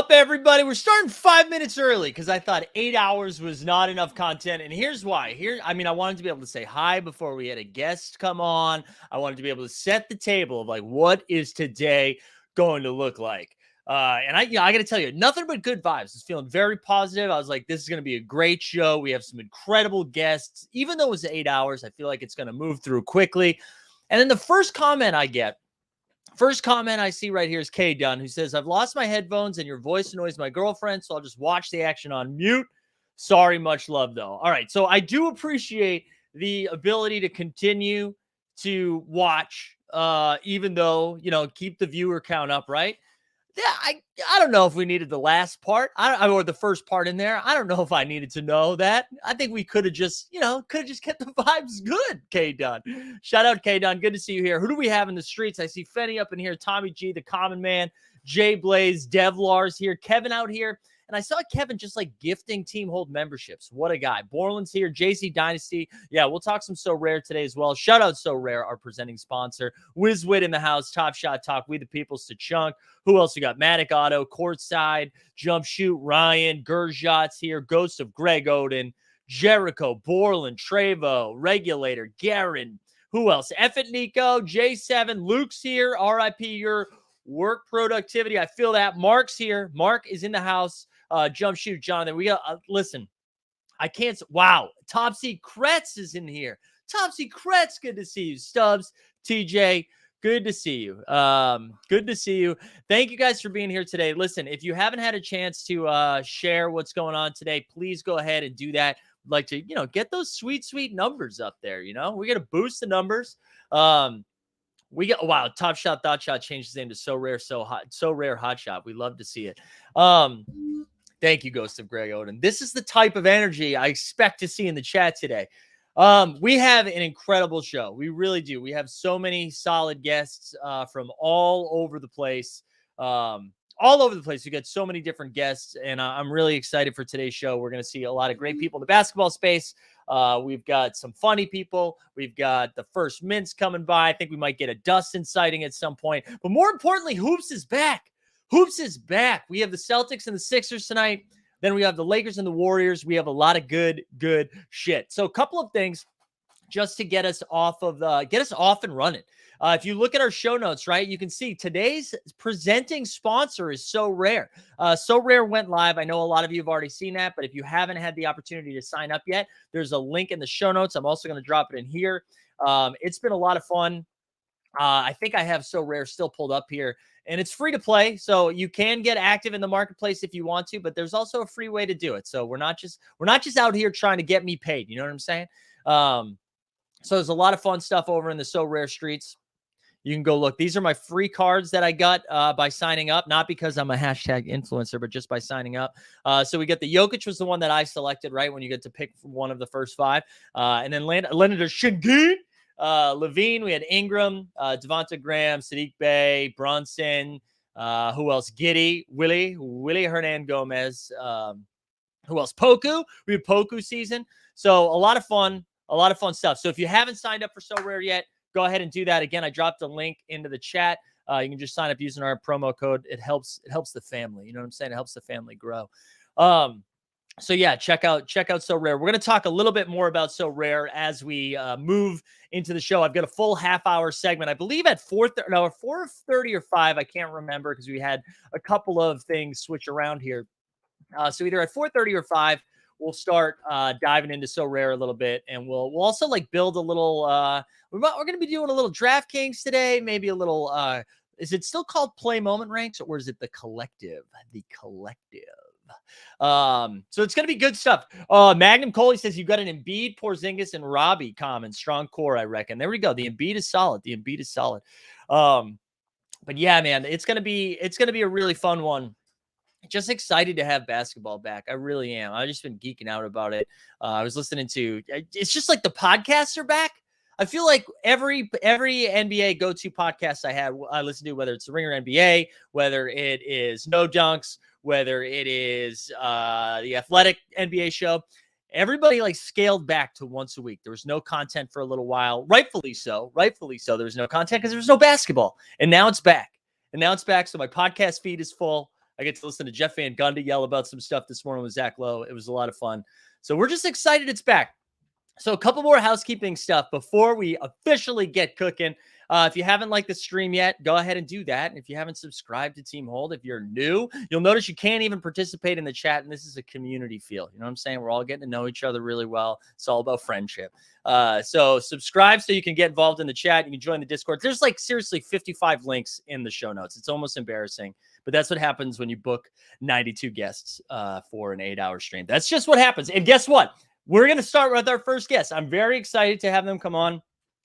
Up, everybody? We're starting 5 minutes early because I thought 8 hours was not enough content, and here's why. I wanted to be able to say hi before we had a guest come on. I wanted to be able to set the table of like, what is today going to look like? And I got to tell you, nothing but good vibes. I was feeling very positive. I was like, this is going to be a great show. We have some incredible guests. Even though it was 8 hours, I feel like it's going to move through quickly. And then the first comment I see right here is Kay Dunn, who says, I've lost my headphones and your voice annoys my girlfriend, so I'll just watch the action on mute. Sorry, much love, though. All right, so I do appreciate the ability to continue to watch, even though, keep the viewer count up, right? Yeah, I don't know if we needed the last part or the first part in there. I don't know if I needed to know that. I think we could have just kept the vibes good, K Dunn. Shout out K Dunn. Good to see you here. Who do we have in the streets? I see Fenny up in here, Tommy G, the common man, Jay Blaze, Devlar's here, Kevin out here. And I saw Kevin just like gifting Team Hold memberships. What a guy. Borland's here. JC Dynasty. Yeah, we'll talk some So Rare today as well. Shout out So Rare, our presenting sponsor. WizWit in the house. Top Shot Talk. We the Peoples to Chunk. Who else we got? Matic Auto, Courtside, Jump Shoot, Ryan, Gershot's here. Ghost of Greg Oden, Jericho, Borland, Trevo, Regulator, Garen. Who else? F it, Nico, J7, Luke's here. RIP your work productivity. I feel that. Mark's here. Mark is in the house. Jump Shoot, Jonathan. We got, listen, I can't, wow. Topsy Kretz is in here. Topsy Kretz, good to see you. Stubbs, TJ, good to see you. Good to see you. Thank you guys for being here today. Listen, if you haven't had a chance to share what's going on today, please go ahead and do that. I'd like to, get those sweet, sweet numbers up there. We got to boost the numbers. We got, wow, Top Shot, Thought Shot changed his name to So Rare, So Hot, So Rare Hot Shot. We love to see it. Thank you, Ghost of Greg Oden. This is the type of energy I expect to see in the chat today. We have an incredible show. We really do. We have so many solid guests from all over the place. We got so many different guests, and I'm really excited for today's show. We're going to see a lot of great people in the basketball space. We've got some funny people. We've got the first mints coming by. I think we might get a Dustin sighting at some point. But more importantly, Hoops is back. Hoops is back. We have the Celtics and the Sixers tonight. Then we have the Lakers and the Warriors. We have a lot of good shit. So a couple of things just to get us off and running. If you look at our show notes, right, you can see today's presenting sponsor is So Rare. So Rare went live. I know a lot of you have already seen that, but if you haven't had the opportunity to sign up yet, there's a link in the show notes. I'm also going to drop it in here. It's been a lot of fun. I think I have So Rare still pulled up here, and it's free to play. So you can get active in the marketplace if you want to, but there's also a free way to do it. So we're not just out here trying to get me paid. You know what I'm saying? So there's a lot of fun stuff over in the So Rare streets. You can go look. These are my free cards that I got by signing up, not because I'm a hashtag influencer, but just by signing up. So we got the Jokic was the one that I selected, right, when you get to pick one of the first five. And then Leonard Shingin, Levine, we had Ingram, Devonta Graham, Sadiq Bey, Brunson, who else? Giddy, Willie Hernan Gomez. Who else? Poku. We had Poku season. So a lot of fun stuff. So if you haven't signed up for So Rare yet, go ahead and do that. Again, I dropped a link into the chat. You can just sign up using our promo code. It helps the family. You know what I'm saying? It helps the family grow. So yeah, check out So Rare. We're going to talk a little bit more about So Rare as we move into the show. I've got a full half-hour segment, I believe at 4:30 or 5. I can't remember because we had a couple of things switch around here. So either at 4:30 or 5, we'll start diving into So Rare a little bit, and we'll also like build a little. We're going to be doing a little DraftKings today, maybe a little. Is it still called Play Moment Ranks, or is it the Collective? The Collective. So it's going to be good stuff. Magnum Coley says you got an Embiid, Porzingis, and Robbie common strong core. I reckon. There we go. The Embiid is solid. But yeah, man, it's going to be a really fun one. Just excited to have basketball back. I really am. I've just been geeking out about it. I was listening to, it's just like the podcasts are back. I feel like every NBA go-to podcast I listen to, whether it's the Ringer NBA, whether it is No Dunks, whether it is the Athletic NBA show, everybody like scaled back to once a week. There was no content for a little while. Rightfully so. There was no content because there was no basketball. And now it's back. So my podcast feed is full. I get to listen to Jeff Van Gundy yell about some stuff this morning with Zach Lowe. It was a lot of fun. So we're just excited it's back. So a couple more housekeeping stuff before we officially get cooking. If you haven't liked the stream yet, go ahead and do that. And if you haven't subscribed to Team Hold, if you're new, you'll notice you can't even participate in the chat. And this is a community feel. You know what I'm saying? We're all getting to know each other really well. It's all about friendship. So subscribe so you can get involved in the chat. You can join the Discord. There's like seriously 55 links in the show notes. It's almost embarrassing, but that's what happens when you book 92 guests for an 8-hour stream. That's just what happens. And guess what? We're going to start with our first guest. I'm very excited to have them come on.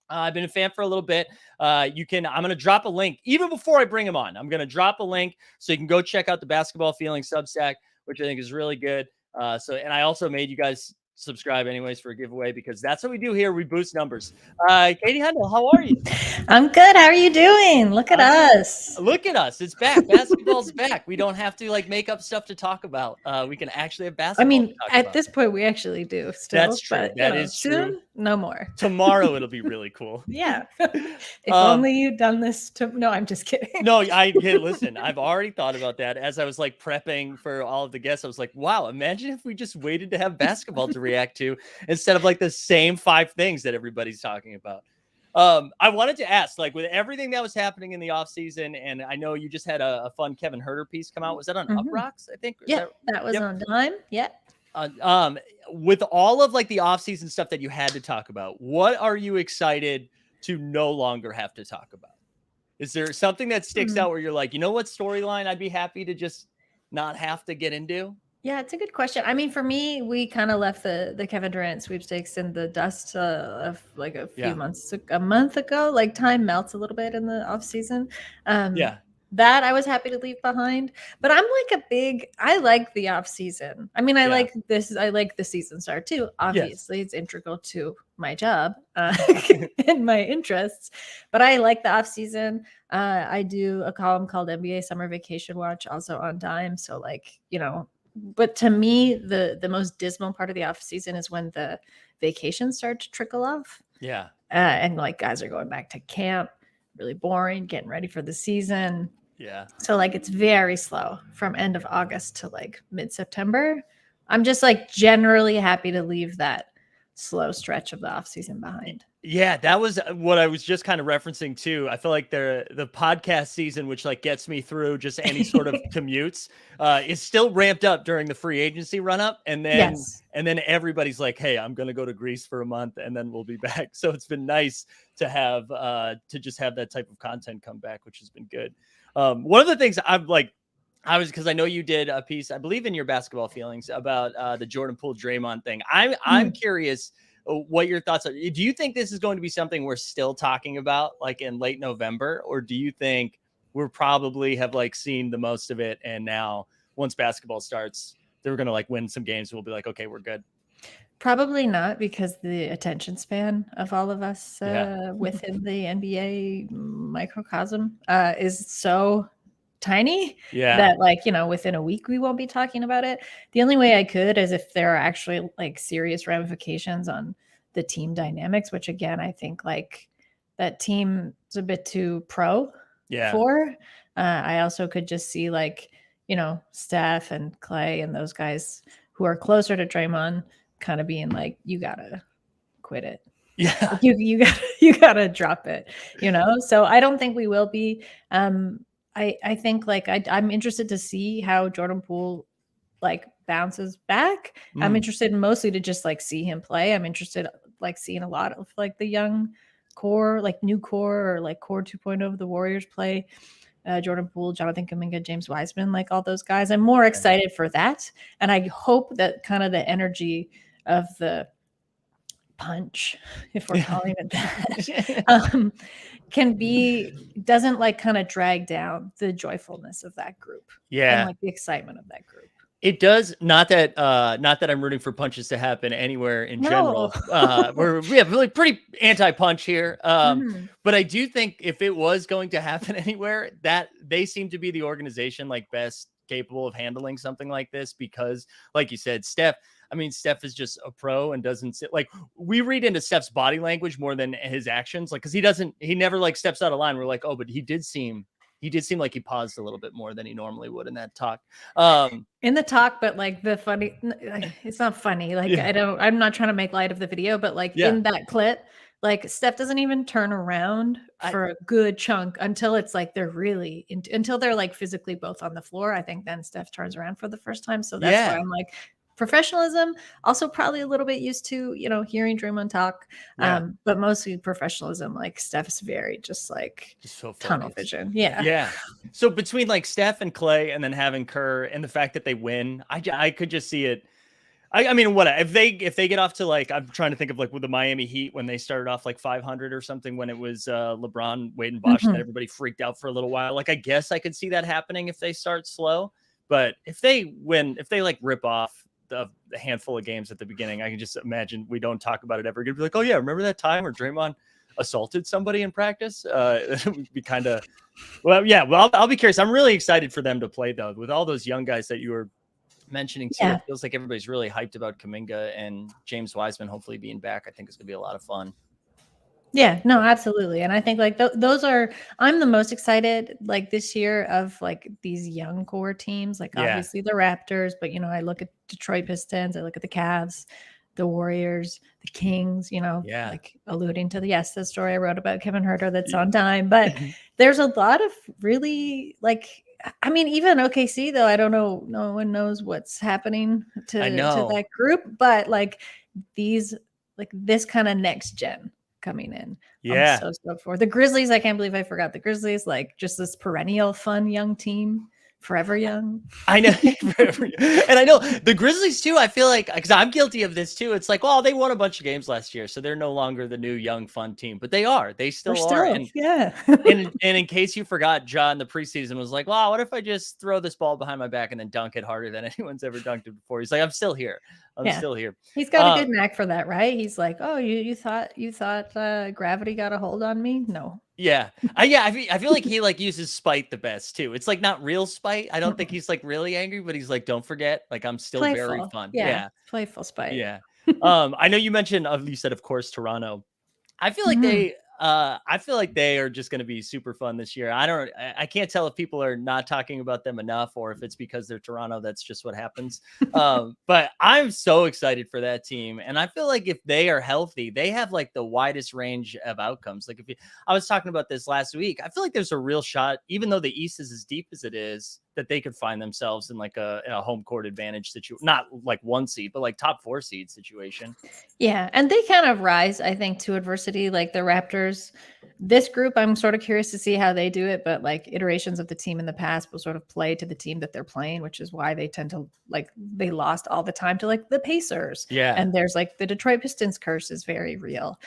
I've been a fan for a little bit. I'm going to drop a link even before I bring him on. I'm going to drop a link so you can go check out the Basketball Feelings Substack, which I think is really good. And I also made you guys subscribe anyways for a giveaway because that's what we do here. We boost numbers. Katie Heindl, how are you? I'm good. How are you doing? Look at us. Look at us. It's back. Basketball's back. We don't have to like make up stuff to talk about. We can actually have basketball. I mean, at this point, we actually do still. That's true. But, that is soon, true. No more. Tomorrow it'll be really cool. Yeah. If only you'd done this. No, I'm just kidding. No, listen, I've already thought about that as I was like prepping for all of the guests. I was like, wow, imagine if we just waited to have basketball to react to instead of like the same 5 things that everybody's talking about. I wanted to ask, like, with everything that was happening in the offseason, and I know you just had a fun Kevin Herter piece come out. Was that on Up Rocks, I think? Yeah, that was on Dime. Yeah. With all of like the offseason stuff that you had to talk about, what are you excited to no longer have to talk about? Is there something that sticks out where you're like, you know what storyline I'd be happy to just not have to get into? Yeah, it's a good question. I mean, for me, we kind of left the Kevin Durant sweepstakes in the dust of like a month ago. Like time melts a little bit in the off season. That I was happy to leave behind. But I'm like I like the off season. I mean, I like this. I like the season start too. Obviously, It's integral to my job and my interests. But I like the off season. I do a column called NBA Summer Vacation Watch, also on Dime. So like, but to me, the most dismal part of the off season is when the vacations start to trickle off. Yeah. And like guys are going back to camp, really boring, getting ready for the season. Yeah. So like it's very slow from end of August to like mid-September. I'm just like generally happy to leave that slow stretch of the off season behind. Yeah, that was what I was just kind of referencing too. I feel like the podcast season, which like gets me through just any sort of commutes, is still ramped up during the free agency run up. And then everybody's like, hey, I'm going to go to Greece for a month and then we'll be back. So it's been nice to have to just have that type of content come back, which has been good. One of the things because I know you did a piece, I believe in your Basketball Feelings about the Jordan Poole Draymond thing. I'm curious what your thoughts are. Do you think this is going to be something we're still talking about like in late November, or do you think we're probably have like seen the most of it and now once basketball starts, they're going to like win some games, we'll be like, okay, we're good? Probably not, because the attention span of all of us within the NBA microcosm is so tiny that like, within a week we won't be talking about it. The only way I could is if there are actually like serious ramifications on the team dynamics, which again, I think like that team is a bit too pro for. I also could just see like, Steph and Clay and those guys who are closer to Draymond kind of being like, you gotta quit it. Yeah. Like, you gotta drop it, So I don't think we will be. I think like I'm interested to see how Jordan Poole like bounces back. I'm interested mostly to just like see him play. I'm interested like seeing a lot of like the young core, like new core or like core 2.0 of the Warriors play. Jordan Poole, Jonathan Kuminga, James Wiseman, like all those guys. I'm more excited for that. And I hope that kind of the energy of the punch, if we're calling it that, doesn't like kind of drag down the joyfulness of that group. Yeah. And like the excitement of that group. It does. Not that I'm rooting for punches to happen anywhere in general. We have really pretty anti-punch here. But I do think if it was going to happen anywhere, that they seem to be the organization like best capable of handling something like this, because like you said, Steph is just a pro and doesn't sit like we read into Steph's body language more than his actions. Like, cause he never like steps out of line. We're like, oh, but he did seem he did seem like he paused a little bit more than he normally would in that talk. In the talk, but like it's not funny. Like I'm not trying to make light of the video, but like in that clip, like Steph doesn't even turn around for a good chunk until it's like until they're like physically both on the floor. I think then Steph turns around for the first time. So that's why I'm like, professionalism, also probably a little bit used to, hearing Draymond talk, but mostly professionalism. Like Steph's very just so tunnel vision. Yeah. So between like Steph and Clay and then having Kerr and the fact that they win, I could just see it. I mean, what if they get off to like, I'm trying to think of like with the Miami Heat when they started off like 500 or something when it was LeBron, Wade, and Bosh, and everybody freaked out for a little while. Like, I guess I could see that happening if they start slow, but if they win, if they like rip off a handful of games at the beginning, I can just imagine we don't talk about it ever again. Be like, oh yeah, remember that time where Draymond assaulted somebody in practice? It would be kind of, well, I'll be curious. I'm really excited for them to play though, with all those young guys that you were mentioning too. It feels like everybody's really hyped about Kuminga and James Wiseman hopefully being back. I think it's gonna be a lot of fun. Yeah, no, absolutely. And I think like those are, I'm the most excited like this year of like these young core teams, like obviously the Raptors, but I look at Detroit Pistons, I look at the Cavs, the Warriors, the Kings, like alluding to the story I wrote about Kevin Huerter that's on Dime. But there's a lot of really like, I mean, even OKC though, I don't know, no one knows what's happening to that group, but like this kind of next gen coming in. I'm so stoked for the Grizzlies. I can't believe I forgot the Grizzlies, like just this perennial fun young team. Forever young. I know. And I know the Grizzlies too. I feel like, because I'm guilty of this too. It's like, well, they won a bunch of games last year, so they're no longer the new young fun team, but they still are. And, and in case you forgot, John in the preseason was like, wow, what if I just throw this ball behind my back and then dunk it harder than anyone's ever dunked it before? He's like, I'm still here. I'm still here. He's got a good knack for that, right? He's like, oh, you thought gravity got a hold on me? No. Yeah. I feel like he like uses spite the best too. It's like not real spite. I don't think he's like really angry, but he's like, don't forget, like I'm still very fun. Yeah. Playful spite. Yeah. I know you mentioned, you said, of course, Toronto. I feel like they are just going to be super fun this year. I can't tell if people are not talking about them enough or if it's because they're Toronto. That's just what happens. But I'm so excited for that team. And I feel like if they are healthy, they have like the widest range of outcomes. Like I was talking about this last week, I feel like there's a real shot, even though the East is as deep as it is, that they could find themselves in like a home court advantage situation, not like 1 seed, but like top 4 seed situation. Yeah. And they kind of rise, I think, to adversity. Like the Raptors, this group, I'm sort of curious to see how they do it, but like iterations of the team in the past will sort of play to the team that they're playing, which is why they tend to like, they lost all the time to like the Pacers. Yeah. And there's like the Detroit Pistons curse is very real,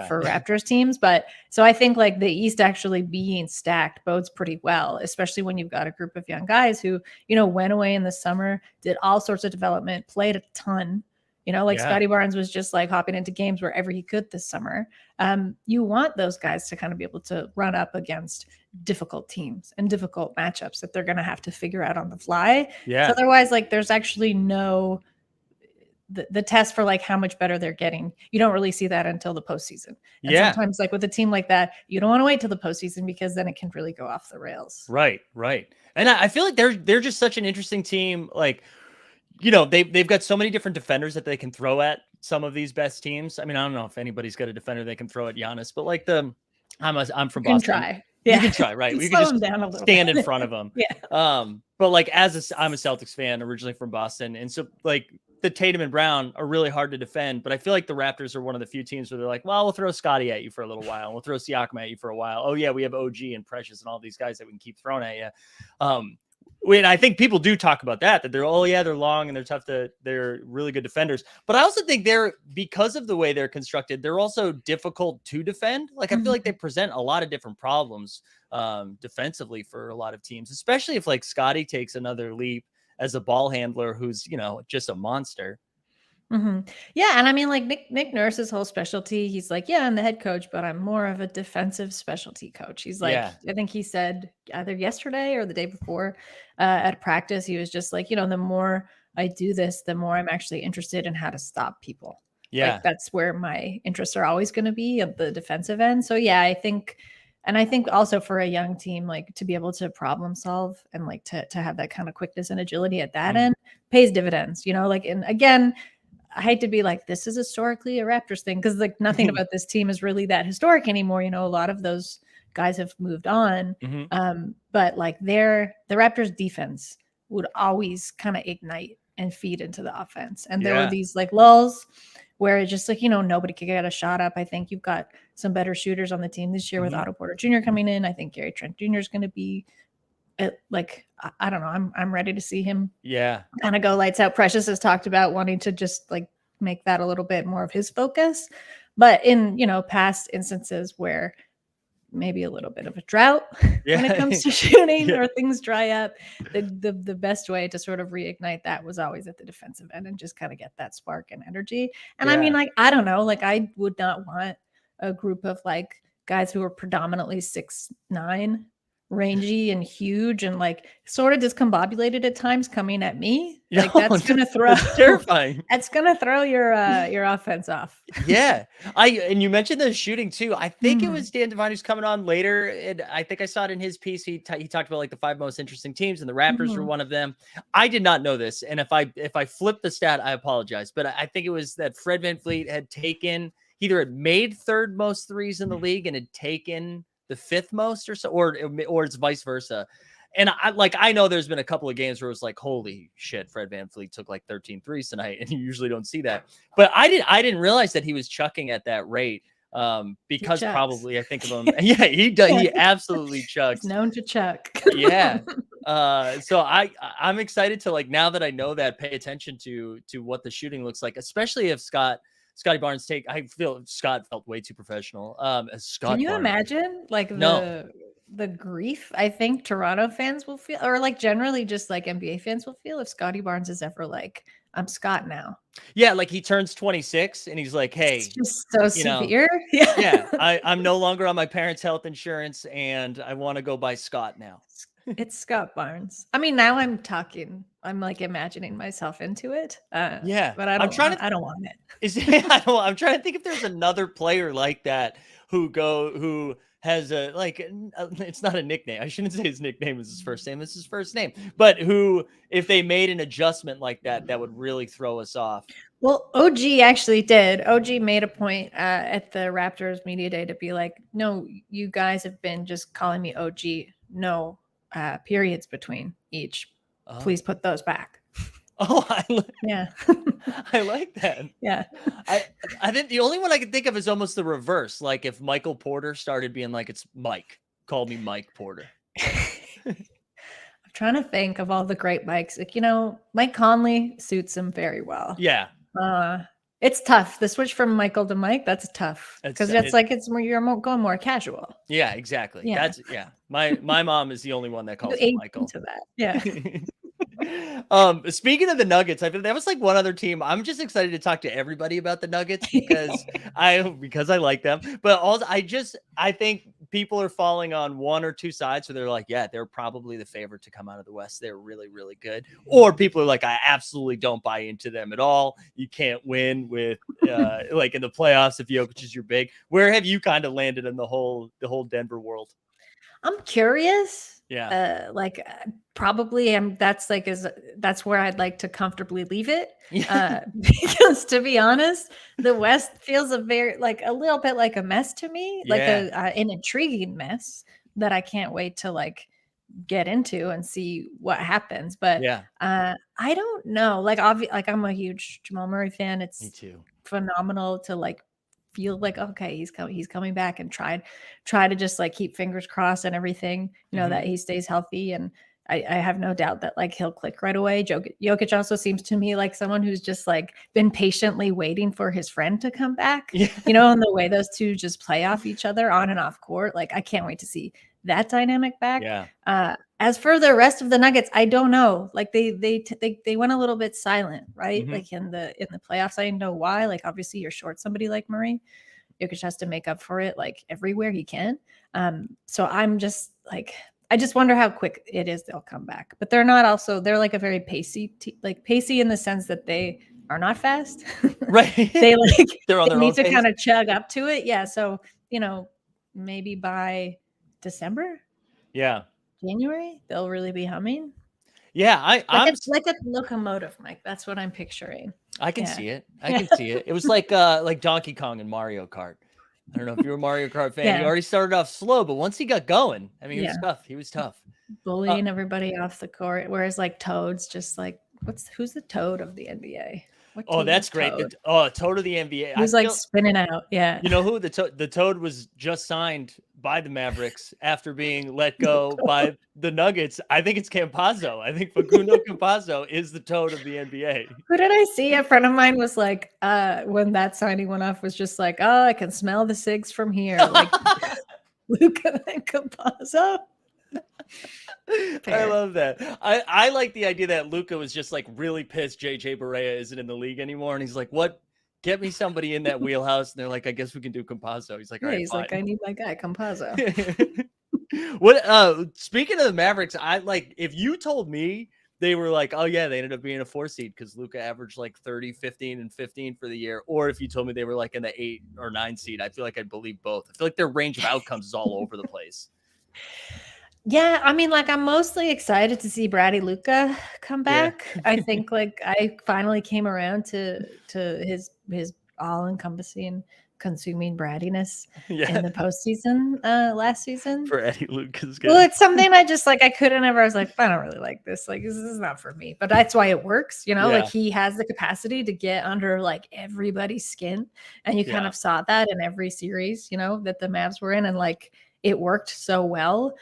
for Raptors teams. But so I think like the East actually being stacked bodes pretty well, especially when you've got a group of young guys who, went away in the summer, did all sorts of development, played a ton. Scotty Barnes was just like hopping into games wherever he could this summer. You want those guys to kind of be able to run up against difficult teams and difficult matchups that they're going to have to figure out on the fly. Yeah. So otherwise, like there's actually the test for like how much better they're getting. You don't really see that until the postseason. And sometimes like with a team like that, you don't want to wait till the postseason because then it can really go off the rails. Right. And I feel like they're just such an interesting team. Like, they've got so many different defenders that they can throw at some of these best teams. I mean, I don't know if anybody's got a defender they can throw at Giannis, but like I'm from Boston. Try. You can try, right? We can just stand in front of them. But like I'm a Celtics fan originally from Boston, and so like the Tatum and Brown are really hard to defend. But I feel like the Raptors are one of the few teams where they're like, well, we'll throw Scotty at you for a little while, and we'll throw Siakam at you for a while. Oh yeah, we have OG and Precious and all these guys that we can keep throwing at you. When I think people do talk about that they're long and they're tough they're really good defenders. But I also think because of the way they're constructed, they're also difficult to defend. Like I feel like they present a lot of different problems defensively for a lot of teams, especially if like Scotty takes another leap as a ball handler who's, just a monster. Yeah. And I mean, like Nick Nurse's whole specialty, he's like, I'm the head coach, but I'm more of a defensive specialty coach. He's like, I think he said either yesterday or the day before at practice, he was just like, the more I do this, the more I'm actually interested in how to stop people. Yeah. Like that's where my interests are always going to be at the defensive end. So I think And I think also for a young team, like to be able to problem solve and like to have that kind of quickness and agility at that end pays dividends, like, and again, I hate to be like, this is historically a Raptors thing, because like nothing about this team is really that historic anymore. A lot of those guys have moved on. But like the Raptors defense would always kind of ignite and feed into the offense. And there were these like lulls where it's just like, nobody could get a shot up. I think you've got some better shooters on the team this year with Otto Porter Jr. coming in. I think Gary Trent Jr. is going to be like, I don't know. I'm ready to see him. Kind of go lights out. Precious has talked about wanting to just like make that a little bit more of his focus, but in, past instances where maybe a little bit of a drought when it comes to shooting or things dry up, the best way to sort of reignite that was always at the defensive end and just kind of get that spark and energy. And I mean, like, I don't know, like I would not want a group of like guys who are predominantly 6'9", rangy and huge and like sort of discombobulated at times coming at me. Like that's gonna throw terrifying. That's gonna throw your offense off. And you mentioned the shooting too. I think it was Dan Devine who's coming on later, and I think I saw it in his piece. He talked about like the 5 most interesting teams, and the Raptors were one of them. I did not know this, and if I flipped the stat, I apologize, but I think it was that Fred VanVleet had made 3rd most threes in the league and had taken the 5th most or so, or it's vice versa. And I know there's been a couple of games where it was like, holy shit, Fred VanVleet took like 13 threes tonight, and you usually don't see that. But I didn't realize that he was chucking at that rate. Because probably I think of him. He does. He absolutely chucks. He's known to chuck. So I'm excited to, like, now that I know that, pay attention to what the shooting looks like, especially if Scotty Barnes I feel Scott felt way too professional. As Scott Can you Barnes. imagine like the grief I think Toronto fans will feel, or like generally just like NBA fans will feel, if Scotty Barnes is ever like, I'm Scott now. Yeah, like he turns 26 and he's like, hey, it's just so severe. I'm no longer on my parents' health insurance and I want to go by Scott now. It's Scott Barnes. I mean, now I'm like imagining myself into it. But I don't want it. I'm trying to think if there's another player like that who has it's not a nickname. I shouldn't say his nickname is his first name. It's his first name. But who, if they made an adjustment like that, that would really throw us off. Well, OG actually did. OG made a point at the Raptors media day to be like, no, you guys have been just calling me OG. No periods between each. Please put those back. I like that. Yeah. I think the only one I can think of is almost the reverse. Like if Michael Porter started being like, it's Mike, call me Mike Porter. I'm trying to think of all the great Mikes. Like, Mike Conley suits him very well. Yeah. It's tough. The switch from Michael to Mike, that's tough. Because it's more, you're going more casual. Yeah, exactly. Yeah. My mom is the only one that calls him Michael. To that. Yeah. Speaking of the Nuggets, I feel that was like one other team. I'm just excited to talk to everybody about the Nuggets because I like them. But also I think people are falling on one or two sides. So they're like, yeah, they're probably the favorite to come out of the West. They're really, really good. Or people are like, I absolutely don't buy into them at all. You can't win with like in the playoffs if Jokic is your big. Where have you kind of landed in the whole Denver world? I'm curious. Yeah. Probably that's where I'd like to comfortably leave it. Because to be honest, the West feels a little bit like a mess to me, like an intriguing mess that I can't wait to like get into and see what happens. But I don't know. Like I'm a huge Jamal Murray fan. It's me too. Phenomenal to like feel like, okay, he's coming back, and try to just like keep fingers crossed and everything, that he stays healthy. And I have no doubt that like he'll click right away. Jokic also seems to me like someone who's just like been patiently waiting for his friend to come back, and the way those two just play off each other on and off court. Like I can't wait to see that dynamic back. As for the rest of the Nuggets, I don't know. Like they went a little bit silent, right? Like in the playoffs, I didn't know why. Like obviously you're short somebody like Murray. Jokic has to make up for it like everywhere he can. So I'm just like, I just wonder how quick it is they'll come back. But they're like a very pacey, pacey in the sense that they are not fast. Right. They're on their need own to pace. kind of chug up to it. Yeah. So, maybe by December, Yeah. January, they'll really be humming. Yeah, I'm like a locomotive, Mike. That's what I'm picturing. I can see it. I can see it. It was like Donkey Kong and Mario Kart. I don't know if you're a Mario Kart fan. He already started off slow, but once he got going, I mean, he was tough. He was tough. Bullying everybody off the court. Whereas like Toad's just like, who's the Toad of the NBA? Oh, that's great. Toad of the NBA. Who's like spinning out. Yeah. You know who? The Toad was just signed by the Mavericks after being let go by the Nuggets. I think it's Campazzo. I think Facundo Campazzo is the Toad of the NBA. Who did I see? A friend of mine was like, when that signing went off, was just like, oh, I can smell the cigs from here. Like Luka and Campazzo. I love that. I like the idea that Luka was just like really pissed JJ Barea isn't in the league anymore. And he's like, what? Get me somebody in that wheelhouse. And they're like, I guess we can do Campazzo. He's like, all right, he's fine. like, I need my guy, Campazzo. Speaking of the Mavericks, if you told me they were like, oh yeah, they ended up being a 4 seed because Luka averaged like 30, 15, and 15 for the year, or if you told me they were like in the 8 or 9 seed, I feel like I'd believe both. I feel like their range of outcomes is all over the place. Yeah, I mean, like I'm mostly excited to see Bradley Luka come back. Yeah. I think like I finally came around to his all-encompassing, consuming brattiness in the postseason last season. For Eddie Luka's good. Well, it's something I just like I couldn't ever. I was like, I don't really like this. Like this is not for me. But that's why it works, you know. Like he has the capacity to get under like everybody's skin, and you kind of saw that in every series, you know, that the Mavs were in, and like it worked so well.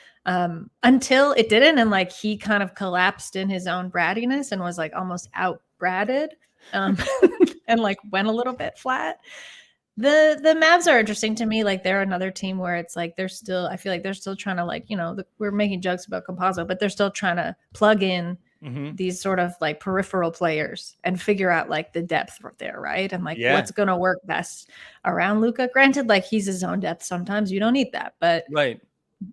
Until it didn't, and like he kind of collapsed in his own brattiness and was like almost out bratted, and like went a little bit flat. The Mavs are interesting to me. Like they're another team where it's like I feel like they're still trying to like, you know, we're making jokes about Campazzo, but they're still trying to plug in these sort of like peripheral players and figure out like the depth there, right? And like what's gonna work best around Luka. Granted, like he's his own depth. Sometimes you don't need that, but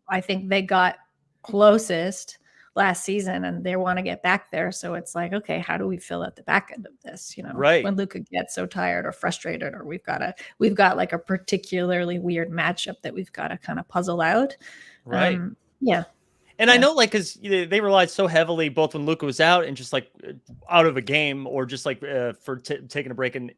I think they got closest last season and they want to get back there. So it's like, okay, how do we fill out the back end of this? You know, when Luka gets so tired or frustrated, or we've got like a particularly weird matchup that we've got to kind of puzzle out. And I know, like, because they relied so heavily both when Luka was out and just like out of a game, or just like for taking a break, and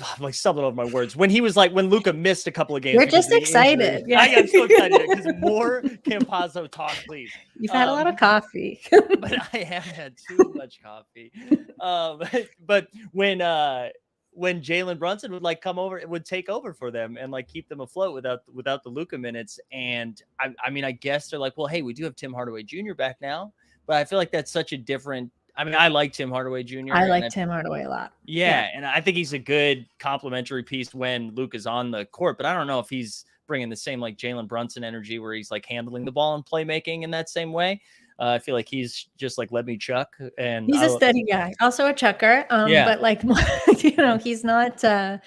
I'm like stumbling over my words. When Luka missed a couple of games, you're just excited. Yeah. I got so excited because more Campazzo talk, please. You've had a lot of coffee, but I haven't had too much coffee. But when Jalen Brunson would like come over, it would take over for them and like keep them afloat without the Luka minutes. And I mean, I guess they're like, well, hey, we do have Tim Hardaway Jr. back now, but I feel like that's such a different. I mean, I like Tim Hardaway Jr. I like Tim Hardaway a lot. Yeah, and I think he's a good complementary piece when Luka's on the court, but I don't know if he's bringing the same like Jalen Brunson energy where he's like handling the ball and playmaking in that same way. I feel like he's just like, let me chuck. And he's a steady guy, also a chucker. But like, you know, he's not kind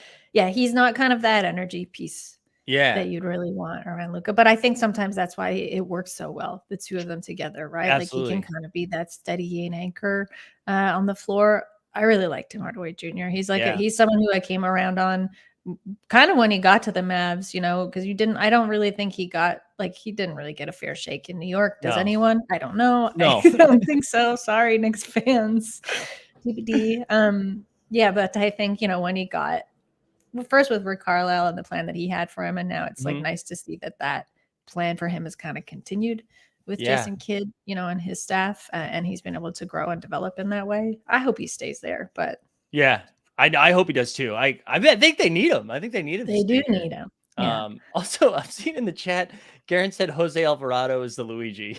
of that energy piece. That you'd really want around Luka. But I think sometimes that's why it works so well, the two of them together, right? Absolutely. Like he can kind of be that steadying anchor on the floor. I really liked Tim Hardaway Jr. He's like he's someone who I came around on kind of when he got to the Mavs, you know, because I don't really think he didn't really get a fair shake in New York. Does anyone? I don't know. No. I don't think so. Sorry, Knicks fans. DVD. But I think, you know, when he got first with Rick Carlisle and the plan that he had for him, and now it's like nice to see that plan for him has kind of continued with Jason Kidd, you know, and his staff, and he's been able to grow and develop in that way. I hope he stays there, but I hope he does too. I think they need him. I think they need him. They do need him. Yeah. Also, I've seen in the chat, Garen said Jose Alvarado is the Luigi.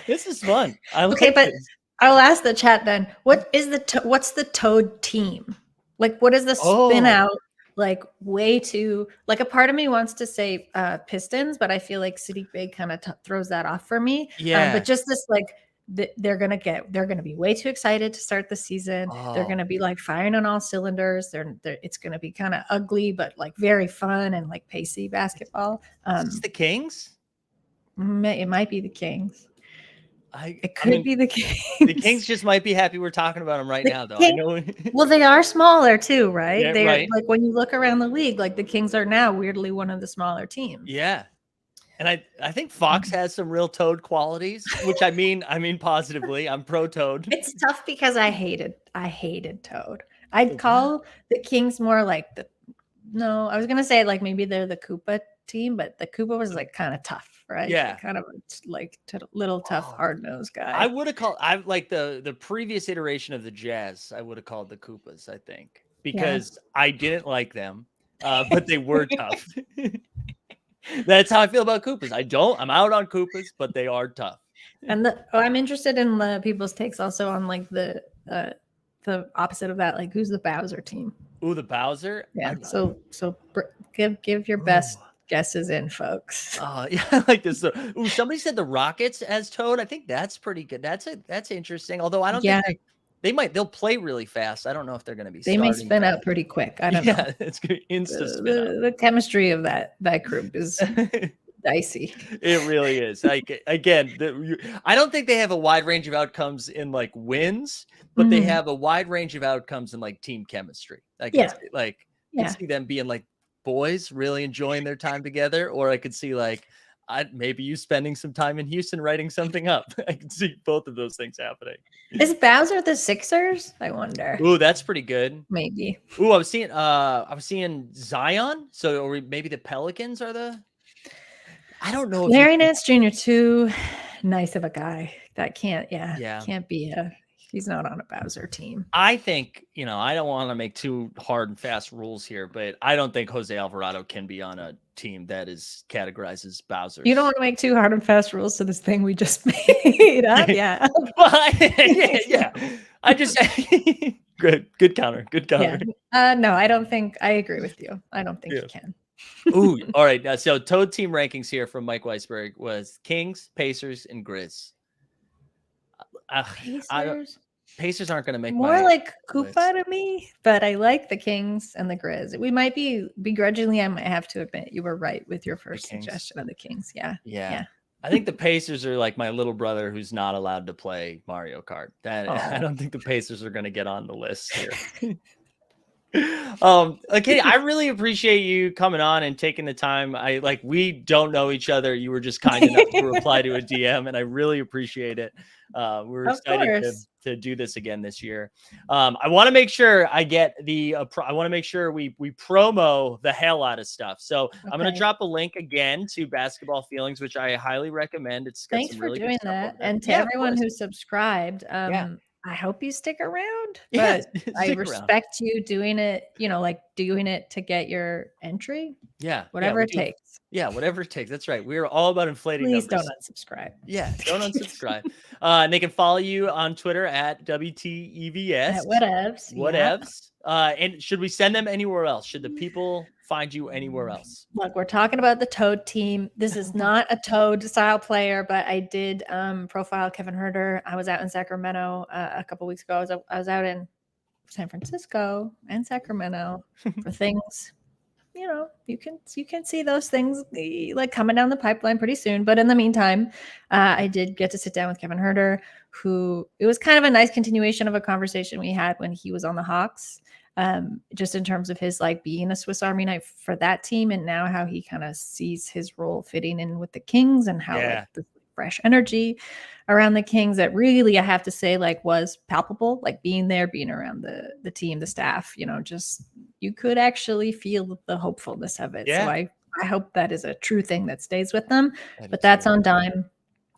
This is fun. Okay, but I'll ask the chat then. What's the Toad team? Like, what is the spin out? Like, way too, like a part of me wants to say Pistons, but I feel like City Big kind of throws that off for me. Yeah. But just this, like, they're going to be way too excited to start the season. They're going to be like firing on all cylinders. It's going to be kind of ugly, but like very fun and like pacey basketball. Is the Kings? It might be the Kings. It could be the Kings. The Kings just might be happy we're talking about them right now, though. I know. Well, they are smaller too, right? Yeah, Like when you look around the league, like the Kings are now weirdly one of the smaller teams. Yeah. And I think Fox has some real Toad qualities, which I mean positively. I'm pro Toad. It's tough because I hated Toad. I'd call the Kings more like I was gonna say like maybe they're the Koopa team, but the Koopa was like kind of tough, right? Yeah, like, kind of like little tough, hard-nosed guy. I would have called like the previous iteration of the Jazz. I would have called the Koopas, I think, because I didn't like them, but they were tough. That's how I feel about Koopas. I'm out on Koopas, but they are tough. And I'm interested in the people's takes also on like the opposite of that, like who's the Bowser team? Ooh, the Bowser. Yeah. So give your best guesses in, folks. Yeah, I like this. Ooh, somebody said the Rockets as Toad. I think that's pretty good. That's interesting. Although I don't think they'll play really fast. I don't know if they're going to be. They may spin out pretty quick. I don't know. Yeah, it's good. Insta spin out. The chemistry of that group is dicey. It really is. Like again, I don't think they have a wide range of outcomes in like wins, but they have a wide range of outcomes in like team chemistry. I could see them being like boys really enjoying their time together, or I could see like maybe you spending some time in Houston writing something up. I can see both of those things happening. Is Bowser the Sixers? I wonder. Ooh, that's pretty good. Maybe. Ooh, I was seeing Zion. So or maybe the Pelicans are the. I don't know. Larry Nance Jr. too nice of a guy. That can't be he's not on a Bowser team. I think, I don't want to make too hard and fast rules here, but I don't think Jose Alvarado can be on a team that is categorized as Bowser. You don't want to make too hard and fast rules to this thing we just made up. Yeah. yeah. I just good counter. Good counter. Yeah. No, I don't think I agree with you. I don't think you can. Ooh, all right. So Toad team rankings here from Mike Weisberg was Kings, Pacers, and Grizz. Pacers aren't going to make more like Koopa to me, but I like the Kings and the Grizz. We might be begrudgingly. I might have to admit you were right with your first suggestion of the Kings. Yeah. I think the Pacers are like my little brother who's not allowed to play Mario Kart. I don't think the Pacers are going to get on the list here. Katie, I really appreciate you coming on and taking the time. We don't know each other. You were just kind enough to reply to a DM, and I really appreciate it. We're excited to do this again this year. I want to make sure I get I want to make sure we promo the hell out of stuff. So I'm going to drop a link again to Basketball Feelings, which I highly recommend. Thanks for doing that. And to everyone who subscribed, I hope you stick around, but I respect you doing it, doing it to get your entry. Yeah. Whatever it takes. Yeah, whatever it takes. That's right. We're all about inflating numbers. Don't unsubscribe. Yeah, don't unsubscribe. And they can follow you on Twitter at WTEVS. At whatevs. Whatevs. And should we send them anywhere else? Should the people find you anywhere else? Look, we're talking about the Toad team. This is not a Toad style player, but I did profile Kevin Huerter. I was out in Sacramento a couple weeks ago. I was out in San Francisco and Sacramento for things. You can see those things like coming down the pipeline pretty soon. But in the meantime, I did get to sit down with Kevin Huerter, it was kind of a nice continuation of a conversation we had when he was on the Hawks. Just in terms of his being a Swiss Army knife for that team, and now how he kind of sees his role fitting in with the Kings, and how the fresh energy around the Kings that really, I have to say, was palpable, being there, being around the team, the staff, just you could actually feel the hopefulness of it. So I hope that is a true thing that stays with them, but that's on dime.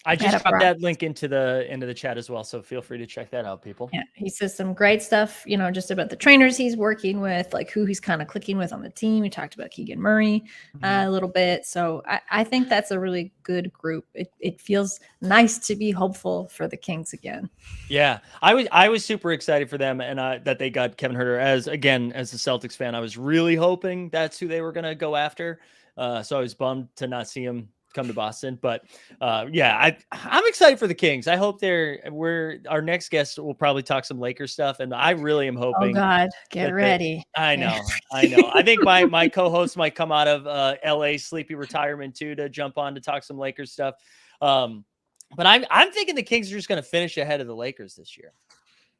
I just dropped that link into the chat as well, so feel free to check that out, people. Yeah, he says some great stuff, just about the trainers he's working with, who he's kind of clicking with on the team. We talked about Keegan Murray a little bit, so I think that's a really good group. It feels nice to be hopeful for the Kings again. Yeah, I was super excited for them, and that they got Kevin Huerter. As a Celtics fan, I was really hoping that's who they were going to go after. So I was bummed to not see him come to Boston, but I'm excited for the Kings. I hope our next guest will probably talk some Lakers stuff, and I really am hoping. Oh God, get ready! I know. I think my co-host might come out of LA sleepy retirement too to jump on to talk some Lakers stuff. But I'm thinking the Kings are just going to finish ahead of the Lakers this year.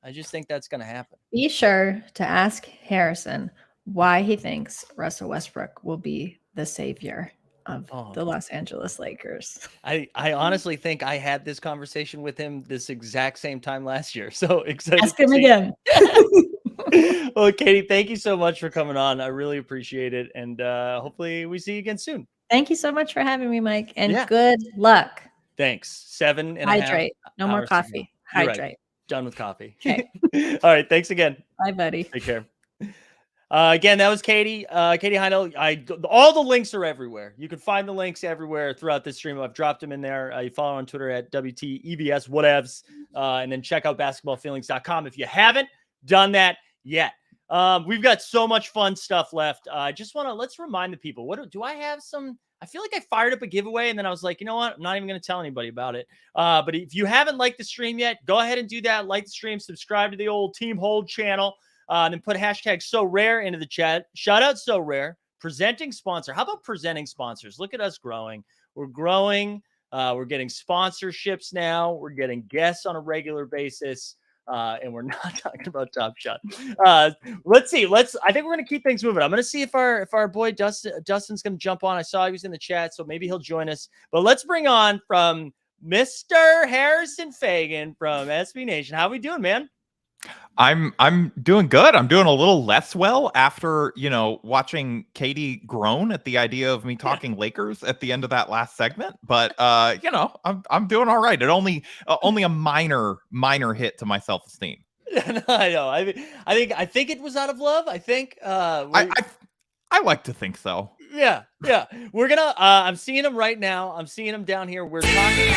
I just think that's going to happen. Be sure to ask Harrison why he thinks Russell Westbrook will be the savior of the Los Angeles Lakers. I honestly think I had this conversation with him this exact same time last year. So excited Ask to him see. again. Well, Katie, thank you so much for coming on. I really appreciate it. And hopefully we see you again soon. Thank you so much for having me, Mike. And good luck. Thanks. 7.5 Hydrate. No more coffee. Hydrate. Right. Done with coffee. Okay. All right. Thanks again. Bye, buddy. Take care. Again, that was Katie. Katie Heindl. All the links are everywhere. You can find the links everywhere throughout this stream. I've dropped them in there. You follow on Twitter at WTEVS, whatevs. And then check out basketballfeelings.com if you haven't done that yet. We've got so much fun stuff left. Let's remind the people. What do I have some? I feel like I fired up a giveaway and then I was like, you know what? I'm not even going to tell anybody about it. But if you haven't liked the stream yet, go ahead and do that. Like the stream, subscribe to the old Team Hold channel. And then put hashtag So Rare into the chat. Shout out So Rare, presenting sponsor. How about presenting sponsors? Look at us growing. We're growing. We're getting sponsorships now. We're getting guests on a regular basis. And we're not talking about Top Shot. Let's see. I think we're going to keep things moving. I'm going to see if our boy Dustin's going to jump on. I saw he was in the chat, so maybe he'll join us. But let's bring on from Mr. Harrison Faigen from SB Nation. How we doing, man? I'm doing good. I'm doing a little less well after, watching Katie groan at the idea of me talking Lakers at the end of that last segment. But I'm doing all right. It only a minor hit to my self-esteem. I know. I think it was out of love. I think I like to think so. Yeah. We're gonna I'm seeing him right now. I'm seeing him down here. We're talking.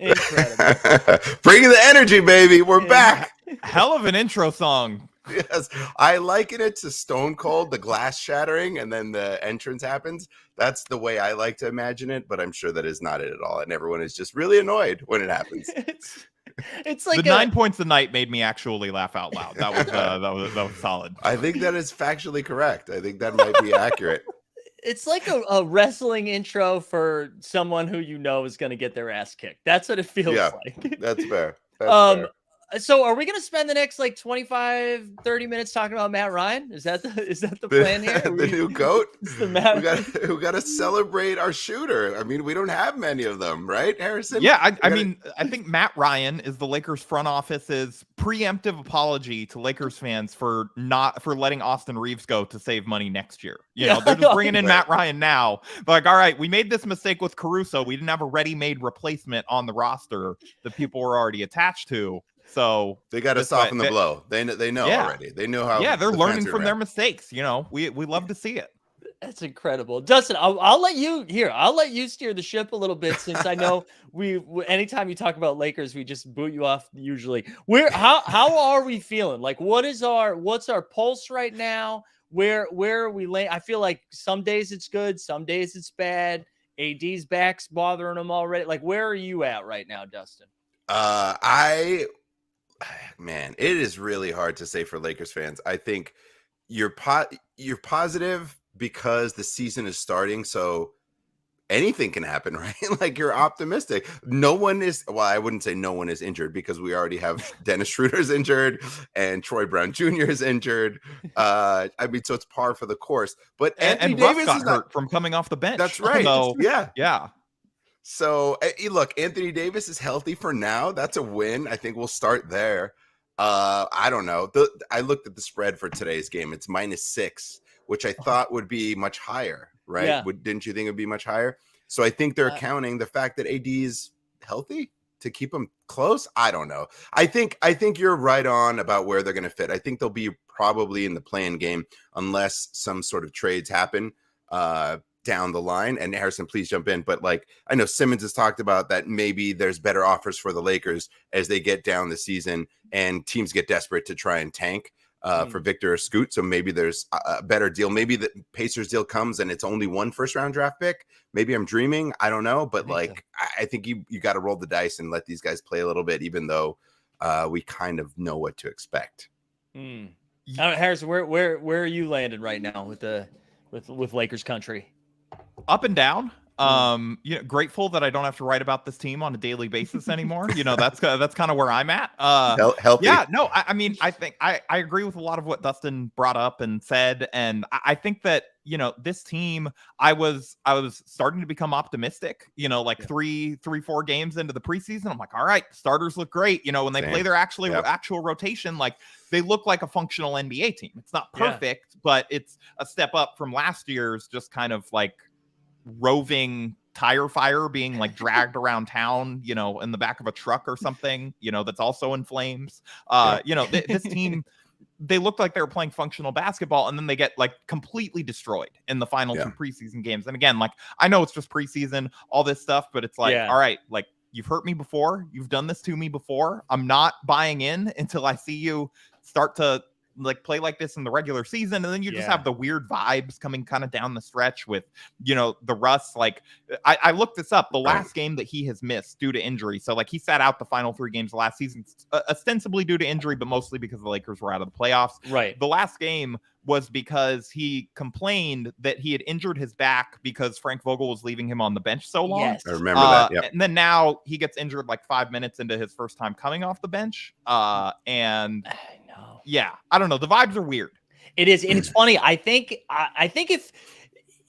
Incredible. Bringing the energy, baby. We're back. Hell of an intro song. Yes, I liken it to Stone Cold, the glass shattering, and then the entrance happens. That's the way I like to imagine it, but I'm sure that is not it at all. And everyone is just really annoyed when it happens. It's like the 9 points a night made me actually laugh out loud. That was solid. I think that is factually correct. I think that might be accurate. It's like a wrestling intro for someone who is going to get their ass kicked. That's what it feels like. That's fair. Fair. So are we going to spend the next 25, 30 minutes talking about Matt Ryan? Is that the plan here? The new GOAT? We got to celebrate our shooter. I mean, we don't have many of them, right, Harrison? Yeah, I think Matt Ryan is the Lakers front office's preemptive apology to Lakers fans for letting Austin Reeves go to save money next year. They're just bringing in Matt Ryan now. They're like, all right, we made this mistake with Caruso. We didn't have a ready-made replacement on the roster that people were already attached to. So they got to soften the blow. They know already. They know how. Yeah, they're learning from their mistakes. We love to see it. That's incredible, Dustin. I'll let you steer the ship a little bit, since I know anytime you talk about Lakers, we just boot you off usually. How are we feeling? Like, what's our pulse right now? Where are we laying? I feel like some days it's good, some days it's bad. AD's back's bothering him already. Like, where are you at right now, Dustin? Man, it is really hard to say for Lakers fans. I think you're positive because the season is starting, so anything can happen, right? Like, you're optimistic. No one is, well, I wouldn't say no one is injured, because we already have Dennis Schroeder's injured and Troy Brown Jr. is injured. So it's par for the course. But Anthony Davis got hurt from coming off the bench. That's right. So, yeah. So, look, Anthony Davis is healthy for now. That's a win. I think we'll start there. I don't know. I looked at the spread for today's game. It's -6, which I thought would be much higher, right? Yeah. Didn't you think it would be much higher? So I think they're counting the fact that AD is healthy to keep them close. I don't know. I think you're right on about where they're going to fit. I think they'll be probably in the play-in game unless some sort of trades happen down the line. And Harrison, please jump in. But I know Simmons has talked about that maybe there's better offers for the Lakers as they get down the season and teams get desperate to try and tank for Victor or Scoot. So maybe there's a better deal. Maybe the Pacers deal comes and it's only one first-round draft pick. Maybe I'm dreaming. I don't know. But I think you got to roll the dice and let these guys play a little bit, even though we kind of know what to expect. Harrison, where are you landing right now with Lakers country? Up and down. Grateful that I don't have to write about this team on a daily basis anymore. That's kind of where I'm at. Healthy. Yeah, no, I mean, I think I agree with a lot of what Dustin brought up and said, and I think that this team, I was starting to become optimistic. 3-4 games into the preseason, I'm like, all right, starters look great. When they play their actual rotation, like they look like a functional NBA team. It's not perfect, but it's a step up from last year's just kind of like roving tire fire being like dragged around town, in the back of a truck or something, that's also in flames. This team, they looked like they were playing functional basketball, and then they get like completely destroyed in the final 2 preseason games. And again, like I know it's just preseason, all this stuff, but it's like, all right, like you've hurt me before, you've done this to me before. I'm not buying in until I see you start to like play like this in the regular season, and then you just have the weird vibes coming kind of down the stretch with the Russ. Like I looked this up, the last game that he has missed due to injury, so like he sat out the final 3 games of last season, ostensibly due to injury, but mostly because the Lakers were out of the playoffs. Right, the last game was because he complained that he had injured his back because Frank Vogel was leaving him on the bench so long. Yes, I remember that. Yep. And then now he gets injured like 5 minutes into his first time coming off the bench, and yeah, I don't know. The vibes are weird. It is, and it's funny. I think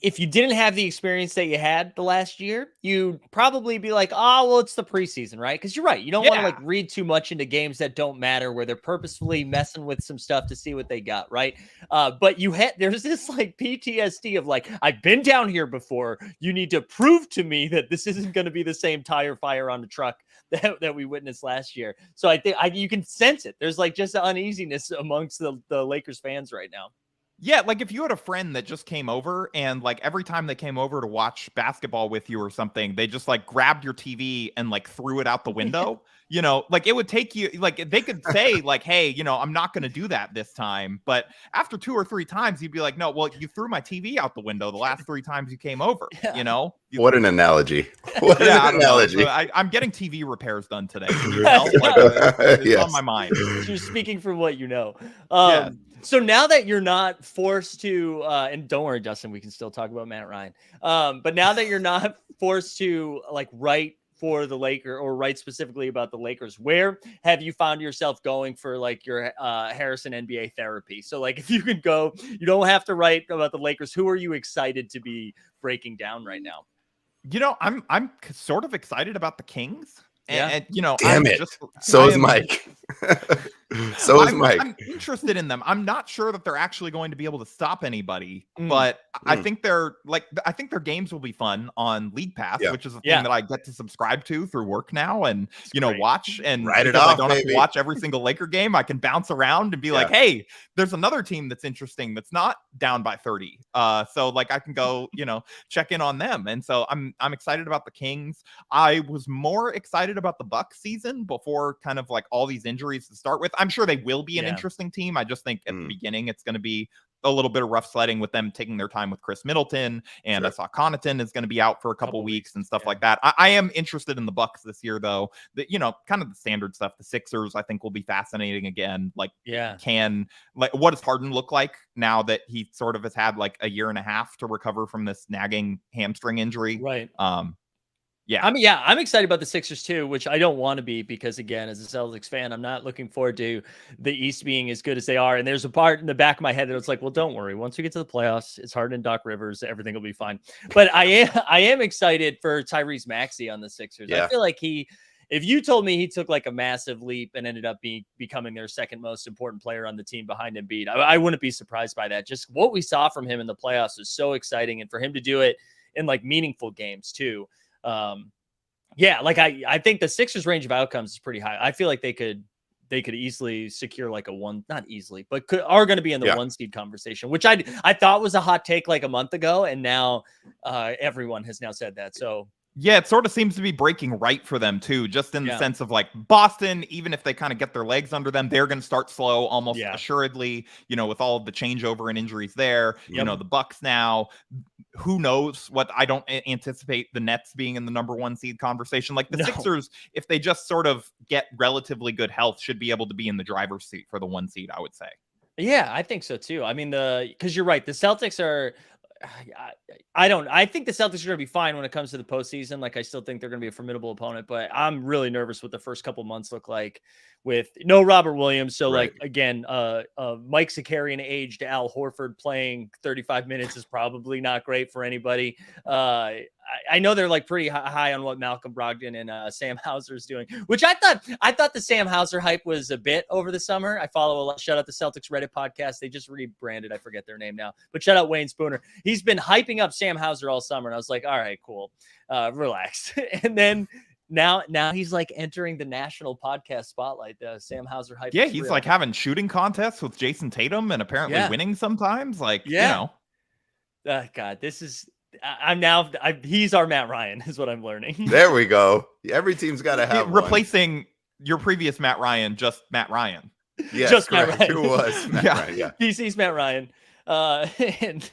if you didn't have the experience that you had the last year, you'd probably be like, oh, well, it's the preseason, right? Because you're right. You don't want to like read too much into games that don't matter, where they're purposefully messing with some stuff to see what they got, right? But there's this like PTSD of like, I've been down here before. You need to prove to me that this isn't going to be the same tire fire on the truck that we witnessed last year. So I think you can sense it. There's like just an uneasiness amongst the Lakers fans right now. Yeah, like if you had a friend that just came over and like every time they came over to watch basketball with you or something, they just like grabbed your TV and like threw it out the window, like it would take you, like they could say like, hey, I'm not going to do that this time. But after 2 or 3 times, you'd be like, no, well, you threw my TV out the window the last 3 times you came over, What an analogy. What an analogy. So I'm getting TV repairs done today. It's on my mind. You're speaking from what you know. So now that you're not forced to, and don't worry, Dustin, we can still talk about Matt Ryan. But now that you're not forced to like write for the Lakers or write specifically about the Lakers, where have you found yourself going for like your Harrison NBA therapy? So like if you could go, you don't have to write about the Lakers. Who are you excited to be breaking down right now? I'm sort of excited about the Kings. And damn it. So is Mike. Mike. I'm interested in them. I'm not sure that they're actually going to be able to stop anybody, but I think their games will be fun on League Pass, which is a thing that I get to subscribe to through work now and watch and write it off. I don't have to watch every single Laker game. I can bounce around and be like, hey, there's another team that's interesting that's not down by 30. So like I can go, check in on them. And so I'm excited about the Kings. I was more excited about the Bucks season before kind of like all these injuries to start with. I'm sure they will be an interesting team. I just think at the beginning it's going to be a little bit of rough sledding with them taking their time with Chris Middleton, and I saw Connaughton is going to be out for a couple weeks and stuff like that. I am interested in the Bucks this year, though. Kind of the standard stuff. The Sixers, I think, will be fascinating again. What does Harden look like now that he sort of has had like a year and a half to recover from this nagging hamstring injury? Right. I'm excited about the Sixers too, which I don't want to be because, again, as a Celtics fan, I'm not looking forward to the East being as good as they are. And there's a part in the back of my head that it's like, well, don't worry. Once we get to the playoffs, it's Harden and Doc Rivers. Everything will be fine. But I am excited for Tyrese Maxey on the Sixers. I feel like if you told me he took like a massive leap and ended up becoming their second most important player on the team behind Embiid, I wouldn't be surprised by that. Just what we saw from him in the playoffs was so exciting. And for him to do it in like meaningful games too. I think the Sixers range of outcomes is pretty high. I feel like they could easily secure like not easily, but are going to be in the 1 seed conversation, which I thought was a hot take like a month ago. And now everyone has now said that. So yeah, it sort of seems to be breaking right for them too, just in the sense of like Boston, even if they kind of get their legs under them, they're going to start slow almost assuredly, with all of the changeover and injuries there. The Bucks now, who knows what? I don't anticipate the Nets being in the number 1 seed conversation. Like the Sixers, if they just sort of get relatively good health, should be able to be in the driver's seat for the 1 seed, I would say. Yeah, I think so too. I mean, because you're right. The Celtics are. I think the Celtics are going to be fine when it comes to the postseason. Like, I still think they're going to be a formidable opponent, but I'm really nervous what the first couple months look like with no Robert Williams. So, Right. like, again, Mike Zakarian aged Al Horford playing 35 minutes is probably not great for anybody. I know they're like pretty high on what Malcolm Brogdon and Sam Hauser is doing, which I thought the Sam Hauser hype was a bit over the summer. I follow a lot. Shout out the Celtics Reddit podcast. They just rebranded. I forget their name now, but shout out Wayne Spooner. He's been hyping up Sam Hauser all summer. And I was like, all right, cool. Relax. And then now he's like entering the national podcast spotlight. Sam Hauser hype. Yeah, he's like having shooting contests with Jason Tatum and apparently winning sometimes. Like, you know. God, this is he's our Matt Ryan is what I'm learning. There we go. Every team's got to have replacing your previous Matt Ryan, just Matt Ryan. Yes, just correct. Matt Ryan. Who was Matt Ryan? Yeah. DC's Matt Ryan. And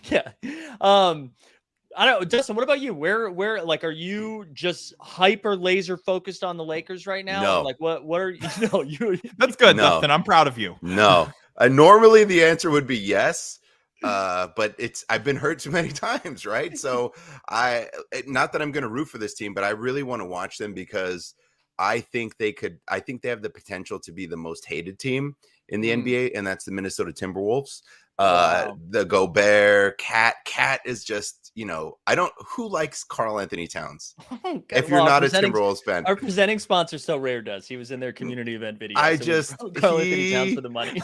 I don't know, Dustin, what about you? Where like, are you just hyper laser focused on the Lakers right now? No. Or like, what are you? No, you. That's good, No. Dustin. I'm proud of you. No. Normally the answer would be yes. But I've been hurt too many times, right? So not that I'm going to root for this team, but I really want to watch them because I think they have the potential to be the most hated team in the NBA, and that's the Minnesota Timberwolves. The Gobert Cat is just, who likes Karl Anthony Towns? If you're not a Timberwolves fan. Our presenting sponsor, So Rare, does. He was in their community event video. Karl Anthony Towns for the money.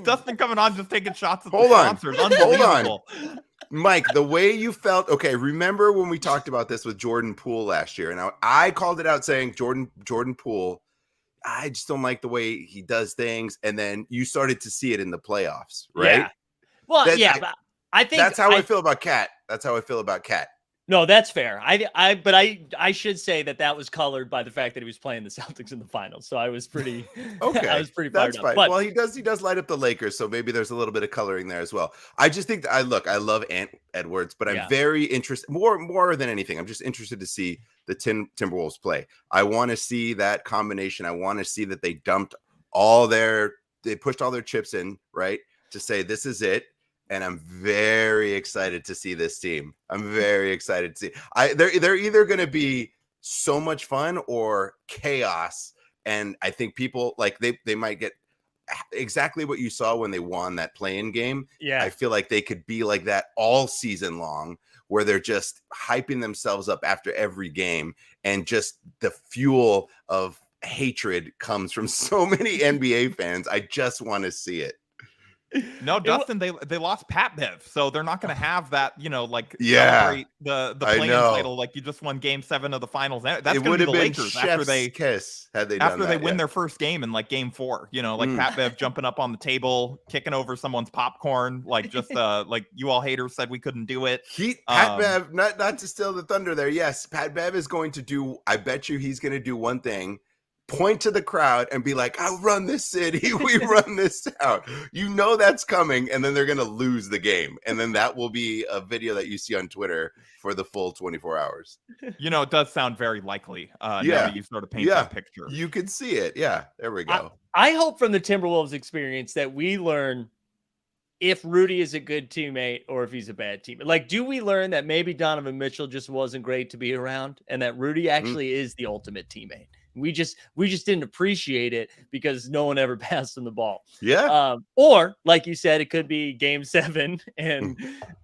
Dustin coming on just taking shots at the sponsors. Unbelievable. Hold on. Mike, the way you felt, okay, remember when we talked about this with Jordan Poole last year, and I called it out saying Jordan Poole, I just don't like the way he does things, and then you started to see it in the playoffs, right? Yeah. Well, but I think that's how I feel about Cat. That's how I feel about Cat. No, that's fair. But I should say that was colored by the fact that he was playing the Celtics in the finals. So I was pretty okay. I was pretty fired that's up. Fine. But, well, he does light up the Lakers, so maybe there's a little bit of coloring there as well. I just think that I love Ant Edwards, but I'm very interested more than anything. I'm just interested to see the Timberwolves play. I want to see that combination. I want to see that they they pushed all their chips in, right? To say this is it. And I'm very excited to see this team. I'm very excited to see. They're either going to be so much fun or chaos. And I think people like they might get exactly what you saw when they won that play-in game. Yeah, I feel like they could be like that all season long, where they're just hyping themselves up after every game, and just the fuel of hatred comes from so many NBA fans. I just want to see it. No, Dustin, they lost Pat Bev, so they're not going to have that, celebrate the play-in title like you just won Game 7 of the finals. That's going to be the Lakers after they kiss had they after they win their first game in like Game 4. Pat Bev jumping up on the table, kicking over someone's popcorn, like just like you all haters said we couldn't do it. Pat Bev, not to steal the thunder there. Yes, Pat Bev is going to do. I bet you he's going to do one thing. Point to the crowd and be like, I run this city. We run this town. That's coming. And then they're going to lose the game. And then that will be a video that you see on Twitter for the full 24 hours. It does sound very likely. Now that you sort of paint that picture. You can see it. Yeah. There we go. I hope from the Timberwolves experience that we learn if Rudy is a good teammate or if he's a bad teammate. Like, do we learn that maybe Donovan Mitchell just wasn't great to be around and that Rudy actually is the ultimate teammate? We just didn't appreciate it because no one ever passed him the ball. Yeah. Or like you said, it could be Game 7 and,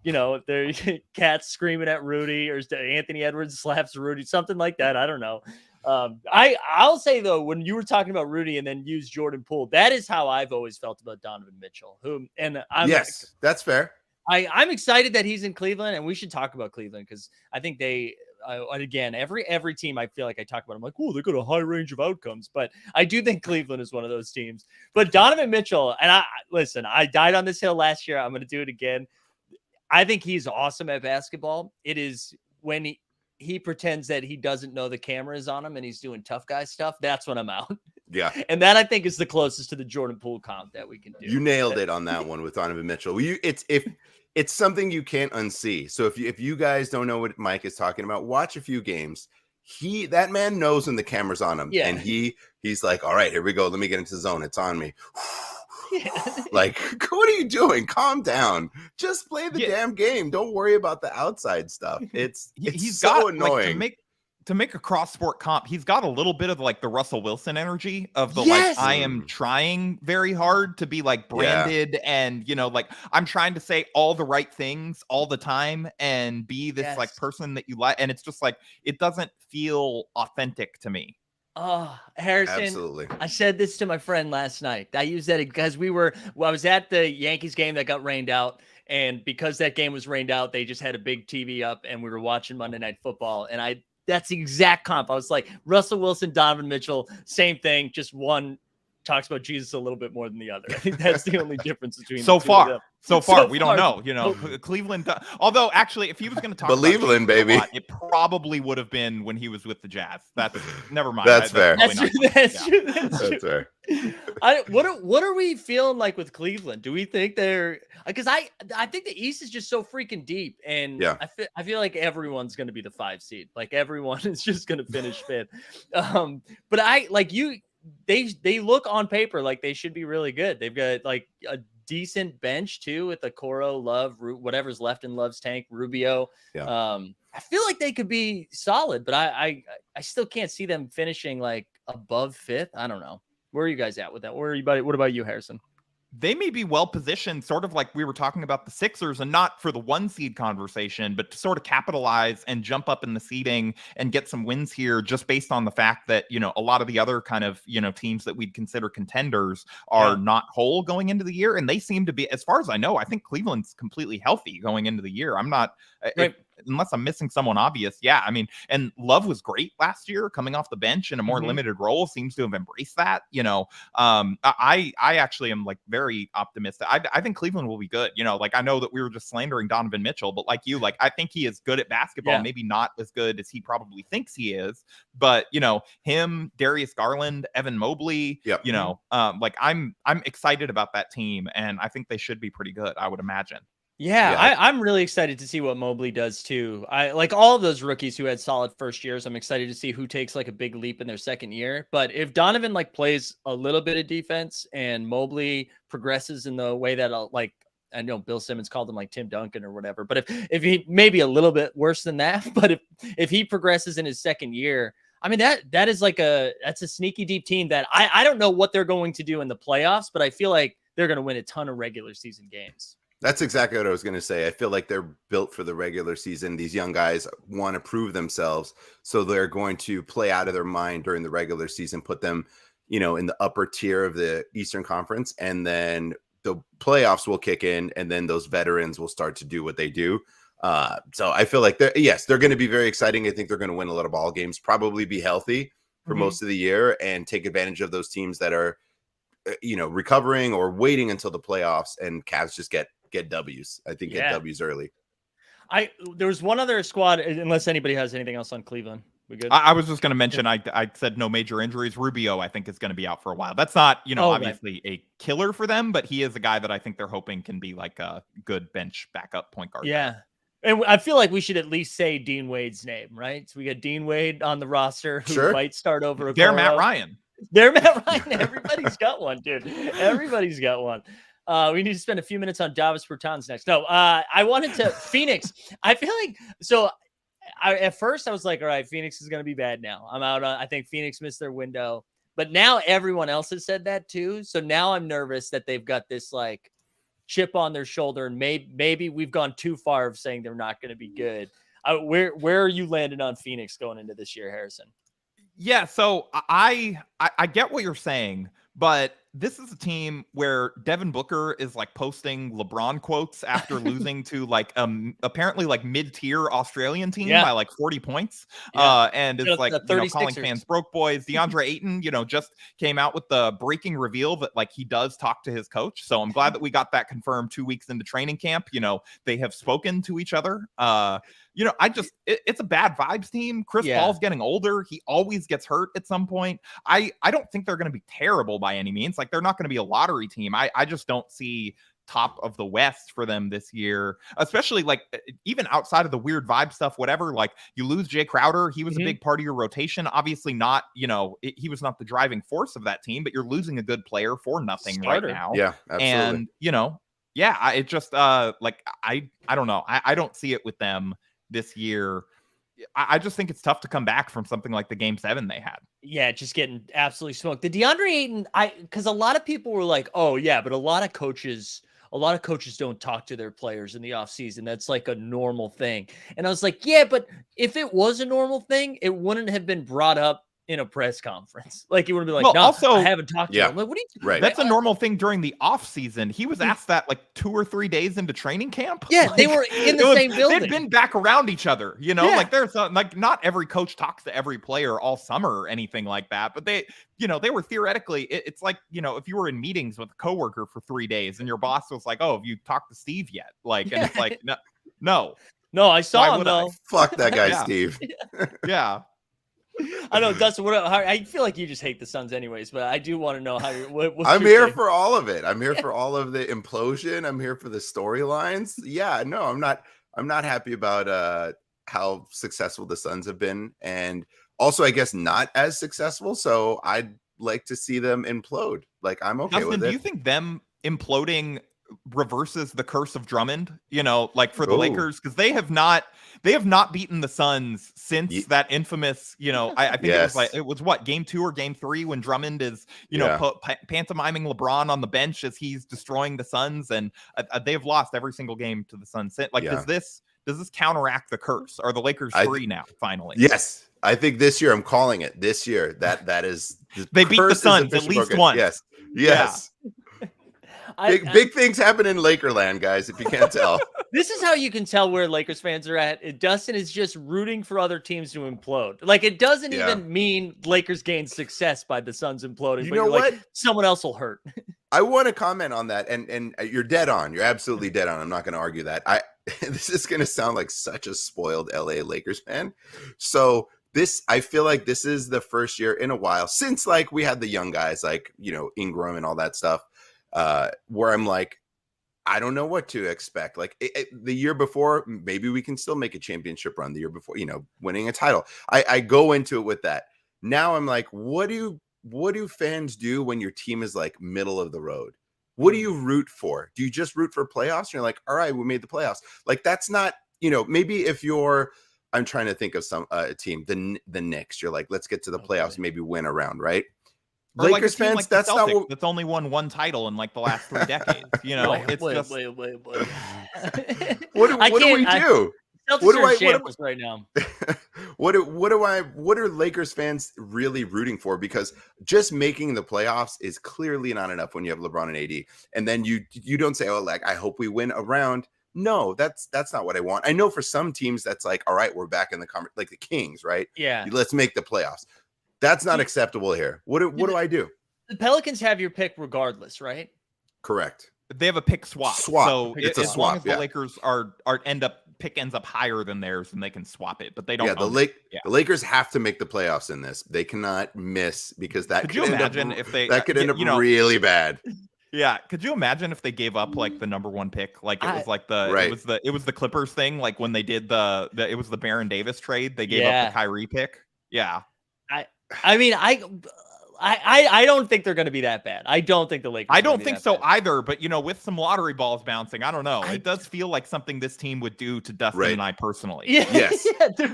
the Cats screaming at Rudy or Anthony Edwards slaps Rudy, something like that. I don't know. I'll say, though, when you were talking about Rudy and then use Jordan Poole, that is how I've always felt about Donovan Mitchell. That's fair. I'm excited that he's in Cleveland, and we should talk about Cleveland because I think again, every team I feel like I talk about, I'm like, oh, they got a high range of outcomes. But I do think Cleveland is one of those teams. But Donovan Mitchell, and I died on this hill last year. I'm going to do it again. I think he's awesome at basketball. It is when he pretends that he doesn't know the camera is on him and he's doing tough guy stuff. That's when I'm out. Yeah. And that I think is the closest to the Jordan Poole comp that we can do. You nailed it on that one with Donovan Mitchell. It's something you can't unsee. So if you guys don't know what Mike is talking about, watch a few games. That man knows when the camera's on him. Yeah. And he's like, all right, here we go. Let me get into the zone. It's on me. Like, what are you doing? Calm down. Just play the damn game. Don't worry about the outside stuff. He's so annoying. Like, to make a cross sport comp, he's got a little bit of like the Russell Wilson energy of the Yes! like, I am trying very hard to be like branded and, you know, like I'm trying to say all the right things all the time and be this like person that you like. And it's just like, it doesn't feel authentic to me. Oh, Harrison, Absolutely. I said this to my friend last night. I used that because I was at the Yankees game that got rained out. And because that game was rained out, they just had a big TV up and we were watching Monday Night Football. And that's the exact comp. I was like, Russell Wilson, Donovan Mitchell, same thing. Just one talks about Jesus a little bit more than the other. I think that's the only difference between so the two far. of them. So far, we don't know. You know, Cleveland. Although, actually, if he was going to talk about Cleveland, baby, lot, it probably would have been when he was with the Jazz. That's never mind. That's fair. That's true. That's fair. What are we feeling like with Cleveland? Do we think they're because I think the East is just so freaking deep, and I feel like everyone's going to be the 5 seed. Like everyone is just going to finish 5th. But they look on paper like they should be really good. They've got like a decent bench too with the Coro, Love, whatever's left in Love's tank, Rubio. I feel like they could be solid, but I still can't see them finishing like above 5th. I don't know. Where are you guys at with that? What about you, Harrison? They may be well positioned, sort of like we were talking about the Sixers, and not for the 1 seed conversation, but to sort of capitalize and jump up in the seeding and get some wins here, just based on the fact that, you know, a lot of the other kind of, you know, teams that we'd consider contenders are not whole going into the year. And they seem to be, as far as I know, I think Cleveland's completely healthy going into the year. I'm not, unless I'm missing someone obvious. Yeah. I mean, and Love was great last year coming off the bench in a more limited role, seems to have embraced that, you know. I actually am like very optimistic. I think Cleveland will be good. You know, like I know that we were just slandering Donovan Mitchell, but like you, like I think he is good at basketball, maybe not as good as he probably thinks he is, but you know, him, Darius Garland, Evan Mobley, you know, like I'm excited about that team, and I think they should be pretty good, I would imagine. I'm really excited to see what Mobley does too. I like all of those rookies who had solid first years. I'm excited to see who takes like a big leap in their second year. But if Donovan like plays a little bit of defense and Mobley progresses in the way that like I know Bill Simmons called him like Tim Duncan or whatever, but if he maybe a little bit worse than that, but if he progresses in his second year, I mean that is like that's a sneaky deep team that I don't know what they're going to do in the playoffs, but I feel like they're going to win a ton of regular season games. That's exactly what I was going to say. I feel like they're built for the regular season. These young guys want to prove themselves, so they're going to play out of their mind during the regular season, put them, you know, in the upper tier of the Eastern Conference, and then the playoffs will kick in, and then those veterans will start to do what they do. So I feel like they're going to be very exciting. I think they're going to win a lot of ball games, probably be healthy for most of the year, and take advantage of those teams that are, you know, recovering or waiting until the playoffs, and Cavs just get W's. I think get W's early. There was one other squad, unless anybody has anything else on Cleveland. We good? I was just going to mention, I said no major injuries. Rubio, I think, is going to be out for a while. That's not, you know, obviously a killer for them, but he is a guy that I think they're hoping can be like a good bench backup point guard. Yeah. And I feel like we should at least say Dean Wade's name, right? So we got Dean Wade on the roster who might start over. They're Matt Ryan. They're Matt Ryan. Everybody's got one, dude. Everybody's got one. We need to spend a few minutes on Davis Bertans next. No, I wanted to Phoenix. I feel like at first I was like, all right, Phoenix is going to be bad now. I'm out. I think Phoenix missed their window, but now everyone else has said that too. So now I'm nervous that they've got this like chip on their shoulder, and maybe we've gone too far of saying they're not going to be good. Where are you landing on Phoenix going into this year, Harrison? Yeah, so I get what you're saying, but this is a team where Devin Booker is like posting LeBron quotes after losing to like apparently like mid-tier Australian team by like 40 points. And it's like, you know, calling fans broke boys. DeAndre Ayton, you know, just came out with the breaking reveal that like he does talk to his coach. So I'm glad that we got that confirmed 2 weeks into training camp. You know, they have spoken to each other. You know, it's a bad vibes team. Chris Paul's getting older. He always gets hurt at some point. I don't think they're going to be terrible by any means. Like, they're not going to be a lottery team. I just don't see top of the West for them this year, especially like even outside of the weird vibe stuff, whatever. Like you lose Jay Crowder. He was a big part of your rotation. Obviously not, he was not the driving force of that team, but you're losing a good player for nothing right now. Yeah, absolutely. And, it just like, I don't know. I don't see it with them this year. I just think it's tough to come back from something like the Game 7 they had. Yeah, just getting absolutely smoked. The DeAndre Ayton, because a lot of people were like, oh yeah, but a lot of coaches don't talk to their players in the offseason. That's like a normal thing. And I was like, yeah, but if it was a normal thing, it wouldn't have been brought up in a press conference. Like you would be like, no, also, I haven't talked to him. Like, what are you doing? Right. That's a normal thing during the off season. He was asked that like 2 or 3 days into training camp. Yeah, they were in the same building. They'd been back around each other, like there's like not every coach talks to every player all summer or anything like that. But they were theoretically, it's like, if you were in meetings with a coworker for 3 days and your boss was like, oh, have you talked to Steve yet? Like, and it's like, no, I saw him though. Fuck that guy, Steve. Yeah. I know, Dustin. I feel like you just hate the Suns, anyways. But I do want to know how you're. I'm here for all of it. I'm here for all of the implosion. I'm here for the storylines. Yeah, no, I'm not happy about how successful the Suns have been, and also, I guess, not as successful. So I'd like to see them implode. Like I'm okay Dustin, with it. Do you think them imploding reverses the curse of Drummond, like for the Lakers? Because they have not beaten the Suns since that infamous, I think it was what, game 2 or game 3 when Drummond is, pantomiming LeBron on the bench as he's destroying the Suns, and they have lost every single game to the Suns. Does this counteract the curse? Are the Lakers free now, finally? Yes. I think this year, I'm calling it this year. That is, they beat the Suns at least once. Yes. Yeah. Big things happen in Lakerland, guys, if you can't tell. This is how you can tell where Lakers fans are at. Dustin is just rooting for other teams to implode. Like, it doesn't even mean Lakers gain success by the Suns imploding. You know what? Like, someone else will hurt. I want to comment on that, and you're dead on. You're absolutely dead on. I'm not going to argue that. This is going to sound like such a spoiled LA Lakers fan. So I feel like this is the first year in a while since, like, we had the young guys like, Ingram and all that stuff. Where I'm like, I don't know what to expect. Like the year before, maybe we can still make a championship run. The year before, winning a title. I go into it with that. Now I'm like, what do fans do when your team is like middle of the road? What do you root for? Do you just root for playoffs? And you're like, all right, we made the playoffs. Like that's not, maybe if you're, I'm trying to think of some team, the Knicks. You're like, let's get to the playoffs, maybe win a round, right? Or Lakers like fans, like that's Celtics, not what... that's only won one title in like the last 3 decades. It's just... Wait. What do we do? Celtics are in shambles right now. What are Lakers fans really rooting for? Because just making the playoffs is clearly not enough when you have LeBron and AD. And then you don't say, oh, like, I hope we win a round. No, that's not what I want. I know for some teams that's like, all right, we're back in the like the Kings, right? Yeah. Let's make the playoffs. That's not acceptable here. What do I do? The Pelicans have your pick regardless, right? Correct. They have a pick swap. So it's a swap. As long as the Lakers ends up higher than theirs, and they can swap it, but they don't. The Lakers have to make the playoffs in this. They cannot miss because that could end up really bad. Yeah, could you imagine if they gave up like the number 1 pick? Like it was like it was the Clippers thing. Like when they did it was the Baron Davis trade. They gave up the Kyrie pick. Yeah. I mean, I don't think they're going to be that bad. I don't think the Lakers. I don't think so either. But with some lottery balls bouncing, I don't know. It does feel like something this team would do to Dustin and I personally. Yeah, yes,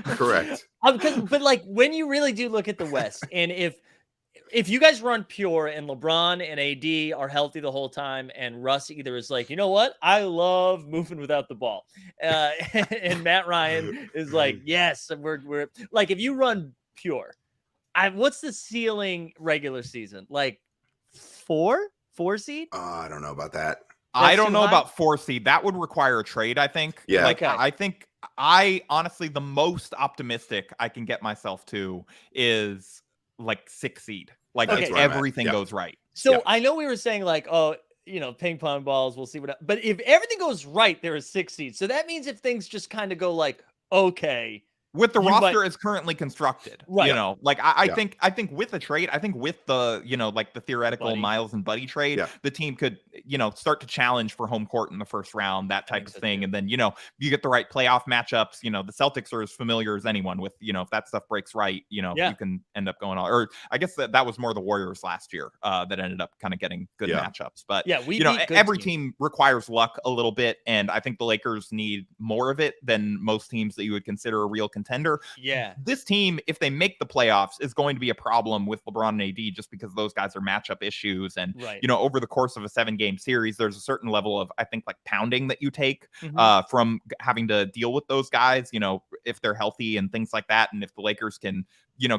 correct. But like when you really do look at the West, and if you guys run pure and LeBron and AD are healthy the whole time, and Russ either is like, you know what, I love moving without the ball, and Matt Ryan is like, yes, we're like, if you run pure. What's the ceiling regular season? Like 4 seed? I don't know about that. I don't know about 4 seed. That would require a trade, I think. Yeah. Like, I think honestly, the most optimistic I can get myself to is like 6 seed. Like if everything goes right. So I know we were saying like, oh, ping pong balls, we'll see but if everything goes right, there is 6 seeds. So that means if things just kind of go like, okay, with the roster is currently constructed, right? You know, like I think with a trade, I think with the like the theoretical Miles and Buddy trade, the team could start to challenge for home court in the first round, that type of thing, and then you get the right playoff matchups. The Celtics are as familiar as anyone with if that stuff breaks right, you can end up going on. Or I guess that was more the Warriors last year that ended up kind of getting good matchups. But every team requires luck a little bit, and I think the Lakers need more of it than most teams that you would consider a real contender. Yeah. This team, if they make the playoffs, is going to be a problem with LeBron and AD just because those guys are matchup issues. And, over the course of a 7-game series, there's a certain level of, I think, like pounding that you take from having to deal with those guys, if they're healthy and things like that. And if the Lakers can,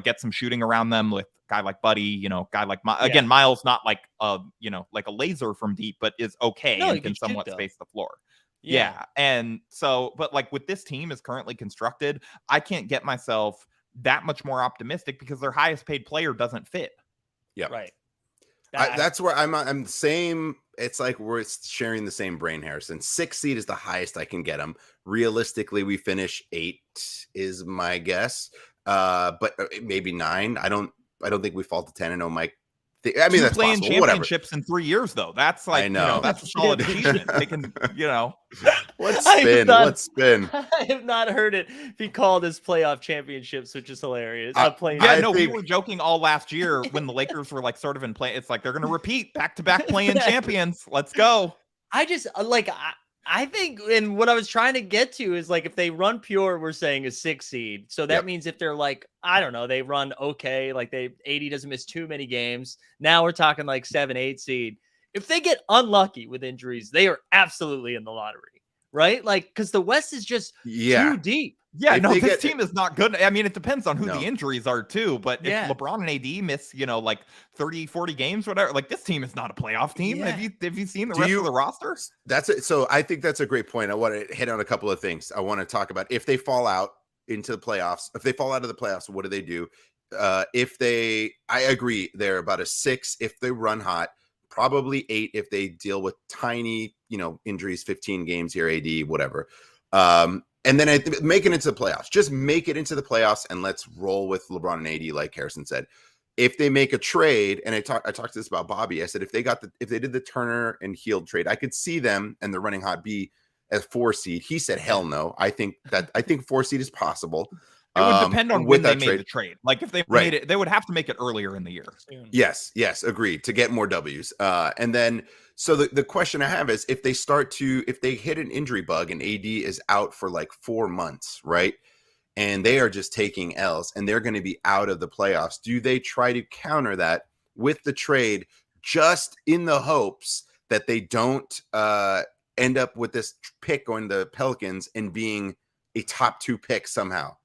get some shooting around them with a guy like Buddy, guy like, again, Miles, not like, like a laser from deep, but is okay and can somewhat space the floor. Yeah. And so, but like with this team is currently constructed, I can't get myself that much more optimistic because their highest paid player doesn't fit. Yeah. Right. That's where I'm the same. It's like we're sharing the same brain, Harrison. 6 seed is the highest I can get them. Realistically, we finish 8 is my guess. But maybe 9. I don't think we fall to 10. I know Mike. I mean, that's playing possible. championships in 3 years, though. That's like, I know. That's a solid achievement. They can, Let's spin. Let's spin. I have not heard it be called as playoff championships, which is hilarious. We were joking all last year when the Lakers were like sort of in play. It's like they're going to repeat back-to-back playing champions. Let's go. I just I think, and what I was trying to get to is like if they run pure, we're saying a 6 seed. So that means if they're like, I don't know, they run okay, like AD doesn't miss too many games. Now we're talking like 7, 8 seed. If they get unlucky with injuries, they are absolutely in the lottery, right? Like, because the West is just too deep. Yeah, this team is not good. I mean, it depends on who the injuries are too. But if LeBron and AD miss, like 30, 40 games, whatever, like this team is not a playoff team. Yeah. Have you seen the rest of the roster? That's it. So I think that's a great point. I want to hit on a couple of things. I want to talk about if they fall out into the playoffs. If they fall out of the playoffs, what do they do? I agree, they're about a 6 if they run hot. Probably 8 if they deal with tiny, injuries, 15 games here, AD, whatever. And then make it into the playoffs. Just make it into the playoffs and let's roll with LeBron and AD, like Harrison said. If they make a trade, and I talked this about Bobby, I said if they did the Turner and Hield trade, I could see them and the running hot be as 4 seed. He said, hell no. I think 4 seed is possible. It would depend on when they made the trade. Like if they made it, they would have to make it earlier in the year. Yes, agreed, to get more W's. And then, so the question I have is if they hit an injury bug and AD is out for like 4 months, right? And they are just taking L's and they're going to be out of the playoffs. Do they try to counter that with the trade just in the hopes that they don't end up with this pick going to the Pelicans and being a top 2 pick somehow?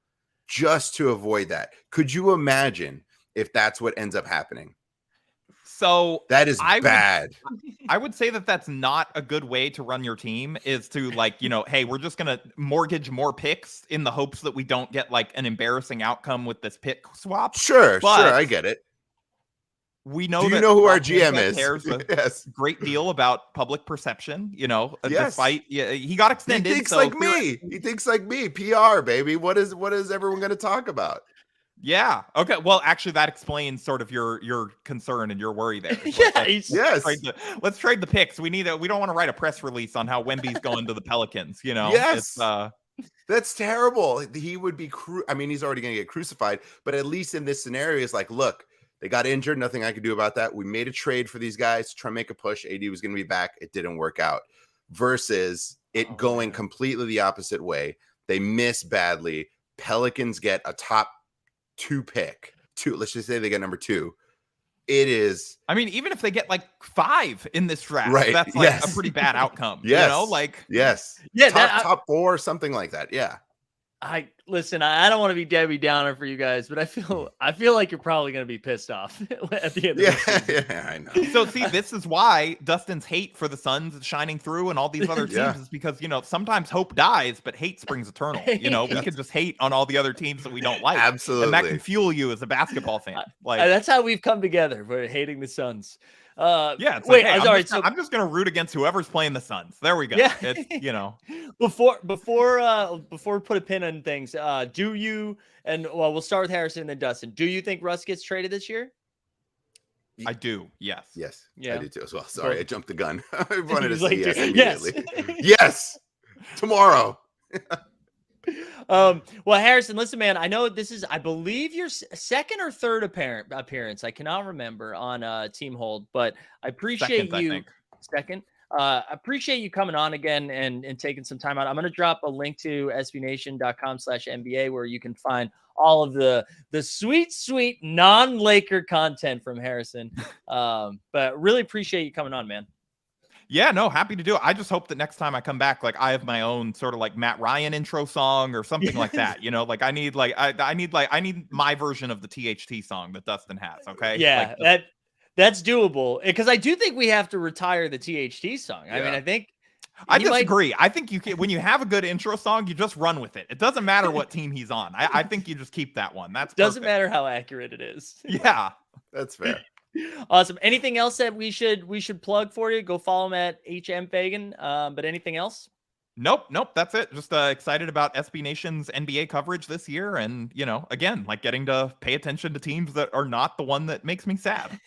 Just to avoid that. Could you imagine if that's what ends up happening? So that is bad. I would say that that's not a good way to run your team, is to like, hey, we're just going to mortgage more picks in the hopes that we don't get like an embarrassing outcome with this pick swap. Sure, I get it. We know. Do you know who our GM is? Cares a great deal about public perception. Despite he got extended. He thinks like me. He thinks like me. PR, baby. What is everyone going to talk about? Yeah. Okay. Well, actually, that explains sort of your concern and your worry there. Let's trade the picks. We don't want to write a press release on how Wemby's going to the Pelicans. Yes. That's terrible. He would be. He's already going to get crucified. But at least in this scenario, it's like, look. They got injured. Nothing I could do about that. We made a trade for these guys to try and make a push. AD was going to be back. It didn't work out. Versus it going completely the opposite way. They miss badly. Pelicans get a top 2 pick. 2. Let's just say they get number 2. It is. Even if they get like 5 in this draft, right? That's like a pretty bad outcome. Yes. Yes. Yeah. Top 4, something like that. Yeah. I don't want to be Debbie Downer for you guys, but I feel like you're probably going to be pissed off at the end of the season. Yeah, I know. So see, this is why Dustin's hate for the Suns is shining through and all these other teams is because, sometimes hope dies, but hate springs eternal. We can just hate on all the other teams that we don't like. Absolutely. And that can fuel you as a basketball fan. That's how we've come together. We're hating the Suns. Yeah, it's wait, like, hey, sorry. I'm just gonna root against whoever's playing the Suns. There we go. Yeah. It's before we put a pin on things, do you we'll start with Harrison and then Dustin. Do you think Russ gets traded this year? I do. Yes. I do too as well. Sorry, I jumped the gun. I wanted to He's say like, yes yes. immediately. Yes, tomorrow. Well, Harrison, listen, man, I know this is, I believe, your second or third appearance. I cannot remember on Team Hold, but I appreciate Second, you. I think. Second. I appreciate you coming on again and taking some time out. I'm going to drop a link to sbnation.com/NBA where you can find all of the sweet non-Laker content from Harrison. But really appreciate you coming on, man. Yeah, no, happy to do it. I just hope that next time I come back, like I have my own sort of like Matt Ryan intro song or something like that. Like I need I need my version of the THT song that Dustin has. Okay. Yeah, that's doable, because I do think we have to retire the THT song. Yeah. I mean, I think I disagree. I think you can, when you have a good intro song, you just run with it. It doesn't matter what team he's on. I think you just keep that one. That's doesn't perfect. matter how accurate it is. Yeah, that's fair. Awesome. Anything else that we should plug for you? Go follow him at HM Faigen. But anything else? Nope. That's it. Just excited about SB Nation's NBA coverage this year, and again, like getting to pay attention to teams that are not the one that makes me sad.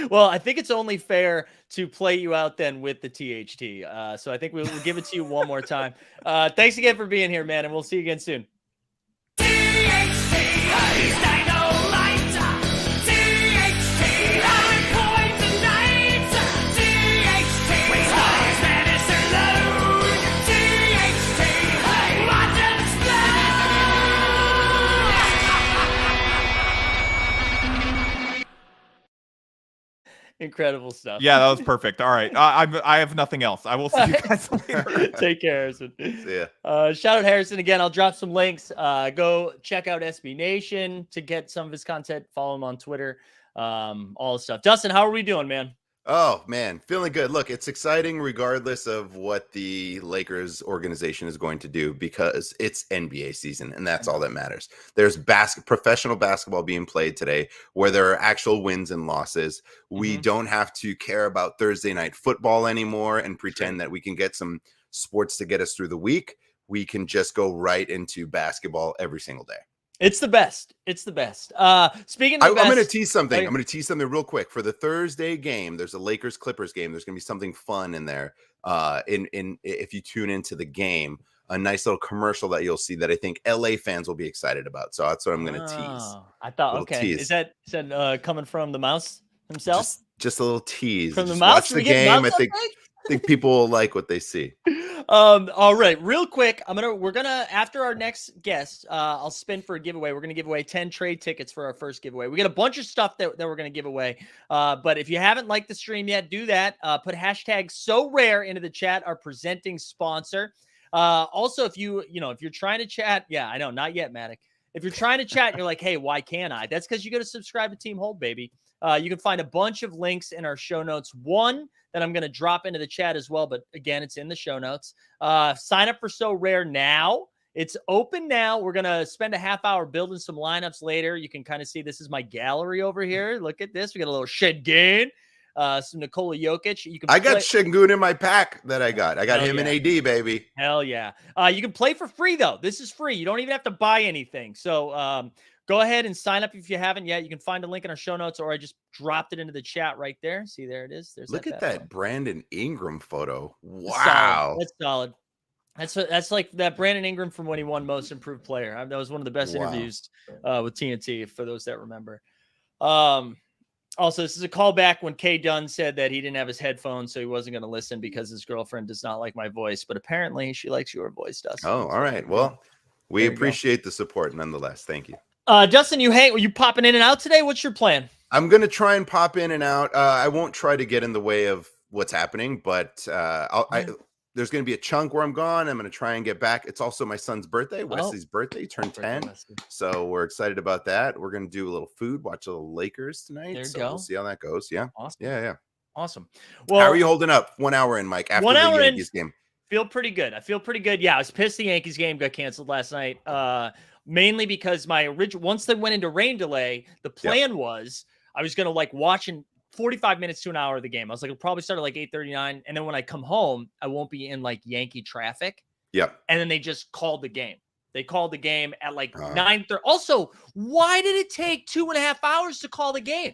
Well, I think it's only fair to play you out then with the THT. So I think we'll give it to you one more time. Thanks again for being here, man, and we'll see you again soon. Incredible stuff. Yeah, that was perfect. All right. I have nothing else. I will see you guys later. Take care, Harrison. See ya. Shout out Harrison again. I'll drop some links. Go check out SB Nation to get some of his content. Follow him on Twitter. All the stuff. Dustin, how are we doing, man? Oh, man, feeling good. Look, it's exciting regardless of what the Lakers organization is going to do, because it's NBA season, and that's all that matters. There's professional basketball being played today where there are actual wins and losses. We don't have to care about Thursday night football anymore and pretend that we can get some sports to get us through the week. We can just go right into basketball every single day. It's the best. It's the best. Speaking of I'm best, going to tease something. I'm going to tease something real quick. For the Thursday game, there's a Lakers-Clippers game. There's going to be something fun in there. If you tune into the game, a nice little commercial that you'll see that I think LA fans will be excited about. So that's what I'm going to tease. I thought, okay. Tease. Is that coming from the mouse himself? Just a little tease. From the just mouse? watch the game. I think people will like what they see. All right, real quick, we're gonna after our next guest, I'll spin for a giveaway. We're gonna give away 10 trade tickets for our first giveaway. We got a bunch of stuff that we're gonna give away. But if you haven't liked the stream yet, do that. Put hashtag #SoRare into the chat, our presenting sponsor. Also, if you're trying to chat, yeah, I know, not yet, Matic. If you're trying to chat and you're like, hey, why can't I? That's because you got to subscribe to Team Hold, baby. You can find a bunch of links in our show notes. One that I'm going to drop into the chat as well, but again, it's in the show notes. Sign up for SoRare now. It's open now. We're going to spend a half hour building some lineups later. You can kind of see this is my gallery over here. Look at this. We got a little Shady, some Nikola Jokic. I got Şengün in my pack that I got. I got him in AD, baby. Hell yeah. You can play for free, though. This is free. You don't even have to buy anything. So go ahead and sign up if you haven't yet. You can find a link in our show notes, or I just dropped it into the chat right there. See, there it is. Look at that Brandon Ingram photo. Wow. That's solid. That's like that Brandon Ingram from when he won Most Improved Player. That was one of the best interviews with TNT, for those that remember. Also, this is a callback when K Dunn said that he didn't have his headphones, so he wasn't going to listen because his girlfriend does not like my voice. But apparently, she likes your voice, Dustin. Oh, all right. Well, we appreciate the support nonetheless. Thank you. Dustin, are you popping in and out today? What's your plan? I'm going to try and pop in and out. I won't try to get in the way of what's happening, but there's going to be a chunk where I'm gone. I'm going to try and get back. It's also my son's birthday, Wesley's birthday. He turned 10. So we're excited about that. We're going to do a little food, watch a little Lakers tonight. We'll see how that goes. Yeah. Awesome. Yeah. Awesome. Well, how are you holding up? 1 hour in, Mike, after the Yankees game? Feel pretty good. I feel pretty good. Yeah, I was pissed the Yankees game got canceled last night. Mainly because once they went into rain delay, the plan was I was going to watch and 45 minutes to an hour of the game. I was like, it'll probably start at like 8:39. And then when I come home, I won't be in like Yankee traffic. Yep. And then they just called the game. They called the game at like 9:30. Also, why did it take 2.5 hours to call the game?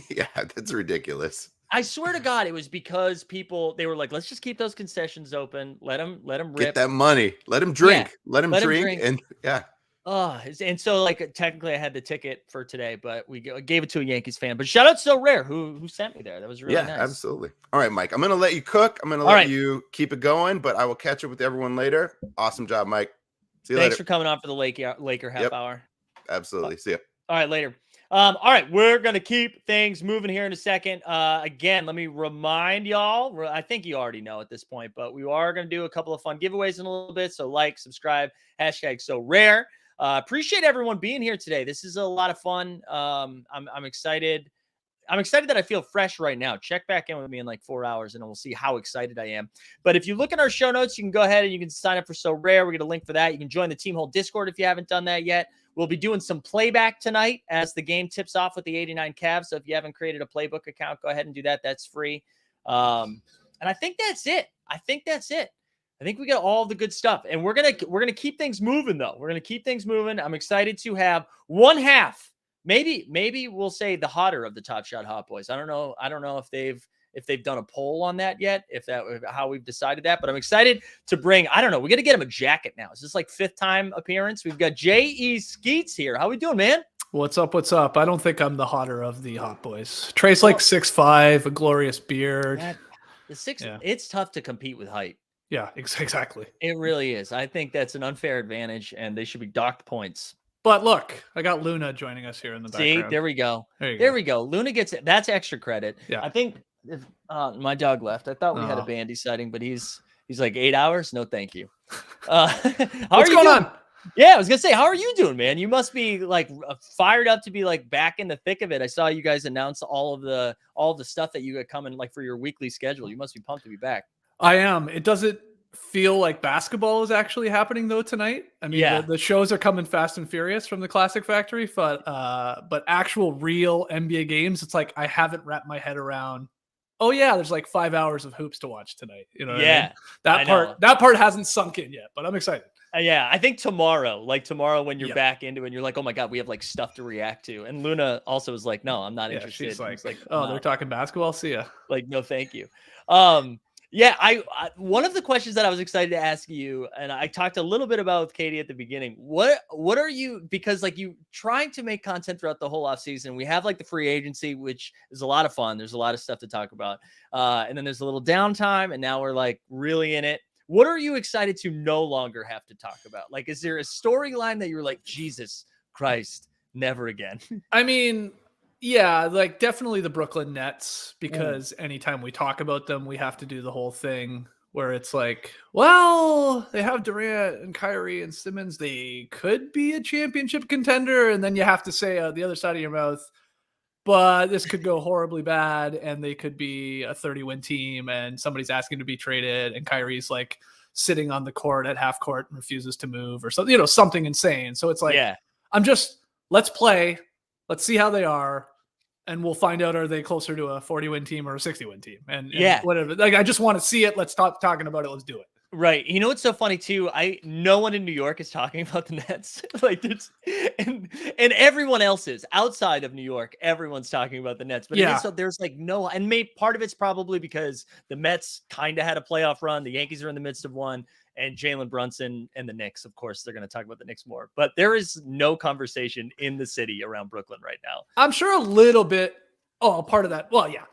Yeah, that's ridiculous. I swear to God, it was because they were like, let's just keep those concessions open. Let them rip. Get that money. Let them drink. Yeah, let them drink. And yeah. And so like technically I had the ticket for today, but we gave it to a Yankees fan. But shout out to So Rare who sent me there. That was really nice. Yeah, absolutely. All right, Mike. I'm gonna let you cook. I'm gonna let you keep it going, but I will catch up with everyone later. Awesome job, Mike. See you Thanks later. for coming on for the Laker half hour. Absolutely. See ya. All right, later. All right, we're going to keep things moving here in a second. Again, let me remind y'all, I think you already know at this point, but we are going to do a couple of fun giveaways in a little bit. So like, subscribe, hashtag So Rare. Appreciate everyone being here today. This is a lot of fun. I'm excited. I'm excited that I feel fresh right now. Check back in with me in like 4 hours and we'll see how excited I am. But if you look at our show notes, you can go ahead and you can sign up for So Rare. We're going to link for that. You can join the Team Hole Discord if you haven't done that yet. We'll be doing some playback tonight as the game tips off with the 89 Cavs. So if you haven't created a playbook account, go ahead and do that. That's free. And I think that's it. I think we got all the good stuff. And we're gonna keep things moving though. We're gonna keep things moving. I'm excited to have one half. Maybe we'll say the hotter of the Top Shot Hot Boys. I don't know if they've done a poll on that yet, how we've decided that, but I'm excited to bring, I don't know, we got to get him a jacket now. Is this like 5th time appearance? We've got J.E. Skeets here. How we doing, man? What's up? I don't think I'm the hotter of the Hot Boys. Trey's like 6'5", a glorious beard. It's tough to compete with height. Yeah, exactly. It really is. I think that's an unfair advantage and they should be docked points. But look, I got Luna joining us here in the background. See, there we go. There we go. Luna gets it. That's extra credit. Yeah. I think if my dog left, I thought we had a bandy sighting, but he's like 8 hours. No, thank you. What's going on? Yeah, I was gonna say, how are you doing, man? You must be like fired up to be like back in the thick of it. I saw you guys announce all of the stuff that you got coming like for your weekly schedule. You must be pumped to be back. I am. It doesn't feel like basketball is actually happening though tonight. I mean, the shows are coming fast and furious from the Classic Factory, but actual real NBA games, it's like I haven't wrapped my head around. Oh yeah, there's like 5 hours of hoops to watch tonight. You know, what I mean? That part hasn't sunk in yet, but I'm excited. I think tomorrow when you're back into it, and you're like, oh my God, we have like stuff to react to. And Luna also was like, no, I'm not interested. She's like oh, they're talking basketball. See ya. Like, no, thank you. I one of the questions that I was excited to ask you, and I talked a little bit about with Katie at the beginning. What are you, because like you trying to make content throughout the whole off season. We have like the free agency, which is a lot of fun. There's a lot of stuff to talk about. And then there's a little downtime, and now we're like really in it. What are you excited to no longer have to talk about? Like, is there a storyline that you're like, Jesus Christ, never again? I mean, yeah, like definitely the Brooklyn Nets, because anytime we talk about them, we have to do the whole thing where it's like, well, they have Durant and Kyrie and Simmons. They could be a championship contender. And then you have to say the other side of your mouth, but this could go horribly bad and they could be a 30-win team and somebody's asking to be traded and Kyrie's like sitting on the court at half court and refuses to move or something, something insane. So it's like, let's play. Let's see how they are. And we'll find out, are they closer to a 40-win team or a 60-win team? And whatever. Like, I just want to see it. Let's stop talking about it. Let's do it. Right. You know what's so funny too? No one in New York is talking about the Nets. Like and everyone else is outside of New York. Everyone's talking about the Nets. But there's like no, and part of it's probably because the Mets kind of had a playoff run. The Yankees are in the midst of one, and Jalen Brunson and the Knicks, of course, they're going to talk about the Knicks more. But there is no conversation in the city around Brooklyn right now. I'm sure a little bit. Oh, part of that. Well, yeah,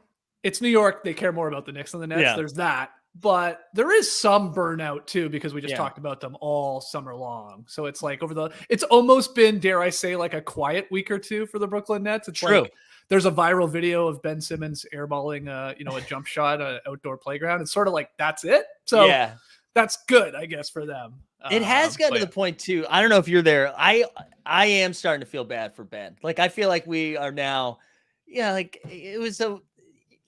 it's New York. They care more about the Knicks than the Nets. Yeah. There's that. But there is some burnout too, because we just talked about them all summer long. So it's like it's almost been, dare I say, like a quiet week or two for the Brooklyn Nets. It's true. Like there's a viral video of Ben Simmons airballing a jump shot at an outdoor playground. It's sort of like, that's it. So that's good, I guess, for them. It has gotten to the point too. I don't know if you're there. I am starting to feel bad for Ben. Like, I feel like we are now, like it was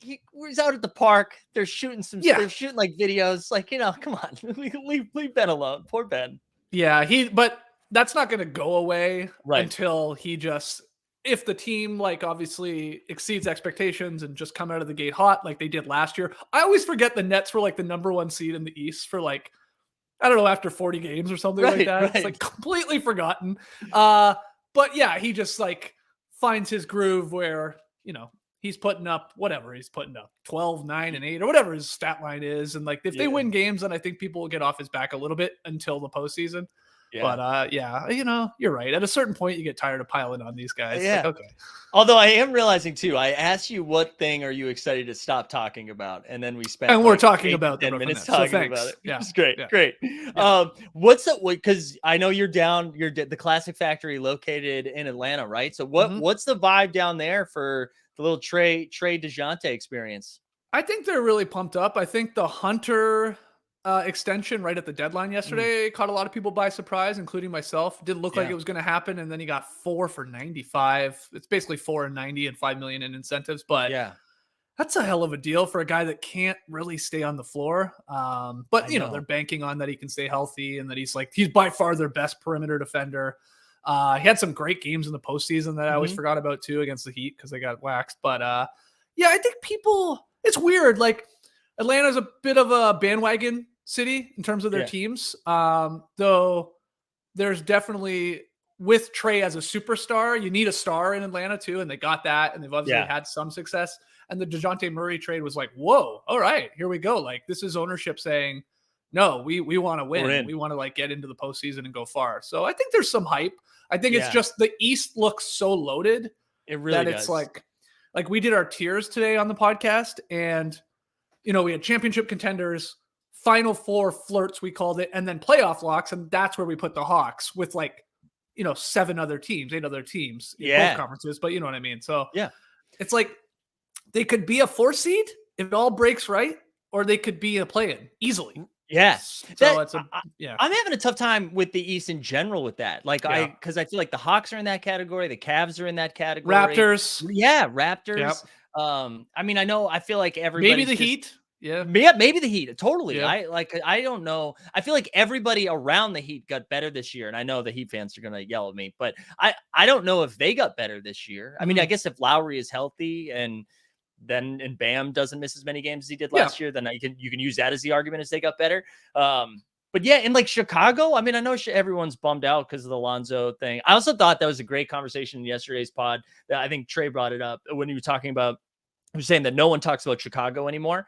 he was out at the park. They're shooting they're shooting like videos. Like, come on, leave Ben alone. Poor Ben. Yeah, but that's not going to go away until he just. if the team like obviously exceeds expectations and just come out of the gate hot like they did last year. I always forget the Nets were like the number 1 seed in the East for like, I don't know, after 40 games or something like that. Right. It's like completely forgotten. But yeah, he just like finds his groove where, you know, he's putting up whatever he's putting up 12, 9 and 8 or whatever his stat line is. And like, if they win games, then I think people will get off his back a little bit until the postseason. Yeah. But yeah, you know, you're right. At a certain point, you get tired of piling on these guys. Yeah. Like, okay. Although I am realizing too, I asked you what thing are you excited to stop talking about, and then we spent we're talking about 10 minutes Nets, talking about it. Yeah, it's great, yeah. great. Yeah. What's up? Because I know you're the Classic Factory located in Atlanta, right? So what's the vibe down there for the little Trey DeJounte experience? I think they're really pumped up. I think the Hunter extension right at the deadline yesterday caught a lot of people by surprise, including myself. Didn't look like it was going to happen, and then he got 4 for $95. It's basically 4 and $90 and $5 million in incentives, but that's a hell of a deal for a guy that can't really stay on the floor. But you know, they're banking on that he can stay healthy and that he's by far their best perimeter defender. He had some great games in the postseason that I always forgot about too against the Heat because they got waxed. But yeah, I think it's weird. Like, Atlanta's a bit of a bandwagon city in terms of their teams. Though there's definitely, with Trey as a superstar, you need a star in Atlanta too. And they got that. And they've obviously had some success. And the DeJounte Murray trade was like, whoa, all right, here we go. Like, this is ownership saying, no, we want to win. We want to like get into the postseason and go far. So I think there's some hype. I think it's just the East looks so loaded. It really does. It's like we did our tiers today on the podcast, and you know, we had championship contenders, Final Four flirts, we called it, and then playoff locks. And that's where we put the Hawks with like, you know, 8 other teams in both conferences. But you know what I mean? So it's like they could be a 4 seed if it all breaks right, or they could be a play-in easily. Yeah. So I'm having a tough time with the East in general with that. Like because I feel like the Hawks are in that category. The Cavs are in that category. Raptors. Yeah. Raptors. Yep. I mean, I feel like everybody. Maybe the Heat. Yeah. Maybe the Heat. Totally. Yeah. I don't know. I feel like everybody around the Heat got better this year. And I know the Heat fans are going to yell at me, but I don't know if they got better this year. I mean, I guess if Lowry is healthy and Bam doesn't miss as many games as he did last year, then you can use that as the argument as they got better. But yeah, in like Chicago, I mean, I know everyone's bummed out because of the Lonzo thing. I also thought that was a great conversation in yesterday's pod. That I think Trey brought it up when he was talking about, he was saying that no one talks about Chicago anymore.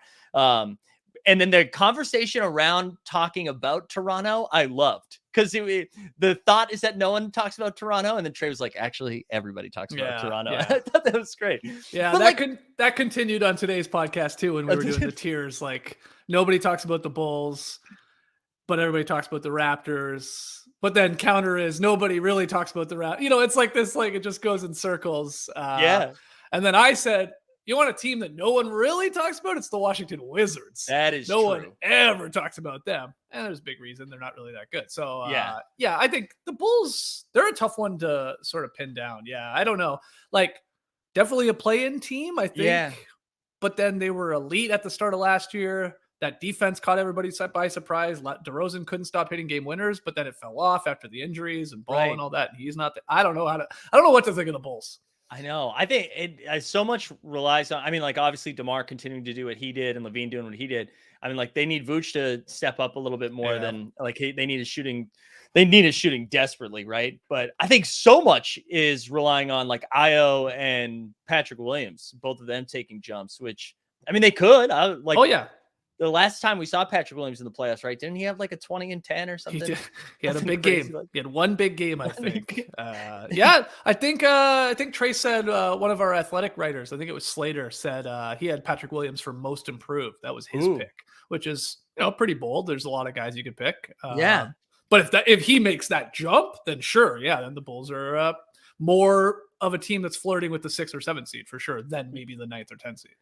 And then the conversation around talking about Toronto, I loved, because the thought is that no one talks about Toronto, and then Trey was like, actually, everybody talks about Toronto. Yeah. I thought that was great. Yeah, but that continued on today's podcast too when we were doing the tiers. Like, nobody talks about the Bulls, but everybody talks about the Raptors. But then counter is nobody really talks about the Raptors. You know, it's like this, like it just goes in circles. And then I said, you want a team that no one really talks about? It's the Washington Wizards. That is no true. one ever talks about them. And there's a big reason they're not really that good. So, I think the Bulls, they're a tough one to sort of pin down. Yeah, I don't know. Like, definitely a play-in team, I think. Yeah. But then they were elite at the start of last year. That defense caught everybody by surprise. DeRozan couldn't stop hitting game winners, but then it fell off after the injuries and Ball and all that. And he's not. I don't know what to think of the Bulls. I know. I think it so much relies on, I mean, like, obviously DeMar continuing to do what he did and Levine doing what he did. I mean, like, they need Vooch to step up a little bit more than, like, they need his shooting. They need his shooting desperately, right? But I think so much is relying on, like, Io and Patrick Williams, both of them taking jumps, which, I mean, they could. The last time we saw Patrick Williams in the playoffs, right? Didn't he have like a 20 and 10 or something? He had a big game. He had one big game, I think. I think Trey said, one of our athletic writers, I think it was Slater, said he had Patrick Williams for most improved. That was his pick, which is, you know, pretty bold. There's a lot of guys you could pick. But if he makes that jump, then sure, then the Bulls are more of a team that's flirting with the 6 or 7 seed for sure than maybe the 9th or 10th seed.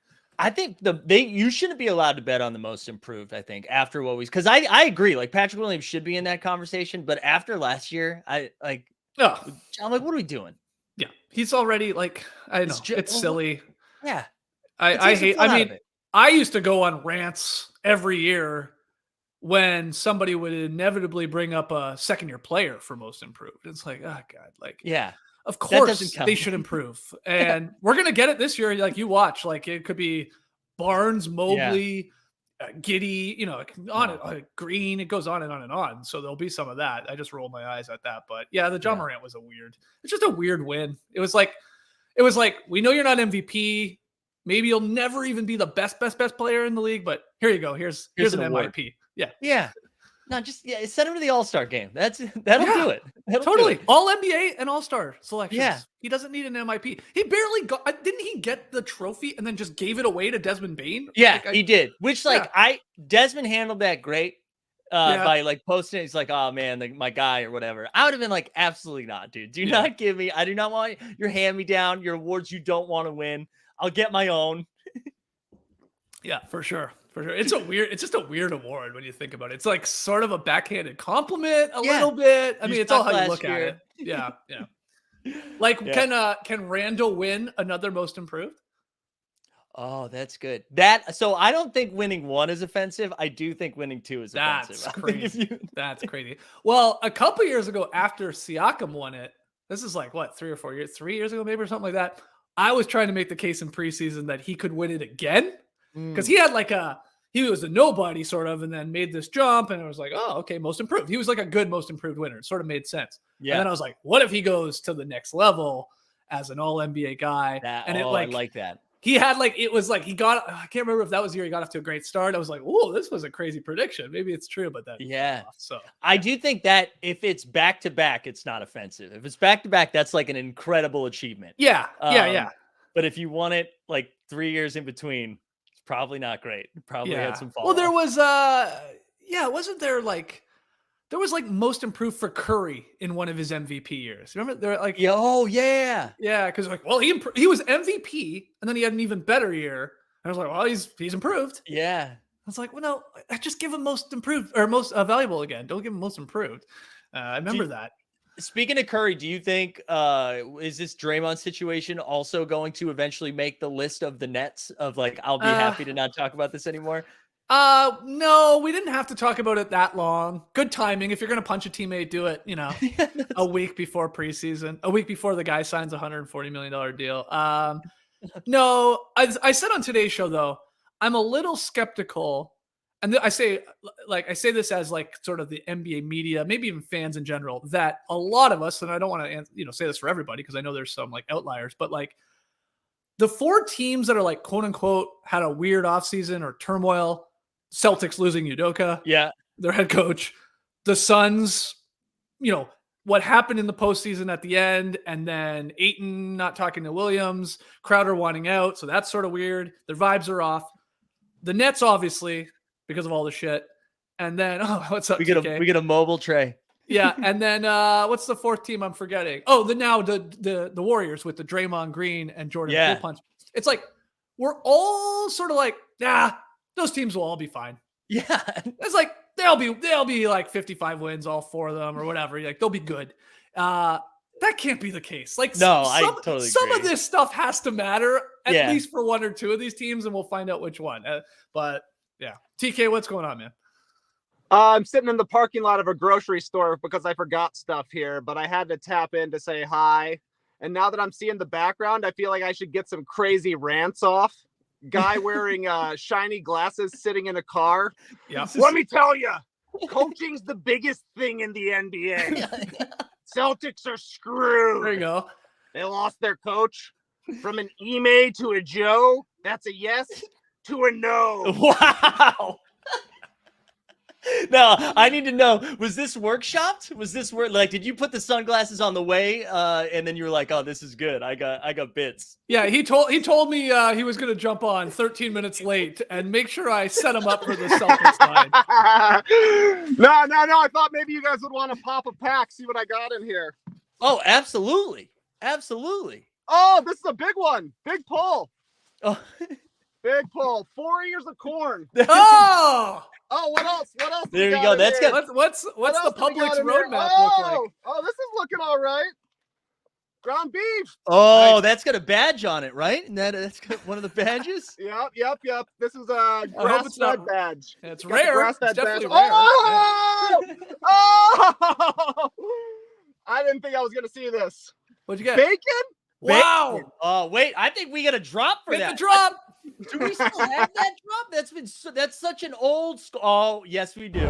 I think you shouldn't be allowed to bet on the most improved, I think, after what because I agree, like, Patrick Williams should be in that conversation, but after last year, I'm like, what are we doing? Yeah. He's already, like, I know it's silly. Yeah. I used to go on rants every year when somebody would inevitably bring up a second-year player for most improved. It's like, oh God, like, Of course they should improve. And we're going to get it this year. Like you watch, like it could be Barnes, Mobley, Giddy, Green. It goes on and on and on. So there'll be some of that. I just rolled my eyes at that. But yeah, the John Morant was it's just a weird win. It was like, we know you're not MVP. Maybe you'll never even be the best player in the league, but here you go. Here's an MIP. Yeah. Yeah. No, send him to the All-Star game. That'll do it. Totally. All NBA and All-Star selections. Yeah. He doesn't need an MIP. He barely didn't he get the trophy and then just gave it away to Desmond Bane? Yeah, he did. Which Desmond handled that great by like posting. He's like, oh man, my guy or whatever. I would have been like, absolutely not, dude. Do not give me. I do not want your hand-me-down, your awards you don't want to win. I'll get my own. Yeah, for sure. It's just a weird award when you think about it. It's like sort of a backhanded compliment a little bit. I mean, it's all how you look at it. Yeah. Like, can Randall win another most improved? Oh, that's good. So I don't think winning 1 is offensive. I do think winning 2 is offensive. That's crazy. That's crazy. Well, a couple years ago after Siakam won it, this is like what, 3 or 4 years, 3 years ago, maybe, or something like that. I was trying to make the case in preseason that he could win it again. Because he had he was a nobody sort of, and then made this jump, and I was like, oh, okay, most improved. He was like a good most improved winner. It sort of made sense. Yeah. And then I was like, what if he goes to the next level as an all NBA guy? I like that. He had he got, I can't remember if that was the year he got off to a great start. I was like, oh, this was a crazy prediction. Maybe it's true, but that. Yeah. So I do think that if it's back to back, it's not offensive. If it's back to back, that's like an incredible achievement. Yeah. But if you want it like 3 years in between, probably not great. Probably had some fall. Well, there was wasn't there most improved for Curry in one of his MVP years. Remember there because he was MVP and then he had an even better year. I was like, well, he's improved. Yeah. I was like, well, no, I just give him most improved or most valuable again. Don't give him most improved. I remember that. Speaking of Curry, do you think is this Draymond situation also going to eventually make the list of the Nets of like, I'll be happy to not talk about this anymore? No, we didn't have to talk about it that long. Good timing. If you're going to punch a teammate, do it, a week before preseason, a week before the guy signs a $140 million deal. No, I said on today's show, though, I'm a little skeptical. And I say this as like sort of the NBA media, maybe even fans in general, that a lot of us, and I don't want to say this for everybody because I know there's some like outliers, but like the 4 teams that are like quote unquote had a weird offseason or turmoil, Celtics losing Udoka, their head coach, the Suns, what happened in the postseason at the end, and then Ayton not talking to Williams, Crowder wanting out, so that's sort of weird. Their vibes are off. The Nets, obviously, because of all the shit. And then, what's up, we get a mobile tray. Yeah, and then what's the 4th team I'm forgetting? Oh, the Warriors with the Draymond Green and Jordan Poole punch. It's like we're all sort of like, those teams will all be fine. Yeah. It's like they'll be like 55 wins, all 4 of them or whatever. Like they'll be good. That can't be the case. Like I totally agree. Some of this stuff has to matter at least for 1 or 2 of these teams, and we'll find out which one. But yeah. TK, what's going on, man? I'm sitting in the parking lot of a grocery store because I forgot stuff here, but I had to tap in to say hi. And now that I'm seeing the background, I feel like I should get some crazy rants off. Guy wearing shiny glasses sitting in a car. Yeah. Let me tell you, coaching's the biggest thing in the NBA. Celtics are screwed. There you go. They lost their coach from an Ime to a Joe. That's a yes to a no. Wow. No, I need to know, was this workshopped? Was this did you put the sunglasses on the way and then you were like, oh, this is good. I got bits. Yeah, he told me he was going to jump on 13 minutes late and make sure I set him up for the Celtics line. No. I thought maybe you guys would want to pop a pack, see what I got in here. Oh, absolutely. Absolutely. Oh, this is a big one. Big pull. Oh. Big pull. 4 ears of corn. Oh, what else? There you go. That's good. What's the Publix roadmap look like? Oh, this is looking all right. Ground beef. Oh, nice. That's got a badge on it, right? And that's got one of the badges. Yep. This is a grass-fed badge. It's rare. It's definitely badge. rare. Oh! I didn't think I was going to see this. What'd you get? Bacon? Wow. Oh, wait. I think we got a drop for Get that. the drop. Do we still have that drop? That's such an old school. Oh, yes, we do.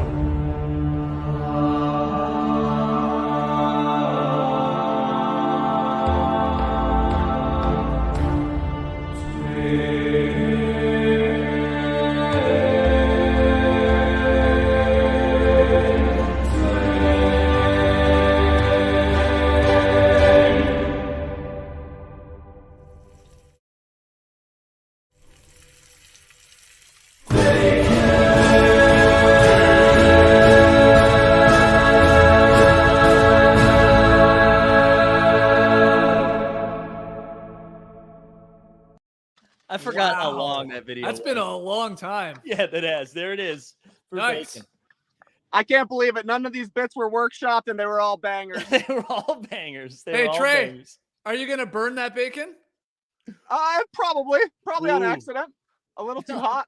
I forgot how long that video That's was. been a long time. Yeah, that has. There it is. Nice. Bacon. I can't believe it. None of these bits were workshopped and they were all bangers. They were all bangers. They Hey, were all Trey. bangers. Are you going to burn that bacon? Probably on Ooh. accident. A little too hot.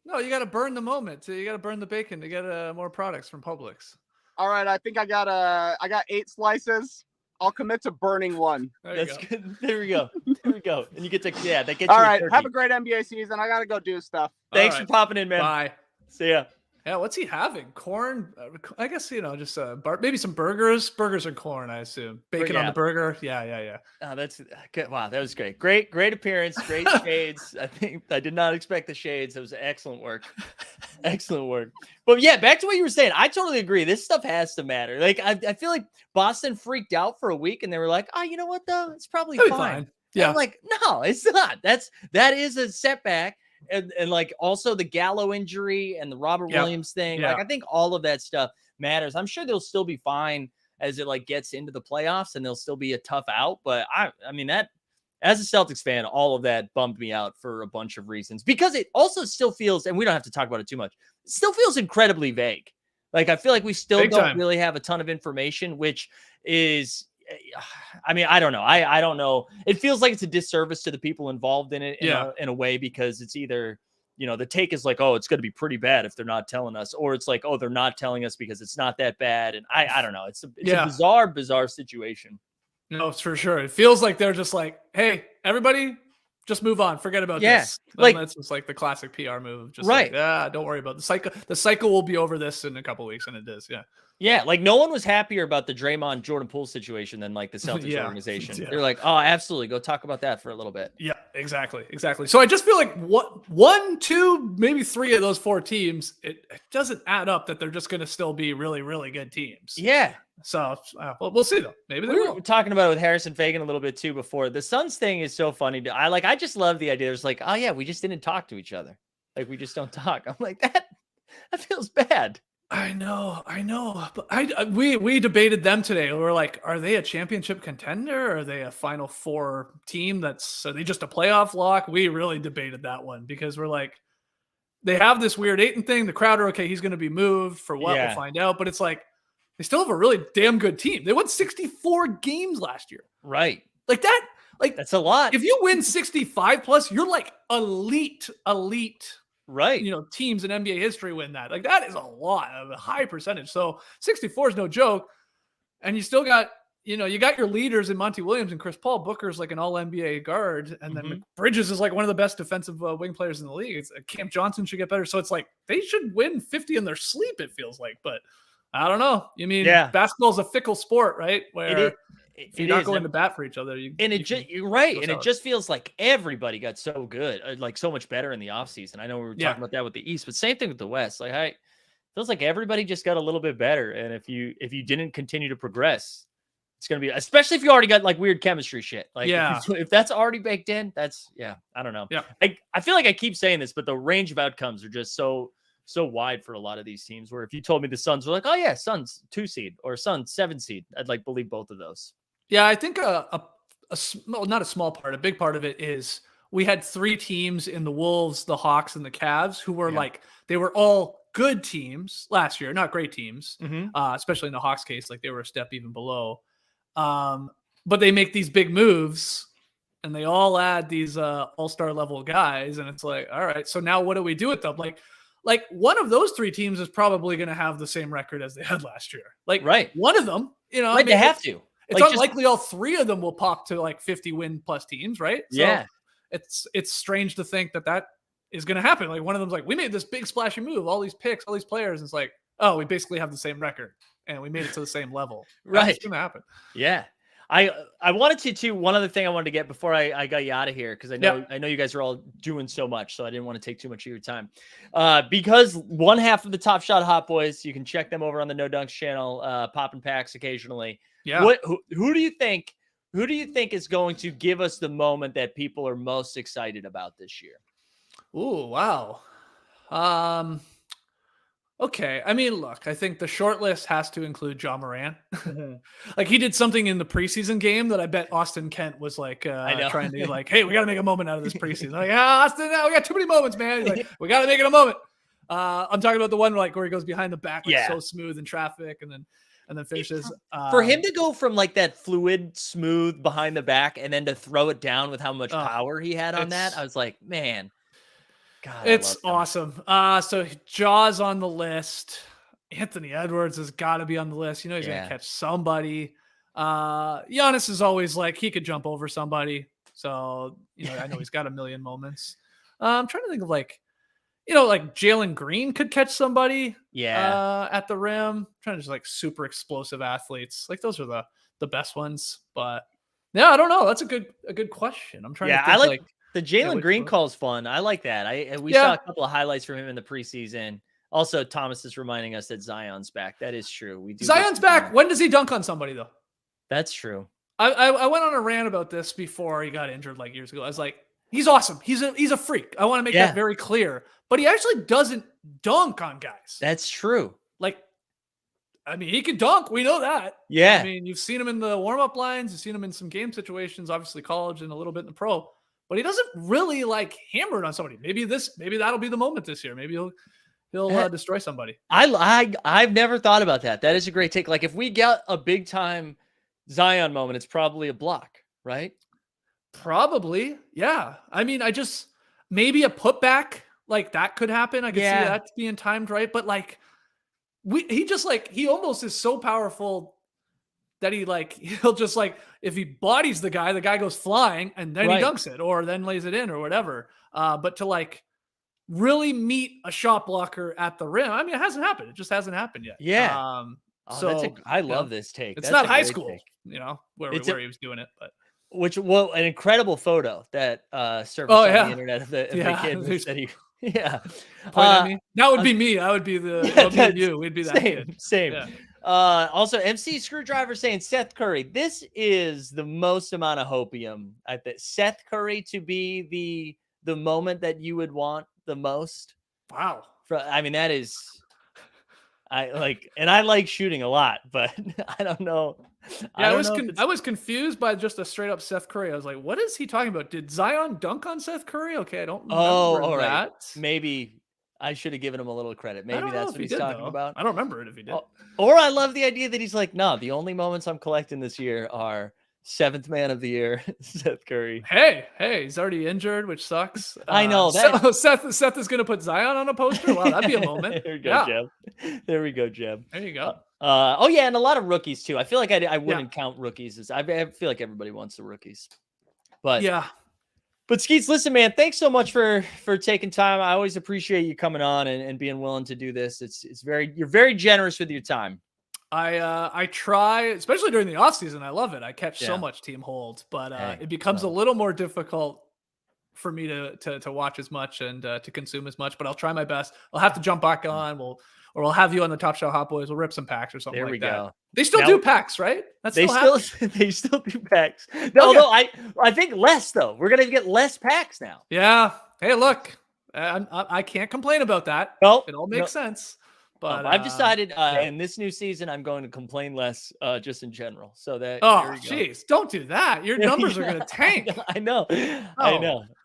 No, you got to burn the moment. So you got to burn the bacon to get more products from Publix. All right, I think I got 8 slices. I'll commit to burning one. That's good. There we go. There we go. And you get to, that gets All you right, turkey. have a great NBA season. I got to go do stuff. Thanks All for popping in, man. Bye. See ya. Yeah, what's he having? Corn? I guess, just maybe some burgers. Burgers and corn, I assume. Bacon on the burger. Yeah. Oh, that's good. Wow, that was great. Great appearance. Great shades. I think I did not expect the shades. It was excellent work. Excellent work. But yeah, back to what you were saying. I totally agree. This stuff has to matter. Like I feel like Boston freaked out for a week and they were like, oh, you know what though? It's probably fine. Yeah. I'm like, no, it's not. That is a setback. And like also the Gallo injury and the Robert Williams thing. Yeah. Like I think all of that stuff matters. I'm sure they'll still be fine as it like gets into the playoffs and they'll still be a tough out. But I mean that as a Celtics fan, all of that bummed me out for a bunch of reasons because it also still feels, and we don't have to talk about it too much. It still feels incredibly vague. Like I feel like we still don't really have a ton of information, which is, I mean, I don't know. I don't know. It feels like it's a disservice to the people involved in it in a way, because it's either, the take is like, oh, it's going to be pretty bad if they're not telling us, or it's like, oh, they're not telling us because it's not that bad. And I don't know. It's a bizarre situation. No, it's for sure. It feels like they're just like, hey, everybody, just move on. Forget about this. Like that's just like the classic PR move. Just right. Like, don't worry about the cycle. The cycle will be over this in a couple of weeks, and it is. Yeah. Yeah, like no one was happier about the Draymond Jordan Poole situation than like the Celtics organization. Yeah. They're like, oh, absolutely, go talk about that for a little bit. Yeah, exactly. So I just feel like one, two, maybe 3 of those 4 teams, it doesn't add up that they're just going to still be really, really good teams. Yeah. So we'll see though. Maybe they will. We're talking about it with Harrison Faigen a little bit too before. The Suns thing is so funny. I just love the idea. There's like, oh yeah, we just didn't talk to each other. Like we just don't talk. I'm like that feels bad. I know, but we debated them today. We were like, are they a championship contender? Or are they a Final Four team? Are they just a playoff lock? We really debated that one because we're like, they have this weird Ayton thing. The Crowder, okay, he's going to be moved for what? We'll find out. But it's like, they still have a really damn good team. They won 64 games last year. Right. That's a lot. If you win 65 plus, you're like elite. Right. Teams in NBA history win that. Like that is a lot, a high percentage. So 64 is no joke. And you still got, you got your leaders in Monty Williams and Chris Paul. Booker's like an all NBA guard. And then Bridges is like one of the best defensive wing players in the league. Cam Johnson should get better. So it's like, they should win 50 in their sleep, it feels like, but I don't know. Basketball's a fickle sport, right? Where if you're not going to bat for each other, you're right. And it just feels like everybody got so good, like so much better in the offseason. I know we were talking about that with the East, but same thing with the West. Like feels like everybody just got a little bit better. And if you didn't continue to progress, it's gonna be, especially if you already got like weird chemistry shit. Like if that's already baked in, I don't know. Yeah. I feel like I keep saying this, but the range of outcomes are just so wide for a lot of these teams, where if you told me the Suns were like, oh yeah, Suns 2 seed or Suns 7 seed, I'd like believe both of those. Yeah, I think not a small part, a big part of it is we had 3 teams in the Wolves, the Hawks, and the Cavs who were like, they were all good teams last year, not great teams, especially in the Hawks case, like they were a step even below. But they make these big moves and they all add these all-star level guys. And it's like, all right, so now what do we do with them? Like one of those 3 teams is probably going to have the same record as they had last year. Like one of them, they have to. it's like unlikely all 3 of them will pop to like 50 win plus teams, right? So it's strange to think that is going to happen. Like one of them's like, we made this big splashy move, all these picks, all these players. And it's like, oh, we basically have the same record and we made it to the same level. Right. It's going to happen. Yeah. I wanted to too. One other thing I wanted to get before I got you out of here, because I know you guys are all doing so much, so I didn't want to take too much of your time. Because one half of the Top Shot Hot Boys, you can check them over on the No Dunks channel, popping packs occasionally. Yeah. Who do you think is going to give us the moment that people are most excited about this year? Ooh, wow. Okay. I mean, look, I think the short list has to include Ja Morant. Like he did something in the preseason game that I bet Austin Kent was like trying to like, hey, we got to make a moment out of this preseason. Like, Austin, we got too many moments, man. He's like, we got to make it a moment. I'm talking about the one like where he goes behind the back, like so smooth in traffic, and then finishes. For him to go from like that fluid, smooth behind the back, and then to throw it down with how much power he had on that, I was like, man. God, it's awesome. So Jaws on the list. Anthony Edwards has got to be on the list. You know he's gonna catch somebody. Giannis is always like he could jump over somebody. So I know he's got a million moments. I'm trying to think of like Jalen Green could catch somebody. At the rim. I'm trying to just like super explosive athletes. Like those are the best ones. But yeah, I don't know. That's a good question. I'm trying to think I like the Jalen Green call's fun. I like that. We saw a couple of highlights from him in the preseason. Also, Thomas is reminding us that Zion's back. That is true. Zion's back. When does he dunk on somebody though? That's true. I went on a rant about this before he got injured like years ago. I was like, he's awesome. He's a freak. I want to make that very clear. But he actually doesn't dunk on guys. That's true. Like, I mean, he can dunk. We know that. Yeah. I mean, you've seen him in the warm-up lines. You've seen him in some game situations, obviously college and a little bit in the pro. But he doesn't really like hammer it on somebody. Maybe that'll be the moment this year. Maybe he'll destroy somebody. I've never thought about that. That is a great take. Like if we get a big time Zion moment, it's probably a block, right? Probably. Yeah. I mean, maybe a putback like that could happen. I could see that being timed right. But like he almost is so powerful that he'll just like, if he bodies the guy goes flying and then he dunks it or then lays it in or whatever. But to like really meet a shot blocker at the rim, I mean, it hasn't happened. It just hasn't happened yet. Yeah. I love this take. It's not high school, where he was doing it, but. An incredible photo that surfaced on the internet of the kid that he. Yeah. That would be me. I would be you. We'd be that kid. Same. Yeah. Also, MC Screwdriver saying Seth Curry. This is the most amount of hopium. I think Seth Curry to be the moment that you would want the most. Wow. That is. I like shooting a lot, but I don't know. Yeah, I was confused by just a straight up Seth Curry. I was like, what is he talking about? Did Zion dunk on Seth Curry? Okay, I don't remember that. Right. Maybe I should have given him a little credit. Maybe that's what he's talking about. I don't remember it if he did. Or I love the idea that he's like, no, the only moments I'm collecting this year are 7th man of the year, Seth Curry. Hey, he's already injured, which sucks. I know that. Seth is going to put Zion on a poster. Wow, that'd be a moment. There we go, Jeb. There we go, Jeb. There you go. And a lot of rookies too. I feel like I wouldn't count rookies as I feel like everybody wants the rookies. But yeah. But Skeets, listen, man, thanks so much for taking time. I always appreciate you coming on and being willing to do this. You're very generous with your time. I try, especially during the off season. I love it. I catch so much team hold, but it becomes a little more difficult for me to watch as much and to consume as much. But I'll try my best. I'll have to jump back on. We'll have you on the Top Shot Hot Boys. We'll rip some packs or something like that. There we go. They still do packs, right? They still do packs. No, although I think less though. We're gonna get less packs now. Yeah. Hey, look, I can't complain about that. Nope. It all makes sense. But I've decided in this new season I'm going to complain less just in general. So that jeez, don't do that. Your numbers are going to tank. I know.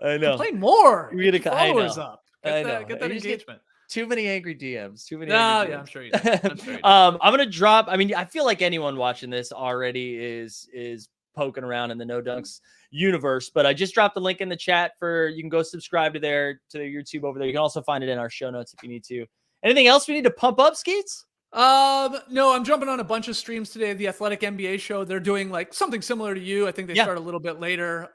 Complain more. We're gonna followers up. Get that engagement. Too many angry DMs. I'm sure you do. I'm gonna drop. I mean, I feel like anyone watching this already is poking around in the No Dunks universe, but I just dropped the link in the chat you can go subscribe to their YouTube over there. You can also find it in our show notes if you need to. Anything else we need to pump up, Skeets? No, I'm jumping on a bunch of streams today. The Athletic NBA show, they're doing like something similar to you. I think they start a little bit later.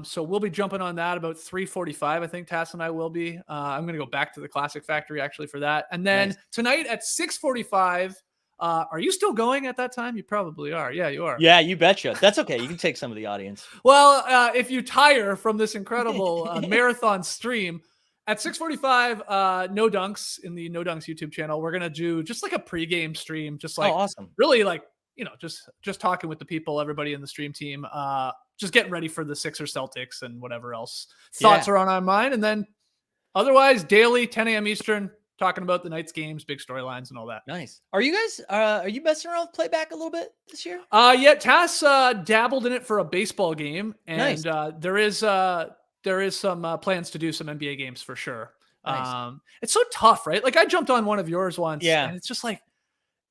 So we'll be jumping on that about 3:45. I think Tass and I will be. I'm going to go back to the Classic Factory actually for that. And then tonight at 6:45, are you still going at that time? You probably are. Yeah, you are. Yeah, you betcha. That's okay. You can take some of the audience. Well, if you tire from this incredible marathon stream, at 6:45, No Dunks in the No Dunks YouTube channel, we're gonna do just like a pregame stream, just like awesome. Really like, just talking with the people, everybody in the stream team, just getting ready for the Sixers Celtics and whatever else thoughts are on our mind. And then otherwise daily 10 a.m. Eastern, talking about the night's games, big storylines and all that. Nice. Are you guys are you messing around with playback a little bit this year? Yeah, Tass dabbled in it for a baseball game, and there is some plans to do some NBA games for sure. Nice. It's so tough, right? Like I jumped on one of yours once, and it's just like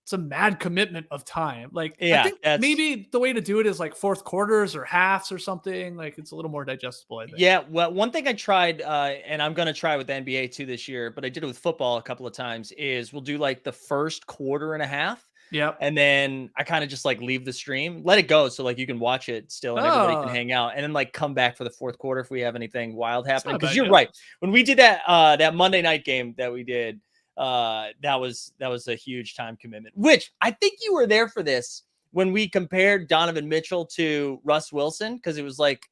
it's a mad commitment of time. Like I think maybe the way to do it is like fourth quarters or halves or something. Like it's a little more digestible, I think. Yeah, well, one thing I tried, and I'm gonna try with the NBA too this year, but I did it with football a couple of times, is we'll do like the first quarter and a half. Yep. And then I kind of just like leave the stream, let it go. So like you can watch it still and everybody can hang out, and then like come back for the fourth quarter if we have anything wild happening. Because you're right. When we did that Monday night game that we did, that was a huge time commitment, which I think you were there for this when we compared Donovan Mitchell to Russ Wilson. Because it was like,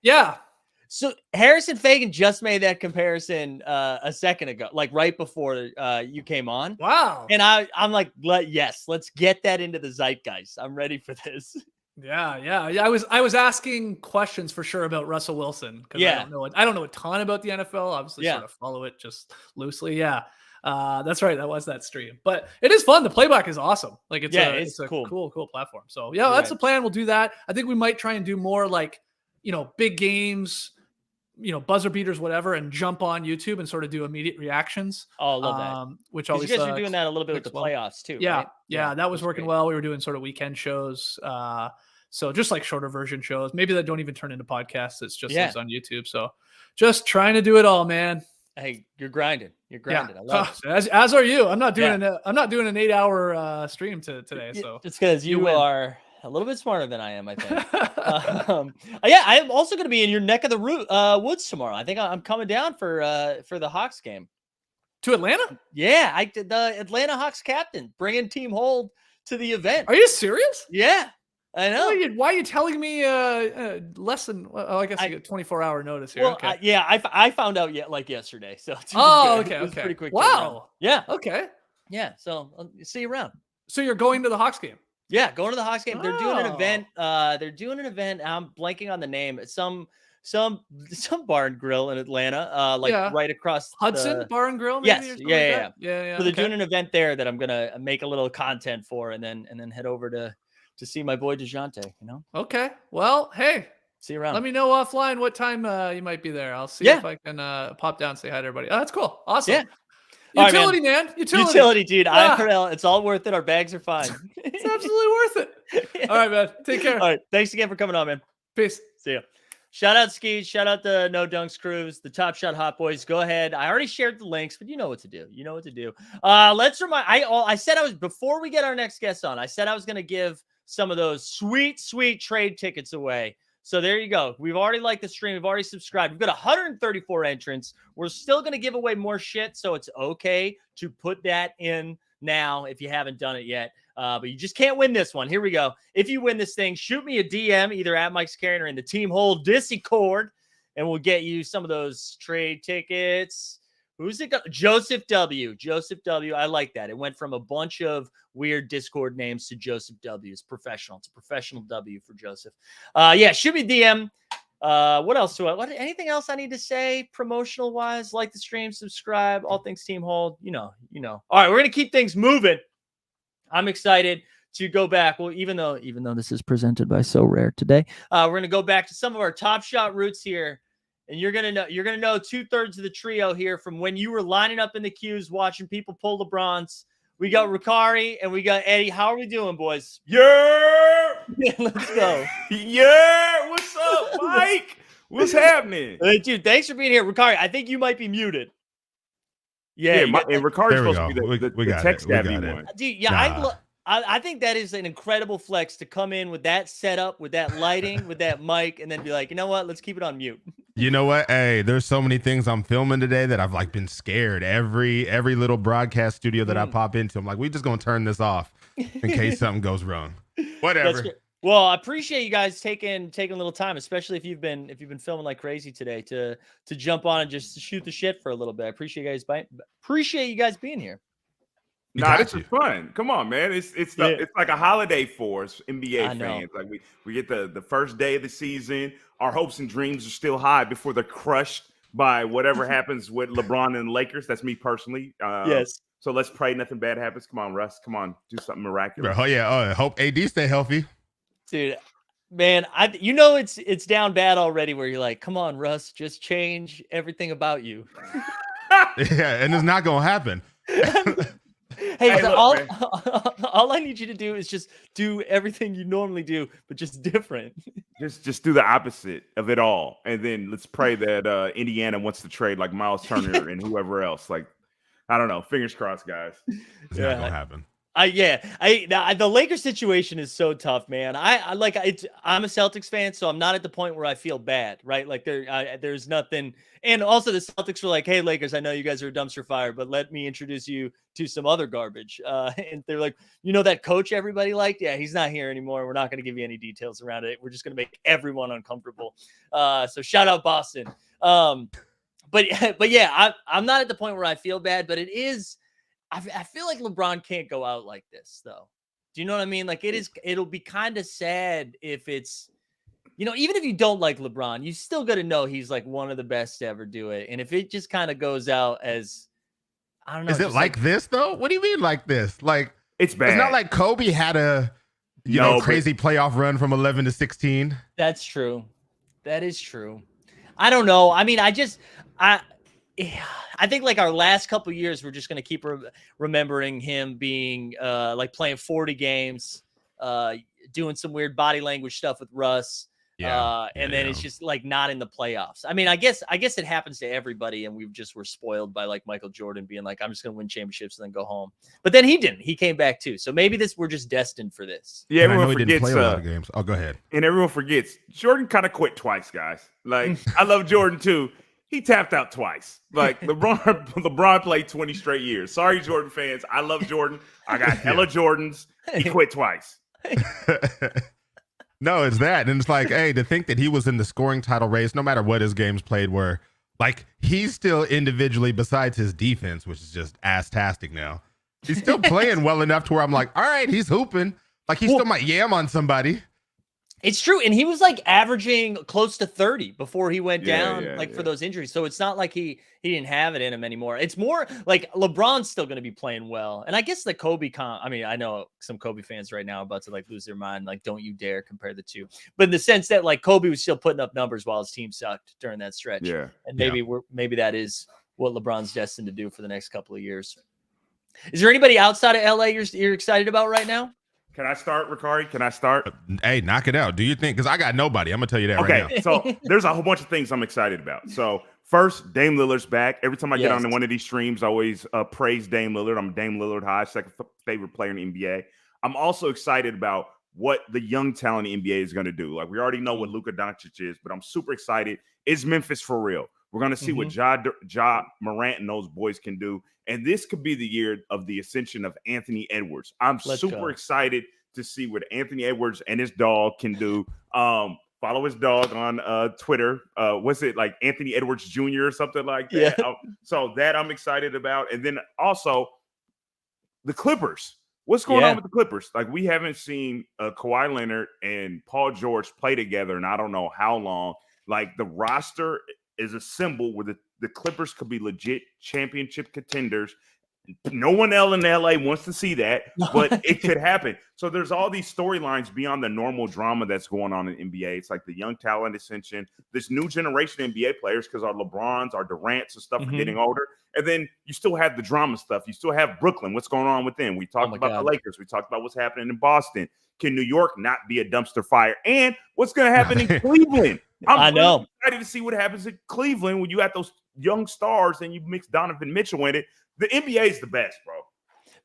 so Harrison Faigen just made that comparison a second ago, like right before you came on. Wow. And I'm like, let's get that into the zeitgeist. I'm ready for this. Yeah. I was asking questions for sure about Russell Wilson because I don't know a ton about the NFL. Obviously, sort of follow it just loosely. Yeah. That's right. That was that stream, but it is fun. The playback is awesome. Like it's a cool platform. So that's the plan. We'll do that. I think we might try and do more like, big games, buzzer beaters, whatever, and jump on YouTube and sort of do immediate reactions. Oh, I love that. Which always you guys are doing that a little bit with the playoffs too. Yeah. Right? Yeah. That was working well. We were doing sort of weekend shows. So just like shorter version shows, maybe that don't even turn into podcasts. It's just lives on YouTube. So just trying to do it all, man. Hey, you're grinding. You're grinding. I love it. As are you. I'm not doing an 8-hour stream today. So it's because you are a little bit smarter than I am, I think. I am also going to be in your neck of the woods tomorrow. I think I'm coming down for the Hawks game. To Atlanta? Yeah, I did the Atlanta Hawks captain bringing Team Hold to the event. Are you serious? Yeah, I know. Why are you telling me less than? Well, I guess you get 24-hour notice here. Well, okay. I found out yesterday. So okay, it was pretty quick. Wow. Yeah. Okay. Yeah. So I'll see you around. So you're going to the Hawks game? Yeah, going to the Hawks game. They're doing an event. I'm blanking on the name. Some bar and grill in Atlanta, right across Hudson Bar and Grill. Maybe, yes. Yeah. So they're doing an event there that I'm gonna make a little content for, and then head over to see my boy DeJounte. Okay. Well, hey. See you around. Let me know offline what time you might be there. I'll see if I can pop down and say hi to everybody. Oh, that's cool. Awesome. Yeah. Utility, man. Utility, dude. It's all worth it. Our bags are fine. It's absolutely worth it. All right, man. Take care. All right. Thanks again for coming on, man. Peace. See ya. Shout out Skeet. Shout out the No Dunks crews, the Top Shot Hot Boys. Go ahead. I already shared the links, but you know what to do. Let's remind. I said before we get our next guest on. I said I was going to give some of those sweet trade tickets away. So there you go. We've already liked the stream. We've already subscribed. We've got 134 entrants. We're still going to give away more shit, so it's okay to put that in now if you haven't done it yet. But you just can't win this one. Here we go. If you win this thing, shoot me a DM either at Mike's Carrion or in the Team Hold Discord, and we'll get you some of those trade tickets. Who's it? Joseph W. I like that. It went from a bunch of weird Discord names to Joseph W. It's professional. It's a professional W for Joseph. Shoot me DM. What else anything else I need to say promotional wise? Like the stream, subscribe, all things Team Hold. You know. All right, we're gonna keep things moving. I'm excited to go back. Well, even though this is presented by Sorare today, we're gonna go back to some of our Top Shot roots here. And you're gonna know 2/3 of the trio here from when you were lining up in the queues watching people pull the bronze. We got Rukari and we got Eddie. How are we doing, boys? Yeah, let's go. Yeah, what's up, Mike? What's happening? Hey, dude, thanks for being here, Rukari. I think you might be muted. Yeah, and Rukari's supposed to be the tech savvy one. Dude, yeah, I think that is an incredible flex to come in with that setup, with that lighting, with that mic, and then be like, you know what? Let's keep it on mute. You know what? Hey, there's so many things I'm filming today that I've like been scared. Every little broadcast studio that I pop into, I'm like, we just gonna turn this off in case something goes wrong. Whatever. Well, I appreciate you guys taking a little time, especially if you've been filming like crazy today to jump on and just shoot the shit for a little bit. I appreciate you guys being here. Nah, this is fun. Come on, man. It's like a holiday for us, NBA fans. Like we get the first day of the season. Our hopes and dreams are still high before they're crushed by whatever happens with LeBron and the Lakers. That's me personally. Yes. So let's pray nothing bad happens. Come on, Russ. Come on, do something miraculous. Oh yeah. Hope AD stay healthy. Dude, man, it's down bad already where you're like, come on, Russ, just change everything about you. Yeah, and it's not gonna happen. Hey, all I need you to do is just do everything you normally do, but just different. Just do the opposite of it all. And then let's pray that Indiana wants to trade like Miles Turner and whoever else. Like, I don't know. Fingers crossed, guys. It's not gonna happen. The Lakers situation is so tough, man. I'm a Celtics fan, so I'm not at the point where I feel bad, right? Like there's nothing. And also the Celtics were like, hey, Lakers, I know you guys are a dumpster fire, but let me introduce you to some other garbage. And they're like, that coach everybody liked? Yeah, he's not here anymore. We're not going to give you any details around it. We're just going to make everyone uncomfortable. So shout out Boston. But yeah, I'm not at the point where I feel bad, but it is. I feel like LeBron can't go out like this, though. Do you know what I mean? Like it'll be kind of sad if it's, even if you don't like LeBron, you still got to know he's like one of the best to ever do it. And if it just kind of goes out as, I don't know. Is it like this though? What do you mean like this? Like it's bad. It's not like Kobe had a crazy playoff run from 11 to 16. That's true. That is true. I don't know. I mean, I think like our last couple of years, we're just going to keep remembering him being like playing 40 games, doing some weird body language stuff with Russ. And then it's just like not in the playoffs. I mean, I guess it happens to everybody. And were spoiled by like Michael Jordan being like, I'm just going to win championships and then go home. But then he didn't. He came back too. So maybe we're just destined for this. Yeah, everyone forgets, didn't play a lot of games. Oh, go ahead. And everyone forgets Jordan kind of quit twice, guys. Like I love Jordan too. He tapped out twice. Like LeBron played 20 straight years. Sorry, Jordan fans. I love Jordan. I got hella Jordans. He quit twice. No, it's that. And it's like, hey, to think that he was in the scoring title race, no matter what his games played were, like he's still individually, besides his defense, which is just ass-tastic now, he's still playing well enough to where I'm like, all right, he's hooping. Like he still might yam on somebody. It's true. And he was like averaging close to 30 before he went down for those injuries. So it's not like he didn't have it in him anymore. It's more like LeBron's still going to be playing well. And I guess the Kobe I know some Kobe fans right now are about to like lose their mind. Like, don't you dare compare the two. But in the sense that like Kobe was still putting up numbers while his team sucked during that stretch. Yeah. And maybe that is what LeBron's destined to do for the next couple of years. Is there anybody outside of LA you're excited about right now? Can I start, Rukari? Can I start? Hey, knock it out. Do you think? Because I got nobody. I'm going to tell you that right now. So there's a whole bunch of things I'm excited about. So first, Dame Lillard's back. Every time I get on one of these streams, I always praise Dame Lillard. I'm Dame Lillard high, second favorite player in the NBA. I'm also excited about what the young talent in the NBA is going to do. Like we already know what Luka Doncic is, but I'm super excited. Is Memphis for real? We're going to see what Ja Morant and those boys can do. And this could be the year of the ascension of Anthony Edwards. I'm super excited to see what Anthony Edwards and his dog can do. Follow his dog on Twitter. Was it like Anthony Edwards Jr. or something like that? Yeah. So that I'm excited about. And then also the Clippers. What's going on with the Clippers? Like we haven't seen Kawhi Leonard and Paul George play together in I don't know how long. Like the roster is a symbol where the Clippers could be legit championship contenders. No one else in LA wants to see that, but it could happen. So there's all these storylines beyond the normal drama that's going on in NBA. It's like the young talent ascension, this new generation of NBA players, because our LeBrons, our Durants and stuff are getting older. And then you still have the drama stuff. You still have Brooklyn. What's going on with them? We talked about the Lakers. We talked about what's happening in Boston. Can New York not be a dumpster fire? And what's going to happen in Cleveland? I'm know. really excited to see what happens in Cleveland when you have those young stars and you mix Donovan Mitchell in it. The NBA is the best, bro.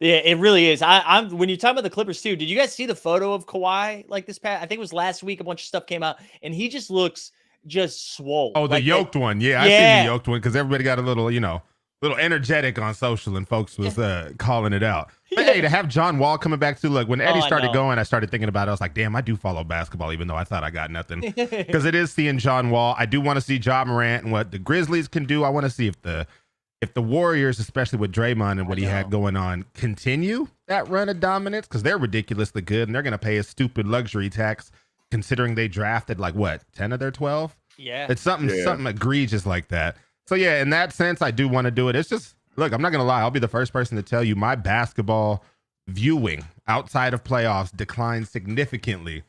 Yeah, it really is. I'm when you talk about the Clippers too. Did you guys see the photo of Kawhi like this past? I think it was last week. A bunch of stuff came out, and he just looks just swole. Oh, the like yoked one. Yeah, I seen the yoked one because everybody got a little, little energetic on social, and folks was calling it out. But hey, to have John Wall coming back too. Like when Eddie started going, I started thinking about it. I was like, damn, I do follow basketball, even though I thought I got nothing. Because it is seeing John Wall. I do want to see Ja Morant and what the Grizzlies can do. I want to see if the Warriors, especially with Draymond and what he had going on, continue that run of dominance, because they're ridiculously good and they're going to pay a stupid luxury tax considering they drafted 10 of their 12. Yeah, it's something egregious like that. So yeah, in that sense, I do want to do it. It's just, look, I'm not going to lie. I'll be the first person to tell you my basketball viewing outside of playoffs declined significantly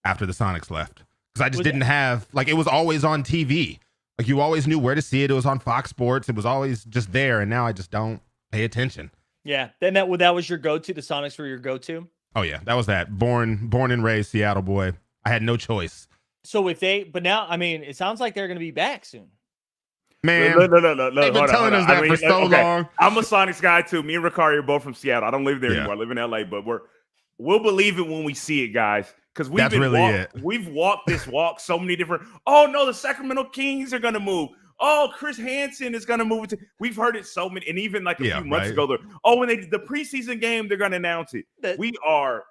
after the Sonics left, because I just didn't have, it was always on TV. Like you always knew where to see it. It was on Fox Sports. It was always just there. And now I just don't pay attention. Yeah. Then that was your go-to. The Sonics were your go-to. Oh yeah. That was that. Born and raised Seattle boy. I had no choice. So but now, I mean, it sounds like they're going to be back soon. Man, no. They've been telling us that for so long. I'm a Sonics guy too. Me and Rukari are both from Seattle. I don't live there anymore. I live in LA, but we'll believe it when we see it, guys. Because we've walked this walk so many different. Oh no, the Sacramento Kings are gonna move. Oh, Chris Hansen is gonna move. We've heard it so many, and even a few months ago, when they did the preseason game, they're gonna announce it. We are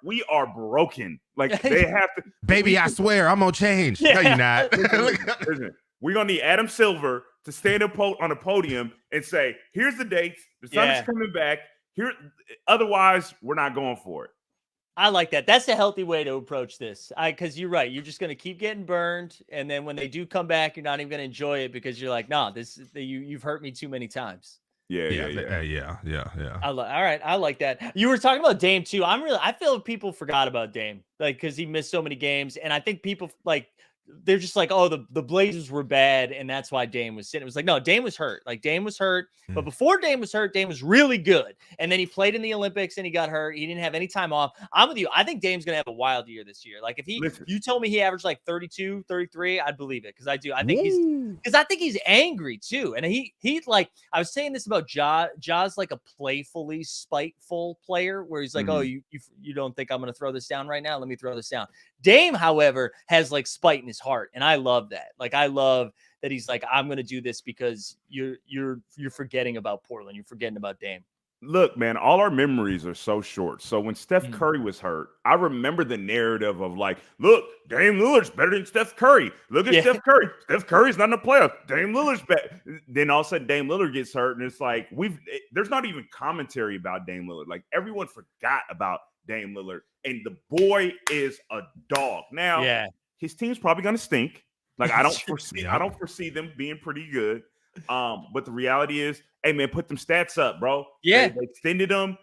broken. Like they have to. Baby, I swear I'm gonna change. Yeah. No, you're not. Listen, we're gonna need Adam Silver to stand up on a podium and say, "Here's the dates. The Sonics coming back. Here." Otherwise, we're not going for it. I like that. That's a healthy way to approach this. Because you're right. You're just going to keep getting burned, and then when they do come back, you're not even going to enjoy it because you're like, "No, you've hurt me too many times." Yeah. All right, I like that. You were talking about Dame too. I feel people forgot about Dame, because he missed so many games, and I think people they're just like, oh, the Blazers were bad, and that's why Dame was sitting. It was like, no, Dame was hurt. Dame was hurt, but before Dame was hurt, Dame was really good. And then he played in the Olympics, and he got hurt. He didn't have any time off. I'm with you. I think Dame's going to have a wild year this year. If you told me he averaged 32, 33, I'd believe it, because I do. I think he's angry too. And he I was saying this about Ja. Ja's like a playfully spiteful player, where he's like, oh, you don't think I'm going to throw this down right now? Let me throw this down. Dame, however, has spite in his heart, and I love that. I love that he's like, I'm going to do this because you're forgetting about Portland. You're forgetting about Dame. Look, man, all our memories are so short. So when Steph Curry was hurt, I remember the narrative of look, Dame Lillard's better than Steph Curry. Look at Steph Curry. Steph Curry's not in the playoffs. Dame Lillard's better. Then all of a sudden Dame Lillard gets hurt, and it's there's not even commentary about Dame Lillard. Everyone forgot about Dame Lillard, and the boy is a dog. Now, his team's probably going to stink. I don't foresee them being pretty good. But the reality is, hey man, put them stats up, bro. Yeah, they extended them.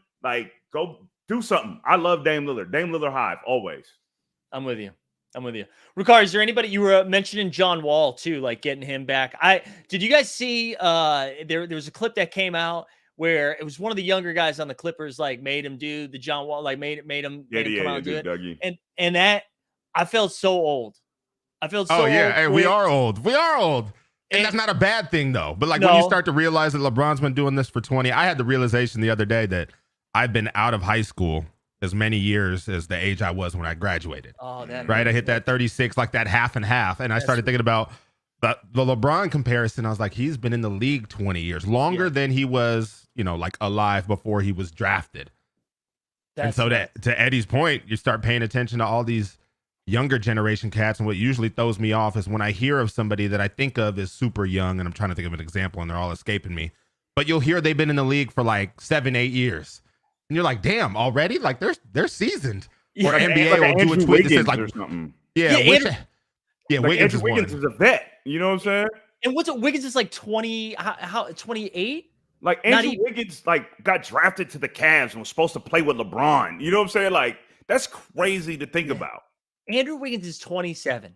Go do something. I love Dame Lillard. Dame Lillard hive always. I'm with you. Rukari, is there anybody you were mentioning John Wall too, getting him back? Did you guys see? There was a clip that came out where it was one of the younger guys on the Clippers made him do the John Wall, made him come out and do it. Dougie. And that I felt so old. I felt so old. Hey, we are old. And that's not a bad thing, though. But when you start to realize that LeBron's been doing this for 20, I had the realization the other day that I've been out of high school as many years as the age I was when I graduated. Oh, right? I hit that 36, that half and half. And I started thinking about the LeBron comparison. I was like, he's been in the league 20 years, longer than he was, alive before he was drafted. And so to Eddie's point, you start paying attention to all these younger generation cats, and what usually throws me off is when I hear of somebody that I think of as super young, and I'm trying to think of an example and they're all escaping me, but you'll hear they've been in the league for 7-8 years, and you're like, damn, already? they're seasoned. Or NBA will do a tweet that says or something. Wiggins is a vet, you know what I'm saying? And what's it? Wiggins is 28. Andrew Wiggins got drafted to the Cavs and was supposed to play with LeBron. You know what I'm saying? That's crazy to think about. Andrew Wiggins is 27.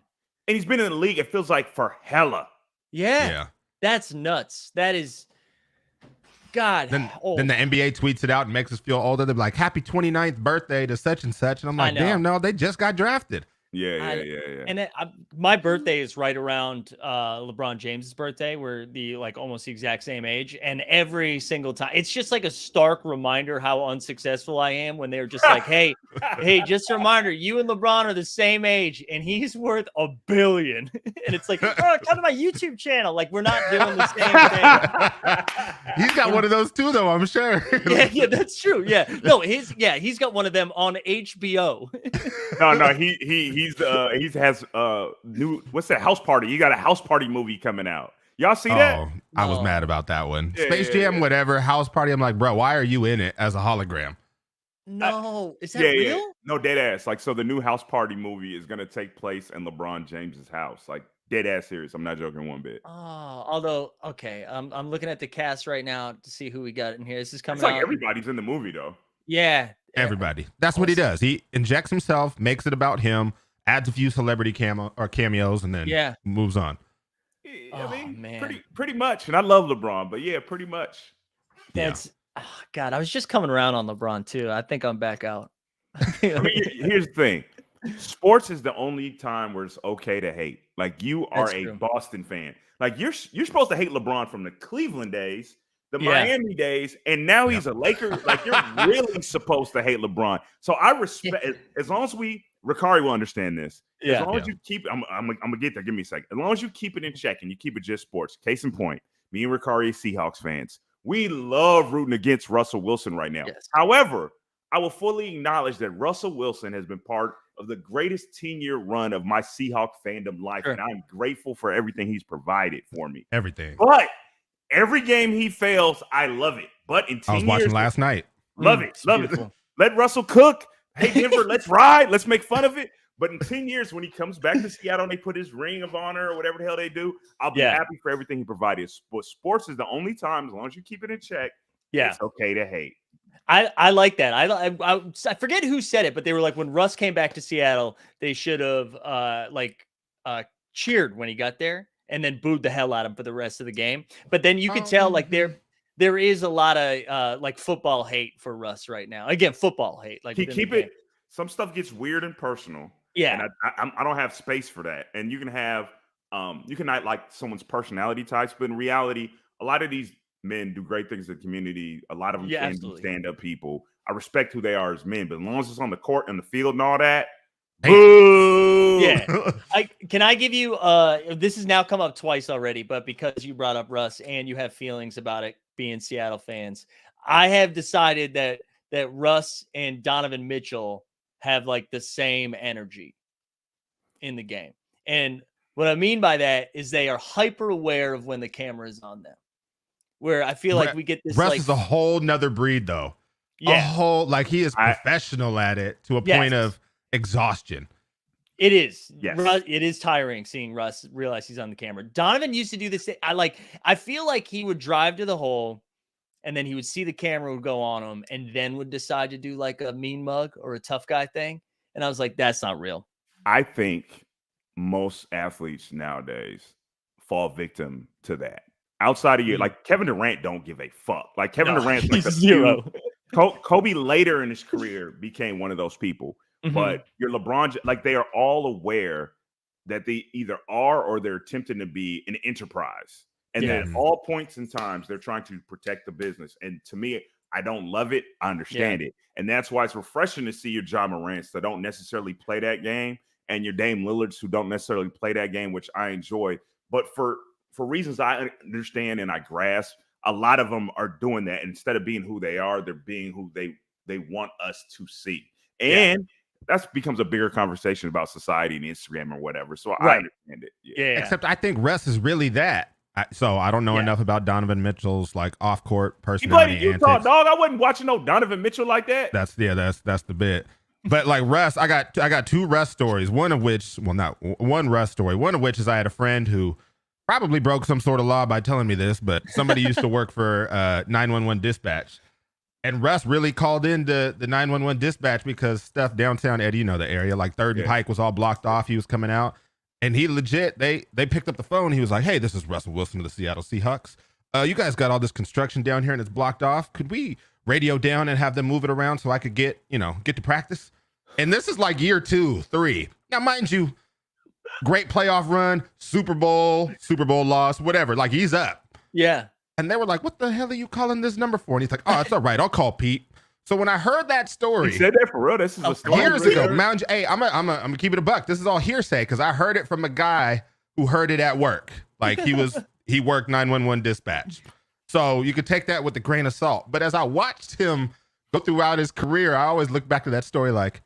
And he's been in the league, it feels like, for hella. Yeah. That's nuts. That is, God. Then the NBA tweets it out and makes us feel older. They're like, happy 29th birthday to such and such. And I'm like, damn, no, they just got drafted. Yeah. And my birthday is right around LeBron James's birthday. We're almost the exact same age. And every single time, it's just like a stark reminder how unsuccessful I am when they're just like, hey, just a reminder, you and LeBron are the same age and he's worth $1 billion. And it's like, oh, come to my YouTube channel. Like, we're not doing the same thing. He's got one of those too, though, I'm sure. Yeah, that's true. Yeah. No, he's got one of them on HBO. No, he has new, what's that, House Party? You got a House Party movie coming out. Y'all see that? Oh, I was mad about that one. Yeah, Space Jam, whatever, House Party. I'm like, bro, why are you in it as a hologram? No, is that real? Yeah. No, dead ass. Like, so the new House Party movie is gonna take place in LeBron James's house. Like, dead ass serious. I'm not joking one bit. Oh, although, okay, I'm looking at the cast right now to see who we got in here. This is coming It's like out. everybody's in the movie though. Yeah. Everybody. That's what he does. He injects himself, makes it about him, adds a few celebrity cameos, and then moves on. I mean, pretty much. And I love LeBron, but yeah, pretty much. God, I was just coming around on LeBron too. I think I'm back out. I mean, here's the thing. Sports is the only time where it's okay to hate. Like, you are a Boston fan. Like, you're supposed to hate LeBron from the Cleveland days, the Miami days, and now he's a Laker. Like, you're really supposed to hate LeBron. So I respect, as long as Rukari will understand this. As long as you keep, I'm gonna get there. Give me a second. As long as you keep it in check and you keep it just sports. Case in point, me and Rukari are Seahawks fans. We love rooting against Russell Wilson right now. Yes. However, I will fully acknowledge that Russell Wilson has been part of the greatest 10-year run of my Seahawk fandom life, and I'm grateful for everything he's provided for me. Everything. But every game he fails, I love it. But in 10 years, I was watching last night. Love it. Let Russell cook. Hey, Denver, let's ride. Let's make fun of it. But in 10 years, when he comes back to Seattle and they put his ring of honor or whatever the hell they do, I'll be happy for everything he provided. But sports is the only time, as long as you keep it in check, it's okay to hate. I like that. I forget who said it, but they were like, when Russ came back to Seattle, they should have cheered when he got there and then booed the hell out of him for the rest of the game. But then you could tell like there is a lot of like football hate for Russ right now. Again, football hate. Like, keep it. Some stuff gets weird and personal. Yeah, and I don't have space for that. And you can have you can not like someone's personality types, but in reality, a lot of these men do great things in the community. A lot of them can be stand-up people. I respect who they are as men, but as long as it's on the court and the field and all that, boo! Yeah. Can I give you this has now come up twice already, but because you brought up Russ and you have feelings about it being Seattle fans, I have decided that Russ and Donovan Mitchell have like the same energy in the game. And what I mean by that is they are hyper aware of when the camera is on them. Where I feel like we get this. Russ is a whole nother breed, though. Yeah. A whole, like, he is professional at it to a point of exhaustion. It is. Yes. It is tiring seeing Russ realize he's on the camera. Donovan used to do this thing. I feel like he would drive to the hole and then he would see the camera would go on him and then would decide to do like a mean mug or a tough guy thing. And I was like, that's not real. I think most athletes nowadays fall victim to that. Outside of you, like Kevin Durant don't give a fuck. Like Kevin Durant's like a zero. Kobe later in his career became one of those people. But your LeBron, like, they are all aware that they either are or they're attempting to be an enterprise. And that at all points in times, they're trying to protect the business. And to me, I don't love it. I understand it. And that's why it's refreshing to see your Ja Morants that don't necessarily play that game and your Dame Lillards who don't necessarily play that game, which I enjoy. But for reasons I understand and I grasp, a lot of them are doing that. Instead of being who they are, they're being who they want us to see. And that becomes a bigger conversation about society and Instagram or whatever. So I understand it. Yeah. Except I think Russ is really that. So I don't know enough about Donovan Mitchell's like off-court personality. He played in Utah, dog. I wasn't watching no Donovan Mitchell like that. That's the bit. But like Russ, I got two Russ stories. One of which, well, not one Russ story. One of which is I had a friend who probably broke some sort of law by telling me this, but somebody used to work for 911 dispatch. And Russ really called in the 911 dispatch because stuff downtown, Eddie, you know the area, like 3rd and Pike was all blocked off. He was coming out. And he legit, they picked up the phone. He was like, hey, this is Russell Wilson of the Seattle Seahawks. You guys got all this construction down here and it's blocked off. Could we radio down and have them move it around so I could get to practice? And this is like year 2, 3. Now, mind you, great playoff run, Super Bowl loss, whatever. Like, he's up. Yeah. And they were like, what the hell are you calling this number for? And he's like, oh, it's all right. I'll call Pete. So when I heard that story, He said that for real. This is a story. years ago, hey, I'm gonna keep it a buck. This is all hearsay because I heard it from a guy who heard it at work. Like he worked 911 dispatch. So you could take that with a grain of salt. But as I watched him go throughout his career, I always look back to that story like,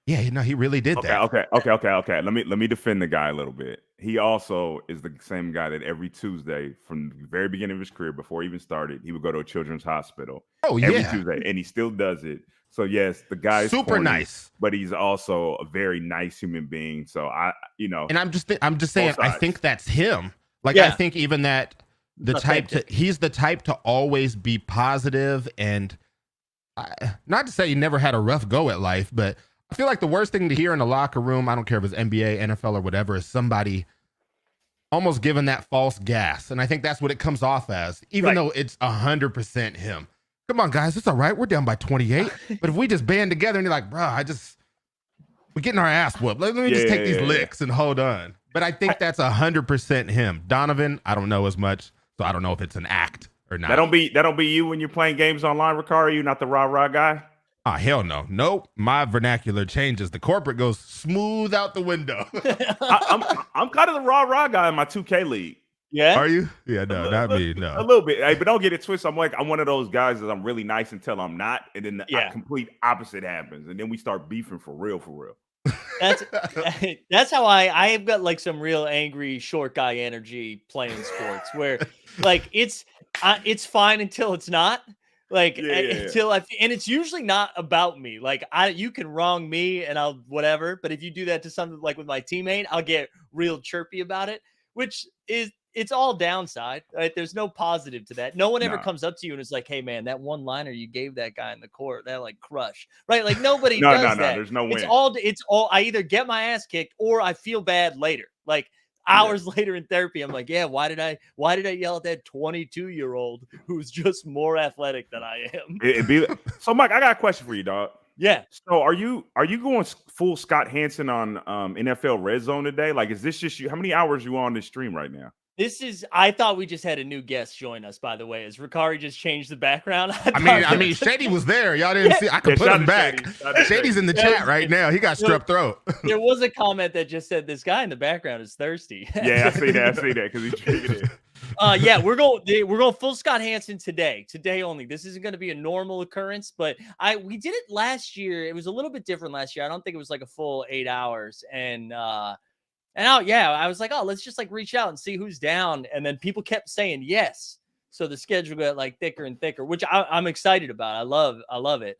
yeah, he really did that. Okay. Let me defend the guy a little bit. He also is the same guy that every Tuesday from the very beginning of his career, before he even started, he would go to a children's hospital. Oh, yeah. Every Tuesday, and he still does it. So yes, the guy's super corny, nice, but he's also a very nice human being. So and I'm just saying, I think that's him. Like, Yeah. I think even that he's the type to always be positive and not to say he never had a rough go at life, but I feel like the worst thing to hear in the locker room, I don't care if it's NBA, NFL, or whatever, is somebody almost giving that false gas. And I think that's what it comes off as, even though it's 100% him. Come on, guys, it's all right. We're down by 28. But if we just band together and you're like, bro, we're getting our ass whooped. Let me just take these licks and hold on. But I think that's 100% him. Donovan, I don't know as much, so I don't know if it's an act or not. that don't be you when you're playing games online, Rukari. You not the rah guy. Oh, hell no. Nope. My vernacular changes. The corporate goes smooth out the window. I'm kind of the rah guy in my 2K league. Yeah. Are you? Yeah, no, not me. No. A little bit. Hey, but don't get it twisted. I'm one of those guys that I'm really nice until I'm not. And then the complete opposite happens. And then we start beefing for real. That's how I've got like some real angry short guy energy playing sports where like it's fine until it's not. Like until and it's usually not about me. Like you can wrong me and I'll whatever, but if you do that to something like with my teammate, I'll get real chirpy about it, which is it's all downside. Right? There's no positive to that. No one ever comes up to you and is like, "Hey man, that one liner you gave that guy in the court, that like crush." Right? Like nobody does that. No, there's no win. It's all I either get my ass kicked or I feel bad later. Like hours later in therapy, I'm like, yeah, why did I yell at that 22-year-old who's just more athletic than I am? So, Mike, I got a question for you, dog. Yeah. So, are you going full Scott Hansen on NFL Red Zone today? Like, is this just you? How many hours you on this stream right now? I thought we just had a new guest join us, by the way, as Rukari just changed the background. I mean, Shady was there. Y'all didn't see. I could put him back. Shady's in the chat right now. He got strep throat. There was a comment that just said this guy in the background is thirsty. Yeah, I see that because he's drinking it. Yeah, we're going full Scott Hansen today only. This isn't going to be a normal occurrence, but we did it last year. It was a little bit different last year. I don't think it was like a full 8 hours, I was like, oh, let's just like reach out and see who's down. And then people kept saying yes. So the schedule got like thicker and thicker, which I'm excited about. I love it.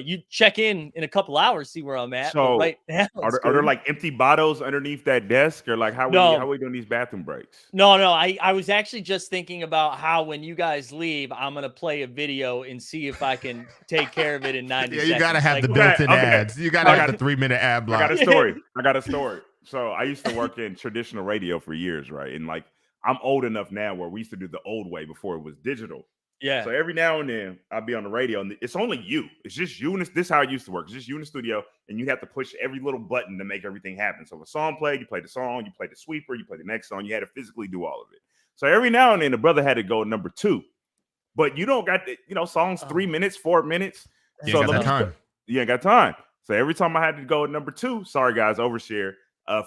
You check in a couple hours, see where I'm at. So right now, are there like empty bottles underneath that desk, or like how are we doing these bathroom breaks? No. I was actually just thinking about how when you guys leave, I'm gonna play a video and see if I can take care of it in 90 seconds. You gotta have the built-in ads. You gotta have the 3-minute ad block. I got a story. So I used to work in traditional radio for years, right? And like I'm old enough now where we used to do the old way before it was digital. Yeah. So every now and then I'll be on the radio and it's only you. It's just you. And this is how it used to work. It's just you in the studio and you have to push every little button to make everything happen. So if a song played, you play the song, you play the sweeper, you play the next song. You had to physically do all of it. So every now and then the brother had to go number 2. But you don't got the, songs 3 minutes, 4 minutes. You ain't got time. So every time I had to go at number 2, sorry guys, overshare.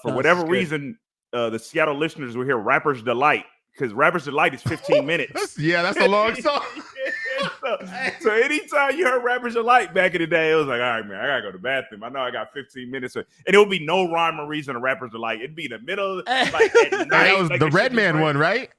For whatever reason, the Seattle listeners will hear Rapper's Delight because Rapper's Delight is 15 minutes. That's a long song. So anytime you heard Rapper's Delight back in the day, it was like, all right, man, I got to go to the bathroom. I know I got 15 minutes. And it would be no rhyme or reason to Rapper's Delight. It'd be in the middle, like at night. That was the Redman one, right?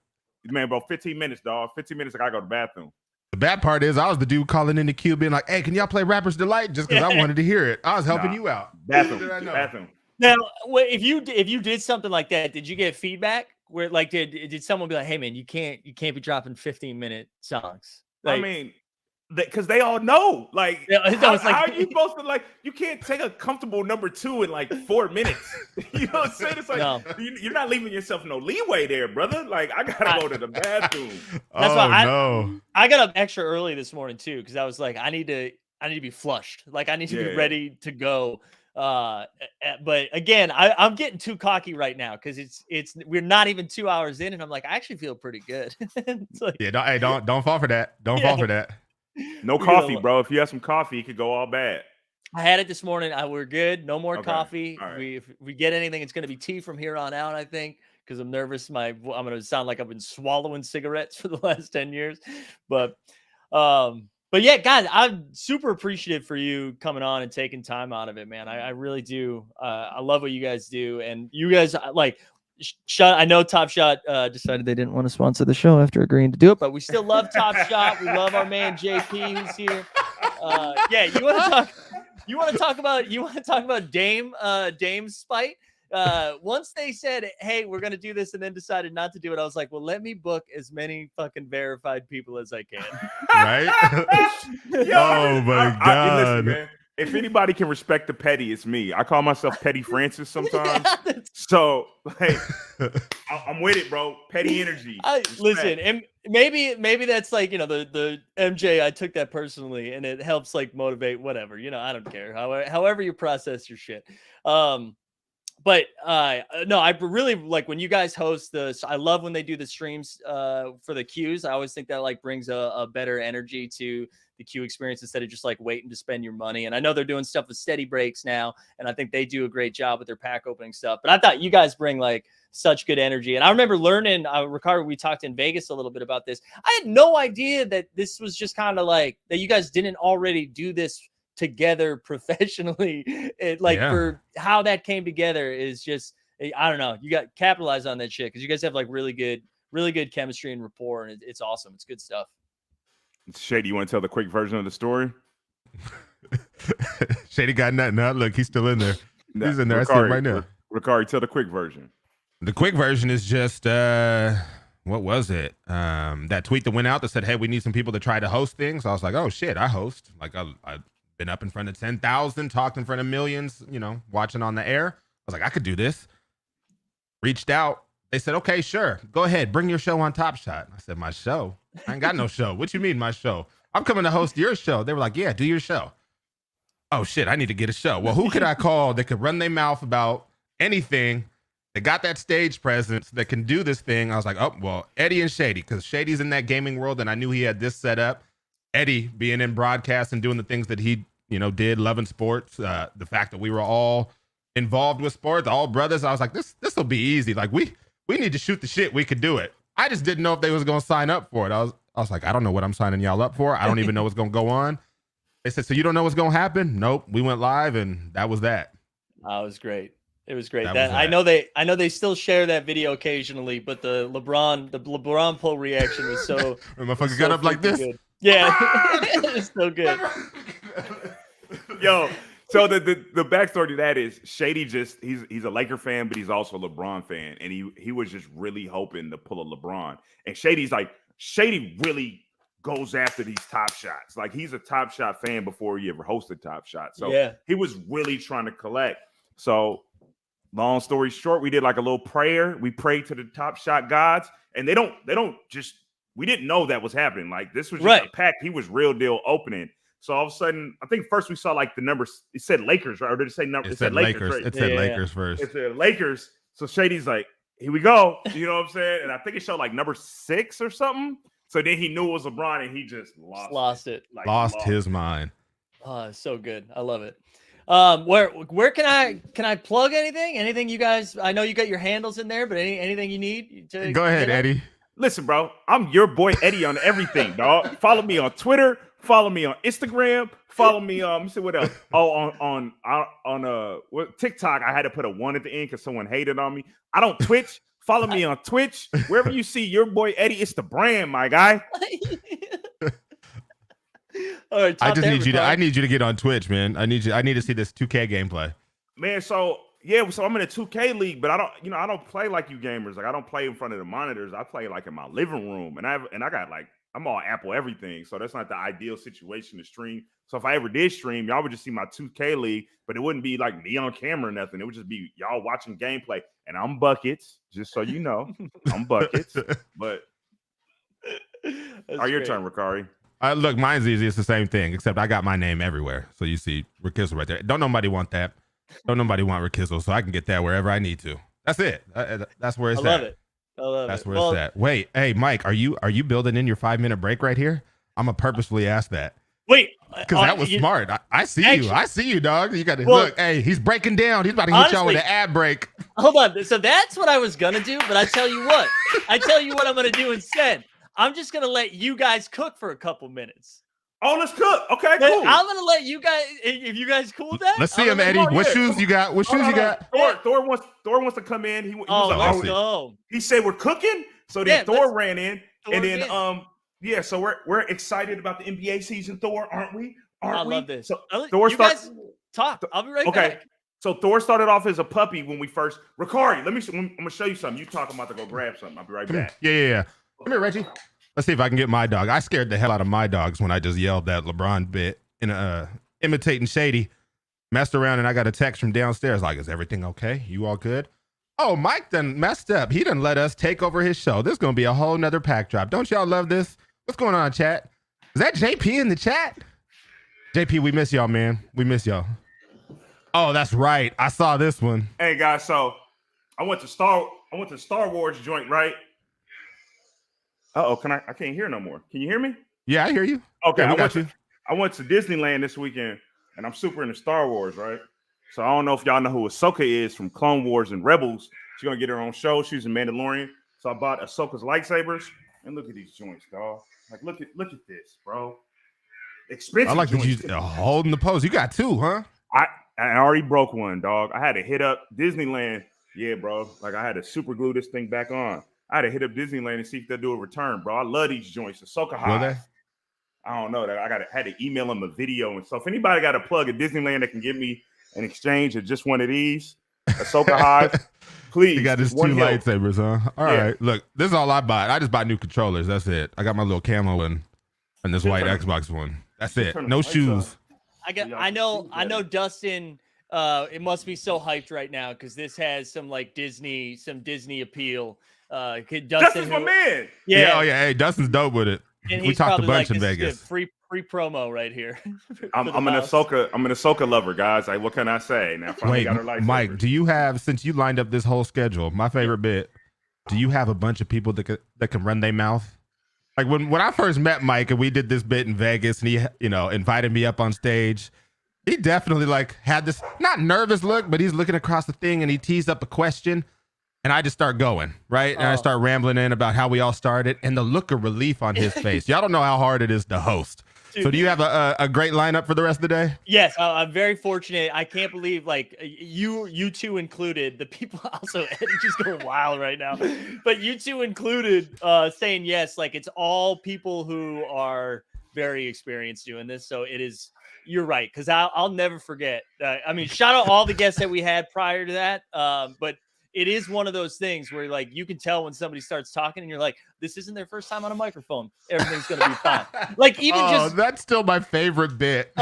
Man, bro, 15 minutes, dog. 15 minutes, I got to go to the bathroom. The bad part is I was the dude calling in the queue being like, hey, can y'all play Rapper's Delight? Just because I wanted to hear it. I was helping you out. Bathroom. Now, if you did something like that, did you get feedback? Where like did someone be like, "Hey man, you can't be dropping 15-minute songs"? Like, I mean, because they all know. Like, how are you supposed to like? You can't take a comfortable number 2 in like 4 minutes. You know what I'm saying? It's like you're not leaving yourself no leeway there, brother. Like, I gotta go to the bathroom. That's why I got up extra early this morning too because I was like, I need to be flushed. Like, I need to be ready to go. But again, I'm getting too cocky right now because we're not even 2 hours in, and I'm like, I actually feel pretty good. Like, yeah, don't fall for that. Don't fall for that. No coffee, bro. If you have some coffee, it could go all bad. I had it this morning. We're good. No more coffee. Right. If we get anything, it's going to be tea from here on out, I think, because I'm nervous. I'm going to sound like I've been swallowing cigarettes for the last 10 years. But yeah, guys, I'm super appreciative for you coming on and taking time out of it, man. I really do. I love what you guys do. And you guys, like, I know Top Shot decided they didn't want to sponsor the show after agreeing to do it, but we still love Top Shot. We love our man JP who's here. Yeah, you want to talk about Dame's spite? Once they said, hey, we're going to do this, and then decided not to do it, I was like, well, let me book as many fucking verified people as I can. Right? Oh my God. Listen, man, if anybody can respect the petty, it's me. I call myself Petty Francis sometimes. So, like, I'm with it, bro. Petty energy. Listen, and maybe that's like, the MJ, I took that personally, and it helps like motivate whatever, I don't care. However you process your shit. But no, I really like when you guys host I love when they do the streams for the Qs. I always think that like brings a better energy to the Q experience instead of just like waiting to spend your money. And I know they're doing stuff with steady breaks now, and I think they do a great job with their pack opening stuff. But I thought you guys bring like such good energy. And I remember learning, Rukari, we talked in Vegas a little bit about this. I had no idea that this was just kind of like that you guys didn't already do this together professionally. For how that came together is just, I don't know, you got capitalized on that shit because you guys have like really good chemistry and rapport, and it's awesome. It's good stuff. Shady, you want to tell the quick version of the story? Shady got nothing. Now look, he's still in there. He's in there. I see him right now. Rukari, tell the quick version. The quick version is just what was it? That tweet that went out that said, hey, we need some people to try to host things. I was like, oh shit, I host. Like I've been up in front of 10,000, talked in front of millions, watching on the air. I was like, I could do this. Reached out. They said, okay, sure. Go ahead. Bring your show on Top Shot. I said, my show? I ain't got no show. What you mean my show? I'm coming to host your show. They were like, yeah, do your show. Oh shit, I need to get a show. Well, who could I call that could run their mouth about anything, that got that stage presence, that can do this thing? I was like, oh, well, Eddie and Shady, because Shady's in that gaming world, and I knew he had this set up. Eddie being in broadcast and doing the things that he, did, loving sports, the fact that we were all involved with sports, all brothers. I was like, this will be easy. Like we need to shoot the shit. We could do it. I just didn't know if they was going to sign up for it. I was like, I don't know what I'm signing y'all up for. I don't even know what's going to go on. They said, so you don't know what's going to happen? Nope. We went live, and that was that. Oh, it was great. It was great. I know they still share that video occasionally, but the LeBron pull reaction was so. Motherfucker got up like this. Good. Yeah, it's so good. Yo, so the backstory to that is Shady he's a Laker fan, but he's also a LeBron fan, and he was just really hoping to pull a LeBron. And Shady really goes after these Top Shots. Like, he's a Top Shot fan before he ever hosted Top Shot. So he was really trying to collect. So long story short, we did like a little prayer. We prayed to the Top Shot gods, and they don't just, we didn't know that was happening. Like, this was just a pack. He was real deal opening. So all of a sudden, I think first we saw like the numbers. It said Lakers, right? Or did it say number? It said Lakers. Right? It said Lakers first. It said Lakers. So Shady's like, here we go. You know what I'm saying? And I think it showed like number 6 or something. So then he knew it was LeBron, and he just lost it. Like, lost his mind. Oh, so good. I love it. Where can I plug anything? Anything you guys? I know you got your handles in there, but anything you need to go ahead, Eddie. Listen, bro, I'm your boy Eddie on everything, dog. Follow me on Twitter. Follow me on Instagram. Follow me. Let me see what else. Oh, on TikTok, I had to put a 1 at the end because someone hated on me. I don't Twitch. Follow me on Twitch. Wherever you see your boy Eddie, it's the brand, my guy. All right, I need you to get on Twitch, man. I need to see this 2K gameplay. Man, so I'm in a 2K league, but I don't play like you gamers. Like, I don't play in front of the monitors. I play like in my living room, and I got like, I'm all Apple everything, so that's not the ideal situation to stream. So if I ever did stream, y'all would just see my 2K league, but it wouldn't be like me on camera or nothing. It would just be y'all watching gameplay, and I'm buckets, just so you know. I'm buckets, but your turn, Rukari. Look, mine's easy. It's the same thing, except I got my name everywhere. So you see Rickisel right there. Don't nobody want that. Don't nobody want Rakizzle, so I can get that wherever I need to. That's it. That's where it's at. I love it. I love That's it. where it's at. Wait, hey Mike, are you building in your 5-minute break right here? I'm gonna purposefully ask that. Wait, because that was smart. I see you. I see you, dog. You got to look. Hey, he's breaking down. He's about to hit y'all with an ad break. Hold on. So that's what I was gonna do, but I tell you what. I'm gonna do instead. I'm just gonna let you guys cook for a couple minutes. Oh, let's cook. Okay, cool. I'm gonna let you guys. If you guys cool with that, let's see him, Eddie. What shoes you got? What shoes you got? Thor wants to come in. He was like, he said we're cooking. So then Thor ran in, and then yeah. So we're excited about the NBA season, Thor, aren't we? I love this. So Thor guys talk. I'll be right back. So Thor started off as a puppy when we first. Rukari, I'm gonna show you something. You talking about to go grab something? I'll be right back. Yeah. Come here, Reggie. Let's see if I can get my dog. I scared the hell out of my dogs when I just yelled that LeBron bit in imitating Shady. Messed around and I got a text from downstairs like, "Is everything okay? You all good?" Oh, Mike done messed up. He done let us take over his show. This is gonna be a whole nother pack drop. Don't y'all love this? What's going on, chat? Is that JP in the chat? JP, we miss y'all, man. We miss y'all. Oh, that's right. I saw this one. Hey guys, so I went to Star Wars joint, right? I can't hear no more. Can you hear me? Yeah, I hear you. Okay, yeah, I went to Disneyland this weekend, and I'm super into Star Wars, right? So I don't know if y'all know who Ahsoka is from Clone Wars and Rebels. She's gonna get her own show. She's a Mandalorian. So I bought Ahsoka's lightsabers, and look at these joints, dog. Like, look at this, bro. Expensive. I like that you holding the pose. You got two, huh? I already broke one, dog. I had to hit up Disneyland. Yeah, bro. Like, I had to super glue this thing back on. I had to hit up Disneyland and see if they'll do a return, bro. I love these joints. Ahsoka High. I don't know. Had to email them a video. And so if anybody got a plug at Disneyland that can give me an exchange of just one of these, Ahsoka High, please. You got his two lightsabers, huh? All right. Look, this is all I bought. I just bought new controllers. That's it. I got my little camo and this white Xbox one. That's it. No shoes. I know Dustin. It must be so hyped right now because this has some Disney appeal. Dustin's my man. Yeah. Oh yeah. Hey, Dustin's dope with it. And we talked a bunch in this Vegas. Is free promo right here. I'm an Ahsoka lover, guys. Like, what can I say? Now, wait, Mike, do you have, since you lined up this whole schedule, my favorite bit, do you have a bunch of people that can run their mouth? Like when I first met Mike and we did this bit in Vegas and he, invited me up on stage, he definitely had this not nervous look, but he's looking across the thing and he teased up a question and I just start going, right? And I start rambling in about how we all started and the look of relief on his face. Y'all don't know how hard it is to host. Dude. So do you have a great lineup for the rest of the day? Yes, I'm very fortunate. I can't believe you two included. The people also Eddie just going wild right now, but you two included saying yes. It's all people who are very experienced doing this. So it is. You're right, because I'll never forget. Shout out all the guests that we had prior to that. But it is one of those things where you can tell when somebody starts talking and you're like, this isn't their first time on a microphone. Everything's going to be fine. That's still my favorite bit.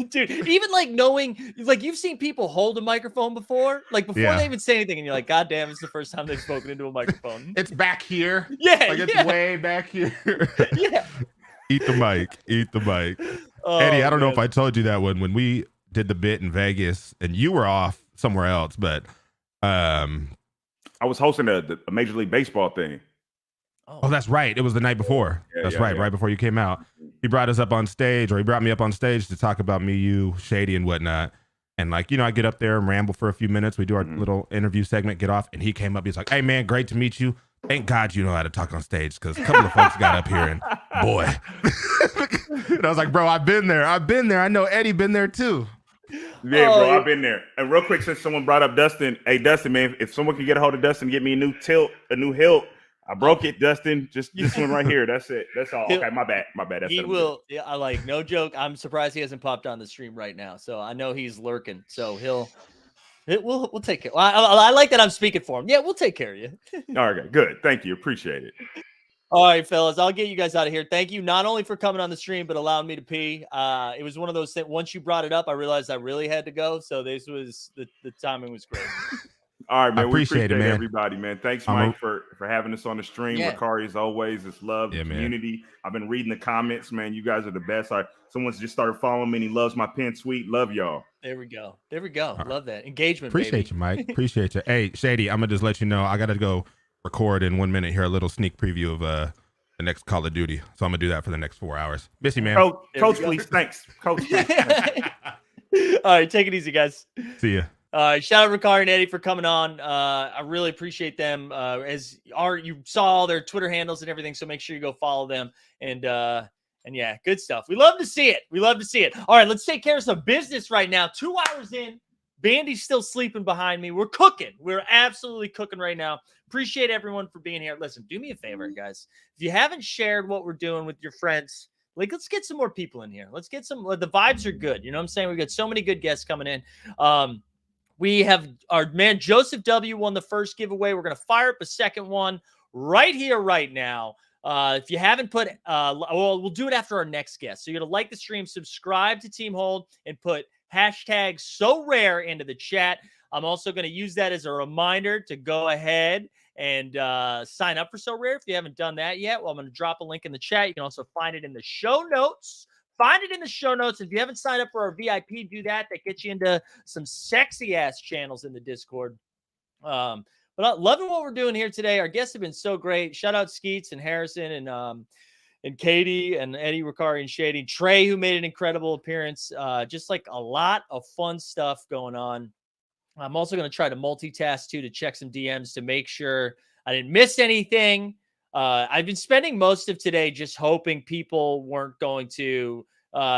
Dude, even knowing, you've seen people hold a microphone before, before they even say anything and you're like, God damn, it's the first time they've spoken into a microphone. It's back here. Yeah. It's way back here. Yeah. Eat the mic. Oh, Eddie, I don't know if I told you that when we did the bit in Vegas and you were off somewhere else, but I was hosting a Major League Baseball thing. Oh, that's right. It was the night before. Right before you came out. He brought us up on stage, or he brought me up on stage to talk about me, you, Shady, and whatnot. And I get up there and ramble for a few minutes. We do our little interview segment, get off, and he came up. He's like, "Hey, man, great to meet you. Thank God you know how to talk on stage, because a couple of folks got up here and boy." And I was like, "Bro, I've been there. I know Eddie been there too." Yeah, bro, I've been there. And real quick, since someone brought up Dustin, hey, Dustin, man, if someone can get a hold of Dustin, get me a new hilt. I broke it, Dustin. Just this one right here. That's it. That's all. Okay, my bad. That's he will. Yeah, no joke. I'm surprised he hasn't popped on the stream right now. So I know he's lurking. So we'll take care. I like that I'm speaking for him. Yeah, we'll take care of you. All right, good. Thank you. Appreciate it. All right, fellas, I'll get you guys out of here. Thank you not only for coming on the stream, but allowing me to pee. It was one of those things. Once you brought it up, I realized I really had to go. So this was the timing was great. All right, man. I appreciate it, man. Everybody, man. Thanks, Mike, for having us on the stream. Yeah. Rukari, as always, it's love, community. I've been reading the comments, man. You guys are the best. Someone's just started following me and he loves my pen sweet. Love y'all. There we go. Love that. Engagement, Appreciate you, Mike. Appreciate you. Hey, Shady, I'm going to just let you know, I got to go record in 1 minute here, a little sneak preview of the next Call of Duty. So I'm going to do that for the next 4 hours. Miss you, man. Coach, please. Thanks. Coach, please. All right, take it easy, guys. See ya. Shout out Rukari and Eddie for coming on. I really appreciate them. You saw all their Twitter handles and everything, so make sure you go follow them. And yeah, good stuff. We love to see it. All right, let's take care of some business right now. 2 hours in, Bandy's still sleeping behind me. We're cooking. We're absolutely cooking right now. Appreciate everyone for being here. Listen, do me a favor, guys. If you haven't shared what we're doing with your friends, let's get some more people in here. Let's get some. The vibes are good. You know what I'm saying? We've got so many good guests coming in. We have our man Joseph W. won the first giveaway. We're going to fire up a second one right here, right now. If you haven't put, we'll do it after our next guest. So you're going to like the stream, subscribe to Team Hold, and put hashtag #SoRare into the chat. I'm also going to use that as a reminder to go ahead and sign up for Sorare if you haven't done that yet. Well, I'm going to drop a link in the chat. You can also find it in the show notes. If you haven't signed up for our VIP, do that. That gets you into some sexy ass channels in the Discord. But I'm loving what we're doing here today. Our guests have been so great. Shout out Skeets and Harrison and Katie and Eddie, Rukari, and Shady. Trey, who made an incredible appearance. Just like a lot of fun stuff going on. I'm also going to try to multitask too, to check some DMs to make sure I didn't miss anything. I've been spending most of today just hoping people weren't going to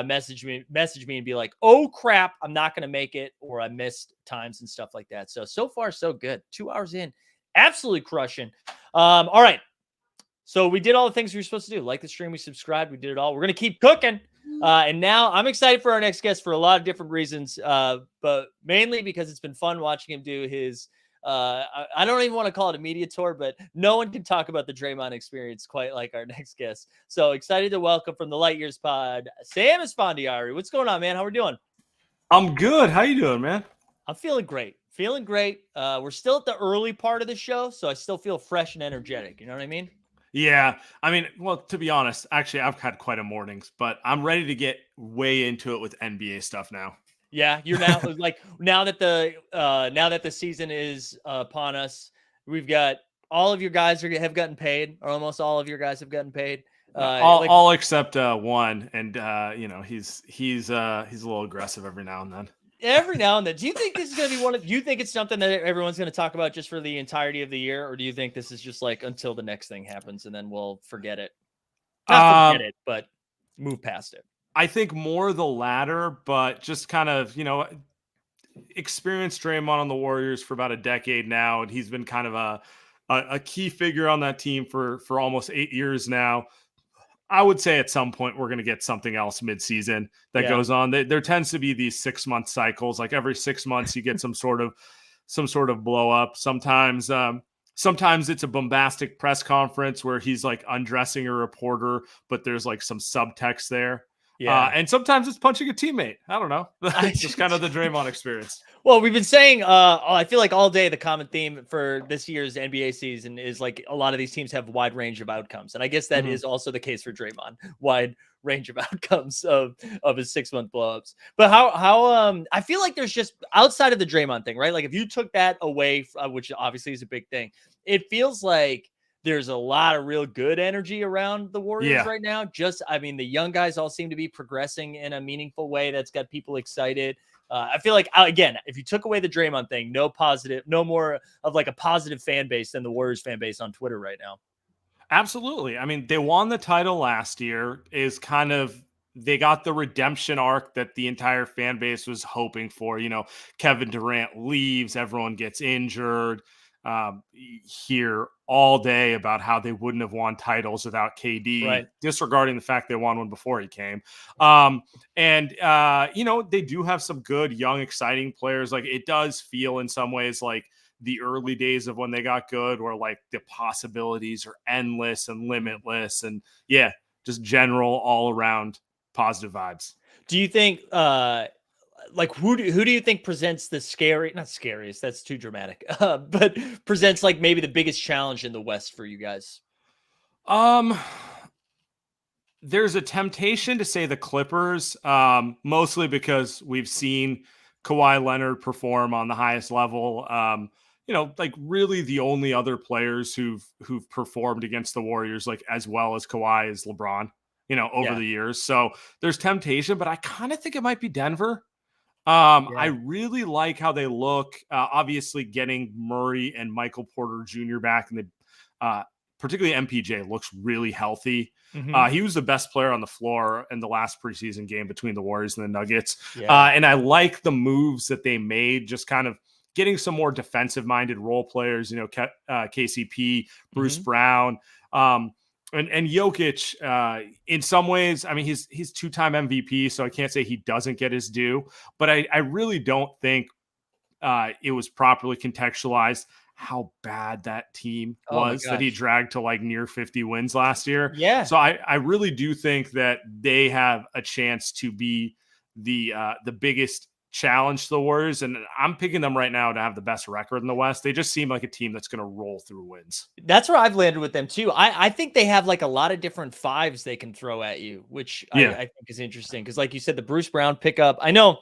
message me and be like, oh crap, I'm not going to make it, or I missed times and stuff like that. So far, so good. 2 hours in, absolutely crushing. All right. So we did all the things we were supposed to do. Like the stream, we subscribed, we did it all. We're going to keep cooking. And now I'm excited for our next guest for a lot of different reasons, but mainly because it's been fun watching him do his I don't even want to call it a media tour, but no one can talk about the Draymond experience quite like our next guest. So excited to welcome from the Light Years Pod, Sam Esfandiari. What's going on, man? How are we doing? I'm good. How you doing, man? I'm feeling great. We're still at the early part of the show, so I still feel fresh and energetic. You know what I mean? Yeah. I mean, well, to be honest, actually, I've had quite a mornings, but I'm ready to get way into it with NBA stuff now. Yeah, you're now like now that the season is upon us, we've got all of your guys have gotten paid, or almost all of your guys have gotten paid. All except one, and he's a little aggressive every now and then. Every now and then. Do you think this is going to be do you think it's something that everyone's going to talk about just for the entirety of the year, or do you think this is just like until the next thing happens and then we'll forget it? Not forget it, but move past it. I think more the latter, but just kind of, experienced Draymond on the Warriors for about a decade now, and he's been kind of a key figure on that team for almost 8 years now. I would say at some point we're going to get something else midseason that goes on. There tends to be these 6-month cycles. Like every 6 months you get some sort of blow up. Sometimes it's a bombastic press conference where he's like undressing a reporter, but there's like some subtext there. Yeah. And sometimes it's punching a teammate. I don't know. It's just kind of the Draymond experience. Well, we've been saying, I feel like all day the common theme for this year's NBA season is like a lot of these teams have a wide range of outcomes. And I guess that is also the case for Draymond. Wide range of outcomes of his 6-month blowups. But how I feel like there's just outside of the Draymond thing, right? Like if you took that away, which obviously is a big thing, it feels like there's a lot of real good energy around the Warriors right now. The young guys all seem to be progressing in a meaningful way that's got people excited. I feel like, again, if you took away the Draymond thing, no more of like a positive fan base than the Warriors fan base on Twitter right now. Absolutely. I mean, they won the title last year. They got the redemption arc that the entire fan base was hoping for. Kevin Durant leaves, everyone gets injured. Hear all day about how they wouldn't have won titles without KD, disregarding the fact they won one before he came. They do have some good, young, exciting players. Like it does feel in some ways like the early days of when they got good, where like the possibilities are endless and limitless, and just general all around positive vibes. Do you think like who do you think presents the not scariest, that's too dramatic, but presents like maybe the biggest challenge in the West for you guys? There's a temptation to say the Clippers, mostly because we've seen Kawhi Leonard perform on the highest level. Like really the only other players who've performed against the Warriors like as well as Kawhi is LeBron, over the years. So there's temptation, but I kind of think it might be Denver. I really like how they look. Obviously, getting Murray and Michael Porter Jr. back, and particularly MPJ looks really healthy. Mm-hmm. He was the best player on the floor in the last preseason game between the Warriors and the Nuggets. And I like the moves that they made, just kind of getting some more defensive-minded role players. KCP, Bruce Brown. And Jokic, in some ways, I mean, he's two-time MVP, so I can't say he doesn't get his due, but I really don't think it was properly contextualized how bad that team was that he dragged to like near 50 wins last year. Yeah. So I really do think that they have a chance to be the biggest challenge to the Warriors, and I'm picking them right now to have the best record in the West. They just seem like a team that's going to roll through wins. That's where I've landed with them too. I think they have like a lot of different fives they can throw at you, which I think is interesting because, like you said, the Bruce Brown pickup. I know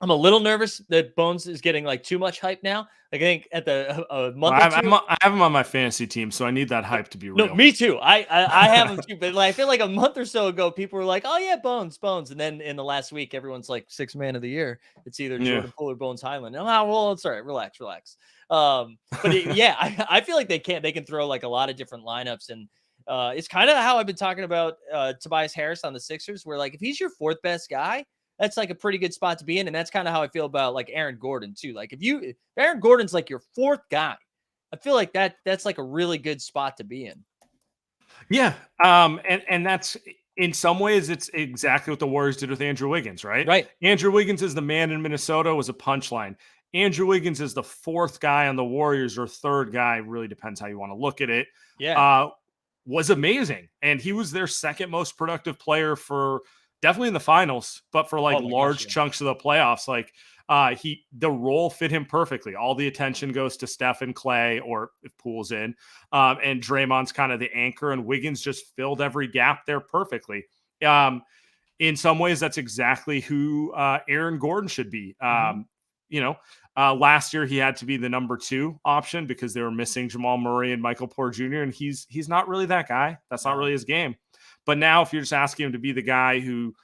I'm a little nervous that Bones is getting like too much hype now. Like I think at the month or two, I have him on my fantasy team, so I need that hype to be real. No, me too. I have him too, but I feel like a month or so ago, people were like, "Oh yeah, Bones," and then in the last week, everyone's like, "Sixth man of the year." It's either Jordan Poole or Bones Highland. Oh, well, it's all right. Relax. But I feel like they can throw like a lot of different lineups, and it's kind of how I've been talking about Tobias Harris on the Sixers, where like if he's your fourth best guy, that's like a pretty good spot to be in. And that's kind of how I feel about like Aaron Gordon too. Like if Aaron Gordon's like your fourth guy, I feel like that's like a really good spot to be in. Yeah. And that's in some ways it's exactly what the Warriors did with Andrew Wiggins, right? Right. Andrew Wiggins is the man in Minnesota was a punchline. Andrew Wiggins is the fourth guy on the Warriors or third guy. Really depends how you want to look at it. Yeah. Was amazing. And he was their second most productive player for definitely in the finals, but for like large chunks of the playoffs, like the role fit him perfectly. All the attention goes to Steph and Clay, or if Poole's in, and Draymond's kind of the anchor, and Wiggins just filled every gap there perfectly. In some ways, that's exactly who Aaron Gordon should be. Last year he had to be the number 2 option because they were missing Jamal Murray and Michael Porter Jr., and he's not really that guy. That's not really his game. But now if you're just asking him to be the guy who,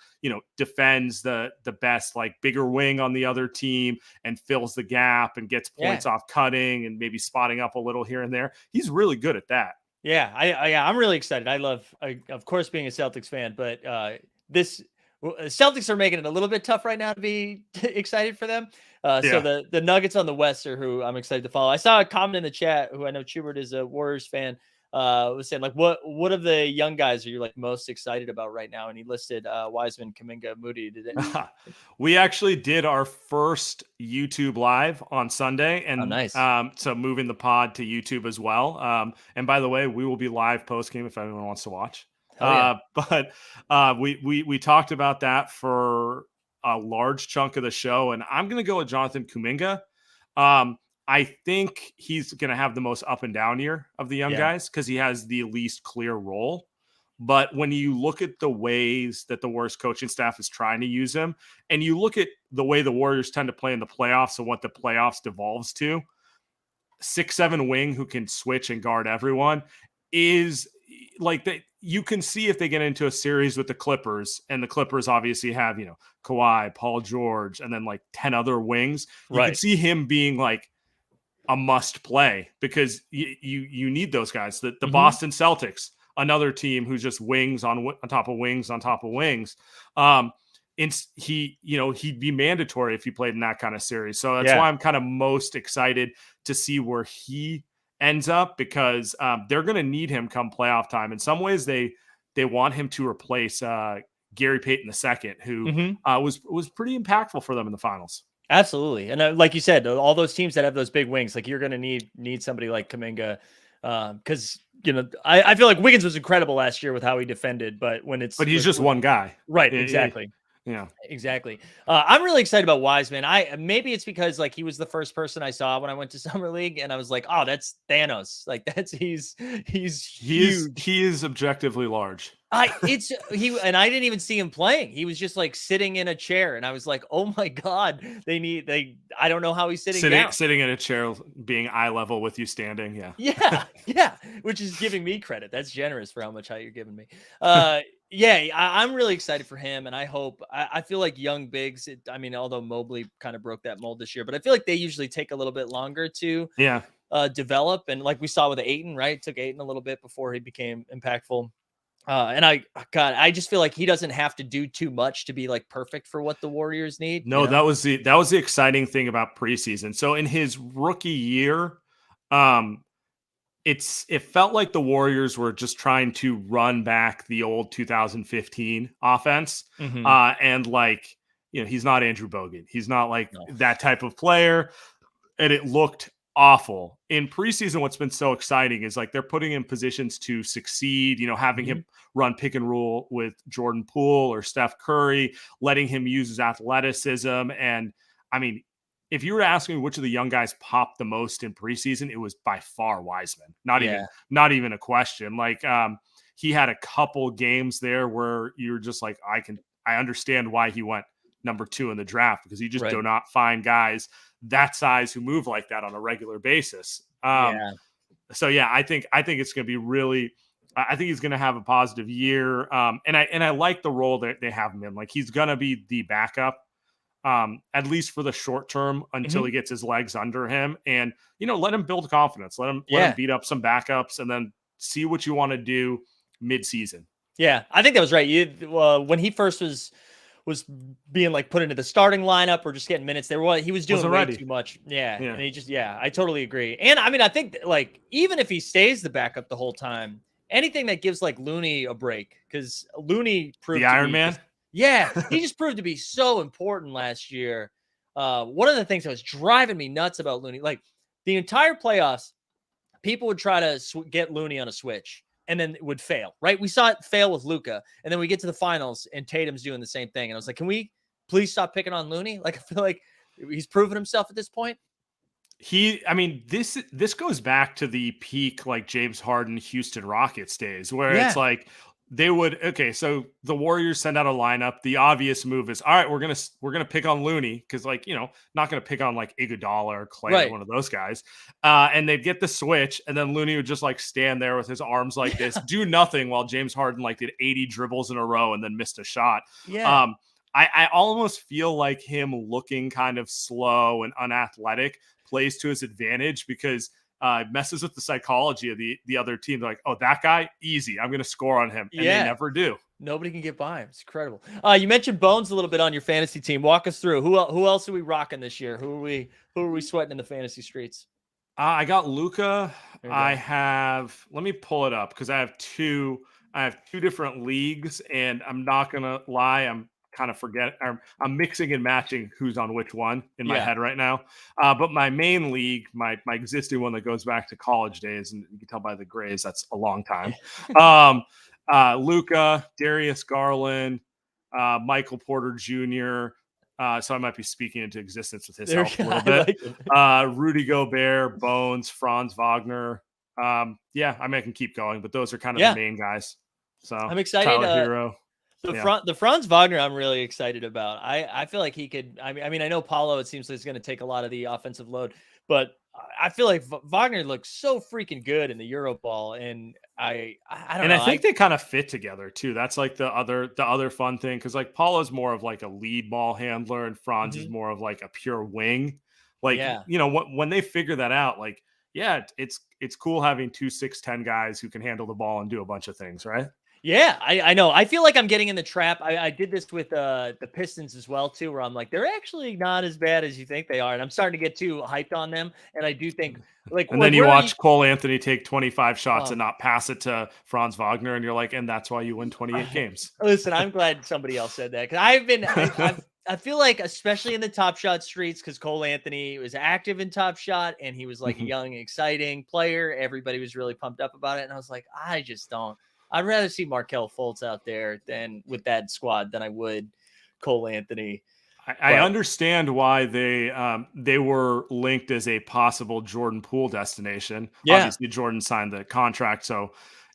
defends the best, like bigger wing on the other team and fills the gap and gets points off cutting and maybe spotting up a little here and there, he's really good at that. Yeah. I'm really excited. I love, of course, being a Celtics fan, but Celtics are making it a little bit tough right now to be excited for them. So the Nuggets on the West are who I'm excited to follow. I saw a comment in the chat who I know Schubert is a Warriors fan, was saying like, what of the young guys are you like most excited about right now? And he listed Wiseman, Kuminga, Moody. We actually did our first YouTube live on Sunday, and nice. So moving the pod to YouTube as well. And by the way, we will be live post game if anyone wants to watch. But we talked about that for a large chunk of the show, and I'm going to go with Jonathan Kuminga. I think he's going to have the most up and down year of the young guys because he has the least clear role. But when you look at the ways that the Warriors coaching staff is trying to use him, and you look at the way the Warriors tend to play in the playoffs and what the playoffs devolves to, 6'7" wing who can switch and guard everyone is like that. You can see if they get into a series with the Clippers, and the Clippers obviously have, Kawhi, Paul George, and then like 10 other wings. You can see him being like a must play because you need those guys. The Boston Celtics, another team who's just wings on top of wings on top of wings. He'd be mandatory if he played in that kind of series. So that's why I'm kind of most excited to see where he ends up, because they're going to need him come playoff time. In some ways, they want him to replace Gary Payton II, who was pretty impactful for them in the finals. Absolutely. And like you said, all those teams that have those big wings, like you're going to need somebody like Kuminga, because I feel like Wiggins was incredible last year with how he defended, but he's just one guy, right? Exactly. Yeah, exactly. I'm really excited about Wiseman. Maybe it's because like he was the first person I saw when I went to Summer League, and I was like, oh, that's Thanos. Like he's huge. he is objectively large. I didn't even see him playing. He was just like sitting in a chair, and I was like, "Oh my god, I don't know how he's sitting down. Sitting in a chair, being eye level with you standing." Yeah, which is giving me credit. That's generous for how much height you're giving me. I'm really excited for him, and I hope. I feel like young bigs. Although Mobley kind of broke that mold this year, but I feel like they usually take a little bit longer to develop, and like we saw with Ayton, right? It took Ayton a little bit before he became impactful. I just feel like he doesn't have to do too much to be like perfect for what the Warriors need. No, that was the exciting thing about preseason. So in his rookie year, it felt like the Warriors were just trying to run back the old 2015 offense. And like, he's not Andrew Bogut. He's not like that type of player. And it looked awful. In preseason, what's been so exciting is like they're putting him in positions to succeed, having him run pick and roll with Jordan Poole or Steph Curry, letting him use his athleticism. And I mean, if you were to ask me which of the young guys popped the most in preseason, it was by far Wiseman. Not even a question. Like he had a couple games there where you're just like, I understand why he went number 2 in the draft, because you just do not find guys that size who move like that on a regular basis. So I think it's going to be really, I think he's going to have a positive year. And I like the role that they have him in. Like he's going to be the backup, at least for the short term until he gets his legs under him, and, let him build confidence, let him beat up some backups, and then see what you want to do mid-season. Yeah. I think that was right. When he first was being like put into the starting lineup or just getting minutes there, he was doing way too much. And he I totally agree. And I think like, even if he stays the backup the whole time, anything that gives like Looney a break, because Looney proved the Iron Man. He just proved to be so important last year. One of the things that was driving me nuts about Looney, like the entire playoffs, people would try to get Looney on a switch, and then it would fail, right? We saw it fail with Luka, and then we get to the finals, and Tatum's doing the same thing. And I was like, can we please stop picking on Looney? Like, I feel like he's proven himself at this point. This goes back to the peak, like James Harden, Houston Rockets days, where it's like so the Warriors send out a lineup. The obvious move is, all right, we're gonna pick on Looney, because like, not gonna pick on like Iguodala or Clay or one of those guys. And they'd get the switch, and then Looney would just like stand there with his arms like this, do nothing, while James Harden like did 80 dribbles in a row and then missed a shot. I almost feel like him looking kind of slow and unathletic plays to his advantage, because messes with the psychology of the other team. They're like, oh, that guy, easy, I'm going to score on him. And they never do. Nobody can get by him. It's incredible. You mentioned Bones a little bit on your fantasy team. Walk us through. Who else are we rocking this year? Who are we sweating in the fantasy streets? I got Luka. Let me pull it up, because I have two different leagues, and I'm not going to lie, I'm mixing and matching who's on which one in my head right now. But my main league, my existing one that goes back to college days, and you can tell by the grays, that's a long time. Luka, Darius Garland, Michael Porter Jr. So I might be speaking into existence with his health a little bit. Rudy Gobert, Bones, Franz Wagner. I can keep going, but those are kind of the main guys. So I'm excited. Tyler Hero. The Franz Wagner, I'm really excited about. I feel like he could. I know Paulo, it seems like he's going to take a lot of the offensive load, but I feel like Wagner looks so freaking good in the Euro ball, and I don't know. And I think they kind of fit together too. That's like the other fun thing, because like Paulo's more of like a lead ball handler, and Franz is more of like a pure wing. Like when they figure that out, like it's cool having 2 6'10" guys who can handle the ball and do a bunch of things, right? Yeah, I know. I feel like I'm getting in the trap. I did this with the Pistons as well, too, where I'm like, they're actually not as bad as you think they are. And I'm starting to get too hyped on them. And I do think, like, and then you watch Cole Anthony take 25 shots and not pass it to Franz Wagner. And you're like, and that's why you win 28 games. Listen, I'm glad somebody else said that, because I feel like, especially in the Top Shot streets, because Cole Anthony was active in Top Shot, and he was like a young, exciting player. Everybody was really pumped up about it. And I was like, I just don't. I'd rather see Markelle Fultz out there than with that squad than I would Cole Anthony. I understand why they were linked as a possible Jordan Poole destination. Yeah. Obviously, Jordan signed the contract, so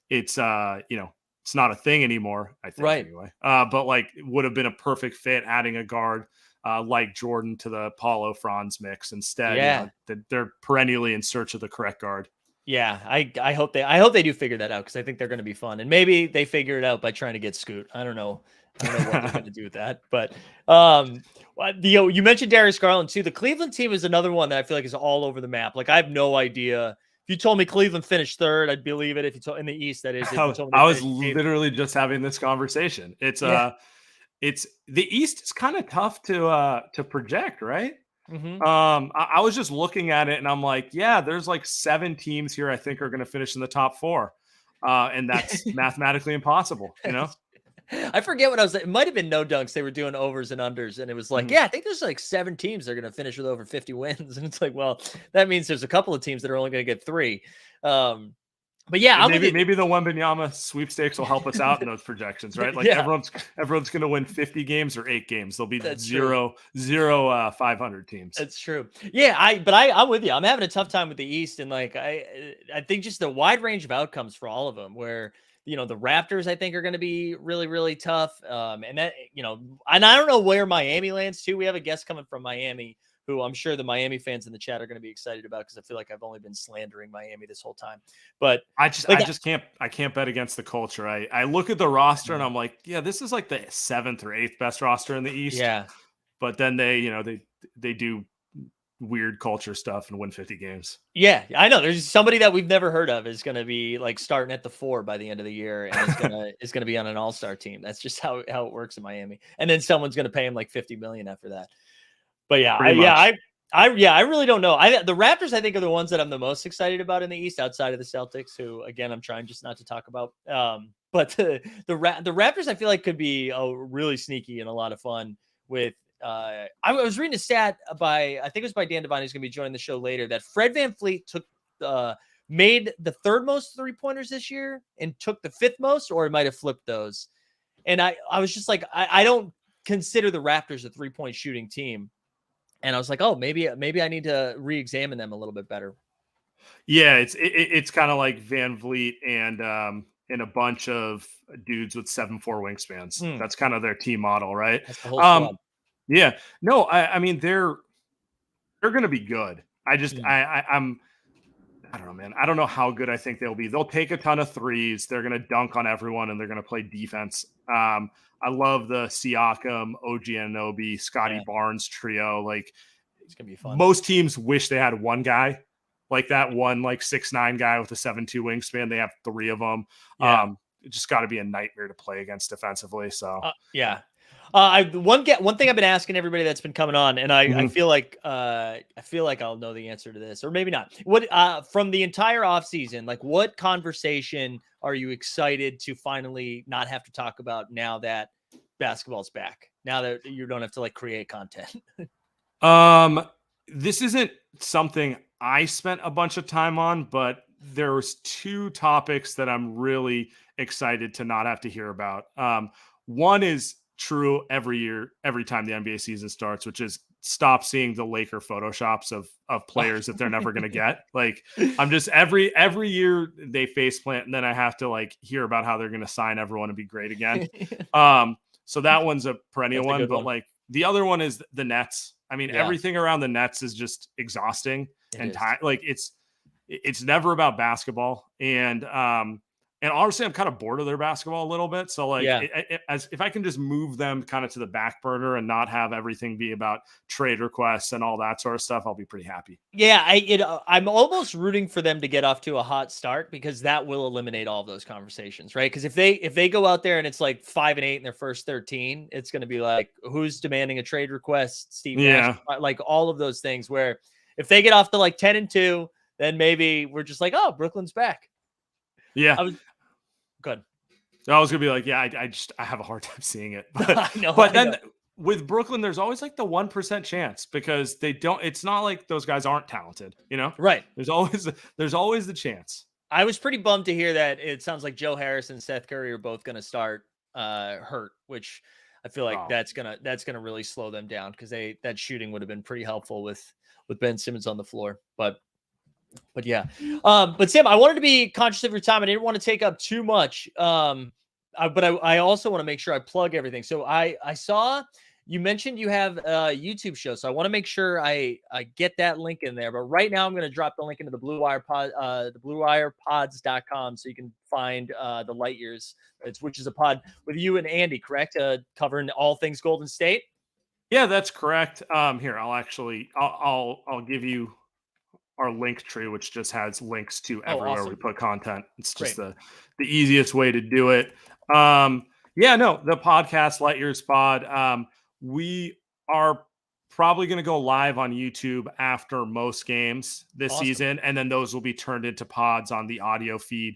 it's it's not a thing anymore. I think anyway. But like, it would have been a perfect fit adding a guard like Jordan to the Paulo Franz mix. Instead, they're perennially in search of the correct guard. Yeah, I hope they do figure that out, because I think they're going to be fun, and maybe they figure it out by trying to get Scoot. I don't know what they're going to do with that, but you mentioned Darius Garland too. The Cleveland team is another one that I feel like is all over the map. Like, I have no idea. If you told me Cleveland finished third, I'd believe it. If you told in the East, that is. I was literally just having this conversation. It's the East is kind of tough to project, right? Mm-hmm. I was just looking at it and I'm like, yeah, there's like 7 teams here I think are going to finish in the top 4. And that's mathematically impossible, you know? I forget what I was. It might have been No Dunks. They were doing overs and unders, and it was like, I think there's like 7 teams that are going to finish with over 50 wins, and it's like, well, that means there's a couple of teams that are only going to get 3. But yeah, maybe the Wembanyama sweepstakes will help us out in those projections, right? Like everyone's going to win 50 games or 8 games. There'll be zero 500 teams. That's true. Yeah, I'm with you. I'm having a tough time with the East, and like I think just the wide range of outcomes for all of them, where the Raptors I think are going to be really, really tough. And that and I don't know where Miami lands too. We have a guest coming from Miami, who I'm sure the Miami fans in the chat are going to be excited about, because I feel like I've only been slandering Miami this whole time. But I can't bet against the culture. I look at the roster and I'm like, yeah, this is like the 7th or 8th best roster in the East. Yeah. But then they do weird culture stuff and win 50 games. Yeah, I know. There's somebody that we've never heard of is going to be like starting at the 4 by the end of the year, and is going to be on an all-star team. That's just how it works in Miami. And then someone's going to pay him like $50 million after that. But I really don't know. The Raptors, I think, are the ones that I'm the most excited about in the East, outside of the Celtics, who, again, I'm trying just not to talk about. But the Raptors, I feel like, could be really sneaky and a lot of fun. With I was reading a stat I think it was by Dan Devine, who's going to be joining the show later, that Fred VanVleet made the 3rd most 3-pointers this year and took the 5th most, or it might have flipped those. And I was just like, I don't consider the Raptors a 3-point shooting team. And I was like, oh, maybe I need to re-examine them a little bit better. Yeah, it's kind of like VanVleet and a bunch of dudes with 7'4" wingspans. That's kind of their team model, right? That's the whole squad. Yeah. No, I mean they're going to be good. I don't know, man. I don't know how good I think they'll be. They'll take a ton of threes. They're going to dunk on everyone, and they're going to play defense. I love the Siakam, OG Anunoby, Scotty Barnes trio. Like, it's gonna be fun. Most teams wish they had one guy like that, one like 6'9" guy with a 7'2" wingspan. They have 3 of them. Yeah. It just got to be a nightmare to play against defensively. So one thing I've been asking everybody that's been coming on, and I feel like I'll know the answer to this, or maybe not. What from the entire offseason, like, what conversation are you excited to finally not have to talk about now that basketball's back? Now that you don't have to like create content. This isn't something I spent a bunch of time on, but there was 2 topics that I'm really excited to not have to hear about. One is true every year, every time the NBA season starts, which is stop seeing the Laker photoshops of players that they're never going to get. Like, I'm just every year they faceplant, and then I have to like hear about how they're going to sign everyone and be great again. So that one's a perennial one, but like the other one is the Nets. I mean, everything around the Nets is just exhausting like it's never about basketball. And honestly, I'm kind of bored of their basketball a little bit. So like, as if I can just move them kind of to the back burner and not have everything be about trade requests and all that sort of stuff, I'll be pretty happy. Yeah, I'm almost rooting for them to get off to a hot start, because that will eliminate all of those conversations, right? Because if they go out there and it's like 5-8 in their first 13, it's going to be like, who's demanding a trade request? Steve Nash, like all of those things. Where if they get off to like 10-2, then maybe we're just like, oh, Brooklyn's back. Yeah. Good. I was gonna be like, I have a hard time seeing it, but I know. With Brooklyn, there's always like the 1% chance, because they don't. It's not like those guys aren't talented, you know? Right. There's always the chance. I was pretty bummed to hear that it sounds like Joe Harris and Seth Curry are both going to start hurt, which I feel like that's gonna really slow them down because that shooting would have been pretty helpful with Ben Simmons on the floor. But yeah. But Sam, I wanted to be conscious of your time. I didn't want to take up too much. But I also want to make sure I plug everything. So I saw you mentioned you have a YouTube show, so I want to make sure I get that link in there. But right now I'm going to drop the link into the Blue Wire pod, the BlueWirePods.com, so you can find the Light Years, which is a pod with you and Andy, correct? Covering all things Golden State. Yeah, that's correct. Here, I'll give you our link tree, which just has links to everywhere we put content. It's just the easiest way to do it. The podcast Light Years Pod. We are probably going to go live on YouTube after most games this season, and then those will be turned into pods on the audio feed,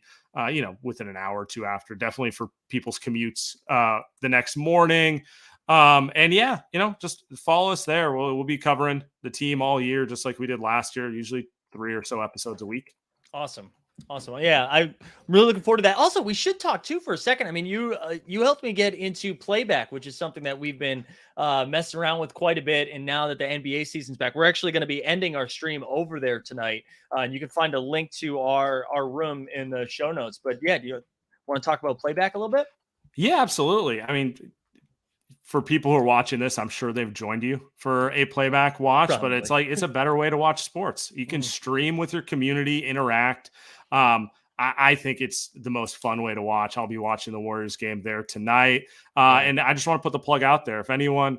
within an hour or two after. Definitely for people's commutes the next morning. Just follow us there. We'll be covering the team all year, just like we did last year, usually 3 or so episodes a week. Awesome. Yeah, I'm really looking forward to that. Also, we should talk too for a second. I mean, you helped me get into playback, which is something that we've been messing around with quite a bit. And now that the NBA season's back, we're actually going to be ending our stream over there tonight. And you can find a link to our room in the show notes. But yeah, do you want to talk about playback a little bit? Yeah, absolutely. I mean, for people who are watching this, I'm sure they've joined you for a playback watch, but it's a better way to watch sports. You can stream with your community, interact. I think it's the most fun way to watch. I'll be watching the Warriors game there tonight. And I just want to put the plug out there. If anyone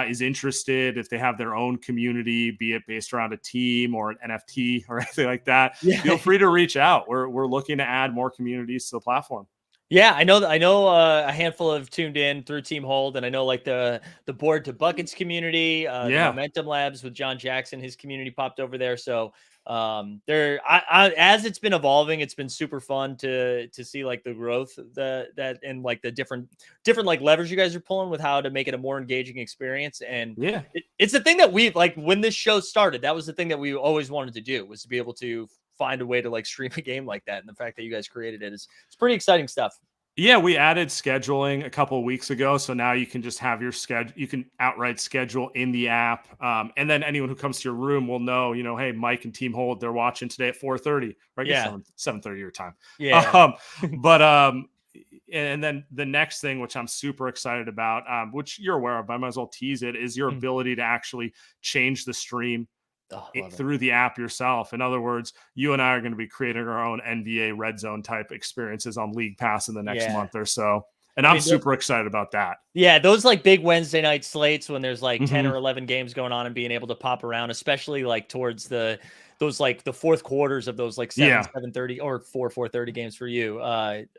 is interested, if they have their own community, be it based around a team or an NFT or anything like that, feel free to reach out. We're looking to add more communities to the platform. Yeah, I know a handful have tuned in through Team Hold, and I know like the Board to Buckets community, the Momentum Labs with John Jackson, his community popped over there. So as it's been evolving, it's been super fun to see like the growth that and like the different like levers you guys are pulling with how to make it a more engaging experience. And it's the thing that we like when this show started. That was the thing that we always wanted to do, was to be able to find a way to like stream a game like that. And the fact that you guys created it is pretty exciting stuff. Yeah, we added scheduling a couple of weeks ago. So now you can just have your schedule. You can outright schedule in the app. And then anyone who comes to your room will know, hey, Mike and Team Hold, they're watching today at 4:30, right? Yeah. 7:30 your time. Yeah. And then the next thing, which I'm super excited about, which you're aware of, I might as well tease it, is your ability to actually change the stream through the app yourself. In other words, you and I are going to be creating our own NBA red zone type experiences on League Pass in the next month or so. And I'm super excited about that. Yeah, those like big Wednesday night slates when there's like 10 or 11 games going on and being able to pop around, especially like towards those like the fourth quarters of those like 7:30 or 4:30 games for you.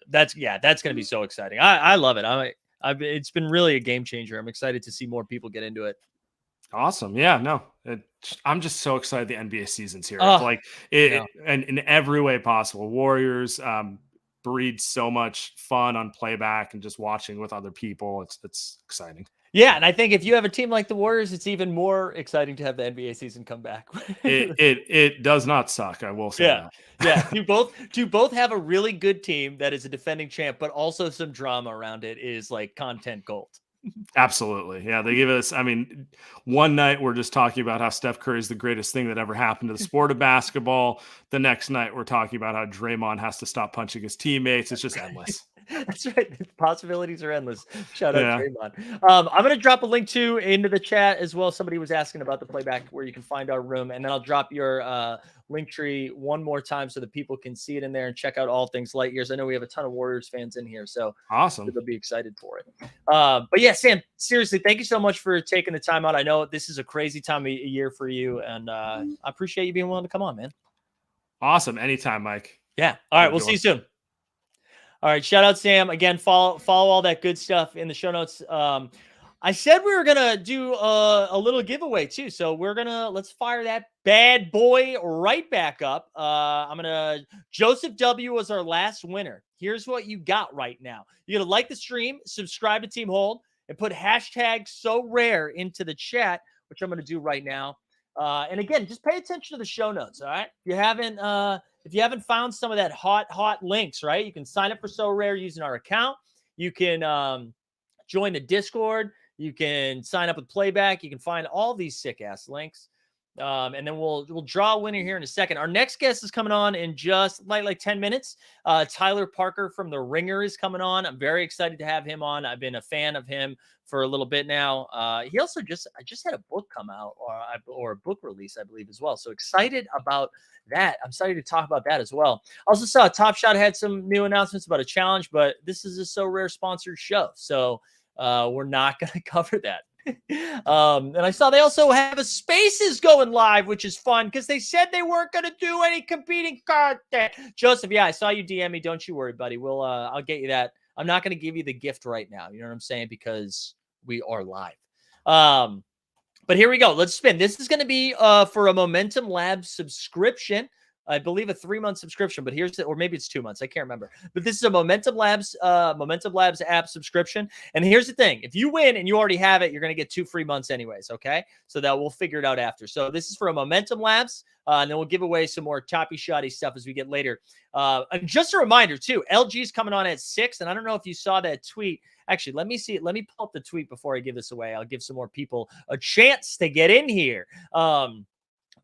That's going to be so exciting. I love it. It's been really a game changer. I'm excited to see more people get into it. Awesome. Yeah, no, I'm just so excited the NBA season's here. It's like and in every way possible. Warriors breed so much fun on playback and just watching with other people. It's exciting. Yeah, and I think if you have a team like the Warriors, it's even more exciting to have the NBA season come back. It does not suck, I will say that. Yeah. Do both have a really good team that is a defending champ, but also some drama around it is like content gold. Absolutely. Yeah, they give us, one night we're just talking about how Steph Curry is the greatest thing that ever happened to the sport of basketball. The next night we're talking about how Draymond has to stop punching his teammates. It's just endless. That's right. The possibilities are endless. Shout out Draymond. I'm going to drop a link into the chat as well. Somebody was asking about the playback where you can find our room, and then I'll drop your link tree one more time so that people can see it in there and check out all things Light Years. I know we have a ton of Warriors fans in here, so awesome. They'll be excited for it. But yeah, Sam, seriously, thank you so much for taking the time out. I know this is a crazy time of year for you, and I appreciate you being willing to come on, man. Awesome. Anytime, Mike. Yeah. All right. We'll see you soon. All right. Shout out, Sam. Again, follow all that good stuff in the show notes. I said we were going to do a little giveaway too. So let's fire that bad boy right back up. Joseph W was our last winner. Here's what you got right now. You're going to like the stream, subscribe to Team Hold, and put hashtag so rare into the chat, which I'm going to do right now. And again, just pay attention to the show notes. All right. If you haven't found some of that hot links, right, you can sign up for So Rare using our account. You can Join the Discord. You can sign up with playback. You can find all these sick ass links. And then we'll draw a winner here in a second. Our next guest is coming on in just like 10 minutes. Tyler Parker from The Ringer is coming on. I'm very excited to have him on. I've been a fan of him for a little bit now. He also just had a book come out or a book release, I believe, as well. So excited about that. I'm excited to talk about that as well. Also saw Top Shot had some new announcements about a challenge, but this is a Sorare sponsored show. So we're not going to cover that. And I saw they also have a Spaces going live, which is fun because they said they weren't going to do any competing content. Joseph, yeah, I saw you DM me. Don't you worry, buddy. I'll get you that. I'm not going to give you the gift right now. You know what I'm saying? Because we are live. But here we go. Let's spin. This is going to be for a Momentum Labs subscription. I believe a 3-month subscription, but or maybe it's 2 months. I can't remember. But this is a Momentum Labs app subscription. And here's the thing: if you win and you already have it, you're going to get 2 free months anyways. Okay, so that we'll figure it out after. So this is for a Momentum Labs, and then we'll give away some more choppy shoddy stuff as we get later. And just a reminder too: LG is coming on at 6, and I don't know if you saw that tweet. Actually, let me see it. Let me pull up the tweet before I give this away. I'll give some more people a chance to get in here.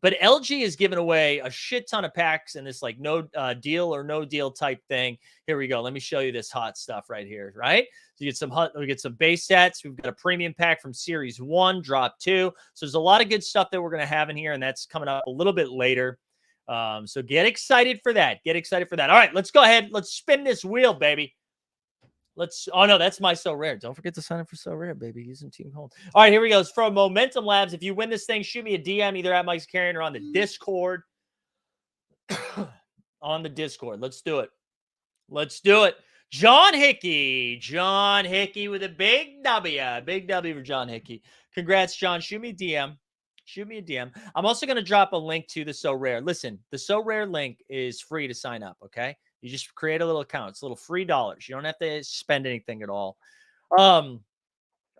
But LG is giving away a shit ton of packs in this like no deal or no deal type thing. Here we go. Let me show you this hot stuff right here, right? So we get some base sets. We've got a premium pack from Series 1, Drop 2. So there's a lot of good stuff that we're going to have in here, and that's coming up a little bit later. So get excited for that. Get excited for that. All right, let's go ahead. Let's spin this wheel, baby. Oh no, that's my So Rare. Don't forget to sign up for So Rare, baby. Using Team Home. All right, here we go. It's from Momentum Labs. If you win this thing, shoot me a DM either at Mike's Carrion or on the Discord. On the Discord. Let's do it. Let's do it. John Hickey. John Hickey with a big W. Big W for John Hickey. Congrats, John. Shoot me a DM. Shoot me a DM. I'm also going to drop a link to the So Rare. Listen, the So Rare link is free to sign up, okay? You just create a little account. It's a little free dollars. You don't have to spend anything at all. All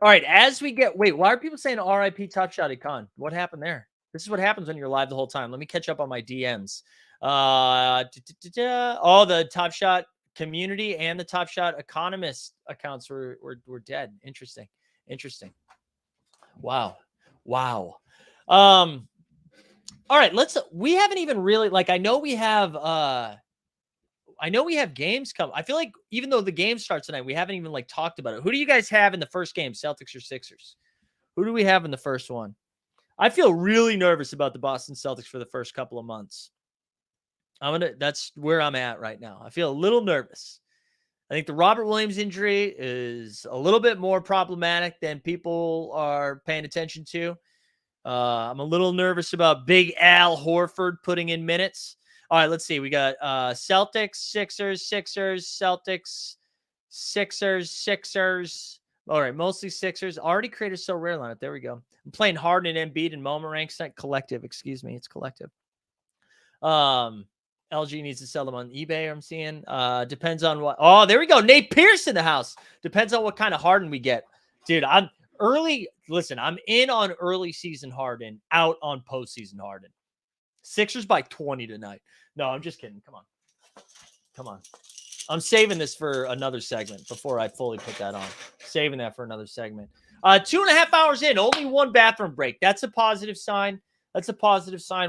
right. As we get, wait, why are people saying RIP Top Shot Econ? What happened there? This is what happens when you're live the whole time. Let me catch up on my DMs. All the Top Shot community and the Top Shot economist accounts were dead. Interesting. Wow. All right. We haven't even really, like, I know we have games come. I feel like even though the game starts tonight, we haven't even like talked about it. Who do you guys have in the first game, Celtics or Sixers? Who do we have in the first one? I feel really nervous about the Boston Celtics for the first couple of months. That's where I'm at right now. I feel a little nervous. I think the Robert Williams injury is a little bit more problematic than people are paying attention to. I'm a little nervous about Big Al Horford putting in minutes. All right, let's see. We got Celtics, Sixers, Celtics, Sixers. All right, mostly Sixers. Already created So Rare lineup. There we go. I'm playing Harden and Embiid and moment ranks. Collective, excuse me. It's collective. LG needs to sell them on eBay, I'm seeing. Depends on what. Oh, there we go. Nate Pierce in the house. Depends on what kind of Harden we get. Dude, I'm in on early season Harden, out on postseason Harden. Sixers by 20 tonight. No, I'm just kidding. Come on. I'm saving this for another segment before I fully put that on. Saving that for another segment. 2.5 hours in, only one bathroom break. That's a positive sign.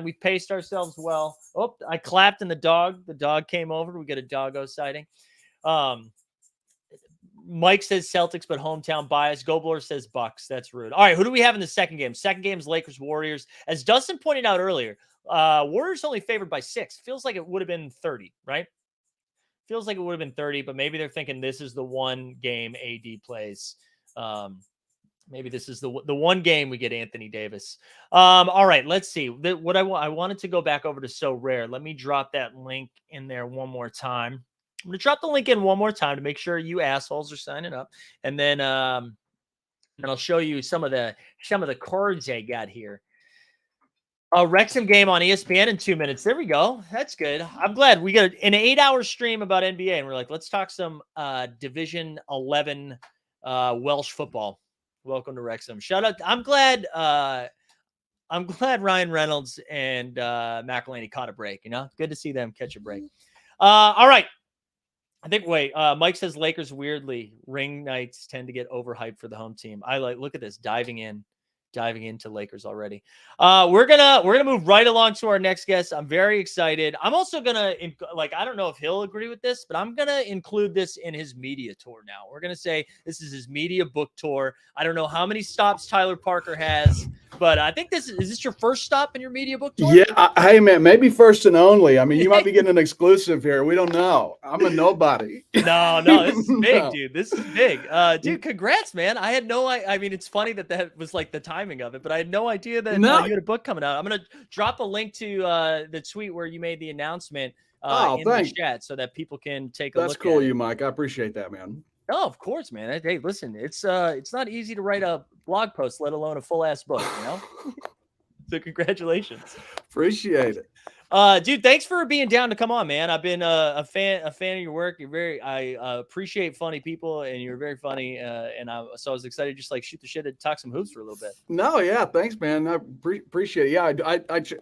We've paced ourselves well. Oh, I clapped and the dog came over. We got a doggo sighting. Mike says Celtics, but hometown bias. Gobler says Bucks. That's rude. All right, who do we have in the second game? Second game is Lakers Warriors. As Dustin pointed out earlier, Warriors only favored by 6. Feels like it would have been 30, right? Feels like it would have been 30, but maybe they're thinking this is the one game AD plays. Maybe this is the one game we get Anthony Davis. All right, let's see. What I wanted to go back over to So Rare. Let me drop that link in there one more time. I'm going to drop the link in one more time to make sure you assholes are signing up. And then I'll show you some of the cards I got here. Wrexham game on ESPN in 2 minutes. There we go. That's good. I'm glad we got an 8-hour stream about NBA, and we're like, let's talk some Division 11 Welsh football. Welcome to Wrexham. Shout out. I'm glad Ryan Reynolds and McElhaney caught a break. You know, good to see them catch a break. All right. I think. Wait, Mike says Lakers weirdly ring nights tend to get overhyped for the home team. I look at this diving into Lakers already. We're gonna move right along to our next guest. I'm very excited. I'm also gonna I don't know if he'll agree with this, but I'm gonna include this in his media tour now. We're gonna say this is his media book tour. I don't know how many stops Tyler Parker has, but I think is this your first stop in your media book tour? Yeah. Hey man, maybe first and only. I mean, you might be getting an exclusive here. We don't know. I'm a nobody. No, this is big, dude. This is big. Dude, congrats, man. I had no I mean, it's funny that was like the timing of it, but I had no idea that you had a book coming out. I'm gonna drop a link to the tweet where you made the announcement in the chat so that people can take a look. That's cool, you Mike. I appreciate that, man. Oh, of course, man. Hey, listen, it's not easy to write a blog post, let alone a full ass book, you know. So congratulations. Appreciate it. Dude, thanks for being down to come on, man. I've been a fan of your work. I appreciate funny people, and you're very funny. So I was excited to just like shoot the shit and talk some hoops for a little bit. No, yeah, thanks, man. I appreciate it. Yeah,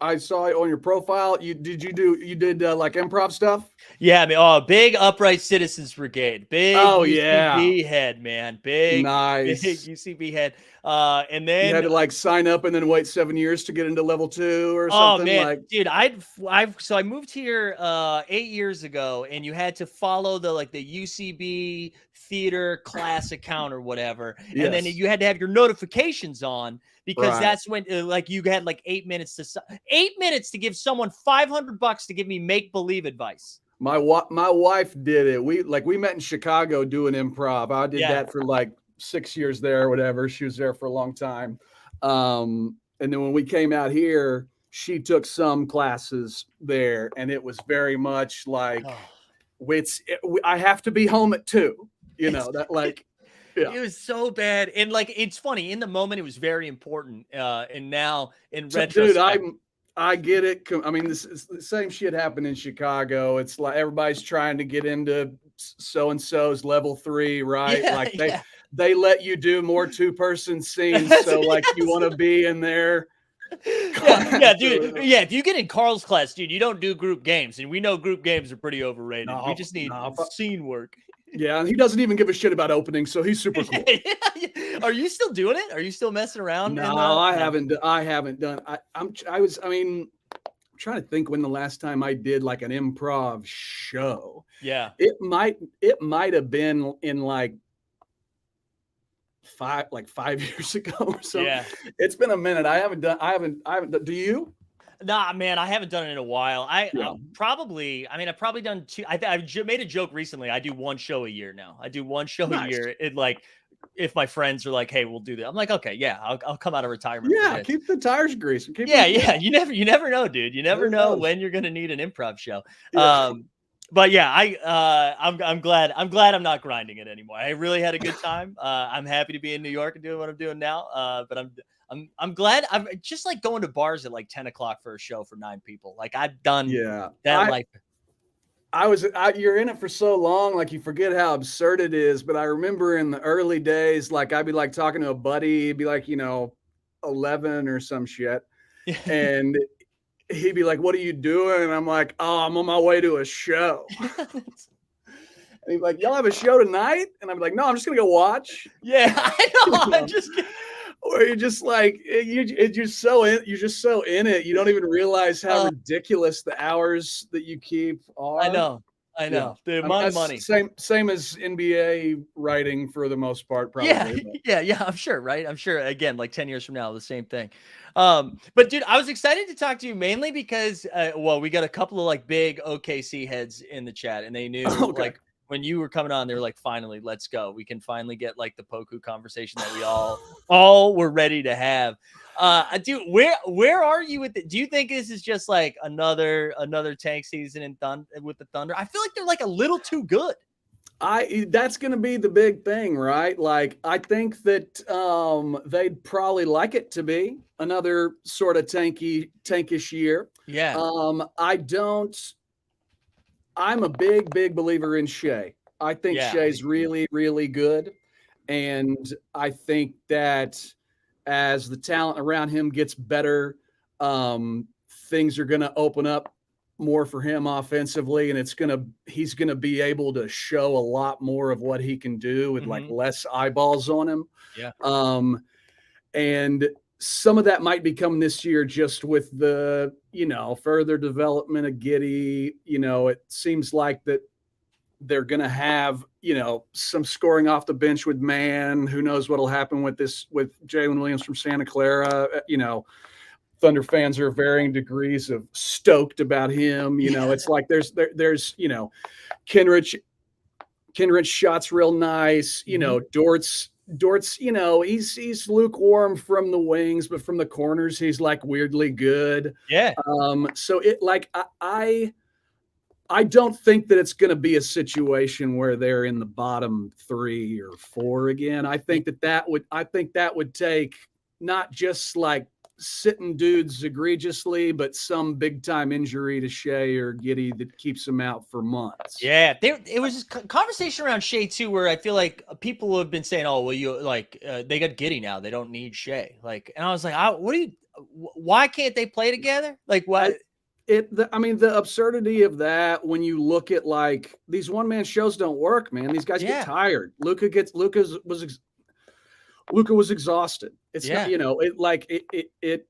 I saw it on your profile. You did like improv stuff? Yeah, I mean, big Upright Citizens Brigade, big UCB head, man, big UCB head. And then you had to like sign up and then wait 7 years to get into level 2 or something. Oh man, dude, I moved here 8 years ago, and you had to follow the UCB theater class account or whatever, and then you had to have your notifications on because that's when you had 8 minutes to give someone $500 to give me make believe advice. My wife did it. We met in Chicago doing improv. I did that for 6 years there or whatever. She was there for a long time. And then when we came out here, she took some classes there, and it was very much I have to be home at 2, you know, It was so bad. And it's funny, in the moment, it was very important. And now in retrospect, dude, I get it. I mean, this is the same shit happened in Chicago. It's like everybody's trying to get into so-and-so's level 3, right? They let you do more 2-person scenes. So you want to be in there. Dude. Yeah, if you get in Carl's class, dude, you don't do group games. And we know group games are pretty overrated. We just need scene work. Yeah, and he doesn't even give a shit about opening, so he's super cool. Are you still doing it? Are you still messing around? No, I haven't done. I'm trying to think when the last time I did an improv show. Yeah. It might have been in 5 years ago or so. Yeah. It's been a minute. I haven't done. Do you? Nah, man, I haven't done it in a while. I've probably done 2. I made a joke recently. I do 1 show a year now. I do 1 show a year. It if my friends are like, "Hey, we'll do that," I'm like, "Okay, yeah, I'll come out of retirement." Yeah, keep the tires greased. Yeah. You never know, dude. You never know when you're gonna need an improv show. Yeah. But yeah, I'm glad I'm not grinding it anymore. I really had a good time. I'm happy to be in New York and doing what I'm doing now. But I'm glad. I'm just going to bars at 10 o'clock for a show for 9 people. I've done that life. You're in it for so long, you forget how absurd it is. But I remember in the early days, I'd be talking to a buddy, he'd be 11 or some shit. And he'd be like, "What are you doing?" And I'm like, "Oh, I'm on my way to a show." And he'd be like, "Y'all have a show tonight?" And I'm like, "No, I'm just going to go watch." Yeah, I know. I'm just kidding. Or you're just you're so in it. You don't even realize how ridiculous the hours that you keep are. I know. Dude, money. Same as NBA writing for the most part, probably. Yeah. I'm sure, right? I'm sure. Again, 10 years from now, the same thing. But dude, I was excited to talk to you mainly because, we got a couple of big OKC heads in the chat, and they knew when you were coming on, they were like, "Finally, let's go. We can finally get the Poku conversation that we all were ready to have." Dude, where are you with it? Do you think this is just another tank season with the Thunder? I feel like they're a little too good. That's going to be the big thing, right? I think that they'd probably like it to be another sort of tankish year. Yeah. I'm a big believer in Shea. I think Shea's really, really good. And I think that as the talent around him gets better, things are going to open up more for him offensively, and he's gonna be able to show a lot more of what he can do with like less eyeballs on him. Yeah. And some of that might be coming this year just with the, further development of Giddey. It seems like that they're going to have, some scoring off the bench with Man. Who knows what'll happen with Jalen Williams from Santa Clara. Thunder fans are varying degrees of stoked about him. It's like there's Kenrich shots real nice. Dortz, he's lukewarm from the wings, but from the corners, he's like weirdly good. Yeah. So it like I don't think that it's going to be a situation where they're in the bottom 3 or 4 again. I think that would take not just like sitting dudes egregiously, but some big time injury to Shea or Giddey that keeps him out for months. Yeah, it was just conversation around Shea too, where I feel like people have been saying, "Oh, well, they got Giddey now; they don't need Shea." And I was like, why can't they play together? Like, what? The absurdity of that when you look at like these one man shows don't work, man. These guys get tired. Luka was exhausted. It's not, it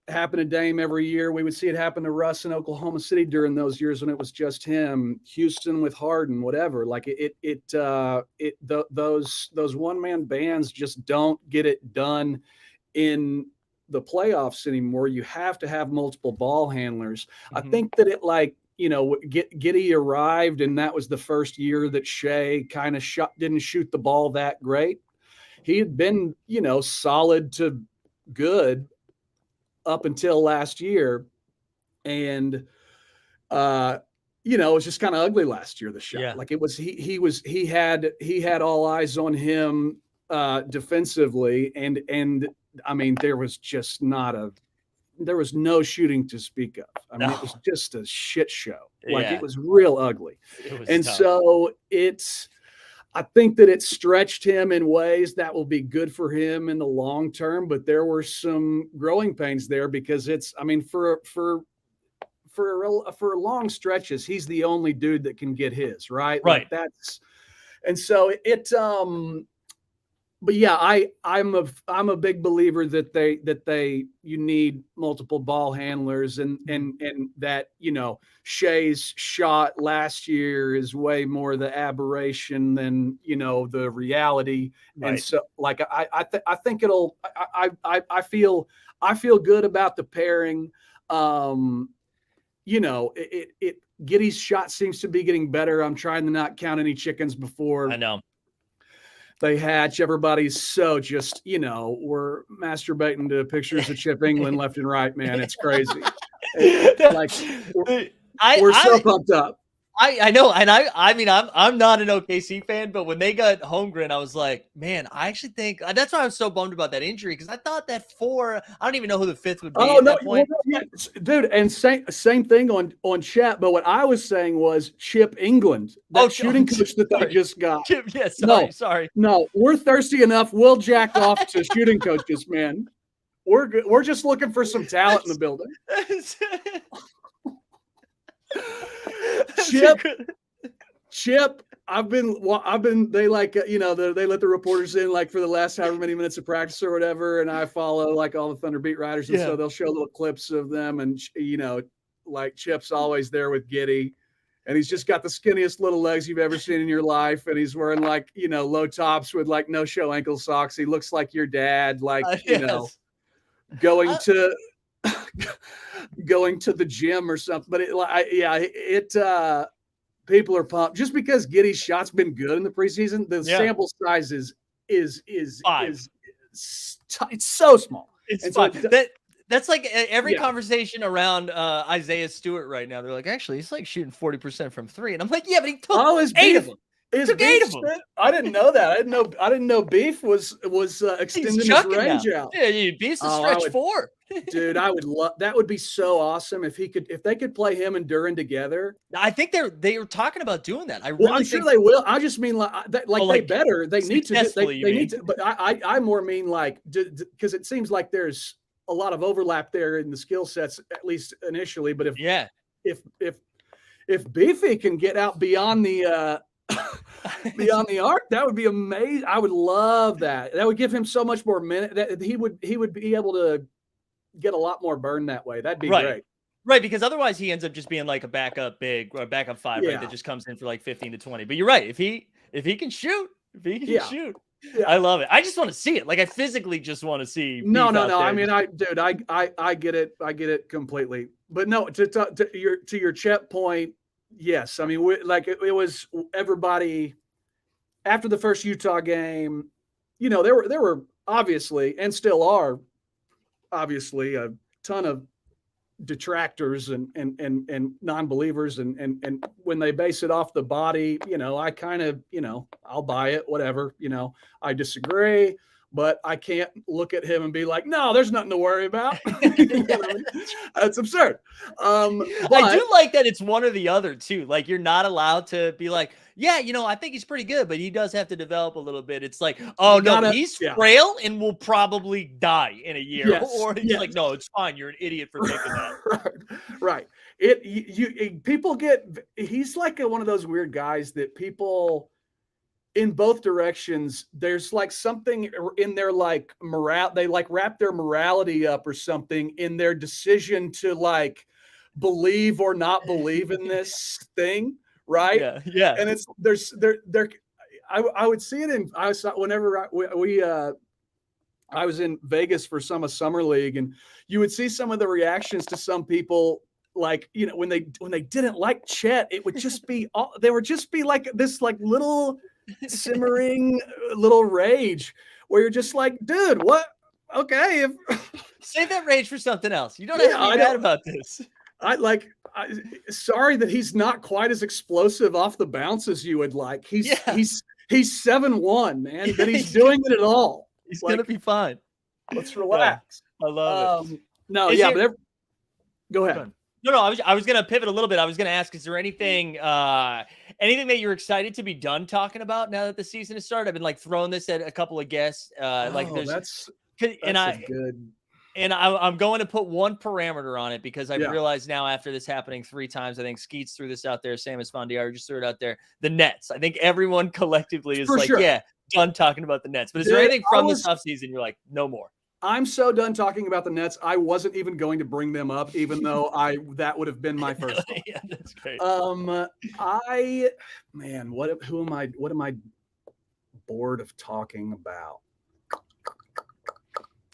happened to Dame every year. We would see it happen to Russ in Oklahoma City during those years when it was just him. Houston with Harden, whatever. Like those one man bands just don't get it done in the playoffs anymore. You have to have multiple ball handlers. I think that Giddey arrived, and that was the first year that Shea kind of didn't shoot the ball that great. He had been, solid to good up until last year. And, it was just kind of ugly last year, the shot. Yeah. Like it was, he had all eyes on him defensively. And I mean, there was no shooting to speak of. I mean, It was just a shit show. It was real ugly. So I think that it stretched him in ways that will be good for him in the long term, but there were some growing pains there because for long stretches, he's the only dude that can get his, right? Right. But yeah, I'm a big believer that you need multiple ball handlers and that, Shea's shot last year is way more the aberration than, the reality. Right. And so like, I think I feel good about the pairing. Giddey's shot seems to be getting better. I'm trying to not count any chickens before. I know. They hatch. Everybody's so just, we're masturbating to pictures of Chip England left and right, man. It's crazy. We're so pumped up. I know, and I'm not an OKC fan, but when they got Holmgren, I was like, man, I actually think that's why I'm so bummed about that injury because I thought that 4, I don't even know who the 5th would be. Oh no, dude, and same thing on chat. But what I was saying was Chip England, shooting coach that they just got. Chip, sorry. No, we're thirsty enough. We'll jack off to shooting coaches, man. We're good. We're just looking for some talent in the building. Chip, I've been, they like, they let the reporters in like for the last however many minutes of practice or whatever. And I follow like all the Thunder beat writers. And so they'll show little clips of them. And, like Chip's always there with Giddey. And he's just got the skinniest little legs you've ever seen in your life. And he's wearing like, low tops with like no show ankle socks. He looks like your dad, like, going to the gym or something. But people are pumped just because Giddey's shot's been good in the preseason. The sample size is 5. It's so small. It's 5. That's like every conversation around Isaiah Stewart right now. They're like, actually, he's like shooting 40% from 3, and I'm like, yeah, but he took 8 of them. Took 8 of them. I didn't know that. I didn't know Beef was extending his range out. Yeah, Beef's a stretch 4. Dude, I would love that. Would be so awesome if they could play him and Duren together. I think they were talking about doing that. I'm sure they will. I just mean they better. They need to. They need to. But I more mean like because it seems like there's a lot of overlap there in the skill sets, at least initially. But if Beefy can get out beyond the beyond the arc, that would be amazing. I would love that. That would give him so much more minute that he would be able to get a lot more burn that way. That'd be great. Right, because otherwise he ends up just being like a backup big or a backup 5, right? That just comes in for like 15 to 20. But you're right. If he can shoot, shoot. Yeah. I love it. I just want to see it. Like, I physically just want to see. No. I mean, I get it. I get it completely. But no, to your Chet point, yes. I mean, it was everybody after the first Utah game. You know, there were obviously, and still are obviously, a ton of detractors and non-believers, and when they base it off the body, you know, I kind of, you know, I'll buy it, whatever, you know, I disagree, but I can't look at him and be like, no, there's nothing to worry about. That's absurd. But I do like that it's one or the other too. Like, you're not allowed to be like, yeah, you know, I think he's pretty good, but he does have to develop a little bit. It's like, oh, no, he's frail and will probably die in a year. Yes, or it's like, no, it's fine. You're an idiot for thinking that. Right. People he's like one of those weird guys that people in both directions, there's like something in their like morale. They like wrap their morality up or something in their decision to like believe or not believe in this thing. Right. Yeah. And it's I would see it whenever I was in Vegas for some summer league, and you would see some of the reactions to some people, like, you know, when they didn't like Chet, it would just be they would just be like this like little simmering little rage where you're just like, dude, what? Okay. Save that rage for something else. You don't have to be mad about this. Sorry that he's not quite as explosive off the bounce as you would like. He's 7'1", man, but he's doing it at all. He's gonna be fine. Let's relax. I love it. But go ahead. No, I was gonna pivot a little bit. I was gonna ask, is there anything that you're excited to be done talking about now that the season has started? I've been like throwing this at a couple of guests. And I'm going to put one parameter on it because I've realized now after this happening 3 times, I think Skeets threw this out there, Sam Esfandiar just threw it out there, the Nets. I think everyone collectively is done talking about the Nets. But is there anything from this offseason you're like, no more? I'm so done talking about the Nets. I wasn't even going to bring them up, even though that would have been my first thought. Yeah, that's great. What am I bored of talking about?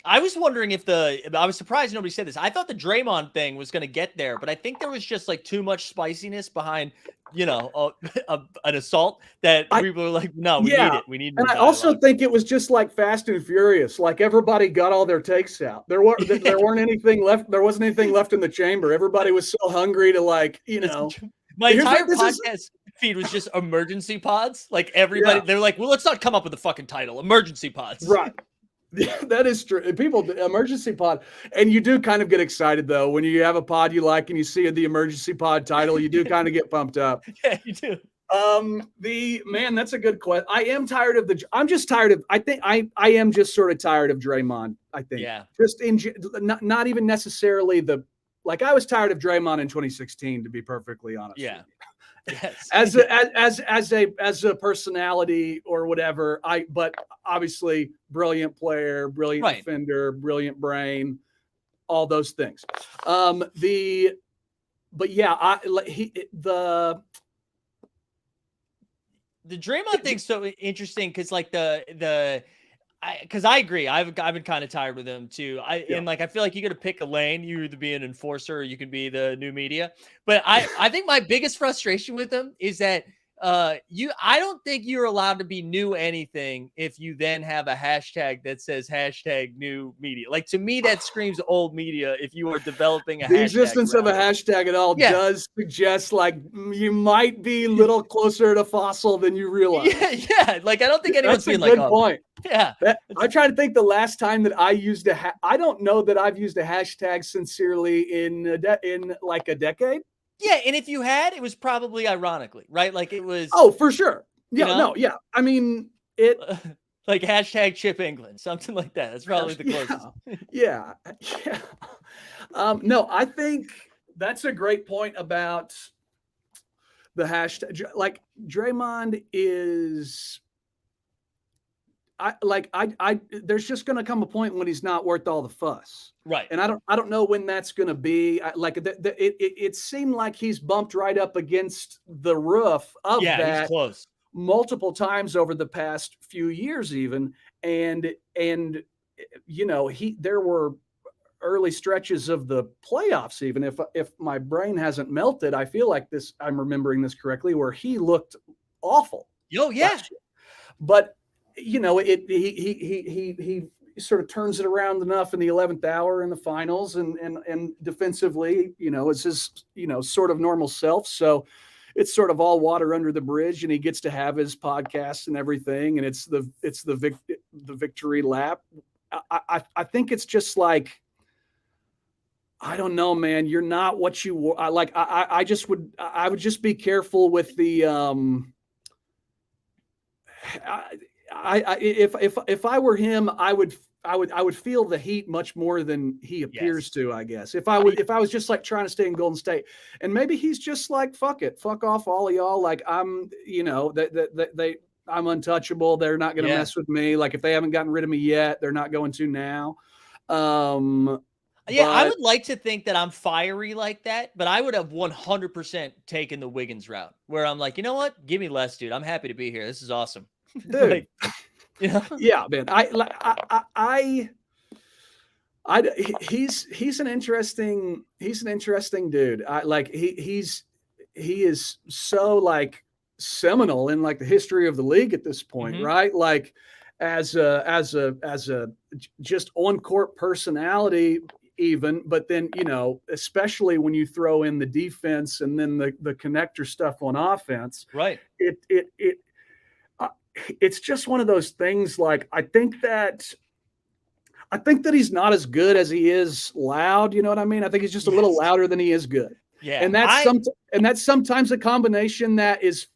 I was wondering I was surprised nobody said this. I thought the Draymond thing was going to get there, but I think there was just like too much spiciness behind, you know, an assault that people were like, no, we need it. We need. And I also think it was just like Fast and Furious. Like everybody got all their takes out. There weren't anything left. There wasn't anything left in the chamber. Everybody was so hungry to, like, you know. My entire podcast feed was just emergency pods. Like everybody, they're like, well, let's not come up with a fucking title. Emergency pods. Right. Yeah, that is true. People, emergency pod, and you do kind of get excited though when you have a pod you like and you see the emergency pod title. You do kind of get pumped up. Yeah, you do. That's a good question. I am tired of I'm just tired of. I think I am just sort of tired of Draymond. I think. Yeah. Just not even necessarily I was tired of Draymond in 2016, to be perfectly honest. Yeah. Yes. As a personality or whatever, but obviously brilliant player, brilliant defender, brilliant brain, all those things. The Draymond thing's so interesting because like because I agree. I've been kind of tired with him too. And I feel like you got to pick a lane. You either be an enforcer or you can be the new media. But I think my biggest frustration with him is that I don't think you're allowed to be new anything if you then have a hashtag that says hashtag new media. Like, to me, that screams old media if you are developing a hashtag. The existence of a hashtag at all does suggest like you might be a little closer to fossil than you realize. Yeah. Like, I don't think anyone's being like, good point. Yeah. I try to think the last time that I used I don't know that I've used a hashtag sincerely in like a decade. Yeah, and if you had, it was probably ironically, right? Like it was. Oh, for sure. Yeah, no, yeah. I mean, Like hashtag Chip England, something like that. That's probably the closest. Yeah. No, I think that's a great point about the hashtag. Like Draymond is, there's just going to come a point when he's not worth all the fuss. Right. And I don't know when that's going to be. It seemed like he's bumped right up against the roof of that. He's close. Multiple times over the past few years even. And there were early stretches of the playoffs, even if my brain hasn't melted, I feel like I'm remembering this correctly, where he looked awful. Oh yeah. But he sort of turns it around enough in the 11th hour in the finals and defensively, is his, sort of normal self. So it's sort of all water under the bridge, and he gets to have his podcast and everything. And it's the victory lap. I think it's just like, I don't know, man, you're not what you like. I would just be careful with the, if I were him, I would feel the heat much more than he appears to, I guess. If I was just like trying to stay in Golden State, and maybe he's just like, fuck off all of y'all. Like I'm untouchable. They're not going to mess with me. Like if they haven't gotten rid of me yet, they're not going to now. I would like to think that I'm fiery like that, but I would have 100% taken the Wiggins route, where I'm like, you know what? Give me less, dude. I'm happy to be here. This is awesome. Dude. Yeah, man. He's an interesting dude. He is so like seminal in like the history of the league at this point, right? Like as a just on court personality even, but then, especially when you throw in the defense and then the connector stuff on offense, right? It's just one of those things. Like, I think that he's not as good as he is loud. You know what I mean? I think he's just a little louder than he is good. Yeah. And that's sometimes a combination that is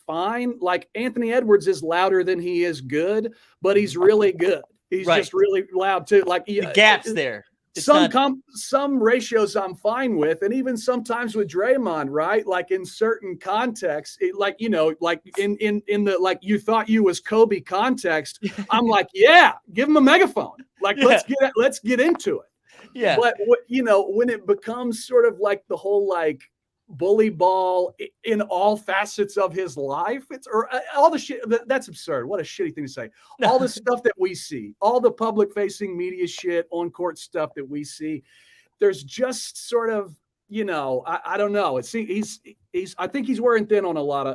fine. Like Anthony Edwards is louder than he is good, but he's really good. He's just really loud too. Like the gaps there. Some ratios I'm fine with, and even sometimes with Draymond, right? Like in certain contexts, like in the like you thought you was Kobe context, I'm like, yeah, give him a megaphone. Like let's get into it. Yeah. But when it becomes sort of like the whole like bully ball in all facets of his life, all the shit that's absurd. What a shitty thing to say. All the stuff that we see, all the public facing media shit, on court stuff that we see, there's just sort of, I don't know. I think he's wearing thin on a lot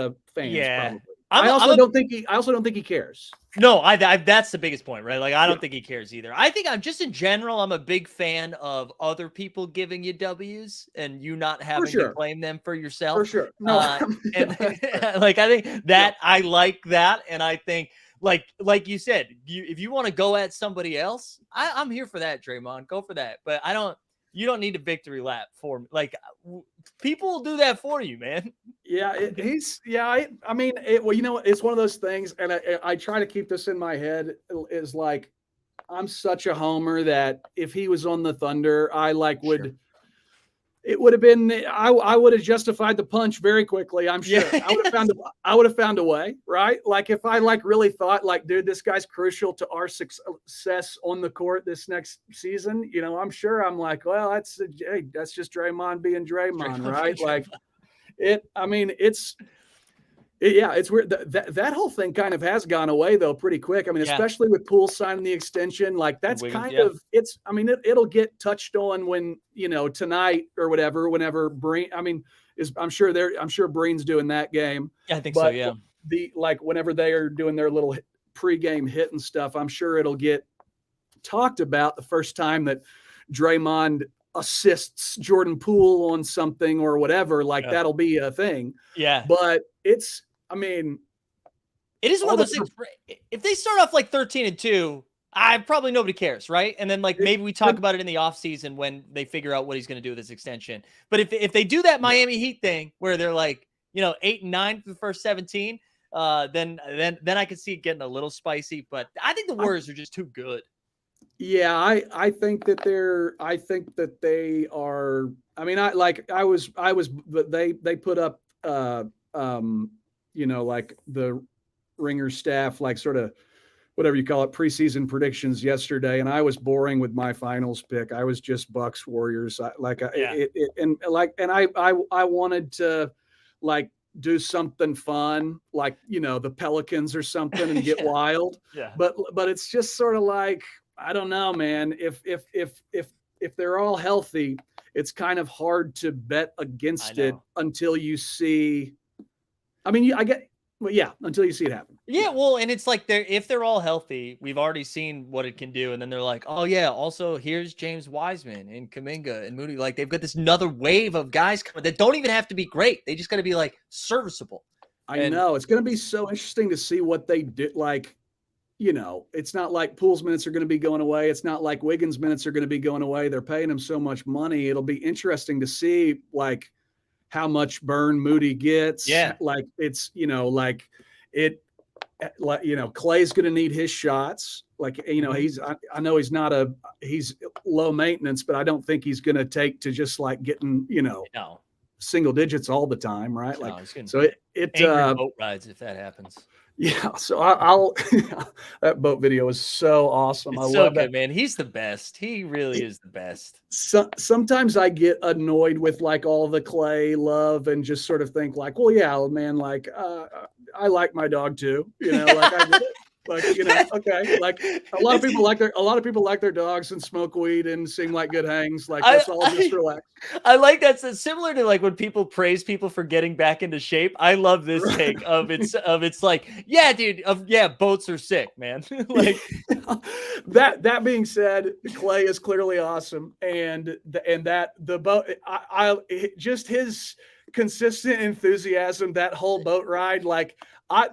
of fans. Yeah. Probably. I also don't think he cares. No, that's the biggest point, right? Like, I don't think he cares either. I think I'm a big fan of other people giving you W's and you not having to claim them for yourself. For sure. No. And like, I think that I like that. And I think like you said, if you want to go at somebody else, I'm here for that, Draymond. Go for that. But you don't need a victory lap for me. Like, people will do that for you, man. Yeah, it's one of those things, and I try to keep this in my head, is like, I'm such a homer that if he was on the Thunder, it would have been, I would have justified the punch very quickly. I'm sure. Yes. I would have found a way, right? Like if I really thought like, dude, this guy's crucial to our success on the court this next season. I'm sure I'm like, well, that's just Draymond being Draymond, right? Like it's weird. That whole thing kind of has gone away though pretty quick. I mean, especially with Poole signing the extension, like that's it'll get touched on when, tonight or whatever, whenever Breen, I'm sure Breen's doing that game. I think so. Yeah. Whenever they are doing their little pregame hit and stuff, I'm sure it'll get talked about the first time that Draymond assists Jordan Poole on something or whatever, that'll be a thing. Yeah. But it is one of those things. If they start off like 13-2, probably nobody cares, right? And then maybe we talk about it in the offseason when they figure out what he's going to do with his extension. But if they do that Miami Heat thing where they're like, 8-9 for the first 17, then I could see it getting a little spicy. But I think the Warriors are just too good. Yeah, I think that they are. I mean, but they put up, like the Ringer staff, like sort of whatever you call it, preseason predictions yesterday, and I was boring with my finals pick. I was just Bucks Warriors. I wanted to like do something fun, like the Pelicans or something, and get wild. Yeah. But it's just sort of like, I don't know, man. If they're all healthy, it's kind of hard to bet against it until you see. I mean, until you see it happen. Yeah, well, and it's like if they're all healthy, we've already seen what it can do, and then they're like, oh yeah, also here's James Wiseman and Kuminga and Moody. Like they've got this another wave of guys coming that don't even have to be great. They just got to be like serviceable. I know it's going to be so interesting to see what they did. Like, it's not like Poole's minutes are going to be going away. It's not like Wiggins' minutes are going to be going away. They're paying him so much money. It'll be interesting to see like how much burn Moody gets. Yeah. Like it's, Clay's going to need his shots. Like, I know he's low maintenance, but I don't think he's going to take to just like getting, single digits all the time. Right. No, like, so boat rides if that happens. Yeah, so I'll that boat video is so awesome. I love that, man. He's the best. He really is the best. Sometimes I get annoyed with like all the Clay love and just sort of think like, well, yeah, man, like I like my dog too, like I get it. Like, okay. Like a lot of people like their dogs and smoke weed and sing like good hangs. Like let's all just relax. I like that. It's similar to like when people praise people for getting back into shape. I love this take of it's like, yeah, dude, boats are sick, man. Like that being said, Clay is clearly awesome. And the boat, just his consistent enthusiasm, that whole boat ride, like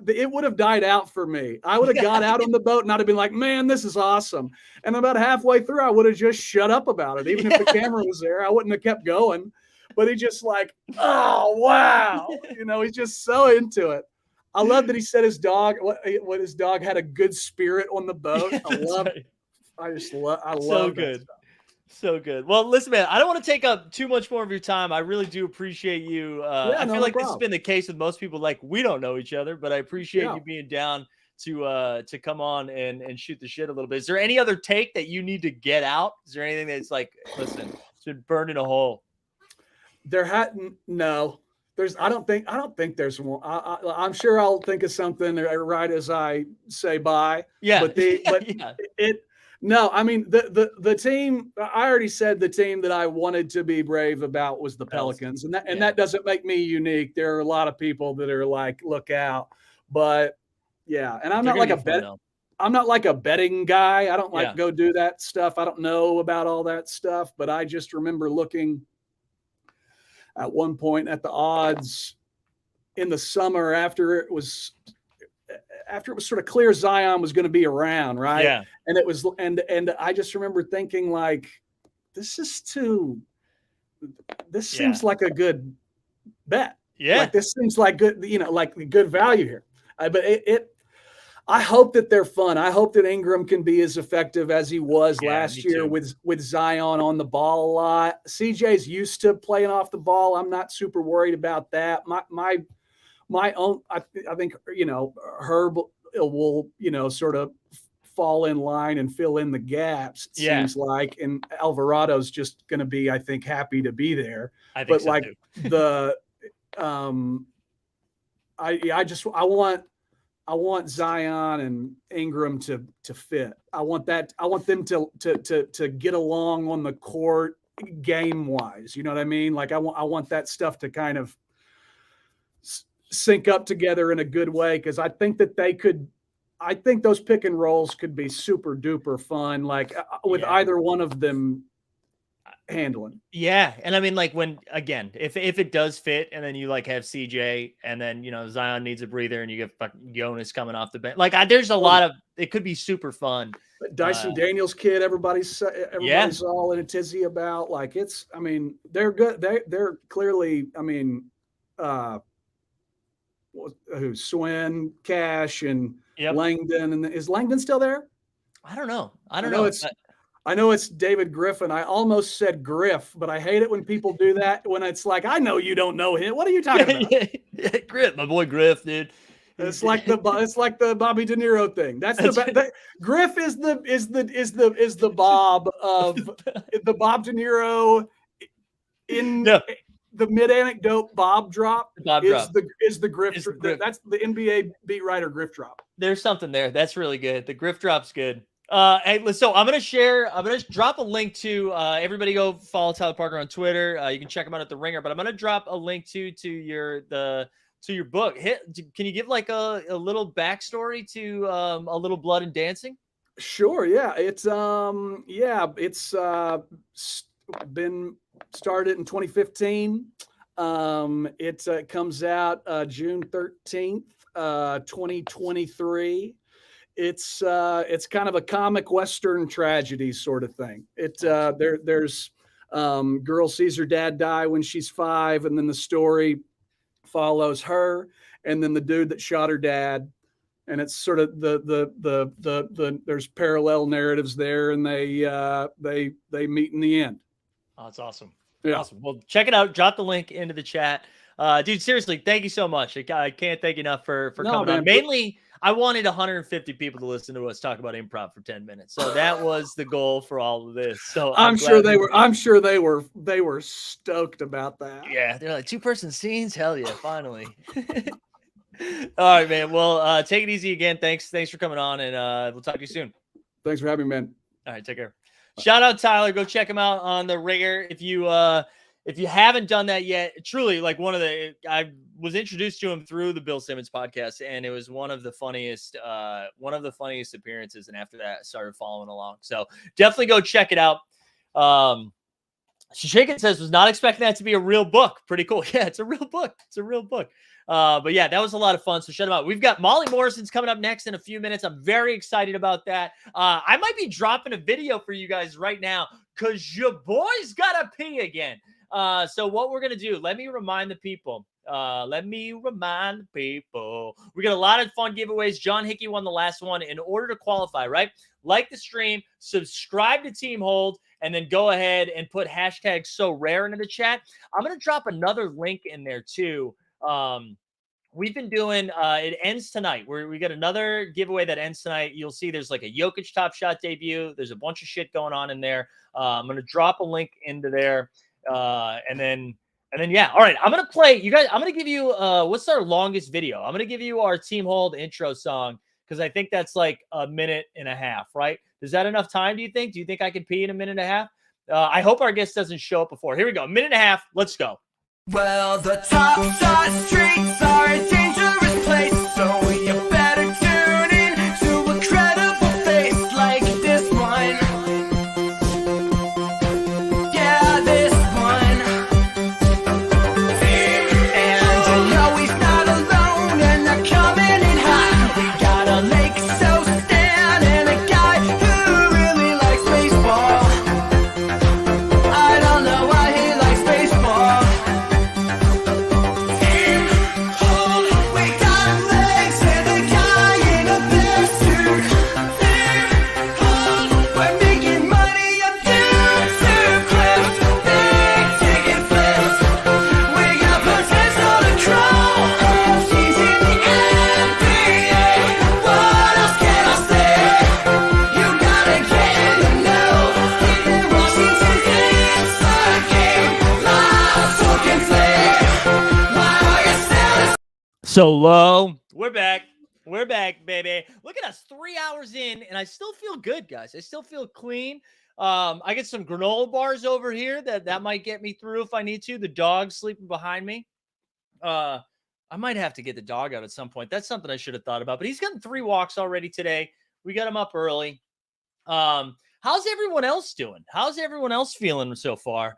it would have died out for me. I would have got out on the boat and I'd have been like, man, this is awesome. And about halfway through, I would have just shut up about it. Even if the camera was there, I wouldn't have kept going. But he just like, oh, wow. He's just so into it. I love that he said his dog had a good spirit on the boat. I love it. I love so good. So good. Well, listen, man, I don't want to take up too much more of your time. I really do appreciate you. I feel like this has been the case with most people. Like we don't know each other, but I appreciate you being down to come on and shoot the shit a little bit. Is there any other take that you need to get out? Is there anything that's like, listen, should burn in a hole? No. I don't think there's one. I'm sure I'll think of something right as I say bye. Yeah. No, I mean the team. I already said the team that I wanted to be brave about was the Pelicans, and that doesn't make me unique. There are a lot of people that are like, look out, but yeah, and I'm not like a betting guy. I don't like go do that stuff. I don't know about all that stuff, but I just remember looking at one point at the odds in the summer after it was sort of clear Zion was going to be around, right? Yeah. And it was, and I just remember thinking like, this seems like a good bet. Yeah. Like this seems like good, like good value here. But I hope that they're fun. I hope that Ingram can be as effective as he was last year with Zion on the ball a lot. CJ's used to playing off the ball. I'm not super worried about that. My own, I think, Herb will, sort of fall in line and fill in the gaps, it seems like. And Alvarado's just going to be, I think, happy to be there. I think so too. I want Zion and Ingram to fit. I want them to get along on the court game wise. You know what I mean? Like I want that stuff to kind of sync up together in a good way, because I think those pick and rolls could be super duper fun, like with either one of them handling. Yeah. And I mean, like if it does fit and then you like have CJ and then, Zion needs a breather and you get fucking Jonas coming off the bench. Like there's a lot of, it could be super fun. Dyson Daniels kid, everybody's all in a tizzy about. Like they're good. They're clearly, who Swin, Cash, and Yep. Langdon. And is Langdon still there? I don't know. I don't know. I know it's David Griffin. I almost said Griff, but I hate it when people do that. When it's like, I know you don't know him. What are you talking about? Griff, my boy Griff, dude. It's like the Bobby De Niro thing. That's Griff is the Bob of the Bob De Niro in the mid anecdote Bob drop. Is the Griff. That's the NBA beat writer Griff drop. There's something there. That's really good. The Griff drop's good. Hey, so I'm gonna drop a link to everybody go follow Tyler Parker on Twitter. You can check him out at The Ringer, but I'm gonna drop a link to your book. Can you give like a little backstory to A Little Blood and Dancing? Sure. Yeah. It's been started in 2015. It comes out June 13th, 2023. It's kind of a comic Western tragedy sort of thing. There's girl sees her dad die when she's 5, and then the story follows her and then the dude that shot her dad, and it's sort of the there's parallel narratives there, and they meet in the end. Oh, that's awesome. Yeah. Awesome. Well, check it out. Drop the link into the chat. Dude, seriously, thank you so much. I can't thank you enough for coming on. Mainly, I wanted 150 people to listen to us talk about improv for 10 minutes. So that was the goal for all of this. So I'm sure they were stoked about that. Yeah, they're like 2-person scenes. Hell yeah, finally. All right, man. Well, take it easy again. Thanks for coming on, and we'll talk to you soon. Thanks for having me, man. All right, take care. Shout out Tyler. Go check him out on The Ringer. If you haven't done that yet, truly, like I was introduced to him through the Bill Simmons podcast, and it was one of the funniest appearances. And after that, I started following along. So definitely go check it out. Shaken says was not expecting that to be a real book. Pretty cool. Yeah, it's a real book. But yeah, that was a lot of fun. So shut them out. We've got Molly Morrison's coming up next in a few minutes. I'm very excited about that. I might be dropping a video for you guys right now because your boy's got to pee again. So what we're going to do, let me remind the people. We got a lot of fun giveaways. John Hickey won the last one. In order to qualify, right? Like the stream, subscribe to Team Hold, and then go ahead and put hashtag #SoRare into the chat. I'm going to drop another link in there too. We've been doing, it ends tonight. We got another giveaway that ends tonight. You'll see there's like a Jokic Top Shot debut. There's a bunch of shit going on in there. I'm going to drop a link into there. And then yeah. All right. I'm going to play you guys. I'm going to give you, what's our longest video? I'm going to give you our Team Hold intro song, because I think that's like a minute and a half, right? Is that enough time, do you think? Do you think I can pee in a minute and a half? I hope our guest doesn't show up before. Here we go. A minute and a half. Let's go. Well, the top shot streets are a dangerous place, so you better tune in to a credible face like this one. Yeah, this one. And you know he's not alone, and they're coming in hot. We got a Lake So Stan and a guy who really likes baseball. I don't know why he likes baseball. So low. We're back, baby. Look at us, 3 hours in, and I still feel good, guys. I still feel clean. I get some granola bars over here that might get me through if I need to. The dog's sleeping behind me. I might have to get the dog out at some point. That's something I should have thought about. But he's gotten 3 walks already today. We got him up early. How's everyone else doing? How's everyone else feeling so far?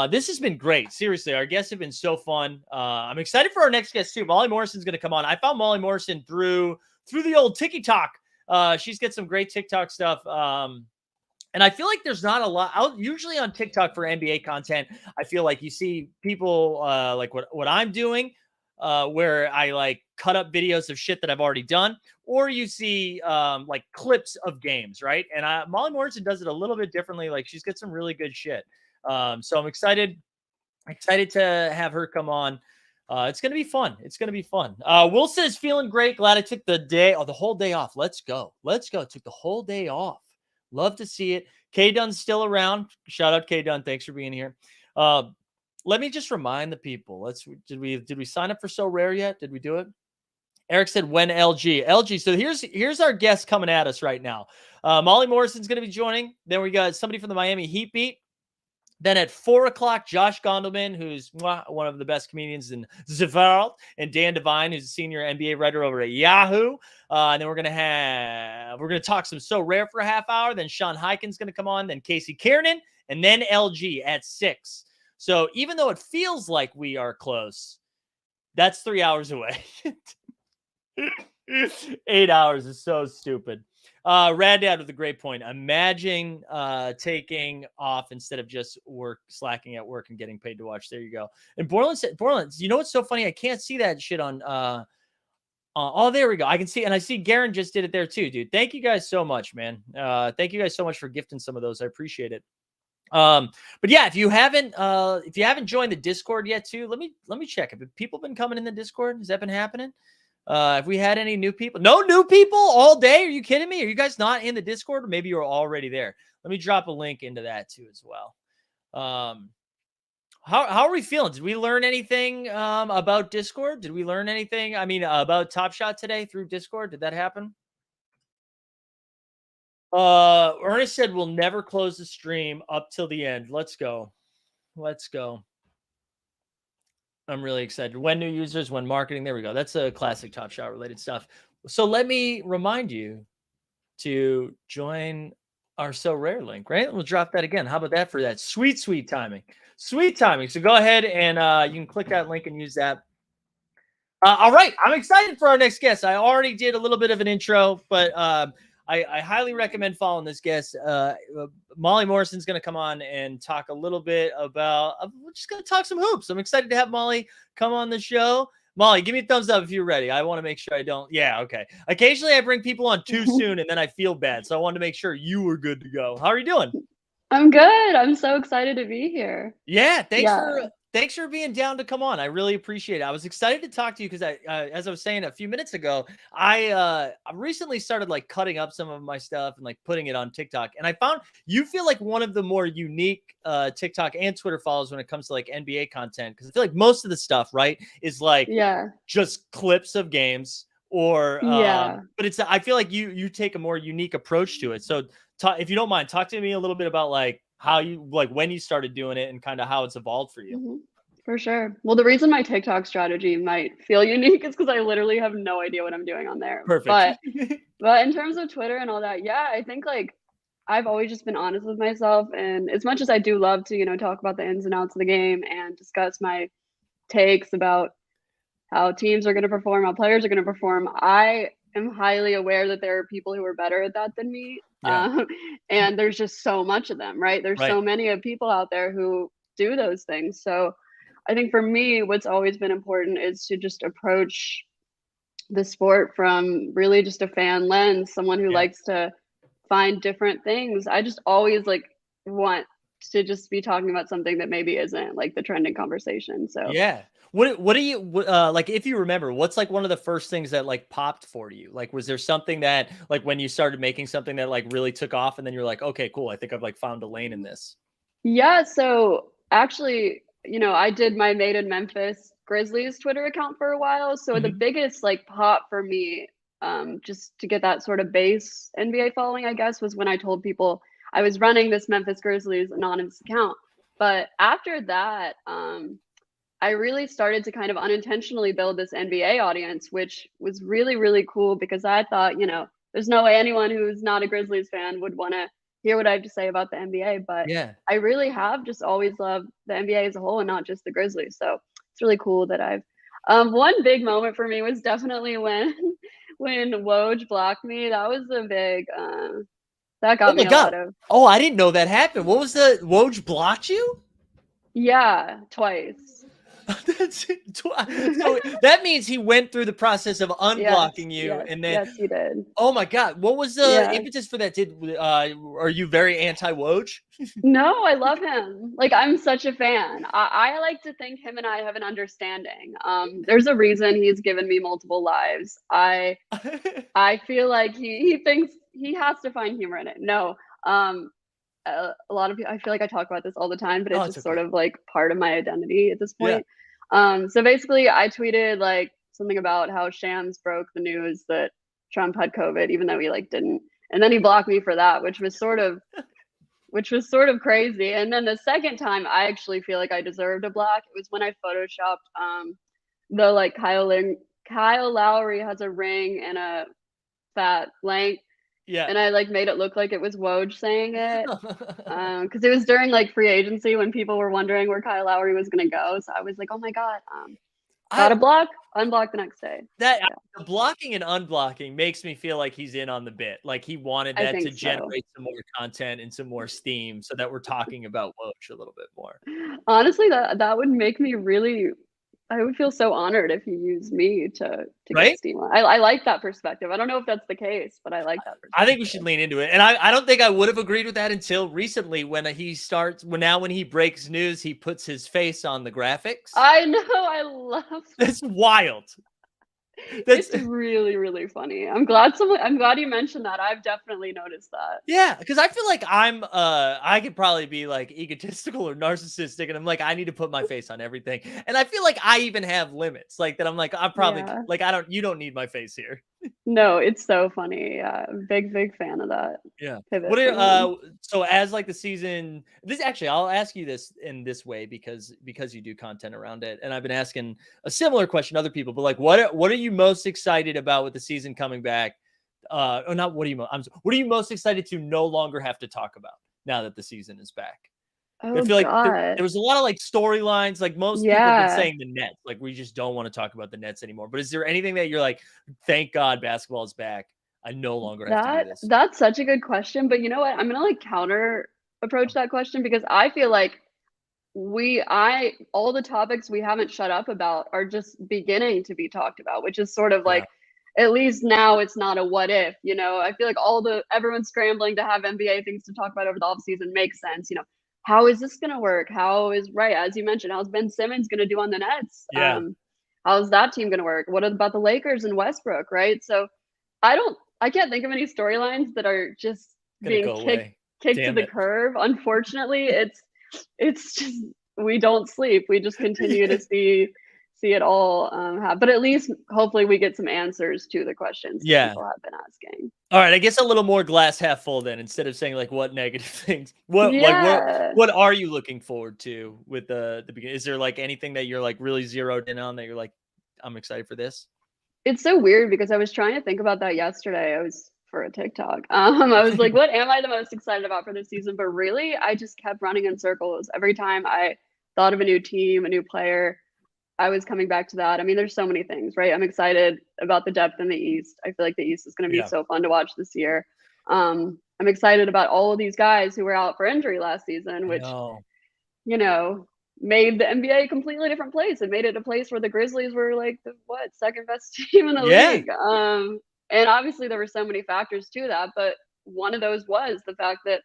This has been great. Seriously, our guests have been so fun. I'm excited for our next guest too. Molly Morrison's going to come on. I found Molly Morrison through the old TikTok. She's got some great TikTok stuff. And I feel like there's not a lot usually on TikTok for NBA content. I feel like you see people like what I'm doing. where I like cut up videos of shit that I've already done, or you see like clips of games, right? And Molly Morrison does it a little bit differently. Like she's got some really good shit. So I'm excited to have her come on. It's gonna be fun. It's gonna be fun. Will says feeling great. Glad I took the whole day off. Let's go. Took the whole day off. Love to see it. K Dunn's still around. Shout out K Dunn. Thanks for being here. Let me just remind the people. Did we sign up for So Rare yet? Did we do it? Eric said when LG. So here's our guest coming at us right now. Molly Morrison's going to be joining. Then we got somebody from the Miami Heat beat. Then at 4:00, Josh Gondelman, who's one of the best comedians in the world, and Dan Devine, who's a senior NBA writer over at Yahoo. And then we're gonna talk some So Rare for a half hour. Then Sean Highkin's gonna come on. Then Casey Kiernan, and then LG at 6. So even though it feels like we are close, that's 3 hours away. 8 hours is so stupid. Rad Dad with a great point. Imagine taking off instead of just slacking at work and getting paid to watch. There you go. And Borland, you know what's so funny? I can't see that shit on. Oh, there we go. I can see, and I see Garen just did it there too, dude. Thank you guys so much, man. Thank you guys so much for gifting some of those. I appreciate it. But yeah, if you haven't joined the Discord yet too, let me check. Have people been coming in the Discord? Has that been happening? Have we had any new people? No new people all day? Are you kidding me? Are you guys not in the Discord? Or maybe you're already there. Let me drop a link into that too as well. How are we feeling? Did we learn anything about Discord? Did we learn anything? I mean, about Top Shot today through Discord? Did that happen? Ernest said we'll never close the stream up till the end. Let's go. I'm really excited. When new users, when marketing. There we go. That's a classic Top Shot related stuff. So let me remind you to join our So Rare link, right? We'll drop that again. How about that for that sweet timing? Sweet timing. So go ahead and you can click that link and use that. All right. I'm excited for our next guest. I already did a little bit of an intro, but I highly recommend following this guest. Molly Morrison's going to come on and talk a little bit about, we're just going to talk some hoops. I'm excited to have Molly come on the show. Molly, give me a thumbs up if you're ready. I want to make sure I don't. Yeah, okay. Occasionally I bring people on too soon and then I feel bad. So I wanted to make sure you were good to go. How are you doing? I'm good. I'm so excited to be here. Yeah, thanks for being down to come on. I really appreciate it. I was excited to talk to you because as I was saying a few minutes ago, I recently started like cutting up some of my stuff and like putting it on TikTok. And I found you feel like one of the more unique TikTok and Twitter follows when it comes to like NBA content. Because I feel like most of the stuff, right, is like just clips of games or but I feel like you take a more unique approach to it. So if you don't mind, talk to me a little bit about like how you like when you started doing it and kind of how it's evolved for you. Mm-hmm. For sure. Well, the reason my TikTok strategy might feel unique is because I literally have no idea what I'm doing on there. Perfect. But in terms of Twitter and all that, I think like I've always just been honest with myself. And as much as I do love to, talk about the ins and outs of the game and discuss my takes about how teams are going to perform, how players are going to perform, I am highly aware that there are people who are better at that than me. And there's just so much of them, right? There's so many of people out there who do those things. So I think for me, what's always been important is to just approach the sport from really just a fan lens, someone who likes to find different things. I just always like want to just be talking about something that maybe isn't like the trending conversation. So what do you like, if you remember, what's like one of the first things that like popped for you? Like, was there something that like when you started making something that like really took off and then you're like, okay, cool, I think I've like found a lane in this? Yeah. So actually, I did my Made in Memphis Grizzlies Twitter account for a while. So the biggest like pop for me, just to get that sort of base NBA following, I guess, was when I told people I was running this Memphis Grizzlies anonymous account. But after that, I really started to kind of unintentionally build this NBA audience, which was really, really cool because I thought, there's no way anyone who's not a Grizzlies fan would want to hear what I have to say about the NBA. But I really have just always loved the NBA as a whole and not just the Grizzlies. So it's really cool that I've one big moment for me was definitely when Woj blocked me. That was a big that got me a lot of. Oh, I didn't know that happened. What was the Woj blocked you? Yeah, twice. So that means he went through the process of unblocking you, and then yes, he did. Oh my God, what was the impetus for that? Are you very anti-Woj? No, I love him. Like, I'm such a fan. I like to think him and I have an understanding. There's a reason he's given me multiple lives. I feel like he thinks he has to find humor in it. No, a lot of people, I feel like I talk about this all the time, but it's just sort of like part of my identity at this point. So basically I tweeted like something about how Shams broke the news that Trump had COVID, even though he like didn't. And then he blocked me for that, which was sort of crazy. And then the second time I actually feel like I deserved a block. It was when I photoshopped the like Kyle Lowry has a ring and a fat blank. Yeah. And I like made it look like it was Woj saying it. Because it was during like free agency when people were wondering where Kyle Lowry was gonna go. So I was like, oh my God, got a block, unblock the next day. The blocking and unblocking makes me feel like he's in on the bit. Like he wanted that to generate some more content and some more steam so that we're talking about Woj a little bit more. Honestly, that would make me really, I would feel so honored if you used me to get steam. I like that perspective. I don't know if that's the case, but I like that perspective. I think we should lean into it. And I don't think I would have agreed with that until recently when when he breaks news, he puts his face on the graphics. I know. I love that. That's wild. It's really, really funny. I'm glad you mentioned that. I've definitely noticed that. Yeah, because I feel like I could probably be like egotistical or narcissistic, and I'm like, I need to put my face on everything. And I feel like I even have limits, like that. I'm like, I'm probably like, you don't need my face here. No, it's so funny. Yeah, big fan of that. Yeah. Pivot so as like the season, I'll ask you this in this way because you do content around it, and I've been asking a similar question to other people, but like, what are you most excited about with the season coming back? What are you most excited to no longer have to talk about now that the season is back? Oh, I feel like there was a lot of like storylines, like most people have been saying the Nets, like we just don't want to talk about the Nets anymore. But is there anything that you're like, thank God basketball is back, I no longer have to do this? That's such a good question. But you know what? I'm gonna like counter approach that question because I feel like all the topics we haven't shut up about are just beginning to be talked about, which is sort of like at least now it's not a what if, you know. I feel like everyone's scrambling to have NBA things to talk about over the offseason makes sense, you know. How is this going to work? As you mentioned, how's Ben Simmons going to do on the Nets? Yeah. How's that team going to work? What about the Lakers and Westbrook, right? So I can't think of any storylines that are just being kicked to the curb. Unfortunately, it's just, we don't sleep. We just continue to see it all but at least hopefully we get some answers to the questions people have been asking. All right, I guess a little more glass half full then, instead of saying like what negative things. What are you looking forward to with the beginning? Is there like anything that you're like really zeroed in on that you're like, I'm excited for this? It's so weird because I was trying to think about that yesterday. I was for a TikTok. I was like, what am I the most excited about for this season? But really, I just kept running in circles. Every time I thought of a new team, a new player, I was coming back to that. I mean, there's so many things, right? I'm excited about the depth in the East. I feel like the East is going to be so fun to watch this year. I'm excited about all of these guys who were out for injury last season, which, you know, made the NBA a completely different place. It made it a place where the Grizzlies were like the second best team in the league. And obviously there were so many factors to that, but one of those was the fact that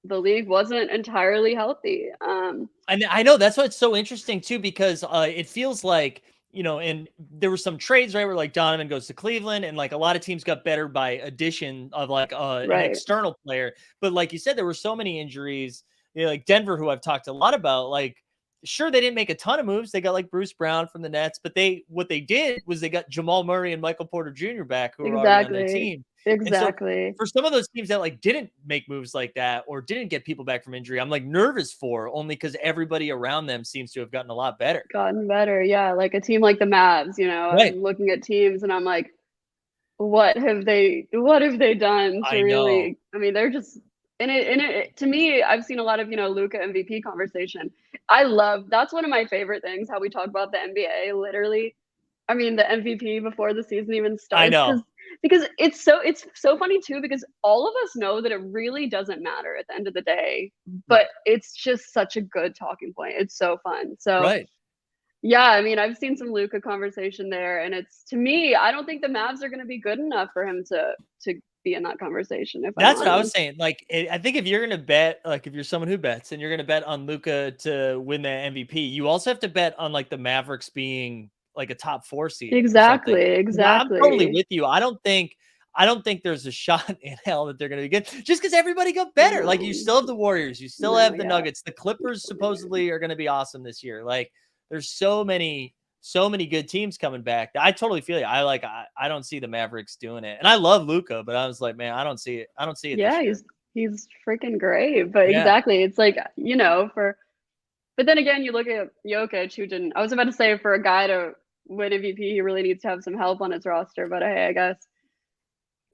the league wasn't entirely healthy. And I know that's what's so interesting too, because it feels like, you know, and there were some trades, right, where like Donovan goes to Cleveland and like a lot of teams got better by addition of like an external player. But like you said, there were so many injuries, you know, like Denver, who I've talked a lot about, like, sure, they didn't make a ton of moves. They got like Bruce Brown from the Nets, but what they did was they got Jamal Murray and Michael Porter Jr. back, who are already on the team. Exactly. So for some of those teams that like didn't make moves like that or didn't get people back from injury, I'm like nervous for, only because everybody around them seems to have gotten a lot better. Yeah. Like a team like the Mavs, you know, I'm looking at teams and I'm like, what have they done to really? I mean, they're just to me, I've seen a lot of, you know, Luka MVP conversation. That's one of my favorite things, how we talk about the NBA, literally. I mean, the MVP before the season even starts. I know. Because it's so funny too, because all of us know that it really doesn't matter at the end of the day, but it's just such a good talking point. It's so fun. So Yeah, I mean, I've seen some Luka conversation there, and it's, to me, I don't think the Mavs are going to be good enough for him to be in that conversation. If That's I'm what I was honest. saying. Like, I think if you're gonna bet, like, if you're someone who bets and you're gonna bet on Luka to win the MVP, you also have to bet on like the Mavericks being like a top 4 seed or something. Exactly, I'm totally exactly. with you. I don't think there's a shot in hell that they're gonna be good just because everybody got better. Like, you No, still have the Warriors, you still no, have the yeah. Nuggets, the Clippers supposedly are gonna be awesome this year. Like, there's so many good teams coming back. I totally feel you. I don't see the Mavericks doing it. And I love Luka, but I was like, man, I don't see it. I don't see it Yeah, this year. he's freaking great. But Yeah. exactly, it's like, but then again, you look at Jokic, who didn't. I was about to say, for a guy to win MVP, he really needs to have some help on his roster. But hey, I guess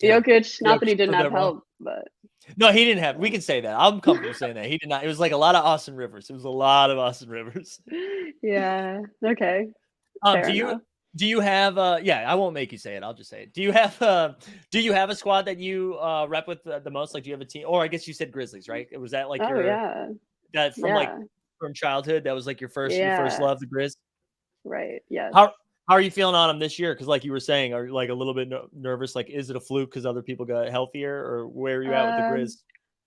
Jokic, not that he didn't have help, but No, he didn't have. We can say that. I'm comfortable saying that. He did not. It was like a lot of Austin Rivers. It was a lot of Austin Rivers. yeah, okay. Fair enough. Do you have yeah, I won't make you say it. I'll just say it. Do you have a squad that you rep with the most? Like, do you have a team? Or I guess you said Grizzlies, right? Was that like that from childhood? That was like your first love, the Grizz? Right. Yes. How are you feeling on them this year? Because like you were saying, are you like a little bit nervous? Like, is it a fluke because other people got healthier, or where are you at with the Grizz?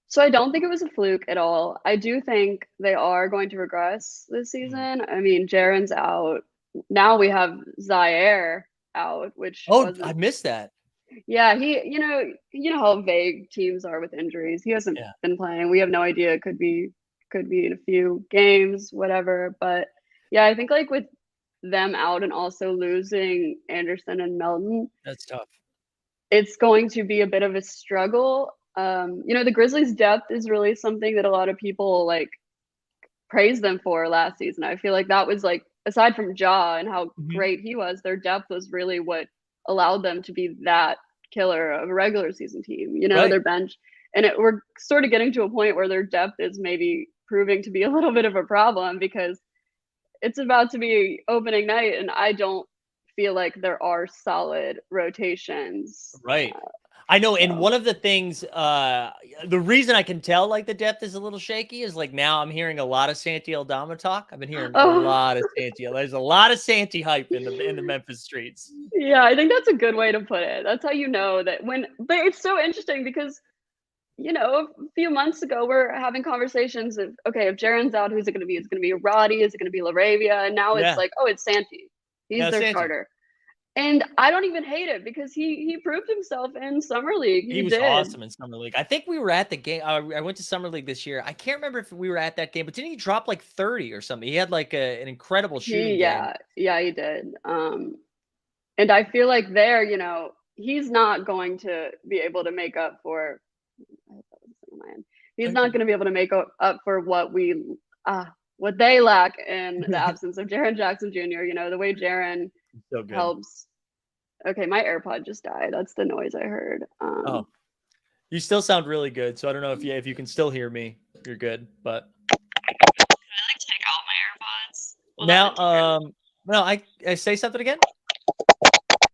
So I don't think it was a fluke at all. I do think they are going to regress this season. I mean, Jaren's out. Now we have Zaire out, which I missed that. Yeah, you know how vague teams are with injuries. He hasn't been playing. We have no idea. It could be in a few games, whatever. But yeah, I think like with them out and also losing Anderson and Melton, that's tough. It's going to be a bit of a struggle. The Grizzlies' depth is really something that a lot of people like praise them for last season. I feel like that was like, aside from Ja and how great he was, their depth was really what allowed them to be that killer of a regular season team, their bench. And we're sort of getting to a point where their depth is maybe proving to be a little bit of a problem because it's about to be opening night and I don't feel like there are solid rotations. Right. I know. And one of the things, the reason I can tell like the depth is a little shaky is like now I'm hearing a lot of Santi Aldama talk. I've been hearing a lot of Santi. There's a lot of Santi hype in the Memphis streets. Yeah, I think that's a good way to put it. That's how you know that but it's so interesting because, a few months ago we're having conversations of, okay, if Jaren's out, who's it going to be? Is it going to be Roddy? Is it going to be LaRavia? And now it's like, oh, it's Santi. He's their starter. And I don't even hate it because he proved himself in Summer League. He was awesome in Summer League. I think we were at the game. I went to Summer League this year. I can't remember if we were at that game, but didn't he drop like 30 or something? He had like an incredible shooting game. Yeah, he did. And I feel like there, he's not going to be able to make up for. He's not going to be able to make up for what they lack in the absence of Jaren Jackson Jr. The way Jaren helps. Okay, my AirPod just died. That's the noise I heard. You still sound really good. So I don't know if you can still hear me. You're good, but can I like take out my AirPods? No, I say something again.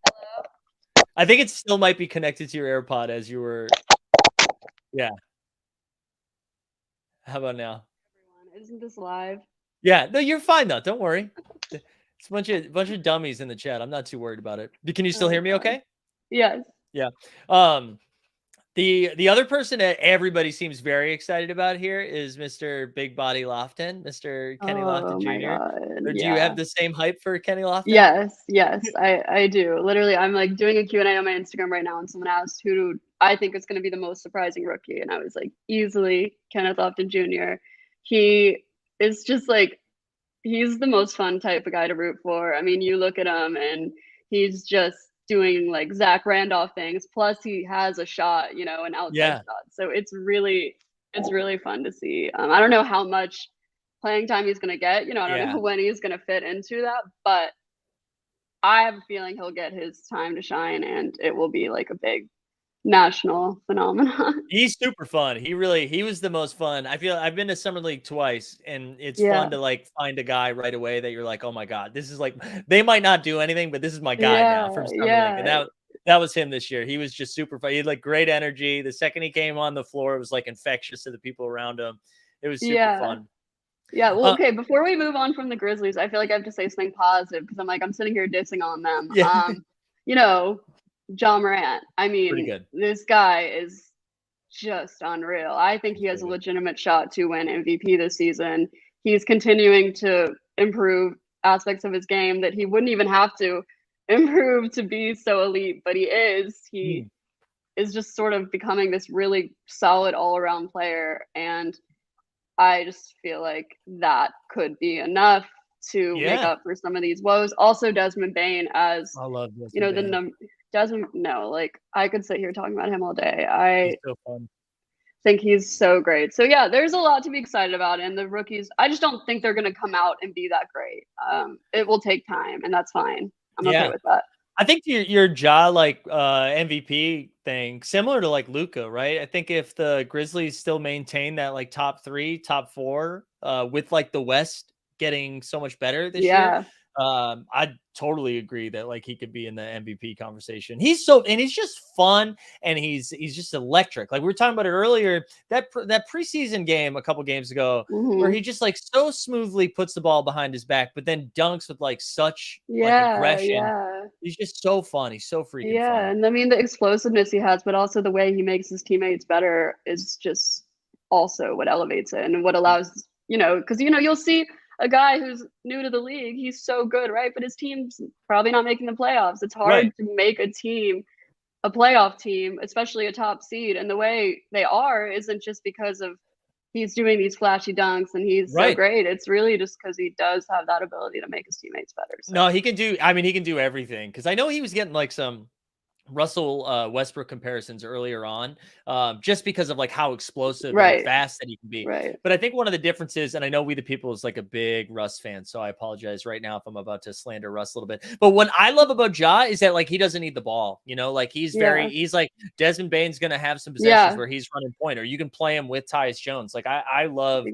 Hello? I think it still might be connected to your AirPod as you were. Yeah. How about now? Everyone, isn't this live? Yeah, no, you're fine though. Don't worry. It's a bunch of dummies in the chat. I'm not too worried about it. Can you still hear me okay? Yes. Yeah. The other person that everybody seems very excited about here is Mr. Big Body Lofton, Mr. Kenny Lofton Jr. Or do you have the same hype for Kenny Lofton? Yes, I do. Literally, I'm like doing a Q&A on my Instagram right now, and someone asked who I think is going to be the most surprising rookie, and I was like, easily Kenneth Lofton Jr. He is just like, he's the most fun type of guy to root for. I mean, you look at him, and he's just doing like Zach Randolph things. Plus, he has a shot, an outside shot. So it's really fun to see. I don't know how much playing time he's going to get. I don't know when he's going to fit into that, but I have a feeling he'll get his time to shine, and it will be like a big national phenomenon. He's super fun. He was the most fun. I feel I've been to Summer League twice, and it's fun to like find a guy right away that you're like, oh my God, this is like, they might not do anything, but this is my guy now from Summer League. And that was him this year. He was just super fun. He had like great energy. The second he came on the floor, it was like infectious to the people around him. It was super fun. Yeah, well, okay, before we move on from the Grizzlies, I feel like I have to say something positive because I'm sitting here dissing on them. Yeah. You know, Ja Morant. I Pretty mean, good. this guy is just unreal. I think he has a legitimate shot to win MVP this season. He's continuing to improve aspects of his game that he wouldn't even have to improve to be so elite, but he is. He is just sort of becoming this really solid all-around player, and I just feel like that could be enough to make up for some of these woes. Also, Desmond Bain, as I love Desmond Bain. Desmond. No, like I could sit here talking about him all day. He's so fun. Think he's so great. So yeah, there's a lot to be excited about, and the rookies. I just don't think they're going to come out and be that great. It will take time, and that's fine. I'm okay with that. I think your Ja MVP thing, similar to like Luka, right? I think if the Grizzlies still maintain that like top 3, top 4, with like the West getting so much better this year, I totally agree that like he could be in the MVP conversation. He's just fun, and he's just electric. Like we were talking about it earlier, that preseason game a couple games ago, where he just like so smoothly puts the ball behind his back, but then dunks with like such like aggression. Yeah. He's just so fun. He's so freaking fun. Yeah, and I mean the explosiveness he has, but also the way he makes his teammates better is just also what elevates it and what allows, because you'll see a guy who's new to the league, he's so good, right? But his team's probably not making the playoffs. It's hard to make a team, a playoff team, especially a top seed. And the way they are isn't just because of he's doing these flashy dunks and he's so great. It's really just because he does have that ability to make his teammates better. So. No, he can do everything. Because I know he was getting like some Russell Westbrook comparisons earlier on, just because of like how explosive and fast that he can be. But I think one of the differences, and I know We the People is like a big Russ fan, so I apologize right now if I'm about to slander Russ a little bit. But what I love about Ja is that like he doesn't need the ball, like he's like Desmond Bain's gonna have some possessions where he's running point, or you can play him with Tyus Jones. Like I love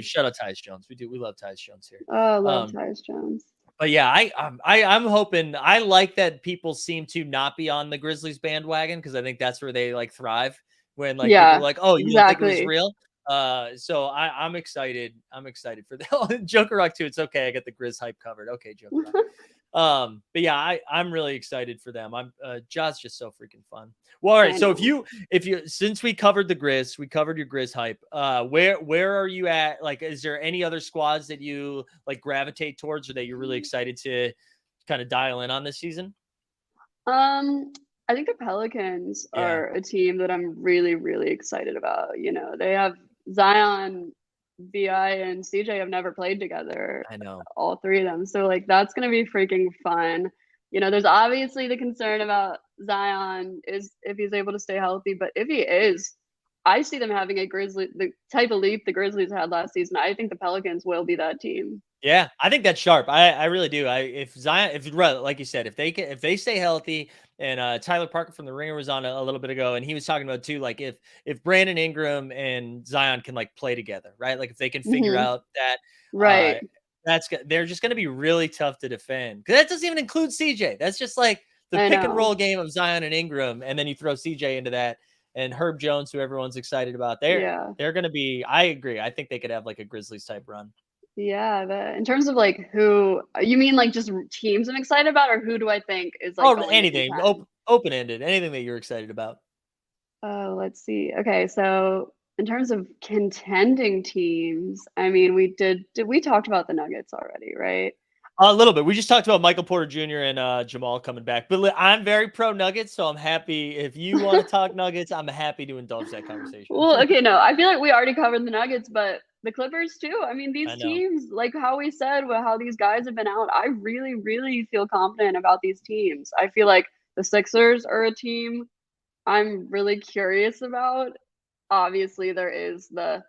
shout out Tyus Jones. We love Tyus Jones here. Oh, I love Tyus Jones. But yeah, I'm hoping. I like that people seem to not be on the Grizzlies bandwagon, because I think that's where they like thrive, when like people are like, oh, you don't think it was real? So I'm excited. I'm excited for the Joker Rock too. It's okay. I got the Grizz hype covered. Okay, Joker Rock. But yeah, I'm really excited for them. Ja's just so freaking fun. Well, all right. So if you since we covered the Grizz, we covered your Grizz hype. Where are you at? Like, is there any other squads that you like gravitate towards, or that you're really excited to kind of dial in on this season? I think the Pelicans are a team that I'm really, really excited about. They have Zion, BI, and CJ have never played together. I know. All three of them. So like that's gonna be freaking fun. There's obviously the concern about Zion is if he's able to stay healthy, but if he is, I see them having the type of leap the Grizzlies had last season. I think the Pelicans will be that team. Yeah, I think that's sharp. I really do. If like you said, if they stay healthy, and Tyler Parker from The Ringer was on a little bit ago, and he was talking about too, like if Brandon Ingram and Zion can like play together, right? Like if they can figure out that, they're just going to be really tough to defend, because that doesn't even include CJ. That's just like the pick and roll game of Zion and Ingram, and then you throw CJ into that, and Herb Jones, who everyone's excited about. They're going to be. I agree. I think they could have like a Grizzlies type run. Yeah, but in terms of like who you mean, like just teams I'm excited about, or who do I think is like anything open-ended, anything that you're excited about? Oh, let's see. Okay, so in terms of contending teams, I mean, we talked about the Nuggets already, right? A little bit. We just talked about Michael Porter Jr. and Jamal coming back, but I'm very pro Nuggets, so I'm happy if you want to talk Nuggets. I'm happy to indulge that conversation. Well, okay, no, I feel like we already covered the Nuggets, but the Clippers too. I mean, these teams, like how we said, how these guys have been out, I really, really feel confident about these teams. I feel like the Sixers are a team I'm really curious about. Obviously, there is the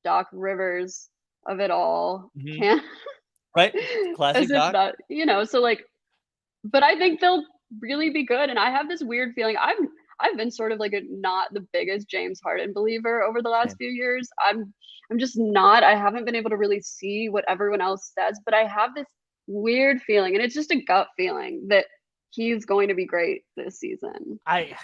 Doc Rivers of it all. Right? Classic Doc. So like, but I think they'll really be good. And I have this weird feeling. I've been sort of like not the biggest James Harden believer over the last few years. I'm just not. I haven't been able to really see what everyone else says, but I have this weird feeling, and it's just a gut feeling, that he's going to be great this season. I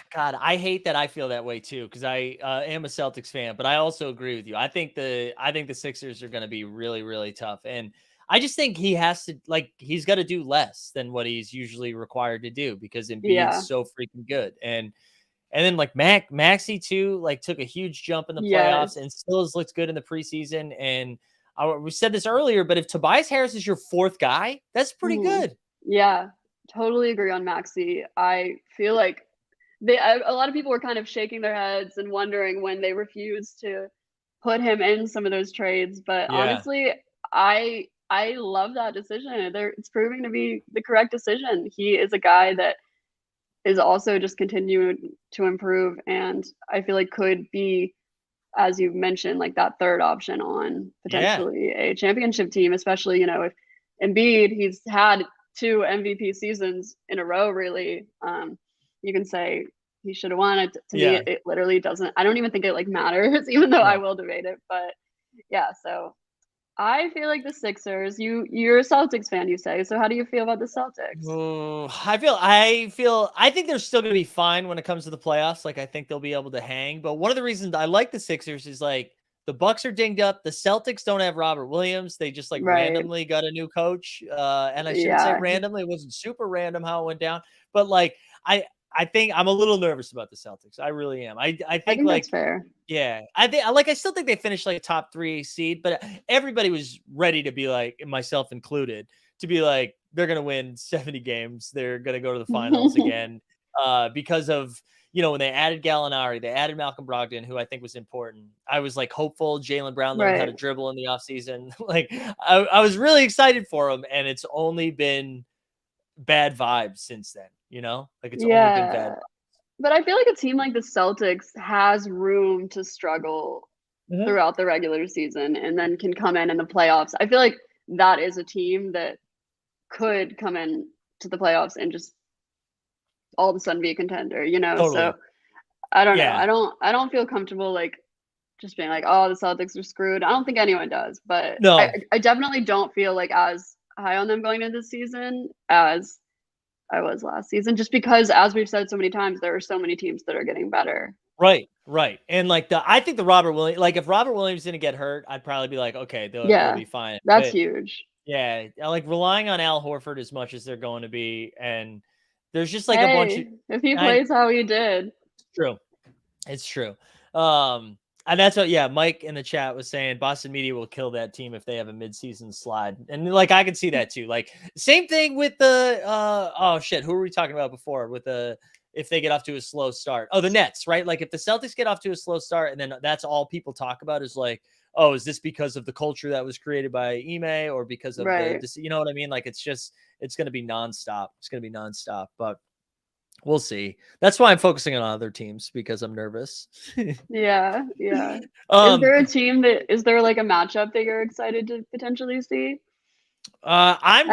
hate that I feel that way too, because I am a Celtics fan, but I also agree with you. I think the Sixers are going to be really, really tough, and I just think he has to, like, he's got to do less than what he's usually required to do because Embiid's so freaking good, and then like Maxey too, like took a huge jump in the playoffs and still has looked good in the preseason. And we said this earlier, but if Tobias Harris is your fourth guy, that's pretty good. Yeah, totally agree on Maxey. I feel like a lot of people were kind of shaking their heads and wondering when they refused to put him in some of those trades. But honestly, I love that decision. It's proving to be the correct decision. He is a guy that is also just continuing to improve, and I feel like could be, as you mentioned, like that third option on potentially a championship team, especially, if Embiid, he's had 2 MVP seasons in a row, really. You can say he should have won. To me, it literally doesn't. I don't even think it like matters, even though I will debate it. But yeah, so I feel like the Sixers. You're a Celtics fan, you say. So how do you feel about the Celtics? I think they're still going to be fine when it comes to the playoffs. Like, I think they'll be able to hang. But one of the reasons I like the Sixers is like the Bucks are dinged up. The Celtics don't have Robert Williams. They just like randomly got a new coach. And I shouldn't say randomly. It wasn't super random how it went down. But like I think I'm a little nervous about the Celtics. I really am. I think like that's fair. Yeah, I still think they finished like top 3 seed, but everybody was ready to be like, myself included, to be like they're gonna win 70 games. They're gonna go to the finals again because of when they added Gallinari, they added Malcolm Brogdon, who I think was important. I was like hopeful Jaylen Brown learned how to dribble in the offseason. Like I was really excited for him, and it's only been bad vibes since then. Like it's only been bad vibes. But I feel like a team like the Celtics has room to struggle throughout the regular season and then can come in the playoffs. I feel like that is a team that could come in to the playoffs and just all of a sudden be a contender, Totally. So I don't know. I don't feel comfortable like just being like, oh, the Celtics are screwed. I don't think anyone does, but I definitely don't feel like as high on them going into the season as I was last season, just because, as we've said so many times, there are so many teams that are getting better. Right. And like I think the Robert Williams, like if Robert Williams didn't get hurt, I'd probably be like, okay, they'll be fine. That's huge. Yeah, like relying on Al Horford as much as they're going to be, and there's just like a bunch of if he plays how he did. It's true. And that's what, Mike in the chat was saying Boston media will kill that team if they have a midseason slide. And like, I can see that too. Like same thing with the, who were we talking about before with if they get off to a slow start? Oh, the Nets, right? Like if the Celtics get off to a slow start and then that's all people talk about is like, oh, is this because of the culture that was created by Ime or because of you know what I mean? Like, it's going to be nonstop. It's going to be nonstop, but we'll see. That's why I'm focusing on other teams because I'm nervous. Yeah. Is there a team is there like a matchup that you're excited to potentially see? I'm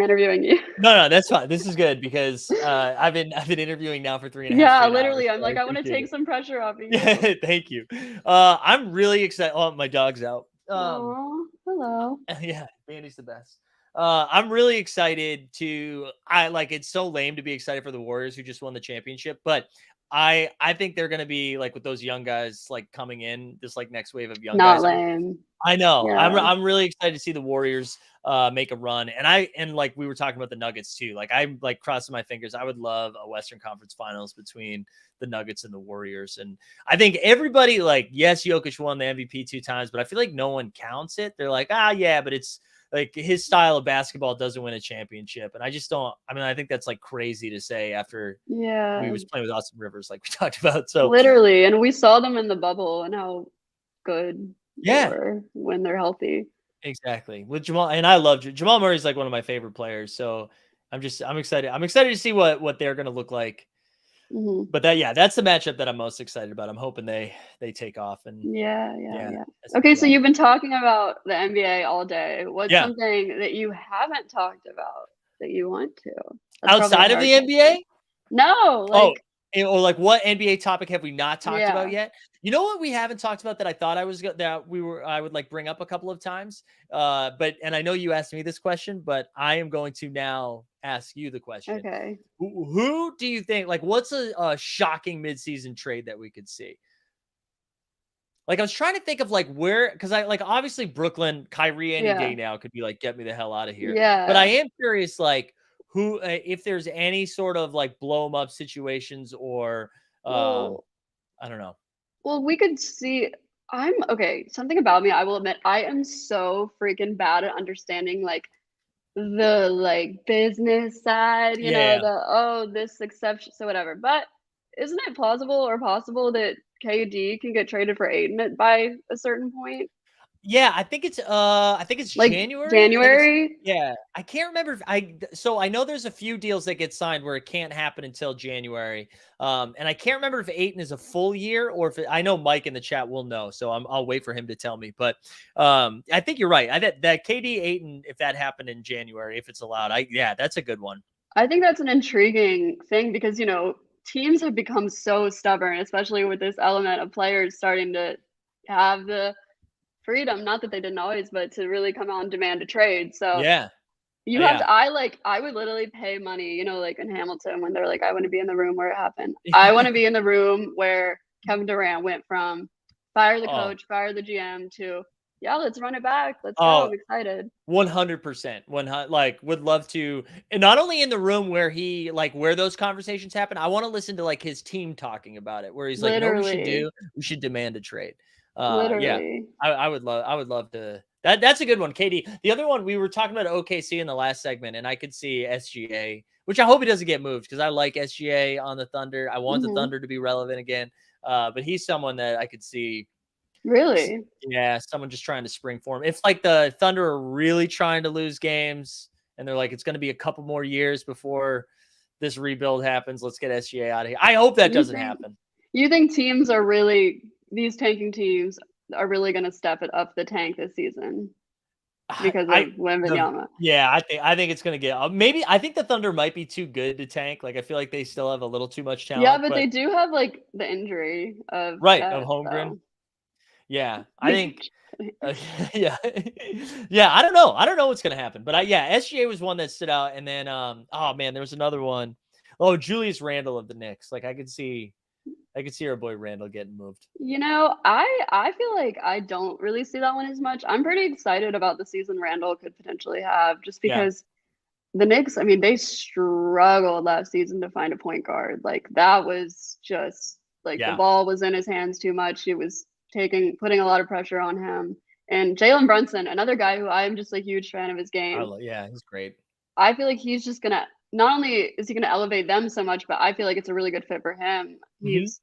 interviewing you. No, that's fine. This is good because I've been interviewing now for 3.5 years. Yeah, literally. I'm like, I want to take some pressure off of you. Yeah, thank you. I'm really excited. Oh, my dog's out. Hello. Yeah, Bandy's the best. I'm really excited it's so lame to be excited for the Warriors who just won the championship, but I think they're going to be like with those young guys, like coming in this like next wave of young guys. Not lame. I know. Yeah. I'm really excited to see the Warriors make a run. And like we were talking about the Nuggets too. Like I'm like crossing my fingers. I would love a Western Conference Finals between the Nuggets and the Warriors. And I think everybody like, yes, Jokic won the MVP 2 times, but I feel like no one counts it. They're like, but it's like his style of basketball doesn't win a championship. And I just don't, I think that's like crazy to say after he was playing with Austin Rivers, like we talked about. So literally, and we saw them in the bubble and how good they were when they're healthy. Exactly. With Jamal, and I love Jamal Murray's like one of my favorite players. So I'm excited. I'm excited to see what they're going to look like. Mm-hmm. But that's the matchup that I'm most excited about. I'm hoping they take off. And yeah. Okay, so you've been talking about the NBA all day. What's something that you haven't talked about that you want to? Outside of the NBA? No, or like what NBA topic have we not talked Yeah. about yet? You know what we haven't talked about that I thought I would like bring up a couple of times. And I know you asked me this question, but I am going to now ask you the question. Okay. Who do you think, like, what's a shocking midseason trade that we could see? Like, I was trying to think of like where, because I like obviously Brooklyn, Kyrie any day now could be like, get me the hell out of here. But I am curious, like, who, if there's any sort of like blow 'em up situations or I don't know. Well, we could see. Something about me, I will admit, I am so freaking bad at understanding like the like business side, you know, this exception, so whatever. But isn't it plausible or possible that KD can get traded for Aiden by a certain point? Yeah, I think it's Like January. January? I can't remember if I know there's a few deals that get signed where it can't happen until January. And I can't remember if Ayton is a full year or if I know Mike in the chat will know, so I'll wait for him to tell me. But I think you're right. That KD Ayton, if that happened in January, if it's allowed, that's a good one. I think that's an intriguing thing because, you know, teams have become so stubborn, especially with this element of players starting to have the freedom, not that they didn't always, but to really come out and demand a trade. So you have to, I would literally pay money, you know, like in Hamilton when they're like, I want to be in the room where it happened. I want to be in the room where Kevin Durant went from fire the coach, fire the GM to, let's run it back. Let's go. I'm excited. 100%. Like, would love to, and not only in the room where he, like, where those conversations happen, I want to listen to like his team talking about it, where he's like, you know what we should do? We should demand a trade. Literally. I would love to. That's a good one, Katie. The other one, we were talking about OKC in the last segment, and I could see SGA, which I hope he doesn't get moved because I like SGA on the Thunder. I want the Thunder to be relevant again. But he's someone that I could see. Really? Yeah, someone just trying to spring for him. If like the Thunder are really trying to lose games and they're like, it's going to be a couple more years before this rebuild happens, let's get SGA out of here. I hope that doesn't happen. You think these tanking teams are really going to step it up the tank this season because of Wembanyama? I think it's going to get maybe. I think the Thunder might be too good to tank. Like I feel like they still have a little too much talent. Yeah, but they do have like the injury of of Holmgren. So. Yeah, I think. I don't know. I don't know what's going to happen, but SGA was one that stood out, and then there was another one. Oh, Julius Randle of the Knicks. Like I could see our boy Randall getting moved. You know, I feel like I don't really see that one as much. I'm pretty excited about the season Randall could potentially have just because the Knicks, I mean, they struggled last season to find a point guard. Like that was just like the ball was in his hands too much. It was putting a lot of pressure on him. And Jalen Brunson, another guy who I'm just a huge fan of his game. He's great. I feel like he's just gonna, not only is he gonna elevate them so much, but I feel like it's a really good fit for him. He's,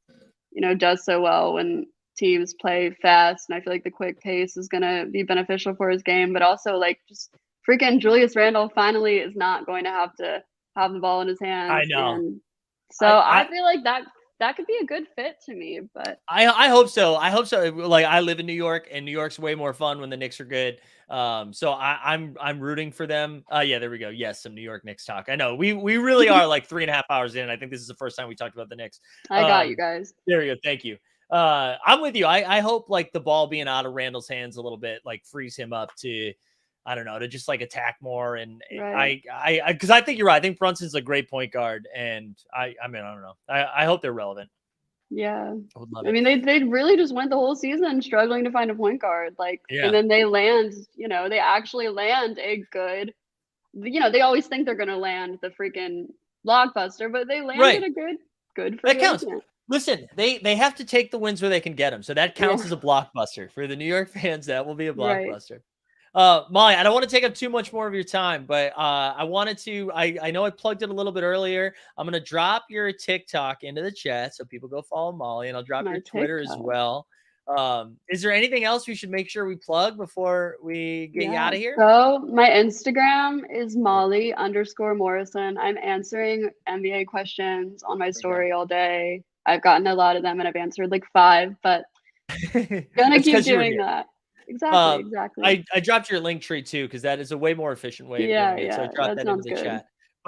you know, does so well when teams play fast, and I feel like the quick pace is gonna be beneficial for his game. But also, like, just freaking Julius Randle finally is not going to have the ball in his hands. I know. And so I feel like that could be a good fit to me, but I hope so. I hope so. Like I live in New York, and New York's way more fun when the Knicks are good. So I'm rooting for them. There we go. Yes, some New York Knicks talk. I know we really are like 3.5 hours in. I think this is the first time we talked about the Knicks. I got you guys. There we go. Thank you. I'm with you. I hope like the ball being out of Randall's hands a little bit like frees him up to, I don't know, to just like attack more. And because I think you're right. I think Brunson's a great point guard, and I mean, I don't know. I hope they're relevant. Yeah. I would love it. I mean, they really just went the whole season struggling to find a point guard. And then they they actually land a good, they always think they're going to land the freaking blockbuster, but they landed a good free that counts. agent. Listen, they have to take the wins where they can get them. So that counts as a blockbuster for the New York fans. That will be a blockbuster. Molly, I don't want to take up too much more of your time, but I wanted to, I know I plugged it a little bit earlier. I'm going to drop your TikTok into the chat so people go follow Molly, and I'll drop your Twitter as well. Is there anything else we should make sure we plug before we get you out of here? So my Instagram is Molly_Morrison. I'm answering NBA questions on my story all day. I've gotten a lot of them and I've answered like 5, but gonna keep doing that. Exactly. I dropped your link tree too, because that is a way more efficient way of doing it. So I dropped that into the chat.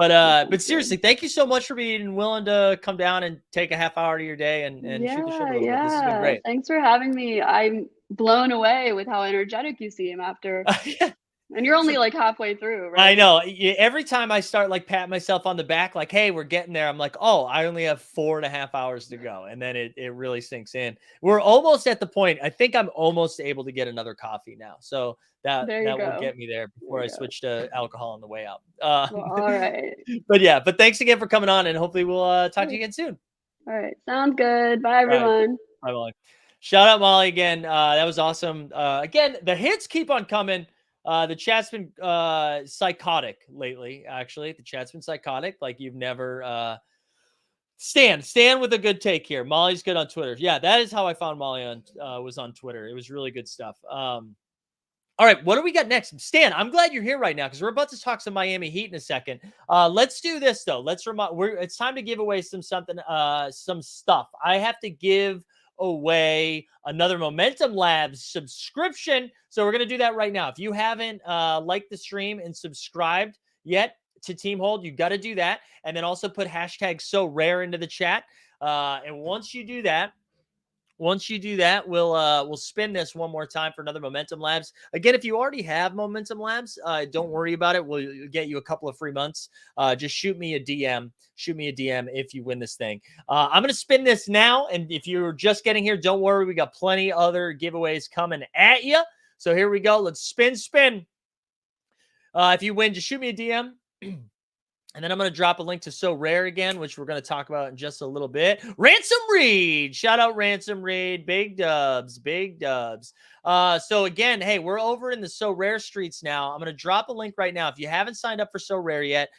But seriously, thank you so much for being willing to come down and take a half hour of your day and shoot the shit a little bit. This has been great. Thanks for having me. I'm blown away with how energetic you seem after. And you're only like halfway through, right? I know. Every time I start like patting myself on the back, like, hey, we're getting there. I'm like, oh, I only have 4.5 hours to go. And then it really sinks in. We're almost at the point. I think I'm almost able to get another coffee now. So that will get me there before I switch to alcohol on the way out. Well, all right. But thanks again for coming on, and hopefully we'll talk to you again soon. All right. Sounds good. Bye, everyone. Bye, Molly. Shout out Molly again. That was awesome. Again, the hits keep on coming. The chat's been psychotic lately, actually. The chat's been psychotic like you've never Stan with a good take here. Molly's good on Twitter. Yeah, that is how I found Molly was on Twitter. It was really good stuff. All right, what do we got next? Stan, I'm glad you're here right now because we're about to talk some Miami Heat in a second. Let's do this though. It's time to give away some stuff. I have to give away another Momentum Labs subscription. So we're going to do that right now. If you haven't liked the stream and subscribed yet to Team Hold, you got to do that. And then also put hashtag #SoRare into the chat. And once you do that, we'll spin this one more time for another Momentum Labs. Again, if you already have Momentum Labs, don't worry about it. We'll get you a couple of free months. Just shoot me a DM. Shoot me a DM if you win this thing. I'm going to spin this now. And if you're just getting here, don't worry. We got plenty other giveaways coming at you. So here we go. Let's spin. If you win, just shoot me a DM. And then I'm going to drop a link to Sorare again, which we're going to talk about in just a little bit. Ransom Reed. Shout out Ransom Reed. Big dubs. So again, hey, we're over in the Sorare streets now. I'm going to drop a link right now. If you haven't signed up for Sorare yet,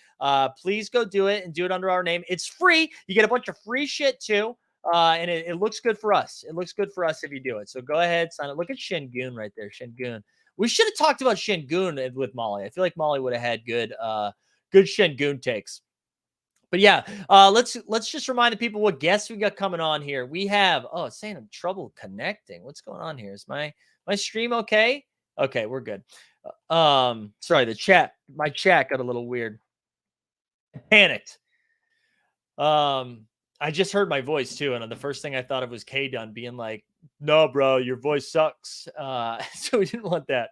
please go do it and do it under our name. It's free. You get a bunch of free shit too. And it looks good for us. It looks good for us if you do it. So go ahead, sign up. Look at Shingun right there. Shingun. We should have talked about Shingun with Molly. I feel like Molly would have had good Shingun takes. But yeah, let's just remind the people what guests we got coming on here. We have it's saying I'm trouble connecting. What's going on here? Is my stream okay? Okay, we're good. Sorry, my chat got a little weird. I panicked. I just heard my voice too, and the first thing I thought of was K-Dun being like, "No, bro, your voice sucks." So we didn't want that.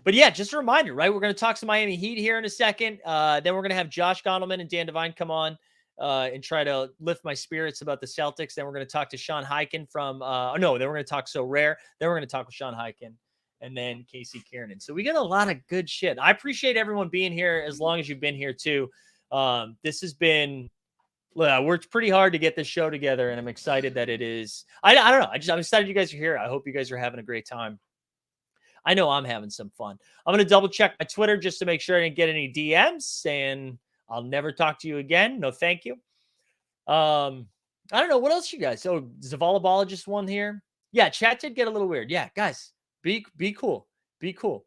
But yeah, just a reminder, right? We're going to talk some Miami Heat here in a second. Then we're going to have Josh Gondelman and Dan Devine come on and try to lift my spirits about the Celtics. Then we're going to talk to Sean Highkin then we're going to talk Sorare. Then we're going to talk with Sean Highkin and then Casey Kiernan. So we got a lot of good shit. I appreciate everyone being here as long as you've been here too. This has been worked pretty hard to get this show together, and I'm excited that it is. I don't know. I'm excited you guys are here. I hope you guys are having a great time. I know I'm having some fun. I'm going to double check my Twitter just to make sure I didn't get any DMs saying I'll never talk to you again. No, thank you. I don't know. What else you guys? So Zavala Bala just won here. Yeah, chat did get a little weird. Yeah, guys, be cool. Be cool.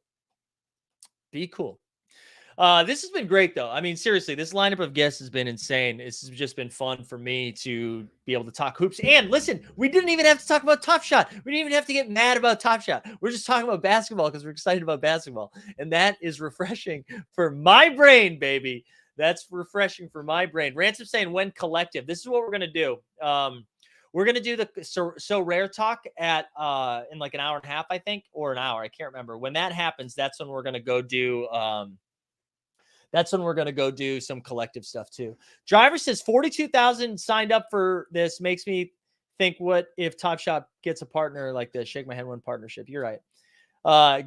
This has been great, though. I mean, seriously, this lineup of guests has been insane. This has just been fun for me to be able to talk hoops. And listen, we didn't even have to talk about Top Shot. We didn't even have to get mad about Top Shot. We're just talking about basketball because we're excited about basketball. And that is refreshing for my brain, baby. That's refreshing for my brain. Ransom saying when collective. This is what we're going to do. We're going to do the Sorare talk at in like an hour and a half, I think, or an hour. I can't remember. When that happens, that's when we're going to go do some collective stuff too. Driver says 42,000 signed up for this. Makes me think, what if Top Shot gets a partner like this? Shake my head, one partnership. You're right.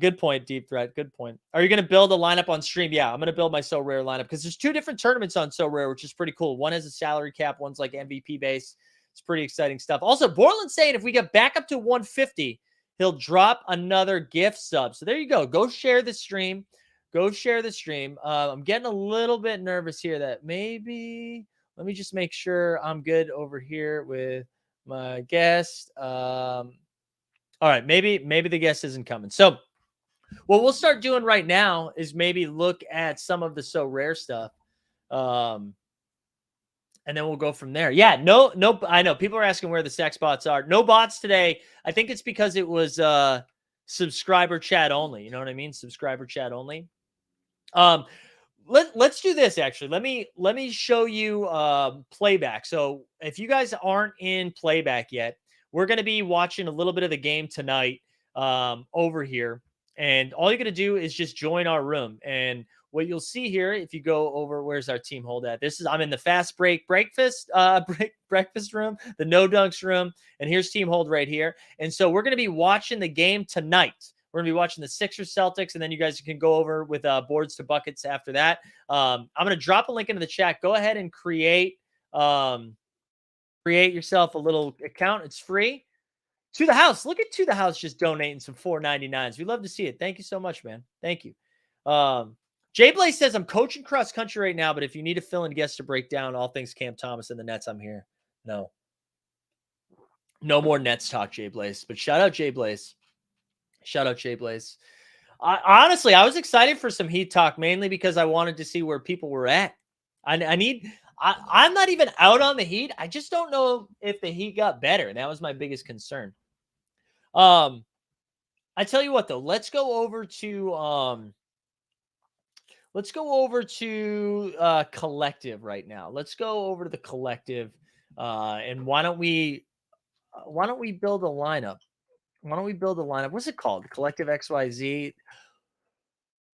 Good point, Deep Threat. Good point. Are you going to build a lineup on stream? Yeah, I'm going to build my Sorare lineup because there's 2 different tournaments on Sorare, which is pretty cool. One has a salary cap. One's like MVP base. It's pretty exciting stuff. Also, Borland's saying if we get back up to 150, he'll drop another gift sub. So there you go. Go share the stream. I'm getting a little bit nervous here that maybe, let me just make sure I'm good over here with my guest. All right, maybe the guest isn't coming. So what we'll start doing right now is maybe look at some of the Sorare stuff. And then we'll go from there. Yeah, no, I know people are asking where the sex bots are. No bots today. I think it's because it was subscriber chat only. You know what I mean? Subscriber chat only. let's do this actually. Let me show you playback. So if you guys aren't in playback yet, we're going to be watching a little bit of the game tonight over here. And all you're going to do is just join our room. And what you'll see here, if you go over, where's our team hold at? I'm in the fast breakfast room, the no dunks room. And here's team hold right here. And so we're going to be watching the game tonight. We're going to be watching the Sixers Celtics, and then you guys can go over with boards to buckets after that. I'm going to drop a link into the chat. Go ahead and create yourself a little account. It's free. To the House. Look at To the House just donating some $4.99s. We love to see it. Thank you so much, man. Thank you. Jay Blaze says, I'm coaching cross country right now, but if you need a fill-in guest to break down all things Cam Thomas and the Nets, I'm here. No more Nets talk, Jay Blaze. But shout out Jay Blaze. Honestly, I was excited for some Heat talk, mainly because I wanted to see where people were at. I'm not even out on the Heat. I just don't know if the Heat got better. That was my biggest concern. I tell you what, though, let's go over to Collective right now. Let's go over to the Collective, and why don't we build a lineup? What's it called? Collective XYZ.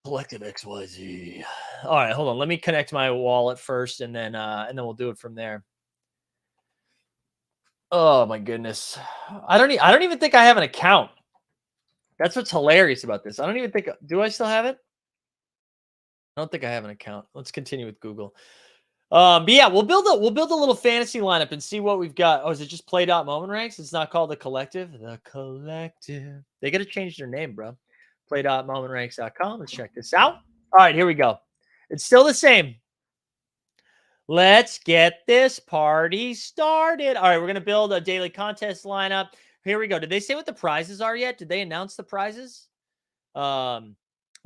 Collective XYZ. All right, hold on. Let me connect my wallet first, and then we'll do it from there. Oh my goodness, I don't even think I have an account. That's what's hilarious about this. I don't even think. Do I still have it? I don't think I have an account. Let's continue with Google. But yeah, we'll build a little fantasy lineup and see what we've got. Oh, is it just Play.Moment Ranks? It's not called the Collective. The Collective. They got to change their name, bro. Play.momentranks.com. Let's check this out. All right, here we go. It's still the same. Let's get this party started. All right, we're going to build a daily contest lineup. Here we go. Did they say what the prizes are yet? Did they announce the prizes?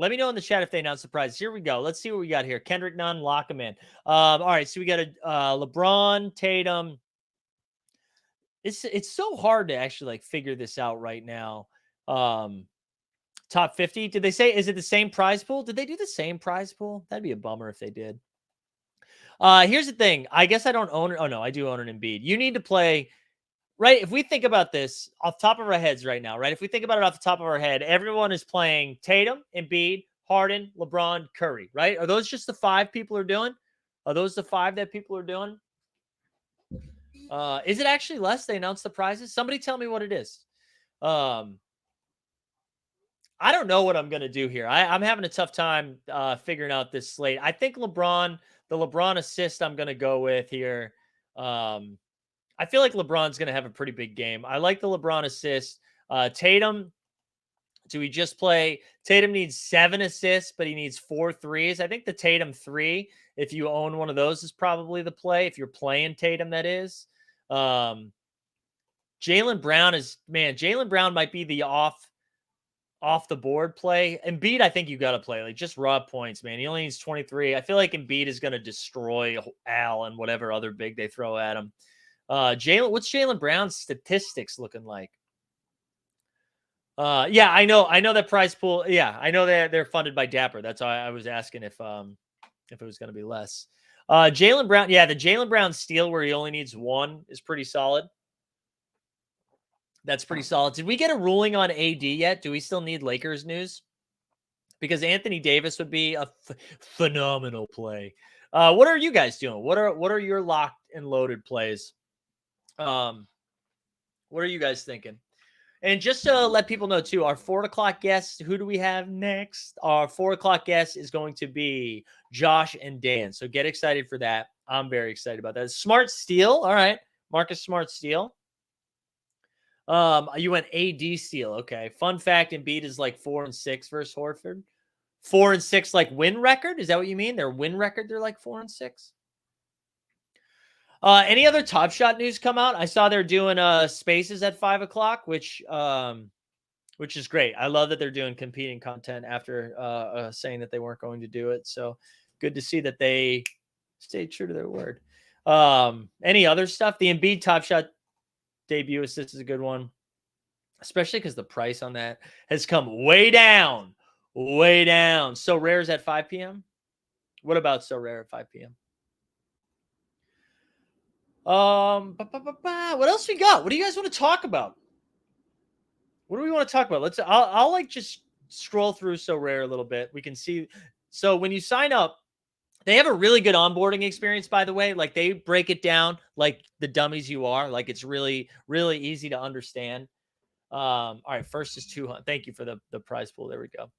Let me know in the chat if they announced the prizes. Here we go. Let's see what we got here. Kendrick Nunn, lock him in. All right, so we got a LeBron, Tatum. It's so hard to actually figure this out right now. Top 50. Did they say, is it the same prize pool? Did they do the same prize pool? That'd be a bummer if they did. Here's the thing. I guess I don't own it. Oh, no, I do own an Embiid. You need to play, right? If we think about this off the top of our heads right now, right? If we think about it off the top of our head, everyone is playing Tatum, Embiid, Harden, LeBron, Curry, right? Are those just the 5 people are doing? Are those the 5 that people are doing? Is it actually less? They announced the prizes. Somebody tell me what it is. I don't know what I'm going to do here. I'm having a tough time figuring out this slate. I think the LeBron assist I'm going to go with here. I feel like LeBron's going to have a pretty big game. I like the LeBron assist. Tatum, do we just play? Tatum needs 7 assists, but he needs 4 threes. I think the Tatum 3, if you own one of those, is probably the play. If you're playing Tatum, that is. Jaylen Brown might be the off the board play. Embiid, I think you got to play. Just raw points, man. He only needs 23. I feel like Embiid is going to destroy Al and whatever other big they throw at him. What's Jaylen Brown's statistics looking like? Yeah, I know that prize pool. Yeah, I know they're funded by Dapper. That's why I was asking if it was going to be less. Jaylen Brown, yeah, the Jaylen Brown steal where he only needs 1 is pretty solid. That's pretty solid. Did we get a ruling on AD yet? Do we still need Lakers news? Because Anthony Davis would be a phenomenal play. What are you guys doing? What are your locked and loaded plays? What are you guys thinking? And just to let people know too, our 4 o'clock guests, who do we have next? Our 4 o'clock guest is going to be Josh and Dan. So get excited for that. I'm very excited about that. Smart steal. All right. Marcus Smart steal. You went AD steal. Okay. Fun fact, Embiid is 4-6 versus Horford. 4-6 win record? Is that what you mean? Their win record, they're 4-6. Any other Top Shot news come out? I saw they're doing spaces at 5 o'clock, which is great. I love that they're doing competing content after saying that they weren't going to do it. So good to see that they stayed true to their word. Any other stuff? The Embiid Top Shot debut assist is a good one, especially because the price on that has come way down. So Rare's at 5 p.m. What about Sorare at 5 p.m.? What else we got? What do you guys want to talk about? What do we want to talk about? I'll like just scroll through Sorare a little bit. We can see. So when you sign up, they have a really good onboarding experience, by the way. Like they break it down like the dummies you are. Like it's really, really easy to understand. All right, first is 200. Thank you for the prize pool. There we go.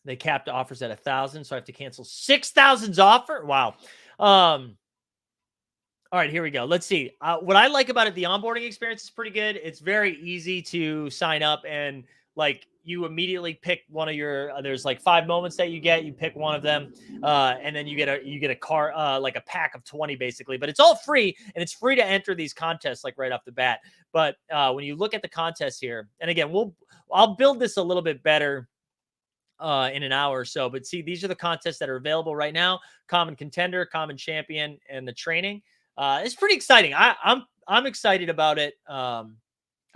They capped offers at 1,000, so I have to cancel 6,000's offer. Wow. All right, here we go. Let's see. What I like about it, the onboarding experience is pretty good. It's very easy to sign up and like you immediately pick one of your. There's like 5 moments that you get. You pick one of them, and then you get a car like a pack of 20 basically. But it's all free, and it's free to enter these contests like right off the bat. But when you look at the contest here, and again, I'll build this a little bit better in an hour or so. But see, these are the contests that are available right now: Common Contender, Common Champion, and the training. It's pretty exciting. I'm excited about it.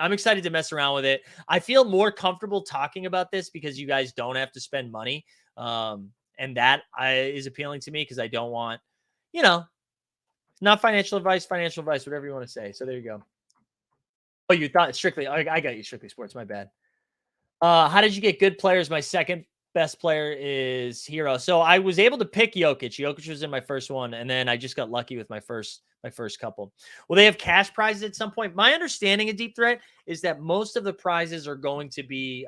I'm excited to mess around with it. I feel more comfortable talking about this because you guys don't have to spend money. And that is appealing to me because I don't want, not financial advice, whatever you want to say. So there you go. Oh, you thought strictly, I got you strictly sports. My bad. How did you get good players? My second best player is Hero. So I was able to pick Jokic. Jokic was in my first one. And then I just got lucky with my first couple. Will they have cash prizes at some point? My understanding of Deep Threat is that most of the prizes are going to be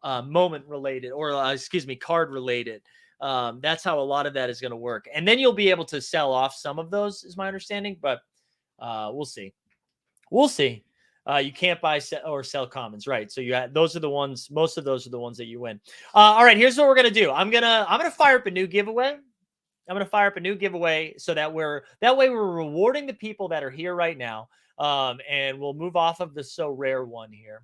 moment related or card related. That's how a lot of that is going to work. And then you'll be able to sell off some of those is my understanding, but we'll see. You can't buy or sell commons, right? So those are the ones. Most of those are the ones that you win. All right, here's what we're gonna do. I'm gonna fire up a new giveaway. So that we're rewarding the people that are here right now. And we'll move off of the So Rare one here.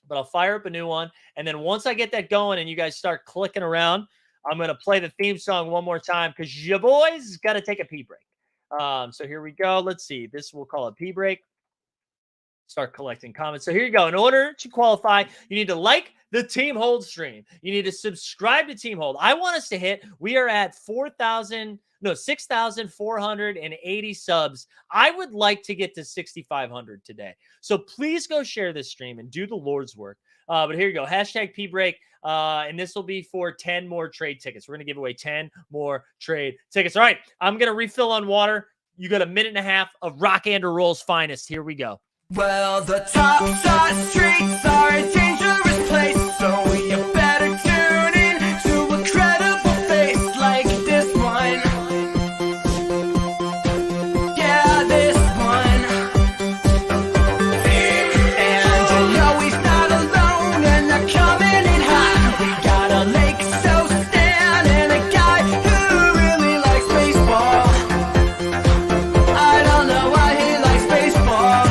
But I'll fire up a new one, and then once I get that going and you guys start clicking around, I'm gonna play the theme song one more time because your boys got to take a pee break. So here we go. Let's see. This we'll call a pee break. Start collecting comments. So here you go. In order to qualify, you need to like the Team Hold stream. You need to subscribe to Team Hold. I want us to hit, we are at 6,480 subs. I would like to get to 6,500 today. So please go share this stream and do the Lord's work. But here you go. Hashtag #PBreak. And this will be for 10 more trade tickets. We're going to give away 10 more trade tickets. All right. I'm going to refill on water. You got a minute and a half of Rock and Roll's finest. Here we go. Well, the top side streets are a dangerous place, so you better tune in to a credible face like this one. Yeah, this one. And you know he's not alone, and they're coming in hot. We got a Lake So Stan and a guy who really likes baseball. I don't know why he likes baseball.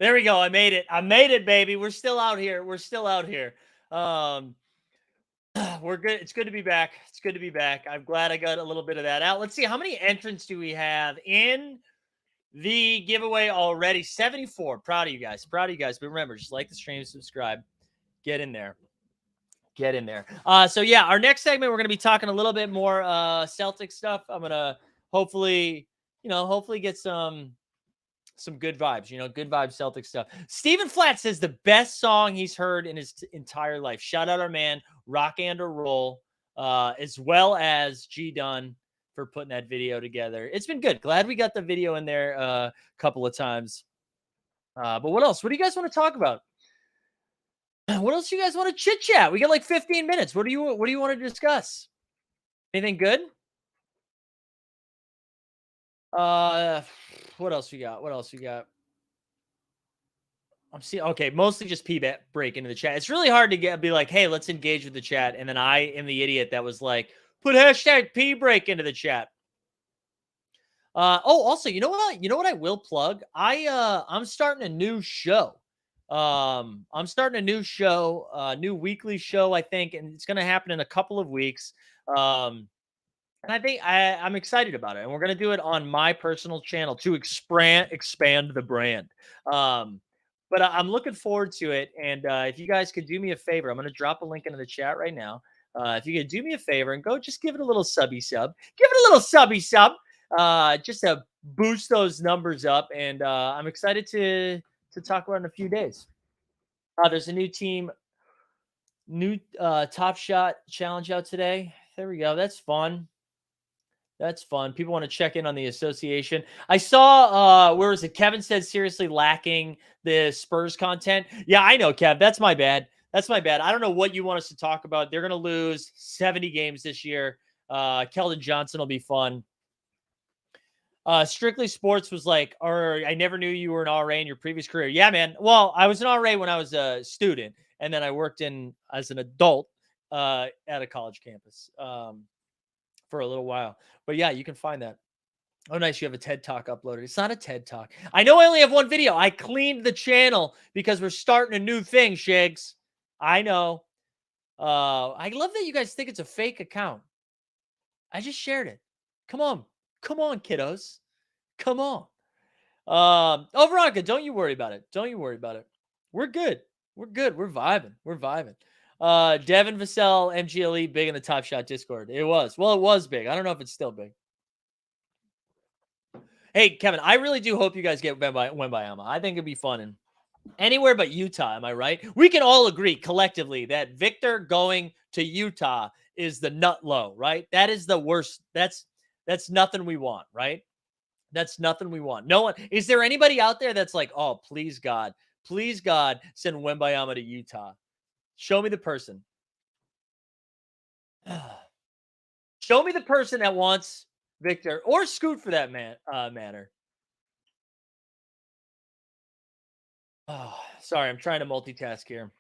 There we go. I made it, baby. We're still out here. We're good. It's good to be back. I'm glad I got a little bit of that out. Let's see. How many entrants do we have in the giveaway already? 74. Proud of you guys. But remember, just like the stream, subscribe, get in there. So yeah, our next segment, we're going to be talking a little bit more Celtics stuff. I'm going to hopefully get some some good vibes, good vibes Celtic stuff. Stephen Flatt says the best song he's heard in his entire life. Shout out our man, Rock and a Roll, as well as G Dunn for putting that video together. It's been good. Glad we got the video in there a couple of times. But what else? What do you guys want to talk about? What else do you guys want to chit chat? We got like 15 minutes. What do you want to discuss? Anything good? What else we got? I'm seeing, okay, mostly just break into the chat. It's really hard to be like, hey, let's engage with the chat. And then I am the idiot that was like, put hashtag P break into the chat. Also, you know what I will plug? I'm starting a new show. I'm starting a new show, new weekly show, I think, and it's going to happen in a couple of weeks. And I think I'm excited about it. And we're going to do it on my personal channel to expand the brand. But I'm looking forward to it. And if you guys could do me a favor, I'm going to drop a link into the chat right now. If you could do me a favor and go just give it a little subby sub. Give it a little subby sub just to boost those numbers up. And I'm excited to talk about it in a few days. There's a new Top Shot challenge out today. There we go. That's fun. People want to check in on the association. I saw, where was it? Kevin said seriously lacking the Spurs content. Yeah, I know, Kev. That's my bad. I don't know what you want us to talk about. They're going to lose 70 games this year. Keldon Johnson will be fun. Strictly Sports was like, I never knew you were an RA in your previous career. Yeah, man. Well, I was an RA when I was a student, and then I worked as an adult at a college campus for a little while. But yeah, you can find that. Oh, nice. You have a TED Talk uploaded. It's not a TED Talk. I know I only have one video. I cleaned the channel because we're starting a new thing, Shigs. I know. I love that you guys think it's a fake account. I just shared it. Come on, kiddos. Come on. Veronica, don't you worry about it. We're good. We're vibing. Devin Vassell, MGLE, big in the Top Shot Discord. It was big. I don't know if it's still big. Hey, Kevin, I really do hope you guys get Wembayama. I think it'd be fun and anywhere but Utah. Am I right? We can all agree collectively that Victor going to Utah is the nut low, right? That is the worst. That's nothing we want, right? That's nothing we want. No one. Is there anybody out there that's like, oh, please God, send Wembayama to Utah? Show me the person. Show me the person that wants Victor or Scoot for that matter. Oh, sorry, I'm trying to multitask here.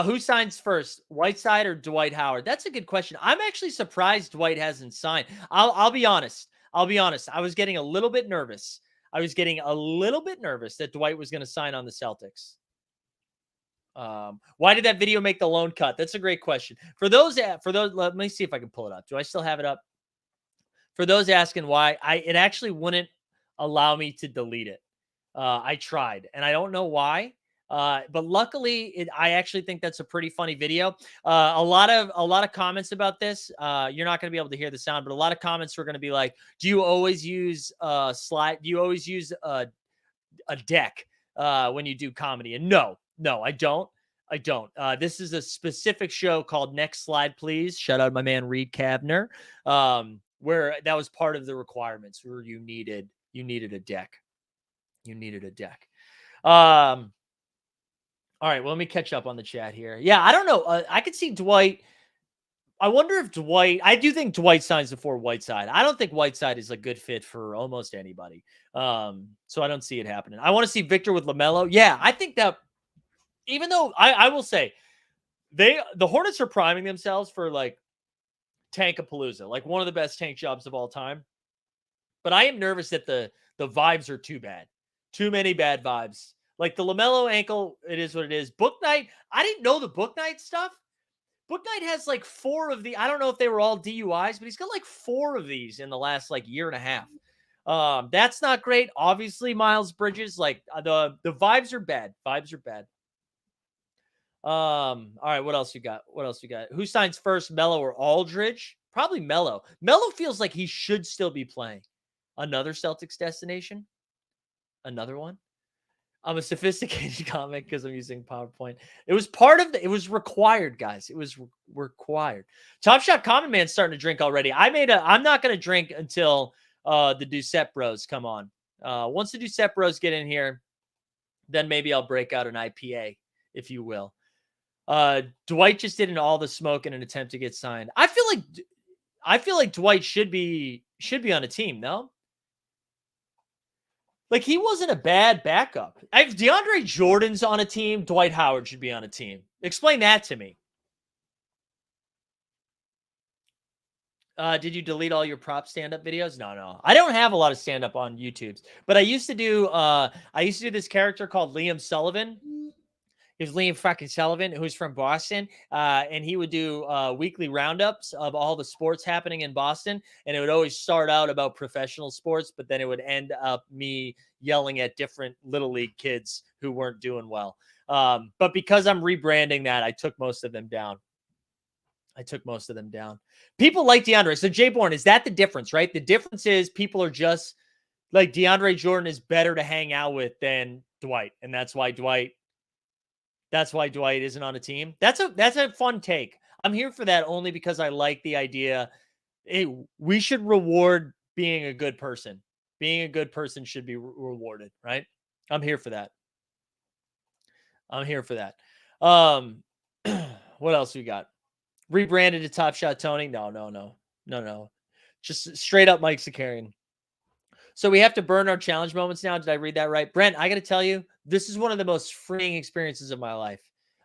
Who signs first, Whiteside or Dwight Howard? That's a good question. I'm actually surprised Dwight hasn't signed. I'll be honest. I was getting a little bit nervous. That Dwight was going to sign on the Celtics. Why did that video make the lone cut? That's a great question. For those, let me see if I can pull it up. Do I still have it up? For those asking why, it actually wouldn't allow me to delete it. I tried, and I don't know why. But luckily, I actually think that's a pretty funny video. A lot of comments about this. You're not going to be able to hear the sound, but a lot of comments were going to be like, "Do you always use slide? Do you always use a deck when you do comedy?" And no, I don't. This is a specific show called Next Slide, Please. Shout out my man Reed Kavner, where that was part of the requirements where you needed a deck. All right, well, let me catch up on the chat here. Yeah, I don't know. I could see Dwight. I wonder if Dwight. I do think Dwight signs before Whiteside. I don't think Whiteside is a good fit for almost anybody. So I don't see it happening. I want to see Victor with LaMelo. Yeah, I think that. Even though I will say, the Hornets are priming themselves for like Tankapalooza, like one of the best tank jobs of all time. But I am nervous that the vibes are too bad. Too many bad vibes. Like the LaMelo ankle, it is what it is. Book Night, I didn't know the Book Night stuff. Book Night has like 4 of the, I don't know if they were all DUIs, but he's got like 4 of these in the last like year and a half. That's not great. Obviously, Miles Bridges, like the vibes are bad. All right, what else you got? Who signs first, Melo or Aldridge? Probably Melo. Melo feels like he should still be playing. Another Celtics destination. Another one. I'm a sophisticated comic because I'm using PowerPoint. It was it was required, guys. It was required. Top Shot Common Man's starting to drink already. I'm not going to drink until the Doucette Bros come on. Once the Doucette Bros get in here, then maybe I'll break out an IPA, if you will. Dwight just did all the smoke in an attempt to get signed. I feel like Dwight should be on a team, no? Like, he wasn't a bad backup. If DeAndre Jordan's on a team, Dwight Howard should be on a team. Explain that to me. Did you delete all your prop stand-up videos? No. I don't have a lot of stand-up on YouTube, but I used to do this character called Liam Sullivan. He was Liam fucking Sullivan, who's from Boston, and he would do weekly roundups of all the sports happening in Boston, and it would always start out about professional sports, but then it would end up me yelling at different Little League kids who weren't doing well. But because I'm rebranding that, I took most of them down. People like DeAndre. So, Jay Bourne, is that the difference, right? The difference is people are just like, DeAndre Jordan is better to hang out with than Dwight, and that's why Dwight isn't on a team. That's a fun take. I'm here for that only because I like the idea. Hey, we should reward being a good person. Being a good person should be rewarded, right? I'm here for that. What else we got? Rebranded to Top Shot Tony? No. Just straight up Mike Zakarian. So we have to burn our challenge moments now. Did I read that right? Brent, I got to tell you, this is one of the most freeing experiences of my life.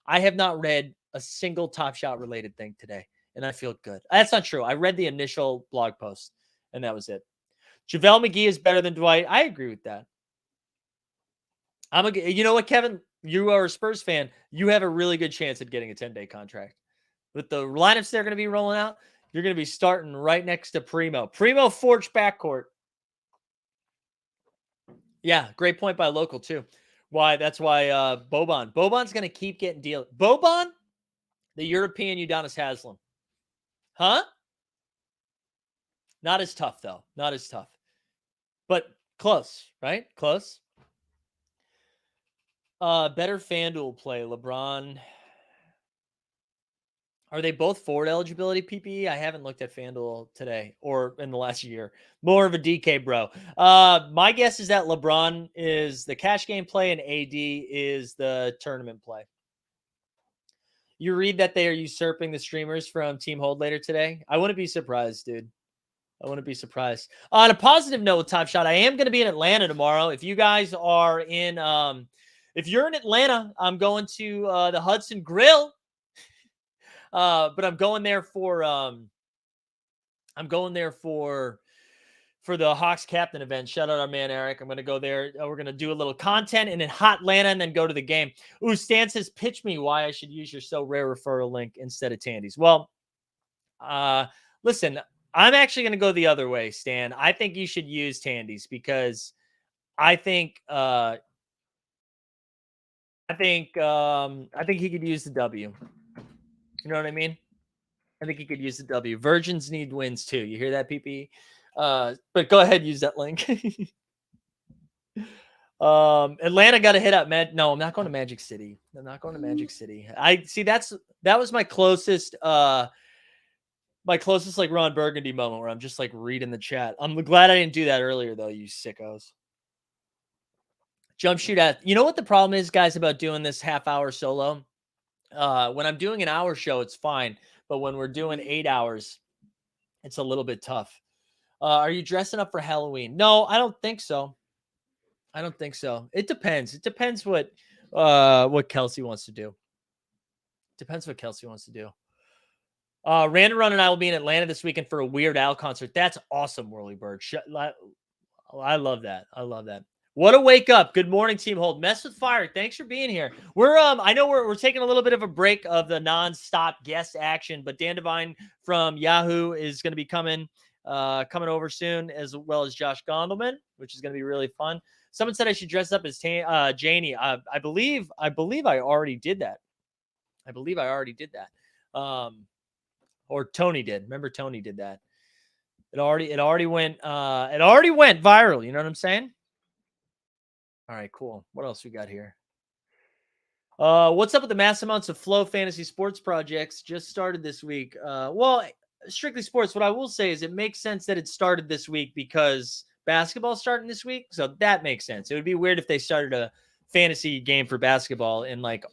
I have not read a single Top Shot related thing today, and I feel good. That's not true. I read the initial blog post, and that was it. JaVale McGee is better than Dwight. I agree with that. You know what, Kevin? You are a Spurs fan. You have a really good chance at getting a 10-day contract. With the lineups they're going to be rolling out, you're going to be starting right next to Primo. Primo Forge backcourt. Yeah, great point by Local, too. That's why Boban. Boban's going to keep getting deals. Boban, the European Udonis Haslem. Huh? Not as tough, though. Not as tough. But close, right? Close. Better FanDuel play. LeBron. Are they both forward eligibility PPE? I haven't looked at FanDuel today or in the last year. More of a DK, bro. My guess is that LeBron is the cash game play and AD is the tournament play. You read that they are usurping the streamers from Team Hold later today? I wouldn't be surprised, dude. I wouldn't be surprised. On a positive note with Top Shot, I am going to be in Atlanta tomorrow. If you guys are in, if you're in Atlanta, I'm going to the Hudson Grill. But I'm going there for the Hawks captain event. Shout out our man Eric. I'm going to go there. We're going to do a little content in hot Atlanta and then go to the game. Ooh, Stan says, pitch me why I should use your So Rare referral link instead of Tandy's. Well, listen, I'm actually going to go the other way, Stan. I think you should use Tandy's because I think he could use the W. You know what I mean? I think he could use the W. Virgins need wins too. You hear that, PP? But go ahead, use that link. Atlanta got to hit up No, I'm not going to Magic City. I see that was my closest like Ron Burgundy moment where I'm just like reading the chat. I'm glad I didn't do that earlier though, you sickos. Jump shoot at. You know what the problem is, guys, about doing this half-hour solo? When I'm doing an hour show, it's fine. But when we're doing 8 hours, it's a little bit tough. Are you dressing up for Halloween? No, I don't think so. It depends. It depends what Kelsey wants to do. Random Run and I will be in Atlanta this weekend for a Weird Al concert. That's awesome, Whirly Bird. I love that. What a wake up. Good morning, Team Hold. Mess with Fire. Thanks for being here. I know we're taking a little bit of a break of the non-stop guest action, but Dan Devine from Yahoo is going to be coming over soon, as well as Josh Gondelman, which is going to be really fun. Someone said I should dress up as Janie. I believe I already did that. or Tony did. Remember, Tony did that. It already went viral. You know what I'm saying? All right, cool. What else we got here? What's up with the mass amounts of Flow Fantasy Sports projects just started this week? Well, strictly sports. What I will say is it makes sense that it started this week because basketball's starting this week. So that makes sense. It would be weird if they started a fantasy game for basketball in like,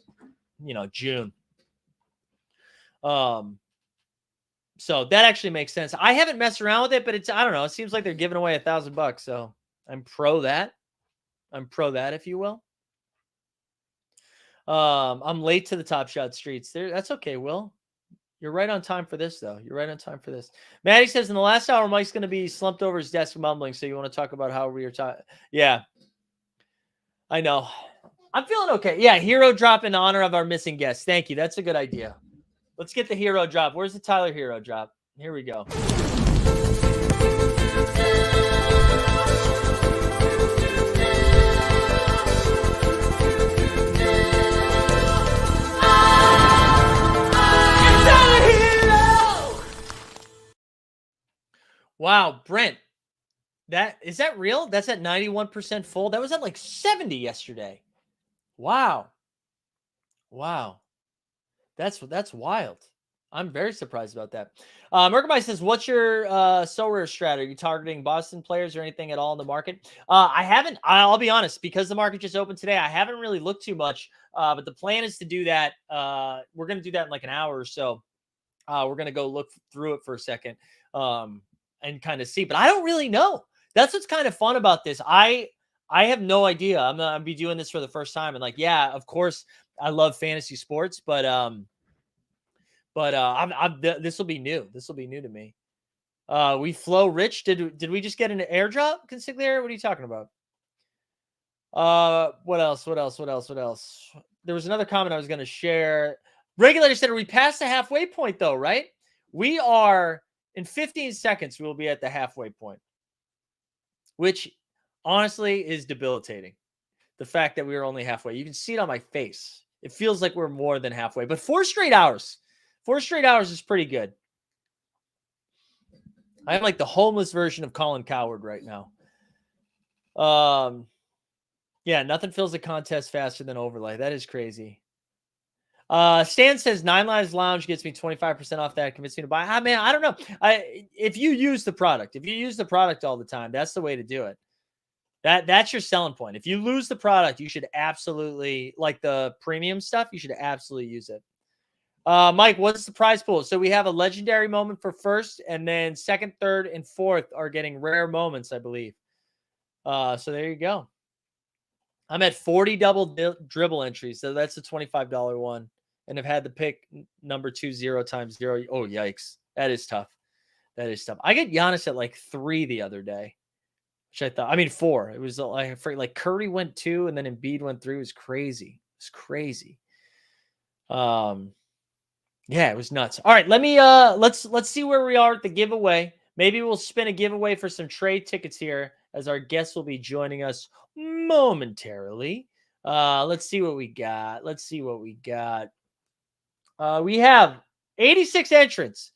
June. So that actually makes sense. I haven't messed around with it, but I don't know. It seems like they're giving away $1,000. So I'm pro that. If you will. I'm late to the Top Shot streets there. That's okay, Will. You're right on time for this, though. Maddie says in the last hour, Mike's going to be slumped over his desk mumbling. So you want to talk about how we are talking? Yeah, I know. I'm feeling okay. Yeah, hero drop in honor of our missing guest. Thank you. That's a good idea. Let's get the hero drop. Where's the Tyler hero drop? Here we go. Wow, Brent. Is that real? That's at 91% full. That was at like 70 yesterday. Wow. That's wild. I'm very surprised about that. Merkabite says, what's your Sorare strategy? Are you targeting Boston players or anything at all in the market? I haven't. I'll be honest, because the market just opened today, I haven't really looked too much. But the plan is to do that. We're going to do that in like an hour or so. We're going to go look through it for a second and kind of see. But I don't really know. That's what's kind of fun about this. I have no idea. I'm going to be doing this for the first time. And like, yeah, of course, I love fantasy sports, but this will be new. This will be new to me. We flow rich. Did we just get an airdrop, Consigliere? What are you talking about? What else? There was another comment I was going to share. Regulator said, are we past the halfway point though, right? We are in 15 seconds. We will be at the halfway point, which honestly is debilitating. The fact that we were only halfway, you can see it on my face. It feels like we're more than halfway, but 4 straight hours is pretty good. I'm like the homeless version of Colin Coward right now. Yeah, nothing fills a contest faster than overlay. That is crazy. Stan says 9 Lives Lounge gets me 25% off that. Convince me to buy. Man, I don't know. If you use the product all the time, that's the way to do it. That's your selling point. If you lose the product, you should absolutely, like the premium stuff, you should absolutely use it. Mike, what's the prize pool? So we have a legendary moment for first, and then second, third, and fourth are getting rare moments, I believe. So there you go. I'm at 40 double dribble entries, so that's a $25 one. And I've had to pick number 2 0 times 0. Oh, yikes. That is tough. I get Giannis at like 3 the other day, which I thought, 4. It was like Curry went 2 and then Embiid went 3. It was crazy. Yeah, it was nuts. All right, let me let's see where we are at the giveaway. Maybe we'll spin a giveaway for some trade tickets here as our guests will be joining us momentarily. Let's see what we got. We have 86 entrants.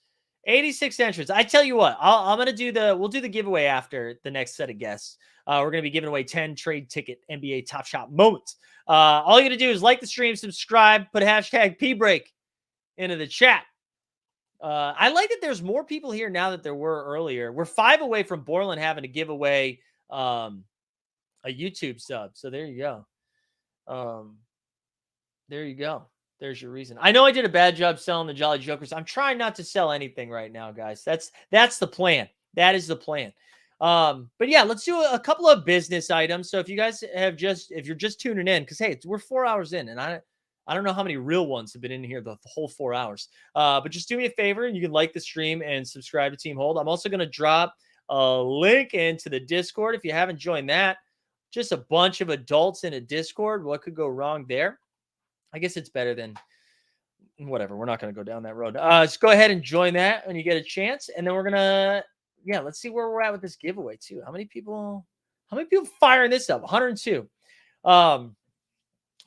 I tell you what, we'll do the giveaway after the next set of guests. We're going to be giving away 10 trade ticket NBA Top Shot moments. All you got to do is like the stream, subscribe, put hashtag PBreak into the chat. I like that there's more people here now than there were earlier. We're 5 away from Borland having to give away a YouTube sub. So there you go. There's your reason. I know I did a bad job selling the Jolly Jokers. I'm trying not to sell anything right now, guys. That's the plan. That is the plan. But yeah, let's do a couple of business items. So if you guys if you're just tuning in, because hey, we're 4 hours in, and I don't know how many real ones have been in here the whole 4 hours. But just do me a favor, and you can like the stream and subscribe to Team Hold. I'm also going to drop a link into the Discord if you haven't joined that. Just a bunch of adults in a Discord. What could go wrong there? I guess it's better than whatever. We're not going to go down that road. Just go ahead and join that when you get a chance. And then we're going to, let's see where we're at with this giveaway too. How many people firing this up? 102.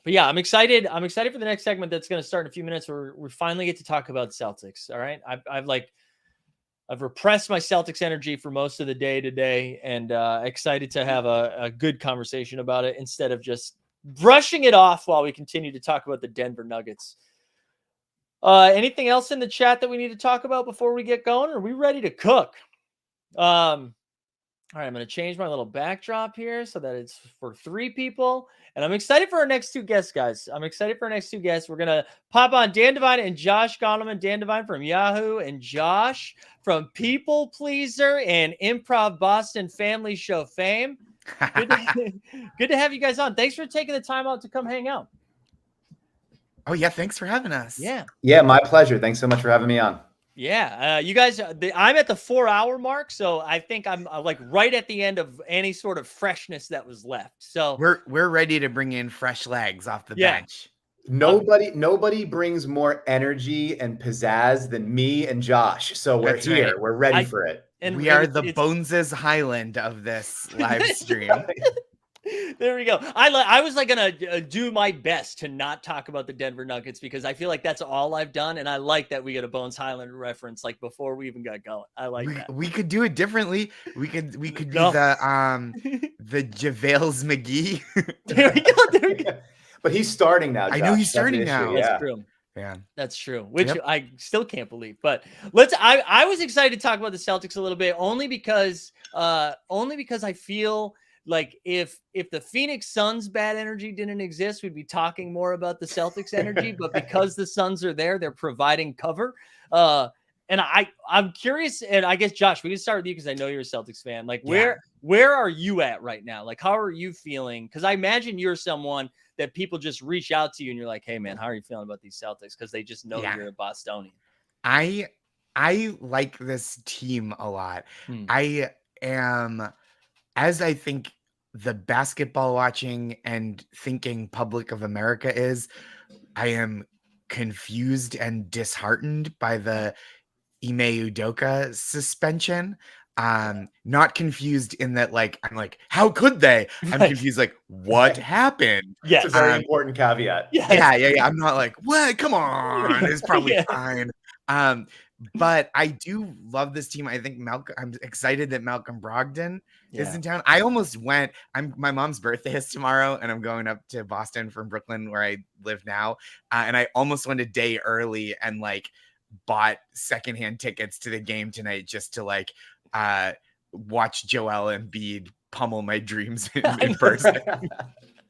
But yeah, I'm excited. I'm excited for the next segment that's going to start in a few minutes where we finally get to talk about Celtics. All right. I've repressed my Celtics energy for most of the day today, and excited to have a good conversation about it instead of just brushing it off while we continue to talk about the Denver Nuggets. Anything else in the chat that we need to talk about before we get going? Are we ready to cook? All right, I'm going to change my little backdrop here so that it's for 3 people. And I'm excited for our next 2 guests, guys. I'm excited for our next 2 guests. We're going to pop on Dan Devine and Josh Gondelman. Dan Devine from Yahoo and Josh from People Pleaser and Improv Boston Family Show fame. Good to have you guys on. Thanks for taking the time out to come hang out. Oh, yeah. Thanks for having us. Yeah. Yeah, my pleasure. Thanks so much for having me on. Yeah, you guys, I'm at the 4-hour mark, so I think I'm like right at the end of any sort of freshness that was left. So we're ready to bring in fresh legs off the bench. Nobody brings more energy and pizzazz than me and Josh. So we're That's here. right. We're ready for it. And we are the Boneses Highland of this live stream. There we go. I was like gonna do my best to not talk about the Denver Nuggets because I feel like that's all I've done, and I like that we get a Bones Highland reference like before we even got going. I like that. We could do it differently. We could be the JaVale's McGee. There we go. But he's starting now. Josh. I know he's starting now. That's true. Yeah, that's true. Which I still can't believe. But I was excited to talk about the Celtics a little bit, only because I feel like if the Phoenix Suns bad energy didn't exist, we'd be talking more about the Celtics energy. But because the Suns are there, they're providing cover. And I'm curious, and I guess Josh, we can start with you because I know you're a Celtics fan. Like where are you at right now? Like how are you feeling? Because I imagine you're someone that people just reach out to you and you're like, hey man, how are you feeling about these Celtics? Because they just know you're a Bostonian. I like this team a lot. I am, as I think the basketball watching and thinking public of America is, I am confused and disheartened by the Ime Udoka suspension. Not confused in that, like, I'm like, how could they? I'm confused, like, what happened? Yes. It's a very important caveat. Yeah. I'm not like, what? Come on. It's probably fine. But I do love this team. I think I'm excited that Malcolm Brogdon is in town. I almost went. My mom's birthday is tomorrow, and I'm going up to Boston from Brooklyn, where I live now. And I almost went a day early and like bought secondhand tickets to the game tonight just to like watch Joel Embiid pummel my dreams in person.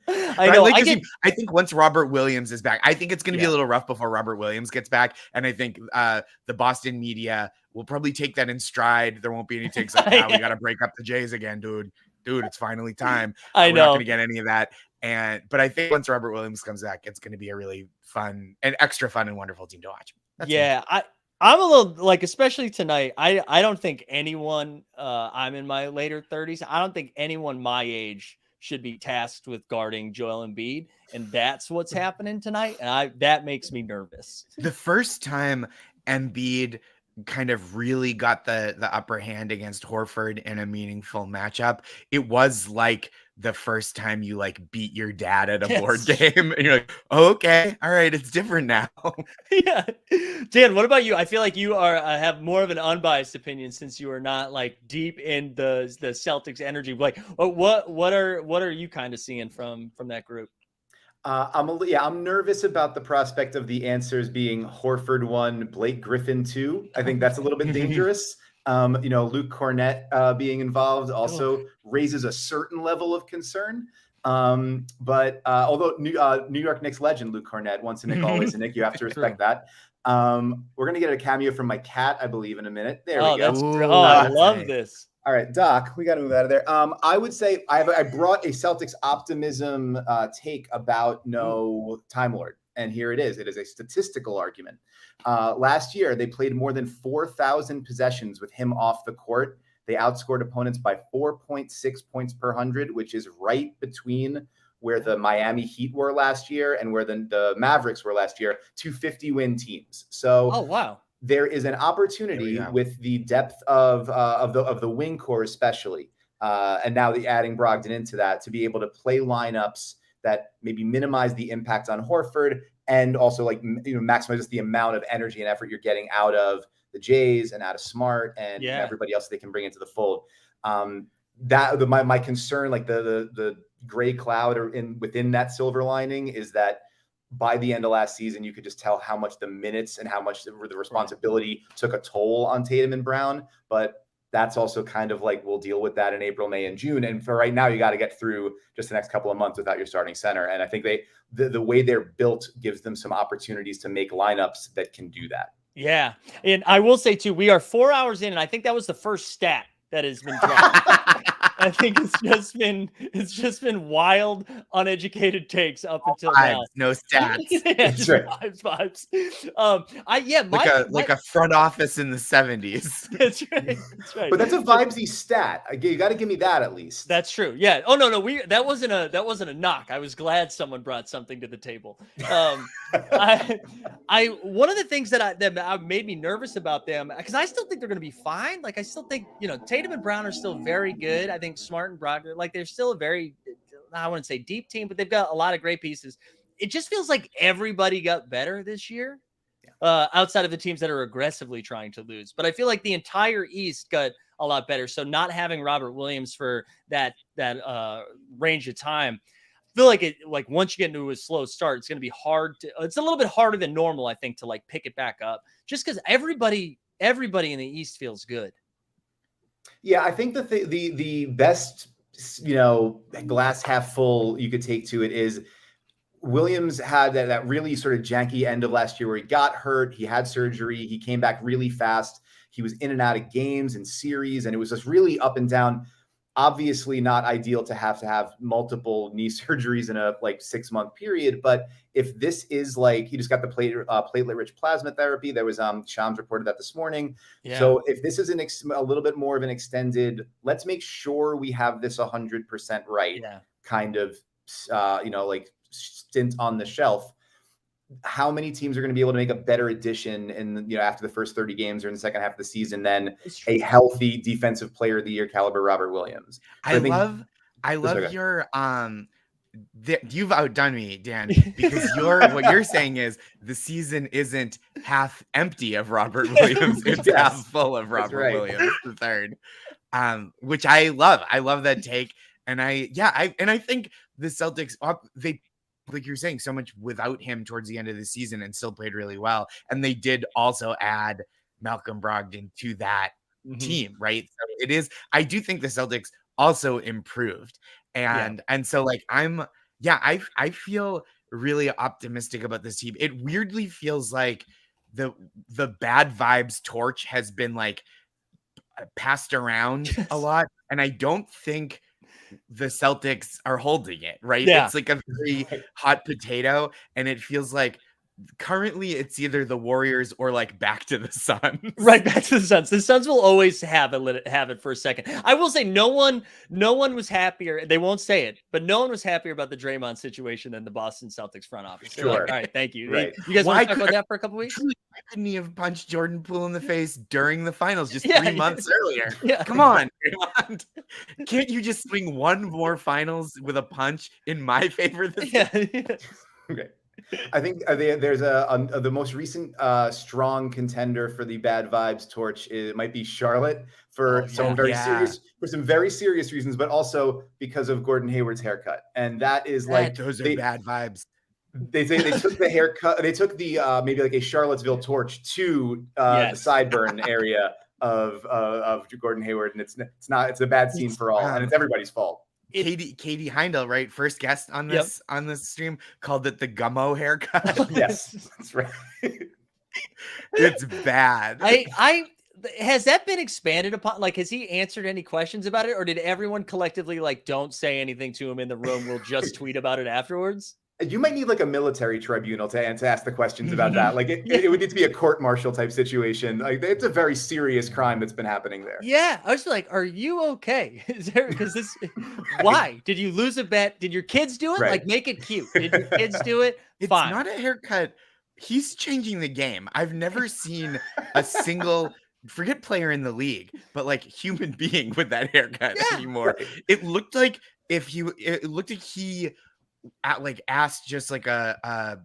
I know. I think once Robert Williams is back, I think it's going to be a little rough before Robert Williams gets back. And I think the Boston media will probably take that in stride. There won't be any takes like, we got to break up the Jays again, dude. It's finally time. We're not going to get any of that. But I think once Robert Williams comes back, it's going to be a really fun and extra fun and wonderful team to watch. I'm a little like, especially tonight. I don't think anyone, I'm in my later 30s. I don't think anyone my age should be tasked with guarding Joel Embiid, and that's what's happening tonight, and that makes me nervous. The first time Embiid kind of really got the upper hand against Horford in a meaningful matchup, it was like the first time you like beat your dad at a board game, and you're like, oh, okay, all right, it's different now. Yeah. Dan, what about you? I feel like you are have more of an unbiased opinion since you are not like deep in the Celtics energy. Like, what are you kind of seeing from that group? I'm nervous about the prospect of the answers being Horford 1, Blake Griffin 2. I think that's a little bit dangerous. Luke Cornett being involved also raises a certain level of concern. But although New York Knicks legend Luke Cornett, once a Knick, always a Knick, you have to respect that. We're gonna get a cameo from my cat, I believe, in a minute. There we go. I love this. All right, Doc, we got to move out of there. I would say I brought a Celtics optimism take about no Time Lord, and here it is. It is a statistical argument. Last year, they played more than 4,000 possessions with him off the court. They outscored opponents by 4.6 points per 100, which is right between where the Miami Heat were last year and where the Mavericks were last year, 250-win teams. So, oh wow. There is an opportunity with the depth of the wing core, especially, and now adding Brogdon into that, to be able to play lineups that maybe minimize the impact on Horford and also like, maximize just the amount of energy and effort you're getting out of the Jays and out of Smart and everybody else they can bring into the fold. My concern, like the gray cloud within that silver lining, is that by the end of last season, you could just tell how much the minutes and how much the responsibility took a toll on Tatum and Brown. But that's also kind of like, we'll deal with that in April, May, and June. And for right now, you got to get through just the next couple of months without your starting center. And I think the way they're built gives them some opportunities to make lineups that can do that. Yeah. And I will say too, we are 4 hours in, and I think that was the first stat that has been dropped. I think it's just been wild, uneducated takes up until now. No stats. Just vibes. Like a front office in the 70s. That's right. That's right. But that's a vibesy stat. You got to give me that at least. That's true. Yeah. Oh no, that wasn't a knock. I was glad someone brought something to the table. One of the things that made me nervous about them, because I still think they're going to be fine. Like I still think Tatum and Brown are still very good. I think Smart and Brogdon, like they're still a very, I wouldn't say deep team, but they've got a lot of great pieces. It just feels like everybody got better this year, outside of the teams that are aggressively trying to lose. But I feel like the entire East got a lot better. So not having Robert Williams for that range of time, I feel like once you get into a slow start, it's going to be hard it's a little bit harder than normal, I think, to like pick it back up, just because everybody in the East feels good. Yeah, I think the best, glass half full you could take to it is Williams had that really sort of janky end of last year where he got hurt, he had surgery, he came back really fast. He was in and out of games and series, and it was just really up and down. Obviously not ideal to have multiple knee surgeries in a 6-month period. But if this is like, he just got the platelet-rich plasma therapy, there was Shams reported that this morning. Yeah. So if this is a little bit more of an extended, let's make sure we have this 100% right kind of, stint on the shelf. How many teams are going to be able to make a better addition after the first 30 games or in the second half of the season than a healthy defensive player of the year caliber Robert Williams? So I love your you've outdone me, Dan, because what you're saying is the season isn't half empty of Robert Williams, it's half full of Robert Williams the third. Which I love. I love that take. And I think the Celtics, they, like you're saying, so much without him towards the end of the season and still played really well. And they did also add Malcolm Brogdon to that team, right? So I do think the Celtics also improved. And so like I feel really optimistic about this team. It weirdly feels like the bad vibes torch has been like passed around a lot. And I don't think the Celtics are holding it, right? Yeah. It's like a very hot potato, and it feels like currently it's either the Warriors or like back to the Suns. Right, back to the Suns. The Suns will always have it for a second. I will say no one was happier. They won't say it, but no one was happier about the Draymond situation than the Boston Celtics front office. Sure. Like, all right, thank you. Right. You guys want to talk about that for a couple weeks? Why couldn't he have punched Jordan Poole in the face during the finals just 3 months earlier? Yeah. Come on. Can't you just swing one more finals with a punch in my favor this time? Okay. I think there's the most recent strong contender for the bad vibes torch. It might be Charlotte for some very serious reasons, but also because of Gordon Hayward's haircut. And that is those are bad vibes. They took the haircut. They took the maybe like a Charlottesville torch to the sideburn area of Gordon Hayward, and it's a bad scene for all, and it's everybody's fault. Katie Heindl, right? First guest on this stream, called it the gummo haircut. Yes, that's right. It's bad. Has that been expanded upon? Like, has he answered any questions about it, or did everyone collectively don't say anything to him in the room? We'll just tweet about it afterwards. You might need like a military tribunal to ask the questions about that. Like it would need to be a court-martial type situation. Like it's a very serious crime that's been happening there. Yeah, I was like, "Are you okay?" Why did you lose a bet? Did your kids do it? Right. Like, make it cute. Did your kids do it? It's Fine. Not a haircut. He's changing the game. I've never seen a single. Forget player in the league, but like human being with that haircut anymore. Right. It looked like he asked just like a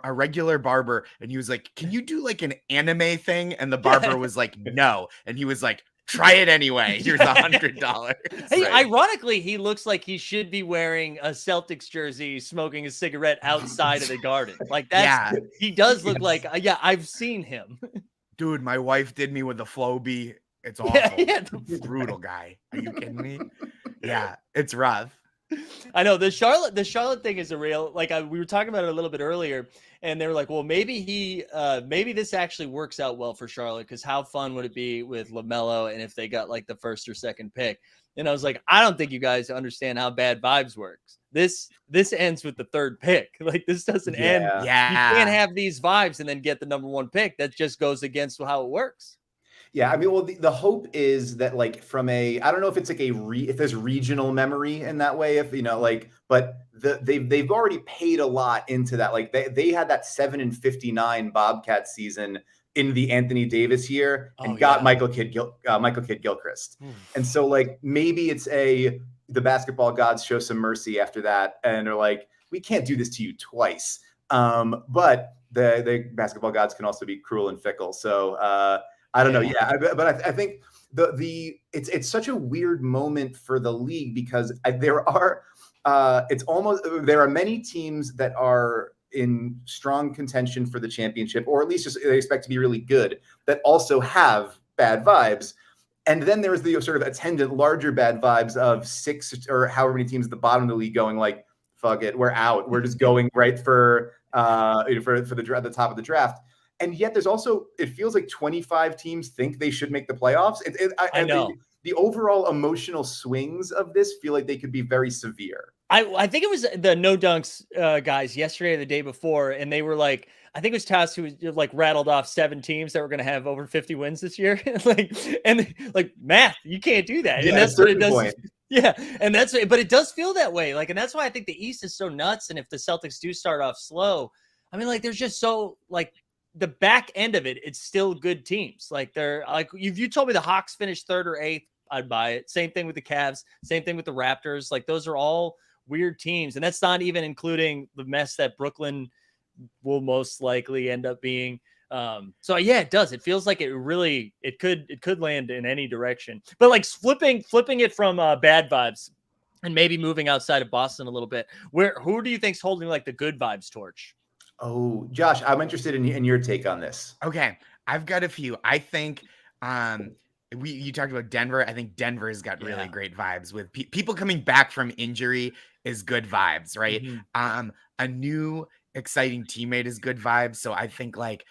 regular barber, and he was like, "Can you do like an anime thing?" And the barber was like, "No," and he was like, "Try it anyway. Here's $100." Hey, ironically, he looks like he should be wearing a Celtics jersey, smoking a cigarette outside of the garden. Like that's he does look like I've seen him. Dude, my wife did me with the Flowbee. It's awful. Brutal guy. Are you kidding me? Yeah, it's rough. I know the Charlotte thing is a real, like we were talking about it a little bit earlier, and they were like, well, maybe this actually works out well for Charlotte, because how fun would it be with LaMelo, and if they got like the first or second pick? And I was like, I don't think you guys understand how bad vibes works. This ends with the third pick. Like this doesn't end. Yeah, you can't have these vibes and then get the number one pick. That just goes against how it works. Yeah, I mean, well, the hope is that like from I don't know if it's like if there's regional memory in that way, if but they've already paid a lot into that. Like they had that 7-59 Bobcat season in the Anthony Davis year and got Michael Kidd Gilchrist, and so like maybe it's the basketball gods show some mercy after that, and they're like, we can't do this to you twice, but the basketball gods can also be cruel and fickle, so. I don't know. Yeah, but I think it's such a weird moment for the league, because there are many teams that are in strong contention for the championship, or at least just they expect to be really good, that also have bad vibes. And then there's the sort of attendant larger bad vibes of 6 or however many teams at the bottom of the league going like, fuck it, we're out. We're just going right for the top of the draft. And yet there's also, it feels like 25 teams think they should make the playoffs. I know. The overall emotional swings of this feel like they could be very severe. I think it was the No Dunks guys yesterday or the day before, and they were like, I think it was Tass who like rattled off 7 teams that were going to have over 50 wins this year. like math, you can't do that. Yeah, and that's what it does. Point. Yeah, and but it does feel that way. Like, and that's why I think the East is so nuts. And if the Celtics do start off slow, I mean, like, there's just so like. The back end of it, it's still good teams. Like they're like, if you told me the Hawks finished 3rd or 8th, I'd buy it. Same thing with the Cavs. Same thing with the Raptors. Like those are all weird teams. And that's not even including the mess that Brooklyn will most likely end up being. So yeah, it does. It feels like it could land in any direction, but like flipping it from bad vibes and maybe moving outside of Boston a little bit. Who do you think's holding like the good vibes torch? Oh, Josh, I'm interested in your take on this. Okay, I've got a few. I think you talked about Denver. I think Denver's got really great vibes with people coming back from injury is good vibes, right? Mm-hmm. A new exciting teammate is good vibes. So I think like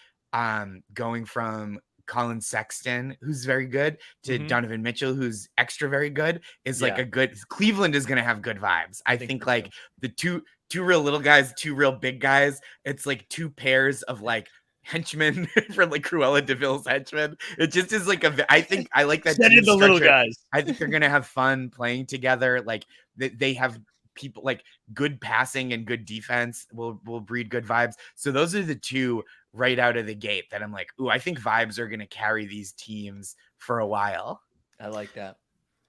going from Colin Sexton, who's very good, to Donovan Mitchell, who's extra very good, is like a good. Cleveland is going to have good vibes. I think like the two real little guys, 2 real big guys. It's like 2 pairs of like henchmen from like Cruella DeVille's henchmen. It just is like I think I like that. Send in the little guys. I think they're gonna have fun playing together. Like they have people like good passing and good defense will breed good vibes. So those are the 2 right out of the gate that I'm like, ooh, I think vibes are gonna carry these teams for a while. I like that.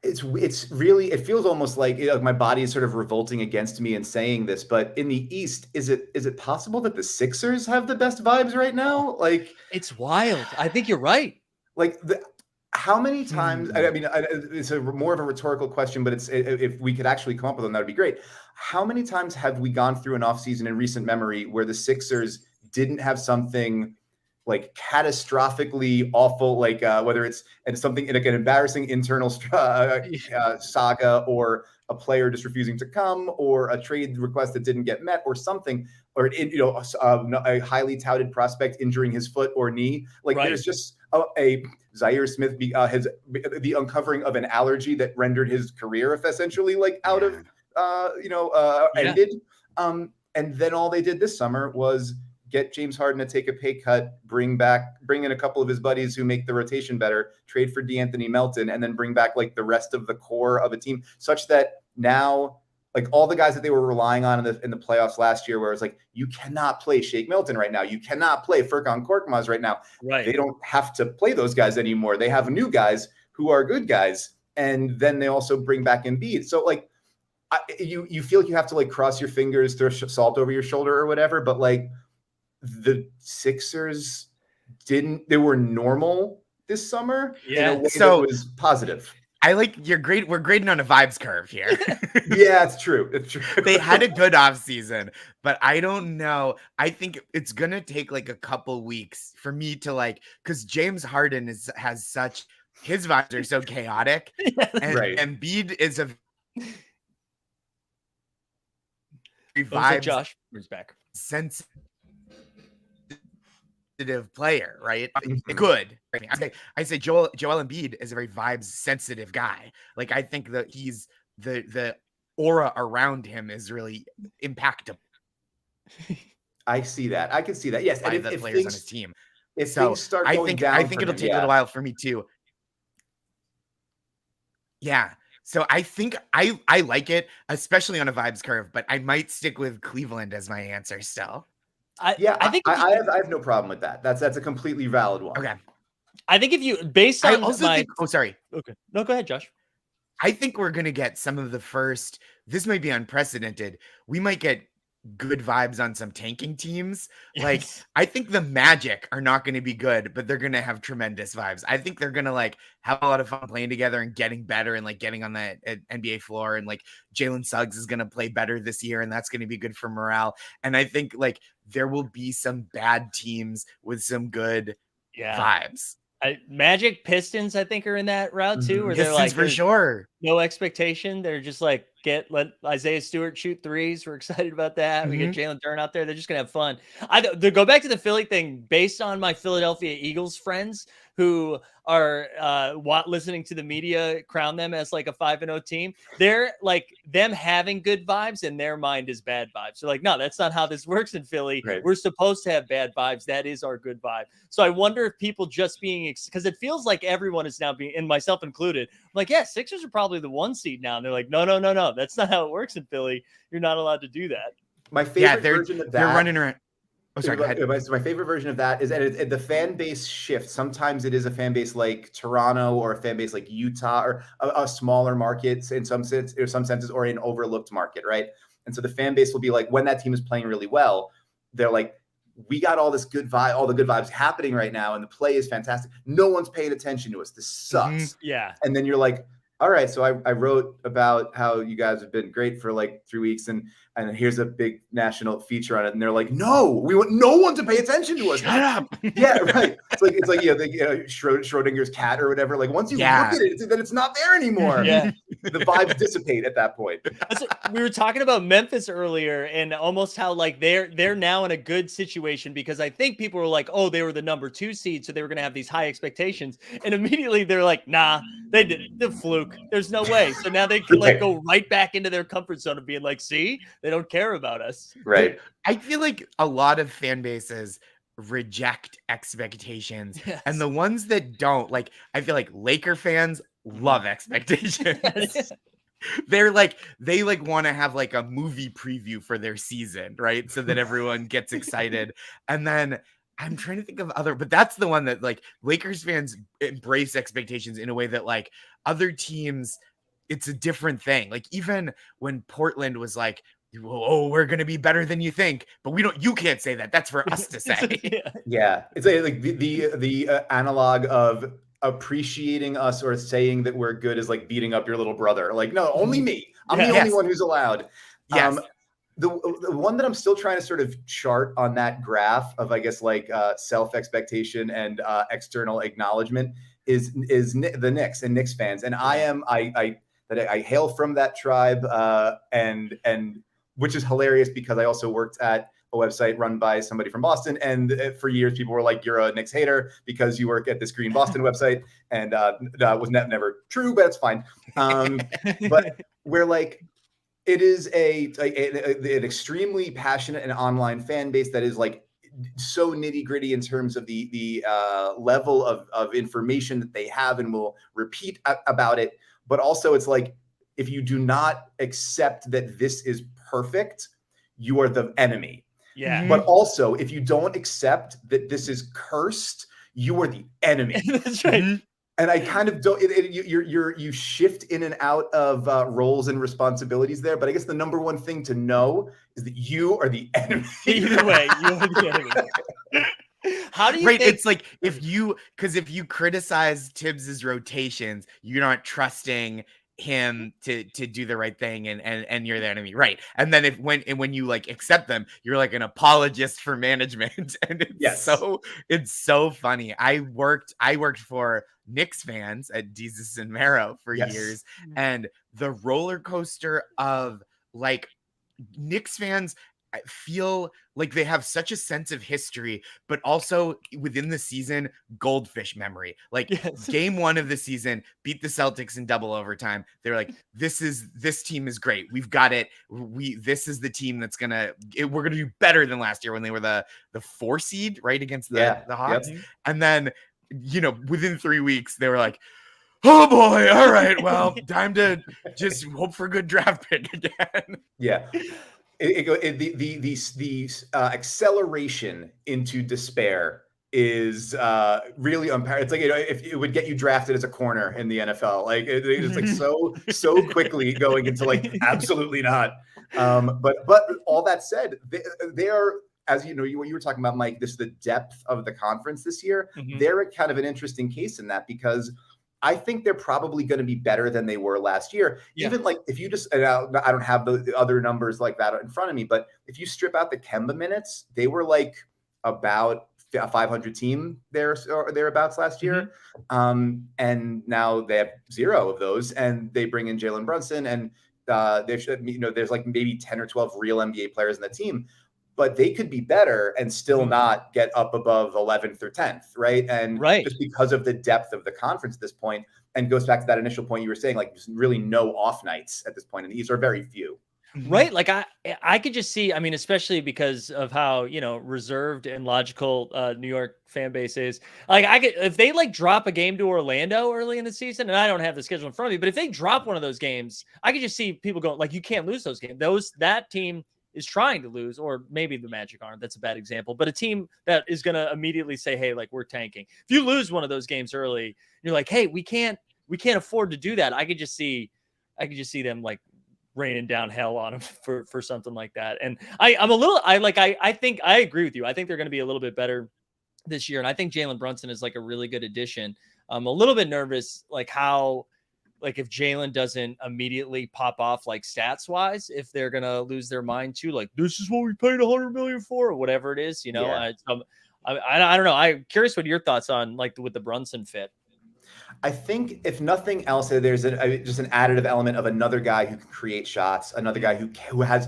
It's really, it feels almost like my body is sort of revolting against me in saying this, but in the East, is it possible that the Sixers have the best vibes right now? Like, it's wild. I think you're right. Like how many times? I mean, it's more of a rhetorical question, but if we could actually come up with them, that would be great. How many times have we gone through an offseason in recent memory where the Sixers didn't have something like catastrophically awful, like whether it's something like an embarrassing internal saga, or a player just refusing to come, or a trade request that didn't get met, or something, or a highly touted prospect injuring his foot or knee. Like there's just a Zaire Smith has the uncovering of an allergy that rendered his career essentially like out of ended. And then all they did this summer was get James Harden to take a pay cut, bring in a couple of his buddies who make the rotation better, trade for DeAnthony Melton, and then bring back like the rest of the core of a team, such that now like all the guys that they were relying on in the playoffs last year, where it's like, you cannot play Shake Milton right now. You cannot play Furkan Korkmaz right now. Right. They don't have to play those guys anymore. They have new guys who are good guys. And then they also bring back Embiid. So like, you feel like you have to like cross your fingers, throw salt over your shoulder or whatever, but like the Sixers they were normal this summer in a way that was positive. I like we're grading on a vibes curve here. Yeah, it's true. It's true. They had a good offseason, but I don't know. I think it's gonna take like a couple weeks for me to like, because James Harden has such, his vibes are so chaotic. And right. Embiid is a vibes Josh is back. Sensitive player, right? Good. I say Joel Embiid is a very vibes sensitive guy. Like I think that he's the aura around him is really impactful. I see that. I can see that. Yes, by and the players on his team. If things start going down, I think it'll take a little while for me too. Yeah. So I think I like it, especially on a vibes curve, but I might stick with Cleveland as my answer still. I think I have no problem with that. That's a completely valid one. Okay. I think if you based on sorry. Okay. No, go ahead, Josh. I think we're gonna get some of the first. This might be unprecedented. We might get good vibes on some tanking teams. Like I think the Magic are not going to be good, but they're going to have tremendous vibes. I think they're going to like have a lot of fun playing together and getting better and like getting on the NBA floor. And like Jalen Suggs is going to play better this year, and that's going to be good for morale. And I think like there will be some bad teams with some good vibes. Magic, Pistons, I think, are in that route too, where Pistons they're like for sure. No expectation. They're just like let Isaiah Stewart shoot threes. We're excited about that. We get Jalen Duren out there. They're just gonna have fun. To go back to the Philly thing, based on my Philadelphia Eagles friends who are listening to the media crown them as like a 5-0 team, they're like them having good vibes in their mind is bad vibes. So like, no, that's not how this works in Philly. Right. We're supposed to have bad vibes. That is our good vibe. So I wonder if people just being, because it feels like everyone is now being, and myself included, I'm like, yeah, Sixers are probably the 1 seed now. And they're like, no. That's not how it works in Philly. You're not allowed to do that. My favorite version of that. They're running around. Oh, sorry, go ahead. My favorite version of that is that the fan base shifts. Sometimes it is a fan base like Toronto or a fan base like Utah or a smaller market in some senses or an overlooked market, right? And so the fan base will be like, when that team is playing really well, they're like, we got all this good vibe, all the good vibes happening right now, and the play is fantastic. No one's paying attention to us. This sucks. Yeah. And then you're like, all right, so I wrote about how you guys have been great for like 3 weeks, and here's a big national feature on it, and they're like, no, we want no one to pay attention to us. Shut up. Yeah, right. It's like Schrodinger's cat or whatever. Like once you look at it, then it's not there anymore. Yeah, the vibes dissipate at that point. We were talking about Memphis earlier, and almost how like they're now in a good situation because I think people were like, oh, they were the number 2 seed, so they were going to have these high expectations, and immediately they're like, nah, they did the fluke. There's no way. So now they can like go right back into their comfort zone of being like, see, they don't care about us. Right. I feel like a lot of fan bases reject expectations. Yes. And the ones that don't, like, I feel like Laker fans love expectations. They want to have like a movie preview for their season, right? So that everyone gets excited. And then I'm trying to think of but that's the one that like Lakers fans embrace expectations in a way that like other teams, it's a different thing. Like even when Portland was like, oh, we're going to be better than you think, but you can't say that. That's for us to say. Yeah. It's like the analog of appreciating us or saying that we're good is like beating up your little brother. Like, no, only me. I'm the only one who's allowed. Yes. The one that I'm still trying to sort of chart on that graph of, I guess, like self-expectation and external acknowledgement is the Knicks and Knicks fans. And I hail from that tribe and which is hilarious because I also worked at a website run by somebody from Boston. And for years, people were like, you're a Knicks hater because you work at this Green Boston website. And that was never true, but it's fine. But we're like, it is an extremely passionate and online fan base that is like so nitty gritty in terms of the level of information that they have and will repeat about it. But also it's like, if you do not accept that this is perfect, you are the enemy. Yeah. But also, if you don't accept that this is cursed, you are the enemy. That's right. And I kind of don't. You shift in and out of roles and responsibilities there. But I guess the number one thing to know is that you are the enemy. Either way, you are the enemy. How do you right? think- It's like if you criticize Tibbs's rotations, you're not trusting him to do the right thing, and you're the enemy, right? And then when you like accept them, you're like an apologist for management, and it's so funny. I worked for Knicks fans at Jesus and Marrow for years, and the roller coaster of like Knicks fans feel like they have such a sense of history, but also within the season, goldfish memory. Like game 1 of the season, beat the Celtics in double overtime. They're like, this team is great. We've got it. This is the team that's we're gonna do better than last year when they were the 4 seed, right, against the Hawks. Yep. And then, within 3 weeks, they were like, oh boy, all right, well, time to just hope for a good draft pick again. Yeah. The acceleration into despair is really unparalleled. It's like, if it would get you drafted as a corner in the NFL, like it's like so quickly going into like absolutely not. But all that said, they are, as what you were talking about, Mike, the depth of the conference this year. They're kind of an interesting case in that, because I think they're probably going to be better than they were last year. Yeah. Even like if you just, I don't have the other numbers like that in front of me, but if you strip out the Kemba minutes, they were like about a 500 team there or thereabouts last year. And now they have 0 of those, and they bring in Jalen Brunson, and there's like maybe 10 or 12 real NBA players in the team. But they could be better and still not get up above 11th or 10th, right? And just because of the depth of the conference at this point, and goes back to that initial point you were saying, like there's really no off nights at this point, and these are very few. Right. Like I could just see, I mean, especially because of how, reserved and logical New York fan base is. Like if they like drop a game to Orlando early in the season, and I don't have the schedule in front of me, but if they drop one of those games, I could just see people going like, you can't lose those games. That team is trying to lose, or maybe the Magic aren't. That's a bad example, but a team that is going to immediately say, hey, like we're tanking. If you lose one of those games early, you're like, hey, we can't afford to do that. I could just see them like raining down hell on them for something like that. And I think I agree with you. I think they're going to be a little bit better this year. And I think Jalen Brunson is like a really good addition. I'm a little bit nervous, like if Jalen doesn't immediately pop off, like stats wise, if they're going to lose their mind too, like this is what we paid $100 million for, or whatever it is, I don't know. I'm curious what your thoughts on like with the Brunson fit. I think if nothing else, there's just an additive element of another guy who can create shots, another guy who can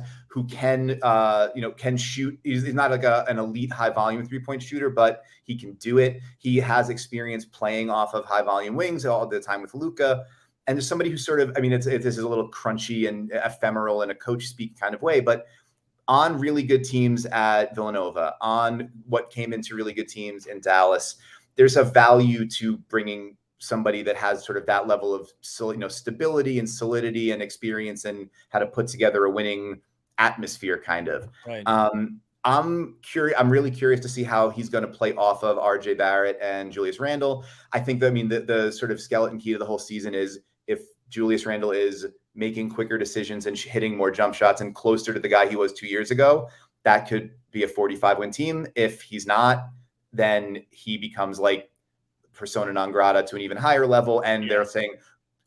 shoot. He's not like an elite high volume 3-point shooter, but he can do it. He has experience playing off of high volume wings all the time with Luka. And there's somebody who sort of, I mean, this is a little crunchy and ephemeral in a coach speak kind of way, but on really good teams at Villanova, on what came into really good teams in Dallas, there's a value to bringing somebody that has sort of that level of stability and solidity and experience and how to put together a winning atmosphere kind of. Right. I'm really curious to see how he's going to play off of RJ Barrett and Julius Randle. I think that, the sort of skeleton key to the whole season is if Julius Randle is making quicker decisions and hitting more jump shots and closer to the guy he was 2 years ago, that could be a 45-win team. If he's not, then he becomes like persona non grata to an even higher level. And they're saying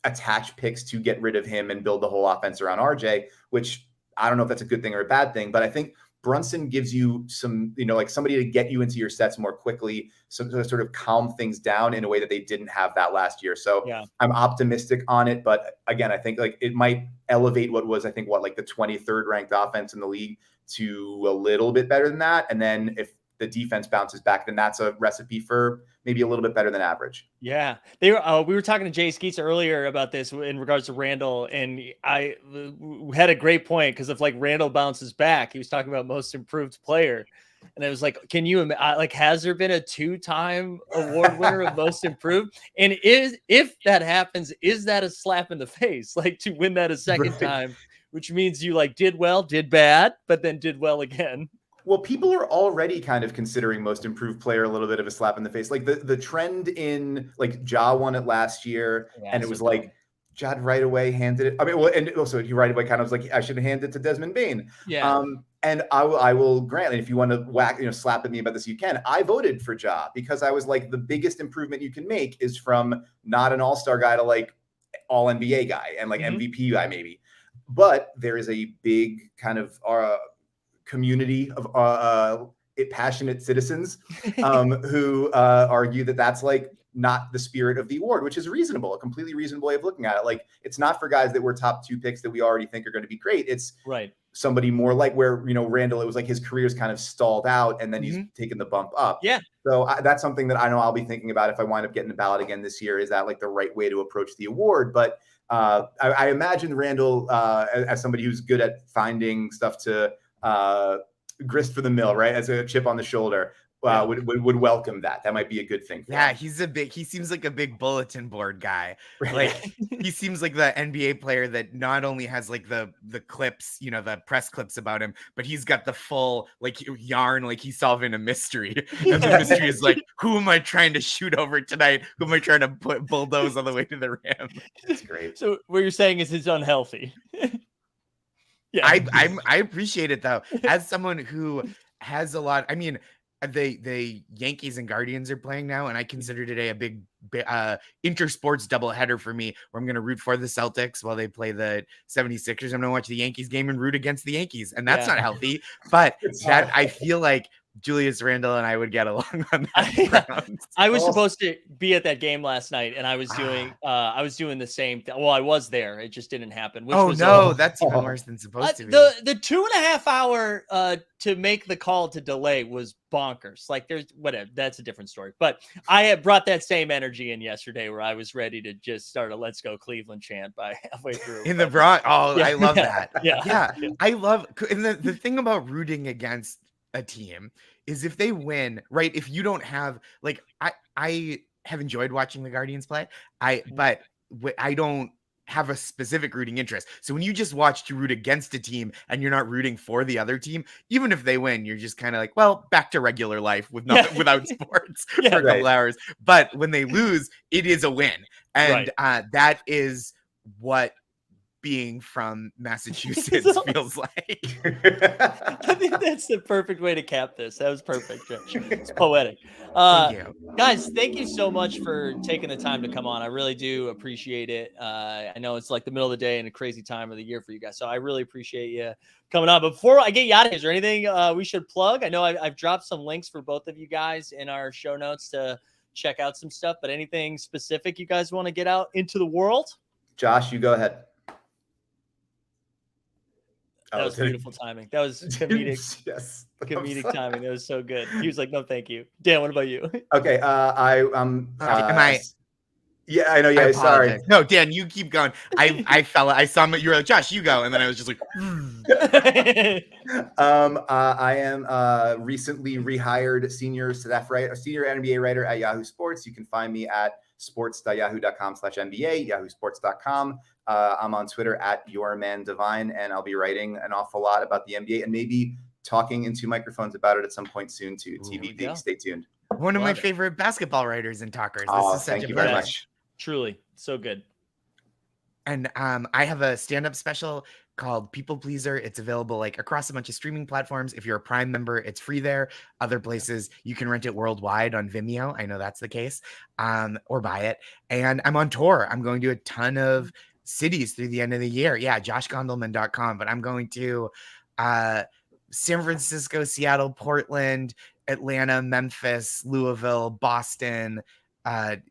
attach picks to get rid of him and build the whole offense around RJ, which I don't know if that's a good thing or a bad thing, but I think Brunson gives you some, like somebody to get you into your sets more quickly, so to sort of calm things down in a way that they didn't have that last year. So I'm optimistic on it, but again, I think like it might elevate what was, like the 23rd ranked offense in the league to a little bit better than that. And then if the defense bounces back, then that's a recipe for maybe a little bit better than average. Yeah. We were talking to Jay Skeets earlier about this in regards to Randall, and I had a great point because if like Randall bounces back, he was talking about most improved player. And I was like, can you like, has there been a 2-time award winner of most improved? And if that happens, is that a slap in the face, like to win that a second time, which means you like did well, did bad, but then did well again? Well, people are already kind of considering most improved player a little bit of a slap in the face. Like the trend in like Ja won it last year, and it was like Ja right away handed it. I mean, well, and also he right away kind of was like, I should hand it to Desmond Bane. Yeah. And I will grant, and if you want to slap at me about this, you can. I voted for Ja because I was like, the biggest improvement you can make is from not an all-star guy to like all NBA guy and like MVP guy maybe. But there is a big kind of community of passionate citizens who argue that that's like not the spirit of the award, which is reasonable, a completely reasonable way of looking at it. Like, it's not for guys that were top 2 picks that we already think are going to be great. It's somebody more like where, Randall, it was like his career's kind of stalled out and then he's taken the bump up. Yeah. So that's something that I know I'll be thinking about if I wind up getting the ballot again this year. Is that like the right way to approach the award? But I imagine Randall, as somebody who's good at finding stuff to grist for the mill, right, as a chip on the shoulder, would welcome that. That might be a good thing for him. He seems like a big bulletin board guy. Like, he seems like the NBA player that not only has like the clips, the press clips about him, but he's got the full like yarn, like he's solving a mystery. And the mystery is like, who am I trying to shoot over tonight? Who am I trying to bulldoze on the way to the rim? That's great. So what you're saying is it's unhealthy. Yeah, I appreciate it though. As someone who has a lot, I mean, the Yankees and Guardians are playing now, and I consider today a big intersports doubleheader for me, where I'm going to root for the Celtics while they play the 76ers. I'm going to watch the Yankees game and root against the Yankees, and that's not healthy. But I feel like Julius Randle and I would get along on that. I was supposed to be at that game last night, and I was doing the same thing. Well, I was there. It just didn't happen. That's even worse than supposed to be. The 2.5 hour to make the call to delay was bonkers. Like, there's whatever. That's a different story. But I had brought that same energy in yesterday, where I was ready to just start a "Let's Go Cleveland" chant by halfway through. In the Bronx. Oh, yeah, I love that. Yeah. I love. And the thing about rooting against a team is if they win, right? If you don't have like, I have enjoyed watching the Guardians play. But I don't have a specific rooting interest. So when you just watch to root against a team and you're not rooting for the other team, even if they win, you're just kind of like, well, back to regular life without sports for a couple hours. But when they lose, it is a win. And that is what being from Massachusetts feels like. I think that's the perfect way to cap this. That was perfect. It's poetic. Guys, thank you so much for taking the time to come on. I really do appreciate it. I know it's like the middle of the day and a crazy time of the year for you guys, so I really appreciate you coming on. But before I get you out of here, is there anything we should plug? I know I've dropped some links for both of you guys in our show notes to check out some stuff, but anything specific you guys want to get out into the world? Josh, you go ahead. That was beautiful timing. That was comedic. Yes. Comedic timing. That was so good. He was like, "No, thank you." Dan, what about you? Okay. Yeah, I know. Yeah, sorry. No, Dan, you keep going. I saw him. You were like, Josh, you go, and then I was just like, I am recently rehired senior NBA writer at Yahoo Sports. You can find me at sports.yahoo.com/NBA, yahoosports.com. I'm on Twitter at yourmandevine, and I'll be writing an awful lot about the NBA and maybe talking into microphones about it at some point soon too. TBD. Stay tuned. One of my favorite basketball writers and talkers. This is thank you very much. Truly, so good. And I have a stand-up special called People Pleaser. It's available like across a bunch of streaming platforms. If you're a Prime member, it's free there. Other places you can rent it worldwide on Vimeo. I know that's the case. Or buy it. And I'm on tour. I'm going to a ton of cities through the end of the year. Yeah, joshgondelman.com. But I'm going to San Francisco, Seattle, Portland, Atlanta, Memphis, Louisville, Boston,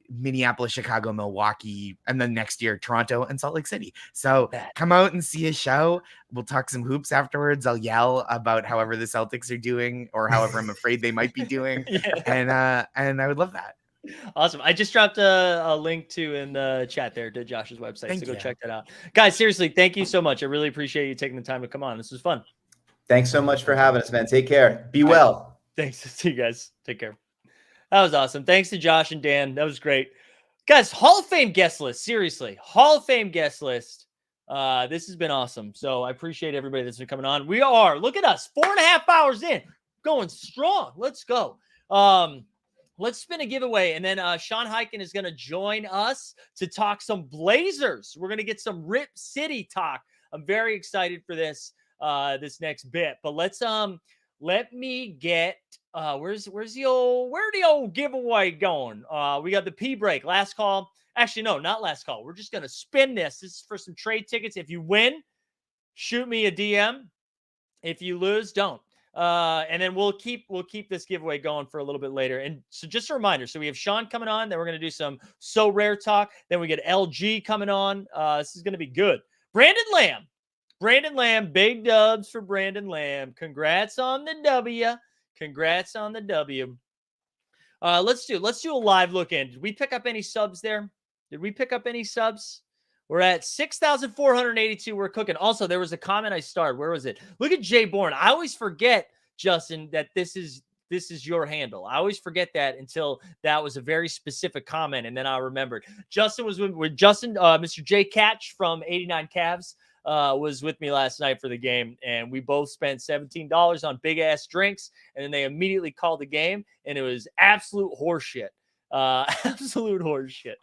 Minneapolis, Chicago, Milwaukee, and then next year, Toronto and Salt Lake City. So come out and see a show. We'll talk some hoops afterwards. I'll yell about however the Celtics are doing or however I'm afraid they might be doing. And I would love that. Awesome. I just dropped a link in the chat there to Josh's website. So go check that out. Guys, seriously, thank you so much. I really appreciate you taking the time to come on. This was fun. Thanks so much for having us, man. Take care. Be well. Thanks. See you guys. Take care. That was awesome. Thanks to Josh and Dan. That was great. Guys, Hall of Fame guest list. Seriously. Hall of Fame guest list. This has been awesome. So I appreciate everybody that's been coming on. We are, look at us, 4.5 hours in. going strong. Let's go. Let's spin a giveaway, and then Sean Highkin is going to join us to talk some Blazers. We're going to get some Rip City talk. I'm very excited for this next bit. But let me get where's the old giveaway going? We got the P break, last call. Actually, no, not last call. We're just going to spin this. This is for some trade tickets. If you win, shoot me a DM. If you lose, don't. And then we'll keep this giveaway going for a little bit later. And so just a reminder, so we have Sean coming on, then we're going to do some So Rare talk. Then we get LG coming on. This is going to be good. Brandon Lamb, big dubs for Brandon Lamb. Congrats on the W. Let's do a live look in. Did we pick up any subs there? We're at 6,482. We're cooking. Also, there was a comment I started. Where was it? Look at Jay Bourne. I always forget, Justin, that this is your handle. I always forget that until that was a very specific comment, and then I remembered. Justin was with Justin, Mr. J Catch from 89 Cavs was with me last night for the game, and we both spent $17 on big-ass drinks, and then they immediately called the game, and it was absolute horseshit. Absolute horseshit.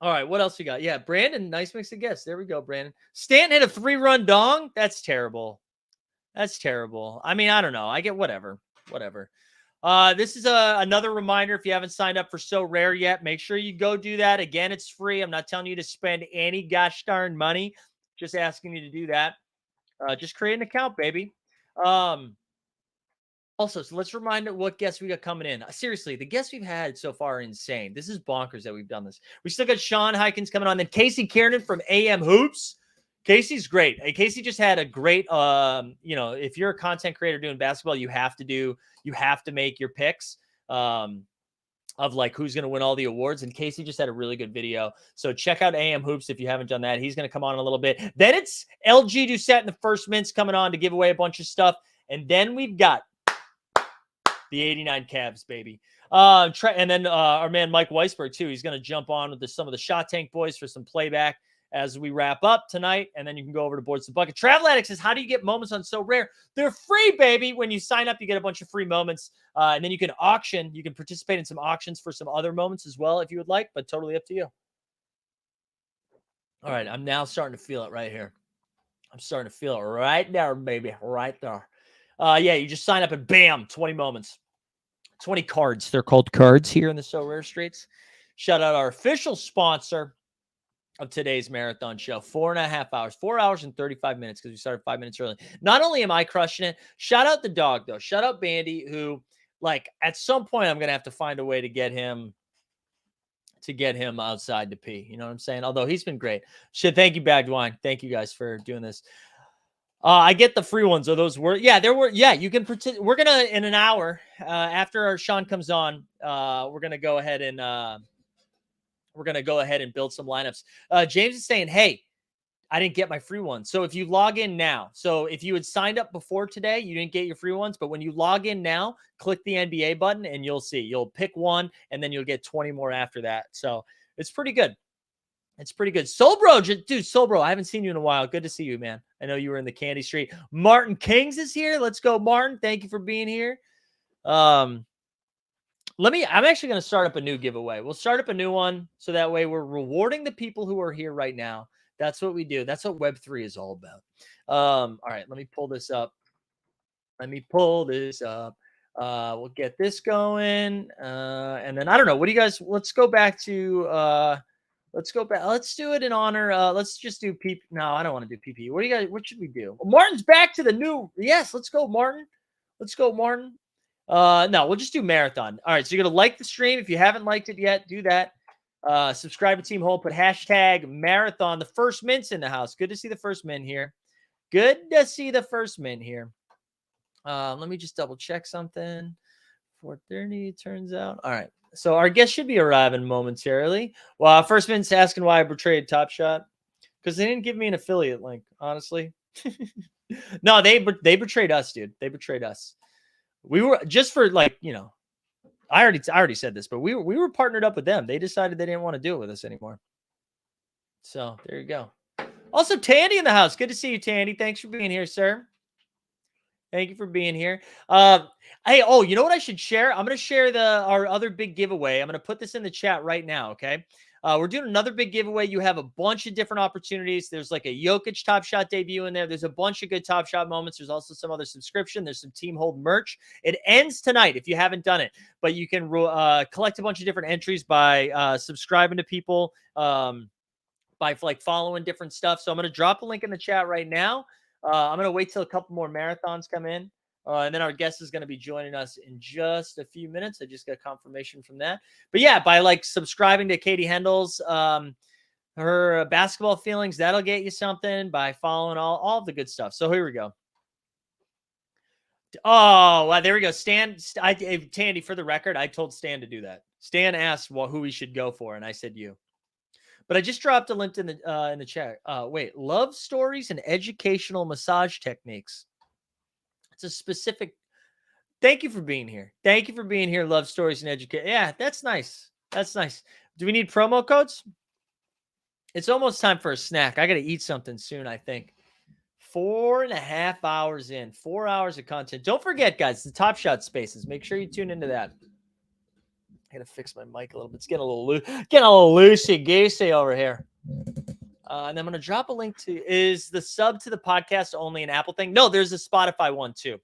All right, what else we got? Yeah, Brandon, nice mix of guests. There we go, Brandon. Stanton hit a 3-run dong? That's terrible. I mean, I don't know. I get whatever. This is another reminder. If you haven't signed up for So Rare yet, make sure you go do that. Again, it's free. I'm not telling you to spend any gosh darn money. Just asking you to do that. Just create an account, baby. Also, so let's remind what guests we got coming in. Seriously, the guests we've had so far are insane. This is bonkers that we've done this. We still got Sean Highkin's coming on. Then Casey Kiernan from AM Hoops. Casey's great. Casey just had a great, if you're a content creator doing basketball, you have to make your picks of like who's going to win all the awards. And Casey just had a really good video. So check out AM Hoops if you haven't done that. He's going to come on in a little bit. Then it's LG Doucette and the First Mints coming on to give away a bunch of stuff. And then we've got the 89 Cavs, baby. And then our man Mike Weisberg, too. He's going to jump on with some of the Shot Tank boys for some playback as we wrap up tonight. And then you can go over to Boards and Bucket. Travel Addict says, how do you get moments on So Rare? They're free, baby. When you sign up, you get a bunch of free moments. And then you can auction. You can participate in some auctions for some other moments as well if you would like, but totally up to you. All right, I'm now starting to feel it right here. I'm starting to feel it right there, baby. Right there. Yeah, you just sign up and bam, 20 moments. 20 cards. They're called cards here in the So Rare streets. Shout out our official sponsor of today's marathon show. 4.5 hours. 4 hours and 35 minutes because we started 5 minutes early. Not only am I crushing it, shout out the dog, though. Shout out Bandy, who, like, at some point I'm going to have to find a way to get him outside to pee. You know what I'm saying? Although he's been great. Shit, thank you, Bagged Wine. Thank you guys for doing this. I get the free ones. Are those worth? Yeah, there were. Yeah, you can participate. We're gonna in an hour after our Sean comes on. We're gonna go ahead and build some lineups. James is saying, "Hey, I didn't get my free one." So if you log in now, so if you had signed up before today, you didn't get your free ones. But when you log in now, click the NBA button and you'll see. You'll pick one, and then you'll get 20 more after that. So it's pretty good. It's pretty good. Soul Bro, dude, Soul Bro, I haven't seen you in a while. Good to see you, man. I know you were in the Candy Street. Martin Kings is here. Let's go, Martin. Thank you for being here. I'm actually going to start up a new giveaway. We'll start up a new one so that way we're rewarding the people who are here right now. That's what we do. That's what Web3 is all about. All right, let me pull this up. We'll get this going. And then I don't know. What do you guys, let's go back. Let's do it in honor. Let's just do PP. No, I don't want to do PP. What should we do? Well, Martin's back to the new. Yes, let's go, Martin. No, we'll just do marathon. All right. So you're going to like the stream. If you haven't liked it yet, do that. Subscribe to Team Hole, put hashtag marathon. The First Mint's in the house. Good to see the First Mint here. Let me just double check something. 4:30 turns out. All right. So our guest should be arriving momentarily. Well, First Mint's asking why I betrayed Top Shot because they didn't give me an affiliate link, honestly. No, they betrayed us, dude. They betrayed us. We were just for I already said this, but we were partnered up with them. They decided they didn't want to do it with us anymore. So there you go. Also, Tandy in the house. Good to see you, Tandy. Thanks for being here, sir. Thank you for being here. Hey, you know what I should share? I'm going to share our other big giveaway. I'm going to put this in the chat right now, okay? We're doing another big giveaway. You have a bunch of different opportunities. There's like a Jokic Top Shot debut in there. There's a bunch of good Top Shot moments. There's also some other subscription. There's some Team Hold merch. It ends tonight if you haven't done it, but you can collect a bunch of different entries by subscribing to people, by like following different stuff. So I'm going to drop a link in the chat right now. I'm going to wait till a couple more marathons come in. And then our guest is going to be joining us in just a few minutes. I just got confirmation from that. But yeah, by like subscribing to Katie Heindl's, her basketball feelings, that'll get you something. By following all of the good stuff. So here we go. Oh, wow, there we go. Tandy, for the record, I told Stan to do that. Stan asked who we should go for, and I said you. But I just dropped a link in the chat. Wait, love stories and educational massage techniques. It's a specific. Thank you for being here. Thank you for being here. Love stories and educate. Yeah, that's nice. That's nice. Do we need promo codes? It's almost time for a snack. I got to eat something soon, I think. 4.5 hours in. 4 hours of content. Don't forget, guys, the Top Shot Spaces. Make sure you tune into that. I got to fix my mic a little bit. It's getting a little loosey-goosey over here. And I'm going to drop a link to, is the sub to the podcast only an Apple thing? No, there's a Spotify one too.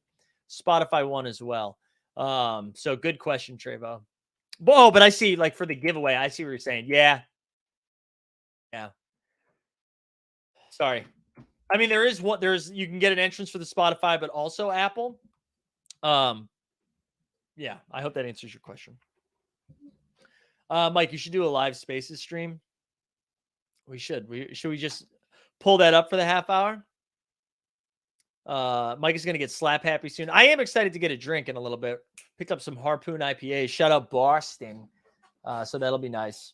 Spotify one as well. So good question, Trevo. Oh, but I see, like, for the giveaway, I see what you're saying. Yeah. Sorry. I mean, you can get an entrance for the Spotify, but also Apple. Yeah, I hope that answers your question. Mike, you should do a live Spaces stream. We should. Should we just pull that up for the half hour? Mike is going to get slap happy soon. I am excited to get a drink in a little bit. Picked up some Harpoon IPA. Shout out Boston. So that'll be nice.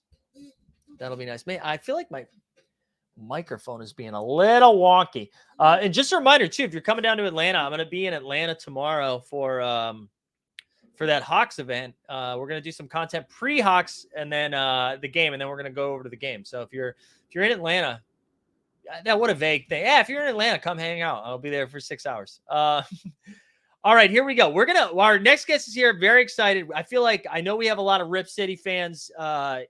That'll be nice. Man, I feel like my microphone is being a little wonky. And just a reminder too, if you're coming down to Atlanta, I'm going to be in Atlanta tomorrow for that Hawks event. We're going to do some content pre-Hawks and then the game, and then we're going to go over to the game. So if you're in Atlanta, what a vague thing. Yeah, if you're in Atlanta, come hang out. I'll be there for 6 hours. All right, here we go. Our next guest is here. Very excited. I know we have a lot of Rip City fans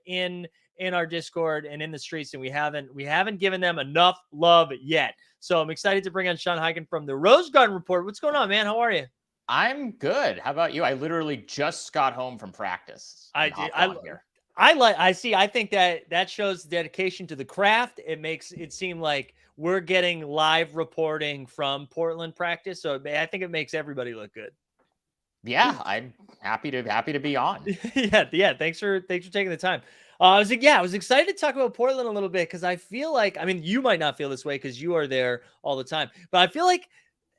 in our Discord and in the streets, and we haven't given them enough love yet. So I'm excited to bring on Sean Highkin from the Rose Garden Report. What's going on, man? How are you? I'm good. How about you? I literally just got home from practice. I think that shows dedication to the craft. It makes it seem like we're getting live reporting from Portland practice. So I think it makes everybody look good. Yeah, I'm happy to be on. Yeah. Thanks for taking the time. I was excited to talk about Portland a little bit because I feel like, I mean, you might not feel this way because you are there all the time, but I feel like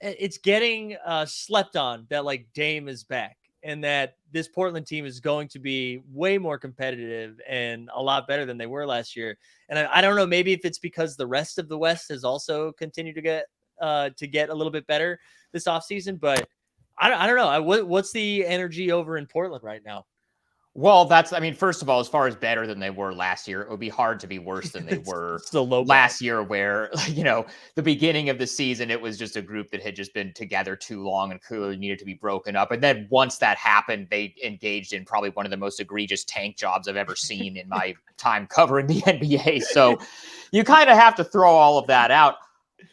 it's getting slept on that like Dame is back and that this Portland team is going to be way more competitive and a lot better than they were last year. And I don't know, maybe if it's because the rest of the West has also continued to get a little bit better this offseason, but I don't know. What's the energy over in Portland right now? Well, first of all, as far as better than they were last year, it would be hard to be worse than they were last year, where, the beginning of the season, it was just a group that had just been together too long and clearly needed to be broken up. And then once that happened, they engaged in probably one of the most egregious tank jobs I've ever seen in my time covering the NBA. So you kind of have to throw all of that out.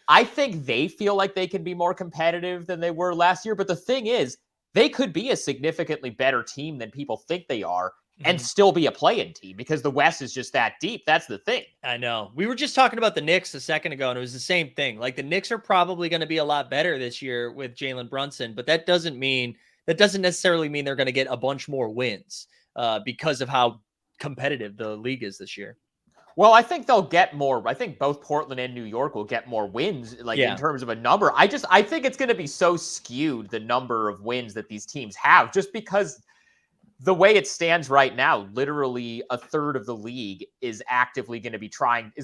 I think they feel like they can be more competitive than they were last year. But the thing is, they could be a significantly better team than people think they are and still be a play-in team because the West is just that deep. That's the thing. I know. We were just talking about the Knicks a second ago, and it was the same thing. Like, the Knicks are probably going to be a lot better this year with Jalen Brunson, but that doesn't necessarily mean they're going to get a bunch more wins because of how competitive the league is this year. Well, I think they'll get more. I think both Portland and New York will get more wins, in terms of a number. I think it's going to be so skewed, the number of wins that these teams have, just because the way it stands right now, literally a third of the league is actively going to be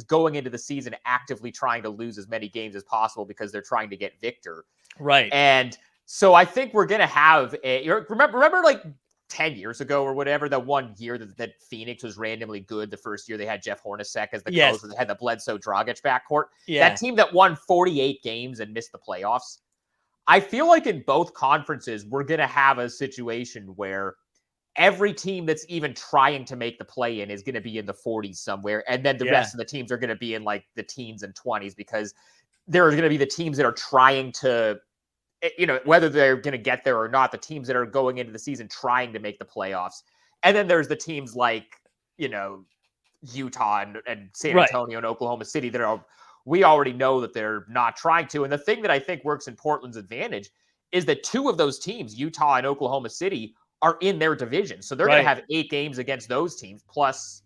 going into the season actively trying to lose as many games as possible because they're trying to get Victor. Right. And so I think we're going to have remember like 10 years ago or whatever, that one year that Phoenix was randomly good. The first year they had Jeff Hornacek as the coach, and they had the Bledsoe Dragic backcourt. Yeah. That team that won 48 games and missed the playoffs. I feel like in both conferences, we're going to have a situation where every team that's even trying to make the play in is going to be in the 40s somewhere. And then the rest of the teams are going to be in like the teens and 20s, because there are going to be the teams that are trying to, whether they're going to get there or not, the teams that are going into the season trying to make the playoffs. And then there's the teams like, Utah and San Antonio and Oklahoma City that we already know that they're not trying to. And the thing that I think works in Portland's advantage is that two of those teams, Utah and Oklahoma City, are in their division. So they're going to have 8 games against those teams, plus,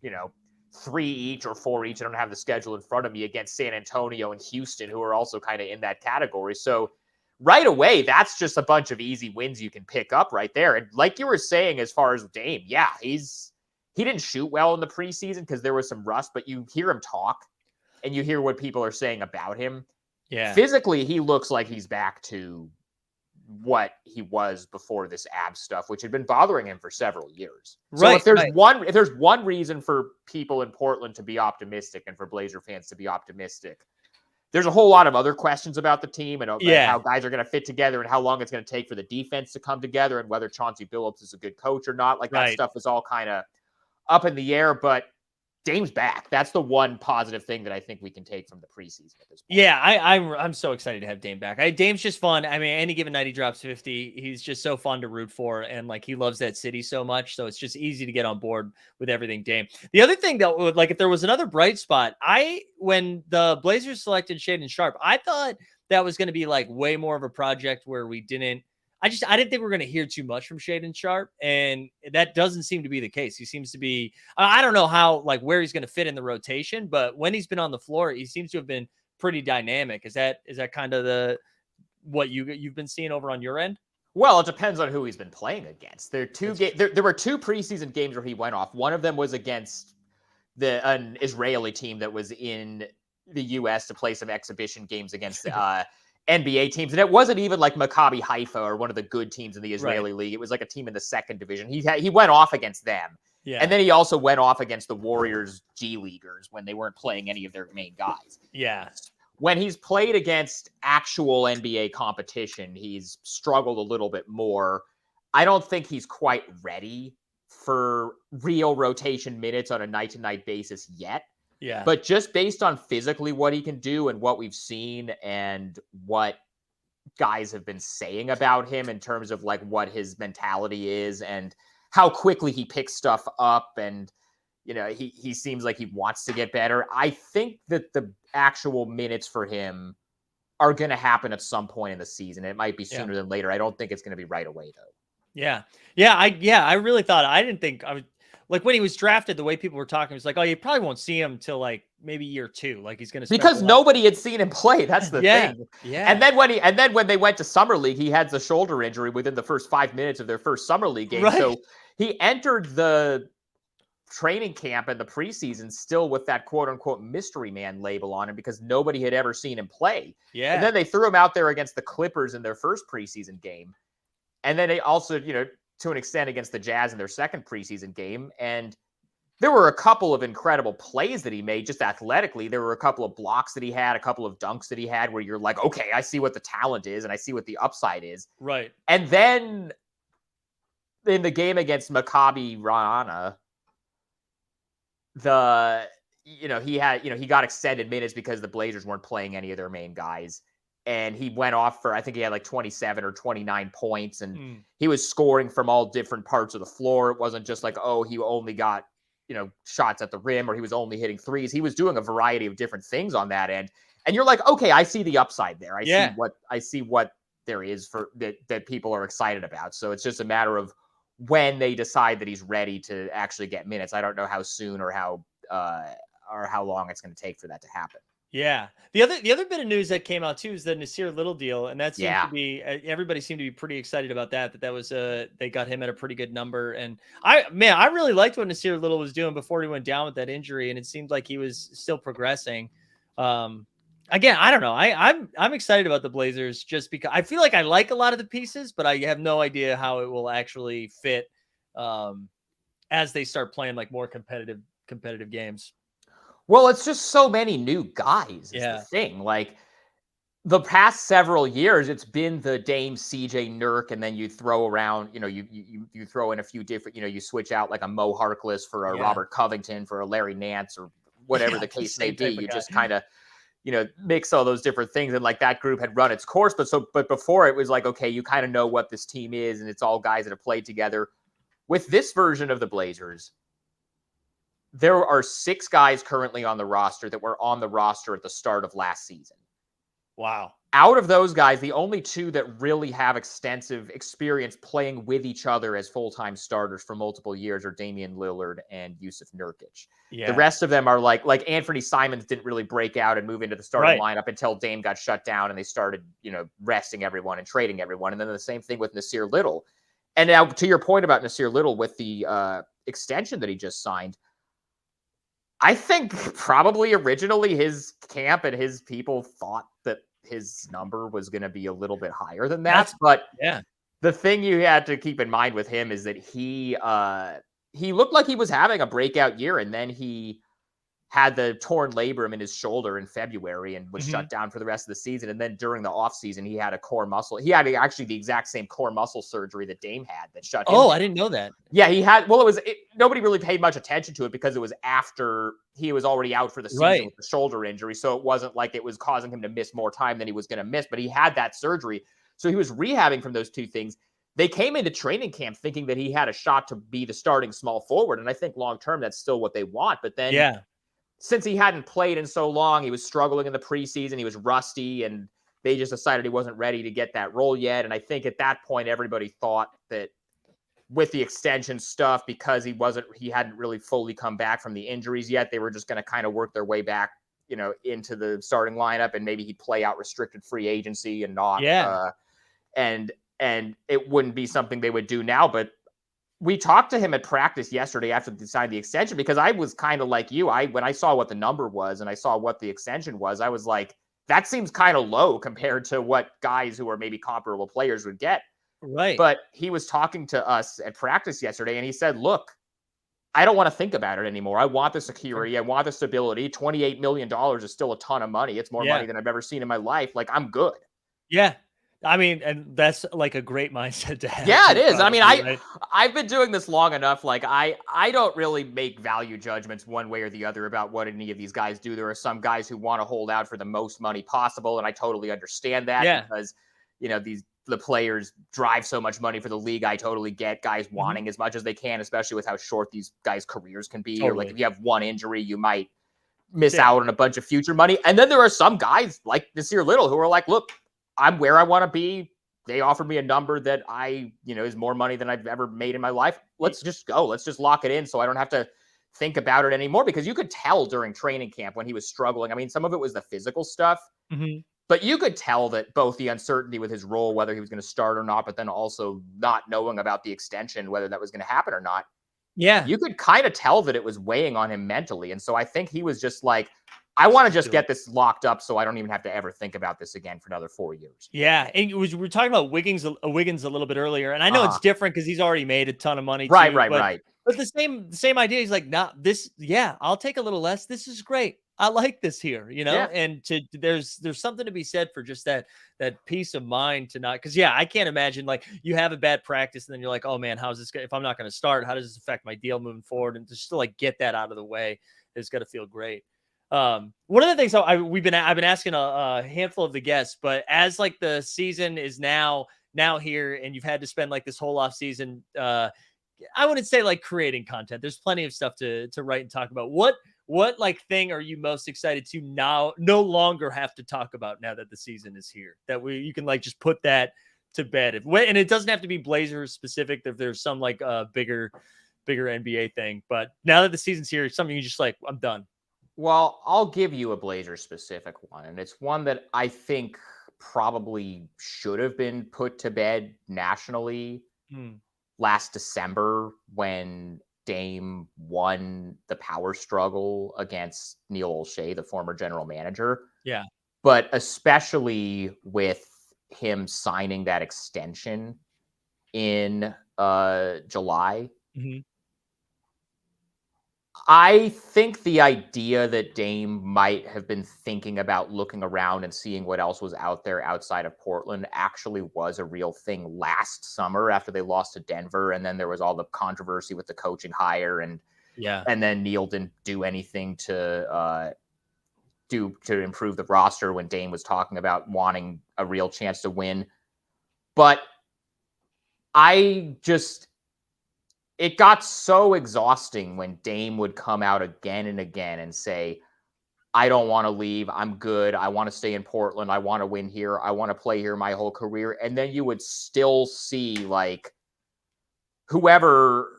3 each or 4 each. I don't have the schedule in front of me, against San Antonio and Houston, who are also kind of in that category. So right away, that's just a bunch of easy wins you can pick up right there. And like you were saying, as far as Dame, he didn't shoot well in the preseason because there was some rust, but you hear him talk and you hear what people are saying about him. Yeah. Physically, he looks like he's back to what he was before this ab stuff, which had been bothering him for several years. So if there's one reason for people in Portland to be optimistic and for Blazer fans to be optimistic, there's a whole lot of other questions about the team and how guys are going to fit together and how long it's going to take for the defense to come together and whether Chauncey Billups is a good coach or not. Like that stuff is all kind of up in the air, but Dame's back. That's the one positive thing that I think we can take from the preseason at this point. Yeah, I'm so excited to have Dame back. Dame's just fun. I mean, any given night he drops 50. He's just so fun to root for, and like he loves that city so much. So it's just easy to get on board with everything Dame. The other thing that would, like, if there was another bright spot, when the Blazers selected Shaedon Sharpe, I thought that was going to be like way more of a project where I didn't think we were going to hear too much from Shaedon Sharpe, and that doesn't seem to be the case. He seems to be, I don't know where he's going to fit in the rotation, but when he's been on the floor, he seems to have been pretty dynamic. Is that kind of what you've been seeing over on your end? Well, it depends on who he's been playing against. There were 2 preseason games where he went off. One of them was against an Israeli team that was in the U.S. to play some exhibition games against NBA teams. And it wasn't even like Maccabi Haifa or one of the good teams in the Israeli league. It was like a team in the 2nd division. He went off against them. Yeah. And then he also went off against the Warriors G Leaguers when they weren't playing any of their main guys. Yeah. When he's played against actual NBA competition, he's struggled a little bit more. I don't think he's quite ready for real rotation minutes on a night-to-night basis yet. Yeah. But just based on physically what he can do and what we've seen and what guys have been saying about him in terms of like what his mentality is and how quickly he picks stuff up and, he seems like he wants to get better. I think that the actual minutes for him are going to happen at some point in the season. It might be sooner than later. I don't think it's going to be right away though. Yeah. Yeah. I really thought, I didn't think I was, like when he was drafted, the way people were talking was like, oh, you probably won't see him till like maybe year 2. Like he's going to, because nobody had seen him play. That's the thing. Yeah. And then when they went to summer league, he had the shoulder injury within the first 5 minutes of their first summer league game. Right. So he entered the training camp and the preseason still with that quote unquote mystery man label on him because nobody had ever seen him play. Yeah. And then they threw him out there against the Clippers in their first preseason game. And then they also, to an extent against the Jazz in their second preseason game. And there were a couple of incredible plays that he made just athletically. There were a couple of blocks that he had, a couple of dunks that he had where you're like, okay, I see what the talent is and I see what the upside is. Right. And then in the game against Maccabi Ra'ana, he got extended minutes because the Blazers weren't playing any of their main guys. And he went off for, I think he had like 27 or 29 points. And he was scoring from all different parts of the floor. It wasn't just like, oh, he only got, shots at the rim or he was only hitting threes. He was doing a variety of different things on that end. And you're like, okay, I see the upside there. I see what there is for that people are excited about. So it's just a matter of when they decide that he's ready to actually get minutes. I don't know how soon or how long it's going to take for that to happen. Yeah. The other bit of news that came out too is the Nasir Little deal, and that seemed to be everybody seemed to be pretty excited about that. That was they got him at a pretty good number, and I really liked what Nasir Little was doing before he went down with that injury, and it seemed like he was still progressing. Again, I don't know. I'm excited about the Blazers just because I feel like I like a lot of the pieces, but I have no idea how it will actually fit as they start playing like more competitive games. Well, it's just so many new guys is the thing. Like, the past several years, it's been the Dame, CJ, Nurk, and then you throw around, you throw in a few different, you switch out like a Mo Harkless for a Robert Covington, for a Larry Nance, or whatever the case may be. You just kind of, mix all those different things. And like that group had run its course. But before it was like, okay, you kind of know what this team is, and it's all guys that have played together. With this version of the Blazers, there are 6 guys currently on the roster that were on the roster at the start of last season. Wow. Out of those guys, the only 2 that really have extensive experience playing with each other as full-time starters for multiple years are Damian Lillard and Yusuf Nurkic. Yeah. The rest of them are like Anthony Simons didn't really break out and move into the starting lineup until Dame got shut down and they started, resting everyone and trading everyone. And then the same thing with Nasir Little. And now to your point about Nasir Little with the extension that he just signed, I think probably originally his camp and his people thought that his number was going to be a little bit higher than that. But the thing you had to keep in mind with him is that he looked like he was having a breakout year, and then he had the torn labrum in his shoulder in February and was shut down for the rest of the season. And then during the offseason, he had a core muscle. He had actually the exact same core muscle surgery that Dame had that shut him down. I didn't know that. Yeah, he had. Well, nobody really paid much attention to it because it was after he was already out for the season with the shoulder injury. So it wasn't like it was causing him to miss more time than he was going to miss. But he had that surgery. So he was rehabbing from those 2 things. They came into training camp thinking that he had a shot to be the starting small forward. And I think long term, that's still what they want. But then since he hadn't played in so long, he was struggling in the preseason. He was rusty, and they just decided he wasn't ready to get that role yet. And I think at that point, everybody thought that with the extension stuff, because he hadn't really fully come back from the injuries yet, they were just going to kind of work their way back, into the starting lineup, and maybe he'd play out restricted free agency and not. And it wouldn't be something they would do now, but we talked to him at practice yesterday after they signed the extension, because I was kind of like you. When I saw what the number was and I saw what the extension was, I was like, that seems kind of low compared to what guys who are maybe comparable players would get. Right. But he was talking to us at practice yesterday, and he said, look, I don't want to think about it anymore. I want the security. I want the stability. $28 million is still a ton of money. It's more money than I've ever seen in my life. Like, I'm good. Yeah. I mean, and that's like a great mindset to have. Yeah, it is. Probably, I mean, I've been doing this long enough. Like, I don't really make value judgments one way or the other about what any of these guys do. There are some guys who want to hold out for the most money possible, and I totally understand that because, the players drive so much money for the league. I totally get guys wanting as much as they can, especially with how short these guys' careers can be. Or like if you have one injury, you might miss out on a bunch of future money. And then there are some guys like Nasir Little who are like, look, I'm where I want to be. They offered me a number that is more money than I've ever made in my life. Let's just go. Let's just lock it in so I don't have to think about it anymore, because you could tell during training camp when he was struggling. I mean, some of it was the physical stuff, but you could tell that both the uncertainty with his role, whether he was going to start or not, but then also not knowing about the extension, whether that was going to happen or not. Yeah. You could kind of tell that it was weighing on him mentally. And so I think he was just like, I want to just get this locked up so I don't even have to ever think about this again for another 4 years. Yeah. And we were talking about Wiggins a little bit earlier, and I know it's different because he's already made a ton of money. Right. But the same idea. He's like, nah, I'll take a little less. This is great. I like this here, and there's something to be said for just that peace of mind to not, because I can't imagine like you have a bad practice and then you're like, oh man, how's this if I'm not going to start, how does this affect my deal moving forward? And just to like get that out of the way, it's got to feel great. One of the things I've been asking a handful of the guests, but as like the season is now here and you've had to spend like this whole off season, I wouldn't say like creating content. There's plenty of stuff to write and talk about. What like thing are you most excited to now no longer have to talk about now that the season is here, that you can like just put that to bed? And it doesn't have to be Blazers specific. If there's some like bigger NBA thing, but now that the season's here, it's something you just like, I'm done. Well, I'll give you a Blazers specific one, and it's one that I think probably should have been put to bed nationally last December when Dame won the power struggle against Neil Olshey, the former general manager. Yeah. But especially with him signing that extension in July. I think the idea that Dame might have been thinking about looking around and seeing what else was out there outside of Portland actually was a real thing last summer after they lost to Denver. And then there was all the controversy with the coaching hire, and then Neil didn't do anything to improve the roster when Dame was talking about wanting a real chance to win. But it got so exhausting when Dame would come out again and again and say, I don't want to leave. I'm good. I want to stay in Portland. I want to win here. I want to play here my whole career. And then you would still see like whoever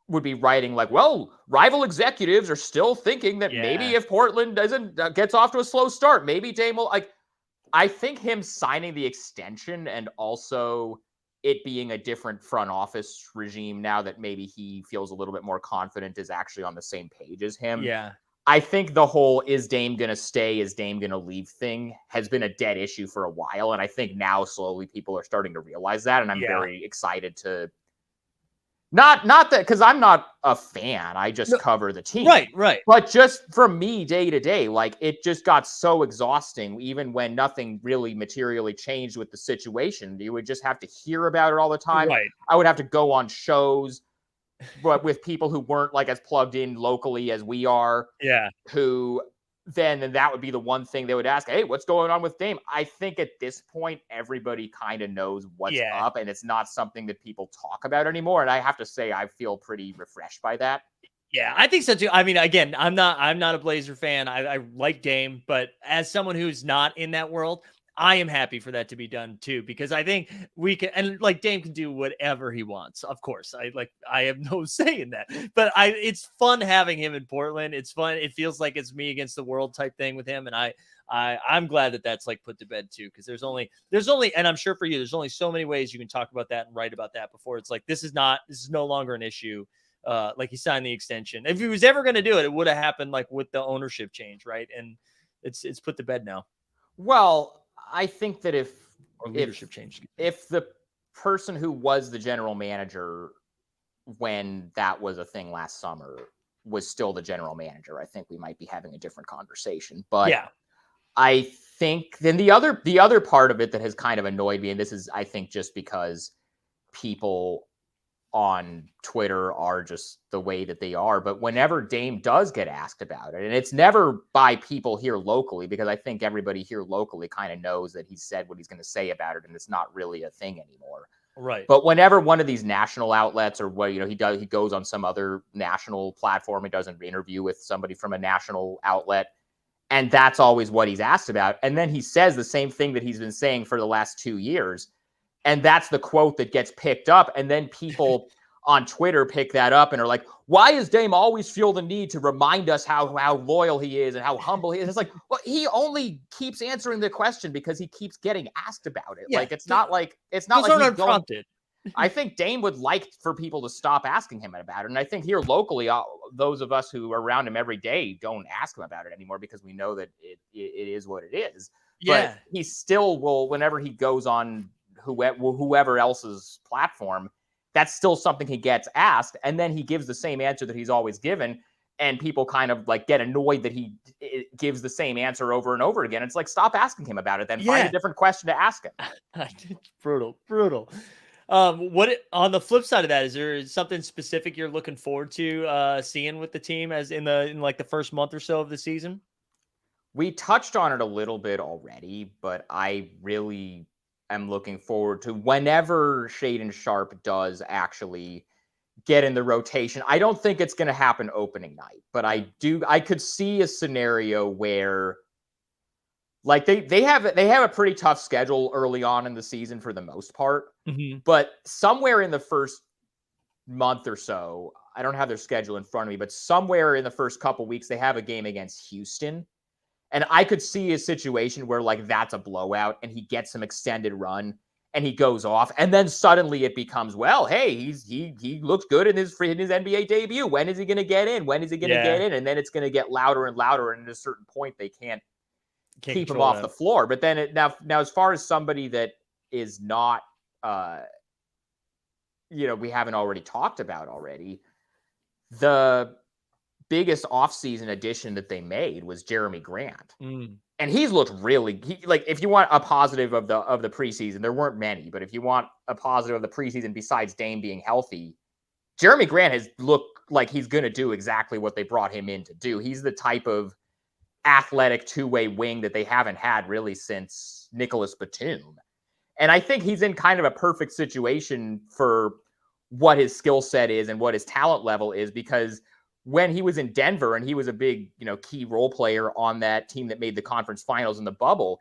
would be writing like, well, rival executives are still thinking that maybe if Portland gets off to a slow start, maybe Dame will I think him signing the extension and also it being a different front office regime now that maybe he feels a little bit more confident is actually on the same page as him. Yeah. I think the whole is Dame going to stay, is Dame going to leave thing has been a dead issue for a while. And I think now slowly people are starting to realize that. And I'm very excited to not that because I'm not a fan. I just cover the team. Right. But just from me day to day, like it just got so exhausting, even when nothing really materially changed with the situation. You would just have to hear about it all the time. Right. I would have to go on shows but with people who weren't like as plugged in locally as we are. Yeah. Who then that would be the one thing they would ask, hey, what's going on with Dame? I think at this point, everybody kind of knows what's up, and it's not something that people talk about anymore. And I have to say, I feel pretty refreshed by that. Yeah, I think so too. I mean, again, I'm not a Blazer fan. I like Dame, but as someone who's not in that world, I am happy for that to be done too, because I think we can, and like Dame can do whatever he wants. Of course, I have no say in that, but it's fun having him in Portland. It's fun. It feels like it's me against the world type thing with him. And I'm glad that that's like put to bed too. Cause there's only, and I'm sure for you, there's only so many ways you can talk about that and write about that before it's like, this is no longer an issue. Like he signed the extension. If he was ever going to do it, it would have happened like with the ownership change. Right. And it's put to bed now. Well, I think that if the person who was the general manager when that was a thing last summer was still the general manager, I think we might be having a different conversation. But yeah, I think then the other part of it that has kind of annoyed me, and this is, I think, just because people on Twitter are just the way that they are. But whenever Dame does get asked about it, and it's never by people here locally, because I think everybody here locally kind of knows that he said what he's going to say about it, and it's not really a thing anymore. Right. But whenever one of these national outlets or what, he goes on some other national platform, he does an interview with somebody from a national outlet, and that's always what he's asked about. And then he says the same thing that he's been saying for the last 2 years. And that's the quote that gets picked up. And then people on Twitter pick that up and are like, why does Dame always feel the need to remind us how loyal he is and how humble he is? It's like, well, he only keeps answering the question because he keeps getting asked about it. Yeah. Like, it's not like he's unprompted. I think Dame would like for people to stop asking him about it. And I think here locally, those of us who are around him every day don't ask him about it anymore because we know that it is what it is. Yeah. But he still will, whenever he goes on whoever else's platform, that's still something he gets asked, and then he gives the same answer that he's always given, and people kind of like get annoyed that he gives the same answer over and over again. It's like, stop asking him about it, then find a different question to ask him. It's brutal. What on the flip side of that, is there something specific you're looking forward to seeing with the team as in like the first month or so of the season? We touched on it a little bit already, but I really am looking forward to whenever Shaden Sharp does actually get in the rotation. I don't think it's going to happen opening night, but I could see a scenario where like they have a pretty tough schedule early on in the season for the most part, but somewhere in the first month or so, I don't have their schedule in front of me, but somewhere in the first couple weeks, they have a game against Houston. And I could see a situation where like that's a blowout and he gets some extended run and he goes off. And then suddenly it becomes, well, hey, he looks good in his NBA debut. When is he going to get in? When is he going to get in? And then it's going to get louder and louder. And at a certain point, they can't keep him off the floor. But then now, as far as somebody that is not, we haven't already talked about already, the biggest offseason addition that they made was Jeremy Grant. Mm. And he's looked really like, if you want a positive of the preseason, there weren't many, but if you want a positive of the preseason besides Dame being healthy, Jeremy Grant has looked like he's going to do exactly what they brought him in to do. He's the type of athletic two-way wing that they haven't had really since Nicholas Batum. And I think he's in kind of a perfect situation for what his skill set is and what his talent level is, because when he was in Denver and he was a big, key role player on that team that made the conference finals in the bubble,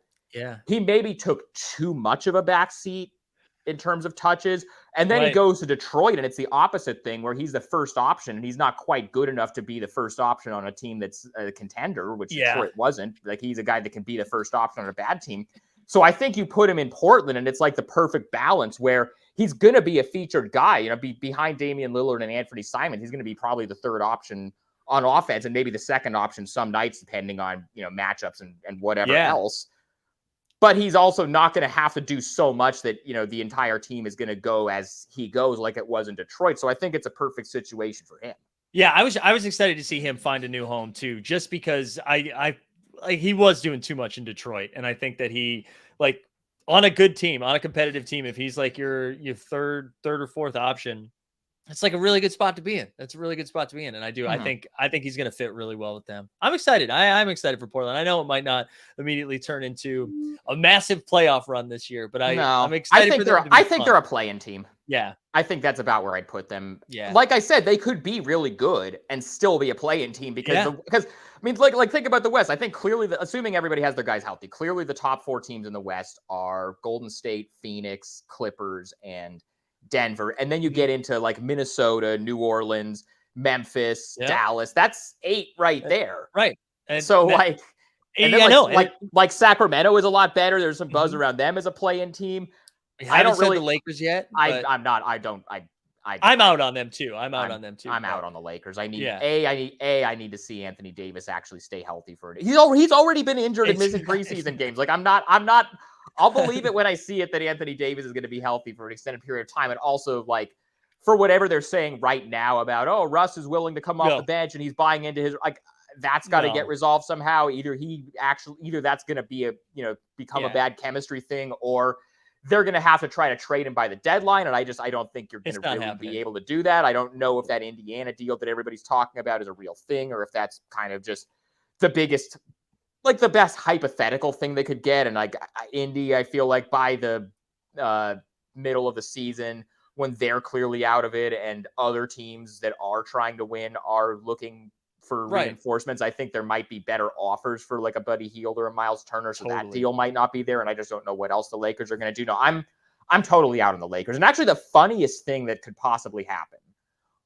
he maybe took too much of a backseat in terms of touches. And then he goes to Detroit and it's the opposite thing where he's the first option and he's not quite good enough to be the first option on a team that's a contender, which Detroit wasn't. Like, he's a guy that can be the first option on a bad team. So I think you put him in Portland and it's like the perfect balance where he's going to be a featured guy, behind Damian Lillard and Anthony Simons. He's going to be probably the third option on offense and maybe the second option some nights, depending on, matchups and whatever else. But he's also not going to have to do so much that, the entire team is going to go as he goes, like it was in Detroit. So I think it's a perfect situation for him. Yeah, I was excited to see him find a new home too, just because he was doing too much in Detroit. And I think that he, on a good team, on a competitive team, if he's like your third or fourth option, it's like a really good spot to be in. That's a really good spot to be in. And I think he's going to fit really well with them. I'm excited. I'm excited for Portland. I know it might not immediately turn into a massive playoff run this year, but I'm excited for them. I think they're a play-in team. Yeah. I think that's about where I'd put them. Yeah. Like I said, they could be really good and still be a play-in team because think about the West. I think clearly, assuming everybody has their guys healthy, clearly the top four teams in the West are Golden State, Phoenix, Clippers, and Denver. And then you get into like Minnesota, New Orleans, Memphis, Dallas. That's 8 right there. Right. And so like Sacramento is a lot better. There's some buzz around them as a play-in team. I don't really the Lakers yet. I'm not. I'm out on them too. I'm out on the Lakers. I need to see Anthony Davis actually stay healthy for it. He's already been injured and missing preseason games. Like I'm not. I'll believe it when I see it that Anthony Davis is going to be healthy for an extended period of time. And also, like, for whatever they're saying right now about, Russ is willing to come off the bench and he's buying into his, that's got to get resolved somehow. Either that's going to be become a bad chemistry thing, or they're going to have to try to trade him by the deadline. And I don't think you're going to really be able to do that. I don't know if that Indiana deal that everybody's talking about is a real thing, or if that's kind of just the biggest, the best hypothetical thing they could get. And Indy, I feel like by the middle of the season, when they're clearly out of it and other teams that are trying to win are looking for reinforcements, I think there might be better offers for like a Buddy Hield or a Miles Turner. So that deal might not be there. And I just don't know what else the Lakers are going to do. No, I'm totally out on the Lakers. And actually the funniest thing that could possibly happen,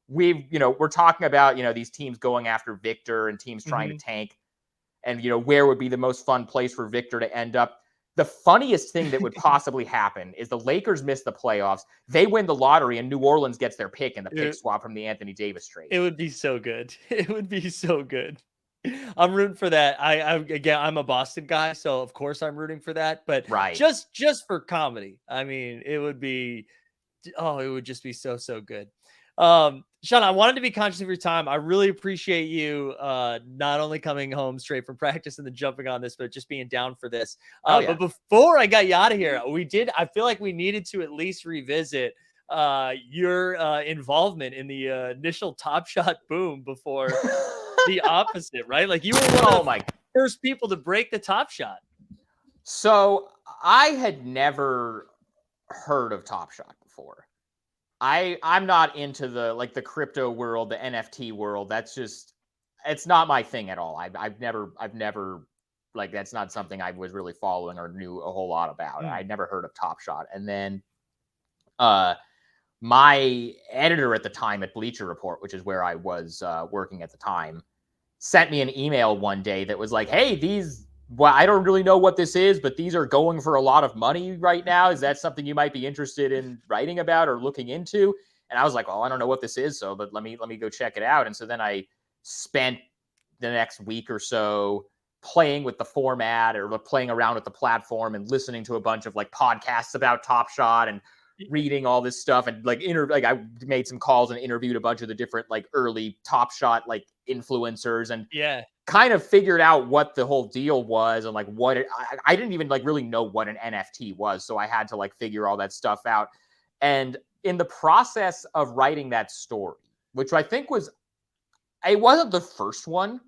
we're talking about, these teams going after Victor and teams trying to tank. And, where would be the most fun place for Victor to end up? The funniest thing that would possibly happen is the Lakers miss the playoffs. They win the lottery and New Orleans gets their pick in the pick swap from the Anthony Davis trade. It would be so good. It would be so good. I'm rooting for that. I'm a Boston guy, so of course I'm rooting for that. But just for comedy, I mean, it would just be so good. Sean, I wanted to be conscious of your time. I really appreciate you not only coming home straight from practice and then jumping on this, but just being down for this. But before I got you out of here, I feel like we needed to at least revisit your involvement in the initial Top Shot boom before the opposite, right? Like you were one of the first people to break the Top Shot. So I had never heard of Top Shot before. I'm not into the crypto world, the NFT world. That's just, it's not my thing at all. I've never that's not something I was really following or knew a whole lot about. I'd never heard of Top Shot. And then my editor at the time at Bleacher Report, which is where I was working at the time, sent me an email one day that was like, hey, I don't really know what this is, but these are going for a lot of money right now. Is that something you might be interested in writing about or looking into? And I was like, well, I don't know what this is, but let me go check it out. And so then I spent the next week or so playing with the format or playing around with the platform and listening to a bunch of podcasts about Top Shot and reading all this stuff. And I made some calls and interviewed a bunch of the different early Top Shot influencers and yeah, kind of figured out what the whole deal was and like what I didn't even like really know what an NFT was. So I had to like figure all that stuff out. And in the process of writing that story, which I think it wasn't the first one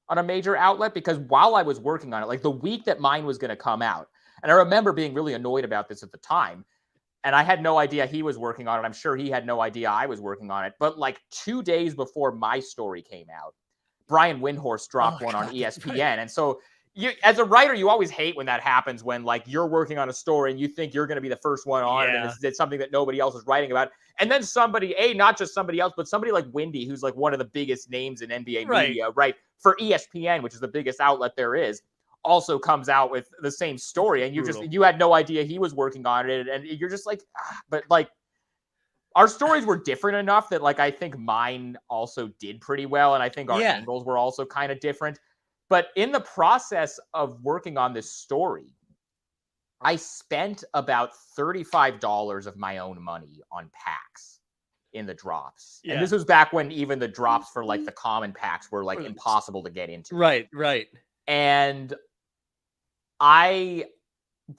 on a major outlet, because while I was working on it, like the week that mine was going to come out, and I remember being really annoyed about this at the time, and I had no idea he was working on it. I'm sure he had no idea I was working on it. But like 2 days before my story came out, Brian Windhorst dropped one on ESPN. Right. And so you, as a writer, you always hate when that happens, when like you're working on a story and you think you're going to be the first one on it, and it's something that nobody else is writing about. And then somebody, not just somebody else, but somebody like Windy, who's like one of the biggest names in NBA media, right, for ESPN, which is the biggest outlet there is, also comes out with the same story, and you had no idea he was working on it, and you're just like, but like our stories were different enough that like I think mine also did pretty well, and I think our angles were also kind of different. But in the process of working on this story, I spent about $35 of my own money on packs in the drops. And this was back when even the drops for like the common packs were like impossible to get into. Right. And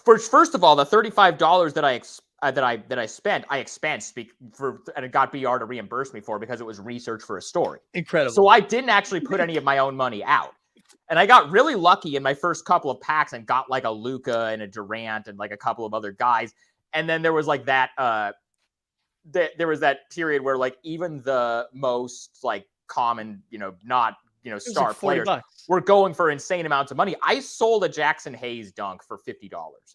first of all, the $35 that I spent, I expensed and it got BR to reimburse me for, because it was research for a story. Incredible. So I didn't actually put any of my own money out. And I got really lucky in my first couple of packs and got like a Luka and a Durant and like a couple of other guys. And then there was like that there was that period where like even the most like common, not star like players $40. were going for insane amounts of money. I sold a Jackson Hayes dunk for $50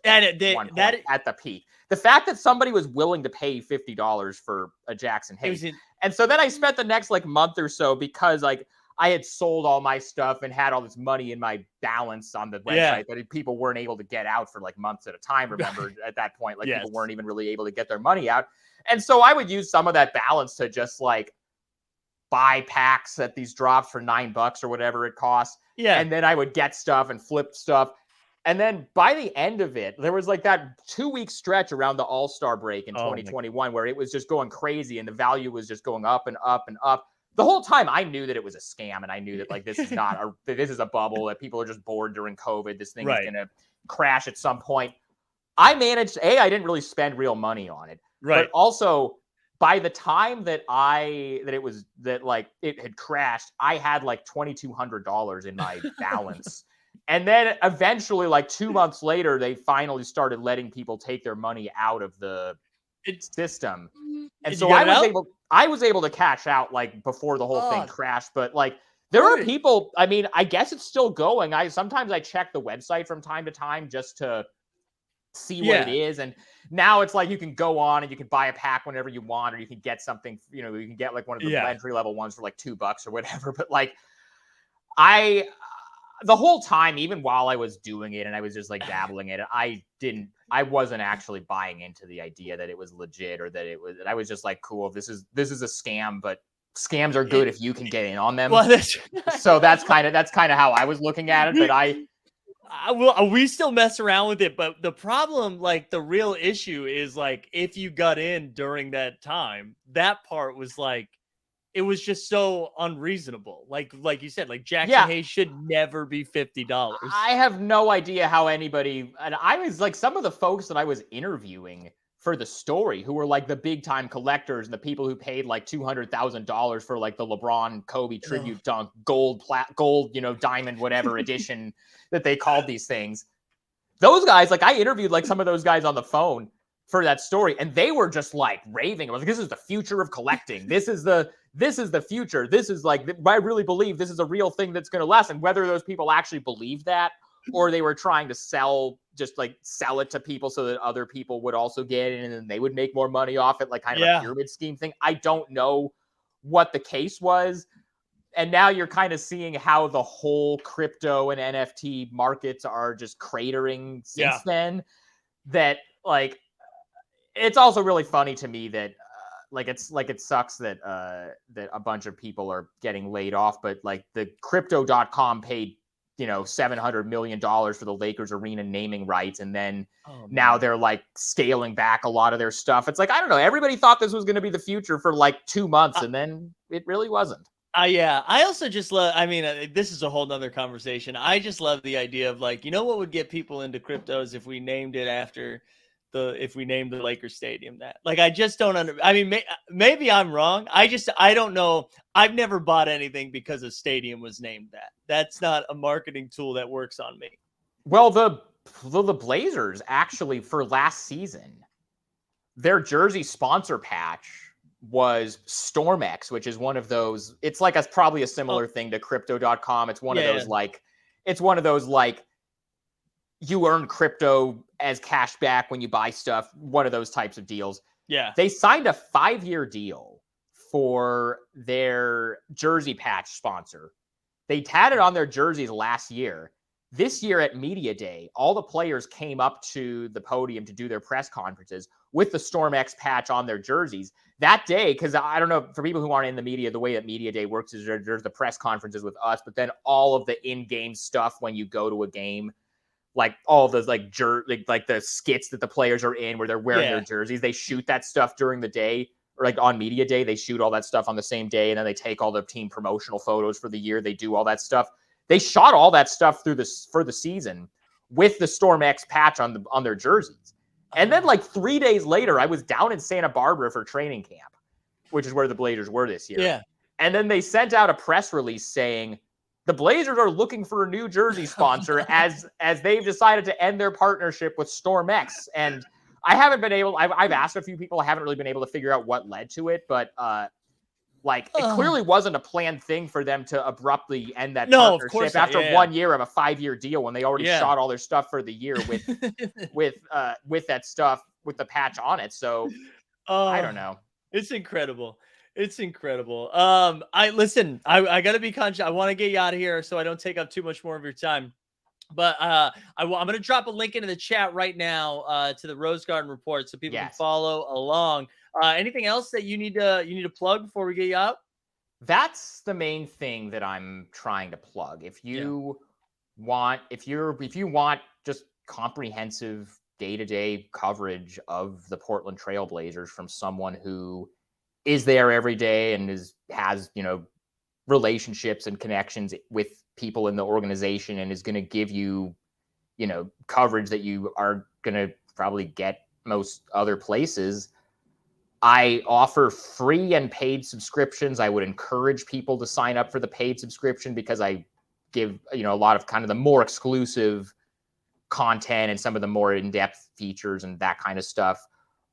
at the peak. The fact that somebody was willing to pay $50 for a Jackson Hayes. And so then I spent the next like month or so, because like I had sold all my stuff and had all this money in my balance on the website that people weren't able to get out for like months at a time. Remember at that point, like people weren't even really able to get their money out. And so I would use some of that balance to just like buy packs at these drops for $9 or whatever it costs. Yeah. And then I would get stuff and flip stuff. And then by the end of it, there was like that 2-week stretch around the All-Star break in 2021 where it was just going crazy and the value was just going up and up and up. The whole time I knew that it was a scam, and I knew that like this is not this is a bubble, that people are just bored during COVID. This thing is going to crash at some point. I managed, I didn't really spend real money on it. Right. But also, by the time that it had crashed, I had like $2,200 in my balance. And then eventually, like 2 months later, they finally started letting people take their money out of the system. And so I was able to cash out like before the whole thing crashed. But like there are people, I mean, I guess it's still going. Sometimes I check the website from time to time just to see what it is. And now it's like you can go on and you can buy a pack whenever you want, or you can get something, you can get like one of the entry level ones for like $2 or whatever. But like the whole time, even while I was doing it and I was just like dabbling in it, I wasn't actually buying into the idea that it was legit, or that I was just like, cool, this is a scam, but scams are good if you can get in on them. Well, so that's kind of how I was looking at it. But we still mess around with it, but the problem, like the real issue is like, if you got in during that time, that part was like, it was just so unreasonable. Like you said, like Jackson Hayes should never be $50. I have no idea how anybody, and I was like, some of the folks that I was interviewing for the story who were like the big time collectors and the people who paid like $200,000 for like the LeBron Kobe tribute dunk, gold, diamond, whatever edition that they called these things. Those guys, like I interviewed like some of those guys on the phone for that story, and they were just like raving. I was like, this is the future of collecting. This is the future. This is like, I really believe this is a real thing that's going to last. And whether those people actually believed that, or they were trying to sell it to people so that other people would also get in and then they would make more money off it, like kind of a pyramid scheme thing. I don't know what the case was. And now you're kind of seeing how the whole crypto and NFT markets are just cratering since then. That like, it's also really funny to me that it sucks that a bunch of people are getting laid off, but like the crypto.com paid $700 million for the Lakers arena naming rights, and then now they're like scaling back a lot of their stuff. It's like, I don't know, everybody thought this was going to be the future for like 2 months, and then it really wasn't. Yeah. I also just love, I mean, this is a whole nother conversation. I just love the idea of like, you know what would get people into cryptos if we named it after if we named the Lakers stadium that? Like, I just don't I mean, maybe I'm wrong. I don't know. I've never bought anything because a stadium was named that. That's not a marketing tool that works on me. Well, the Blazers actually, for last season, their jersey sponsor patch was StormX, which is one of those. It's like probably a similar thing to Crypto.com. It's one of those like you earn crypto as cash back when you buy stuff. One of those types of deals. Yeah. They signed a 5-year deal for their jersey patch sponsor. They had it on their jerseys last year. This year at Media Day, all the players came up to the podium to do their press conferences with the StormX patch on their jerseys. That day, because I don't know, for people who aren't in the media, the way that Media Day works is there's the press conferences with us, but then all of the in-game stuff when you go to a game, like all those like the skits that the players are in where they're wearing their jerseys, they shoot that stuff during the day, or like on Media Day, they shoot all that stuff on the same day, and then they take all the team promotional photos for the year. They do all that stuff. They shot all that stuff for the season with the StormX patch on their jerseys. And then like 3 days later, I was down in Santa Barbara for training camp, which is where the Blazers were this year. Yeah. And then they sent out a press release saying the Blazers are looking for a new jersey sponsor as they've decided to end their partnership with StormX. And I haven't been able, I've asked a few people, I haven't really been able to figure out what led to it, but it clearly wasn't a planned thing for them to abruptly end that partnership of course after not. 1 year of a 5-year deal when they already shot all their stuff for the year with that stuff with the patch on it. So I don't know. It's incredible. It's incredible. I gotta be conscious. I want to get you out of here so I don't take up too much more of your time. But I'm going to drop a link into the chat right now to the Rose Garden report so people can follow along. Anything else that you need to plug before we get you out? That's the main thing that I'm trying to plug. If you want just comprehensive day-to-day coverage of the Portland Trail Blazers from someone who is there every day and has relationships and connections with people in the organization and is going to give you, coverage that you are going to probably get most other places. I offer free and paid subscriptions. I would encourage people to sign up for the paid subscription because I give, a lot of kind of the more exclusive content and some of the more in-depth features and that kind of stuff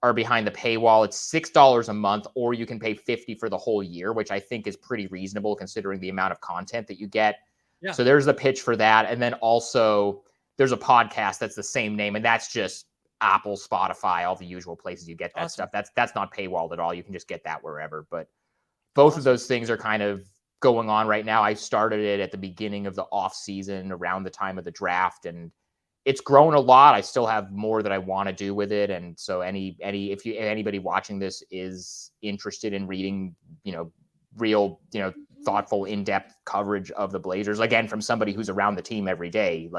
are behind the paywall. It's $6 a month, or you can pay $50 for the whole year, which I think is pretty reasonable considering the amount of content that you get. Yeah. So there's the pitch for that. And then also there's a podcast that's the same name, and that's just Apple, Spotify, all the usual places you get that stuff. That's not paywalled at all. You can just get that wherever. But both of those things are kind of going on right now. I started it at the beginning of the off season around the time of the draft, and it's grown a lot. I still have more that I want to do with it. And so if anybody watching this is interested in reading, real, thoughtful, in-depth coverage of the Blazers, again, from somebody who's around the team every day,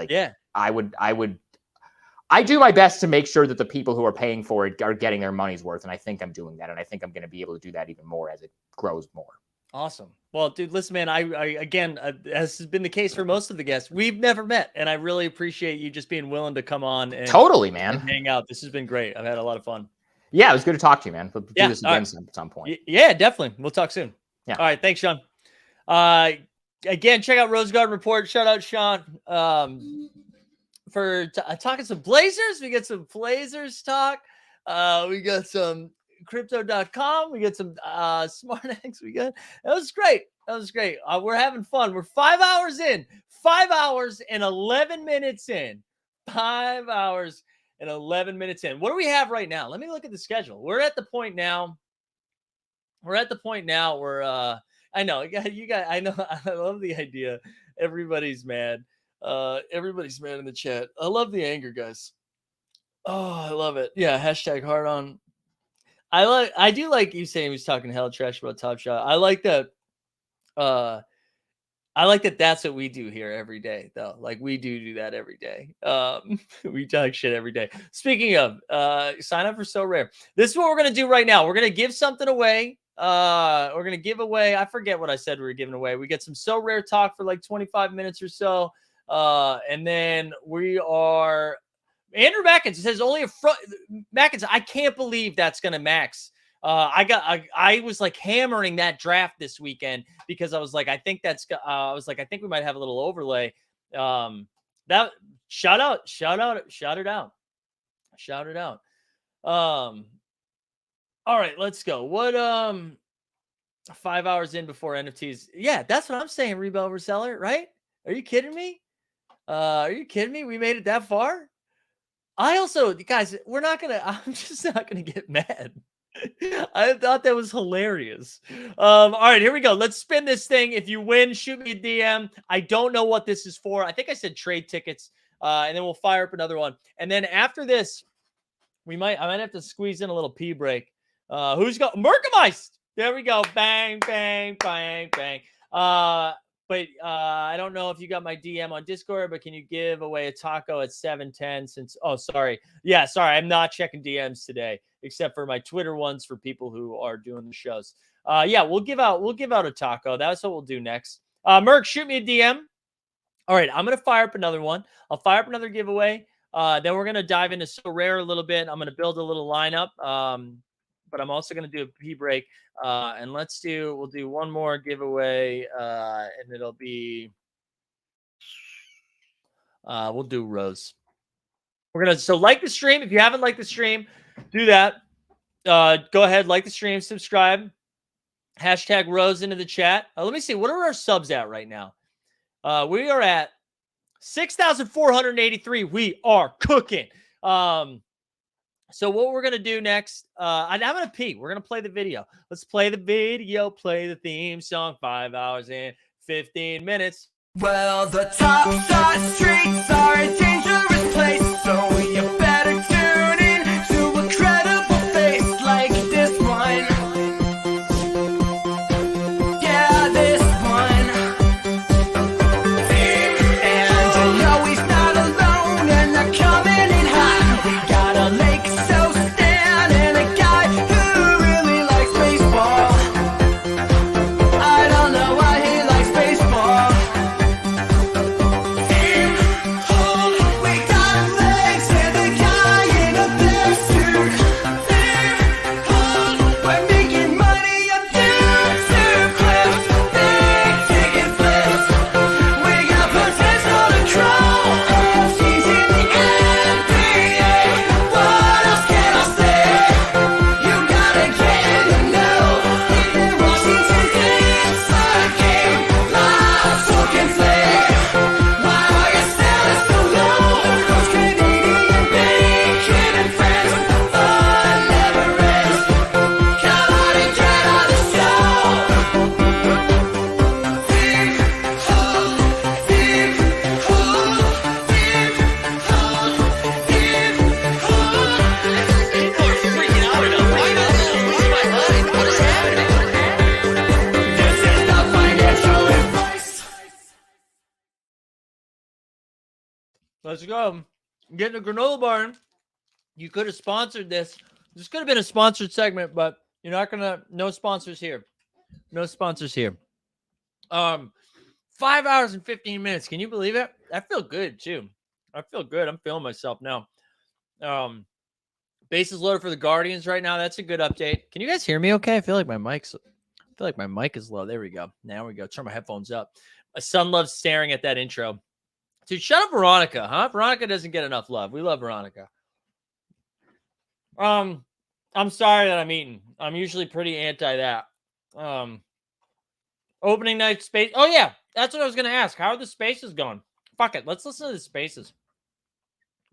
I do my best to make sure that the people who are paying for it are getting their money's worth. And I think I'm doing that. And I think I'm going to be able to do that even more as it grows more. Awesome. Well, dude, listen, man, I again, as has been the case for most of the guests, we've never met. And I really appreciate you just being willing to come on and totally, man, and hang out. This has been great. I've had a lot of fun. Yeah, it was good to talk to you, man. We'll do this again at some point. Yeah, definitely. We'll talk soon. Yeah. All right. Thanks, Sean. Again, check out Rose Garden Report. Shout out Sean for talking some Blazers. We get some Blazers talk. We got some Crypto.com. We get some SmartX. That was great. We're having fun. We're 5 hours in. 5 hours and 11 minutes in. 5 hours and 11 minutes in. What do we have right now? Let me look at the schedule. We're at the point now where I know you guys. I know. I love the idea. Everybody's mad. Everybody's mad in the chat. I love the anger, guys. Oh, I love it. Yeah. Hashtag hard on. I do like you saying he was talking hell trash about Top Shot. I like that. That's what we do here every day, though. Like, we do that every day. We talk shit every day. Speaking of, sign up for Sorare. This is what we're going to do right now. We're going to give something away. We're gonna give away. I forget what I said we were giving away. We get some So Rare talk for like 25 minutes or so, and then we are. Andrew Mackins says only a front. Mackins, I can't believe that's gonna max. I was like hammering that draft this weekend because I was like, I think I think we might have a little overlay. That shout it out. All right, let's go. What 5 hours in before NFTs? Yeah, that's what I'm saying, Rebel Reseller, right? Are you kidding me? We made it that far? I also, guys, I'm just not gonna get mad. I thought that was hilarious. All right, here we go. Let's spin this thing. If you win, shoot me a DM. I don't know what this is for. I think I said trade tickets, and then we'll fire up another one. And then after this, I might have to squeeze in a little pee break. Who's got Merkemist? There we go. Bang, bang, bang, bang. But I don't know if you got my DM on Discord, but can you give away a taco at 7:10 sorry. Yeah, sorry. I'm not checking DMs today, except for my Twitter ones for people who are doing the shows. Yeah, we'll give out a taco. That's what we'll do next. Merk, shoot me a DM. All right, I'm gonna fire up another one. I'll fire up another giveaway. Then we're gonna dive into So Rare a little bit. I'm gonna build a little lineup. But I'm also going to do a pee break. And we'll do one more giveaway. And it'll be, we'll do Rose. So like the stream. If you haven't liked the stream, do that. Go ahead, like the stream, subscribe. Hashtag Rose into the chat. Let me see. What are our subs at right now? We are at 6,483. We are cooking. So what we're going to do next, I'm going to pee. We're going to play the video. Let's play the video, play the theme song, 5 hours and 15 minutes. Well, the top shot streets are a dangerous place, so you better tune in to a credible face like this one. Yeah, this one. And you know he's not alone, and they're coming in hot. We got a Lake So Stan and a guy who really likes baseball. I don't know why he likes baseball. We got legs and a guy in a pursuit. We're making money up YouTube clips, big ticket flips. We got potential to grow. AFC's in the NBA. What else can I say? You gotta get in the know. Even Washington's inside game, live talking play. Why are you selling so low? Those Canadian bacon and friends, fun never ends. Come on and get on the This is not financial advice. Let's go. Getting a granola bar. You could have sponsored this. This could have been a sponsored segment, but you're not gonna. No sponsors here. No sponsors here. 5 hours and 15 minutes. Can you believe it? I feel good too. I feel good. I'm feeling myself now. Bases loaded for the Guardians right now. That's a good update. Can you guys hear me? Okay. I feel like my mic is low. There we go. Now we go. Turn my headphones up. My son loves staring at that intro. Dude, shut up, Veronica, huh? Veronica doesn't get enough love. We love Veronica. I'm sorry that I'm eating. I'm usually pretty anti that. Opening night space. Oh, yeah. That's what I was going to ask. How are the spaces going? Fuck it. Let's listen to the spaces.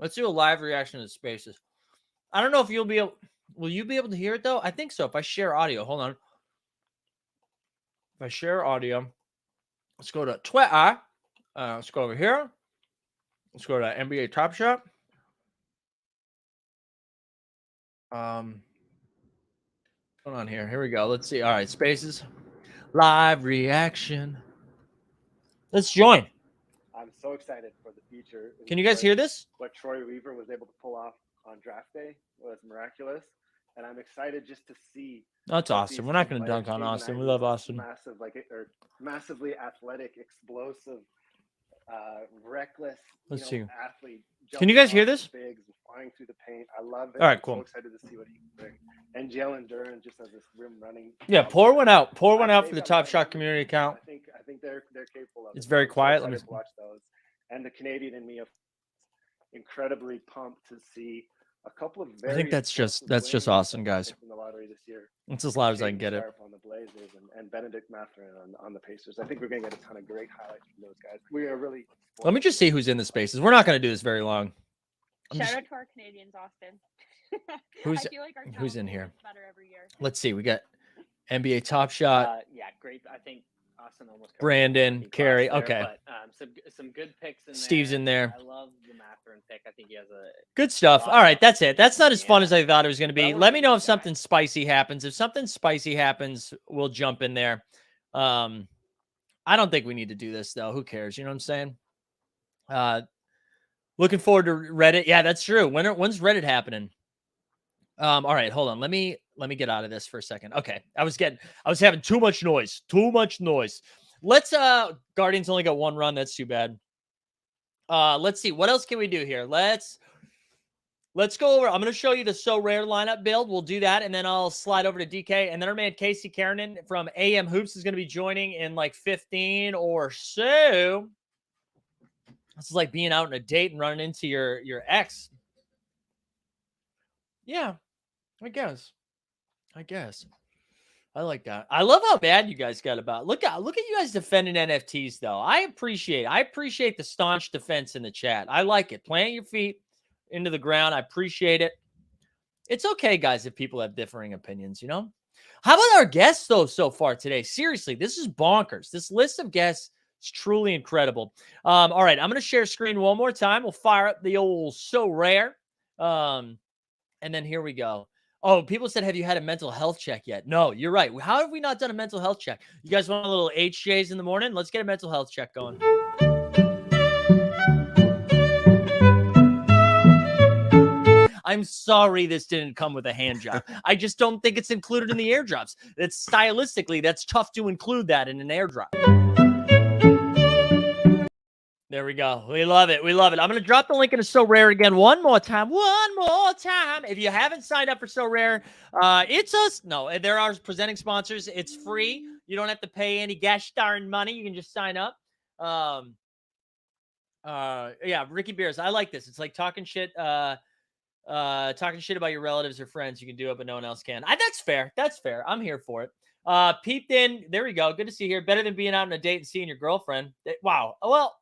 Let's do a live reaction to the spaces. I don't know if you'll be able. Will you be able to hear it, though? I think so. If I share audio. Hold on. If I share audio. Let's go to Twitter. Let's go over here. Let's go to NBA Top Shot. Hold on here. Here we go. Let's see. All right, spaces. Live reaction. Let's join. I'm so excited for the future. Can you guys hear this? What Troy Weaver was able to pull off on draft day was miraculous. and I'm excited just to see. That's what Austin. these We're not teams going to like. dunk on Jaden Austin. We Ivey's love a Austin. Massive, or massively athletic, explosive, reckless, Let's see. athlete. Can you guys hear this? Bigs flying through the paint. I love it. All right, I'm cool. so excited to see what he can bring. And Jalen Duren just has this rim running. Yeah, pour one out. Pour one out for the Top Shot community account. I think they're capable of it. It's very I'm so quiet. Let me excited to watch those. And the Canadian in me, incredibly pumped to see a couple of I think that's just awesome, guys. in the lottery this year. It's as loud as I can Shaden get it. Sharp on the Blazers and Benedict Mathurin on the Pacers. I think we're going to get a ton of great highlights from those guys. We are really. Let me just see who's in the spaces. We're not going to do this very long. Shout out to our Canadians, Austin. Who's I feel like our who's in here? better every year. Let's see. We got NBA Top Shot. Yeah, great. I think Austin almost covered Brandon, the Carey. class there, Okay. but, some good picks in Steve's there. in there. I love the Mathurin pick. I think he has a Good stuff. All right, that's it. That's not as fun as I thought it was going to be. Let me know if something spicy happens. If something spicy happens, we'll jump in there. I don't think we need to do this though. Who cares? You know what I'm saying? Looking forward to Reddit. Yeah, that's true. When's Reddit happening? All right, hold on. Let me get out of this for a second. Okay. I was having too much noise. Let's Guardians only got one run. That's too bad. Let's see. What else can we do here? Let's go over. I'm going to show you the So Rare lineup build. We'll do that, and then I'll slide over to DK. And then our man Casey Kiernan from AM Hoops is going to be joining in like 15 or so. This is like being out on a date and running into your ex. Yeah, I guess. I like that. I love how bad you guys got about. Look at you guys defending NFTs though. I appreciate the staunch defense in the chat. I like it. Plant your feet into the ground. I appreciate it. It's okay, guys, if people have differing opinions, you know? How about our guests though so far today? Seriously, this is bonkers. This list of guests is truly incredible. All right, I'm going to share screen one more time. We'll fire up the old So Rare. And then here we go. Oh, people said, have you had a mental health check yet? No, you're right. How have we not done a mental health check? You guys want a little HJs in the morning? Let's get a mental health check going. I'm sorry this didn't come with a hand job. I just don't think it's included in the airdrops. That's stylistically, that's tough to include that in an airdrop. There we go. We love it. I'm going to drop the link into So Rare again one more time. If you haven't signed up for So Rare, it's us. No, there are presenting sponsors. It's free. You don't have to pay any gosh darn money. You can just sign up. Yeah, Ricky Beers. I like this. It's like talking shit about your relatives or friends. You can do it, but no one else can. That's fair. I'm here for it. Peeped in. There we go. Good to see you here. Better than being out on a date and seeing your girlfriend. Wow. Well,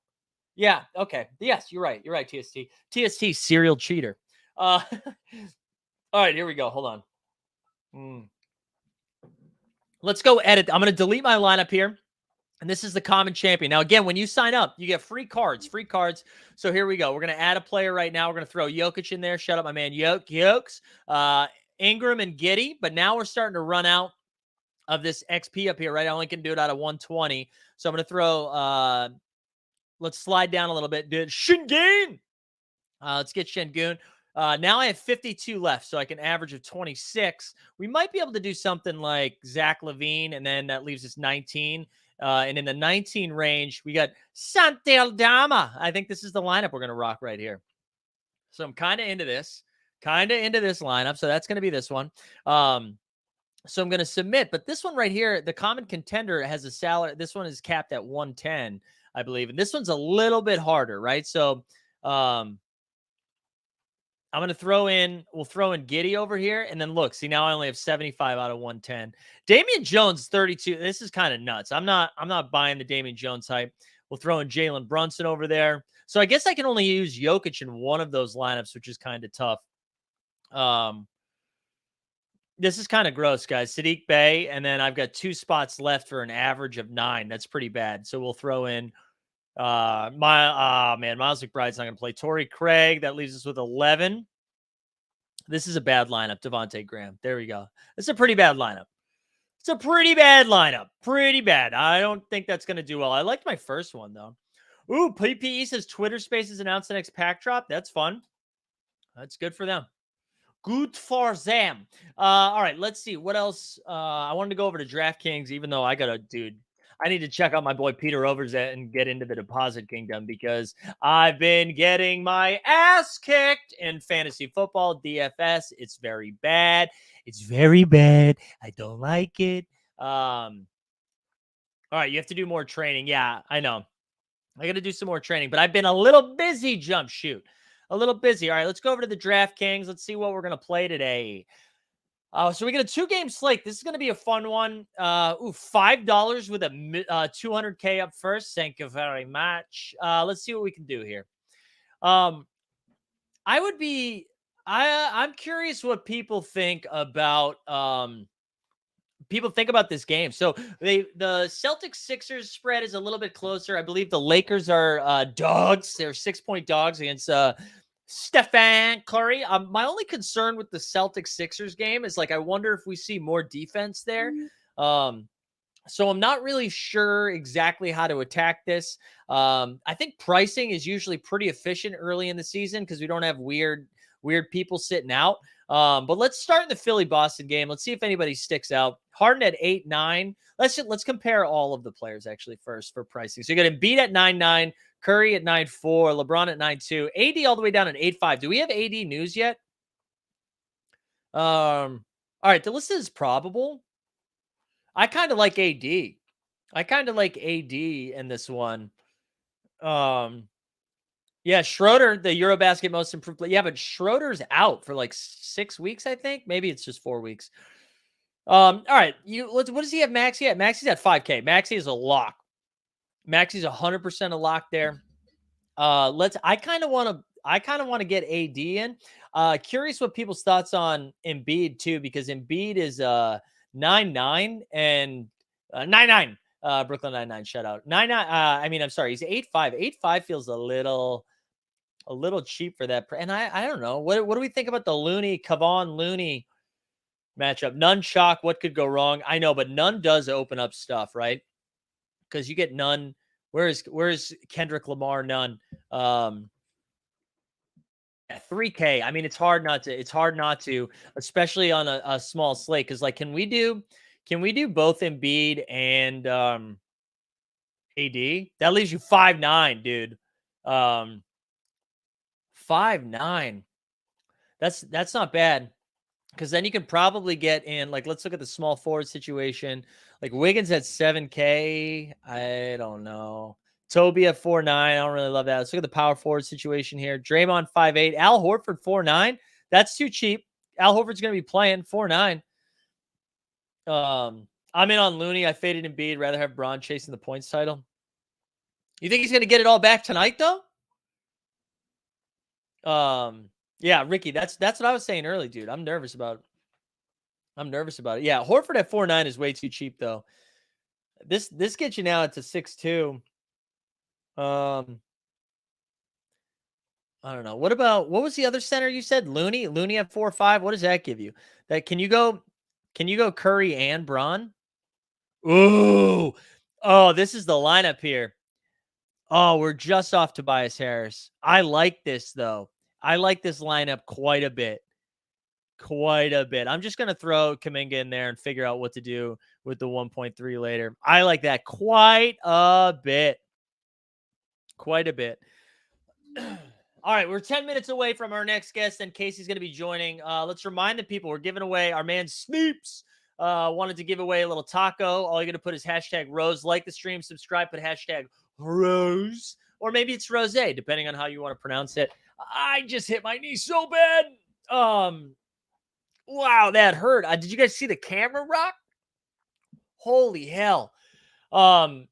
yeah. Okay. Yes, you're right. TST. TST, serial cheater. All right, here we go. Hold on. Let's go edit. I'm going to delete my lineup here. And this is the common champion. Now, again, when you sign up, you get free cards. So here we go. We're going to add a player right now. We're going to throw Jokic in there. Shut up, my man. Yokes. Ingram and Giddey. But now we're starting to run out of this XP up here, right? I only can do it out of 120. So I'm going to throw, let's slide down a little bit. Dude, Şengün. Let's get Şengün. Now I have 52 left, so I can average of 26. We might be able to do something like Zach LaVine, and then that leaves us 19. And in the 19 range, we got Sant'Aldama. I think this is the lineup we're going to rock right here. So I'm kind of into this lineup. So that's going to be this one. So I'm going to submit, but this one right here, the common contender has a salary. This one is capped at 110, I believe. And this one's a little bit harder, right? So I'm going to we'll throw in Giddey over here. And then look, see, now I only have 75 out of 110. Damian Jones, 32. This is kind of nuts. I'm not buying the Damian Jones hype. We'll throw in Jalen Brunson over there. So I guess I can only use Jokic in one of those lineups, which is kind of tough. This is kind of gross, guys. Sadiq Bey, and then I've got 2 spots left for an average of 9. That's pretty bad. So we'll throw in Miles McBride's not going to play. Torrey Craig, that leaves us with 11. This is a bad lineup. Devontae Graham. There we go. It's a pretty bad lineup. Pretty bad. I don't think that's going to do well. I liked my first one, though. Ooh, PPE says Twitter Spaces announced the next pack drop. That's fun. That's good for them. Good for them. All right, let's see what else. I wanted to go over to DraftKings, even though I need to check out my boy Peter Overzet and get into the deposit kingdom because I've been getting my ass kicked in fantasy football DFS. It's very bad. It's very bad. I don't like it. All right, you have to do more training. Yeah, I know. I got to do some more training, but I've been a little busy, jump shoot. A little busy. All right, let's go over to the DraftKings. Let's see what we're going to play today. So we got a 2-game slate. This is going to be a fun one. $5 with a 200K up first. Thank you very much. Let's see what we can do here. I'm curious what people think about this game. So the Celtics Sixers spread is a little bit closer. I believe the Lakers are dogs. They're 6-point dogs against Stephen Curry. My only concern with the Celtics Sixers game is I wonder if we see more defense there. So I'm not really sure exactly how to attack this. I think pricing is usually pretty efficient early in the season because we don't have weird people sitting out. But let's start in the Philly-Boston game. Let's see if anybody sticks out. Harden at 8-9. Let's compare all of the players actually first for pricing. So you got Embiid at 9-9, Curry at 9-4, LeBron at 9-2, AD all the way down at 8-5. Do we have AD news yet? All right, the list is probable. I kind of like AD. I kind of like AD in this one. Yeah, Schroeder, the Eurobasket most improved player. Yeah, but Schroeder's out for 6 weeks, I think. Maybe it's just 4 weeks. All right. What does he have Maxey at? Maxey's at 5K. Maxey is a lock. Maxey's 100% a lock there. I kind of want to get AD in. Curious what people's thoughts on Embiid too, because Embiid is 9-9 and 9-9. Brooklyn 9-9 shutout. 9-9. I'm sorry. He's 8-5. 8-5 feels a little cheap for that. And I don't know. What do we think about the Kevon Looney matchup? Nunn shock. What could go wrong? I know, but Nunn does open up stuff, right? Because you get Nunn. Where's Kendrick Lamar Nunn? 3K. It's hard not to, especially on a small slate. Because can we do both Embiid and AD? That leaves you 5-9, dude. 5-9. That's not bad. Because then you can probably get in, let's look at the small forward situation. Wiggins at 7K. I don't know. Toby at 4-9. I don't really love that. Let's look at the power forward situation here. Draymond 5'8". Al Horford 4'9". That's too cheap. Al Horford's going to be playing 4'9". I'm in on Looney. I faded Embiid. Rather have Bron chasing the points title. You think he's going to get it all back tonight, though? Yeah, Ricky, that's what I was saying early, dude. I'm nervous about it. Yeah, Horford at 4'9" is way too cheap, though. This gets you now to 6'2". I don't know. What was the other center you said? Looney at 4'5". What does that give you? Can you go Curry and Bron? Ooh. Oh, this is the lineup here. Oh, we're just off Tobias Harris. I like this, though. I like this lineup quite a bit. I'm just going to throw Kuminga in there and figure out what to do with the 1.3 later. I like that quite a bit. All right, we're 10 minutes away from our next guest, and Casey's going to be joining. Let's remind the people we're giving away our man Sneeps. Wanted to give away a little taco. All you're going to put is hashtag Rose. Like the stream, subscribe, put hashtag Rose. Or maybe it's Rose, depending on how you want to pronounce it. I just hit my knee so bad. Wow, that hurt. Did you guys see the camera rock? Holy hell. I'm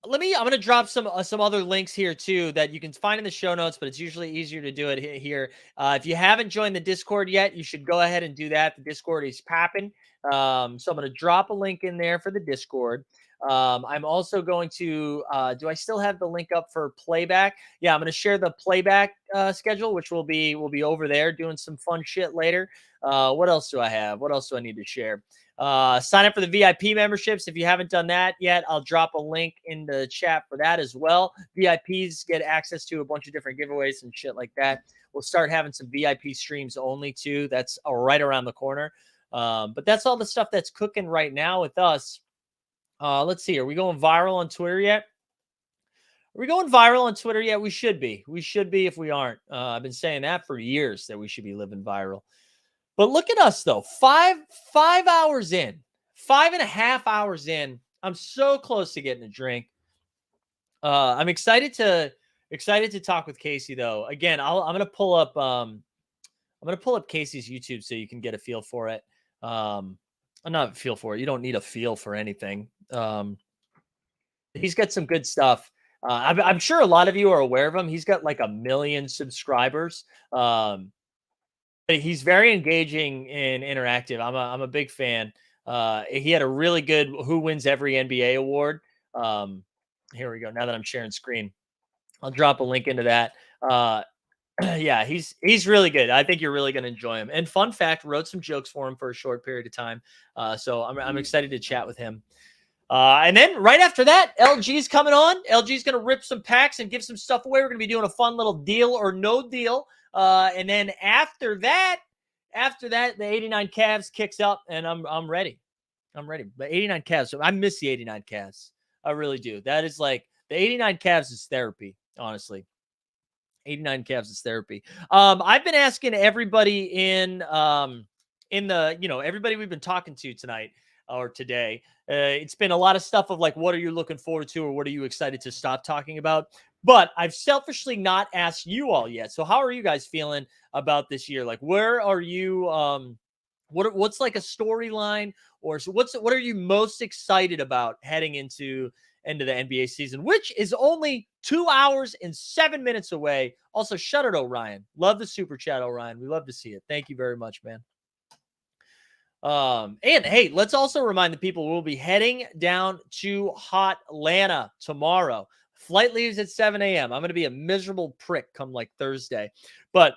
going to drop some other links here too that you can find in the show notes, but it's usually easier to do it here. If you haven't joined the Discord yet, you should go ahead and do that. The Discord is popping. So I'm going to drop a link in there for the Discord. I'm also going to, do I still have the link up for playback? Yeah, I'm going to share the playback schedule, which will be over there doing some fun shit later. What else do I have? What else do I need to share? Sign up for the VIP memberships. If you haven't done that yet, I'll drop a link in the chat for that as well. VIPs get access to a bunch of different giveaways and shit like that. We'll start having some VIP streams only too. That's right around the corner. But that's all the stuff that's cooking right now with us. Let's see. Are we going viral on Twitter yet? Are we going viral on Twitter yet? We should be. We should be if we aren't. I've been saying that for years that we should be living viral. But look at us though. 5 hours in, 5.5 hours in. I'm so close to getting a drink. I'm excited to talk with Casey though. Again, I'm gonna pull up Casey's YouTube so you can get a feel for it. Not a feel for it. You don't need a feel for anything. He's got some good stuff. I'm sure a lot of you are aware of him. He's got like 1 million subscribers. He's very engaging and interactive. I'm a big fan. He had a really good Who Wins Every NBA award. Here we go. Now that I'm sharing screen, I'll drop a link into that. Yeah, he's really good. I think you're really going to enjoy him. And fun fact, wrote some jokes for him for a short period of time. So I'm excited to chat with him. And then right after that, LG's coming on. LG's going to rip some packs and give some stuff away. We're going to be doing a fun little deal or no deal. And then after that, the 89 Cavs kicks up, and I'm ready. I'm ready. The 89 Cavs. So I miss the 89 Cavs. I really do. That is like the 89 Cavs is therapy, honestly. 89 Cavs is therapy. I've been asking everybody in the, everybody we've been talking to tonight or today. It's been a lot of stuff of like, what are you looking forward to or what are you excited to stop talking about? But I've selfishly not asked you all yet. So how are you guys feeling about this year? Like, where are you? What's like a storyline or what are you most excited about heading into the NBA season, which is only 2 hours and 7 minutes away. Also, shut it, Orion. Love the super chat, Orion. We love to see it. Thank you very much, man. And hey, let's also remind the people we'll be heading down to Hot Atlanta tomorrow. Flight leaves at 7 a.m. I'm going to be a miserable prick come like Thursday, but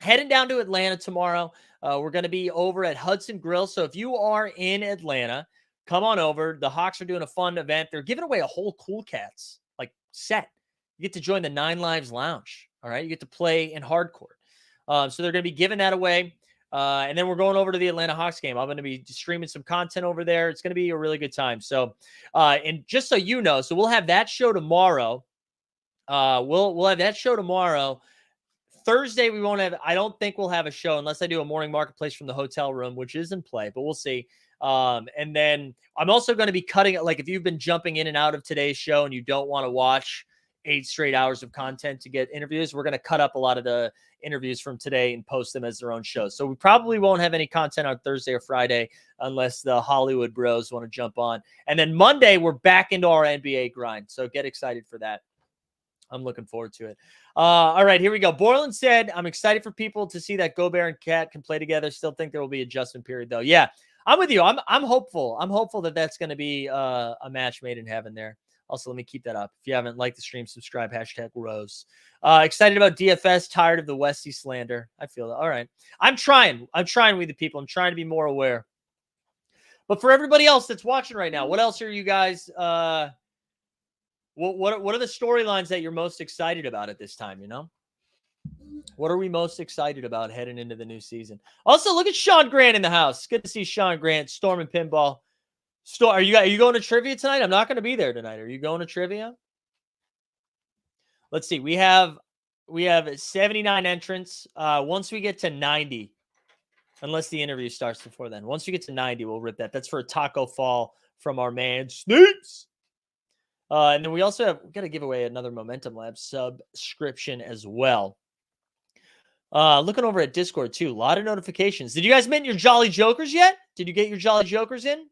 heading down to Atlanta tomorrow. We're going to be over at Hudson Grill. So if you are in Atlanta, come on over. The Hawks are doing a fun event. They're giving away a whole Cool Cats like set. You get to join the 9 Lives Lounge. All right. You get to play in hardcourt. So they're going to be giving that away. And then we're going over to the Atlanta Hawks game. I'm going to be streaming some content over there. It's going to be a really good time. So, and just so you know, so we'll have that show tomorrow. We'll have that show tomorrow. Thursday, we won't have, I don't think we'll have a show unless I do a morning marketplace from the hotel room, which is in play, but we'll see. And then I'm also going to be cutting it. Like if you've been jumping in and out of today's show and you don't want to watch 8 straight hours of content to get interviews, we're going to cut up a lot of the interviews from today and post them as their own shows. So we probably won't have any content on Thursday or Friday unless the Hollywood bros want to jump on. And then Monday, we're back into our NBA grind. So get excited for that. I'm looking forward to it. All right, here we go. Borland said, I'm excited for people to see that Gobert and Cat can play together. Still think there will be adjustment period, though. Yeah, I'm with you. I'm hopeful. I'm hopeful that that's going to be a match made in heaven there. Also, let me keep that up. If you haven't liked the stream, subscribe, #Rose. Excited about DFS, tired of the Westy slander. I feel that. All right. I'm trying with the people. I'm trying to be more aware. But for everybody else that's watching right now, what else are you guys what are the storylines that you're most excited about at this time, What are we most excited about heading into the new season? Also, look at Sean Grant in the house. Good to see Sean Grant, Storm and Pinball. Are you going to trivia tonight? I'm not going to be there tonight. Are you going to trivia? Let's see. We have 79 entrants. Once we get to 90, unless the interview starts before then. Once we get to 90, we'll rip that. That's for a taco fall from our man Snoops. And then we also got to give away another Momentum Lab subscription as well. Looking over at Discord too. A lot of notifications. Did you guys mint your Jolly Jokers yet? Did you get your Jolly Jokers in?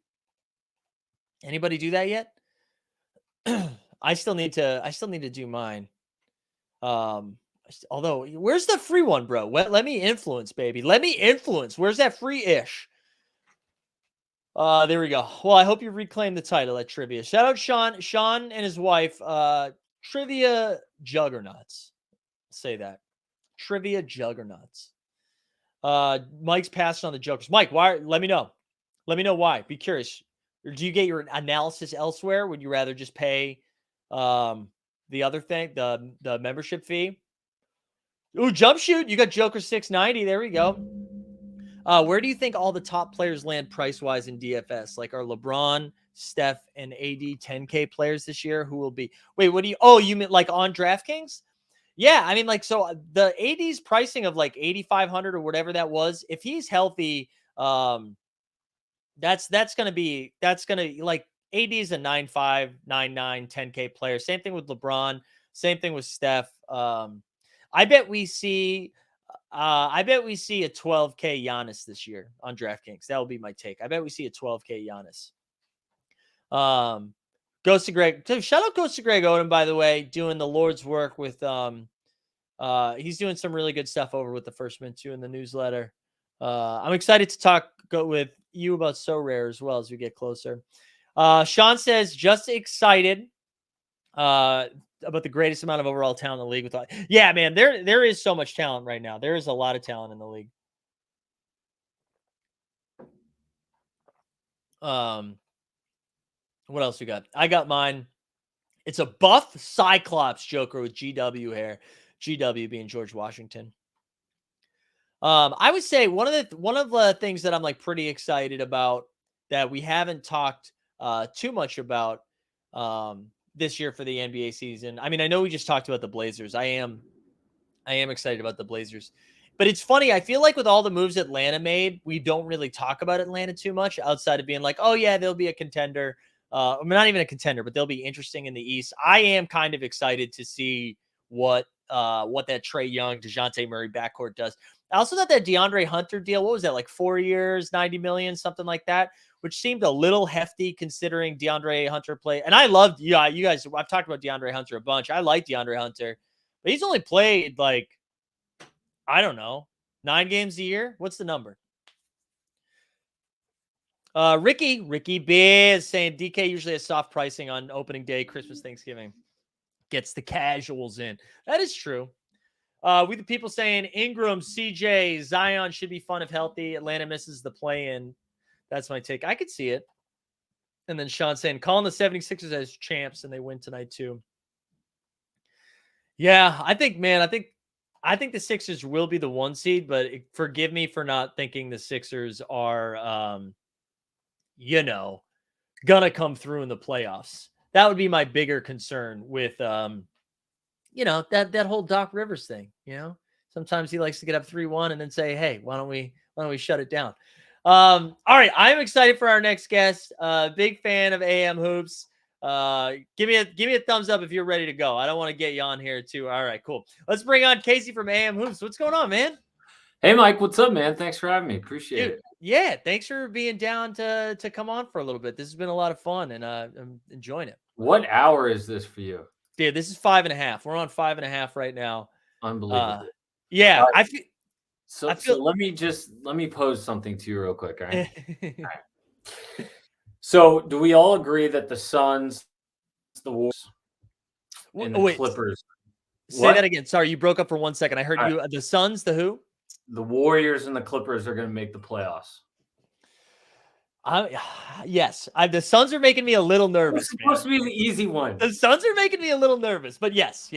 Anybody do that yet? I still need to do mine. Although, where's the free one, bro? Let me influence, baby. Let me influence. Where's that free-ish? There we go. Well, I hope you reclaim the title at trivia. Shout out Sean. Sean and his wife, trivia juggernauts. Say that. Trivia juggernauts. Mike's passing on the jokers. Mike, why? Let me know. Let me know why. Be curious. Or do you get your analysis elsewhere? Would you rather just pay the other thing, the membership fee? Ooh, jump shoot. You got Joker 690. There we go. Where do you think all the top players land price-wise in DFS? Like, are LeBron, Steph, and AD 10K players this year? Who will be? Wait, what do you? Oh, you mean like on DraftKings? Yeah, I mean, like, so the AD's pricing of like 8,500 or whatever that was. If he's healthy, that's gonna like AD's a 9.5, 9.9, 10K player. Same thing with LeBron. Same thing with Steph. I bet we see a 12K Giannis this year on DraftKings. That will be my take. I bet we see a 12K Giannis. Goes to Greg. Shout out goes to Greg Oden, by the way, doing the Lord's work with he's doing some really good stuff over with the First Mint too in the newsletter. I'm excited to go with you about Sorare as well as we get closer. Sean says just excited about the greatest amount of overall talent in the league. Yeah, man, there is so much talent right now. There is a lot of talent in the league. What else we got? I got mine. It's a buff Cyclops Joker with GW hair. GW being George Washington. I would say one of the things that I'm like pretty excited about that we haven't talked too much about this year for the NBA season. I mean, I know we just talked about the Blazers. I am excited about the Blazers. But it's funny. I feel like with all the moves Atlanta made, we don't really talk about Atlanta too much outside of being like, oh, yeah, they'll be a contender. I mean, not even a contender, but they'll be interesting in the East. I am kind of excited to see what that Trae Young, DeJounte Murray backcourt does. I also thought that DeAndre Hunter deal, what was that, like 4 years, 90 million, something like that, which seemed a little hefty considering DeAndre Hunter played. And I loved, you guys, I've talked about DeAndre Hunter a bunch. I like DeAndre Hunter, but he's only played like, I don't know, 9 games a year. What's the number? Ricky B is saying DK usually has soft pricing on opening day, Christmas, Thanksgiving. Gets the casuals in. That is true. We the people saying Ingram, CJ, Zion should be fun if healthy. Atlanta misses the play-in. That's my take. I could see it. And then Sean saying, calling the 76ers as champs and they win tonight too. Yeah, I think the Sixers will be the 1 seed, but forgive me for not thinking the Sixers are, gonna come through in the playoffs. That would be my bigger concern with, that whole Doc Rivers thing. Sometimes he likes to get up 3-1 and then say, hey, why don't we shut it down? All right, I'm excited for our next guest. Big fan of AM Hoops. Give me a thumbs up if you're ready to go. I don't want to get you on here too. All right, cool. Let's bring on Casey from AM Hoops. What's going on, man? Hey, Mike. What's up, man? Thanks for having me. Appreciate it. Yeah, thanks for being down to come on for a little bit. This has been a lot of fun, and I'm enjoying it. What hour is this for you? Dude, this is 5.5. We're on 5.5 right now. Unbelievable. Yeah, I feel. So let me pose something to you real quick. All right. All right. So do we all agree that the Suns, the Warriors, and the Clippers? Say that again. Sorry, you broke up for 1 second. I heard you. The Suns, the who? The Warriors and the Clippers are going to make the playoffs. Yes. The Suns are making me a little nervous. It's supposed to be the easy one. The Suns are making me a little nervous, but yes.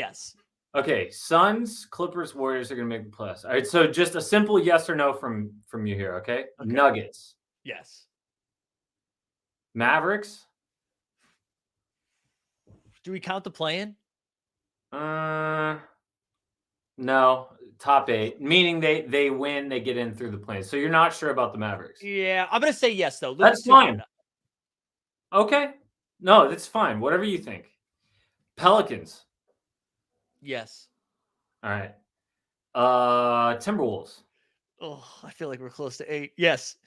Okay, Suns, Clippers, Warriors are going to make the playoffs. All right, so just a simple yes or no from you here, okay? Nuggets. Yes. Mavericks. Do we count the play-in? No, top 8, meaning they win, they get in through the play-in. So you're not sure about the Mavericks. Yeah, I'm going to say yes, though. That's fine. Okay. No, that's fine. Whatever you think. Pelicans. Yes. All right. Timberwolves. Oh, I feel like we're close to 8. Yes.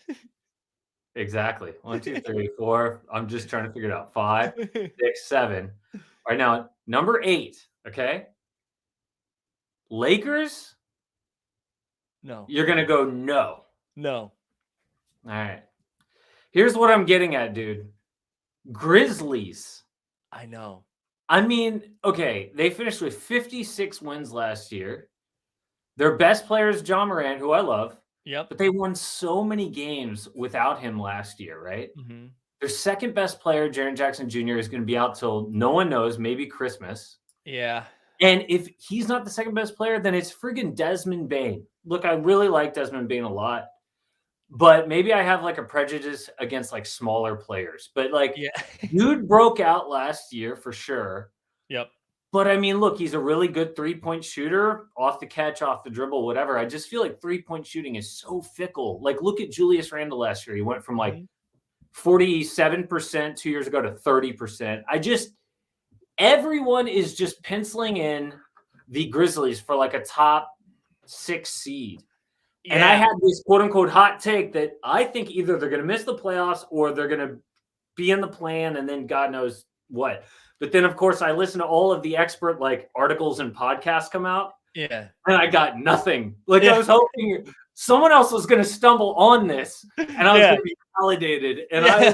Exactly. 1, 2, 3, 4. I'm just trying to figure it out. 5, 6, 7. All right, now number 8. Okay. Lakers. No. You're gonna go no. No. All right. Here's what I'm getting at, dude. Grizzlies. I know. I mean, okay, they finished with 56 wins last year. Their best player is John Morant, who I love. Yep. But they won so many games without him last year, right? Mm-hmm. Their second best player, Jaren Jackson Jr., is going to be out till no one knows, maybe Christmas. Yeah. And if he's not the second best player, then it's friggin' Desmond Bane. Look, I really like Desmond Bane a lot, but maybe I have like a prejudice against like smaller players. But like, dude broke out last year for sure. Yep. But I mean, look, he's a really good 3-point shooter, off the catch, off the dribble, whatever. I just feel like 3-point shooting is so fickle. Like, look at Julius Randle last year. He went from like 47% 2 years ago to 30%. Everyone is just penciling in the Grizzlies for like a top 6 seed. Yeah. And I had this quote unquote hot take that I think either they're going to miss the playoffs or they're going to be in the plan and then God knows what. But then, of course, I listen to all of the expert like articles and podcasts come out. Yeah. And I got nothing. Like I was hoping someone else was going to stumble on this and I was going to be validated. And I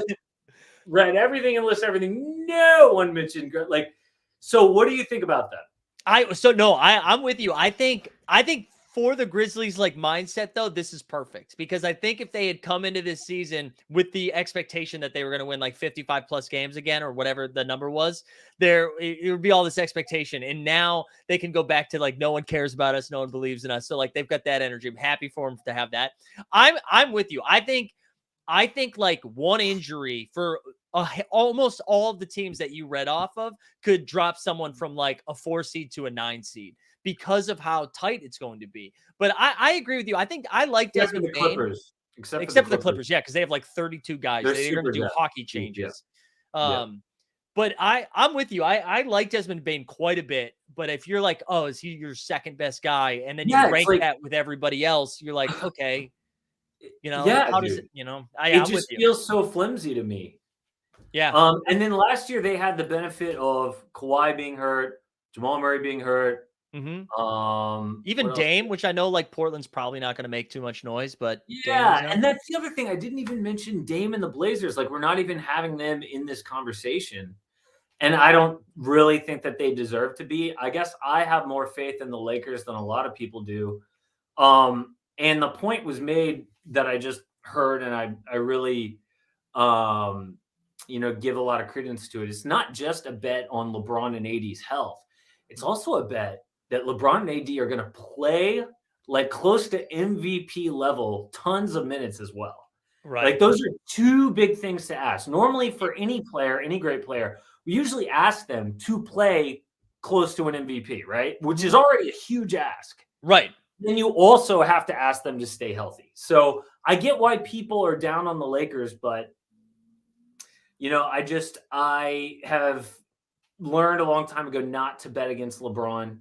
read everything and listened to everything. No one mentioned like. So, what do you think about that? I'm with you. I think for the Grizzlies like mindset though, this is perfect because I think if they had come into this season with the expectation that they were going to win like 55 plus games again or whatever the number was, it would be all this expectation. And now they can go back to like no one cares about us, no one believes in us. So like they've got that energy. I'm happy for them to have that. I'm with you. I think like one injury for almost all of the teams that you read off of could drop someone from like a 4 seed to a 9 seed because of how tight it's going to be. But I agree with you. I think I like Desmond Bane. Clippers. Except for the Clippers, yeah, because they have like 32 guys. They're going to do hockey changes. But I'm with you. I like Desmond Bane quite a bit. But if you're like, oh, is he your second best guy? And then you rank that with everybody else, you're like, okay, how does it, it just feels so flimsy to me. Yeah. And then last year they had the benefit of Kawhi being hurt, Jamal Murray being hurt. Mm-hmm. Even Dame, which I know like Portland's probably not going to make too much noise, but and that's the other thing. I didn't even mention Dame and the Blazers. Like we're not even having them in this conversation. And I don't really think that they deserve to be. I guess I have more faith in the Lakers than a lot of people do. And the point was made that I just heard, and I really give a lot of credence to it. It's not just a bet on LeBron and AD's health. It's also a bet that LeBron and AD are going to play like close to MVP level, tons of minutes as well. Right. Like those are two big things to ask. Normally for any player, any great player, we usually ask them to play close to an MVP, right? Which is already a huge ask. Right. Then you also have to ask them to stay healthy. So I get why people are down on the Lakers, but I have learned a long time ago not to bet against LeBron.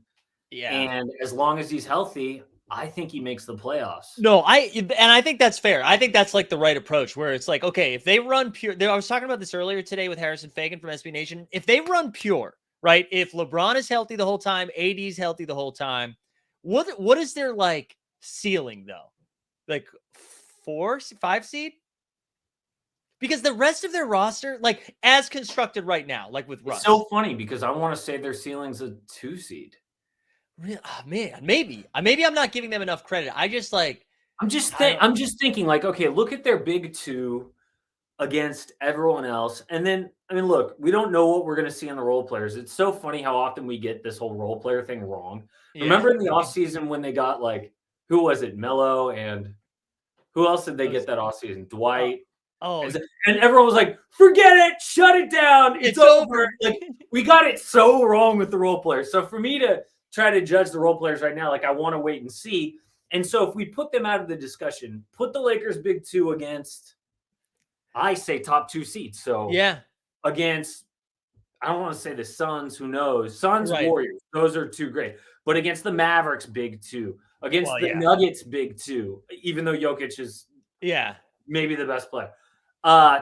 Yeah. And as long as he's healthy, I think he makes the playoffs. No, I think that's fair. I think that's like the right approach where it's like, okay, if they run pure, I was talking about this earlier today with Harrison Faigen from SB Nation. If they run pure, right? If LeBron is healthy the whole time, AD's healthy the whole time, what is their like ceiling though? Like 4, 5 seed? Because the rest of their roster, like as constructed right now, like with Russ. It's so funny because I want to say their ceiling's a 2 seed. Oh, man, maybe I'm not giving them enough credit. I'm just thinking like, okay, look at their big 2 against everyone else. And then, I mean, look, we don't know what we're going to see in the role players. It's so funny how often we get this whole role player thing wrong. Yeah. Remember in the offseason when they got like, who was it? Melo and who else did they get that offseason? Dwight. And everyone was like, forget it, shut it down. It's over. Like we got it so wrong with the role players. So for me to try to judge the role players right now, like I want to wait and see. And so if we put them out of the discussion, put the Lakers big 2 against, I say top 2 seeds. So against, I don't want to say the Suns, who knows? Suns, Warriors, those are 2 great. But against the Mavericks, big 2. Against the Nuggets, big 2. Even though Jokic is maybe the best player.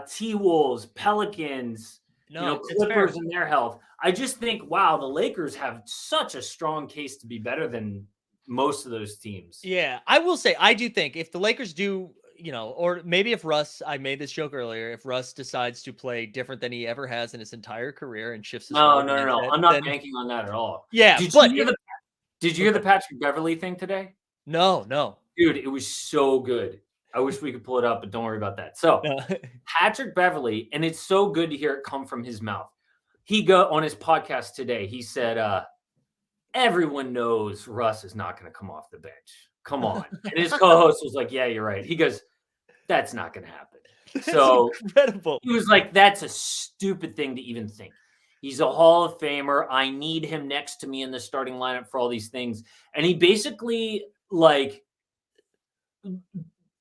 T-Wolves, Pelicans, Clippers and their health. I just think, wow, the Lakers have such a strong case to be better than most of those teams. Yeah, I will say, I do think if the Lakers do, or maybe if Russ, I made this joke earlier, if Russ decides to play different than he ever has in his entire career and shifts his No. I'm not banking on that at all. Yeah, did you hear the Patrick Beverley thing today? No. Dude, it was so good. I wish we could pull it up, but don't worry about that. So Patrick Beverley, and it's so good to hear it come from his mouth. He on his podcast today, he said, everyone knows Russ is not going to come off the bench. Come on. And his co-host was like, yeah, you're right. He goes, that's not going to happen. So incredible. He was like, that's a stupid thing to even think. He's a Hall of Famer. I need him next to me in the starting lineup for all these things. And he basically like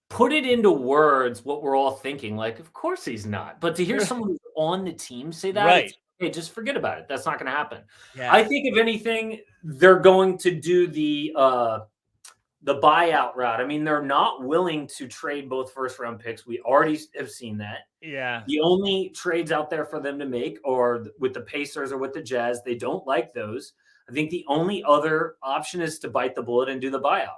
put it into words what we're all thinking. Like, of course he's not. But to hear someone who's on the team say that, Right. it's, hey, just forget about it. That's not going to happen. Yeah. I think if anything, they're going to do the buyout route. I mean, they're not willing to trade both first round picks. We already have seen that. Yeah. The only trades out there for them to make are with the Pacers or with the Jazz. They don't like those. I think the only other option is to bite the bullet and do the buyout.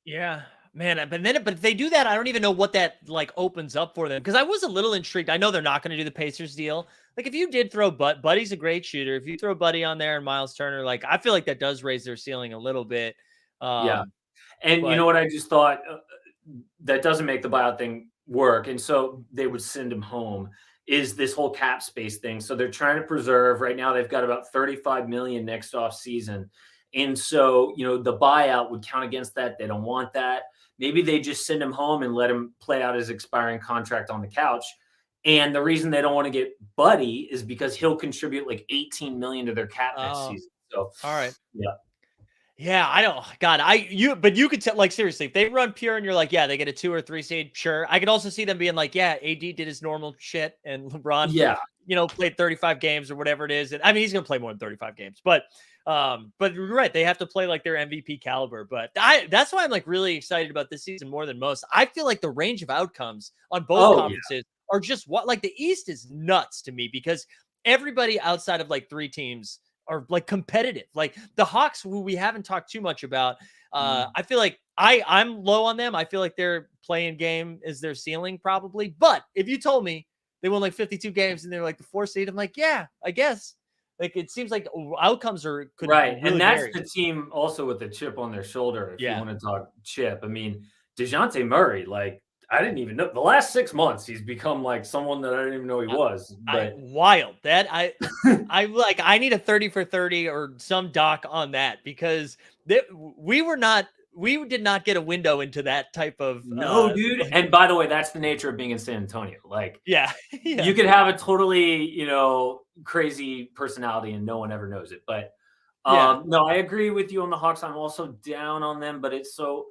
Yeah, man. But if they do that, I don't even know what that like opens up for them. Because I was a little intrigued. I know they're not going to do the Pacers deal. Like if you did throw Buddy's a great shooter. If you throw Buddy on there and Miles Turner, like I feel like that does raise their ceiling a little bit. Yeah. And you know what I just thought? That doesn't make the buyout thing work. And so they would send him home is this whole cap space thing. So they're trying to preserve right now. They've got about 35 million next off season. And so, you know, the buyout would count against that. They don't want that. Maybe they just send him home and let him play out his expiring contract on the couch. And the reason they don't want to get Buddy is because he'll contribute like 18 million to their cap next season. So, all right. Yeah. Yeah, I don't. God, but you could tell. Like seriously, if they run pure and you're like, yeah, they get a 2 or 3 seed. Sure, I could also see them being like, yeah, AD did his normal shit and LeBron, played 35 games or whatever it is. And I mean, he's gonna play more than 35 games, but you're right, they have to play like their MVP caliber. But that's why I'm like really excited about this season more than most. I feel like the range of outcomes on both conferences are just like the East is nuts to me because everybody outside of like 3 teams are like competitive. Like the Hawks, who we haven't talked too much about. I feel like I'm low on them. I feel like their playing game is their ceiling probably. But if you told me they won like 52 games and they're like the 4th seed, I'm like, yeah, I guess. Like it seems like outcomes could right. Really and that's vary. the team also with the chip on their shoulder. If you want to talk chip, I mean, DeJounte Murray, like I didn't even know the last 6 months he's become like someone that I didn't even know he was. But wild that I need a 30 for 30 or some doc on that because we did not get a window into that type of dude. And by the way, that's the nature of being in San Antonio. Like, yeah. You could have a totally, crazy personality and no one ever knows it. But no, I agree with you on the Hawks. I'm also down on them, but it's so.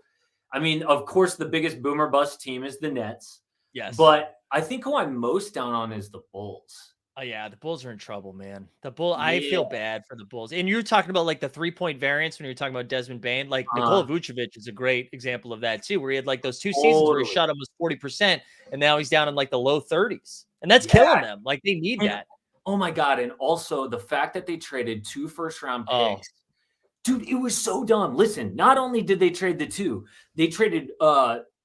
I mean, of course, the biggest boomer bust team is the Nets. Yes. But I think who I'm most down on is the Bulls. Oh, yeah. The Bulls are in trouble, man. I feel bad for the Bulls. And you're talking about like the 3-point variance when you're talking about Desmond Bane. Like Nikola Vucevic is a great example of that too, where he had like those 2 seasons where he shot almost 40% and now he's down in like the low 30s. And that's killing them. Like they need that. Oh, my God. And also the fact that they traded 2 first-round picks. Dude, it was so dumb. Listen, not only did they trade the 2, they traded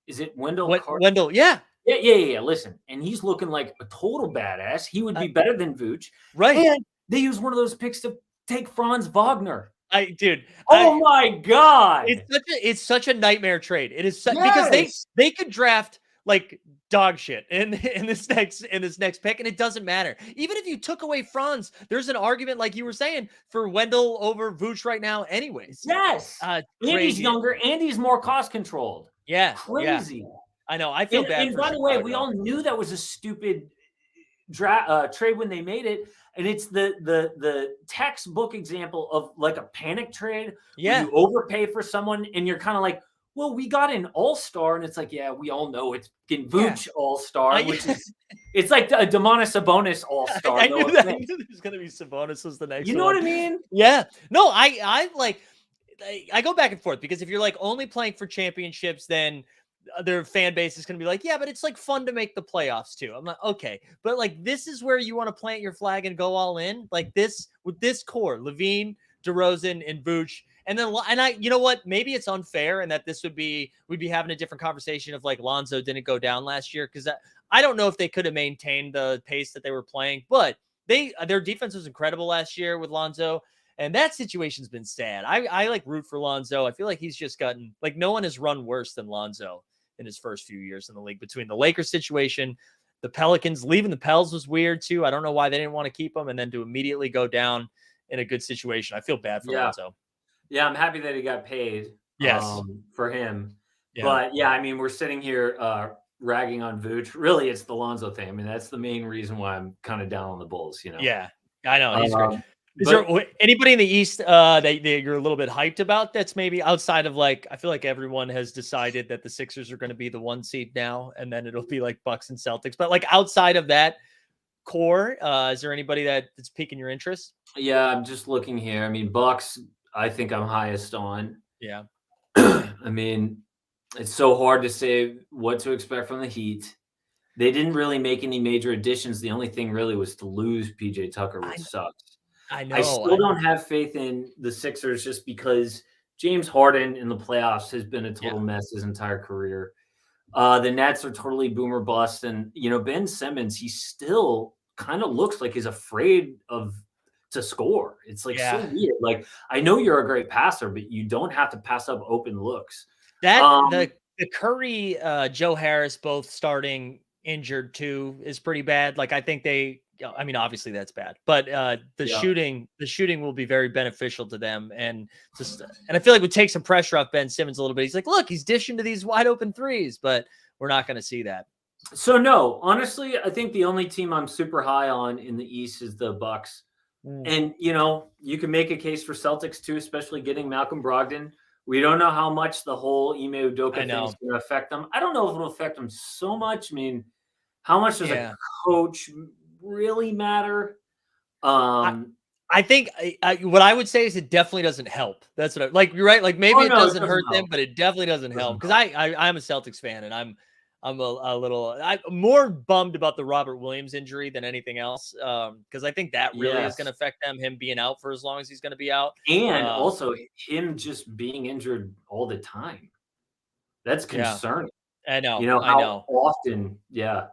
is it Wendell Carter? Wendell, yeah. Yeah. Listen, and he's looking like a total badass. He would be better than Vooch. Right. And they used one of those picks to take Franz Wagner. Oh my God. It's such a nightmare trade. It is because they could draft like dog shit in this next pick, and it doesn't matter. Even if you took away Franz, there's an argument, like you were saying, for Wendell over Vooch right now, anyways. Yes, and he's younger, and he's more cost controlled. Yeah, crazy. Yeah. I know. I feel bad. And by the way, we all knew that was a stupid trade when they made it, and it's the textbook example of like a panic trade. Yeah, you overpay for someone, and you're kind of like, well, we got an all-star, and it's like, yeah, we all know it's getting Vooch all-star, which is it's like a Domantas Sabonis all-star. I knew there's gonna be Sabonis was the next. You know what I mean? Yeah. No, I go back and forth because if you're like only playing for championships, then their fan base is going to be like, yeah, but it's like fun to make the playoffs too. I'm like, okay, but like this is where you want to plant your flag and go all in, like this with this core, Levine, DeRozan, and Vooch. And then, you know what? Maybe it's unfair, and that we'd be having a different conversation if like Lonzo didn't go down last year, because I don't know if they could have maintained the pace that they were playing, but their defense was incredible last year with Lonzo, and that situation's been sad. I like root for Lonzo. I feel like he's just gotten like no one has run worse than Lonzo in his first few years in the league. Between the Lakers situation, the Pelicans leaving the Pels was weird too. I don't know why they didn't want to keep him, and then to immediately go down in a good situation. I feel bad for Lonzo. Yeah, I'm happy that he got paid. Yes. For him. Yeah. But yeah, I mean, we're sitting here ragging on Vooch. Really, it's the Lonzo thing. I mean, that's the main reason why I'm kind of down on the Bulls. Yeah, I know he's great. Is But there anybody in the East that you're a little bit hyped about? That's maybe outside of like, I feel like everyone has decided that the Sixers are going to be the 1 seed now, and then it'll be like Bucks and Celtics. But like outside of that core, is there anybody that's piquing your interest? yeah, I'm just looking here. I mean, Bucks, I think I'm highest on. Yeah. I mean, it's so hard to say what to expect from the Heat. They didn't really make any major additions. The only thing really was to lose PJ Tucker, which sucks. I know. I still don't have faith in the Sixers just because James Harden in the playoffs has been a total mess his entire career. The Nets are totally boomer bust. And, Ben Simmons, he still kind of looks like he's afraid to score. It's like so weird. Like, I know you're a great passer, but you don't have to pass up open looks. The Curry, Joe Harris, both starting injured too, is pretty bad. Like, I think obviously that's bad, but the shooting will be very beneficial to them. And I feel like we take some pressure off Ben Simmons a little bit. He's like, look, he's dishing to these wide open threes, but we're not going to see that. So no, honestly, I think the only team I'm super high on in the East is the Bucks. And, you can make a case for Celtics too, especially getting Malcolm Brogdon. We don't know how much the whole Ime Udoka thing is going to affect them. I don't know if it'll affect them so much. I mean, how much does a coach really matter? I think what I would say is it definitely doesn't help. That's what you're right. Like maybe it doesn't hurt them, but it definitely doesn't help. Because I'm a Celtics fan, and I'm I'm more bummed about the Robert Williams injury than anything else. Because I think that really is going to affect them, him being out for as long as he's going to be out. And also him just being injured all the time. That's concerning. I know. How often. Yeah.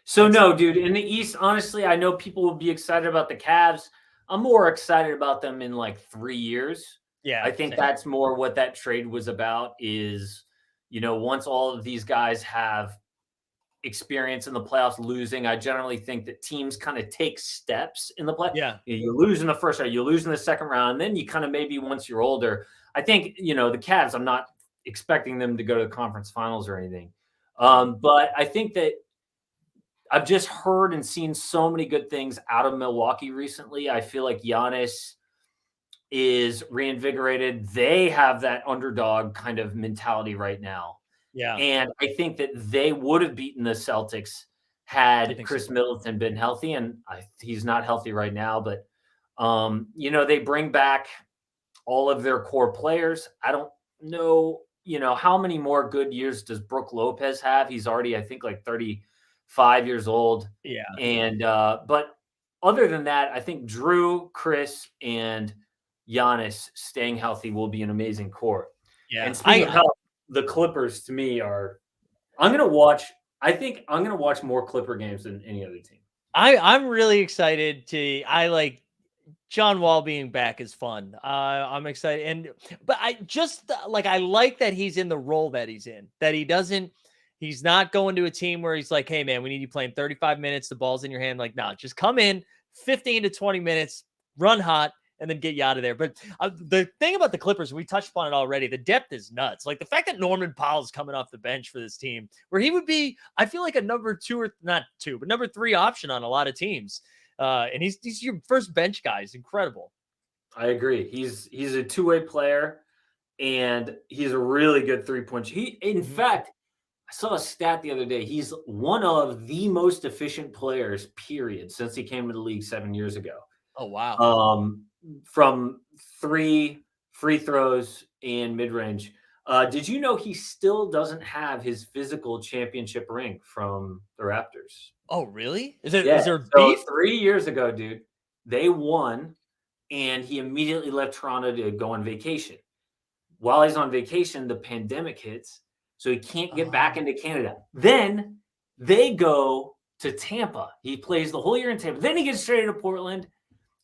So no, dude, in the East, honestly, I know people will be excited about the Cavs. I'm more excited about them in like 3 years. Yeah. I think that's more what that trade was about is, once all of these guys have experience in the playoffs losing, I generally think that teams kind of take steps in the play. Yeah. You lose in the first round, you lose in the second round, and then you kind of maybe once you're older, I think, the Cavs, I'm not expecting them to go to the conference finals or anything. But I think that I've just heard and seen so many good things out of Milwaukee recently. I feel like Giannis is reinvigorated. They have that underdog kind of mentality right now. Yeah. And I think that they would have beaten the Celtics had Chris Middleton been healthy. And he's not healthy right now, but, they bring back all of their core players. I don't know, how many more good years does Brook Lopez have? He's already, I think, like 35 years old. Yeah. And, but other than that, I think Drew, Chris, and Giannis staying healthy will be an amazing core. Yeah. And speaking of health, the Clippers to me I think I'm going to watch more Clipper games than any other team. I'm really excited I like John Wall being back is fun. I'm excited. But I like that he's in the role that he's in, that he's not going to a team where he's like, hey man, we need you playing 35 minutes. The ball's in your hand. Like, nah, just come in 15 to 20 minutes, run hot, and then get you out of there. But the thing about the Clippers, we touched upon it already. The depth is nuts. Like the fact that Norman Powell's coming off the bench for this team, where he would be, I feel like a number 3 option on a lot of teams. And he's your first bench guy. He's incredible. I agree. He's a two-way player, and he's a really good three-point. In fact, I saw a stat the other day. He's one of the most efficient players, period, since he came to the league 7 years ago. Oh, wow. From 3 free throws and mid-range. Did you know he still doesn't have his physical championship ring from the Raptors? Oh, really? Is there beef? 3 years ago, dude, they won, and he immediately left Toronto to go on vacation. While he's on vacation, the pandemic hits, so he can't get back into Canada. Then they go to Tampa. He plays the whole year in Tampa. Then he gets traded to Portland.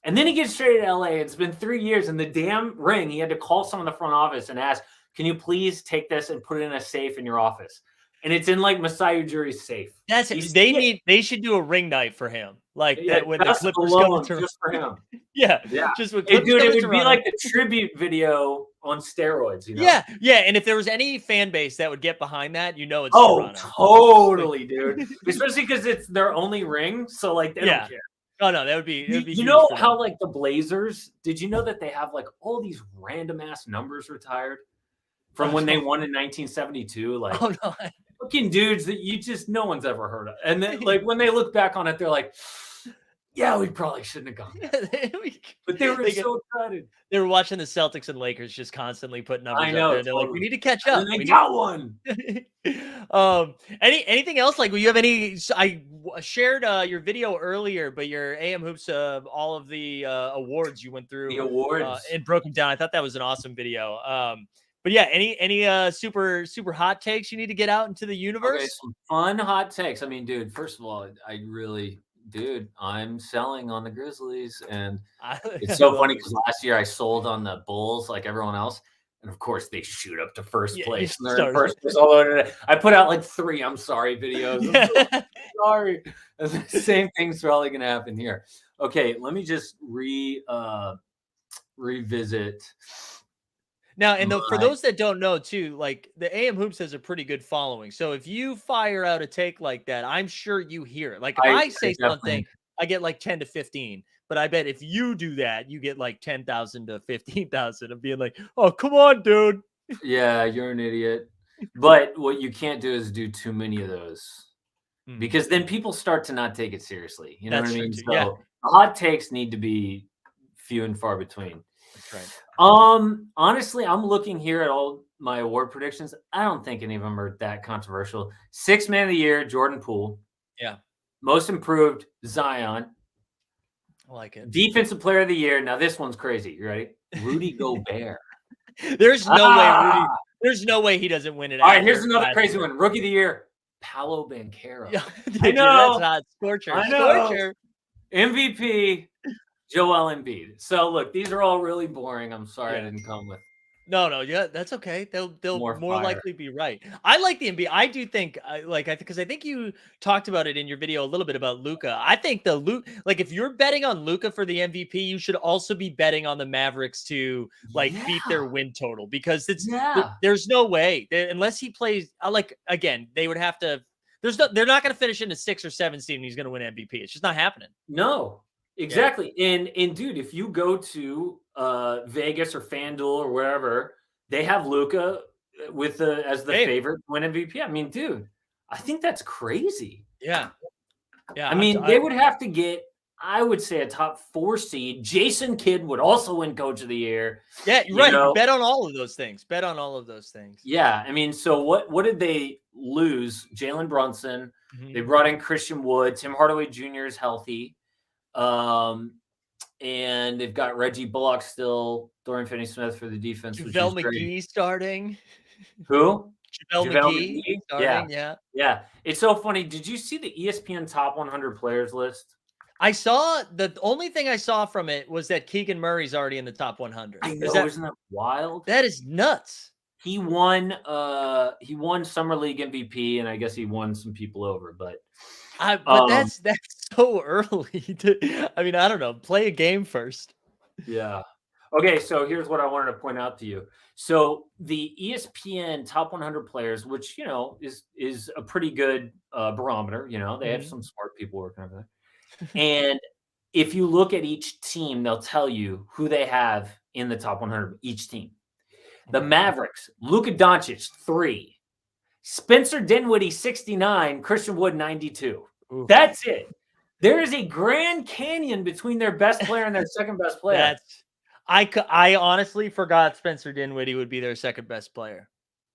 And then he gets traded to LA. It's been 3 years, and the damn ring, he had to call someone in the front office and ask, can you please take this and put it in a safe in your office? And it's in like Masai Ujiri's safe. They should do a ring night for him. Like that when the Clippers alone, come to just for him. yeah. Yeah. Just with dude, it would Toronto. be like the tribute video on steroids. You know? Yeah, yeah. And if there was any fan base that would get behind that, it's Oh, Toronto. totally, dude. Especially because it's their only ring, so like they don't care. Oh no, that would be. It would be You huge know for how them. like the Blazers? Did you know that they have like all these random ass numbers retired from when they won in 1972? Like fucking dudes that no one's ever heard of. And then like when they look back on it, they're like, yeah, we probably shouldn't have gone there. But they were so excited. They were watching the Celtics and Lakers just constantly put numbers I know, up there. They're like, we need to catch And up. then they We got need- one. Anything else? Like, will you have any? I shared your video earlier, but your AM Hoops, all of the awards you went through, The awards. and broke them down. I thought that was an awesome video. But yeah, any super hot takes you need to get out into the universe? Okay, some fun hot takes. I mean, dude, first of all, I'm selling on the Grizzlies, and it's so funny because last year I sold on the Bulls like everyone else, and of course they shoot up to first place. And they're in first place all the way to I put out like 3 I'm sorry videos. I'm so sorry. And the same thing's probably gonna happen here. Okay, let me just revisit. Now, and for those that don't know, too, like the AM Hoops has a pretty good following. So if you fire out a take like that, I'm sure you hear it. Like if I say something, I get like 10 to 15. But I bet if you do that, you get like 10,000 to 15,000 of being like, oh, come on, dude. Yeah, you're an idiot. But what you can't do is do too many of those because then people start to not take it seriously. You know what I mean? So the hot takes need to be few and far between. That's right. Honestly, I'm looking here at all my award predictions. I don't think any of them are that controversial. 6th man of the year, Jordan Poole. Yeah. Most improved, Zion. I like it. Defensive player of the year. Now this one's crazy. You ready? Rudy Gobert. There's no way Rudy. There's no way he doesn't win it. All right, here's another crazy one. Rookie of the year, Paolo Banchero. Yeah, I know. That's hot. Scorcher. I know. Scorcher. MVP, Joel Embiid. So look, these are all really boring. I'm sorry I didn't come with. No, yeah, that's okay. They'll more fire. likely be right. I like the NBA. I do think because I think you talked about it in your video a little bit about Luka. I think like if you're betting on Luka for the MVP, you should also be betting on the Mavericks to beat their win total because there's no way unless he plays again, they would have to. They're not going to finish in a 6 or 7 seed and he's going to win MVP. It's just not happening. No. Exactly. Yeah. And dude, if you go to Vegas or FanDuel or wherever, they have Luka as the favorite to win MVP. I mean, dude, I think that's crazy. Yeah. Yeah. I mean, they would have to get, I would say, a top 4 seed. Jason Kidd would also win Coach of the Year. Yeah, you're right. Bet on all of those things. Bet on all of those things. Yeah. I mean, so what did they lose? Jalen Brunson. They brought in Christian Wood. Tim Hardaway Jr. is healthy. And they've got Reggie Bullock still, Dorian Finney-Smith for the defense. JaVale McGee starting. Who? JaVale McGee starting, yeah. It's so funny. Did you see the ESPN top 100 players list? I saw the only thing I saw from it was that Keegan Murray's already in the top 100. I know, isn't that wild? That is nuts. He won Summer League MVP, and I guess he won some people over, but that's so early. I mean, I don't know. Play a game first. Yeah. Okay, so here's what I wanted to point out to you. So the ESPN top 100 players, which is a pretty good barometer. They have some smart people working over there. And if you look at each team, they'll tell you who they have in the top 100. Each team. The Mavericks, Luka Doncic 3. Spencer Dinwiddie, 69. Christian Wood, 92. Ooh. That's it. There is a Grand Canyon between their best player and their second best player. I honestly forgot Spencer Dinwiddie would be their second best player.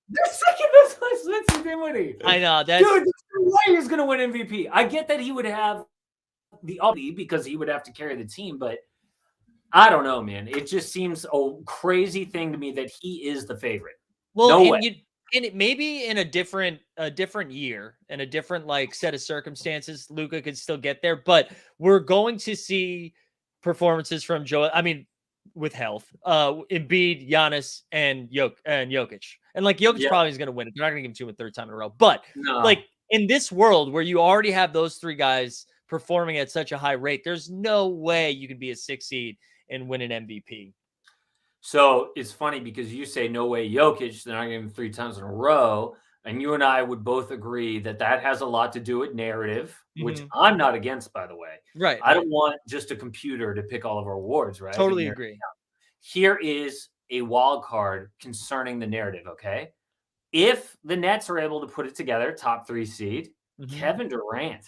Their second best player, Spencer Dinwiddie. I know. Dude, there's no way he's going to win MVP. I get that he would have the opportunity because he would have to carry the team, but I don't know, man. It just seems a crazy thing to me that he is the favorite. Well, no way. And it maybe in a different year and a different set of circumstances, Luka could still get there. But we're going to see performances from Joel. I mean, with health, Embiid, Giannis, and Jokic. And Jokic probably is going to win it. They're not going to give him to him a third time in a row. But in this world where you already have those 3 guys performing at such a high rate, there's no way you can be a 6 seed and win an MVP. So it's funny because you say no way Jokic, they're not going to give him 3 times in a row. And you and I would both agree that that has a lot to do with narrative, which I'm not against, by the way. Right. I don't want just a computer to pick all of our awards, right? Totally agree. Here is a wild card concerning the narrative, okay? If the Nets are able to put it together, top 3 seed, Kevin Durant.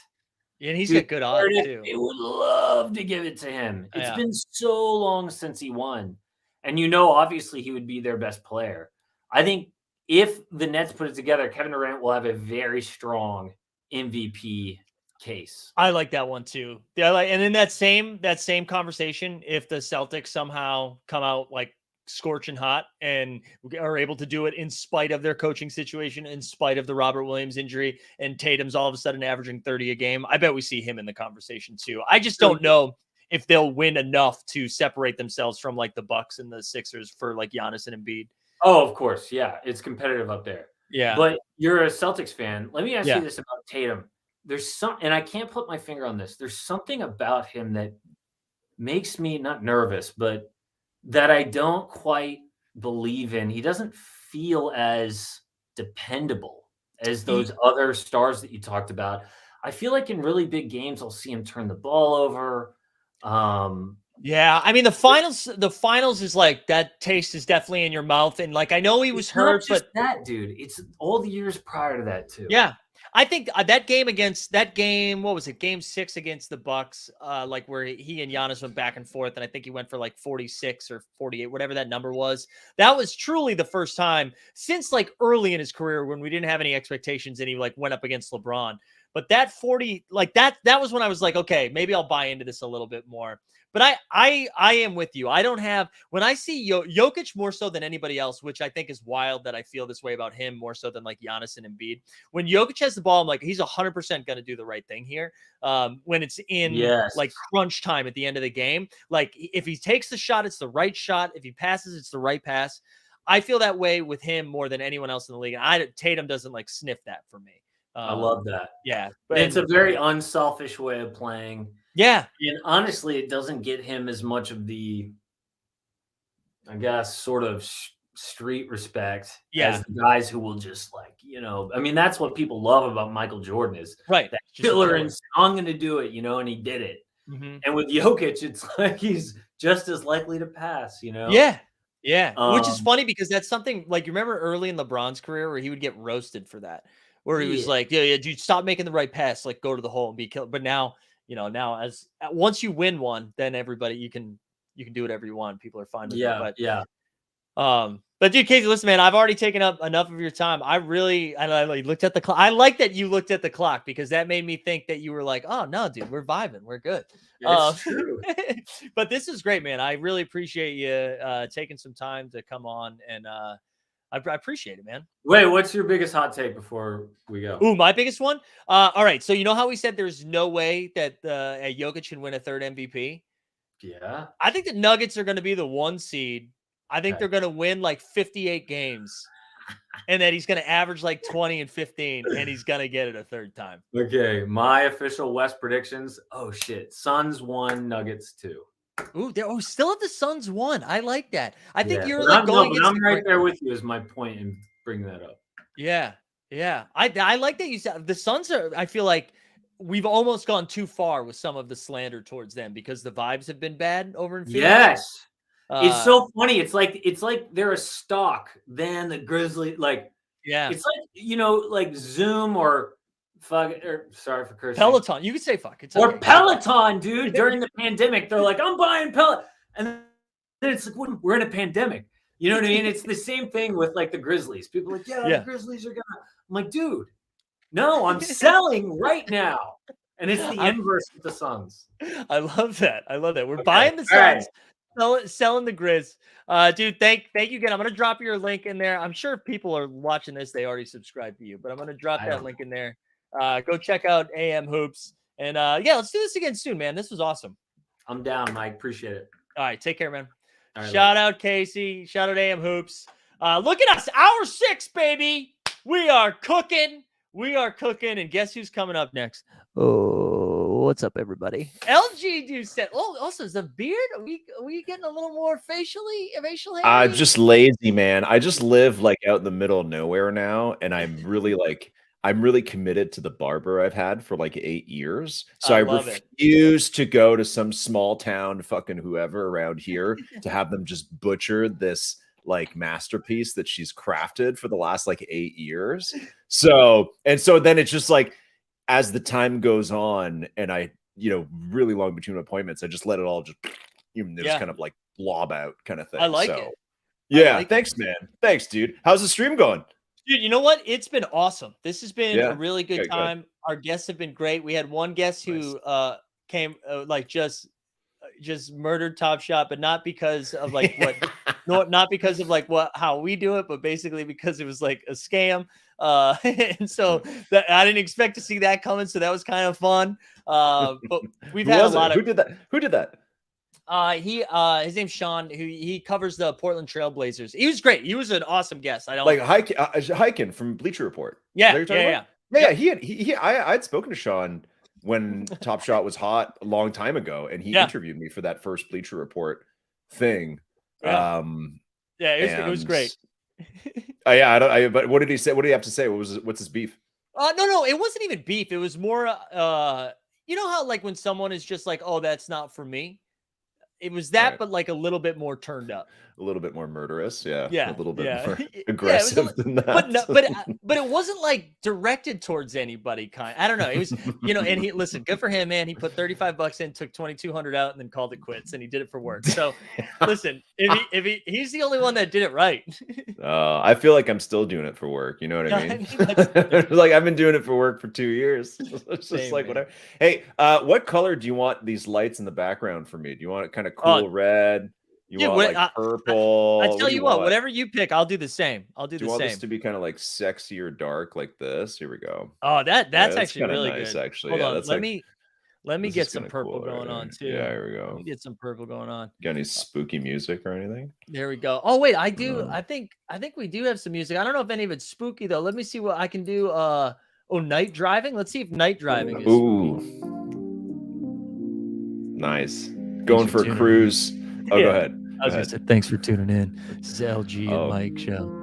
And he's got good odds, too. They would love to give it to him. It's Yeah. been so long since he won. And obviously he would be their best player. I think if the Nets put it together, Kevin Durant will have a very strong MVP case. I like that one too. Yeah, and in that same conversation, if the Celtics somehow come out like scorching hot and are able to do it in spite of their coaching situation, in spite of the Robert Williams injury, and Tatum's all of a sudden averaging 30 a game, I bet we see him in the conversation too. I just don't know if they'll win enough to separate themselves from like the Bucks and the Sixers for like Giannis and Embiid. Oh, of course. Yeah. It's competitive up there. Yeah. But you're a Celtics fan. Let me ask Yeah. you this about Tatum. There's and I can't put my finger on this. There's something about him that makes me not nervous, but that I don't quite believe in. He doesn't feel as dependable as those other stars that you talked about. I feel like in really big games, I'll see him turn the ball over. Yeah, I mean the finals is like that taste is definitely in your mouth, and like I know he was It's hurt, not just but that dude, it's all the years prior to that too. yeah, I think that game, what was it, Game 6 against the Bucks, like where he and Giannis went back and forth, and I think he went for like 46 or 48, whatever that number was. That was truly the first time since like early in his career when we didn't have any expectations, and he like went up against LeBron. But that 40, like that was when I was like, okay, maybe I'll buy into this a little bit more. But I am with you. I don't have, when I see Jokic more so than anybody else, which I think is wild that I feel this way about him more so than like Giannis and Embiid. When Jokic has the ball, I'm like, he's 100% going to do the right thing here. When it's in like crunch time at the end of the game, like if he takes the shot, it's the right shot. If he passes, it's the right pass. I feel that way with him more than anyone else in the league. Tatum doesn't like sniff that for me. I love that. Yeah. But it's a very unselfish way of playing. Yeah. And honestly, it doesn't get him as much of the, I guess, sort of street respect as the guys who will just like, I mean, that's what people love about Michael Jordan is right. That killer and I'm going to do it, and he did it. And with Jokic, it's like he's just as likely to pass, Yeah. Yeah. Which is funny because that's something like you remember early in LeBron's career where he would get roasted for that. Where he was like, yeah, dude, stop making the right pass, like go to the hole and be killed. But now, as once you win one, then everybody you can do whatever you want. People are fine with it. But dude, Casey, listen, man, I've already taken up enough of your time. I looked at the clock. I like that you looked at the clock because that made me think that you were like, oh no, dude, we're vibing, we're good. It's true. But this is great, man. I really appreciate you taking some time to come on and I appreciate it, man. Wait, what's your biggest hot take before we go? Ooh, my biggest one? All right. So you know how we said there's no way that Jokic can win a third MVP? Yeah. I think the Nuggets are going to be the 1 seed. I think they're going to win like 58 games. And that he's going to average like 20 and 15, and he's going to get it a third time. Okay. My official West predictions. Oh, shit. Suns 1, Nuggets 2. Ooh, still have the Suns 1. I like that. I think you're but like going. I'm right there with you. Is my point in bringing that up. Yeah, yeah. I like that you said the Suns are. I feel like we've almost gone too far with some of the slander towards them because the vibes have been bad over in Phoenix. Yes, it's so funny. It's like they're a stock than the Grizzlies. Like it's like like Zoom or. Fuck, or sorry for cursing. Peloton. You could say fuck. It's or okay. Peloton, dude. During the pandemic, they're like, I'm buying Peloton. And then it's like, we're in a pandemic. You know what I mean? It's the same thing with like the Grizzlies. People are like, the Grizzlies are going to. I'm like, dude, no, I'm selling right now. And it's the inverse with the Suns. I love that. We're buying the Suns. Selling the Grizz. Dude, thank you again. I'm going to drop your link in there. I'm sure if people are watching this, they already subscribed to you, but I'm going to drop that link in there. Go check out AM Hoops. And let's do this again soon, man. This was awesome. I'm down, Mike. Appreciate it. All right. Take care, man. Right, shout out Casey. Shout out AM Hoops. Look at us. Hour 6, baby. We are cooking. And guess who's coming up next? Oh, What's up, everybody? LG do said. Oh, also is the beard. Are we getting a little more facial hair? Just lazy, man. I just live like out in the middle of nowhere now, and I'm really committed to the barber I've had for like 8 years. So I refuse to go to some small town fucking whoever around here to have them just butcher this like masterpiece that she's crafted for the last like 8 years. So then it's just like, as the time goes on and I, really long between appointments, I just let it all just kind of like blob out kind of thing. I like it. Yeah. Thanks, man. Thanks, dude. How's the stream going? Dude, you know what? It's been awesome. This has been a really good time. Our guests have been great. We had one guest who came like just murdered Top Shot, but not because of like not because of like how we do it, but basically because it was like a scam. And so that I didn't expect to see that coming. So that was kind of fun. But we've had a lot of who did that? His name's Sean, who he covers the Portland Trailblazers. He was great. He was an awesome guest. I don't like Highkin from Bleacher Report. Yeah. I'd spoken to Sean when Top Shot was hot a long time ago, and he interviewed me for that first Bleacher Report thing. It was great. But what did he say? What did he have to say? What's his beef? No, it wasn't even beef. It was more, you know how like when someone is just like, oh, that's not for me. It was that, but like a little bit more turned up, a little bit more murderous, a little bit more aggressive than that. But it wasn't like directed towards anybody. I don't know. It was, and he listen, good for him, man. He put $35 in, took 2,200 out, and then called it quits, and he did it for work. So, listen, if he's the only one that did it right. I feel like I'm still doing it for work. You know what I mean? Like I've been doing it for work for 2 years. It's just like whatever. Hey, what color do you want these lights in the background for me? Do you want it kind of cool red? You want like purple? I tell you what, whatever you pick, I'll do the same. I'll do the same. Do you want this to be kind of like sexy or dark like this? Here we go. Oh, that's actually really nice, good. Actually, hold on. That's let me get some purple cool, going on too. Yeah, here we go. Let me get some purple going on. Got any spooky music or anything? There we go. Oh wait, I do. I think we do have some music. I don't know if any of it's spooky though. Let me see what I can do. Night driving. Let's see if night driving is. Ooh, nice. Going for a cruise. Oh, go ahead. I was gonna say thanks for tuning in. This is LG and Mike show.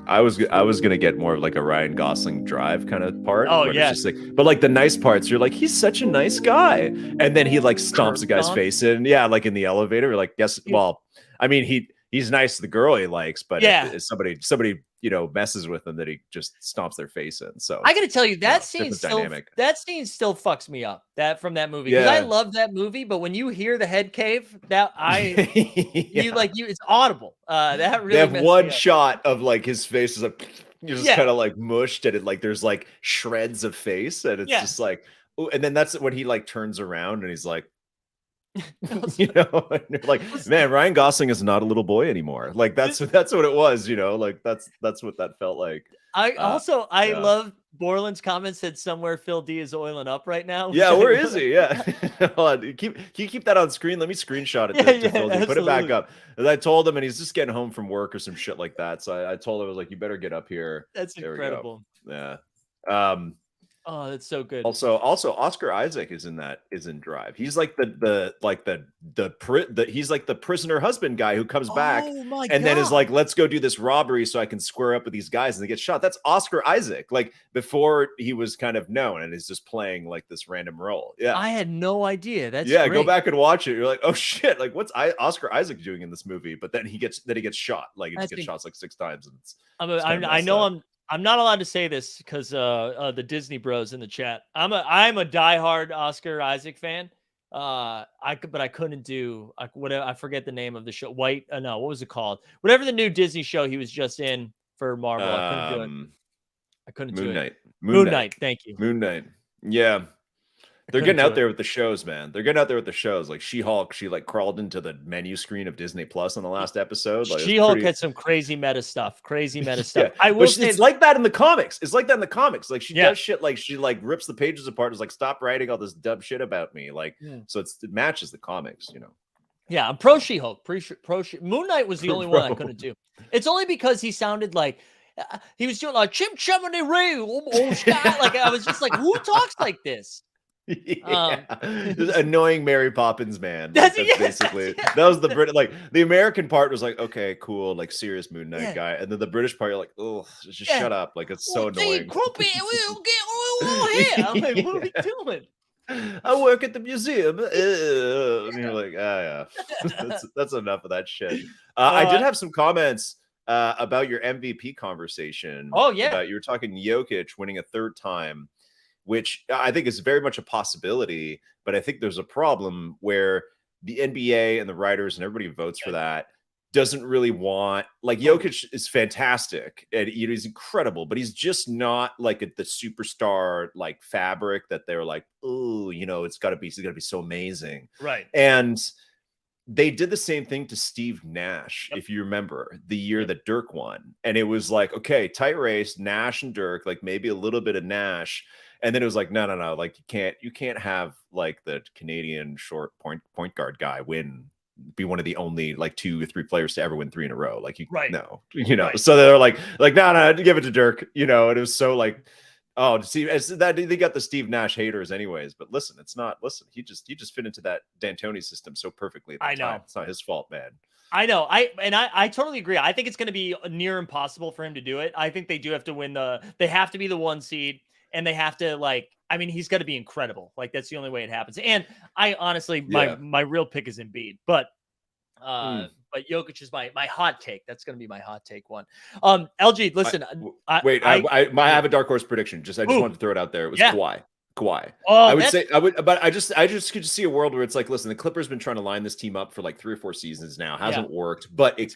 I was gonna get more of like a Ryan Gosling drive kind of part. Oh yeah. It's just like, but like the nice parts, you're like, he's such a nice guy, and then he like stomps a guy's face in. Yeah, like in the elevator. You're like, yes. Well, I mean, he's nice to the girl he likes, but if somebody messes with him, that he just stomps their face in. So I gotta tell you, that scene still fucks me up. That from that movie, because I love that movie, but when you hear the head cave, it's audible. That really they have one shot of like his face is like just kind of like mushed, and it like there's like shreds of face, and it's just like, ooh, and then that's when he like turns around and he's like. And you're like, man, Ryan Gosling is not a little boy anymore. Like that's what it was, like that's what that felt like. I love Borland's comment said somewhere Phil D is oiling up right now. Yeah, where is he? Yeah. Hold on. Can you keep that on screen? Let me screenshot it to Phil D. Put it back up. And I told him, and he's just getting home from work or some shit like that. So I told him, I was like, you better get up here. That's incredible. Yeah. Oh, that's so good. Also, Oscar Isaac is in Drive. He's like he's like the prisoner husband guy who comes back and then is like, let's go do this robbery so I can square up with these guys, and they get shot. That's Oscar Isaac. Like before he was kind of known and is just playing like this random role. Yeah, I had no idea. That's great. Go back and watch it. You're like, oh shit, like what's Oscar Isaac doing in this movie? But then he gets shot. Like he gets shot like 6 times. And I know I'm not allowed to say this because the Disney Bros in the chat. I'm a diehard Oscar Isaac fan. But I couldn't do whatever. I forget the name of the show. What was it called? Whatever the new Disney show he was just in for Marvel. I couldn't do it. Moon Knight. Thank you. Moon Knight. Yeah. They're getting out there with the shows, man. They're getting out there with the shows. Like She-Hulk, she like crawled into the menu screen of Disney Plus on the last episode. Like, She-Hulk had some crazy meta stuff. Yeah. I will say it's like that in the comics. Like she does shit like she like rips the pages apart. Is like, stop writing all this dumb shit about me. Like so it matches the comics, Yeah, I'm pro She-Hulk. Pro Moon Knight was the only one I couldn't do. It's only because he sounded like he was doing like Chim Chimney Ray. Like I was just like, who talks like this? Yeah. Just annoying Mary Poppins man. That's- Like, yeah, basically that's- that was the Brit. Like the American part was like, okay, cool, like serious Moon Knight Yeah. guy, and then the British part, you're like, oh, just Yeah. shut up. Like it's so Well, gee, annoying. Grumpy, we'll get all here. I'm like, what are we doing? I work at the museum. And you're like, yeah, that's enough of that shit. I did have some comments about your MVP conversation. Oh, yeah. About you were talking Jokic winning a third time, which I think is very much a possibility. But I think there's a problem where the NBA and the writers and everybody who votes for that doesn't really want, like, Jokic is fantastic and he's incredible, but he's just not like the superstar like fabric that they're like, oh, it's got to be so amazing, Right. And they did the same thing to Steve Nash, if you remember the year that Dirk won, and it was like, okay, tight race, Nash and Dirk, like maybe a little bit of Nash. And then it was like, no, like you can't have like the Canadian short point guard guy be one of the only like 2 or 3 players to ever win 3 in a row. Like no. Right. So they're like, no, give it to Dirk, and it was so like, oh, see, that they got the Steve Nash haters anyways. But listen, he just fit into that D'Antoni system so perfectly at the time. It's not his fault, man. I know. I totally agree. I think it's going to be near impossible for him to do it. I think they do have to win they have to be the 1 seed, and they have to he's got to be incredible. Like that's the only way it happens. And I honestly, my real pick is Embiid, but Jokic is my hot take. That's going to be my hot take one. LG, listen. I have a dark horse prediction. I just wanted to throw it out there. It was Kawhi. Oh, I just could see a world where it's like, listen, the Clippers been trying to line this team up for like 3 or 4 seasons now. Hasn't worked, but it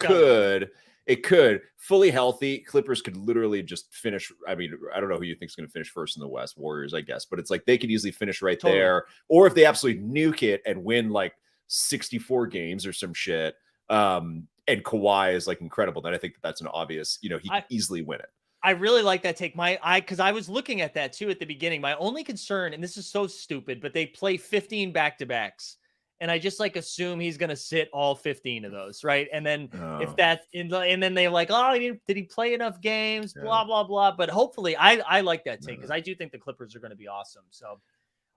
could fully healthy. Clippers could literally just finish. I mean, I don't know who you think is going to finish first in the West. Warriors, I guess, but it's like they could easily finish right there. Or if they absolutely nuke it and win like 64 games or some shit, and Kawhi is like incredible, then I think that's an obvious, he could easily win it. I really like that take. Because I was looking at that too at the beginning. My only concern, and this is so stupid, but they play 15 back-to-backs. And I just assume he's going to sit all 15 of those, right? And then and then they're like, oh, did he play enough games? Blah, blah, blah. But hopefully I like that take because I do think the Clippers are going to be awesome. So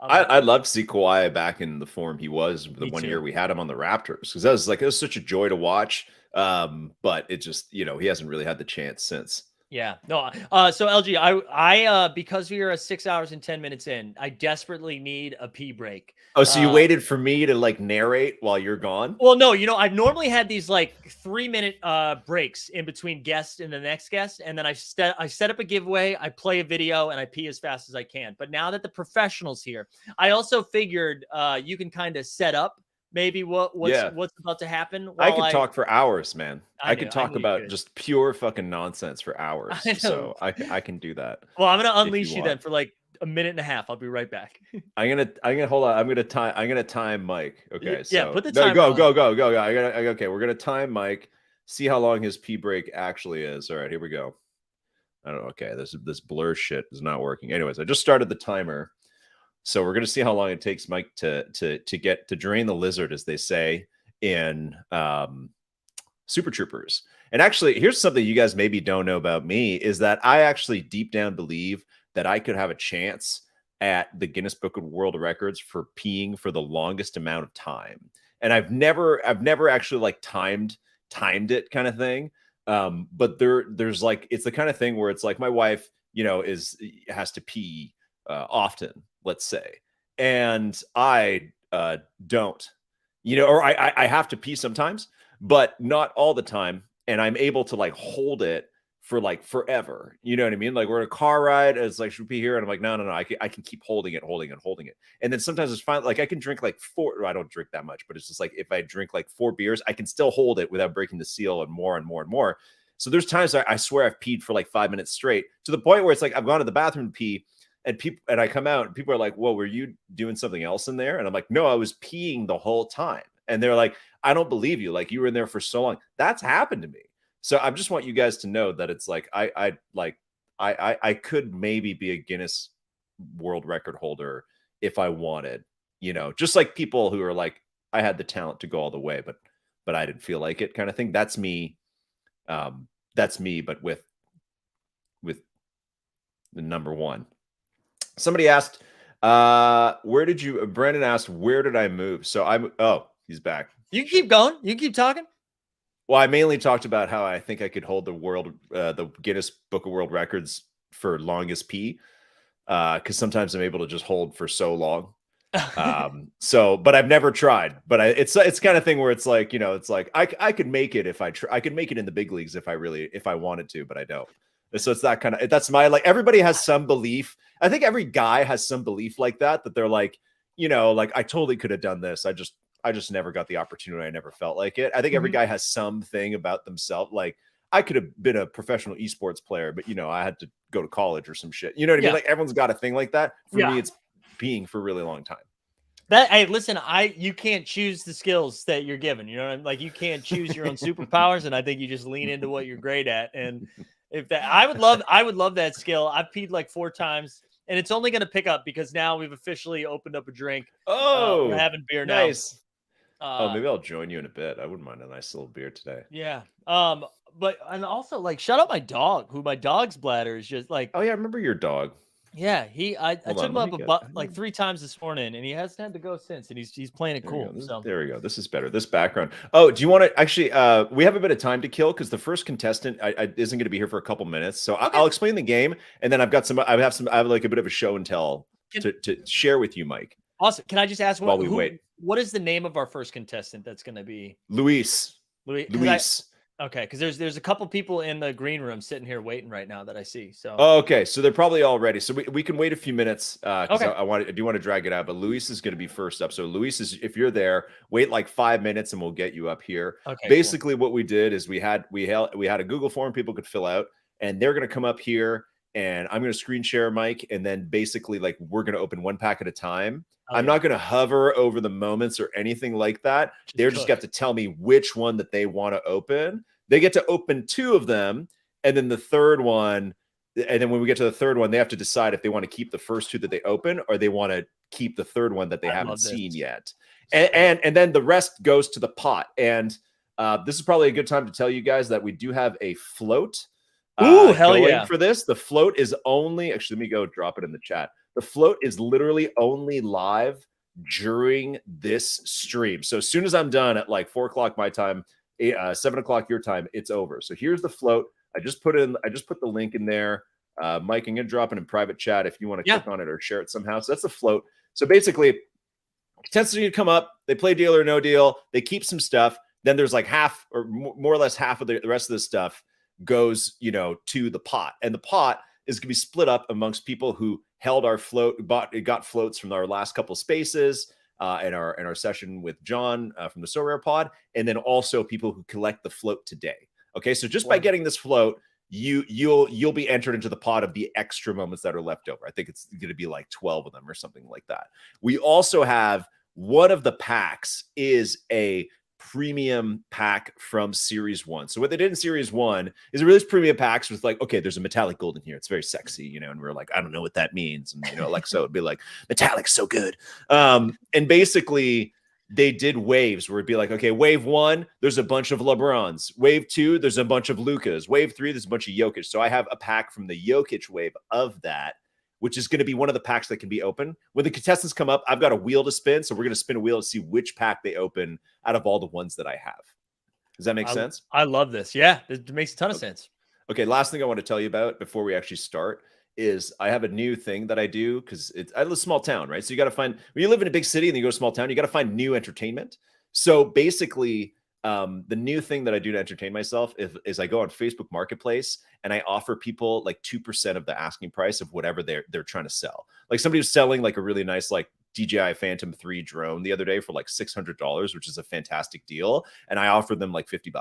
I'd love to see Kawhi back in the form he was the one year we had him on the Raptors, because it was such a joy to watch. But it just, he hasn't really had the chance since. Yeah, no. So LG, I because we are 6 hours and 10 minutes in, I desperately need a pee break. Oh, so you waited for me to narrate while you're gone? Well, no, I've normally had these 3-minute breaks in between guest and the next guest, and then I set up a giveaway, I play a video, and I pee as fast as I can. But now that the professional's here, I also figured you can kind of set up maybe what's about to happen. I could talk for hours, man. I could talk about just pure fucking nonsense for hours. So I can do that. Well, I'm gonna unleash you then for a minute and a half. I'll be right back. I'm gonna hold on. I'm gonna time Mike. Okay. Yeah, put the timer go. on. We're gonna time Mike. See how long his pee break actually is. All right, here we go. I don't know. Okay, this blur shit is not working. Anyways, I just started the timer. So we're going to see how long it takes Mike to get to drain the lizard, as they say in Super Troopers. And actually, here's something you guys maybe don't know about me, is that I actually deep down believe that I could have a chance at the Guinness Book of World Records for peeing for the longest amount of time. And I've never actually timed it kind of thing. But there's it's the kind of thing where it's like my wife, has to pee often, let's say, and I don't, or I have to pee sometimes, but not all the time, and I'm able to hold it for forever. You know what I mean? We're in a car ride, and it's should we pee here? And I'm like, no, I can keep holding it, and then sometimes it's fine. I can drink 4. I don't drink that much, but it's just if I drink 4 beers, I can still hold it without breaking the seal, and more and more and more. So there's times I swear I've peed for 5 minutes straight, to the point where it's I've gone to the bathroom to pee. And I come out and people are like, whoa, were you doing something else in there? And I'm like, no, I was peeing the whole time. And they're like, I don't believe you. You were in there for so long. That's happened to me. So I just want you guys to know that it's I could maybe be a Guinness World Record holder if I wanted, just like people who are I had the talent to go all the way, but I didn't feel like it kind of thing. That's me. But with the number one. Somebody asked, Where did you? Brandon asked, where did I move? So he's back. You can keep going. You can keep talking. Well, I mainly talked about how I think I could hold the Guinness Book of World Records for longest pee, because sometimes I'm able to just hold for so long. But I've never tried. But it's kind of thing where it's like, it's like I could make it if I try. I could make it in the big leagues if I wanted to, but I don't. So it's that kind of, that's my, like, everybody has some belief. I think every guy has some belief like that they're like, like, I totally could have done this. I just never got the opportunity. I never felt like it. I think every guy has something about themselves. Like, I could have been a professional esports player, but I had to go to college or some shit. You know what I mean? Like, everyone's got a thing like that. For me, it's being for a really long time. Hey, listen, you can't choose the skills that you're given. You know what I mean? Like, you can't choose your own superpowers, and I think you just lean into what you're great at. And if that, I would love that skill. I've peed like 4 times, and it's only going to pick up because now we've officially opened up a drink. We're having beer now. Nice. Maybe I'll join you in a bit. I wouldn't mind a nice little beer today. Yeah. And also, like, shout out my dog, my dog's bladder is just like. Oh yeah, I remember your dog. Yeah, I took him up like 3 times this morning, and he hasn't had to go since, and he's playing it cool. There we go. This is better. This background. Oh, do you want to actually? We have a bit of time to kill because the first contestant isn't going to be here for a couple minutes, so I'll explain the game, and then I have like a bit of a show and tell to share with you, Mike. Awesome. Can I just ask while we wait? What is the name of our first contestant? That's going to be Luis. Okay, because there's a couple people in the green room sitting here waiting right now that I see. So okay, so they're probably all ready. So we can wait a few minutes because I do want to drag it out. But Luis is going to be first up. So Luis is, if you're there, wait like 5 minutes and we'll get you up here. Okay. Basically, what we did is we had a Google form people could fill out, and they're going to come up here, and I'm going to screen share Mike, and then basically like we're going to open 1 pack at a time. I'm not going to hover over the moments or anything like that. They're just got to tell me which one that they want to open. They get to open 2 of them, and then the third one. And then when we get to the third one, they have to decide if they want to keep the first 2 that they open, or they want to keep the third one that they haven't seen yet. And then the rest goes to the pot. And this is probably a good time to tell you guys that we do have a float. Ooh, hell yeah! For this, the float is only let me go drop it in the chat. The float is literally only live during this stream. So as soon as I'm done at like 4 o'clock my time, 7 o'clock your time, it's over. So here's the float. I just put the link in there. Mike, I'm gonna drop it in private chat if you want to click on it or share it somehow. So that's the float. So basically, contestants need to come up, they play deal or no deal, they keep some stuff. Then there's like half or more or less half of the rest of the stuff goes, to the pot. And the pot is gonna be split up amongst people who held our float, got floats from our last couple spaces. In our session with John from the Sorare pod, and then also people who collect the float today. Okay, so just by getting this float, you'll be entered into the pot of the extra moments that are left over. I think it's going to be like 12 of them or something like that. We also have one of the packs is a premium pack from Series 1. So what they did in Series 1 is it released premium packs with like, okay, there's a metallic gold in here. It's very sexy, and we're like, I don't know what that means. And, Alexa would be like, metallic's so good. And basically they did waves where it'd be like, okay, wave 1, there's a bunch of LeBrons. Wave 2, there's a bunch of Lukas. Wave 3, there's a bunch of Jokic. So I have a pack from the Jokic wave of that, which is going to be one of the packs that can be open. When the contestants come up, I've got a wheel to spin. So we're going to spin a wheel to see which pack they open out of all the ones that I have. Does that make sense? I love this. Yeah, it makes a ton of sense. Okay, last thing I want to tell you about before we actually start is I have a new thing that I do because I live in a small town, right? So you got to find, when you live in a big city and you go to a small town, you got to find new entertainment. So basically, the new thing that I do to entertain myself is I go on Facebook Marketplace and I offer people like 2% of the asking price of whatever they're trying to sell. Like somebody was selling like a really nice like DJI Phantom 3 drone the other day for like $600, which is a fantastic deal, and I offered them like $50.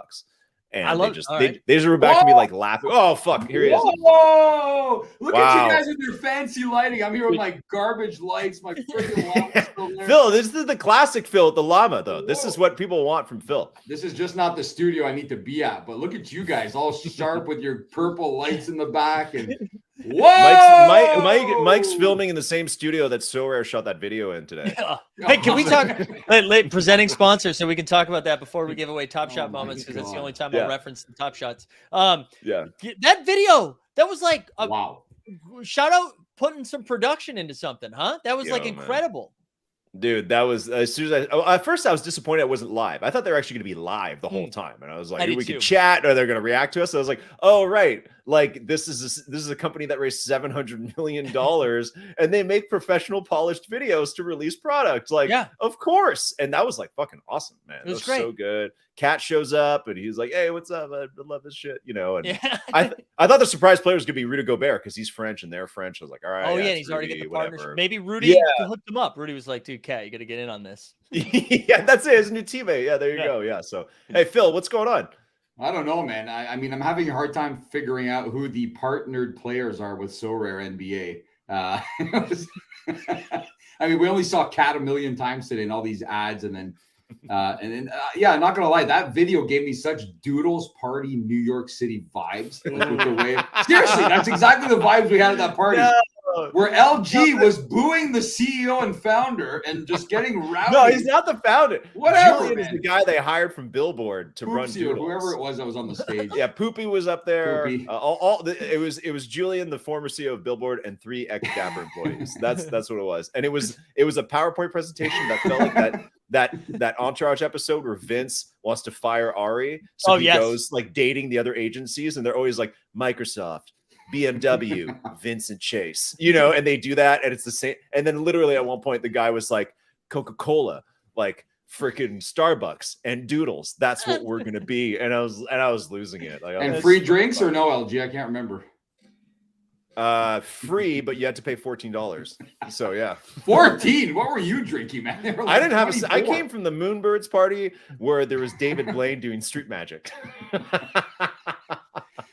And they just were back to me like laughing. Oh fuck! Here he is. Whoa! Look at you guys with your fancy lighting. I'm here with my garbage lights, my freaking llama. Phil, this is the classic Phil with the llama, though. This is what people want from Phil. This is just not the studio I need to be at, but look at you guys, all sharp with your purple lights in the back. And whoa! Mike's filming in the same studio that Sorare shot that video in today. Yeah. Hey, can we talk presenting sponsor so we can talk about that before we give away Top Shot moments, because that's the only time I'll reference the Top Shots. Yeah, that video, that was like wow. Shout out putting some production into something, huh? That was like Yo, man. incredible. Dude, that was as soon as at first I was disappointed it wasn't live. I thought they were actually going to be live the whole time, and I was like, we could chat, or they're going to react to us. So I was like, oh right, like this is a company that raised $700 million, and they make professional polished videos to release products. Like, of course, and that was like fucking awesome, man. It was great. So good. Cat shows up, and he's like, hey, what's up? I love this shit, you know. And I thought the surprise player was going to be Rudy Gobert because he's French and they're French. I was like, all right. Oh yeah, and he's already got the partnership. Maybe Rudy hooked him up. Rudy was like, dude, Cat, you got to get in on this. Yeah, that's it. His new teammate. Yeah, there you go. Yeah. So, hey, Phil, what's going on? I don't know, man. I mean, I'm having a hard time figuring out who the partnered players are with Sorare NBA. I mean, we only saw Cat a million times today in all these ads, and then yeah, I'm not gonna lie, that video gave me such Doodles Party New York City vibes. With the way, seriously, that's exactly the vibes we had at that party. No. Where LG was booing the CEO and founder and just getting rowdy. No, he's not the founder. Whatever, Julian is the guy they hired from Billboard to run Poopsie, or Doodles. whoever it was that was on the stage. Yeah, Poopy was up there. Poopy. It was Julian, the former CEO of Billboard, and 3 ex-Dapper employees. That's what it was. And it was a PowerPoint presentation that felt like that Entourage episode where Vince wants to fire Ari, so he goes like dating the other agencies, and they're always like Microsoft, BMW, Vincent Chase, you know, and they do that, and it's the same. And then literally at one point, the guy was like Coca-Cola, like freaking Starbucks and Doodles. That's what we're gonna be. And I was losing it. Like, and free drinks or no, LG? I can't remember. Free, but you had to pay $14. So yeah, 14. What were you drinking, man? Like I didn't have I came from the Moonbirds party where there was David Blaine doing street magic.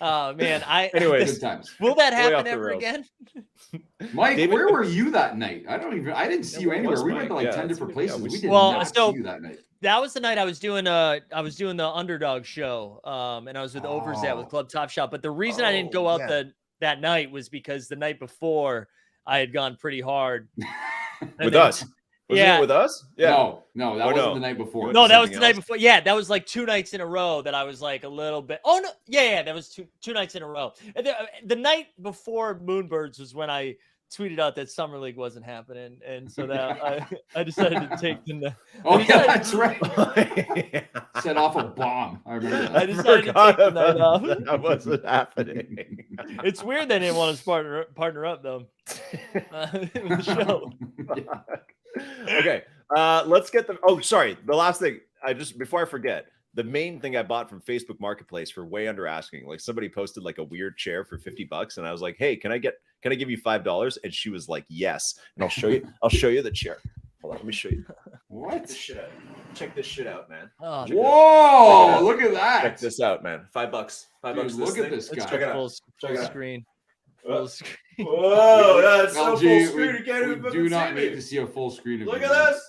Oh man, anyways, good times. Will that happen ever again? Mike, where were you that night? I didn't see you anywhere. We went to like 10 different places. We did not see you that night. That was the night I was doing the Underdog show, and I was with Overzet with Club Top Shot. But the reason I didn't go out that night was because the night before I had gone pretty hard with us. Wasn't it with us? Yeah. No, that wasn't the night before. No, that was the night before. Yeah, that was like 2 nights in a row that I was like a little bit. Oh no, yeah, that was two nights in a row. And the night before Moonbirds was when I tweeted out that Summer League wasn't happening, and so that I decided to take the. Oh yeah, that's right. Set off a bomb. I remember that. I decided to take the night off. That wasn't happening. It's weird they didn't want to partner up though. In the show. Okay, let's get the. Oh, sorry. The last thing before I forget. The main thing I bought from Facebook Marketplace for way under asking, like somebody posted like a weird chair for $50, and I was like, "Hey, can I give you $5?" And she was like, "Yes." And I'll show you the chair. Hold on, let me show you. What? Check this shit out, man. Oh, whoa! Look at that. Check this out, man. $5. $5. Look at this guy. Check it out. Full screen. Full screen. Whoa, that's so LG, full screen. You can't even we do not see need me. to see a full screen of Look you, at man. this.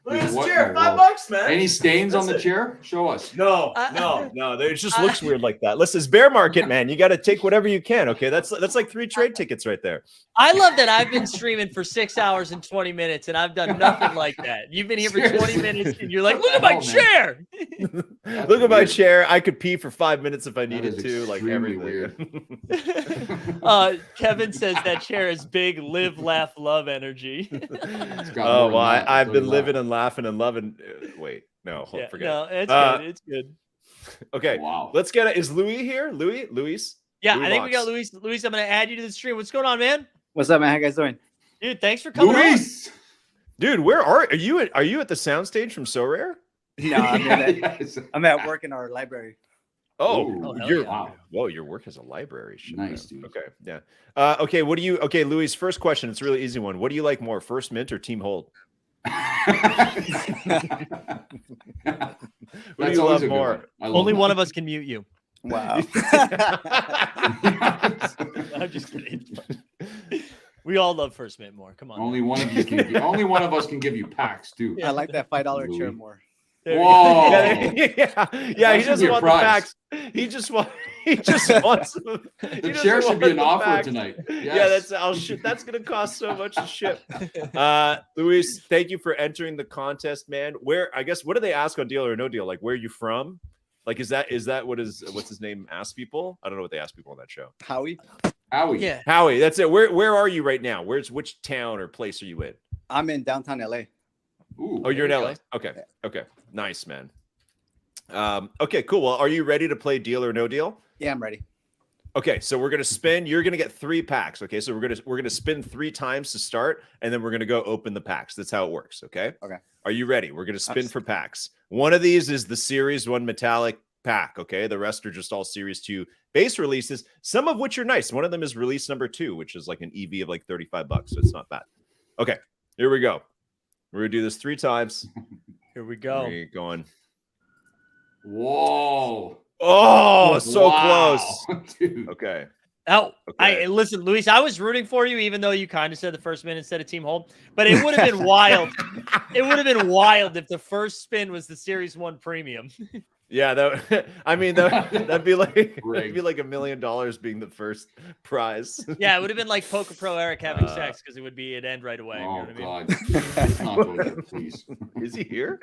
Look at this What chair. in the world? $5, man. Any stains That's on the it. chair? Show us. No. It just looks weird like that. Listen, it's bear market, man. You got to take whatever you can. Okay, that's like 3 trade tickets right there. I love that I've been streaming for 6 hours and 20 minutes, and I've done nothing like that. You've been here for 20 minutes, and you're like, "Look at my chair." Look at my chair. I could pee for 5 minutes if I needed to. Like extremely everything. weird. Kevin says that chair is big, live, laugh, love energy. Oh well, I've been living and laughing and loving. Wait, no, forget. No, it's good. It's good. Okay, wow. Let's get it. Is Louis here? Luis? Yeah, Louis I think we got Mox. Luis. I'm gonna add you to the stream. What's going on, man? What's up, man? How you guys doing? Dude, thanks for coming on. Dude, where are you? Are you at the soundstage from Sorare? No, I'm at work in our library. Oh, you're yeah. whoa! Your work as a library. Shit, Nice, man. dude. Okay, yeah. Okay, okay, Louis. First question. It's a really easy one. What do you like more, First Mint or Team Hold? What do you love more? Only one of us can mute you. Wow. I'm just kidding. We all love First Mint more. Come on. Only one of you can. Only one of us can give you packs too. I like that $5 chair more. Whoa! Yeah, he doesn't want the facts. He just wants. The chair should be an offer tonight. Yes. Yeah, that's gonna cost so much to ship. Luis, thank you for entering the contest, man. What do they ask on Deal or No Deal? Like, where are you from? Like, is that what's his name asks people? I don't know what they ask people on that show. Howie. Howie. Yeah. Howie, that's it. Where are you right now? Which town or place are you in? I'm in downtown LA. Ooh, Oh, you're in there we LA. go. Okay. Okay. Nice, man. Okay, cool. Well, are you ready to play Deal or No Deal? Yeah, I'm ready. Okay, so we're gonna spin. You're gonna get 3 packs. Okay, so we're gonna spin 3 times to start, and then we're gonna go open the packs. That's how it works. Okay. Okay. Are you ready? We're gonna spin for packs. One of these is the Series 1 metallic pack. Okay, the rest are just all Series 2 base releases. Some of which are nice. One of them is release number 2, which is like an EV of like $35, so it's not bad. Okay, here we go. We're gonna do this 3 times. Here we go. We're going. Whoa. Oh, so Wow. close. Dude. Okay. Oh, Okay. listen, Luis, I was rooting for you, even though you kind of said the first minute instead of team hold. But it would have been wild. It would have been wild if the first spin was the Series 1 premium. Yeah, that'd be like $1 million being the first prize. Yeah, it would have been like Poker Pro Eric having sex because it'd end right away. Oh, you know what God. Let's not go there, please. Is he here?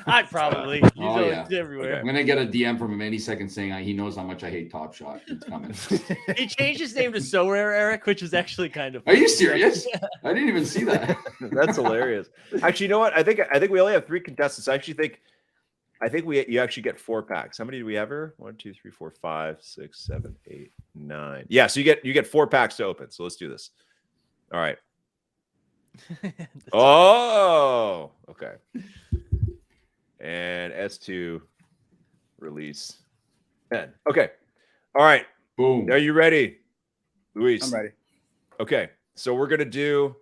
I'd probably. He's Oh, always yeah. everywhere. I'm going to get a DM from him any second saying he knows how much I hate Top Shot. It's coming. He changed his name to Sorare Eric, which is actually kind of Are you serious? I didn't even see that. That's hilarious. Actually, you know what? I think we only have 3 contestants. I think you actually get 4 packs. How many do we have here? 1, 2, 3, 4, 5, 6, 7, 8, 9. Yeah, so you get 4 packs to open. So let's do this. All right. Oh, okay. And S2 release 10. Okay. All right. Boom. Are you ready, Luis? I'm ready. Okay. So we're gonna do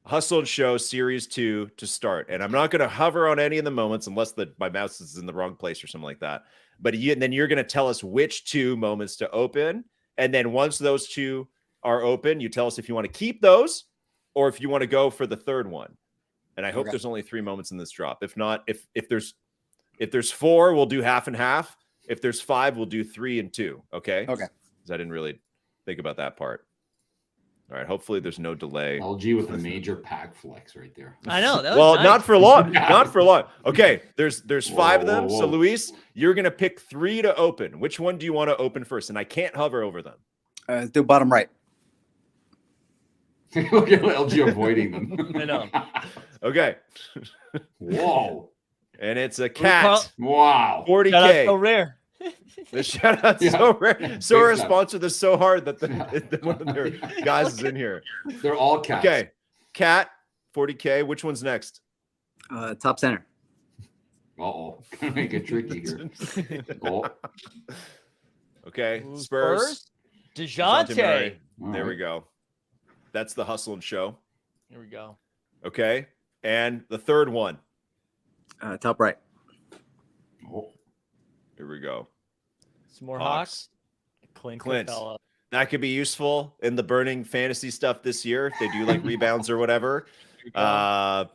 Hustle and Show Series 2 to start. And I'm not going to hover on any of the moments unless my mouse is in the wrong place or something like that. But then you're going to tell us which 2 moments to open. And then once those 2 are open, you tell us if you want to keep those or if you want to go for the 3rd one. And I hope there's only 3 moments in this drop. If not, if there's 4, we'll do half and half. If there's 5, we'll do 3 and 2. Okay. Okay. Because I didn't really think about that part. All right. Hopefully, there's no delay. LG with a major pack flex right there. I know. That was Well, nice. not for long. Not for long. Okay. There's 5 of them. whoa, So, whoa. Luis, you're gonna pick 3 to open. Which one do you want to open first? And I can't hover over them. Do bottom right. Look at LG avoiding them. I know. Okay. Whoa. And it's a cat. Wow. 40K. Shout out So Rare. The shout out Yeah. so rare. Yeah, So big rare time. sponsored this so hard that one of their guys is in here. They're all cats. Okay. Cat, 40K. Which one's next? Top center. Uh-oh. Gonna make it tricky here. Oh. Okay. Who's Spurs. first? DeJounte. Murray. All There right. we go. That's the Hustle and Show. Here we go. Okay. And the 3rd one. Top right. Oh. Here we go. Some more Hawks. Hawks. Clint. Capella. That could be useful in the burning fantasy stuff this year if they do like rebounds or whatever.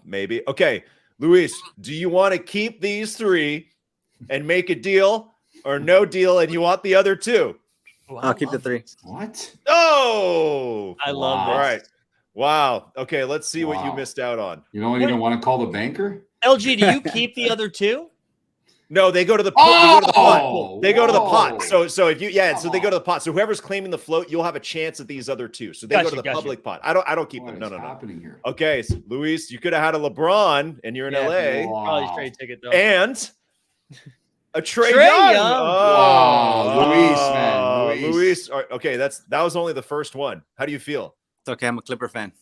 Maybe. Okay. Luis, do you want to keep these 3 and make a deal or no deal and you want the other 2? Oh, I'll keep the 3. What? Oh, I love Wow. this. all right. Wow. Okay. Let's see what you Wow. missed out on. You don't even want to call the banker? LG, do you keep the other 2? No, they go to the Oh, they go to the whoa. pot. So if you so they go to the pot. So whoever's claiming the float, you'll have a chance at these other 2. So they go to the Gotcha. public pot. I don't keep What them. No, is no, no. happening here? Okay, so Luis, you could have had a LeBron and you're in LA Probably straight ticket though. and a Trae Trae Young. Young. Wow, Luis, man. Luis. Okay, that was only the first one. How do you feel? It's okay. I'm a Clipper fan.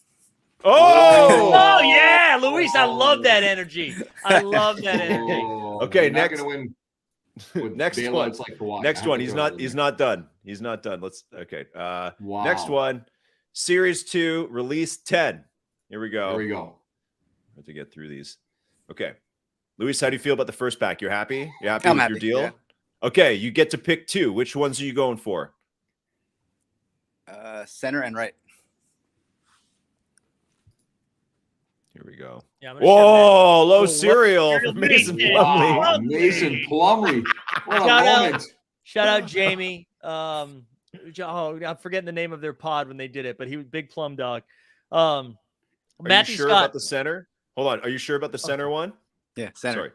Oh, Oh yeah, Luis, I love that energy. I love that energy. Oh, Okay, you're not next- gonna win. with next bailouts one. like Kawhi. Next I have one. to He's go not. with He's it. not done. He's not done. Let's. Okay. Wow. Next one. Series 2, release 10. Here we go. There we go. I have to get through these. Okay. Luis, how do you feel about the first pack? You're happy? You happy I'm with happy, your deal? yeah. Okay, you get to pick 2. Which ones are you going for? Center and right. Here we go. Yeah, I'm gonna Whoa, low what cereal cereal from Mason Mason? Plumlee. Wow, Mason Plumlee. What a Shout out. moment. Shout out Jamie. I'm forgetting the name of their pod when they did it, but he was big plum dog. Are Matthew you sure Scott. about the center? Hold on. Are you sure about the center one? Yeah, center.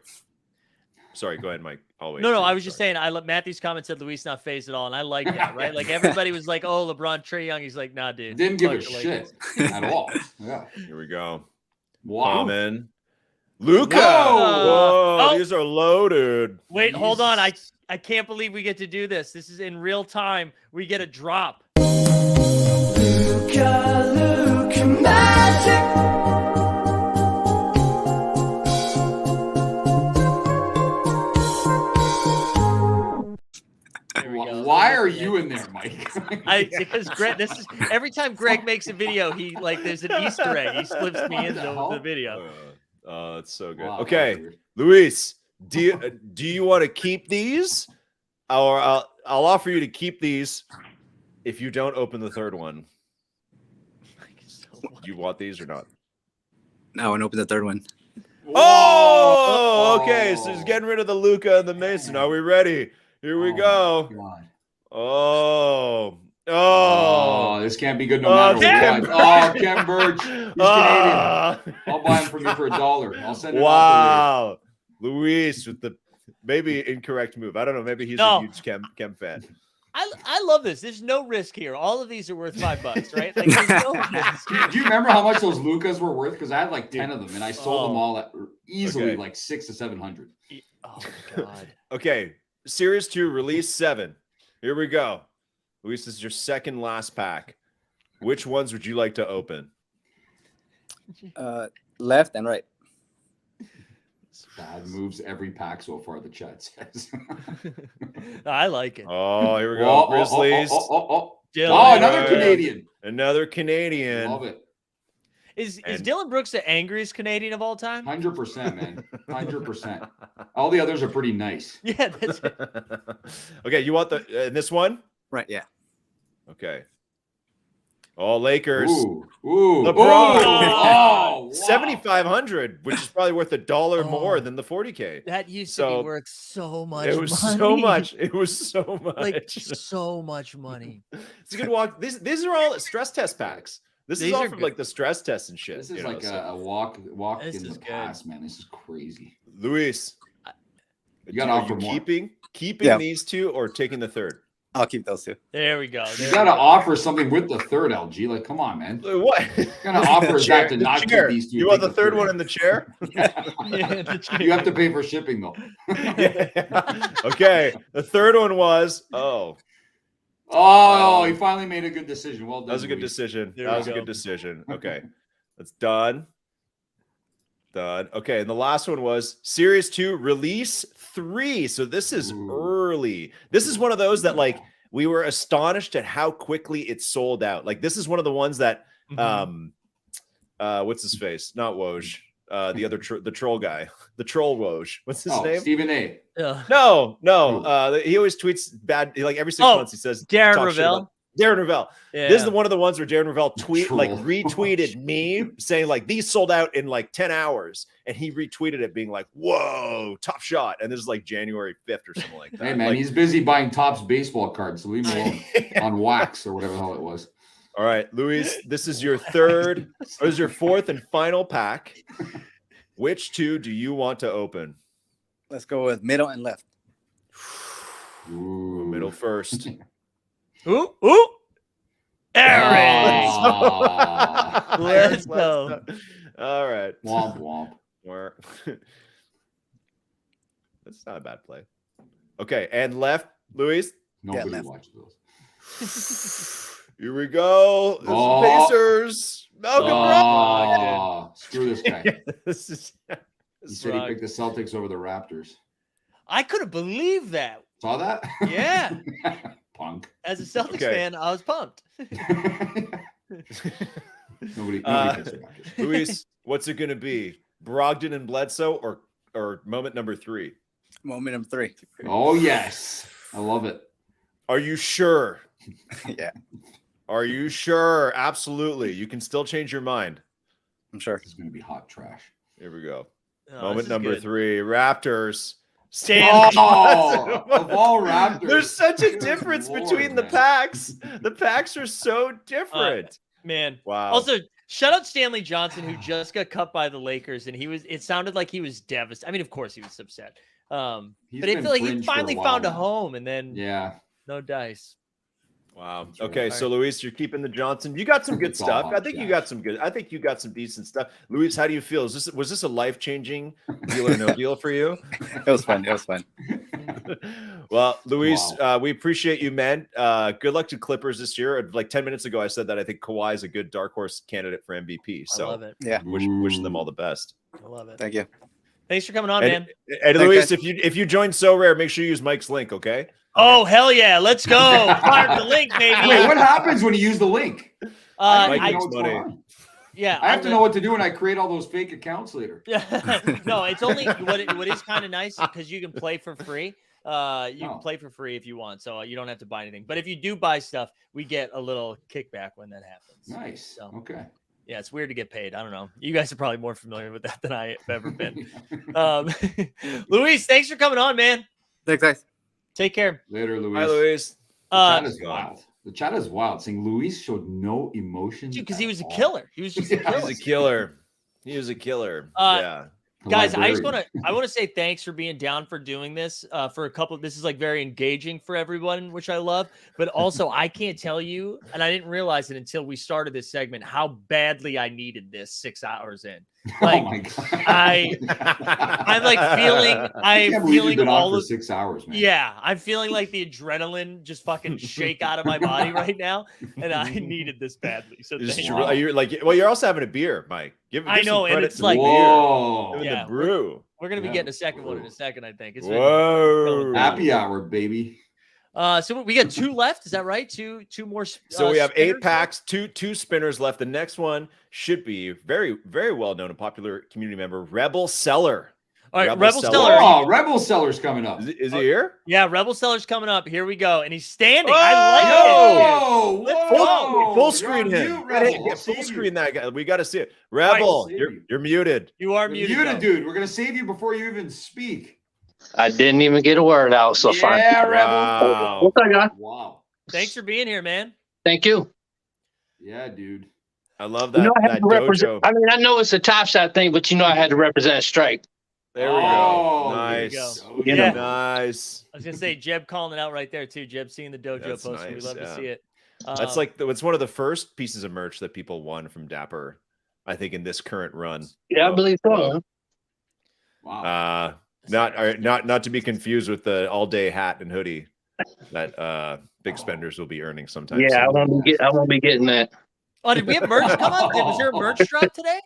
Sorry. Go ahead, Mike. I'll No, I was just saying. Matthew's comment said Luis not phased at all, and I like that. Right? Like everybody was like, "Oh, LeBron, Trae Young." He's like, "Nah, dude." Didn't give a Fuck the shit Lakers. at all. Yeah. Here we go. Wow. Common. Luca. Whoa. Whoa, these are loaded. Wait, hold on. I can't believe we get to do this. This is in real time. We get a drop. Luca magic. Why are you in there, Mike? Because Greg, this is every time Greg makes a video, he there's an Easter egg. He slips me into the video. Oh, it's so good. Wow, Okay, Luis, do you want to keep these, or I'll offer you to keep these if you don't open the third one. You want these or not? No, I want to open the third one. Oh, okay. So he's getting rid of the Luca and the Mason. Are we ready? Here we go. Oh, this can't be good no matter what. Oh, Ken Birch. He's Canadian. I'll buy him from you for $1. I'll send it wow. Luis with the maybe incorrect move. I don't know. Maybe he's a huge Chem fan. I love this. There's no risk here. All of these are worth $5, right? Like, there's no risk. Do you remember how much those Lucas were worth? Because I had like 10 of them, and I sold them all at easily like $600 to $700. Oh God. Okay. Series 2, release 7. Here we go. Luis, this is your second last pack. Which ones would you like to open? Left and right. Bad moves every pack so far, the chat says. I like it. Oh, here we go. Grizzlies. Another Canadian. Another Canadian. Love it. Is Dylan Brooks the angriest Canadian of all time? 100%, man. 100%. All the others are pretty nice. Yeah, that's it. Okay, you want this one? Right, yeah. Okay. Oh, Lakers. Ooh. LeBron. Wow. 7,500, which is probably worth $1 more than the 40K. That used to be worth so much money. It was so much. It was so much. Like so much money. It's a good walk. These are all stress test packs. This is all from like the stress tests and shit. This is like a walk in the past, man. This is crazy. Luis, you got to offer more. Keeping these two or taking the third? I'll keep those two. There we go. You got to offer something with the third, LG. Like, come on, man. What kind of offer is that to not keep these two? You want the third one in the chair? You have to pay for shipping, though. Okay. The third one was, he finally made a good decision. Well done. That was a good decision. There That we was a go. good decision. Okay. That's done. Okay. And the last one was Series 2, Release 3. So this is early. This is one of those that like we were astonished at how quickly it sold out. Like this is one of the ones that what's his face? Not Woj. The other the troll guy. The troll Woj. What's his name? Stephen A. No. He always tweets bad. Like every 6 months, he says Darren talk shit Rovell. about- Darren Rovell. Yeah. This is one of the ones where Darren Rovell retweeted me saying like these sold out in like 10 hours, and he retweeted it being like, "Whoa, top shot!" And this is like January 5th or something like that. Hey man, like, he's busy buying Topps baseball cards, so leave him alone on wax or whatever the hell it was. all right, Luis, this is your third, or this is your fourth and final pack. Which two do you want to open? Let's go with middle and left. Ooh, middle first. Ooh. Aaron. Let's go. All right. Womp womp. That's not a bad play. Okay, and left, Luis. Nobody watched those. Here we go. This is Pacers. Malcolm Brogdon. Screw this guy. This is. He said he picked the Celtics over the Raptors. I couldn't believe that. Saw that? Yeah. Punk. As a Celtics fan, I was pumped. Nobody picks the Raptors. Luis, what's it going to be? Brogdon and Bledsoe or moment number 3? Moment number 3. Oh, yes. I love it. Are you sure? Yeah. Are you sure? Absolutely. You can still change your mind. I'm sure. This is going to be hot trash. Here we go. Oh, moment number good. 3. Raptors. Stand of all Raptors. There's such a difference between the packs. The packs are so different. Man. Wow. Also, shout out Stanley Johnson, who just got cut by the Lakers, and it sounded like he was devastated. I mean, of course he was upset. He's But I been feel like he fringe for a finally while found a now. home, and then no dice. Wow. right. Okay, All so Luis, you're keeping the Johnson. You got some good It's all stuff. I about think you Josh. got some good. I think you got some decent stuff. Luis, how do you feel? Was this a life-changing deal or no deal for you? It was fun. It was fun. Well, Luis, we appreciate you, man. Good luck to Clippers this year. Like 10 minutes ago, I said that I think Kawhi is a good dark horse candidate for MVP. So I love it. Yeah. wishing them all the best. I love it. Thank you. Thanks for coming on, And, man. and Thanks, Luis, guys. if you join So Rare, make sure you use Mike's link, okay? Oh, hell yeah. Let's go. Fire the link, baby. Wait, what happens when you use the link? Mike I- makes what's money. going on. yeah. I have to know what to do when I create all those fake accounts later. No, it's only what is kind of nice because you can play for free. You can play for free if you want, so you don't have to buy anything. But if you do buy stuff, we get a little kickback when that happens. Nice. So, Okay. yeah, it's weird to get paid. I don't know. You guys are probably more familiar with that than I have ever been. Luis, thanks for coming on, man. Thanks, guys. Take care. Later, Luis. Hi, Luis. The chat is wild. The chat is wild. Saying Luis showed no emotion. Dude, because he was a killer. He was just a killer. He's a killer. He was a killer. Yeah. Guys, I want to say thanks for being down for doing this for a couple. This is like very engaging for everyone, which I love. But also, I can't tell you, and I didn't realize it until we started this segment, how badly I needed this 6 hours in. Like, oh my God. I'm like feeling all of 6 hours, man. Yeah, I'm feeling like the adrenaline just fucking shake out of my body right now, and I needed this badly. So It's thank true. you. You're like, well, you're also having a beer, Mike. Give I know, some and credit it's to like the Whoa. beer. Yeah, The brew. We're gonna be Yeah. getting a second one in a second, I think. It's been Whoa. going down. Happy hour, baby. So we got 2 left. Is that right? Two more. So we have 8 spinners? packs, two spinners left. The next one should be very, very well known and popular community member, Rebel Seller. All right, Rebel Seller. Oh, Rebel Seller's coming up. Is he here? Yeah, Rebel Seller's coming up. Here we go, and he's standing. Oh, I like it. Let's go. Full screen him. mute, Rebel. Yeah, I'll full save screen that guy. We got to see it. right, Rebel, save you're you. you're muted. You are You're muted, muted, though. dude. We're gonna save you before you even speak. I didn't even get a word out, so fine. Yeah, Rebel. Wow. What's up, guys? Wow. Thanks for being here, man. Thank you. Yeah, dude. I love You that, know, I had that to represent. dojo. I mean, I know it's a top shot thing, but you know, I had to represent Strike. There we Oh, go. there you Nice. go. Yeah. Nice. I was gonna say Jeb calling it out right there too. Jeb seeing the dojo That's post. We nice, love to yeah. see it. That's like it's one of the first pieces of merch that people won from Dapper, I think, in this current run. Yeah, I believe so. Wow. Not to be confused with the all day hat and hoodie that big spenders will be earning sometime. Yeah, soon. I won't be getting that. Oh, did we have merch come up? Was there a merch drop today?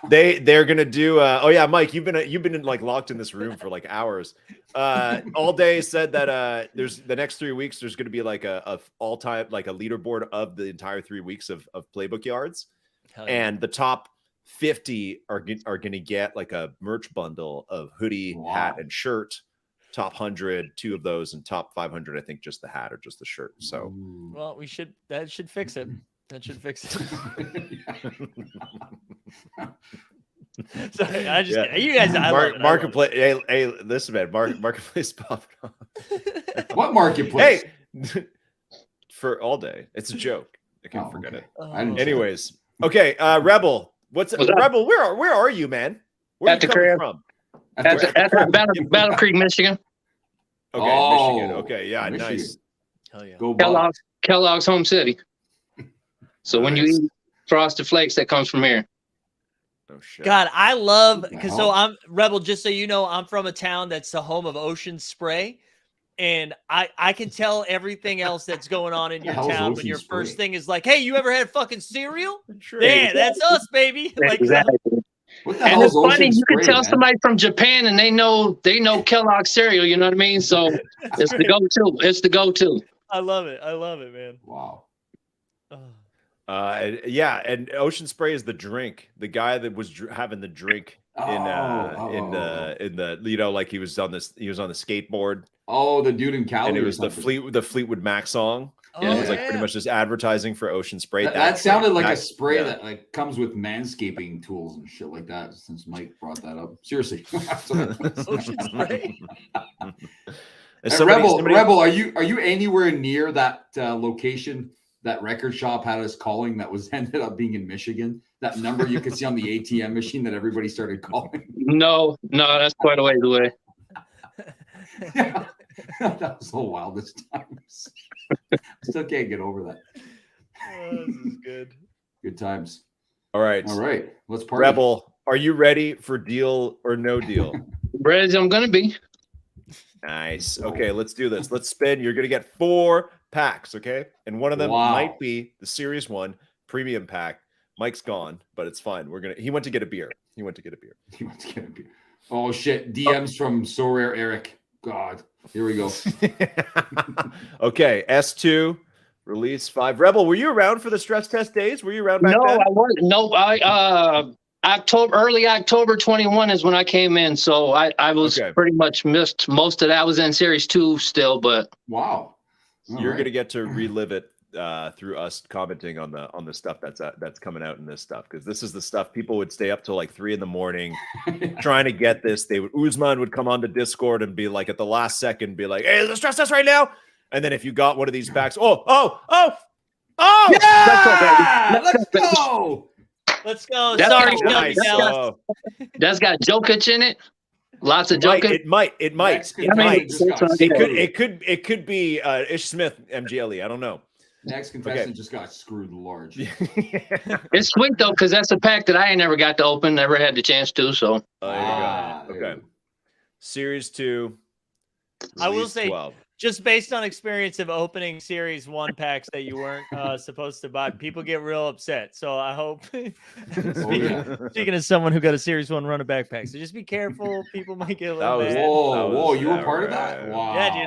They're gonna do. Oh yeah, Mike, you've been like locked in this room for like hours. All day said that there's the next 3 weeks. There's gonna be like a all time like a leaderboard of the entire 3 weeks of playbook yards, Hell yeah. and the top 50 are gonna get like a merch bundle of hoodie, hat, and shirt. Top 100, 2 of those, and top 500, I think just the hat or just the shirt. So Well, that should fix it. That should fix it. Sorry, I just you guys. I love it. Marketplace. Hey, listen, man. Marketplace popping off. What marketplace? Hey, for all day. It's a joke. I can't forget it. I didn't say Anyways, okay. Rebel. What's Rebel? Where are you, man? Where At are you the coming crib. from? At Battle Creek, Michigan. Okay, Oh, Michigan. Okay, yeah, Michigan. nice. Hell yeah. Go Bucks. Kellogg's home city. So when you Nice. eat Frosted Flakes, that comes from here. Oh shit. God, I love because so hell? I'm Rebel. Just so you know, I'm from a town that's the home of Ocean Spray, and I can tell everything else that's going on in your hell is town when Ocean your Spray? first thing is like, "Hey, you ever had fucking cereal?" Sure. Yeah, that's us, baby. Like, Exactly. What the And hell it's is Ocean funny, you can Spray, tell man? somebody from Japan and they know Kellogg cereal, you know what I mean? So it's the go-to. It's the go-to. I love it. I love it, man. Wow. Yeah, and Ocean Spray is the drink. The guy that was having the drink in the you know, like he was on the skateboard. Oh, the dude in Cali. And it or was the something. Fleetwood Mac song. Oh, It was like yeah. pretty much just advertising for Ocean Spray. That sounded like a that- spray yeah. that like comes with manscaping tools and shit like that. Since Mike brought that up, seriously. Ocean Spray. And Rebel, are you anywhere near that location that record shop had us calling that was ended up being in Michigan? That number you could see on the ATM machine that everybody started calling. No, that's quite a ways away. That was the wildest times. Still can't get over that. Oh, this is good. Good times. All right. All right. Let's party. Rebel, are you ready for deal or no deal? Ready as I'm gonna be. Nice. Okay, let's do this. Let's spin. You're gonna get 4 packs, okay? And one of them might be the Series 1 premium pack. Mike's gone, but it's fine. He went to get a beer. He went to get a beer. Oh shit. DMs from Sorare Eric. God. Here we go. Okay, S2, release 5. Rebel, were you around for the stress test days? Were you around back No, then? I wasn't. No, early October 21 is when I came in. So I was pretty much missed most of that. I was in Series 2 still, but wow. You're gonna get to relive it through us commenting on the stuff that's coming out in this stuff, because this is the stuff people would stay up till like 3 a.m. trying to get this. Usman would come onto Discord and be like at the last second, be like, "Hey, let's stress test right now." And then if you got one of these packs, oh, yeah! Let's go. Let's go. That's Sorry, nice. That's got Jokic in it. Lots of Jokic. It might. It could be Ish Smith, MGLE. I don't know. Next contestant just got screwed large. It's sweet though, because that's a pack that I ain't never got to open, never had the chance to. So there you go. Okay. Series 2. I will say, 12. just based on experience of opening Series 1 packs that you weren't supposed to buy, people get real upset. So I hope, speaking as someone who got a Series 1 running backpack, so just be careful. People might get a little mad. Whoa, you were part of that? Wow. Yeah,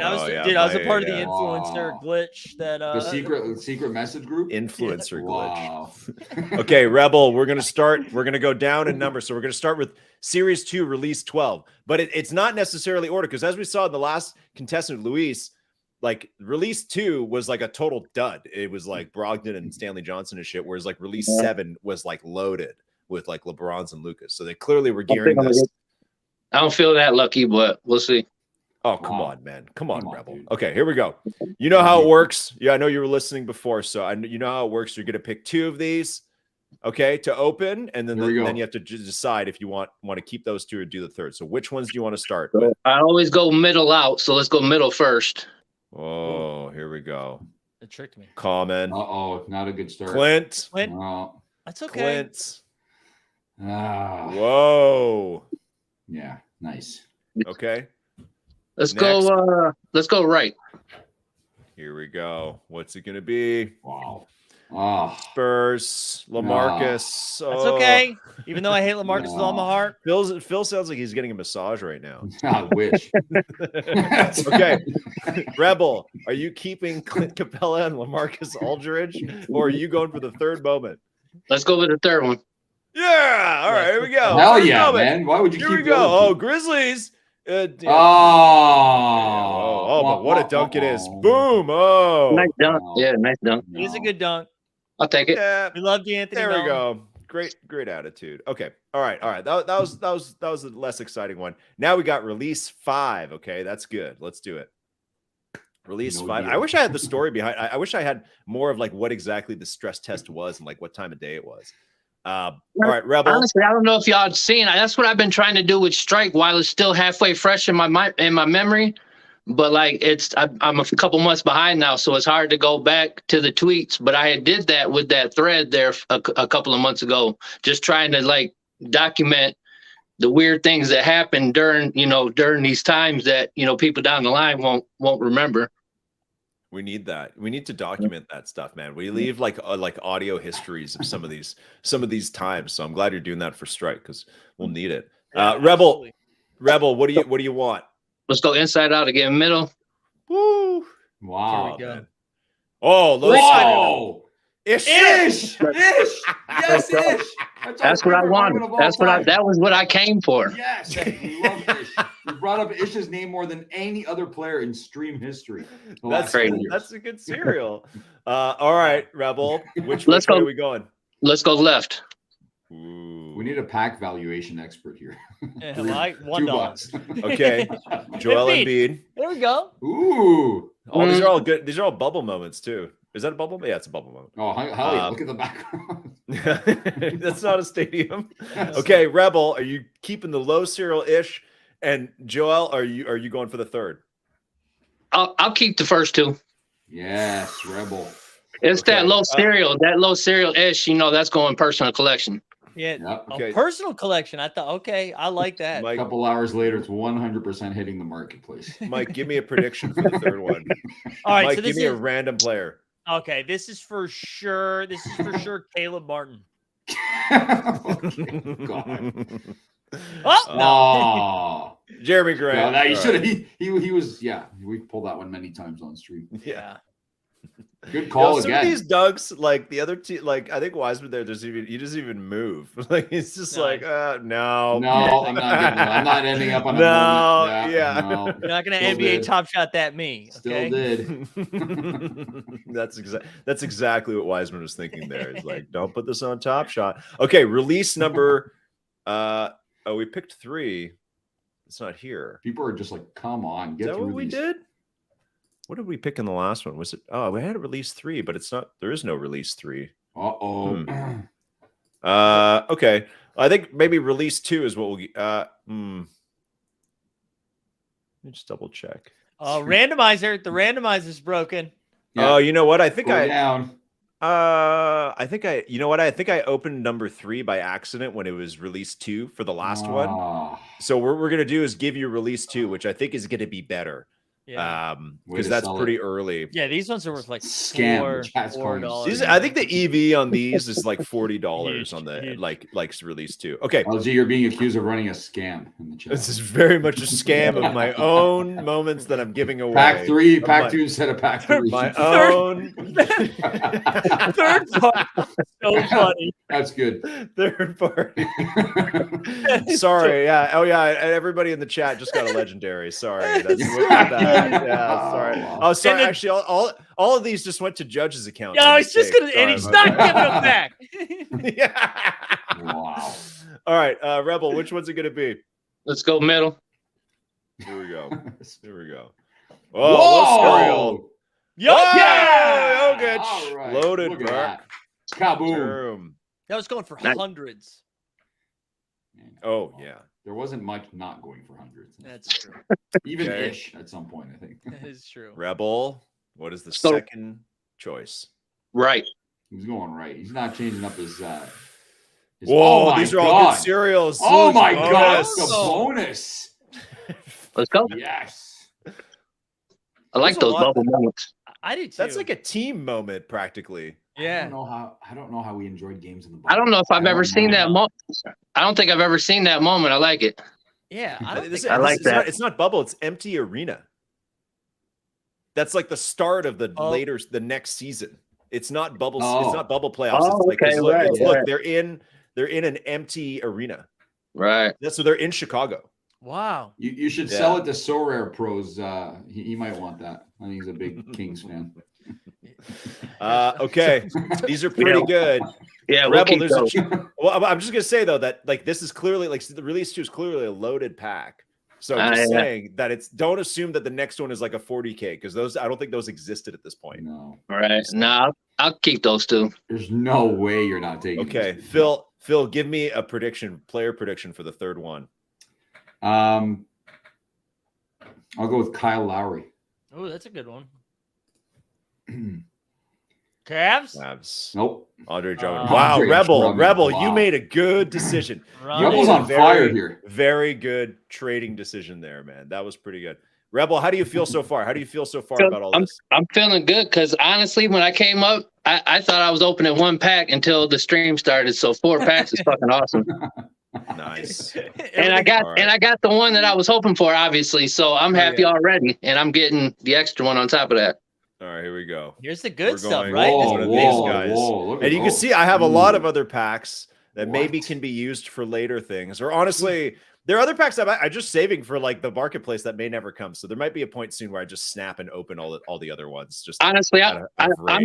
dude, I was a part of the influencer glitch that the secret message group? Influencer glitch. Okay, Rebel, we're going to go down in numbers. So we're going to start with Series 2, release 12. But it's not necessarily ordered, because as we saw in the last contestant, Luis, like release 2 was like a total dud. It was like Brogdon and Stanley Johnson and shit, whereas like release 7 was like loaded with like LeBrons and Lucas. So they clearly were gearing this. I don't feel that lucky, but we'll see. Oh, come on, man. Come on, Rebel. Dude. Okay, here we go. You know how it works. Yeah, I know you were listening before, so you know how it works. You're going to pick 2 of these, okay, to open, and then you have to decide if you want to keep those 2 or do the third. So which ones do you want to start with? I always go middle out, so let's go middle first. Oh, here we go. It tricked me. Common. Uh-oh, not a good start. Clint. Oh. That's okay. Clint. Ah. Whoa. Yeah, nice. Okay. Let's go right. Here we go. What's it gonna be? Wow. Spurs, LaMarcus. That's okay. Even though I hate LaMarcus with all my heart. Phil sounds like he's getting a massage right now. I wish. Okay. Rebel, are you keeping Clint Capella and LaMarcus Aldridge, or are you going for the third moment? Let's go with the third one. Yeah. All right. Here we go. Hell yeah, man. Why would you Here keep we go. Oh, Grizzlies. Oh, but what a dunk it is. Boom. Oh. Nice dunk. Yeah, nice dunk. It is a good dunk. I'll take it. Yeah. We love D'Anthony. There we go. Great attitude. Okay. All right. That was a less exciting one. Now we got release 5. Okay, that's good. Let's do it. Release 5. I wish I had the story behind. I wish I had more of like what exactly the stress test was and like what time of day it was. All right, Rebel. Honestly, I don't know if y'all have seen. That's what I've been trying to do with Strike while it's still halfway fresh in my memory. But like I'm a couple months behind now, so it's hard to go back to the tweets. But I did that with that thread there a couple of months ago, just trying to like document the weird things that happen during these times that people down the line won't remember. We need that. We need to document that stuff, man. We leave like audio histories of some of these times. So I'm glad you're doing that for Strike, because we'll need it. Rebel, what do you want? Let's go inside out again, middle. Woo! Wow. Here we go. Oh, whoa! Ish! Yes, Ish. That's what I wanted. That was what I came for. Yes, we love Ish. We brought up Ish's name more than any other player in stream history. That's crazy. That's a good cereal. All right, Rebel. Which way are we going? Let's go left. Ooh. We need a pack valuation expert here. Yeah, like $1. Okay. Joel Embiid. There we go. Ooh. Oh, these are all good. These are all bubble moments too. Is that a bubble? Yeah, it's a bubble moment. Oh, hell yeah. Look at the background. That's not a stadium. Okay, Rebel, are you keeping the low cereal ish? And Joel, are you going for the third? I'll keep the first two. Yes, Rebel. It's that low cereal ish. That's going personal collection. Yeah. Yep. A personal collection. I thought, okay, I like that. A couple hours later, it's 100% hitting the marketplace. Mike, give me a prediction for the third one. All right, Mike, so give me a random player. Okay, this is for sure. Caleb Martin. God. Oh, no. Jeremy Grant. No, you should have. He was. Yeah, we pulled that one many times on stream. Yeah. Good call some again. of these Dougs, like the other team, like I think Wiseman there, he doesn't even move. Like he's just no, I'm not ending up on a moment. You're not gonna NBA Top Shot that me. Okay? Still did. That's exactly what Wiseman was thinking there. He's like, don't put this on Top Shot. Okay, release number. We picked 3. It's not here. People are just like, come on, get Is that through what we these. did? What did we pick in the last one? Was it? Oh, we had a release 3, but it's not. There is no release 3. Okay. I think maybe release 2 is what we'll. Let me just double check. Randomizer. The randomizer's broken. Yeah. Oh, you know what? I think down. I think I opened number 3 by accident when it was release 2 for the last one. So what we're gonna do is give you release 2, which I think is gonna be better. Yeah. Because that's pretty early. Yeah, these ones are worth like $4. I think the EV on these is like $40 on the like release 2. Okay. LG, you're being accused of running a scam in the chat. This is very much a scam of my own moments that I'm giving away. Pack 3, pack 2 instead of pack 3. My own third part. So funny. That's good. Third party. Sorry. Yeah. Oh yeah. Everybody in the chat just got a legendary. Sorry. That's yeah. Sorry. Oh, sorry. Actually, all of these just went to Judge's account. No, he's just gonna, and he's not giving them back. Yeah. Wow. All right, Rebel. Which one's it gonna be? Let's go middle. Here we go. Oh, Jokic. All right. Loaded, Look at bro. that. Kaboom. That was going for hundreds. Oh yeah. There wasn't much not going for hundreds. That's true. Even ish at some point, I think. That is true. Rebel. What is the second choice? Right. He's going right. He's not changing up his. Whoa, oh these are all good cereals. Oh my God, it's the bonus. Let's go. Yes. I like those bubble moments. I do too. That's like a team moment, practically. Yeah. I don't know how we enjoyed games in the. I don't know if I've ever seen that moment. I don't think I've ever seen that moment. I like it. Yeah, I like that. It's not bubble. It's empty arena. That's like the start of the the next season. It's not bubble. It's not bubble playoffs. Oh, it's like okay, look, they're in an empty arena. Right. So they're in Chicago. Wow. You should sell it to Sorare Pros. He might want that. I think he's a big Kings fan. Okay, these are pretty good. Yeah, Rebel. Well, I'm just gonna say though that like this is clearly like the release 2 is clearly a loaded pack. So I'm just saying that don't assume that the next one is like a 40K because I don't think those existed at this point. No. All right. No, I'll keep those 2. There's no way you're not taking. Okay, these. Phil, give me a player prediction for the third one. I'll go with Kyle Lowry. Oh, that's a good one. Cavs? Nope. Andre Drummond. Wow, Rebel, you made a good decision. Rebel's on fire here. Very good trading decision there, man. That was pretty good. Rebel, how do you feel so far? About all this? I'm feeling good because honestly, when I came up, I thought I was opening 1 pack until the stream started. So 4 packs is fucking awesome. Nice. And I got the one that I was hoping for, obviously. So I'm happy already, and I'm getting the extra one on top of that. All right, here we go. Here's the good stuff, One right? of these guys. And you can see I have a lot of other packs that maybe can be used for later things. Or honestly, there are other packs that I'm just saving for like the marketplace that may never come. So there might be a point soon where I just snap and open all the other ones. Just honestly, I'm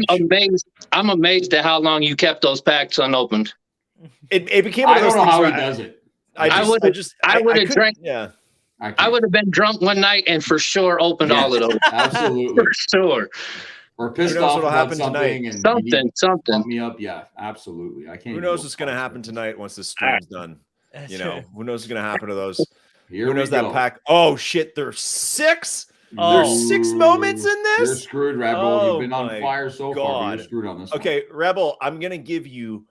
amazed. I'm amazed at how long you kept those packs unopened. It became one of those I don't know things how he where does it. I would have drank. Yeah. I would have been drunk one night and for sure opened all of those. Absolutely. For sure. Or pissed off about something and something. Me up. Yeah, absolutely. I can't. Who knows what's going to happen tonight once this stream's done? Who knows what's going to happen to those? Who knows that pack? Oh shit, there's 6. There's 6 moments in You're this. screwed, Rebel. Oh You've been on my fire so far. But you're God. screwed on this one. Okay, Rebel, I'm gonna give you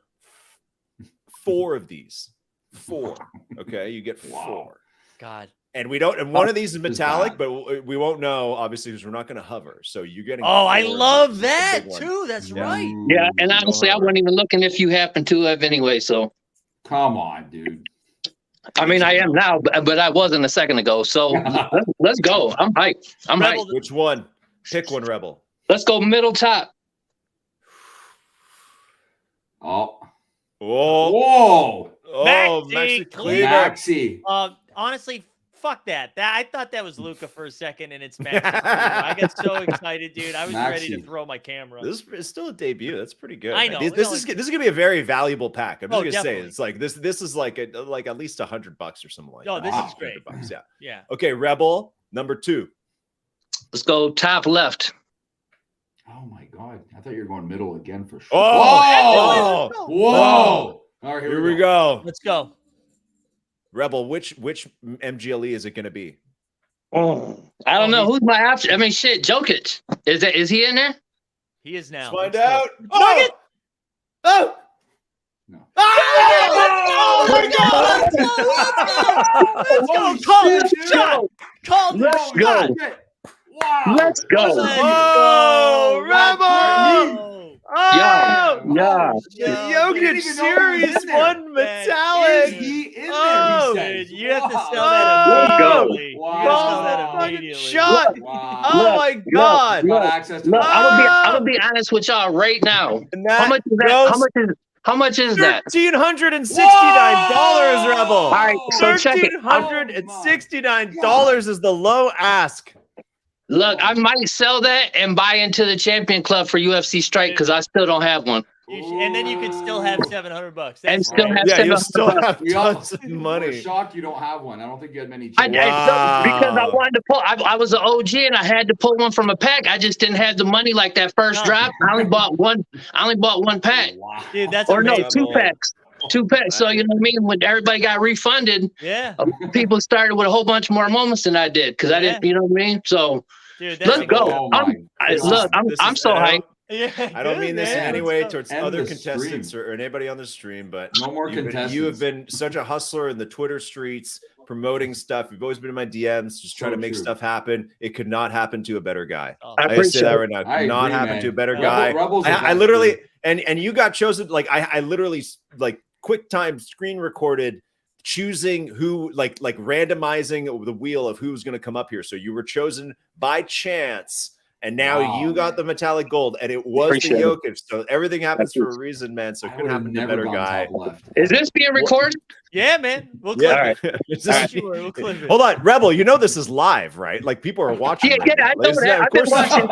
4 of these. 4. Okay, you get 4. God. And we don't. And one of these is metallic, but we won't know obviously because we're not going to hover. So you're getting. Oh, I 4 of love these. that Big one. too. That's right. Yeah, and honestly, I wasn't even looking if you happen to have anyway. So Come on, dude. I mean, I am now, but I wasn't a second ago. So let's go. I'm hyped. I'm Rebel, hyped. which one? Pick one, Rebel. Let's go middle top. Oh. Whoa. Whoa. Oh, Maxi Maxi Kleber. Maxi. Honestly, fuck that. I thought that was Luca for a second, and it's Maxi. I got so excited, dude. I was ready to Maxi. throw my camera. This is still a debut. That's pretty good. I man. know. This is gonna be a very valuable pack. I'm just gonna say definitely. it's like this. This is like at least $100 or something like Oh, that. this is $100, great. yeah. Yeah. Okay, Rebel number 2. Let's go top left. Oh my God. I thought you were going middle again for sure. Oh. Whoa. Whoa. All right, Here we go. Let's go. Rebel, which MGLE is it going to be? Oh, I don't know who's my option. I mean, shit, Jokic. Is he in there? He is now. Let's find Let's go. out. Oh! Oh! No. Oh my God! Let's go. Call it. Shot. Call it. Let's go. Wow. Let's go. Oh, Rebel! Yeah. Yeah. Jokic Series 1 metallic. Oh, Dude, you have to sell Oh, that immediately. wow. You gotta sell that immediately. Shot. Wow. Oh my God. Got access to Look, I'm gonna be honest with y'all right now. And How much is that? How much is that? $1,369, Rebel. All right, so check it. $1,369 is the low ask. Look, I might sell that and buy into the champion club for UFC Strike because I still don't have one. And then you can still have $700. And That's still right. have Yeah, you'll $700. still have We all- tons of We're money. shocked you don't have one. I don't think you had many. Because I Wow. wanted to pull. I was an OG and I had to pull one from a pack. I just didn't have the money like that first drop. I only bought one pack, Dude, that's or no, amazing. 2 packs. 2 packs. So you know what I mean. When everybody got refunded, Yeah. people started with a whole bunch more moments than I did because I didn't. You know what I mean. So Dude, that's let's go. Oh my I'm so hyped. Yeah, I don't mean this in any way towards End other the contestants or anybody on the stream, but No more you have contestants. been such a hustler in the Twitter streets, promoting stuff. You've always been in my DMs, just trying So to make true. stuff happen. It could not happen to a better guy. I I say appreciate that it. right now. It I could not agree, happen man. to a better Rebel- guy. Rebel's the I best, literally, dude. and you got chosen. Like I literally like quick time screen recorded choosing who, like randomizing the wheel of who's going to come up here. So you were chosen by chance. And now Wow, you got man. the metallic gold, and it was Appreciate the it. Jokic. So everything happens for a reason, man. So it I could would've happen to a never better gone guy. top left. Is this being recorded? Yeah, man. We'll clip Yeah. it. It's For just- sure, we'll clip it. Hold on, Rebel. You know this is live, right? Like people are watching. Yeah, right I now. know that. Of I've been course- watching.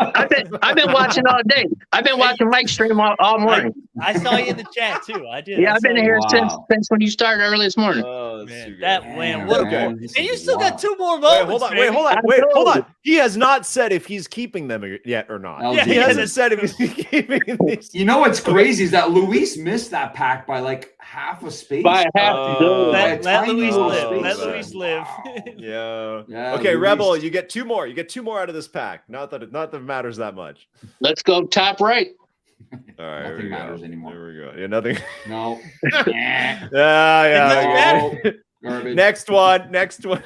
I've been watching all day. I've been watching Mike stream all morning. I saw you in the chat too. I did. Yeah, I I've been saw you. here Wow. since when you started early this morning. Oh, that's too Man, good. that man, what a man, boy. this And you is still got wild. 2 more Wait, moments. hold on. baby. Wait, hold on. I Wait, hold told on. He has not said if he's keeping them yet or not. LG. He hasn't said if he's keeping these. You know what's crazy is that Luis missed that pack by like half a space. By half. Let tiny Luis little live. space. Let Luis live. Yeah. Yeah, Okay, Luis. Rebel. You get 2 more. You get 2 more out of this pack. Not that it matters that much. Let's go top right. All right. Here Nothing we go. matters anymore. Here we go. Yeah, nothing. No. Yeah. doesn't Garbage. Next one. Next one.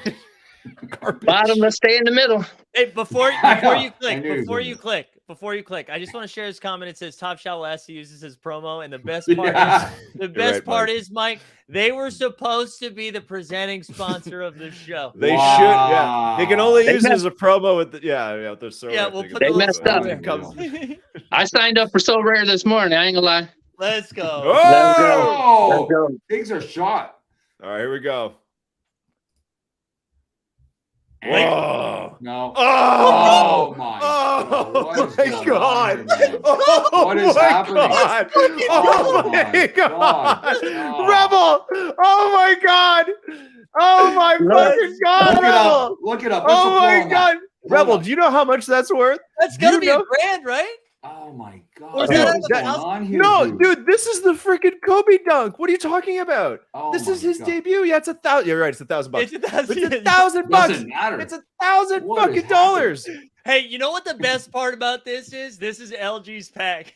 Garbage. Bottom. Let's stay in the middle. Hey, before you I click, knew he was before you click, I just want to share his comment. It says Top Shot will ask to use this as promo, and the best part Yeah. is the You're best right, part Mike. is, Mike, they were supposed to be the presenting sponsor of the show. They Wow. should. Yeah. They can only They use it messed- as a promo with the, yeah. The Sorare Yeah, we'll thing. put They the little messed up. there. It comes- I signed up for So Rare this morning. I ain't gonna lie. Let's go. Let's go. Oh, Let's go. things are shot. All right, here we go. Whoa. No. Oh, my. Oh, What is my going God. on here, man? Oh, What is my happening? God. Oh, my my God. God. Oh. Rebel. Oh, my God. Oh, my fucking God, Look it Rebel. up. Look it up. What's Oh, the my floor on that? God. Rebel, do you know how much that's worth? That's Do you gonna be know? $1,000, right? Oh my god! Or is Dude, that What's that- going on here, no, dude? dude, this is the freaking Kobe dunk. What are you talking about? Oh This my is his God. debut. Yeah, it's $1,000. You're right. It's $1,000 bucks. It's $1,000. It's $1,000 Doesn't matter. It's $1,000 What is fucking dollars. Hey, you know what the best part about this is? This is LG's pack.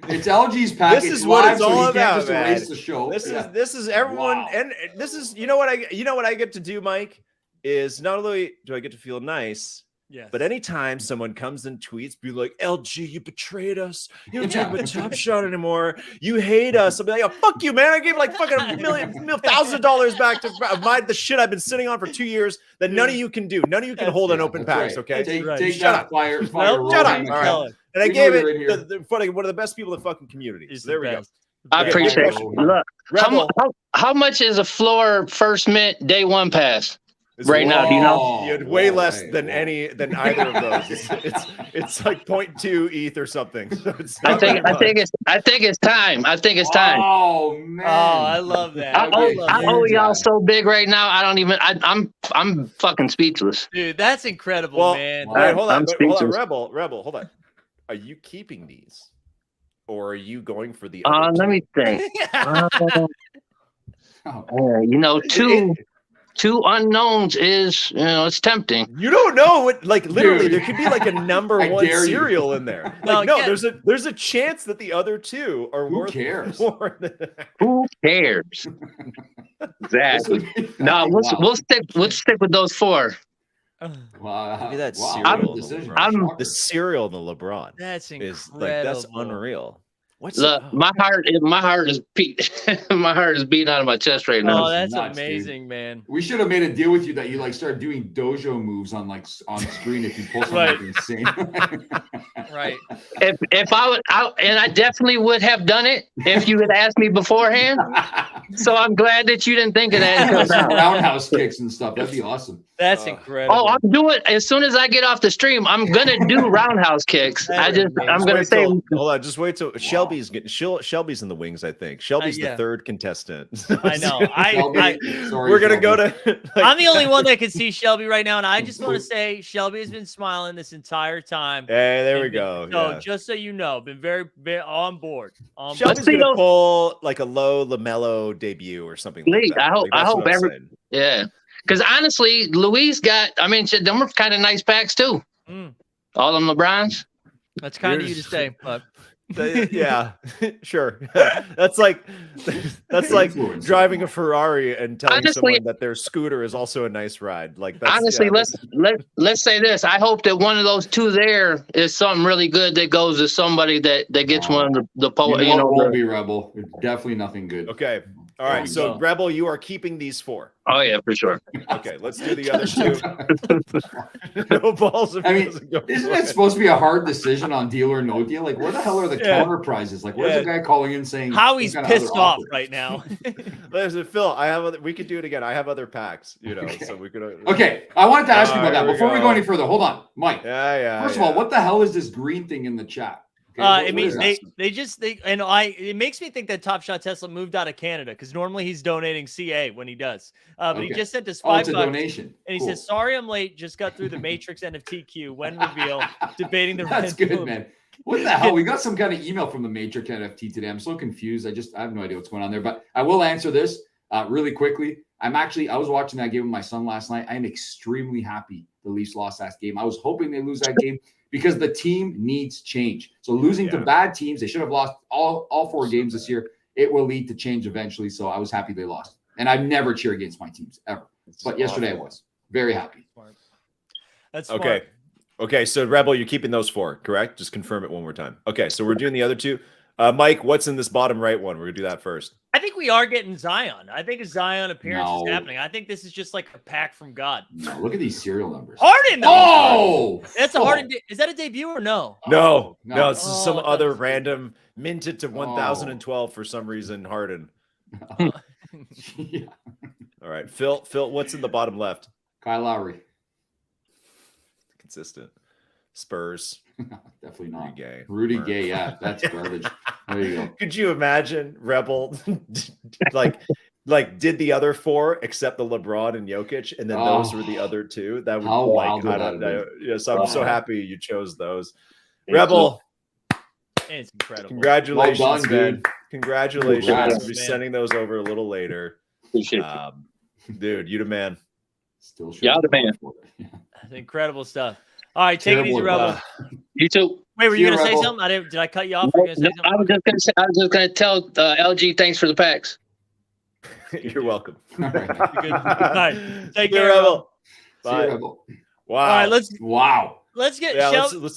It's LG's package. This is what live, it's so he all can't about, just man. erase the show. This is everyone, Wow. and this is you know what I get to do, Mike, is not only do I get to feel nice, Yes. but anytime someone comes and tweets, be like, LG, you betrayed us. You don't talk about Top Shot anymore. You hate us. I'll be like, oh, fuck you, man. I gave like fucking $1,000 back to the shit I've been sitting on for 2 years that none of you can do. None of you can hold an open packs, right. okay? Take Shut that up. fire Shut up. rolling. All right. And I We gave know you're in it here. one of the best people in the fucking community. So there we go. I Okay, appreciate next it. question. Look, Rebel. how much is a floor first mint day one pass right now? Do you know? Yeah, way less than either of those. It's like 0.2 ETH or something. So it's I not think that much. it's time. I think it's time. Oh man! Oh, I love that. I owe y'all so big right now. I don't even. I'm fucking speechless. Dude, that's incredible, Well, man. wait, hold on, I'm hold on, speechless. Rebel, hold on. Are you keeping these, or are you going for the? Other Let me think. You know, two unknowns is it's tempting. You don't know what, like, literally, Dude. there could be like a number I one dare you. cereal in there. No, Like, no, yeah. there's a chance that the other two are worth more than. Who cares? Exactly. No, we'll stick with those four. Wow. Look at that Wow. cereal. I'm- The cereal in the LeBron. That's is like that's incredible. unreal. Look, my heart is my heart is beating out of my chest right now. Oh, that's Nuts, amazing, dude. man. We should have made a deal with you that you like start doing dojo moves on screen if you pull something Right. insane. Right. If I definitely would have done it if you had asked me beforehand. So I'm glad that you didn't think of that until Some now. roundhouse kicks and stuff. That'd be awesome. That's incredible. Oh, I'm doing as soon as I get off the stream. I'm gonna do roundhouse kicks. I'm gonna Wait say till- hold on, just wait till Shelby's Shelby's in the wings. I think Shelby's yeah. the third contestant. I know. Sorry, We're gonna Shelby. go to. I'm the only one that can see Shelby right now, and I just want to say Shelby has been smiling this entire time. Hey, there we And go. So Yeah. just so you know, been very, very on board. Shelby's gonna pull like a low LaMelo debut or something like Please, that. I hope. Like, I that's hope what I'm every. saying. Yeah, because honestly, Luis got. I mean, shit, them were kind of nice packs too. Mm. All them LeBrons. That's kind of you to say, but Yeah, sure. That's like driving a Ferrari and telling Honestly- someone that their scooter is also a nice ride. Like that's, Honestly, yeah, let's say this. I hope that one of those two there is something really good that goes to somebody that gets one of the poet. You know, it won't the- be Rebel. It's definitely nothing good. Okay. All There right. we So go. Rebel, you are keeping these four. Oh yeah, for sure. Okay, let's do the other two. No balls. If I he mean, doesn't go isn't for it supposed to be a hard decision on deal or no deal? Like, where the hell are the Yeah. counter prizes? Like, where's Yeah. the guy calling in saying Howie's some kind of pissed other off offer? right now. Listen, Phil, I have other, we could do it again. I have other packs, you know, so we could. Okay, I wanted to ask you about Here that before we go go. any further. Hold on, Mike. Yeah. First of all, what the hell is this green thing in the chat? Okay, I what mean, is they that? it makes me think that Top Shot Tesla moved out of Canada because normally he's donating CA when he does. But he Okay. just sent us Oh, $5. it's a donation. And he Cool. says, "Sorry, I'm late. Just got through the Matrix NFT queue. When reveal, debating the That's red good, boom." man. What the hell? We got some kind of email from the Matrix NFT today. I'm so confused. I have no idea what's going on there, but I will answer this really quickly. I was watching that game with my son last night. I am extremely happy the Leafs lost that game. I was hoping they lose that game because the team needs change. So losing to bad teams, they should have lost all 4 games this year. It will lead to change eventually. So I was happy they lost. And I've never cheered against my teams ever. But yesterday I was very happy. That's Okay. Okay, so Rebel, you're keeping those 4, correct? Just confirm it one more time. Okay, so we're doing the other 2. Mike, what's in this bottom right one? We're gonna do that first. I think we are getting Zion. I think a Zion appearance No. is happening. I think this is just like a pack from God. No, look at these serial numbers. Harden, though. Oh! That's a Harden. Is that a debut or no? No, no. no, this is some Oh, other random minted to 1012 for some reason. Harden. Yeah. All right, Phil, what's in the bottom left? Kyle Lowry. Consistent. Spurs. Definitely not. Gay. Rudy Burn. Gay, yeah, that's garbage. There you go. Could you imagine Rebel like did the other 4 except the LeBron and Jokic, and then those were the other 2? That would How like wild would I that don't have know. been? Yes, I'm so Wow. happy you chose those. Rebel, It's incredible. Congratulations, Well done, man. dude. Congratulations. Congrats, We'll be man. sending those over a little later. Appreciate Dude, you the man. Still Yeah, the man. That's incredible stuff. All right, take it easy, Terrible. Rebel. You too. Wait, were See you you, gonna say Rebel. something? Did I cut you off? Were you gonna say I was something? just gonna tell LG thanks for the packs. You're welcome. All right. Good. All right, take See you, care, Rebel. See you, Bye. Rebel. Wow. All right, let's Wow. get Yeah, Shelby.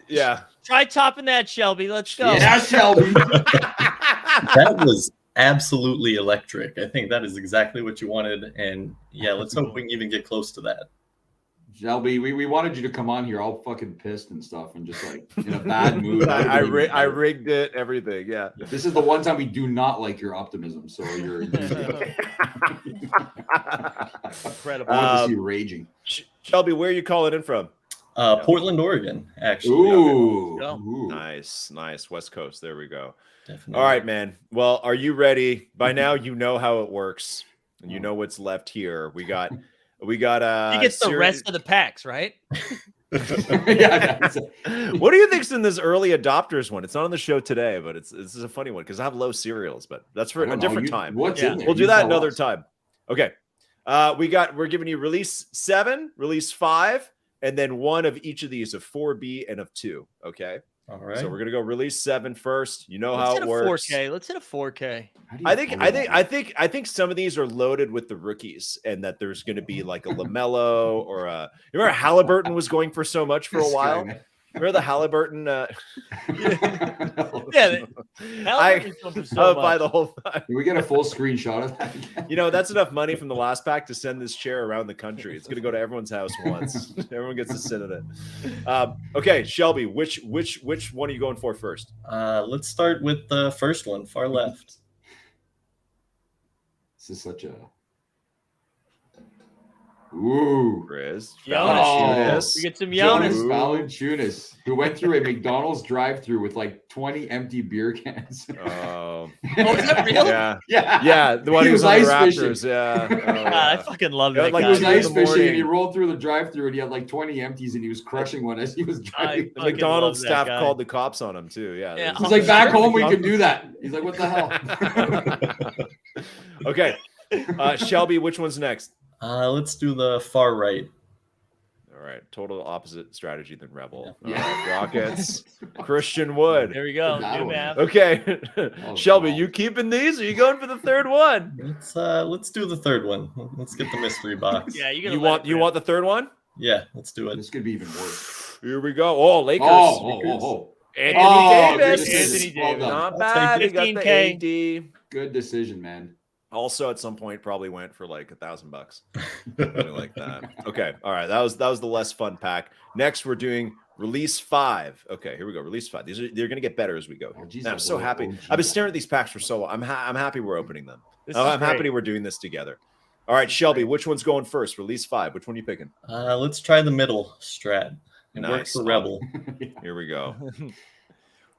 yeah. Try topping that, Shelby. Let's go. Yeah, Shelby. That was absolutely electric. I think that is exactly what you wanted. And yeah, let's hope we can even get close to that. Shelby, we wanted you to come on here all fucking pissed and stuff and just like in a bad mood. I rigged it, everything. Yeah. This is the one time we do not like your optimism. So you're incredible. I want to see you raging. Shelby, where are you calling in from? Portland, Oregon, actually. Ooh. Nice. West Coast. There we go. Definitely. All right, man. Well, are you ready? By now, you know how it works, and you know what's left here. We got. He gets the rest of the packs, right? Yeah. What do you think's in this early adopters one? It's not on the show today, but this is a funny one because I have low cereals, but that's for a different time. What's in there? We'll do You that tell another us. time. Okay. We're giving you release 7, release 5, and then one of each of these of 4B and of 2. Okay. All right. So we're gonna go release 7 first. You know Let's how hit it a works. 4K. Let's hit a 4K. I think some of these are loaded with the rookies, and that there's going to be like a LaMelo or a. You remember Halliburton was going for so much for a while. Remember the Halliburton? Yeah, Halliburton's going for so buy much. the whole thing. Can we get a full screenshot of that? You know, that's enough money from the last pack to send this chair around the country. It's going to go to everyone's house once. Everyone gets to sit in it. Okay, Shelby, which one are you going for first? Let's start with the first one, far left. This is such a. Ooh. Chris. Jonas. We get some Jonas. Valanciunas, who went through a McDonald's drive-through with like 20 empty beer cans. Oh. Oh, is that real? Yeah. Yeah. The one He who was was on the ice Raptors. fishing. Yeah. Oh, God, I yeah. fucking love Yeah, that like guy. He was Two in ice the fishing and he morning. rolled through the drive-through and he had like 20 empties and he was crushing one as he was driving. The McDonald's staff called the cops on him too. Yeah. Yeah. He's like, back home we can do that. He's like, what the hell? Okay. Shelby, which one's next? Let's do the far right. All right. Total opposite strategy than Rebel. Yeah. Rockets. Christian Wood. There we go. That New one. map. Okay. Oh, Shelby, God. you keeping these? Or you going for the third one? Let's do the third one. Let's get the mystery box. Yeah, You want the third one? Yeah, let's do it. This could be even worse. Here we go. Oh, Lakers. Anthony Oh, Davis. good decision. Anthony Well Davis. done. Not I'll bad. He take got the 15K. AD. Good decision, man. Also, at some point, probably went for like $1,000, something like that. Okay, all right. That was the less fun pack. Next, we're doing release 5. Okay, here we go. Release 5. They're gonna get better as we go. geez, Man, I'm so happy. OG. I've been staring at these packs for so long. I'm happy we're opening them. This I'm is happy great. we're doing this together. All right, Shelby, which one's going first? Release 5. Which one are you picking? Let's try the middle strat. It worked Nice. for Rebel. Here we go.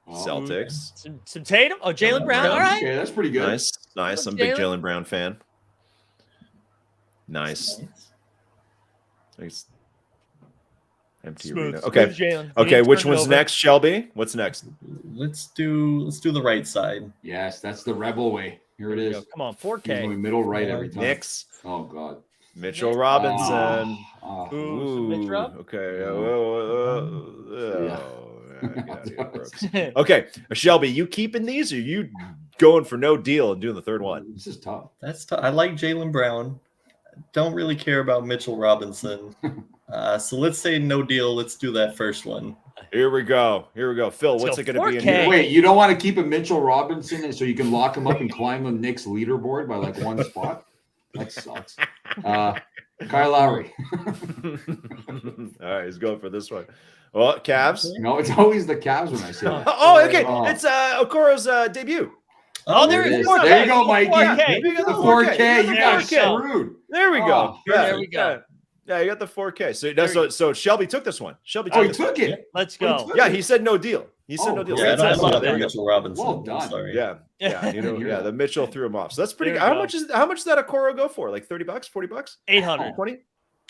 Oh, Celtics. Some Tatum. Oh, Jalen Brown. All right. Okay, that's pretty good. Nice. I'm a big Jalen Brown fan. Nice. Thanks. Empty Smooth. arena. Okay. Smooth Jalen. Okay. You need Which to turn it one's over. next, Shelby? What's next? Let's do the right side. Yes, that's the Rebel way. Here it is. Come on, He's 4K. going middle right every time. Knicks. Oh God. Mitchell Robinson. Ooh, Mitch Rob? Okay. Yeah. Okay, Shelby, you keeping these, or you going for no deal and doing the third one? This is tough. That's I like Jalen Brown. Don't really care about Mitchell Robinson. So let's say no deal. Let's do that first one. Here we go. Phil, what's So it going to be in 4K. here? Wait, you don't want to keep a Mitchell Robinson so you can lock him up and climb the Knicks leaderboard by like one spot? That sucks. Kyle Lowry. All right, he's going for this one. Well, Cavs. No, it's always the Cavs when I say that. Oh, okay. Oh. It's Okoro's debut. Oh, there There it it is. is. There you go, 4K. Mikey. 4K. You got The the 4K. You got 4K. screwed. There we go. Oh, there we go. Yeah, you got the 4K. So Shelby took this one. Shelby Oh, he this one. took it. Let's Oh, he go. took Yeah, it. he said no deal. He said Oh, no deal. great. Yeah, I That's don't it. know There about you go. Mitchell Robinson. Well I'm done. sorry. Yeah, the Mitchell threw him off. So that's pretty There good. we How go. much does that Okoro go for? Like $30, $40, 800. 20?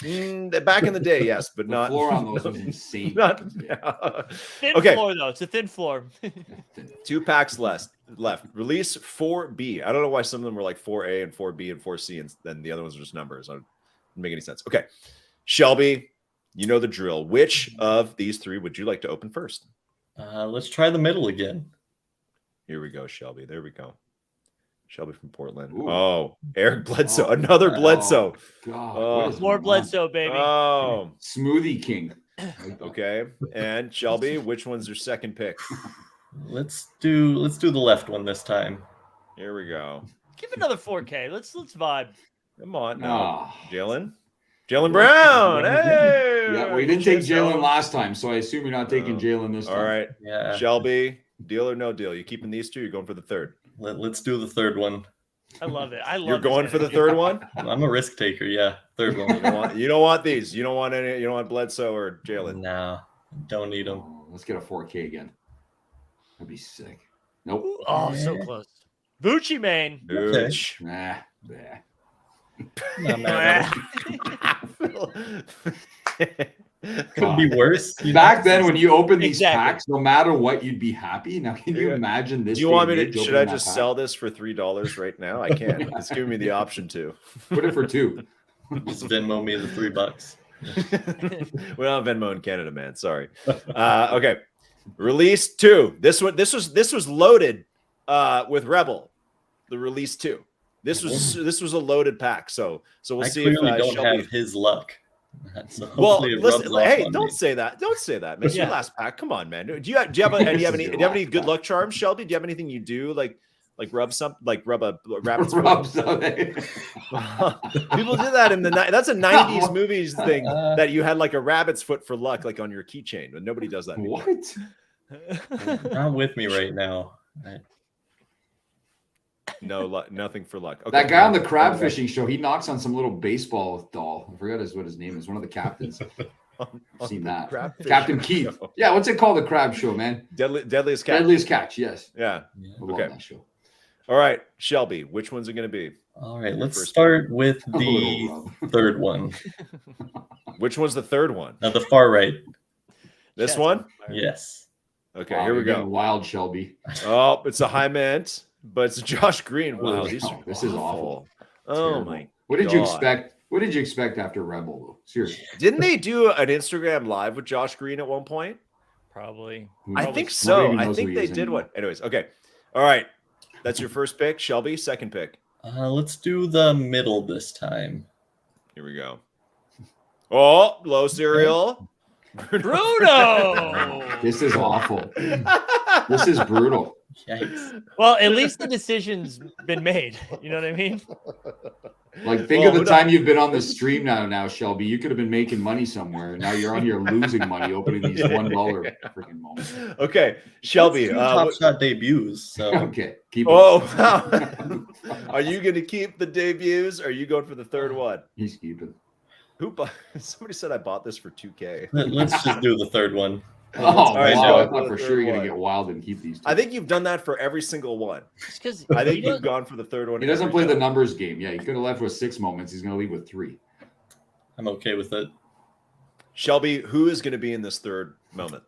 Back in the day, yes, but The not floor on those was insane. Not, Thin okay. floor though. It's a thin floor. 2 packs left. Release 4B. I don't know why some of them were like 4A and 4B and 4C, and then the other ones are just numbers. I don't make any sense. Okay, Shelby, you know the drill. Which of these 3 would you like to open first? Let's try the middle again. Here we go, Shelby. There we go. Shelby from Portland. Oh, Eric Bledsoe. Another Bledsoe. God, More Bledsoe, baby. Oh, Smoothie King. Okay. And Shelby, which one's your second pick? Let's do the left one this time. Here we go. Give another 4K. Let's vibe. Come on now. Jalen Brown. Hey. Yeah, we didn't take Jalen last time, so I assume you're not taking Jalen this time. All right. Yeah. Shelby, deal or no deal? You keeping these 2? You're going for the third. Let's do the third one. I love it. I love. You're going for the third one? I'm a risk taker. Yeah, third one. You don't want these. You don't want any. You don't want Bledsoe or Jalen. No, don't need them. Let's get a 4K again. That'd be sick. Nope. Oh, so close. Bucci Mane. Booch. Nah. Not mad. Could be worse. Back then, when you opened these packs, no matter what, you'd be happy. Now, can you imagine this? Do you want me to? Should I just sell this for $3 right now? I can. It's giving me the option to. Put it for 2. Just Venmo me the $3. We don't have Venmo in Canada, man. Sorry. Okay. Release 2. This was loaded with Rebel. The release 2. This was a loaded pack. So we'll see if don't Shelby have his luck. So well, hopefully it listen, rubs off hey, on don't me. say that. Don't say that, man. It's your last pack. Come on, man. Do you have any good luck charms, Shelby? Do you have anything you do like rub a rabbit's Rub foot? something. People do that in the that's a 90s movies thing that you had like a rabbit's foot for luck, like on your keychain, but nobody does that anymore. What? Not with me right now. No luck, nothing for luck. Okay. That guy on the crab fishing show, he knocks on some little baseball doll. I forgot what his name is. One of the captains. I've seen that. Captain Keith. Show. Yeah, what's it called? The crab show, man. Deadliest catch. Deadliest catch. Yes. Yeah. I love Okay. that show. All right, Shelby. Which one's it going to be? All right, let's start with A little the rub. third one. Which one's the third one? Now the far right. This Yes. one? Yes. Okay, Wow, here we you're getting go. Wild Shelby. Oh, it's a high mint, but it's Josh Green. Wow, Oh, these are this is awful. Oh Terrible. my! What did you God. expect? What did you expect after Rebel, though? Seriously. Didn't they do an Instagram live with Josh Green at one point? Probably. I think Nobody so. even I knows think who he they is did anymore. one. Anyways, okay. All right. That's your first pick, Shelby. Second pick. Let's do the middle this time. Here we go. Oh, low cereal. Bruno. This is awful. This is brutal. Yikes. Well, at least the decision's been made. You know what I mean? Like, think of the time you've been on the stream now, Shelby. You could have been making money somewhere. Now you're on here losing money opening these $1 freaking moments. Okay, Shelby. Top shot debuts. So Okay, keep it. Oh, wow. Are you going to keep the debuts? Or are you going for the third one? He's keeping. Who bought? Somebody said I bought this for $2K. let's just do the third one. Oh, All right, wow. I so thought for the sure you're third going to one. get wild and keep these two. I think you've done that for every single one. Just because I think you've gone for the third one. He doesn't every play the time. numbers game. Yeah, he could have left with 6 moments. He's going to leave with 3. I'm okay with it. Shelby, who is going to be in this third moment?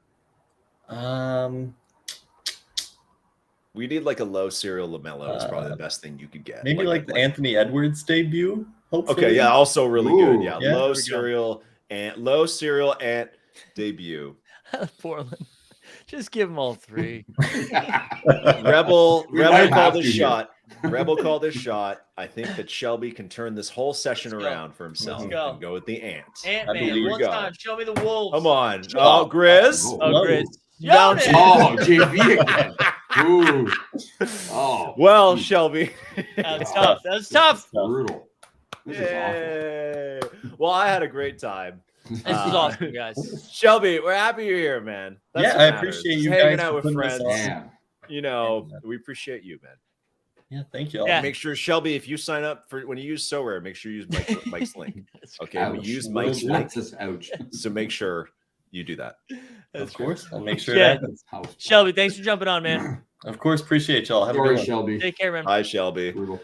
We need like a low cereal LaMelo. Is probably the best thing you could get. Maybe like the Anthony Edwards debut. Hopefully. Okay, yeah, also really Ooh, good. Yeah, yeah. low There we go. cereal and debut. Portland. Just give them all 3. Rebel We might have called to his here. shot. Rebel called his shot. I think that Shelby can turn this whole session Let's go. around for himself Let's go. and go with the ants. Ant-Man, believe one you. time. Show me the Wolves. Come on. Oh, Grizz. Oh, Grizz. Down Jonas! Oh, JV again. Ooh. Oh, Well, Shelby. That was tough. That was tough. brutal. This is awful. Yay. Well, I had a great time. This is awesome, guys. Shelby, we're happy you're here, man. That's Yeah, what I matters. appreciate Just you hanging guys out for with putting this friends. on. Damn. You know, we appreciate you, man. Yeah, thank you all. Yeah. Make sure, Shelby, if you sign up for when you use Sorare, make sure you use Mike's link. Okay, we Ouch. use Mike's link, That's just ouch. so make sure you do that. Of course. I'll make sure Yeah. that happens. Shelby, thanks for jumping on, man. Of course, appreciate y'all. Have a Sorry, good one. Shelby. Take care, man. Hi, Shelby. Brutal.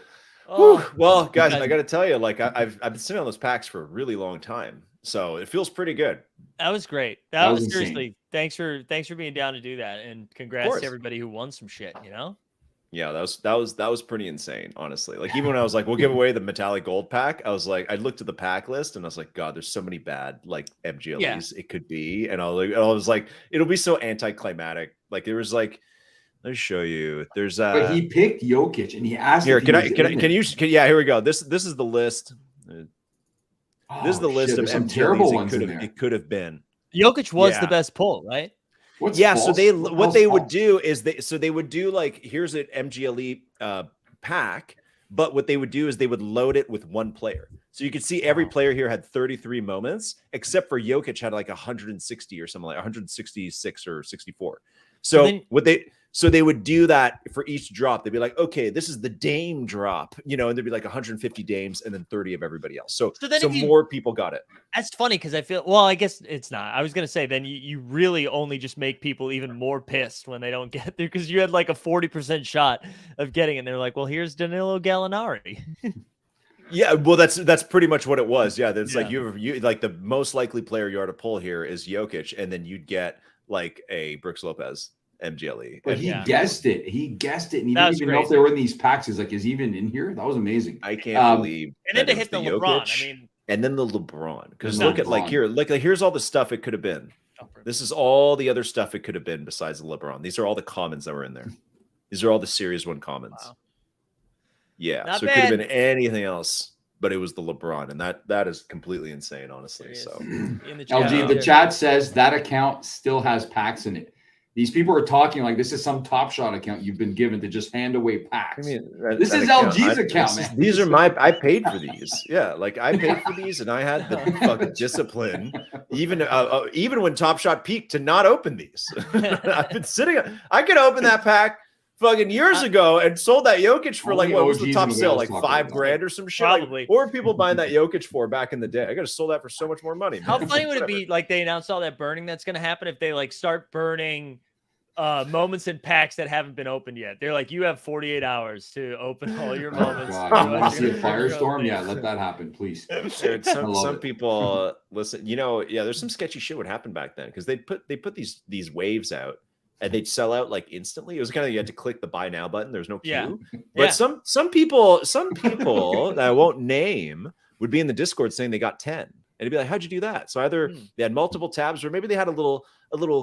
Oh, well, guys, guys- I got to tell you, like I've been sitting on those packs for a really long time, so it feels pretty good. That was great. That was seriously. Thanks for being down to do that, and congrats course. to everybody who won some shit. You know. Yeah, that was pretty insane, honestly. Like even when I was like, we'll give away the metallic gold pack, I was like, I looked at the pack list and I was like, God, there's so many bad like MGLEs it could be, and I was like, it'll be so anticlimactic. Like there was like, let's show you. There's But he picked Jokic and he asked. here. if he was in it. Yeah, here we go. This is the list. This is the list shit, of there's some MGLEs terrible ones in there. it could have been. Jokic was Yeah. the best pull, right? What's yeah, false? so they What what else they would false? do is they would do like here's an MGLE pack, but what they would do is they would load it with one player. So you could see every player here had 33 moments, except for Jokic had like 160 or something like 166 or 64. So they would do that for each drop. They'd be like, okay, this is the Dame drop, you know, and there'd be like 150 Dames and then 30 of everybody else. So then if you- more people got it. That's funny because I feel well. I guess it's not. I was gonna say then you really only just make people even more pissed when they don't get there because you had like a 40% shot of getting it. And they're like, well, here's Danilo Gallinari. Yeah, well, that's pretty much what it was. Yeah, that's like you like the most likely player you are to pull here is Jokic, and then you'd get like a Brooks Lopez MGLE. But And- he guessed it. He guessed it, and he That didn't was even know if crazy. they were in these packs. He's like, "Is he even in here?" That was amazing. I can't believe. And then that to it hit the was LeBron, Jokic, I mean, and then the LeBron. Because And look the at like LeBron. here, like here's all the stuff it could have been. This is all the other stuff it could have been besides the LeBron. These are all the commons that were in there. These are all the Series 1 commons. Yeah, Not so it could have bad. been anything else, but it was the LeBron, and that is completely insane, honestly. So in the LG, the chat says that account still has packs in it. These people are talking like this is some Top Shot account you've been given to just hand away packs. This that is account, LG's I- account, this is- man. These are my. I paid for these. Yeah, like I paid for these, and I had the fucking discipline, even when Top Shot peaked, to not open these. I've been sitting. I could open that pack fucking years ago and sold that Jokic for like Only what was the OGs top in the sale, whales like talk about $5,000 or some shit. Like, Probably. what were people buying that Jokic for back in the day? I could have sold that for so much more money. How man. funny would it Whatever. be like they announced all that burning that's going to happen if they like start burning moments in packs that haven't been opened yet? They're like, you have 48 hours to open all your moments. God, you want to see a firestorm? Yeah, let that happen, please. Dude, I some love it. people listen. You know, yeah, there's some sketchy shit would happen back then because they put these waves out and they'd sell out like instantly. It was kind of you had to click the buy now button. There's no queue. Yeah. But Yeah. some people that I won't name would be in the Discord saying they got 10. And it'd be like, how'd you do that? So either they had multiple tabs or maybe they had a little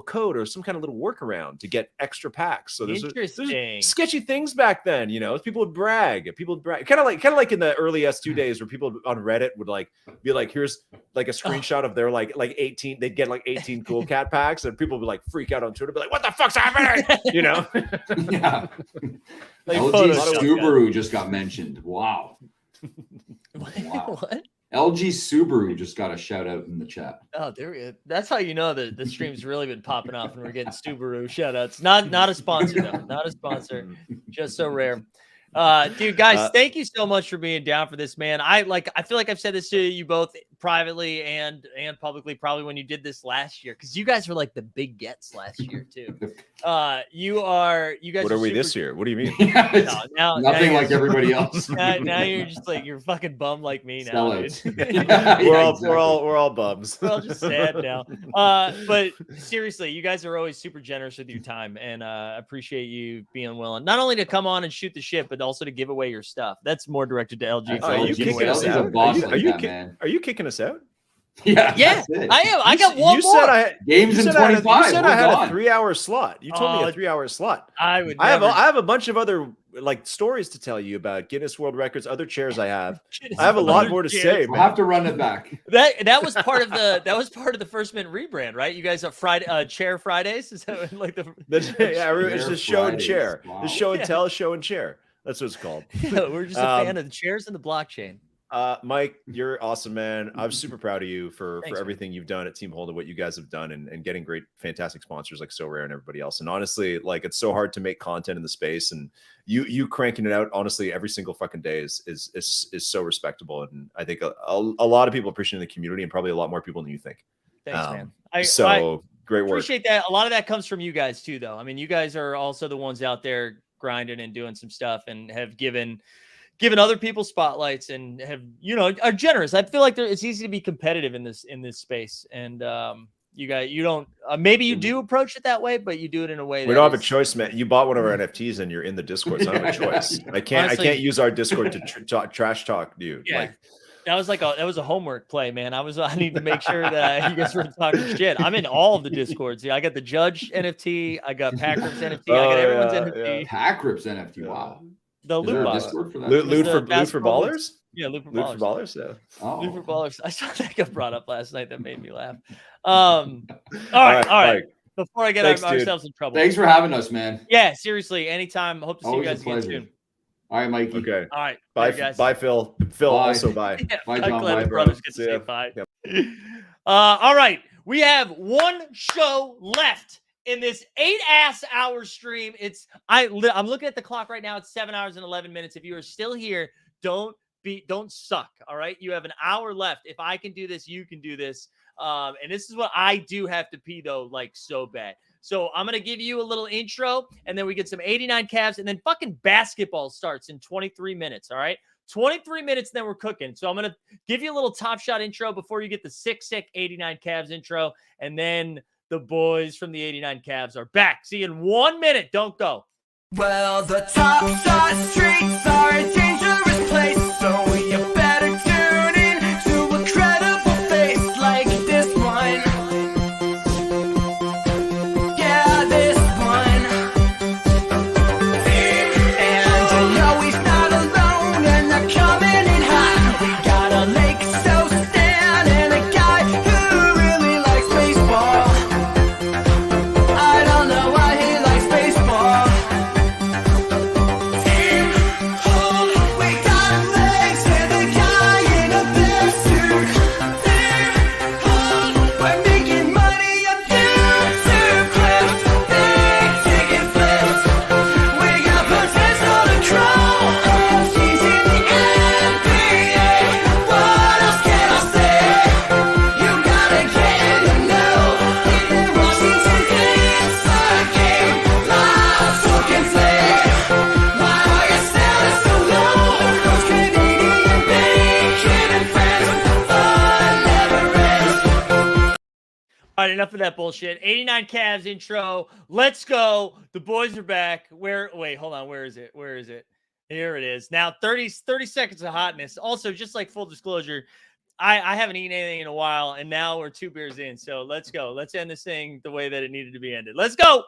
code or some kind of little workaround to get extra packs. So there's Interesting. sketchy things back then, you know. People would brag. Kind of like in the early S2 days where people on Reddit would like be like, here's like a screenshot of their like 18, they'd get like 18 cool cat packs, and people would like freak out on Twitter, be like, what the fuck's happening? You know? Yeah. Like LG Photoshop, Subaru just got mentioned. Wow. Wow. What? LG Subaru just got a shout out in the chat. Oh, there we go. That's how you know that the stream's really been popping off and we're getting Subaru shout outs. Not a sponsor though. Not a sponsor. Just so rare. Dude, guys, thank you so much for being down for this, man. I feel like I've said this to you both privately and publicly, probably when you did this last year, because you guys were like the big gets last year too. You guys. What are we this year? What do you mean? Now Nothing you're- like everybody else. Now you're just like you're fucking bum like me now, dude. Sellouts. We're all bums. We're all just sad now. But seriously, you guys are always super generous with your time, and appreciate you being willing not only to come on and shoot the shit, but also to give away your stuff. That's more directed to LG. That's Are you LG. kicking us LG's a out? boss Are like you that, ki- man. Are you kicking us out? Yeah, Yeah, that's it. I am. I got one You more. said I had Games in you said I had- 25. You said We're I had gone. a 3-hour slot. You told me Oh, a 3-hour slot. I would. I never- have a bunch of other like stories to tell you about Guinness World Records, other chairs I have. I have a lot more to say. We'll man. have to run it back. That was part of the First Mint rebrand, right? You guys have Friday Chair Fridays. Is that like the Yeah, it's just show and Fridays. chair. Wow. The show and Yeah. tell, show and chair. That's what it's called. Yeah, we're just a fan of the chairs and the blockchain. Mike, you're awesome, man. I'm super proud of you for Thanks, man. everything you've done at Team Holden, what you guys have done, and getting great, fantastic sponsors like Sorare and everybody else. And honestly, like it's so hard to make content in the space, and you cranking it out honestly every single fucking day is so respectable. And I think a lot of people appreciate the community, and probably a lot more people than you think. Thanks, man. Great work. Appreciate that. A lot of that comes from you guys too, though. I mean, you guys are also the ones out there grinding and doing some stuff, and have given given other people spotlights and have, are generous. I feel like it's easy to be competitive in this space. And you don't, maybe you do approach it that way, but you do it in a way We don't have a choice, man. You bought one of our NFTs and you're in the Discord, so I don't have a choice. I can't use our Discord to trash talk you. Yeah. Like, that was a homework play, man. I need to make sure that you guys were talking shit. I'm in all of the Discords. I got the Judge NFT. I got Packrip's NFT. I got everyone's NFT. Packrip's NFT. Wow. The Is there loot a box. Discord for that? Loot for ballers? Yeah, loot for Loot ballers. for ballers, yeah. Oh. Loot for ballers. I saw that got brought up last night. That made me laugh. All right. Mike. Before I get Thanks, ourselves in trouble. Thanks for having us, man. Yeah, seriously. Anytime. Hope to see you Always a guys again pleasure. soon. All right, Mikey. Okay. All right. Bye, Later, guys. bye, Phil. Phil, Bye. also bye. Yeah, Bye, I'm John. glad Bye, the bro. brothers get to See say ya. bye. Yep. All right. We have one show left in this 8-hour stream. I'm looking at the clock right now. It's 7 hours and 11 minutes. If you are still here, don't suck. All right. You have an hour left. If I can do this, you can do this. And this is what I do have to pee though, like so bad. So I'm going to give you a little intro and then we get some 89 Cavs and then fucking basketball starts in 23 minutes. All right. 23 minutes, then we're cooking. So I'm going to give you a little Top Shot intro before you get the sick 89 Cavs intro. And then the boys from the 89 Cavs are back. See you in 1 minute. Don't go. Well, the Top Shot streets are a dangerous place, so you better tune in to a credible face like this one. Yeah, this one. And you know he's not alone, and they're coming in hot. We got a Lake so Stan and a guy who really likes baseball. I don't know why he likes baseball. We got legs with a guy in a bear suit. We're making money on YouTube clips, big ticket flips. We got potential to grow. He's in the NBA. What else can I say? You gotta get in the know. In Washington inside game, live talking flag. Why are you selling so low? Those Canadian bacon and friends, fun never ends. All right, enough of that bullshit. 89 Cavs intro. Let's go. The boys are back. Wait, hold on. Where is it? Here it is. Now 30 seconds of hotness. Also, just like full disclosure, I haven't eaten anything in a while, and now we're 2 beers in. So let's go. Let's end this thing the way that it needed to be ended. Let's go.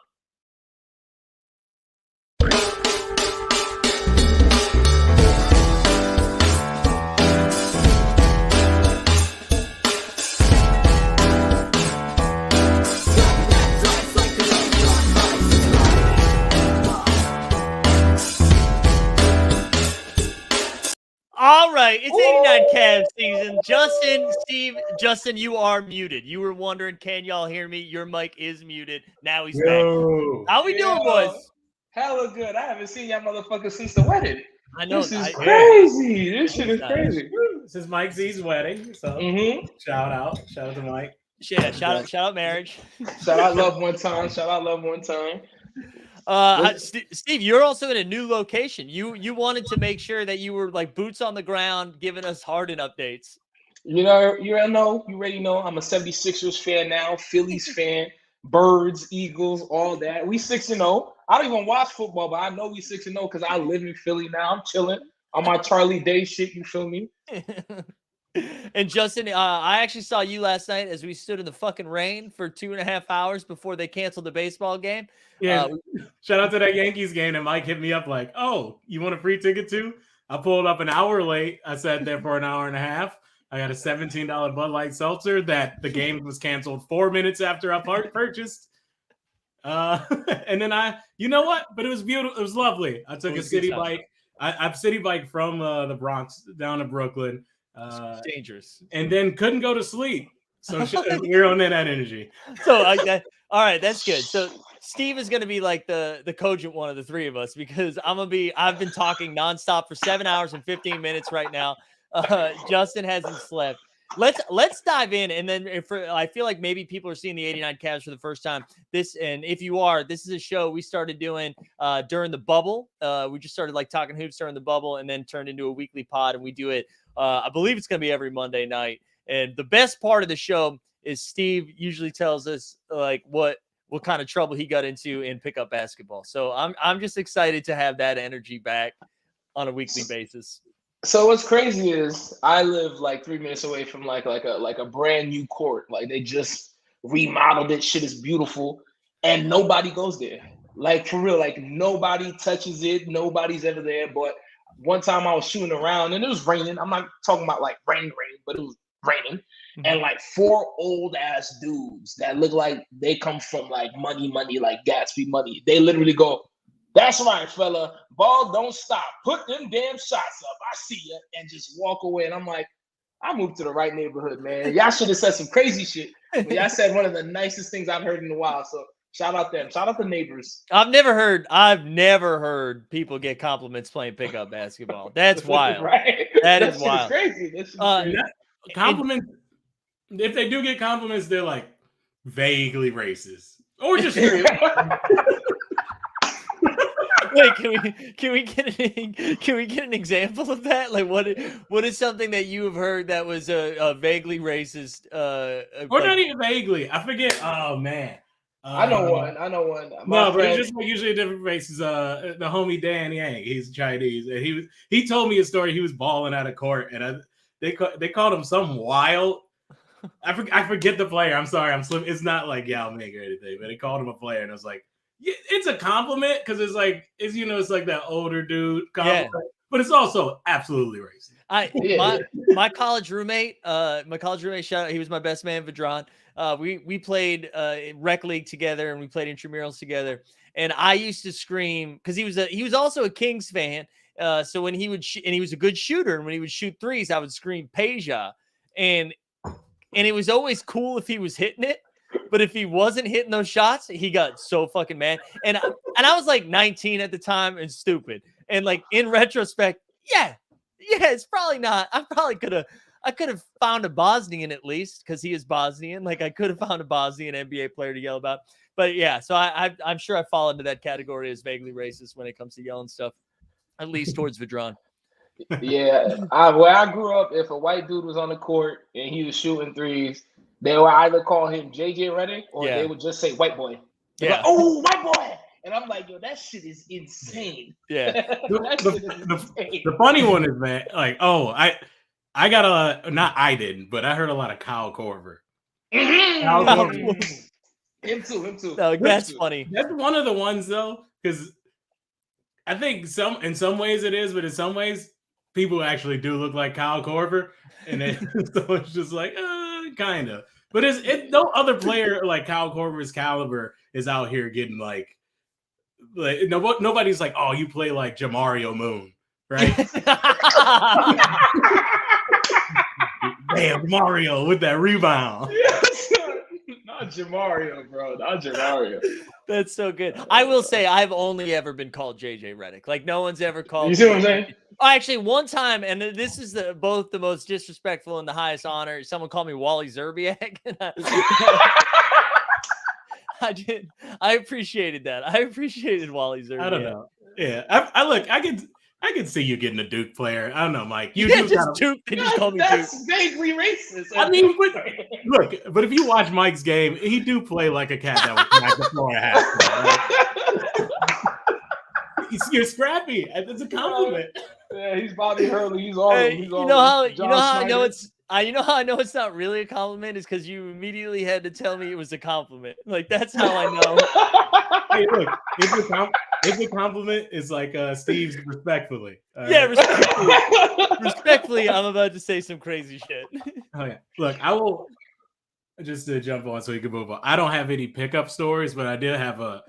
All right, it's 89 Cavs season. Justin, you are muted. You were wondering, can y'all hear me? Your mic is muted. Now he's back. How we doing, boys? Hella good. I haven't seen y'all motherfuckers since the wedding. I know. This is crazy. This shit is Nice. crazy. This is Mike Z's wedding. So shout out to Mike. Yeah, shout out marriage. Shout out love one time. Shout out love one time. Steve, you're also in a new location. You wanted to make sure that you were like boots on the ground, giving us Harden updates. You already know. I'm a 76ers fan now, Phillies fan, Birds, Eagles, all that. We 6-0. I don't even watch football, but I know we 6-0 because I live in Philly now. I'm chilling on my Charlie Day shit. You feel me? And Justin, I actually saw you last night as we stood in the fucking rain for 2.5 hours before they canceled the baseball game. Yeah, shout out to that Yankees game. And Mike hit me up like, "Oh, you want a free ticket too?" I pulled up an hour late. I sat there for an hour and a half. I got a $17 Bud Light seltzer that the game was canceled 4 minutes after I purchased. And then you know what? But it was beautiful. It was lovely. I took a city bike. I've city biked from the Bronx down to Brooklyn. Dangerous. And then couldn't go to sleep. So we're on that energy. So all right, that's good. So Steve is going to be like the cogent one of the three of us because I've been talking nonstop for 7 hours and 15 minutes right now. Justin hasn't slept. let's dive in, and then I feel like maybe people are seeing the 89 Cavs for the first time. This is a show we started doing during the bubble. We just started like talking hoops during the bubble, and then turned into a weekly pod, and we do it. I believe it's going to be every Monday night. And the best part of the show is Steve usually tells us like what kind of trouble he got into in pickup basketball. So I'm just excited to have that energy back on a weekly basis. So what's crazy is I live like 3 minutes away from like a brand new court. Like they just remodeled it. Shit is beautiful, and nobody goes there. Like for real, like nobody touches it. Nobody's ever there. But one time I was shooting around and it was raining. I'm not talking about like rain, but it was raining. And like 4 old ass dudes that look like they come from like money, like Gatsby money. They literally go, "That's right, fella. Ball don't stop. Put them damn shots up. I see you," and just walk away. And I'm like, I moved to the right neighborhood, man. Y'all should have said some crazy shit. But y'all said one of the nicest things I've heard in a while. So shout out them. Shout out the neighbors. I've never heard people get compliments playing pickup basketball. That's wild. Right? That That is shit wild. crazy. That shit is crazy. Compliments. If they do get compliments, they're like vaguely racist or just Wait, can we get an example of that? Like what is something that you have heard that was a vaguely racist or not even vaguely? I forget. Oh man. I know one. No, but it's just like usually different races. The homie Dan Yang, he's Chinese, and he told me a story. He was balling out of court, and they called him some wild. I forget the player. I'm sorry, I'm slipping. It's not like Yao Ming or anything, but they called him a player, and I was like, yeah, it's a compliment because it's like it's like that older dude compliment, but it's also absolutely racist. My college roommate, shout out, he was my best man, Vedran. We played rec league together, and we played intramurals together. And I used to scream because he was also a Kings fan. So when he would and he was a good shooter, and when he would shoot threes, I would scream Peja, and it was always cool if he was hitting it. But if he wasn't hitting those shots, he got so fucking mad. And I was like 19 at the time and stupid. And like in retrospect, yeah, it's probably not. I could have found a Bosnian at least because he is Bosnian. Like I could have found a Bosnian NBA player to yell about. But yeah, so I'm sure I fall into that category as vaguely racist when it comes to yelling stuff, at least towards Vedran. Yeah, where I grew up, if a white dude was on the court and he was shooting threes, they would either call him JJ Redick or they would just say white boy. They're like, "Oh, white boy," and I'm like, "Yo, that shit is insane." Yeah. The funny one is that, like, I got not I didn't, but I heard a lot of Kyle Korver. Kyle Korver. Him too. No, that's funny. That's one of the ones though, because I think in some ways it is, but in some ways people actually do look like Kyle Korver, and so it's just like kind of. But no other player like Kyle Korver's caliber is out here getting like nobody's like, "Oh, you play like Jamario Moon," right? Damn, Mario with that rebound. Not Jamario, bro. Not Jamario. That's so good. I will say I've only ever been called JJ Redick. Like no one's ever called. You see what I'm saying? Oh, actually, one time, and this is both the most disrespectful and the highest honor. Someone called me Wally Zerbiak. I appreciated that. I appreciated Wally Zerbiak. I don't know. Yeah, I can see you getting a Duke player. I don't know, Mike. You Duke. They just call me Duke. That's vaguely racist. I mean, but if you watch Mike's game, he do play like a cat that was smack the floor at half. Right? You're scrappy. It's a compliment. Yeah, he's Bobby Hurley. He's all. You know how I know it's. You know how I know it's not really a compliment is because you immediately had to tell me it was a compliment. Like that's how I know. Hey, look, if a compliment is like Steve's respectfully. Yeah, respectfully, I'm about to say some crazy shit. Oh yeah. Look, I will just to jump on so you can move on. I don't have any pickup stories, but I did have I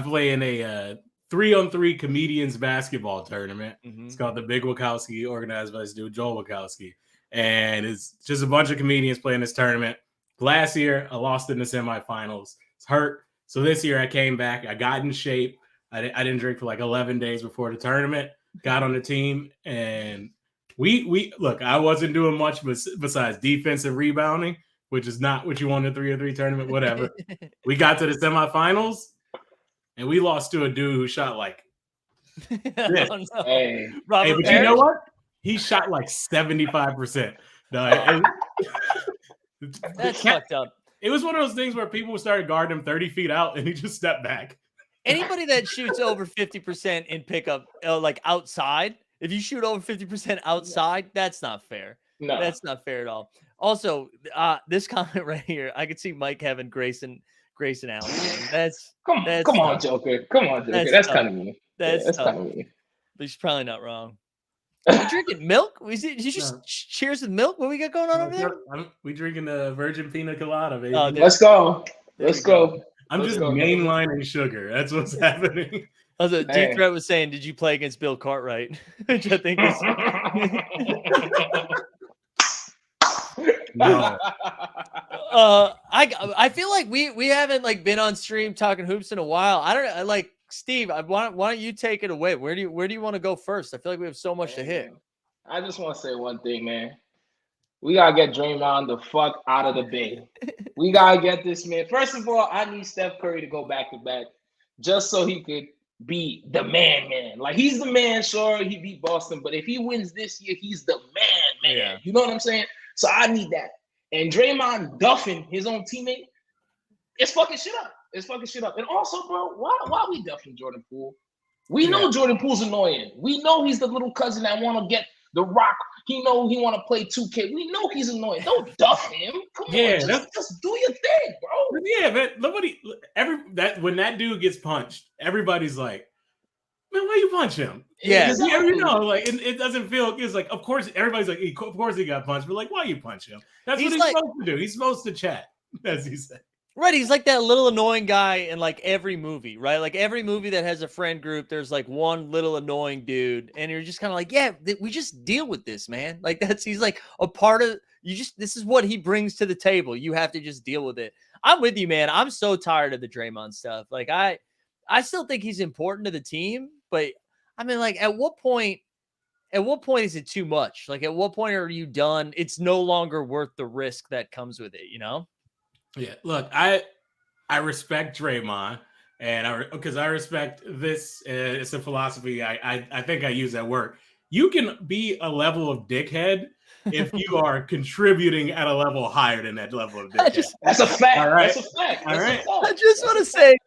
play in a 3-on-3 comedians basketball tournament. Mm-hmm. It's called the Big Wachowski, organized by this dude, Joel Wachowski. And it's just a bunch of comedians playing this tournament. Last year, I lost in the semifinals. It's hurt. So this year, I came back. I got in shape. I didn't drink for like 11 days before the tournament. Got on the team and We look. I wasn't doing much besides defensive rebounding, which is not what you want in a 3-on-3 tournament. Whatever. We got to the semifinals, and we lost to a dude who shot like this. Oh, no. Hey, Robert but you know Parrish? what? He shot like 75%. That's fucked up. It was one of those things where people started guarding him 30 feet out, and he just stepped back. Anybody that shoots over 50% in pickup, like outside, if you shoot over 50% outside, that's not fair. No. That's not fair at all. Also, this comment right here, I could see Mike having Grayson Allen. That's come on, Joker. Come on, Joker. That's tough. kind of mean. That's kind tough. of mean. But he's probably not wrong. Are you drinking milk? Did you just cheers with milk? What we got going on over there? We drinking the virgin pina colada, baby. Oh, dude. Let's go. There Let's we go. I'm Let's just go. mainlining sugar. That's what's happening. Also, Hey. Deep Threat was saying, "Did you play against Bill Cartwright?" Which I think is. No. I feel like we haven't like been on stream talking hoops in a while. I don't know, like Steve. Why don't you take it away? Where do you want to go first? I feel like we have so much to hit. I just want to say one thing, man. We gotta get Draymond the fuck out of the Bay. We gotta get this man. First of all, I need Steph Curry to go back to back, just so he could be the man. Like he's the man. Sure, he beat Boston, but if he wins this year, he's the man. Yeah. You know what I'm saying? So I need that. And Draymond duffing his own teammate, it's fucking shit up. It's fucking shit up. And also, bro, why we duffing Jordan Poole? We know Jordan Poole's annoying. We know he's the little cousin that want to get the rock. He know he want to play 2K. We know he's annoying. Don't duff him. Come on, just do your thing, bro. Yeah, man. When that dude gets punched, everybody's like, "Man, why you punch him?" Yeah, you know, like it doesn't feel. It's like, of course, everybody's like, of course he got punched, but like, why you punch him? That's what he's supposed to do. He's supposed to chat, as he said. Right, he's like that little annoying guy in like every movie, right? Like every movie that has a friend group, there's like one little annoying dude, and you're just kind of like, yeah, we just deal with this, man. Like he's like a part of this is what he brings to the table. You have to just deal with it. I'm with you, man. I'm so tired of the Draymond stuff. Like I still think he's important to the team, but I mean, like at what point is it too much? Like at what point are you done? It's no longer worth the risk that comes with it, you know? Yeah, look, I respect Draymond, and because I respect this. It's a philosophy I think I use at work. You can be a level of dickhead if you are contributing at a level higher than that level of dickhead. That's a fact. All right. That's a fact. All right. I just want to say,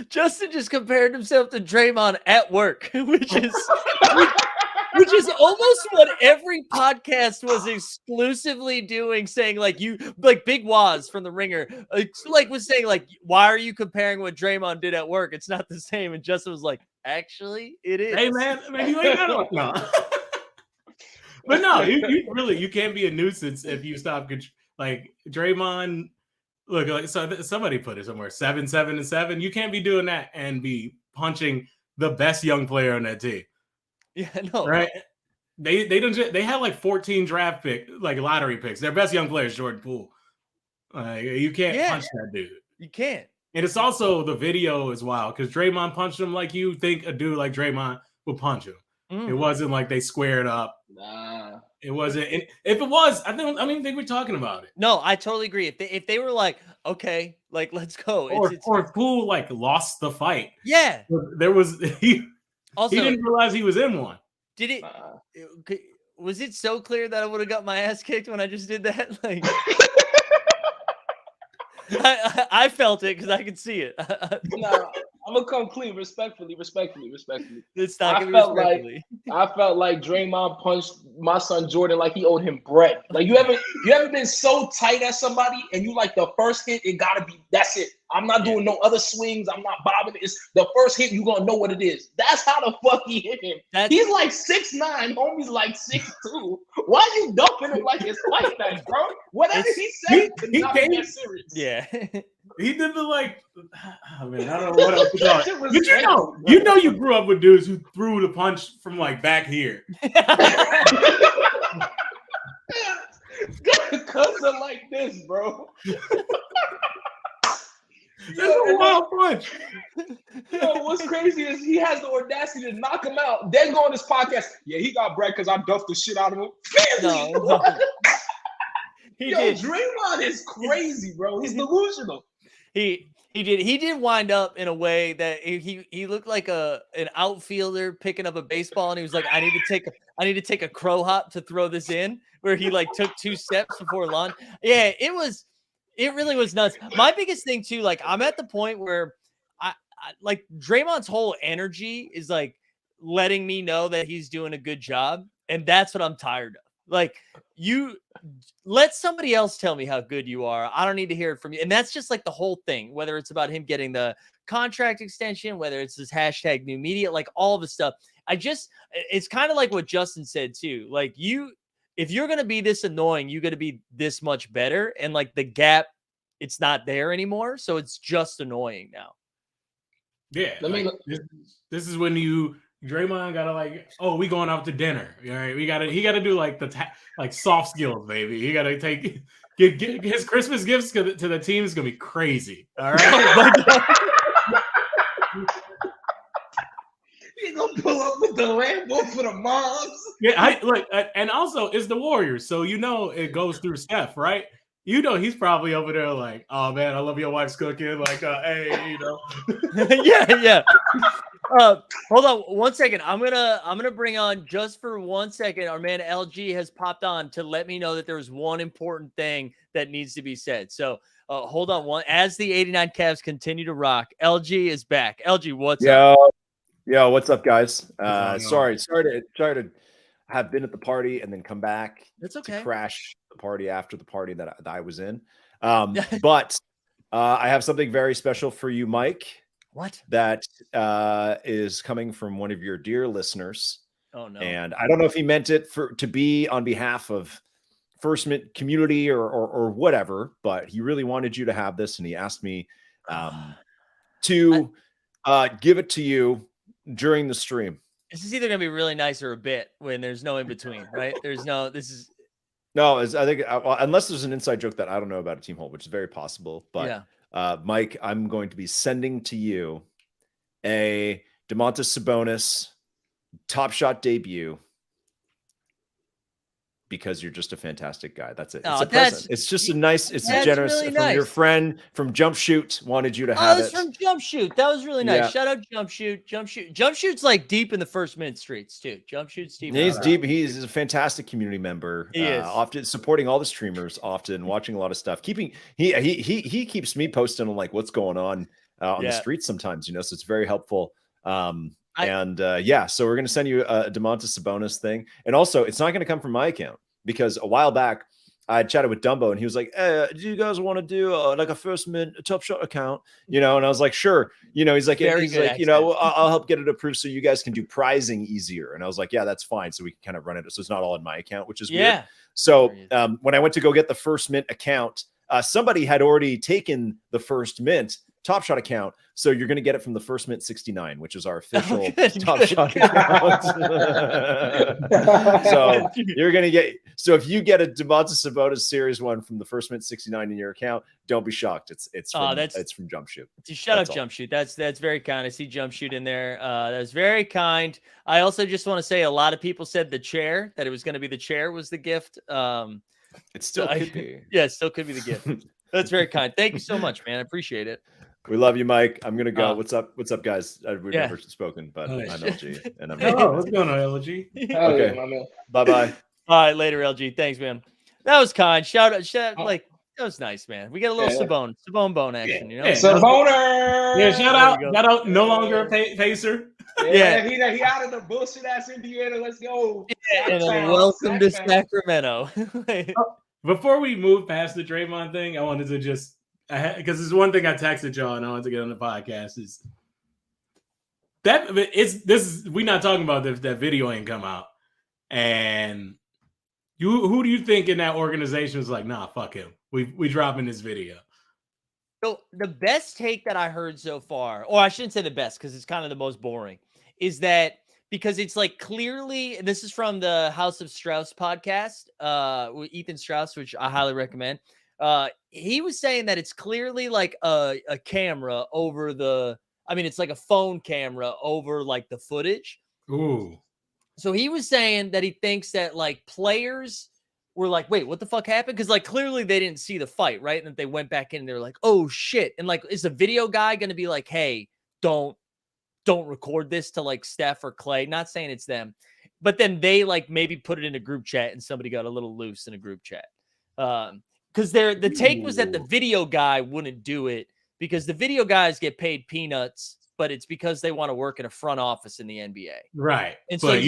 Justin just compared himself to Draymond at work, which is almost what every podcast was exclusively doing, saying like Big Waz from The Ringer, like was saying like, why are you comparing what Draymond did at work? It's not the same. And Justin was like, actually, it is. Hey man, you ain't got to no. But no, you can't be a nuisance if you stop. Like Draymond, look, like somebody put it somewhere 7, 7, and 7. You can't be doing that and be punching the best young player on that team. Yeah, no. Right? They had like 14 draft pick, like lottery picks. Their best young player is Jordan Poole. You can't punch that dude. You can't. And it's also the video is wild because Draymond punched him like you think a dude like Draymond would punch him. It wasn't like they squared up. Nah. It wasn't. If it was, I don't even think we're talking about it. No, I totally agree. If they were like, okay, like let's go, Or if Poole like lost the fight. Yeah. There was he Also, didn't realize he was in one. Did it? Was it so clear that I would have got my ass kicked when I just did that? Like, I felt it because I could see it. No, I'm gonna come clean, respectfully. It's not gonna be respectfully. I felt like Draymond punched my son Jordan like he owed him bread. Like you haven't been so tight at somebody and you like the first hit, it gotta be that's it. I'm not doing no other swings. I'm not bobbing. It's the first hit. You gonna know what it is. That's how the fuck he hit him. He's like 6'9", homie's like 6'2". Why are you dumping him like it's fight night, bro? Whatever he said could not be that serious. Yeah. He did the like. Oh man, I don't know what else to call it. But you know, you grew up with dudes who threw the punch from like back here. Cuz of like this, bro. That's a wild punch. Yo, what's crazy is he has the audacity to knock him out, then go on this podcast. Yeah, he got bread because I duffed the shit out of him. Family, No. He Yo, did. Draymond is crazy, bro. He's delusional. He did wind up in a way that he looked like an outfielder picking up a baseball, and he was like, I need to take a crow hop to throw this in, where he like took 2 steps before launch. Yeah, it really was nuts. My biggest thing too, like I'm at the point where I like Draymond's whole energy is like letting me know that he's doing a good job, and that's what I'm tired of. Like, you let somebody else tell me how good you are. I don't need to hear it from you. And that's just like the whole thing, whether it's about him getting the contract extension, whether it's this hashtag new media, like all the stuff. It's kind of like what Justin said too. Like, if you're going to be this annoying, you're going to be this much better. And like the gap, it's not there anymore. So it's just annoying now. Yeah. This is when Draymond gotta like, oh, we going out to dinner. All right, he gotta do like like soft skills, baby. He gotta get his Christmas gifts to the team is gonna be crazy. All right. He gonna pull up with the Lambo for the moms. Yeah, and also it's the Warriors, so it goes through Steph, right? He's probably over there like, oh man, I love your wife's cooking. Like, hey, yeah. Hold on 1 second. I'm gonna bring on just for 1 second. Our man LG has popped on to let me know that there's one important thing that needs to be said. So hold on as the 89 Cavs continue to rock. LG is back. LG, what's up? Yo, what's up, guys? Sorry to have been at the party and then come back. That's okay. To crash the party after the party that I was in. But I have something very special for you, Mike. What? That is coming from one of your dear listeners. Oh no! And I don't know if he meant it to be on behalf of First Mint community or whatever, but he really wanted you to have this, and he asked me to give it to you during the stream. This is either gonna be really nice or a bit when there's no in between, right? I think unless there's an inside joke that I don't know about a team hold, which is very possible, but. Yeah. Mike, I'm going to be sending to you a Domantas Sabonis Top Shot debut because you're just a fantastic guy. That's it. It's a present. It's just it's a generous really from nice. Your friend from Jump Shoot wanted you to have it. From Jump Shoot. That was really nice. Yeah. Shout out Jump Shoot. Jump Shoot's like deep in the First Mint streets too. Jump Shoot's deep. He's deep. He's a fantastic community member. He is often supporting all the streamers, often watching a lot of stuff. He keeps me posting on like what's going on the streets sometimes, so it's very helpful. So we're going to send you a Domantas Sabonis thing. And also it's not going to come from my account because a while back I chatted with Dumbo and he was like, hey, do you guys want to do like a First Mint Top Shot account? And I was like, sure. He's like, I'll help get it approved so you guys can do prizing easier. And I was like, yeah, that's fine. So we can kind of run it. So it's not all in my account, which is weird. So when I went to go get the First Mint account, somebody had already taken the First Mint Top Shot account. So you're going to get it from the First Mint 69, which is our official Top Shot account. So you're going to get, so if you get a Domantas Sabonis Series 1 from the First Mint 69 in your account, don't be shocked. It's from Jump Shoot. Shut up, Jump Shoot. That's very kind. I see Jump Shoot in there. That's very kind. I also just want to say a lot of people said the chair, that it was going to be the chair was the gift. It still could be. Yeah, it still could be the gift. That's very kind. Thank you so much, man. I appreciate it. We love you, Mike. I'm gonna go. What's up, guys? We've never spoken, but I'm LG, and I'm. What's going on, LG? Okay. Bye. All right, later, LG. Thanks, man. That was kind. Shout out, like that was nice, man. We got a little Sabone bone action, Saboner. Yeah, shout out. No longer a pacer. Yeah, he out of the bullshit ass Indiana. Let's go. And then welcome to Sacramento. Before we move past the Draymond thing, I wanted to just. Because it's one thing I texted y'all and I wanted to get on the podcast is that we're not talking about if that video ain't come out. And who do you think in that organization is like, nah, fuck him. We dropping this video. So the best take that I heard so far, or I shouldn't say the best because it's kind of the most boring, is that because it's like clearly, this is from the House of Strauss podcast, with Ethan Strauss, which I highly recommend. He was saying that it's clearly like a camera over the I mean, it's like a phone camera over like the footage. Ooh. So he was saying that he thinks that like players were like, wait, what the fuck happened? Because like clearly they didn't see the fight, right? And then they went back in and they're like, oh shit. And like, is the video guy going to be like, hey, don't record this to like Steph or Clay? Not saying it's them, but then they like maybe put it in a group chat and somebody got a little loose in a group chat. Because the take was that the video guy wouldn't do it because the video guys get paid peanuts, but it's because they want to work in a front office in the NBA. Right. And so but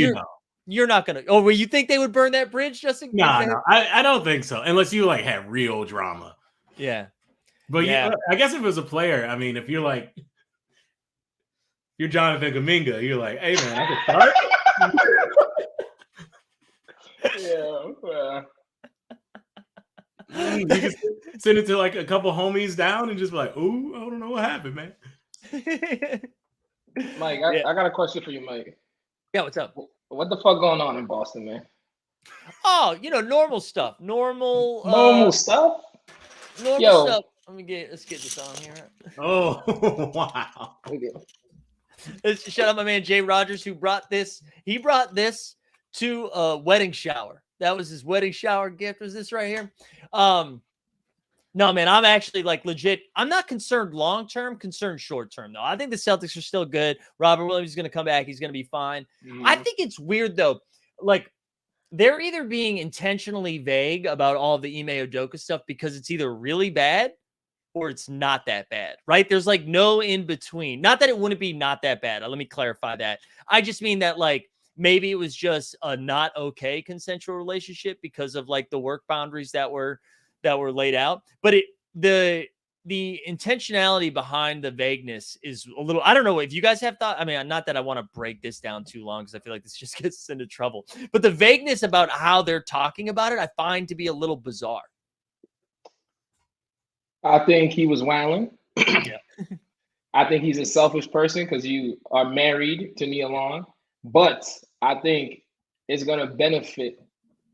you're not going to, well, you think they would burn that bridge, Justin? No, I don't think so. Unless you like had real drama. Yeah. But yeah, I guess if it was a player, I mean, if you're like, you're Jonathan Kuminga, you're like, hey man, I can start. Yeah. You can send it to like a couple homies down and just be like, ooh, I don't know what happened, man. Mike, I got a question for you, Mike. Yeah, what's up? What the fuck going on in Boston, man? Oh, normal stuff. Normal stuff? Normal stuff. Let's get this on here. Oh, wow. Let's shout out my man Jay Rogers who brought this. He brought this to a wedding shower. That was his wedding shower gift. Was this right here? No, man, I'm actually like legit. I'm not concerned long-term, concerned short-term, though. I think the Celtics are still good. Robert Williams is going to come back. He's going to be fine. I think it's weird, though. Like, they're either being intentionally vague about all the Ime Udoka stuff because it's either really bad or it's not that bad, right? There's like no in between. Not that it wouldn't be not that bad. Let me clarify that. I just mean that like maybe it was just a not okay consensual relationship because of like the work boundaries that were laid out. But the intentionality behind the vagueness is a little, I don't know if you guys have thought, I mean, not that I want to break this down too long because I feel like this just gets us into trouble, but the vagueness about how they're talking about it, I find to be a little bizarre. I think he was wilding. Yeah. I think he's a selfish person because you are married to Nia Long, but I think it's going to benefit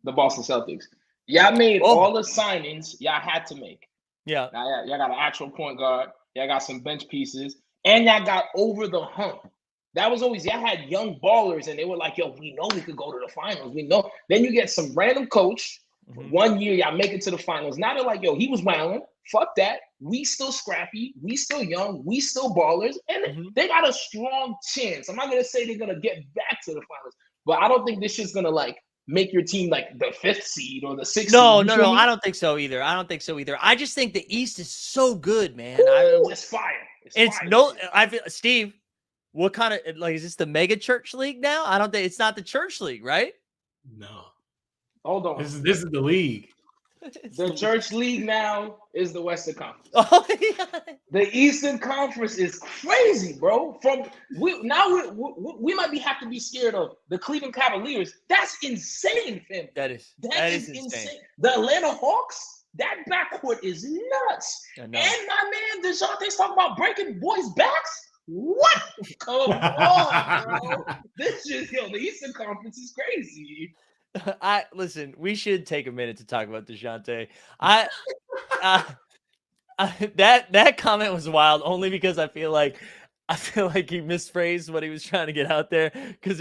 the Boston Celtics. Y'all made all the signings y'all had to make. Yeah. Now, y'all got an actual point guard. Y'all got some bench pieces. And y'all got over the hump. That was always, y'all had young ballers and they were like, yo, we know we could go to the finals. We know. Then you get some random coach. 1 year, y'all make it to the finals. Now they're like, yo, he was wilding. Fuck that. We still scrappy. We still young. We still ballers. And they got a strong chance. I'm not going to say they're going to get back to the finals, but I don't think this shit's going to like make your team like the 5th seed or the 6th seed. No. I don't think so either. I just think the East is so good, man. It's fire. It's fire. I feel, Steve, what kind of, like, is this the mega church league now? I don't think it's not the church league, right? No. Hold on. This is the league. The church league now is the Western Conference. Oh, yeah. The Eastern Conference is crazy, bro. We might have to be scared of the Cleveland Cavaliers. That's insane, fam. That is insane. The Atlanta Hawks, that backcourt is nuts. And my man DeJounte's talking about breaking boys' backs. What? Come on, bro. The Eastern Conference is crazy. Listen, we should take a minute to talk about DeJounte. That comment was wild only because I feel like he misphrased what he was trying to get out there because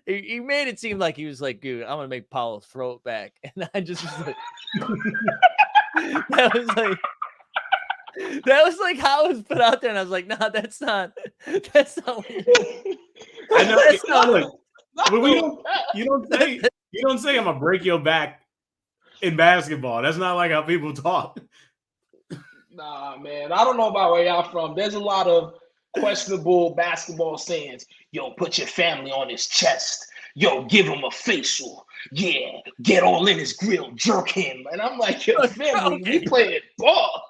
he made it seem like he was like, dude, I'm gonna make Paulo throw it back, and I just was like, that was like how it was put out there, and I was like, nah, that's not what I know. That's not look. But you don't say I'm gonna break your back in basketball. That's not like how people talk. Nah, man. I don't know about where y'all from. There's a lot of questionable basketball sayings. Yo, put your family on his chest. Yo, give him a facial. Yeah, get all in his grill, jerk him. And I'm like, yo, family, we playing ball.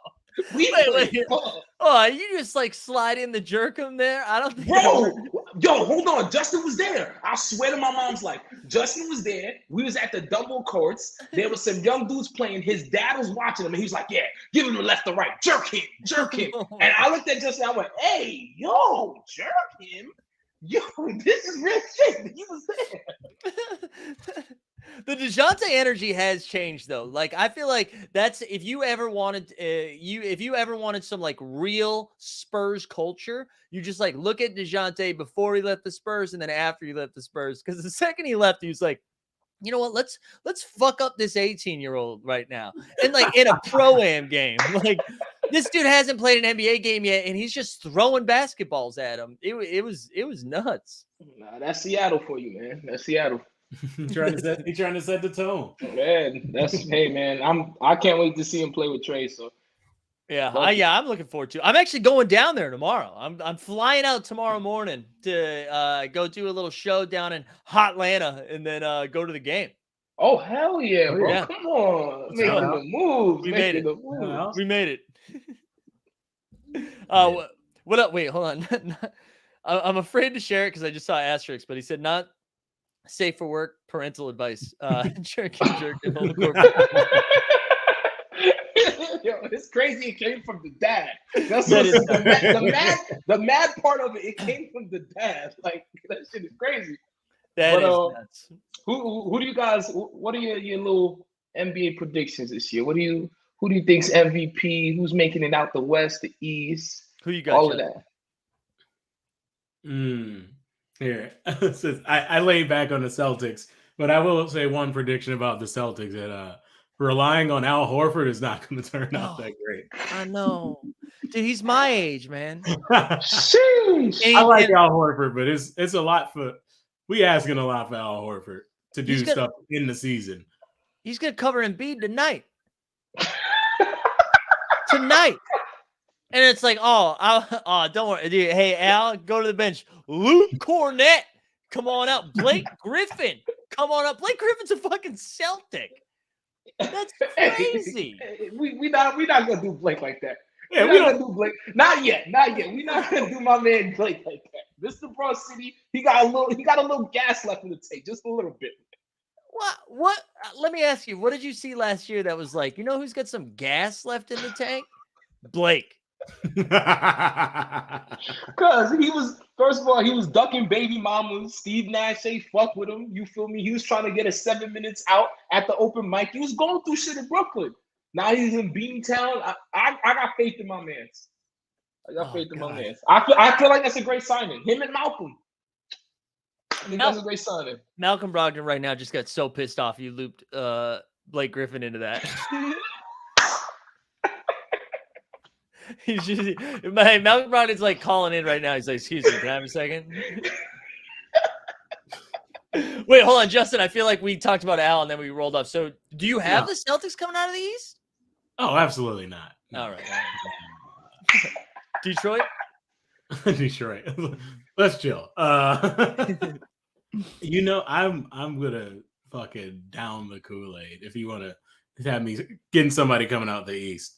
Ball. Oh, you just like slide in the jerk him there? I don't think. Bro, yo, hold on. Justin was there. I swear to my mom's life. Justin was there. We was at the double courts. There was some young dudes playing. His dad was watching him, and he was like, yeah, give him the left to right. Jerk him. And I looked at Justin. I went, hey, yo, jerk him? Yo, this is real shit. He was there. The DeJounte energy has changed though. Like I feel like that's if you ever wanted some like real Spurs culture, you just like look at DeJounte before he left the Spurs and then after he left the Spurs. Because the second he left, he was like, you know what? Let's fuck up this 18-year-old right now. And like in a pro-am game. Like this dude hasn't played an NBA game yet, and he's just throwing basketballs at him. It was nuts. Nah, that's Seattle for you, man. That's Seattle. He's trying to set the tone. Man, hey man, I can't wait to see him play with Trey. So yeah, I'm looking forward to it. I'm actually going down there tomorrow. I'm flying out tomorrow morning to go do a little show down in Hotlanta and then go to the game. Oh hell yeah, bro! Yeah. Come on, making the moves. We made it. What up? Wait, hold on. I'm afraid to share it because I just saw asterisk, but he said not safe for work. Parental advice. Jerk. Yo, it's crazy. It came from the dad. That's That what, is the mad part of it. It came from the dad. Like that shit is crazy. That is nuts. Who do you guys? What are your little NBA predictions this year? Who do you think's MVP? Who's making it out the West, the East? Who you got? All of that. Here, I lay back on the Celtics, but I will say one prediction about the Celtics that relying on Al Horford is not going to turn out that great. I know, dude. He's my age, man. Sheesh. I like Al Horford, but it's a lot for we asking a lot for Al Horford to do stuff in the season. He's gonna cover Embiid tonight. Tonight. And it's like, don't worry. Dude, hey, Al, go to the bench. Luke Cornett, come on out. Blake Griffin, come on up. Blake Griffin's a fucking Celtic. That's crazy. We're not gonna do Blake like that. Yeah, we don't do Blake. Not yet. We're not gonna do my man Blake like that. Mr. Broad City, he got a little gas left in the tank, just a little bit. What? Let me ask you, what did you see last year that was like, you know who's got some gas left in the tank? Blake. Because he was, first of all, he was ducking baby mamas. Steve Nash ain't fuck with him. You feel me? He was trying to get a 7 minutes out at the open mic. He was going through shit in Brooklyn. Now he's in Beantown. I got faith in my mans. I feel like that's a great signing. Him and Malcolm. I think that's a great signing. Malcolm Brogdon right now just got so pissed off you looped Blake Griffin into that. He's just Malcolm Brogdon's like calling in right now. He's like, "Excuse me, can I have a second?" Wait, hold on, Justin. I feel like we talked about Al and then we rolled off. So, do you have the Celtics coming out of the East? Oh, absolutely not. All right. Detroit. Let's chill. You know, I'm gonna fucking down the Kool-Aid if you want to have me getting somebody coming out the East.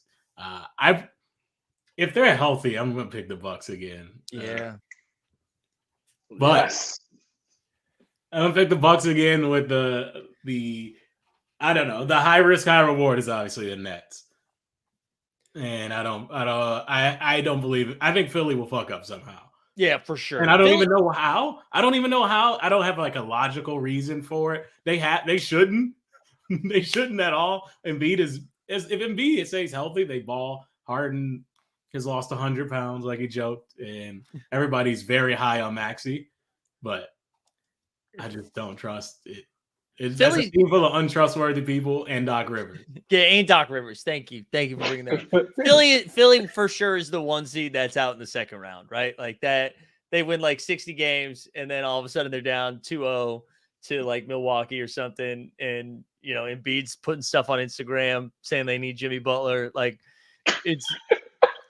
If they're healthy, I'm gonna pick the Bucks again. Yeah. But I'm gonna pick the Bucks again with the I don't know. The high risk, high reward is obviously the Nets. And I don't believe it. I think Philly will fuck up somehow. Yeah, for sure. And I don't even know how. I don't have like a logical reason for it. They shouldn't. They shouldn't at all. Embiid if Embiid stays healthy, they ball. Harden has lost 100 pounds like he joked, and everybody's very high on Maxey, but I just don't trust it. That's a team full of untrustworthy people and Doc Rivers. Yeah, ain't Doc Rivers. Thank you for bringing that up. Philly for sure is the one seed that's out in the second round, right? Like that, they win like 60 games, and then all of a sudden they're down 2-0 to like Milwaukee or something, and you know Embiid's putting stuff on Instagram saying they need Jimmy Butler. Like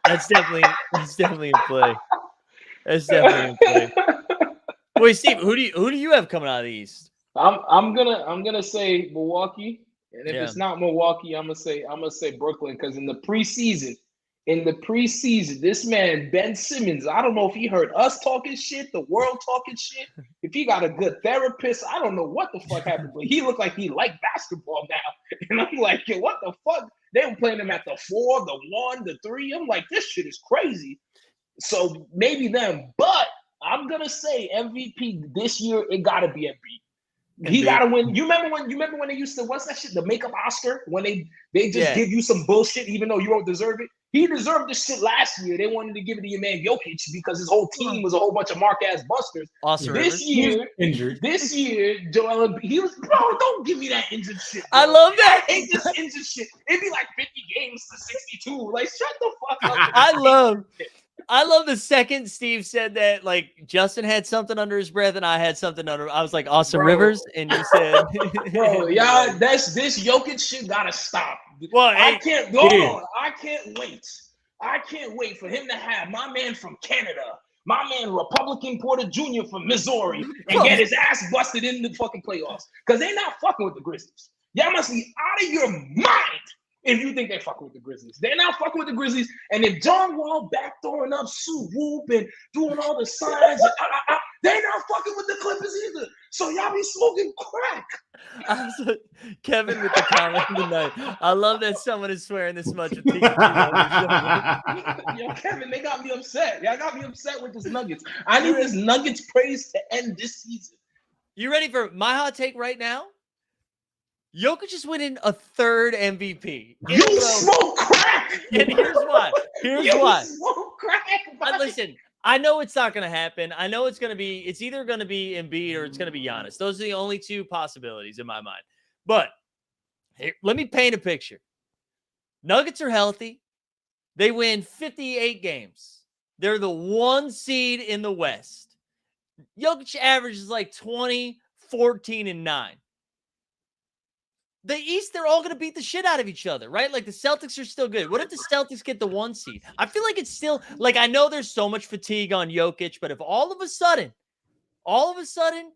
that's definitely in play. That's definitely in play. Wait, Steve, who do you have coming out of the East? I'm gonna say Milwaukee, and if it's not Milwaukee, I'm gonna say Brooklyn, because in the preseason, this man Ben Simmons, I don't know if he heard us talking shit, the world talking shit, if he got a good therapist, I don't know what the fuck happened, but he looked like he liked basketball now, and I'm like, yo, what the fuck? They were playing him at the 4, the 1, the 3. I'm like, this shit is crazy. So maybe them, but I'm gonna say MVP this year. It gotta be Embiid. He gotta win. You remember when they used to, what's that shit? The makeup Oscar, when they just give you some bullshit even though you don't deserve it. He deserved this shit last year. They wanted to give it to your man Jokic because his whole team was a whole bunch of mark ass busters. This year, Joel Embiid, he was, bro. Don't give me that injured shit. Bro. I love that. I hate this injured shit. It'd be like 50 games to 62. Like, shut the fuck up. I love the second Steve said that, like, Justin had something under his breath and I had something under. I was like, Austin Rivers, and you said, bro, y'all, this Jokic shit gotta stop. Well, I can't go on. I can't wait. I can't wait for him to have my man from Canada, my man Republican Porter Jr. from Missouri, and get his ass busted in the fucking playoffs. Because they're not fucking with the Grizzlies. Y'all must be out of your mind if you think they're fucking with the Grizzlies. They're not fucking with the Grizzlies. And if John Wall backdooring up Sue Whoop and doing all the signs, they're not fucking with the Clippers either. So y'all be smoking crack. Kevin with the comment tonight. I love that someone is swearing this much. Yo, Kevin, they got me upset. Y'all got me upset with this Nuggets. I need this Nuggets praise to end this season. You ready for my hot take right now? Jokic is winning a third MVP. You smoke crack. And here's why. You smoke crack. Listen, I know it's not going to happen. I know it's either going to be Embiid or it's going to be Giannis. Those are the only two possibilities in my mind. But here, let me paint a picture. Nuggets are healthy. They win 58 games. They're the 1 seed in the West. Jokic averages like 20, 14, and 9. The East, they're all going to beat the shit out of each other, right? Like the Celtics are still good. What if the Celtics get the 1 seed? I feel like it's still, like, I know there's so much fatigue on Jokic, but if all of a sudden,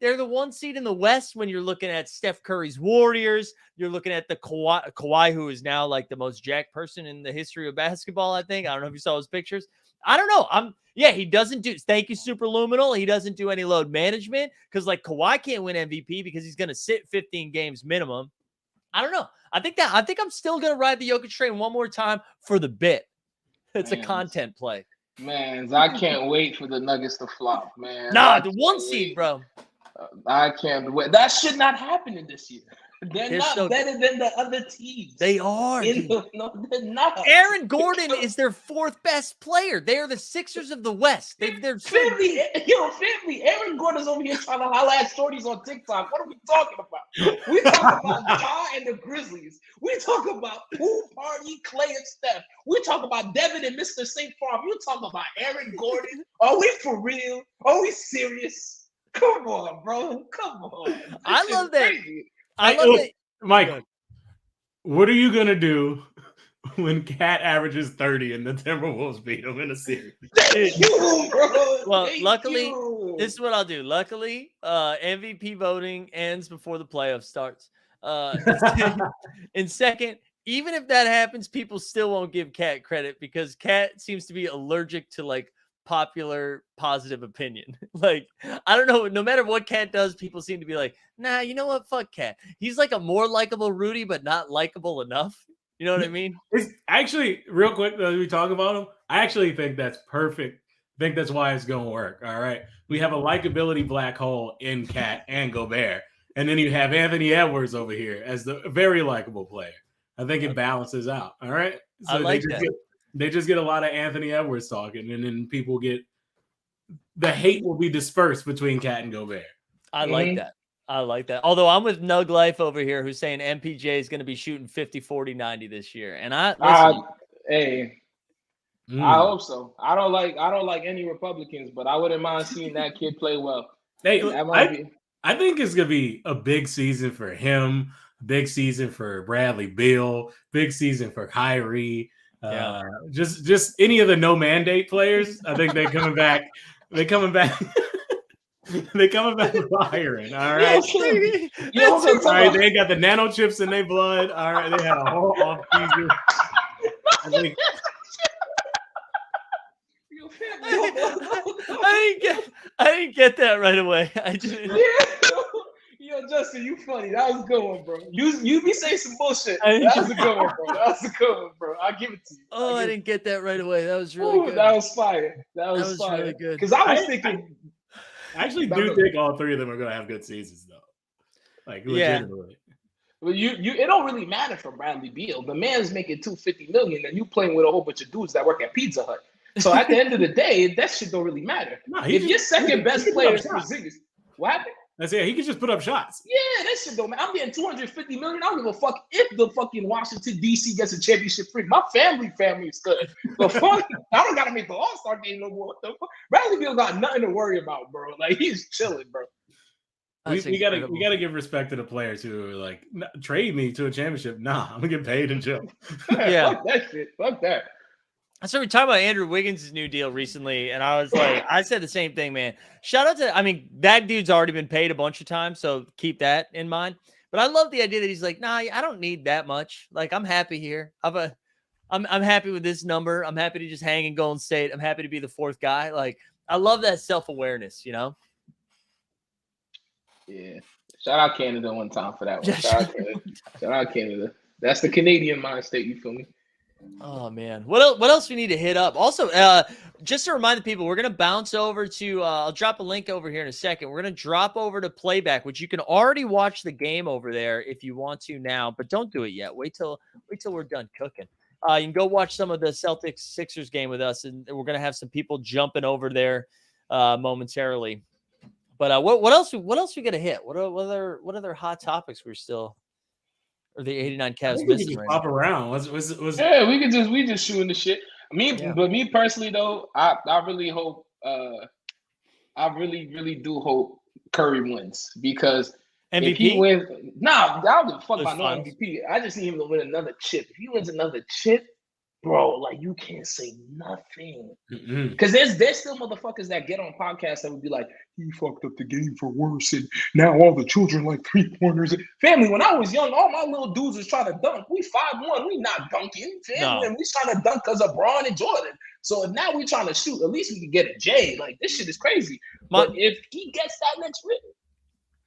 they're the 1 seed in the West when you're looking at Steph Curry's Warriors, you're looking at the Kawhi, who is now like the most jacked person in the history of basketball, I think. I don't know if you saw his pictures. I don't know. He doesn't do, thank you, Superluminal. He doesn't do any load management because like Kawhi can't win MVP because he's going to sit 15 games minimum. I don't know. I think I'm still going to ride the Jokic train one more time for the bit. It's a content play. Man, I can't wait for the Nuggets to flop, man. Nah, the 1 seed, bro. I can't wait. That should not happen in this year. They're not better than the other teams. They are. No, they're not. Aaron Gordon is their 4th best player. They are the Sixers of the West. They're family. Aaron Gordon's over here trying to holla at shorties on TikTok. What are we talking about? We talk about Ja and the Grizzlies. We talk about Pool Party, Clay and Steph. We talk about Devin and Mr. St. Farm. You talk about Aaron Gordon. Are we for real? Are we serious? Come on, bro. Come on. I love that. Crazy. I love it. Mike, what are you going to do when Cat averages 30 and the Timberwolves beat him in a series? Well, luckily, this is what I'll do. Luckily, MVP voting ends before the playoff starts. And second, even if that happens, people still won't give Cat credit because Cat seems to be allergic to like popular positive opinion. Like, I don't know, no matter what Cat does, people seem to be like, nah, you know what, fuck Cat. He's like a more likable Rudy, but not likable enough. You know what I mean? It's actually, real quick, as we talk about him, I actually think that's perfect. I think that's why it's going to work. All right. We have a likability black hole in Cat and Gobert. And then you have Anthony Edwards over here as the very likable player. I think it balances out. All right. So I like that. They just get a lot of Anthony Edwards talking, and then people get the hate will be dispersed between Cat and Gobert. I like that. I like that. Although I'm with Nug Life over here who's saying MPJ is going to be shooting 50, 40, 90 this year. And I hope so. I don't like any Republicans, but I wouldn't mind seeing that kid play well. Hey, I think it's going to be a big season for him, a big season for Bradley Beal, big season for Kyrie. Just any of the no mandate players. I think they're coming back. They're coming back firing. All right. All right. They got the nano chips in their blood. All right. They had a whole off season. I didn't get that right away. I just. Yo, Justin, you funny. That was a good one, bro. You be saying some bullshit. That was a good one, bro. That was a good one, bro. I'll give it to you. Oh, I didn't get that right away. That was really good. That was fire. That was fire. Really good. Because I was thinking. I actually do think all three of them are going to have good seasons, though. Like Yeah. legitimately. Well, it don't really matter for Bradley Beal. The man's making $250 million, and you playing with a whole bunch of dudes that work at Pizza Hut. So at the end of the day, that shit don't really matter. If your second best player is Porzingis, what happened? I say he can just put up shots. Yeah, that shit don't matter. I'm getting $250 million. I don't give a fuck if the fucking Washington D.C. gets a championship free. My family is good. The fuck, I don't gotta make the All-Star game no more. What the fuck? Bradley Beal got nothing to worry about, bro. Like he's chilling, bro. We gotta give respect to the players who are like, trade me to a championship. Nah, I'm gonna get paid and chill. Yeah. Fuck that shit. Fuck that. So we talked about Andrew Wiggins' new deal recently, and I was like, I said the same thing, man. Shout out to, I mean, that dude's already been paid a bunch of times, so keep that in mind. But I love the idea that he's like, nah, I don't need that much. Like, I'm happy here. I'm happy with this number. I'm happy to just hang in Golden State. I'm happy to be the fourth guy. Like, I love that self-awareness, you know? Yeah. Shout out Canada one time for that one. Shout out Canada. That's the Canadian mind state, you feel me? Oh man, what else we need to hit up? Also, just to remind the people, we're gonna bounce over to. I'll drop a link over here in a second. We're gonna drop over to Playback, which you can already watch the game over there if you want to now, but don't do it yet. Wait till we're done cooking. You can go watch some of the Celtics Sixers game with us, and we're gonna have some people jumping over there momentarily. But what else we gotta hit? What other hot topics we're still? Or the 89 Cavs We missing just right pop now? around. Yeah, we just shooting the shit. But me personally though, I really hope I really do hope Curry wins because MVP? if he wins, I don't give a fuck Those about no finals. MVP. I just need him to win another chip. If he wins another chip, bro, like you can't say nothing. Because there's still motherfuckers that get on podcasts that would be like, he fucked up the game for worse, and now all the children like 3-pointers. Family, when I was young, all my little dudes was trying to dunk. We 5'1", we not dunking. Family, No. and we trying to dunk because of Braun and Jordan. So if now we trying to shoot, at least we can get a J. Like this shit is crazy. But if he gets that next ring,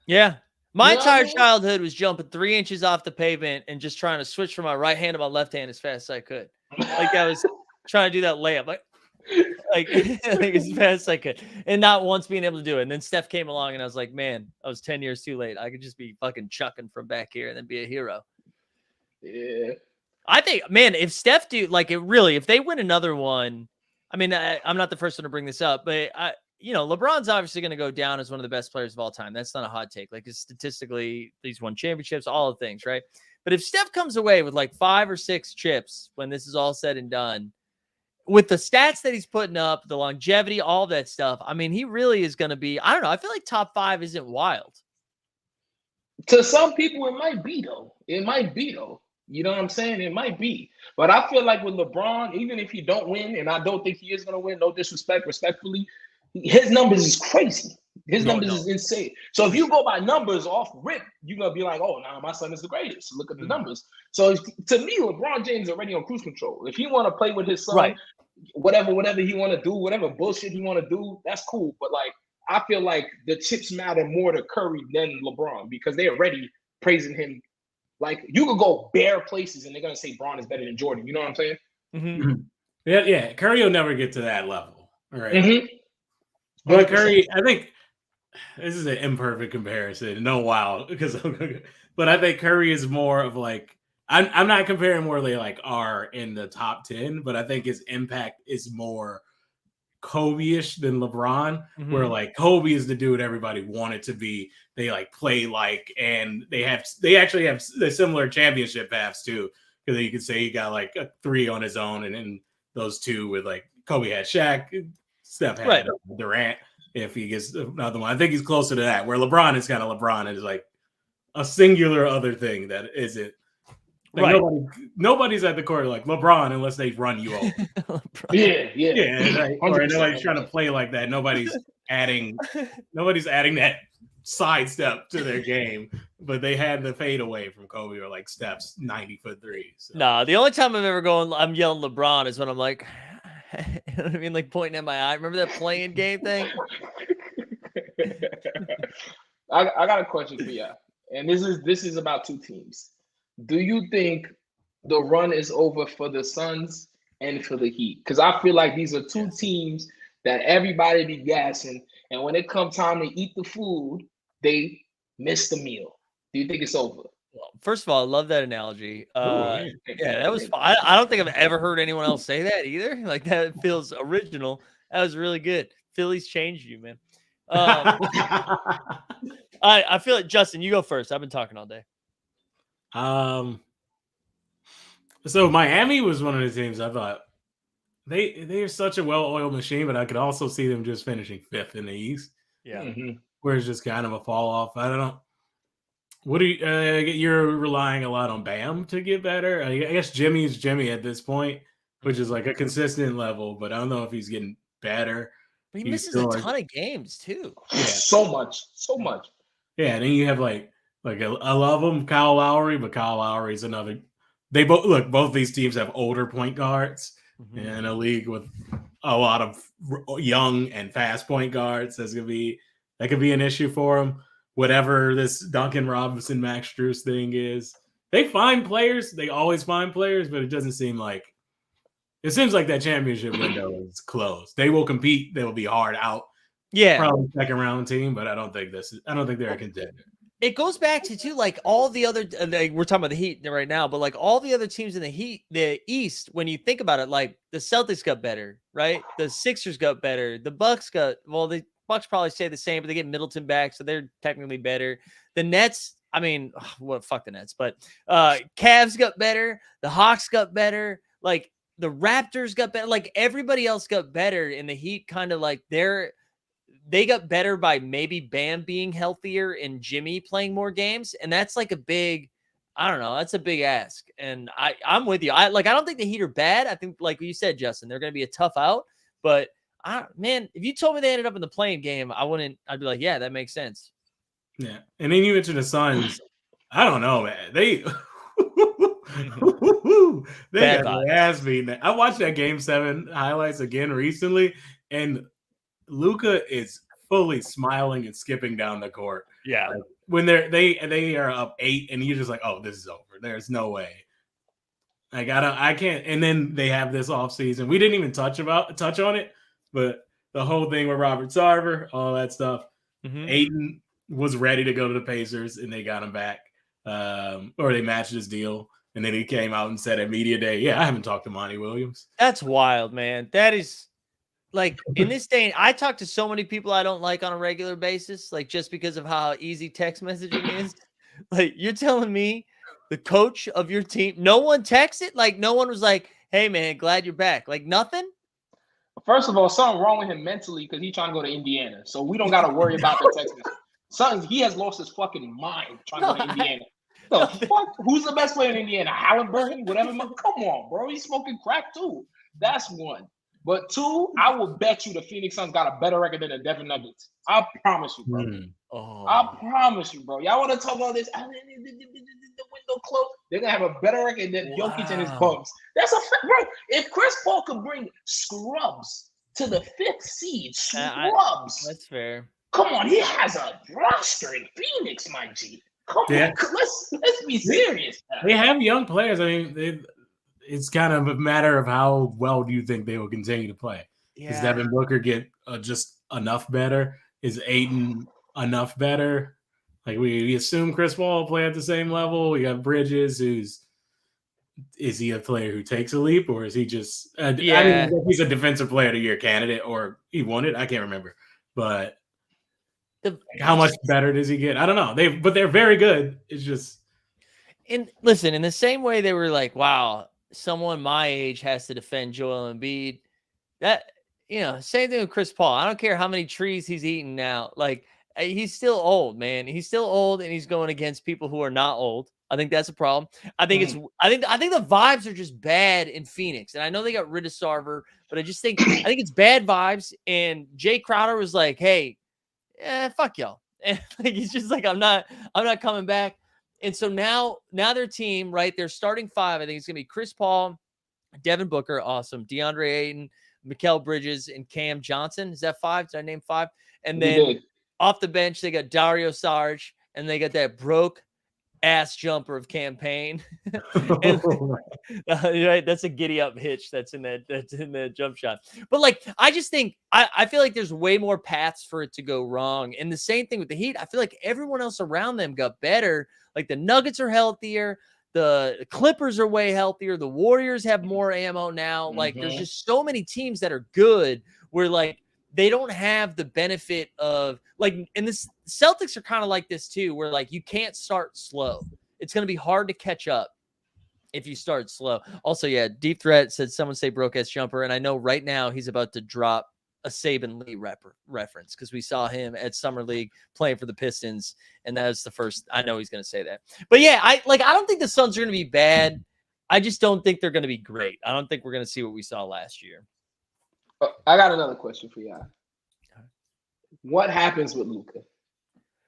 Yeah. My You know what entire I mean? childhood was jumping 3 inches off the pavement and just trying to switch from my right hand to my left hand as fast as I could. Like I was trying to do that layup, like as fast as I could, and not once being able to do it. And then Steph came along, and I was like, man, I was 10 years too late. I could just be fucking chucking from back here and then be a hero. yeah. I think, man, if Steph if they win another one, I mean, I'm not the first one to bring this up, but LeBron's obviously going to go down as one of the best players of all time. That's not a hot take. Like statistically, he's won championships, all the things, right? But if Steph comes away with like 5 or 6 chips when this is all said and done, with the stats that he's putting up, the longevity, all that stuff, I mean, he really is going to be, I don't know. I feel like top 5 isn't wild. To some people, it might be though. It might be though. You know what I'm saying? It might be. But I feel like with LeBron, even if he don't win, and I don't think he is going to win, no disrespect, respectfully, his numbers is crazy. His numbers is insane. So if you go by numbers off rip, you're going to be like, oh, nah, my son is the greatest. Look at the numbers. So to me, LeBron James is already on cruise control. If he want to play with his son, Right. whatever he want to do, whatever bullshit he want to do, that's cool. But like, I feel like the chips matter more to Curry than LeBron because they're already praising him. Like you could go bare places and they're gonna say Braun is better than Jordan. You know what I'm saying? Mm-hmm. Yeah. Curry will never get to that level. All right. Mm-hmm. But Curry, I think this is an imperfect comparison. No, but I think Curry is more of like I'm not comparing where they like are in the top 10, but I think his impact is more Kobe-ish than LeBron, where like Kobe is the dude everybody wanted to be. They like play like, and they actually have the similar championship paths too, because you could say he got like a 3 on his own, and then those 2 with like Kobe had Shaq, Steph had Durant. If he gets another one, I think he's closer to that. Where LeBron is kind of LeBron is like a singular other thing that isn't. Like nobody's at the court like LeBron unless they run you over. Yeah. Right. Or nobody's trying to play like that. Nobody's adding that sidestep to their game. But they had the fade away from Kobe or like Steph's 90-foot 3. So. No, the only time I'm yelling LeBron is when I'm like, you know what I mean, like pointing at my eye. Remember that playing game thing? I got a question for you, and this is about 2 teams. Do you think the run is over for the Suns and for the Heat? Because I feel like these are 2 teams that everybody be gassing, and when it comes time to eat the food, they miss the meal. Do you think it's over? Well, first of all, I love that analogy. yeah. Yeah, that was fun. I don't think I've ever heard anyone else say that either. Like that feels original. That was really good. Philly's changed you, man. I feel like Justin, you go first. I've been talking all day. So Miami was one of the teams I thought they are such a well-oiled machine, but I could also see them just finishing 5th in the East. Yeah. Where it's just kind of a fall off. I don't know. What do you? You're relying a lot on Bam to get better. I guess Jimmy's Jimmy at this point, which is like a consistent level, but I don't know if he's getting better. But he misses a ton of games too. Yeah, so much. Yeah, and then you have like I love him, Kyle Lowry, but Kyle Lowry's another. They both these teams have older point guards in a league with a lot of young and fast point guards. That could be an issue for them. Whatever this Duncan Robinson, Max Strus thing is, they find players. They always find players, but it doesn't seem like it seems like that championship window is closed. They will compete. They will be hard out. Yeah, probably second round team, but I don't think they're a contender. It goes back to too, like all the other. Like we're talking about the Heat right now, but like all the other teams in the East. When you think about it, like the Celtics got better, right? The Sixers got better. The Bucks got the Bucks probably stay the same, but they get Middleton back, so they're technically better. The Nets, I mean, fuck the Nets, but Cavs got better. The Hawks got better. Like the Raptors got better. Like everybody else got better, and the Heat kind of like they got better by maybe Bam being healthier and Jimmy playing more games, and that's like a big. I don't know. That's a big ask, and I'm with you. I don't think the Heat are bad. I think, like you said, Justin, they're going to be a tough out, but. Man, if you told me they ended up in the playing game, I'd be like, yeah, that makes sense. Yeah. And then you mentioned the Suns. I don't know, man. They got their ass beaten. I watched that Game 7 highlights again recently, and Luka is fully smiling and skipping down the court. Yeah. Like, when they are up 8, and you're just like, oh, this is over. There's no way. Like I can't. And then they have this offseason. We didn't even touch on it. But the whole thing with Robert Sarver, all that stuff, Ayton was ready to go to the Pacers, and they got him back, or they matched his deal. And then he came out and said at media day, "Yeah, I haven't talked to Monty Williams." That's wild, man. That is like in this day. I talk to so many people I don't like on a regular basis, like just because of how easy text messaging is. Like you're telling me the coach of your team, no one texted, like no one was like, "Hey, man, glad you're back." Like nothing. First of all, something wrong with him mentally because he's trying to go to Indiana. So we don't got to worry about the Texans. Something, he has lost his fucking mind trying to go to Indiana. The fuck? Who's the best player in Indiana? Halliburton? Whatever. Come on, bro. He's smoking crack too. That's one. But two, I will bet you the Phoenix Suns got a better record than the Denver Nuggets. I promise you, bro. I promise you, bro. Y'all want to talk about this? The window closed. They're gonna have a better record than Jokic and his Bucks. That's a fact, bro. If Chris Paul could bring scrubs to the 5th seed, scrubs. That's fair. Come on, he has a roster in Phoenix, my G. Come on, let's be serious. They have young players. I mean, it's kind of a matter of how well do you think they will continue to play. Does Devin Booker get just enough better? Is Ayton enough better? Like we assume Chris Paul will play at the same level. We got Bridges, is he a player who takes a leap, or is he just? I mean, he's a defensive player of the year candidate, or he won it. I can't remember, but how much better does he get? I don't know. But they're very good. It's just. And listen, in the same way they were like, wow, someone my age has to defend Joel Embiid. That same thing with Chris Paul. I don't care how many trees he's eating now. Like. He's still old, man. He's still old, and he's going against people who are not old. I think that's a problem. I think the vibes are just bad in Phoenix, and I know they got rid of Sarver, but I think it's bad vibes. And Jay Crowder was like, "Hey, fuck y'all," and like he's just like, "I'm not coming back." And so now their team, right? Their starting 5, I think it's gonna be Chris Paul, Devin Booker, awesome, DeAndre Ayton, Mikal Bridges, and Cam Johnson. Is that 5? Did I name 5? And then. Off the bench, they got Dario Saric, and they got that broke ass jumper of campaign. And, right, that's a giddy up hitch that's in the jump shot. But like, I just think I feel like there's way more paths for it to go wrong. And the same thing with the Heat. I feel like everyone else around them got better. Like the Nuggets are healthier. The Clippers are way healthier. The Warriors have more ammo now. Like there's just so many teams that are good where like they don't have the benefit of like, and the Celtics are kind of like this too, where like you can't start slow. It's going to be hard to catch up if you start slow. Also, yeah, Deep Threat said someone say broke ass jumper. And I know right now he's about to drop a Saban Lee reference because we saw him at Summer League playing for the Pistons. And that was the first, I know he's going to say that. But yeah, I don't think the Suns are going to be bad. I just don't think they're going to be great. I don't think we're going to see what we saw last year. I got another question for y'all. What happens with Luka?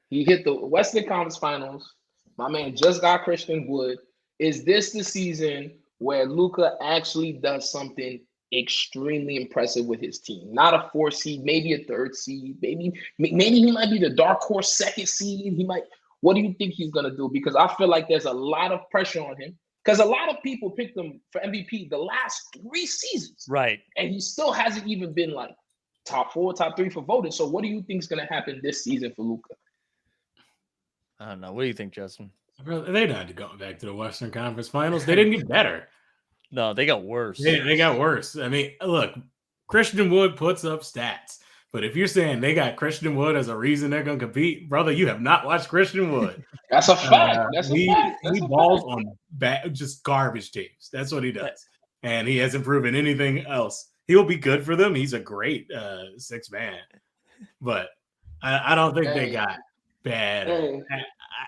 He hit the Western Conference Finals. My man just got Christian Wood. Is this the season where Luka actually does something extremely impressive with his team? Not a 4 seed, maybe a 3rd seed. Maybe he might be the dark horse 2nd seed. He might. What do you think he's gonna do? Because I feel like there's a lot of pressure on him. Because a lot of people picked him for MVP the last 3 seasons. Right. And he still hasn't even been like top 4, top 3 for voting. So what do you think is going to happen this season for Luka? I don't know. What do you think, Justin? They're not going back to the Western Conference Finals. They didn't get better. No, they got worse. They got worse. I mean, look, Christian Wood puts up stats. But if you're saying they got Christian Wood as a reason they're going to compete, brother, you have not watched Christian Wood. That's a fact. He balls on just garbage teams. That's what he does. And he hasn't proven anything else. He'll be good for them. He's a great 6 man. But I don't think they got bad.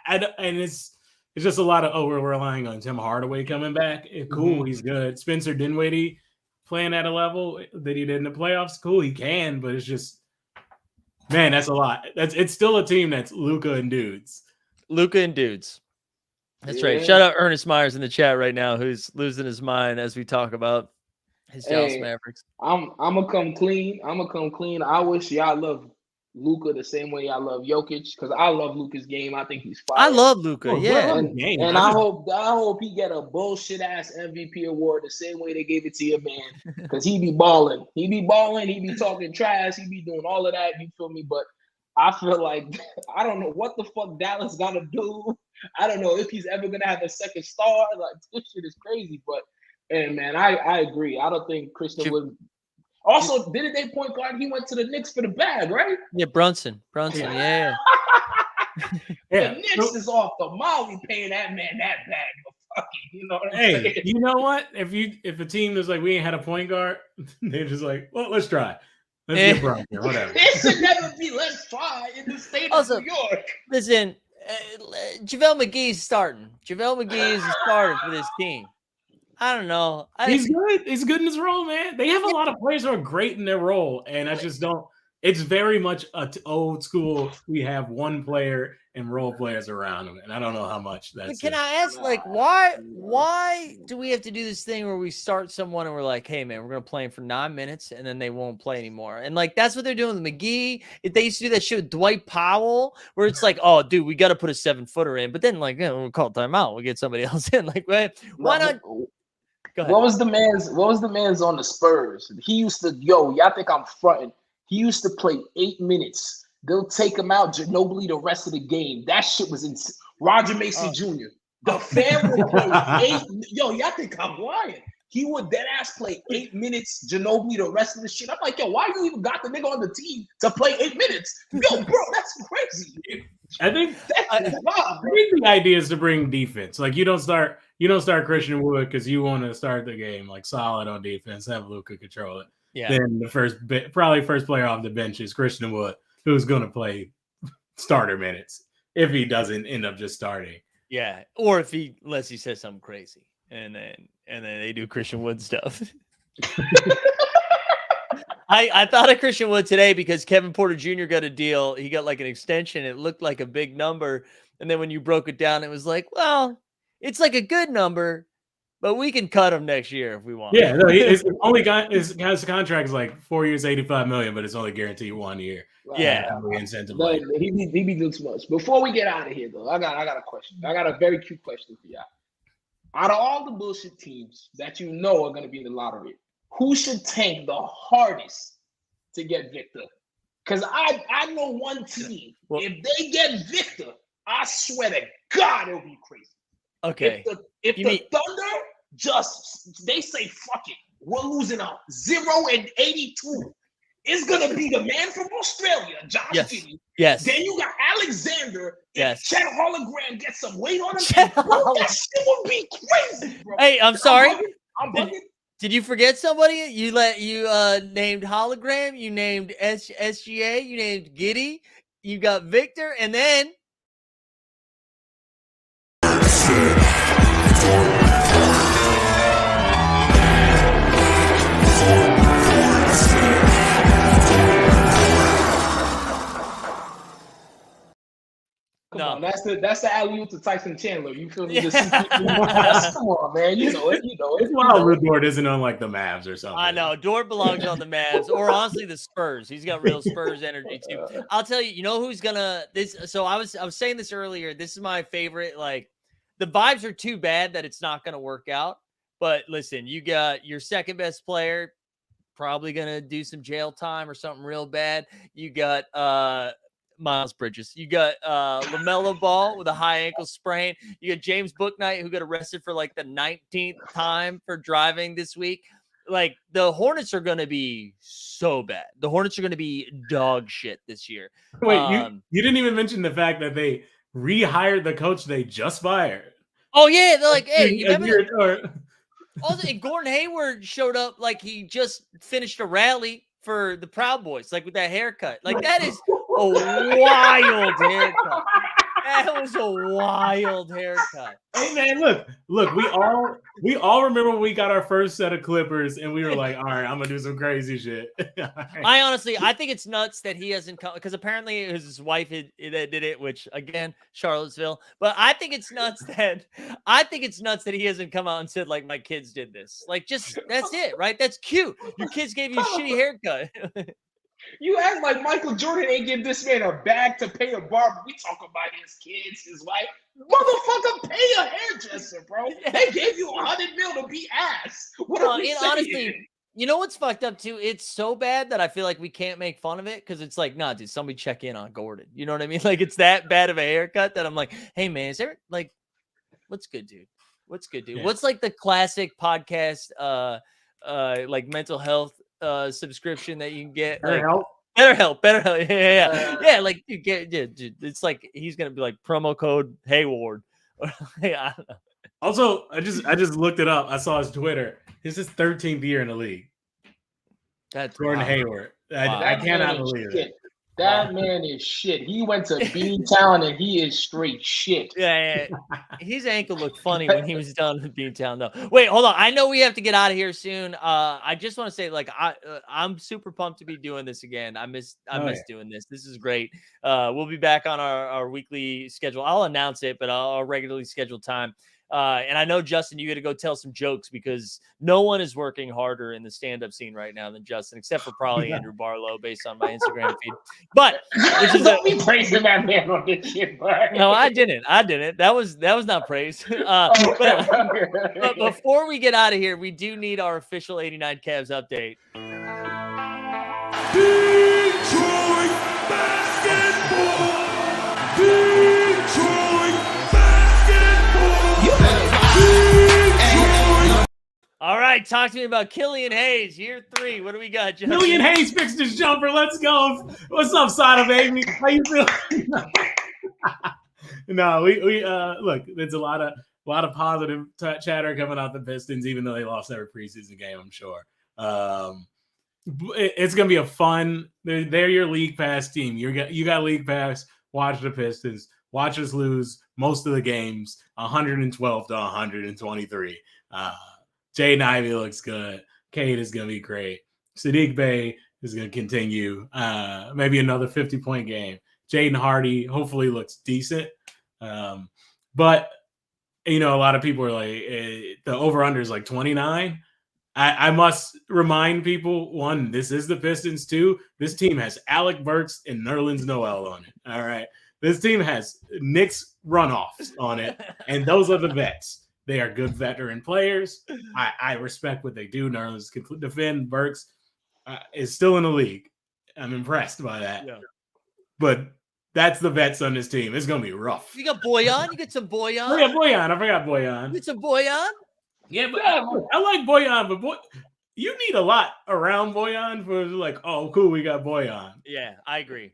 And it's just a lot of, we're relying on Tim Hardaway coming back. Cool, he's good. Spencer Dinwiddie playing at a level that he did in the playoffs. Cool, he can, but it's just, man, that's a lot. It's still a team that's Luka and dudes. Luka and dudes. That's right. Shout out Ernest Myers in the chat right now, who's losing his mind as we talk about his Dallas Mavericks. I'm gonna come clean. I wish y'all love Luka the same way I love Jokic, because I love Luka's game. I think he's fire. I love Luka, yeah. And I hope he get a bullshit ass MVP award the same way they gave it to your man, because he be balling. He be talking trash. He be doing all of that. You feel me? But I feel like I don't know what the fuck Dallas gotta do. I don't know if he's ever gonna have a second star. Like, this shit is crazy. But and man, I agree. I don't think Christian Wood. Also, didn't they point guard? He went to the Knicks for the bag, right? Yeah, Brunson, yeah. The Knicks is off the molly paying that man that bag. Fucking, you know what I'm saying? You know what? If a team is like, we ain't had a point guard, they're just like, well, let's try. Let's get Bron here, whatever. It should never be let's try in the state of New York. Listen, JaVale McGee's starting. JaVale McGee is the starter for this team. I don't know. He's good. He's good in his role, man. They have a lot of players who are great in their role, and I just don't. It's very much old school. We have one player and role players around him, and I don't know how much that's. Can I ask, like, why do we have to do this thing where we start someone and we're like, hey man, we're gonna play him for 9 minutes and then they won't play anymore? And like that's what they're doing with McGee. They used to do that shit with Dwight Powell, where it's like, oh dude, we got to put a 7-footer in, but then like, we'll call timeout, we'll get somebody else in. Like, why not? Go ahead. What was the man's on the Spurs? He used to, y'all think I'm fronting. He used to play 8 minutes. They'll take him out, Ginobili the rest of the game. That shit was insane. Roger Mason Jr. The fan would play 8. Y'all think I'm lying. He would dead ass play 8 minutes, Ginobili the rest of the shit. I'm like, why you even got the nigga on the team to play 8 minutes? Bro, that's crazy. I think the idea is to bring defense. Like you don't start Christian Wood because you want to start the game like solid on defense, have Luka control it. Yeah. Then the first player off the bench is Christian Wood, who's going to play starter minutes if he doesn't end up just starting. Yeah, or unless he says something crazy, and then they do Christian Wood stuff. I thought of Christian Wood today because Kevin Porter Jr. got a deal. He got like an extension. It looked like a big number. And then when you broke it down, it was like, well, it's like a good number, but we can cut him next year if we want. Yeah, no, his only his contract is like 4 years, $85 million, but it's only guaranteed 1 year. Yeah, incentive. But he be doing too much. Before we get out of here, though, I got a question. I got a very cute question for y'all. Out of all the bullshit teams that you know are going to be in the lottery, who should tank the hardest to get Victor? Because I know one team. If they get Victor, I swear to God, it'll be crazy. Okay. If the Thunder just they say fuck it, we're losing 0-82. It's gonna be the man from Australia, Josh Giddey. Yes. Then you got Alexander. Yes. Chet Hologram gets some weight on him. Bro, that shit would be crazy, bro. Hey, I'm sorry. I'm bugging. Did you forget somebody? You named Hologram, you named SGA, you named Giddy, you got Victor, and then Come on, that's the alley-oop to Tyson Chandler. You feel me? Come on, man. You know it. It's wild Lou Dort isn't on like the Mavs or something. I know Dort belongs on the Mavs, or honestly the Spurs. He's got real Spurs energy too. I'll tell you, you know who's gonna this. So I was saying this earlier. This is my favorite. Like the vibes are too bad that it's not gonna work out. But listen, you got your second best player, probably gonna do some jail time or something real bad. You got Miles Bridges. You got LaMelo Ball with a high ankle sprain. You got James Bouknight, who got arrested for like the 19th time for driving this week. Like the Hornets are going to be so bad. The Hornets are going to be dog shit this year. Wait, you didn't even mention the fact that they rehired the coach they just fired. Oh yeah, they're like, hey, you remember? Also, and Gordon Hayward showed up like he just finished a rally for the Proud Boys, like with that haircut. Like that is a wild haircut. That was a wild haircut. Hey man, look, we all remember when we got our first set of Clippers and we were like, all right, I'm gonna do some crazy shit. I think it's nuts that he hasn't come, because apparently his wife did it, which again, Charlottesville. But I think it's nuts that he hasn't come out and said like my kids did this. Like just that's it, right? That's cute. Your kids gave you a shitty haircut. You act like Michael Jordan ain't give this man a bag to pay a barber. We talk about his kids, his wife. Motherfucker, pay a hairdresser, bro. They gave you $100 million to be ass. What are we saying? Honestly, you know what's fucked up too? It's so bad that I feel like we can't make fun of it because it's like, nah, dude, somebody check in on Gordon. You know what I mean? Like it's that bad of a haircut that I'm like, hey man, is there like, what's good, dude? What's good, dude? Yeah. What's like the classic podcast, like mental health subscription that you can get? Better help. Yeah. Like dude, dude, it's like he's gonna be like promo code Hayward. I don't know. Also, I just looked it up. I saw his Twitter. This is his 13th year in the league. That's Gordon Hayward. I cannot believe it. That man is shit. He went to Beantown and he is straight shit. Yeah. His ankle looked funny when he was done with Beantown, though. Wait, hold on. I know we have to get out of here soon. I just want to say, like, I'm super pumped to be doing this again. I miss doing this. This is great. We'll be back on our weekly schedule. I'll announce it, but I'll regularly schedule time. And I know, Justin, you got to go tell some jokes because no one is working harder in the stand-up scene right now than Justin, except for probably Andrew Barlow, based on my Instagram feed. But don't be praising that man on this shit, bro. No, I didn't. That was not praise. But before we get out of here, we do need our official 89 Cavs update. Detroit basketball. Detroit basketball. All right, talk to me about Killian Hayes, year 3. What do we got, Justin? Killian Hayes fixed his jumper. Let's go. What's up, Sada baby? How you feel? No, we look. There's a lot of positive chatter coming out the Pistons, even though they lost every preseason game. I'm sure. It's gonna be a fun. They're your league pass team. You got league pass. Watch the Pistons. Watch us lose most of the games, 112 to 123. Jaden Ivey looks good. Cade is going to be great. Sadiq Bey is going to continue. Maybe another 50-point game. Jaden Hardy hopefully looks decent. But you know, a lot of people are like, the over-under is like 29. I must remind people, one, this is the Pistons. Two, this team has Alec Burks and Nerlens Noel on it. All right. This team has Knicks runoffs on it, and those are the vets. They are good veteran players. I respect what they do. Nerlens can defend. Burks is still in the league. I'm impressed by that. Yeah. But that's the vets on this team. It's going to be rough. You got Boyan. You get some Boyan. Oh, yeah, Boyan. I forgot Boyan. You get some Boyan. Yeah, but I like Boyan, but you need a lot around Boyan for like, oh, cool, we got Boyan. Yeah, I agree.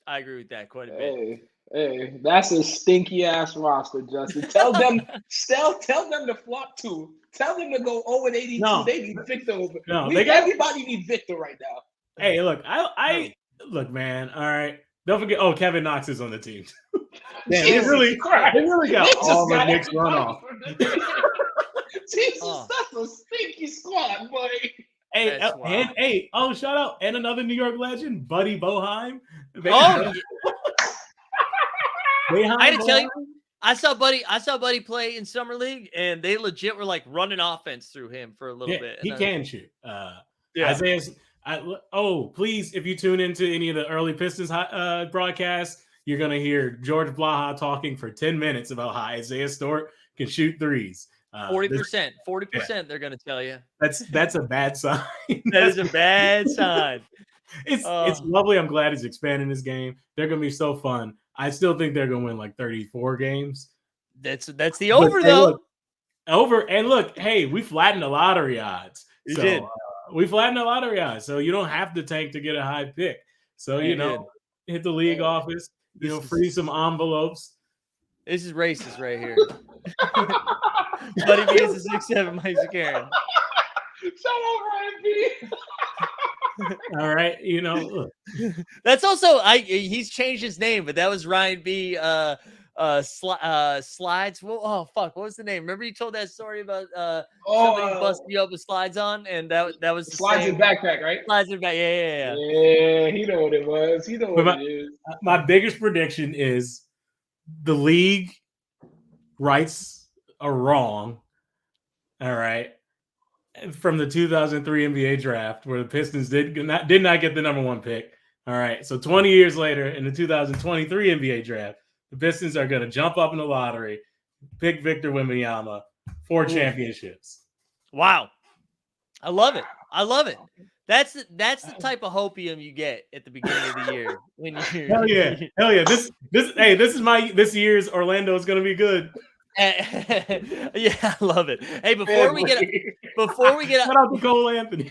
I agree with that quite a bit. Hey, that's a stinky ass roster, Justin. Tell them to flop too. Tell them to go 0-82. No. They need Victor over. No, Everybody needs Victor right now. Hey, look, I look, man. All right, don't forget. Oh, Kevin Knox is on the team. Man, they really got all the Knicks runoff. Jesus, that's a stinky squad, boy. Hey, shout out and another New York legend, Buddy Boeheim. I had to tell you, I saw Buddy play in summer league, and they legit were like running offense through him for a little bit. He can shoot. Yeah. Isaiah's. Please, if you tune into any of the early Pistons broadcasts, you're gonna hear George Blaha talking for 10 minutes about how Isaiah Stewart can shoot threes. 40%. They're gonna tell you. That's a bad sign. That is a bad sign. It's lovely. I'm glad he's expanding his game. They're gonna be so fun. I still think they're gonna win like 34 games. That's the over though. Over and look, hey, we flattened the lottery odds. You did. We flattened the lottery odds, so you don't have to tank to get a high pick. So hit the league office. Free some envelopes. This is racist right here. Buddy B is a 6'7" Mike Karen. Shout out Ryan B. All right, look. That's also he's changed his name, but that was Ryan B. Slides. Well, oh fuck, what was the name? Remember you told that story about somebody busted you up with slides on, and that was the Slides same. in backpack, right? Slides in back. Yeah. Yeah, he know what it was. He know what it is. My biggest prediction is the league rights are wrong. All right. From the 2003 NBA draft, where the Pistons did not get the number 1 pick. All right. So 20 years later, in the 2023 NBA draft, the Pistons are going to jump up in the lottery, pick Victor Wembanyama, 4 championships. Wow. I love it. That's the type of hopium you get at the beginning of the year. When you're Hell yeah. This year's Orlando is going to be good. Yeah, I love it. Hey, before we get shout out to Cole Anthony.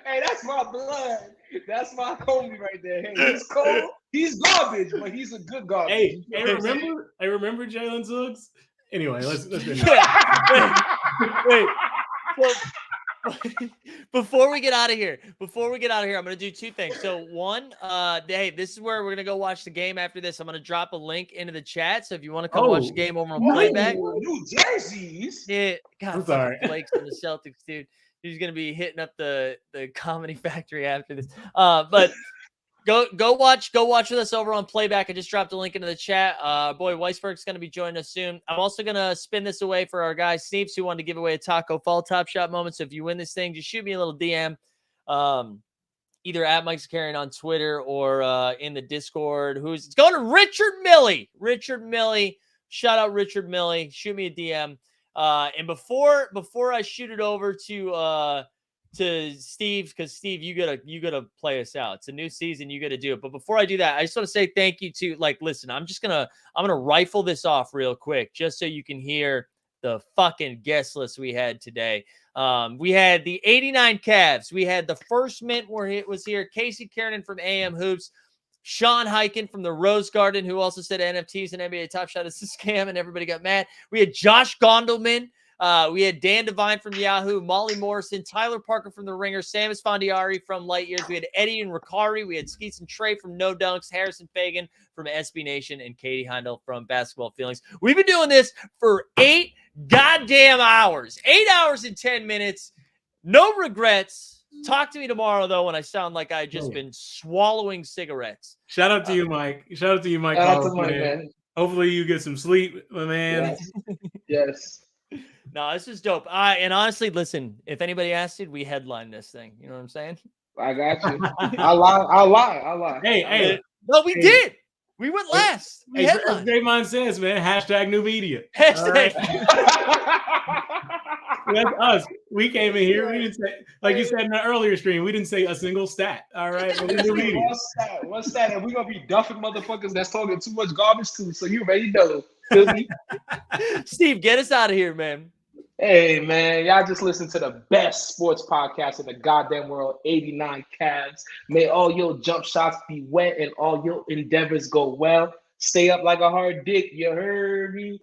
Hey, that's my blood. That's my homie right there. Hey, he's cold. He's garbage, but he's a good garbage. Hey, remember Jalen Suggs? Anyway, let's wait. Well, before we get out of here, I'm going to do 2 things. So one, hey, this is where we're going to go watch the game after this. I'm going to drop a link into the chat. So if you want to come watch the game over on playback. New jerseys. Yeah. God, I'm sorry. Blake's on the Celtics, dude. He's going to be hitting up the Comedy Factory after this. But go watch with us over on playback. I just dropped a link into the chat. Boy, Weisberg's going to be joining us soon. I'm also going to spin this away for our guy Sneeps, who wanted to give away a Taco Fall Top Shot moment. So if you win this thing, just shoot me a little DM, either at Mike's Carrying on Twitter or in the Discord. It's going to Richard Milley. Shout out Richard Milley. Shoot me a DM. And before I shoot it over to Steve, because Steve, you gotta play us out. It's a new season, you gotta do it. But before I do that, I just want to say thank you to listen, I'm gonna rifle this off real quick just so you can hear the fucking guest list we had today. We had the 89 Cavs. We had the first mint where it was here, Casey Kiernan from AM Hoops. Sean Highkin from the Rose Garden, who also said NFTs and NBA Top Shot is a scam, and everybody got mad. We had Josh Gondelman. We had Dan Devine from Yahoo, Molly Morrison, Tyler Parker from The Ringer, Sam Esfandiari from Light Years. We had Eddie and Rukari. We had Skeets and Trey from No Dunks, Harrison Faigen from SB Nation, and Katie Heindl from Basketball Feelings. We've been doing this for 8 goddamn hours. 8 hours and 10 minutes. No regrets. Talk to me tomorrow, though, when I sound like I just been swallowing cigarettes. Shout out to you, Mike. Shout out to Mike, man. Hopefully you get some sleep, my man. Yes. No, this is dope. And honestly, listen, if anybody asked it, we headlined this thing. You know what I'm saying? I got you. I lie. Hey. No, we did. We went last. We As headlined. Draymond says, man, hashtag new media. Hashtag. That's us. We came in here. We didn't say, like you said in the earlier stream, we didn't say a single stat. All right. But we new media. One stat, and we're gonna be duffing motherfuckers that's talking too much garbage too. So you already know. Feel me? Steve, get us out of here, man. Hey man, y'all just listen to the best sports podcast in the goddamn world, 89 Cavs. May all your jump shots be wet and all your endeavors go well. Stay up like a hard dick, you heard me?